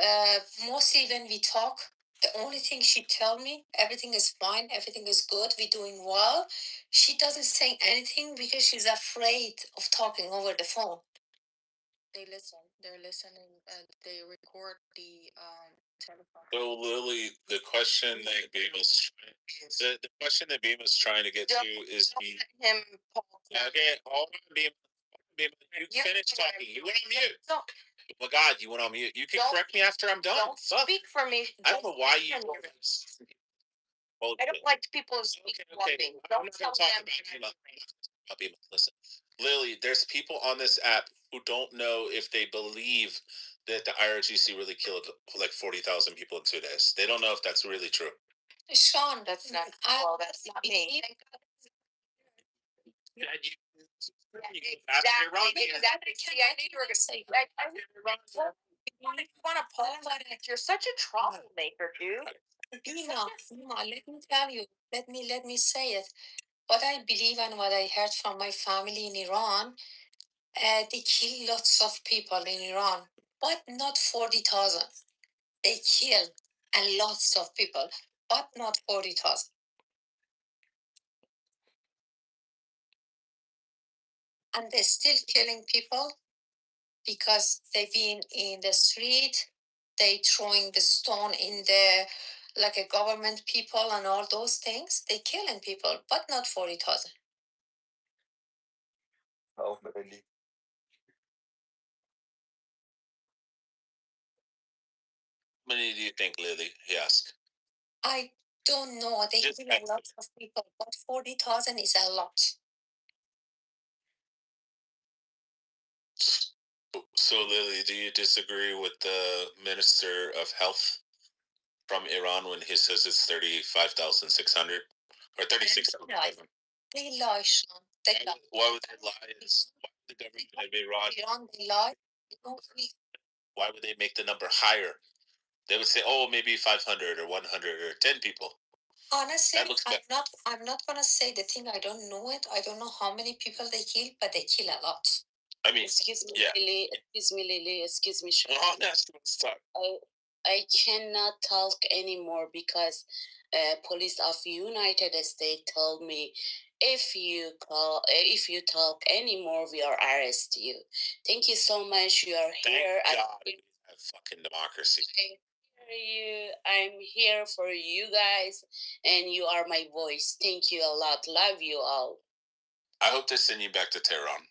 mostly when we talk, the only thing she tell me, everything is fine, everything is good, we're doing well. She doesn't say anything because she's afraid of talking over the phone. They listen. They're listening. They record the telephone. So Lily, the question that Beamer's trying to get to is Don't let him. Okay, hold on, Beamer. You finish talking. You went on mute. Oh my God, you went on mute. You can correct me after I'm done. Don't speak for me. I don't know why you. I don't like people who speak for me. I'm not going to talk about Beamer. Listen, Lily, there's people on this app who don't know if they believe that the IRGC really killed like 40,000 people in 2 days. They don't know if that's really true. Sean, that's not. Well, that's not me. Exactly. See, I knew you were going to say that. You want to apologize? You're such a troublemaker, dude. Bima, let me tell you. Let me say it. What I believe and what I heard from my family in Iran, they kill lots of people in Iran, but not 40,000. They kill a lots of people, but not 40,000. And they're still killing people because they've been in the street, they throwing the stone in the, like a government people and all those things. They killing people, but not 40,000. How many? How many do you think, Lily? He asked. I don't know. They kill a lot of people, but 40,000 is a lot. So, Lily, do you disagree with the Minister of Health from Iran when he says it's 35,600 or 36,000? They lie, Sean. They lie. Why would they lie? Why would the government of Iran? They lie. Why would they make the number higher? They would say, "Oh, maybe 500 or 100 or 10 people." Honestly, I'm not gonna say the thing. I don't know it. I don't know how many people they kill, but they kill a lot. I mean, excuse me, yeah. Lily. Excuse me, Lily. Excuse me, Sean. Oh, that's stop. I cannot talk anymore because police of United States told me if you talk anymore, we are arrest you. Thank you so much. You are here. Thank God we have fucking democracy. I'm here for you guys, and you are my voice. Thank you a lot. Love you all. I hope they send you back to Tehran.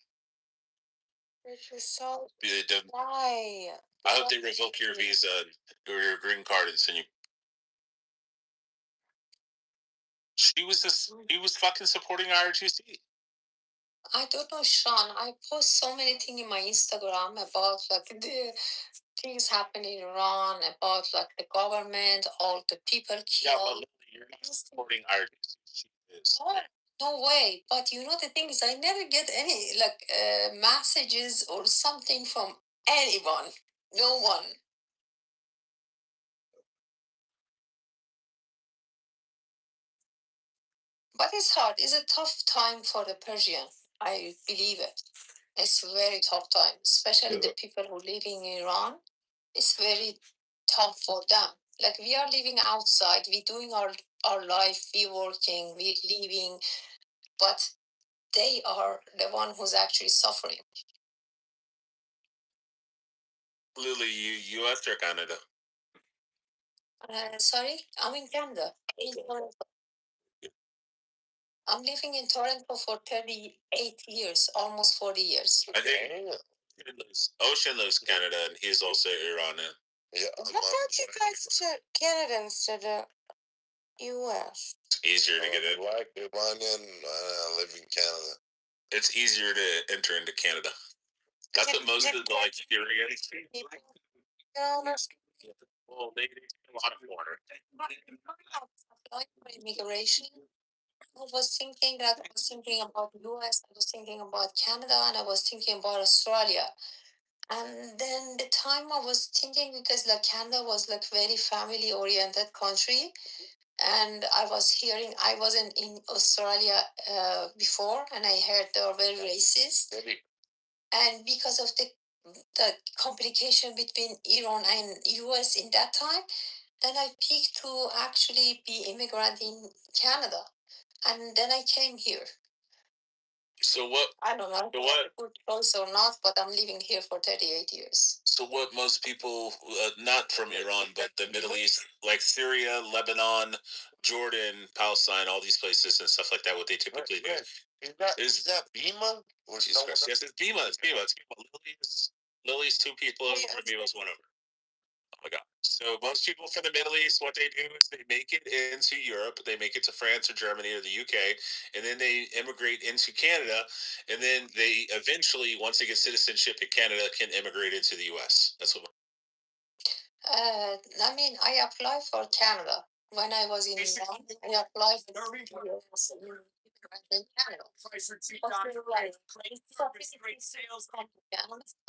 Which is so. They Why? I hope they revoke your visa or your green card and send you. He was fucking supporting IRGC. I don't know, Sean. I post so many things in my Instagram about like the things happening in Iran, about like the government, all the people Yeah, killed. but you're not supporting IRGC. She is. Oh, no way. But you know the thing is, I never get any like messages or something from anyone. No one. But it's hard. It's a tough time for the Persian. I believe it. It's a very tough time, especially the people who live in Iran. It's very tough for them. Like we are living outside, we doing our life, we working, we living, but they are the one who's actually suffering. Lily, U.S. or Canada? Sorry, I'm in Canada. In Toronto. I'm living in Toronto for 38 years, almost 40 years. I think Ocean lives Canada, and he's also Iranian. Yeah, Why don't you guys to Canada instead of US? It's easier to get in. Black Iranian, live in Canada. It's easier to enter into Canada. That's what most of the like Syrians. Well, they a lot of water. Like for immigration, I was thinking about US, I was thinking about Canada, and I was thinking about Australia. And then the time I was thinking, because like Canada was like very family oriented country, and I was hearing, I wasn't in Australia before, and I heard they were very racist. And because of the complication between Iran and US in that time, then I picked to actually be immigrant in Canada, and then I came here. So what? I don't know if it's a good choice or not, but I'm living here for 38 years. So what most people, not from Iran, but the Middle East, like Syria, Lebanon, Jordan, Palestine, all these places and stuff like that, what they typically do. Is that Bima? Jesus Christ. Yes, it's Bima. It's Bima. It's Bima. Lily's two people over, and Bima's one over. Oh my God. So most people from the Middle East, what they do is they make it into Europe, they make it to France or Germany or the UK, and then they immigrate into Canada, and then they eventually, once they get citizenship in Canada, can immigrate into the US. That's what. I mean, I applied for Canada when I was in Iran. I applied for in Canada.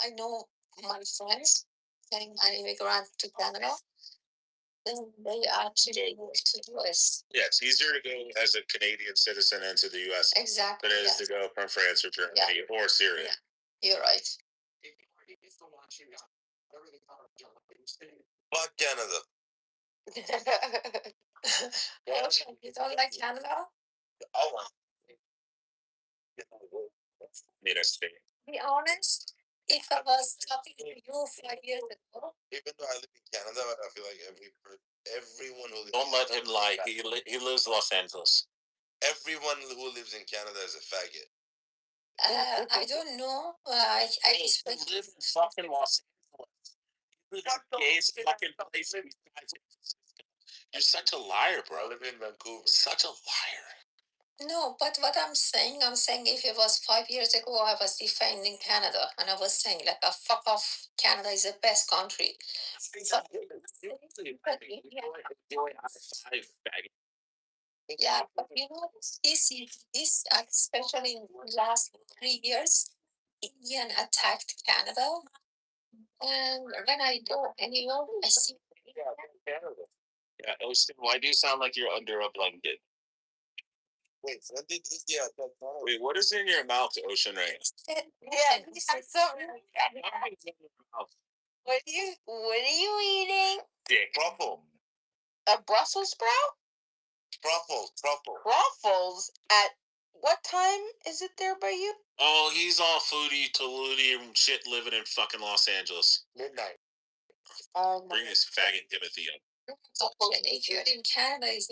I know my friends saying an immigrant to Canada. Then they actually moved to the US. Yeah, it's easier to go as a Canadian citizen into the US Exactly. than it is to go from France or Germany or Syria. Yeah. You're right. Fuck Canada. Ocean, you don't like Canada? Oh, need a state. Be honest, if I was talking to you 5 years ago. Even though I live in Canada, I feel like everyone who don't let him lie. He lives in Los Angeles. Everyone who lives in Canada is a faggot. I don't know. I respect. You live in fucking Los Angeles. You live in gayest fucking place. You're such a liar, bro. I live in Vancouver. Such a liar. No, but what I'm saying if it was 5 years ago, I was defending Canada, and I was saying like, fuck off, Canada is the best country. Yeah, but you know, this especially in the last 3 years, Indian attacked Canada, and when I go anywhere, I see. Yeah, Austin, why do you sound like you're under a blanket? Wait, wait, what is in your mouth, Ocean Rain? Yeah, I'm sorry. What are you eating? Dick. Truffle. A Brussels sprout? Truffles? At what time is it there by you? Oh, he's all foodie, Toluti, and shit living in fucking Los Angeles. Midnight. Bring his faggot Timothy up. If you're in Canada, it's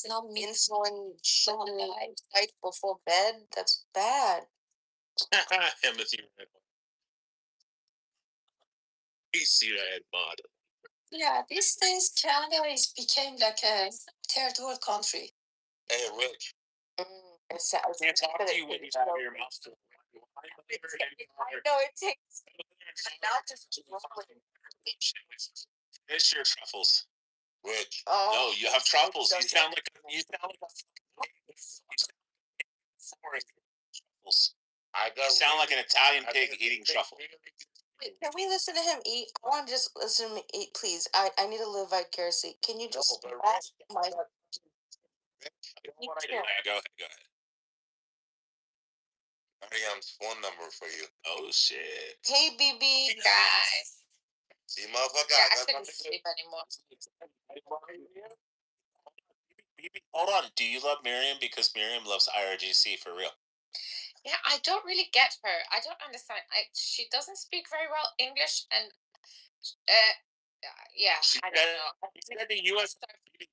not midnight right before bed. That's bad. Timothy. CIN model. Yeah, these days Canada became like a third world country. Hey, Rich. It's, I Can't talk to you when you have your mouth full. I know it takes. Now just Finish your truffles. Rich. Oh, no, you have truffles. You sound like truffles. You sound like an Italian pig eating truffle. can we listen to him eat? I want to just listen to him eat, please. I need to live vicariously. Can you just ask my? Go ahead. Go ahead. Mariam's phone number for you. Oh shit. Hey, BB. Guys. See, motherfucker. Yeah, I couldn't sleep anymore. Hold on. Do you love Miriam? Because Miriam loves IRGC for real. Yeah, I don't really get her. I don't understand. She doesn't speak very well English, and yeah, I don't know. She said the U.S.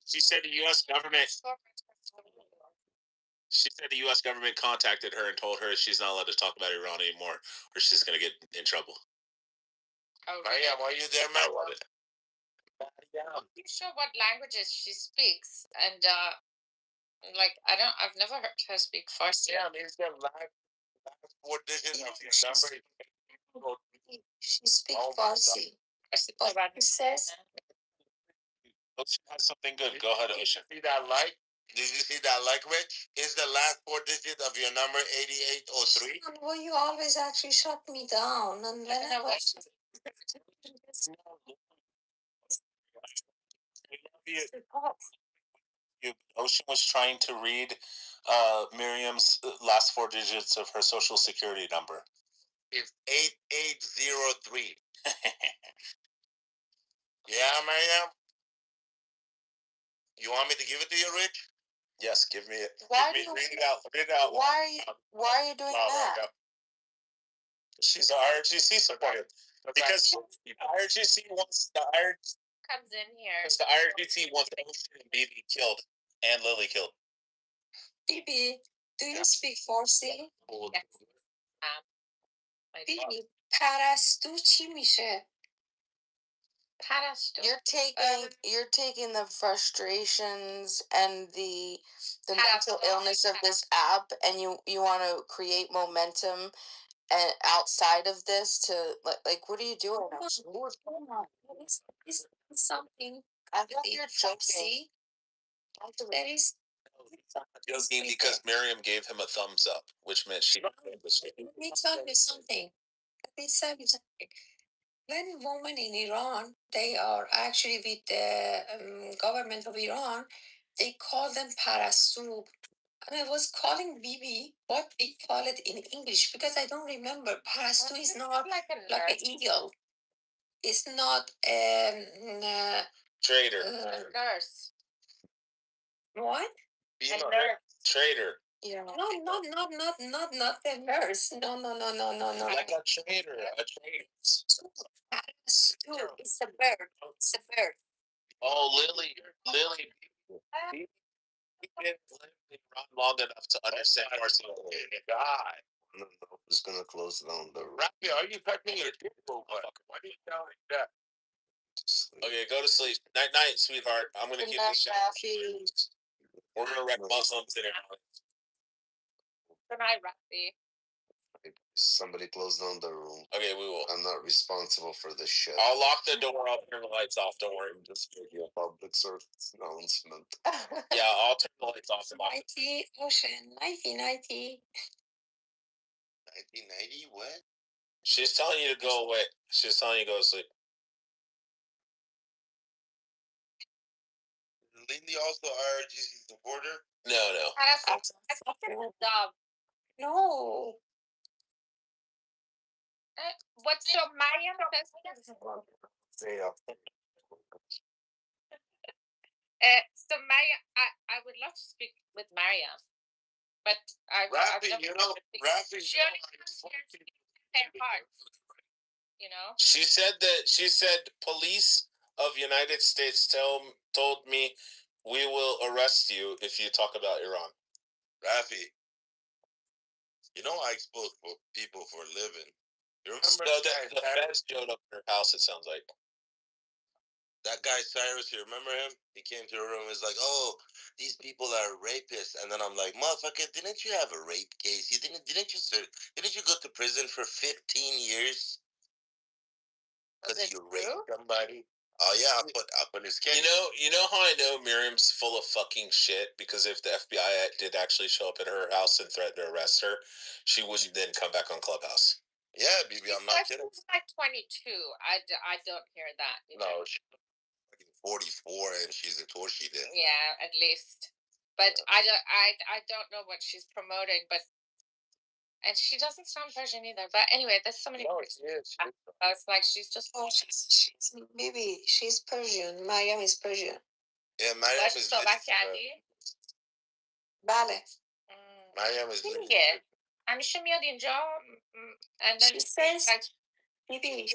She said the U.S. government. She said the U.S. government contacted her and told her she's not allowed to talk about Iran anymore, or she's gonna get in trouble. Oh, Mariam, are you there, man? I love it. I'm not sure what languages she speaks, and I've never heard her speak Farsi. Yeah, is the last 4 digits of your number? She speaks Farsi. But he says Ocean has something good. Go ahead, Ocean. See that like? Did you see that like, Rich? Is the last 4 digits of your number 8803? Well, you always actually shut me down, and whenever. Ocean was trying to read Miriam's last 4 digits of her social security number. It's 8803. Yeah, Miriam? You want me to give it to you, Rich? Yes, give me it. Read it out. Read it out. Why are you doing that? She's an IRGC supporter. Because IRGC wants the Comes in here. Because the IRGC wants Ocean and BB killed and Lily killed. BB, do you speak Farsi? Yes. BB, پرستو چی میشه؟ پرستو. You're taking the frustrations and the mental illness of this app, and you want to create momentum and outside of this to like what are you doing? It's something. I think you're joking. There is. Joking because Miriam gave him a thumbs up, which meant she. Let me tell you something. When women in Iran, they are actually with the government of Iran, they call them parastu. And I was calling Bibi what we call it in English because I don't remember. Parastu is not like an eagle. It's not Traitor. Nurse. What? A nurse. Traitor. Yeah. No, not the nurse. No. Like a traitor. A traitor. Parastu. It's a bird. It's a bird. Oh, Lily. We didn't live around long enough to understand Farsi. God. I don't know who's gonna close down the room. Rafi, are you touching your table? Why do you sound like that? Okay, go to sleep. Night, sweetheart. I'm gonna keep this shit. We're gonna wreck Muslims in it. Good night, Rafi. Somebody close down the room. Okay, we will. I'm not responsible for this shit. I'll lock the door. I'll turn the lights off. Don't worry. Just give you a public service announcement. Yeah, I'll turn the lights off. Nighty, Ocean. Nighty. 1990? What? She's telling you to go away. She's telling you to go to sleep. Lindy also IRGC supporter? No. No. What's so Mariam says? So Mariam, I would love to speak with Mariam, but Rafi, you know, she only comes here to speak her heart. You know. She said police of United States told me we will arrest you if you talk about Iran. Rafi, you know I expose people for a living. You remember the feds showed up at her house, it sounds like. That guy Cyrus, you remember him? He came to her room and was like, "Oh, these people are rapists." And then I'm like, "Motherfucker, didn't you have a rape case? Didn't you go to prison for 15 years because you raped somebody?" Oh yeah, I put his case. You know how I know Miriam's full of fucking shit, because if the FBI did actually show up at her house and threaten to arrest her, she wouldn't then come back on Clubhouse. Yeah, BB, I'm not kidding. She's like 22. I don't hear that. No, she's 44 and she's a Torshida. Yeah, at least. But I don't know what she's promoting, but and she doesn't sound Persian either. But anyway, there's so many. No, she is. It's like she's just. Oh, she's maybe she's Persian. Mariam is Persian. Yeah, Mariam is صحبت کردی؟ بله. Mariam is میگه همیشه میاد اینجا and then She says, maybe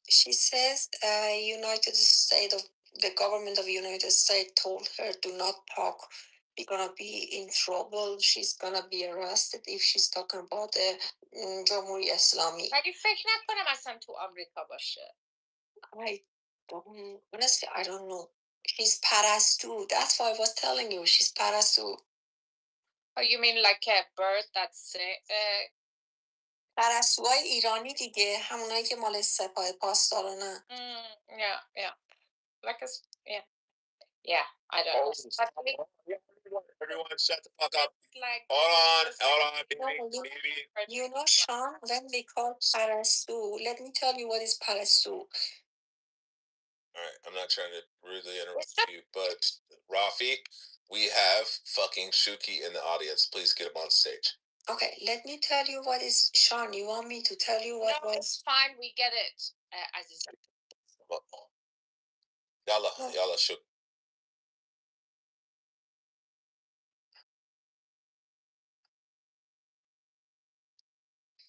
she says, United States of the government of United States told her do not talk. You're gonna be in trouble. She's gonna be arrested if she's talking about the جمهوری اسلامی. ولی فکر نکنم اصلا تو آمریکا باشه. Honestly, I don't know. She's Parastu. That's why I was telling you. She's Parastu. Oh, you mean like a bird that's پرستوهای ایرانی دیگه، همونایی که مال سپاه پاسدارانه. yeah. Like a yeah, I don't know. But everyone shut the fuck up. Like, hold on, baby. You know, Sean, when we call Parastu, let me tell you what is Parastu. All right, I'm not trying to rudely interrupt you, but Rafi, we have fucking Shuki in the audience. Please get him on stage. Okay, let me tell you what is Sean. You want me to tell you what was? It's fine. We get it. Aziz. Yalla, Shuk.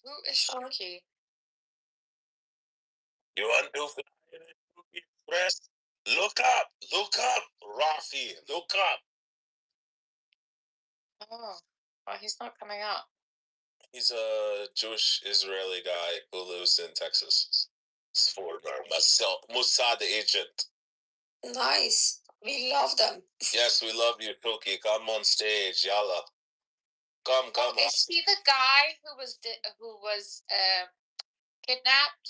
Who is Shuki? You want to press? Look up, Rafi, look up. Oh, he's not coming up. He's a Jewish Israeli guy who lives in Texas. It's for Mossad agent. Nice. We love them. Yes, we love you, Cookie. Come on stage, yalla. Come. Is he the guy who was kidnapped?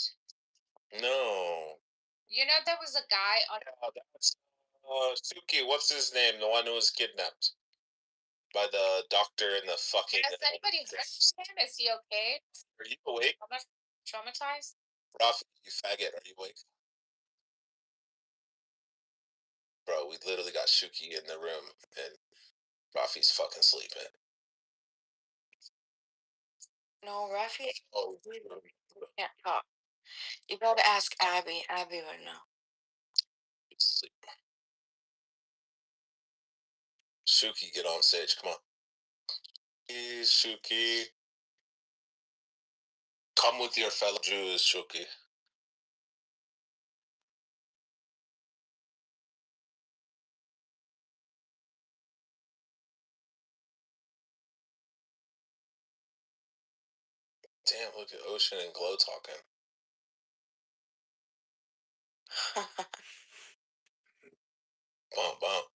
No. You know, there was a guy on. Yeah, that's Suki. What's his name? The one who was kidnapped by the doctor and the fucking. Has anybody heard from him? Is he okay? Are you awake? Traumatized? Rafi, you faggot. Are you awake? Bro, we literally got Shuki in the room and Rafi's fucking sleeping. No, Rafi. Oh, can't talk. You gotta ask Abby. Abby would know. He's sleeping. Shuki, get on stage. Come on. Please, Shuki. Come with your fellow Jews, Shuki. Damn, look at Ocean and Glow talking. Bump, bump.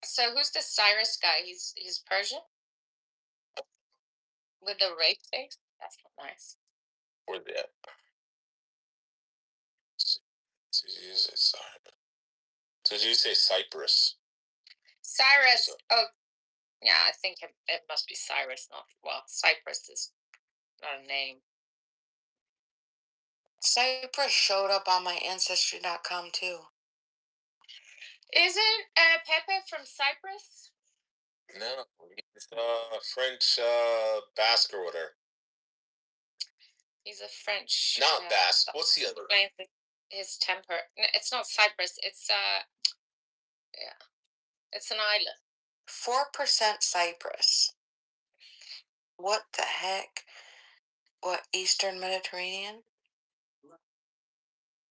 So who's the Cyrus guy? He's Persian? With the rape face? That's not nice. Where they at? Did you say Cyprus? Cyrus. Oh, yeah, I think it must be Cyrus, not, well, Cyprus is not a name. Cyprus showed up on my Ancestry.com too. Isn't Pepe from Cyprus? No, he's French Basque or whatever. He's a French. Not Basque. What's the other? His temper. No, it's not Cyprus. It's yeah, it's an island. 4% Cyprus. What the heck? What, Eastern Mediterranean?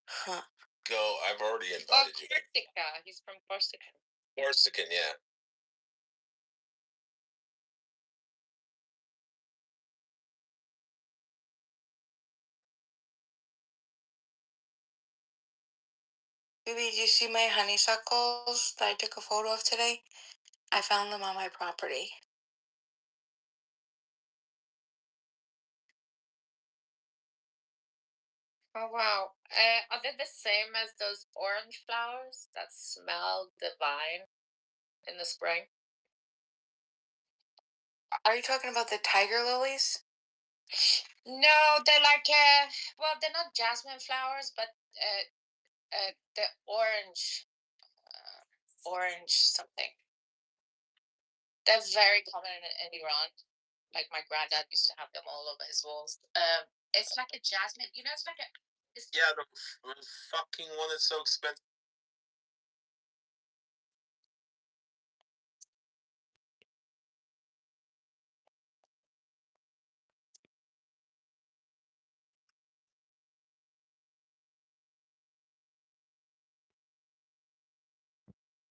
Huh. Go. I've already invited you. Corsica. He's from Corsica. Corsican, yeah. Baby, do you see my honeysuckles that I took a photo of today? I found them on my property. Oh wow. Are they the same as those orange flowers that smell divine in the spring? Are you talking about the tiger lilies? No, they're like well, they're not jasmine flowers, but the orange something. They're very common in Iran. Like my granddad used to have them all over his walls. It's like a jasmine. You know, it's like a. It's Yeah, the fucking one that's so expensive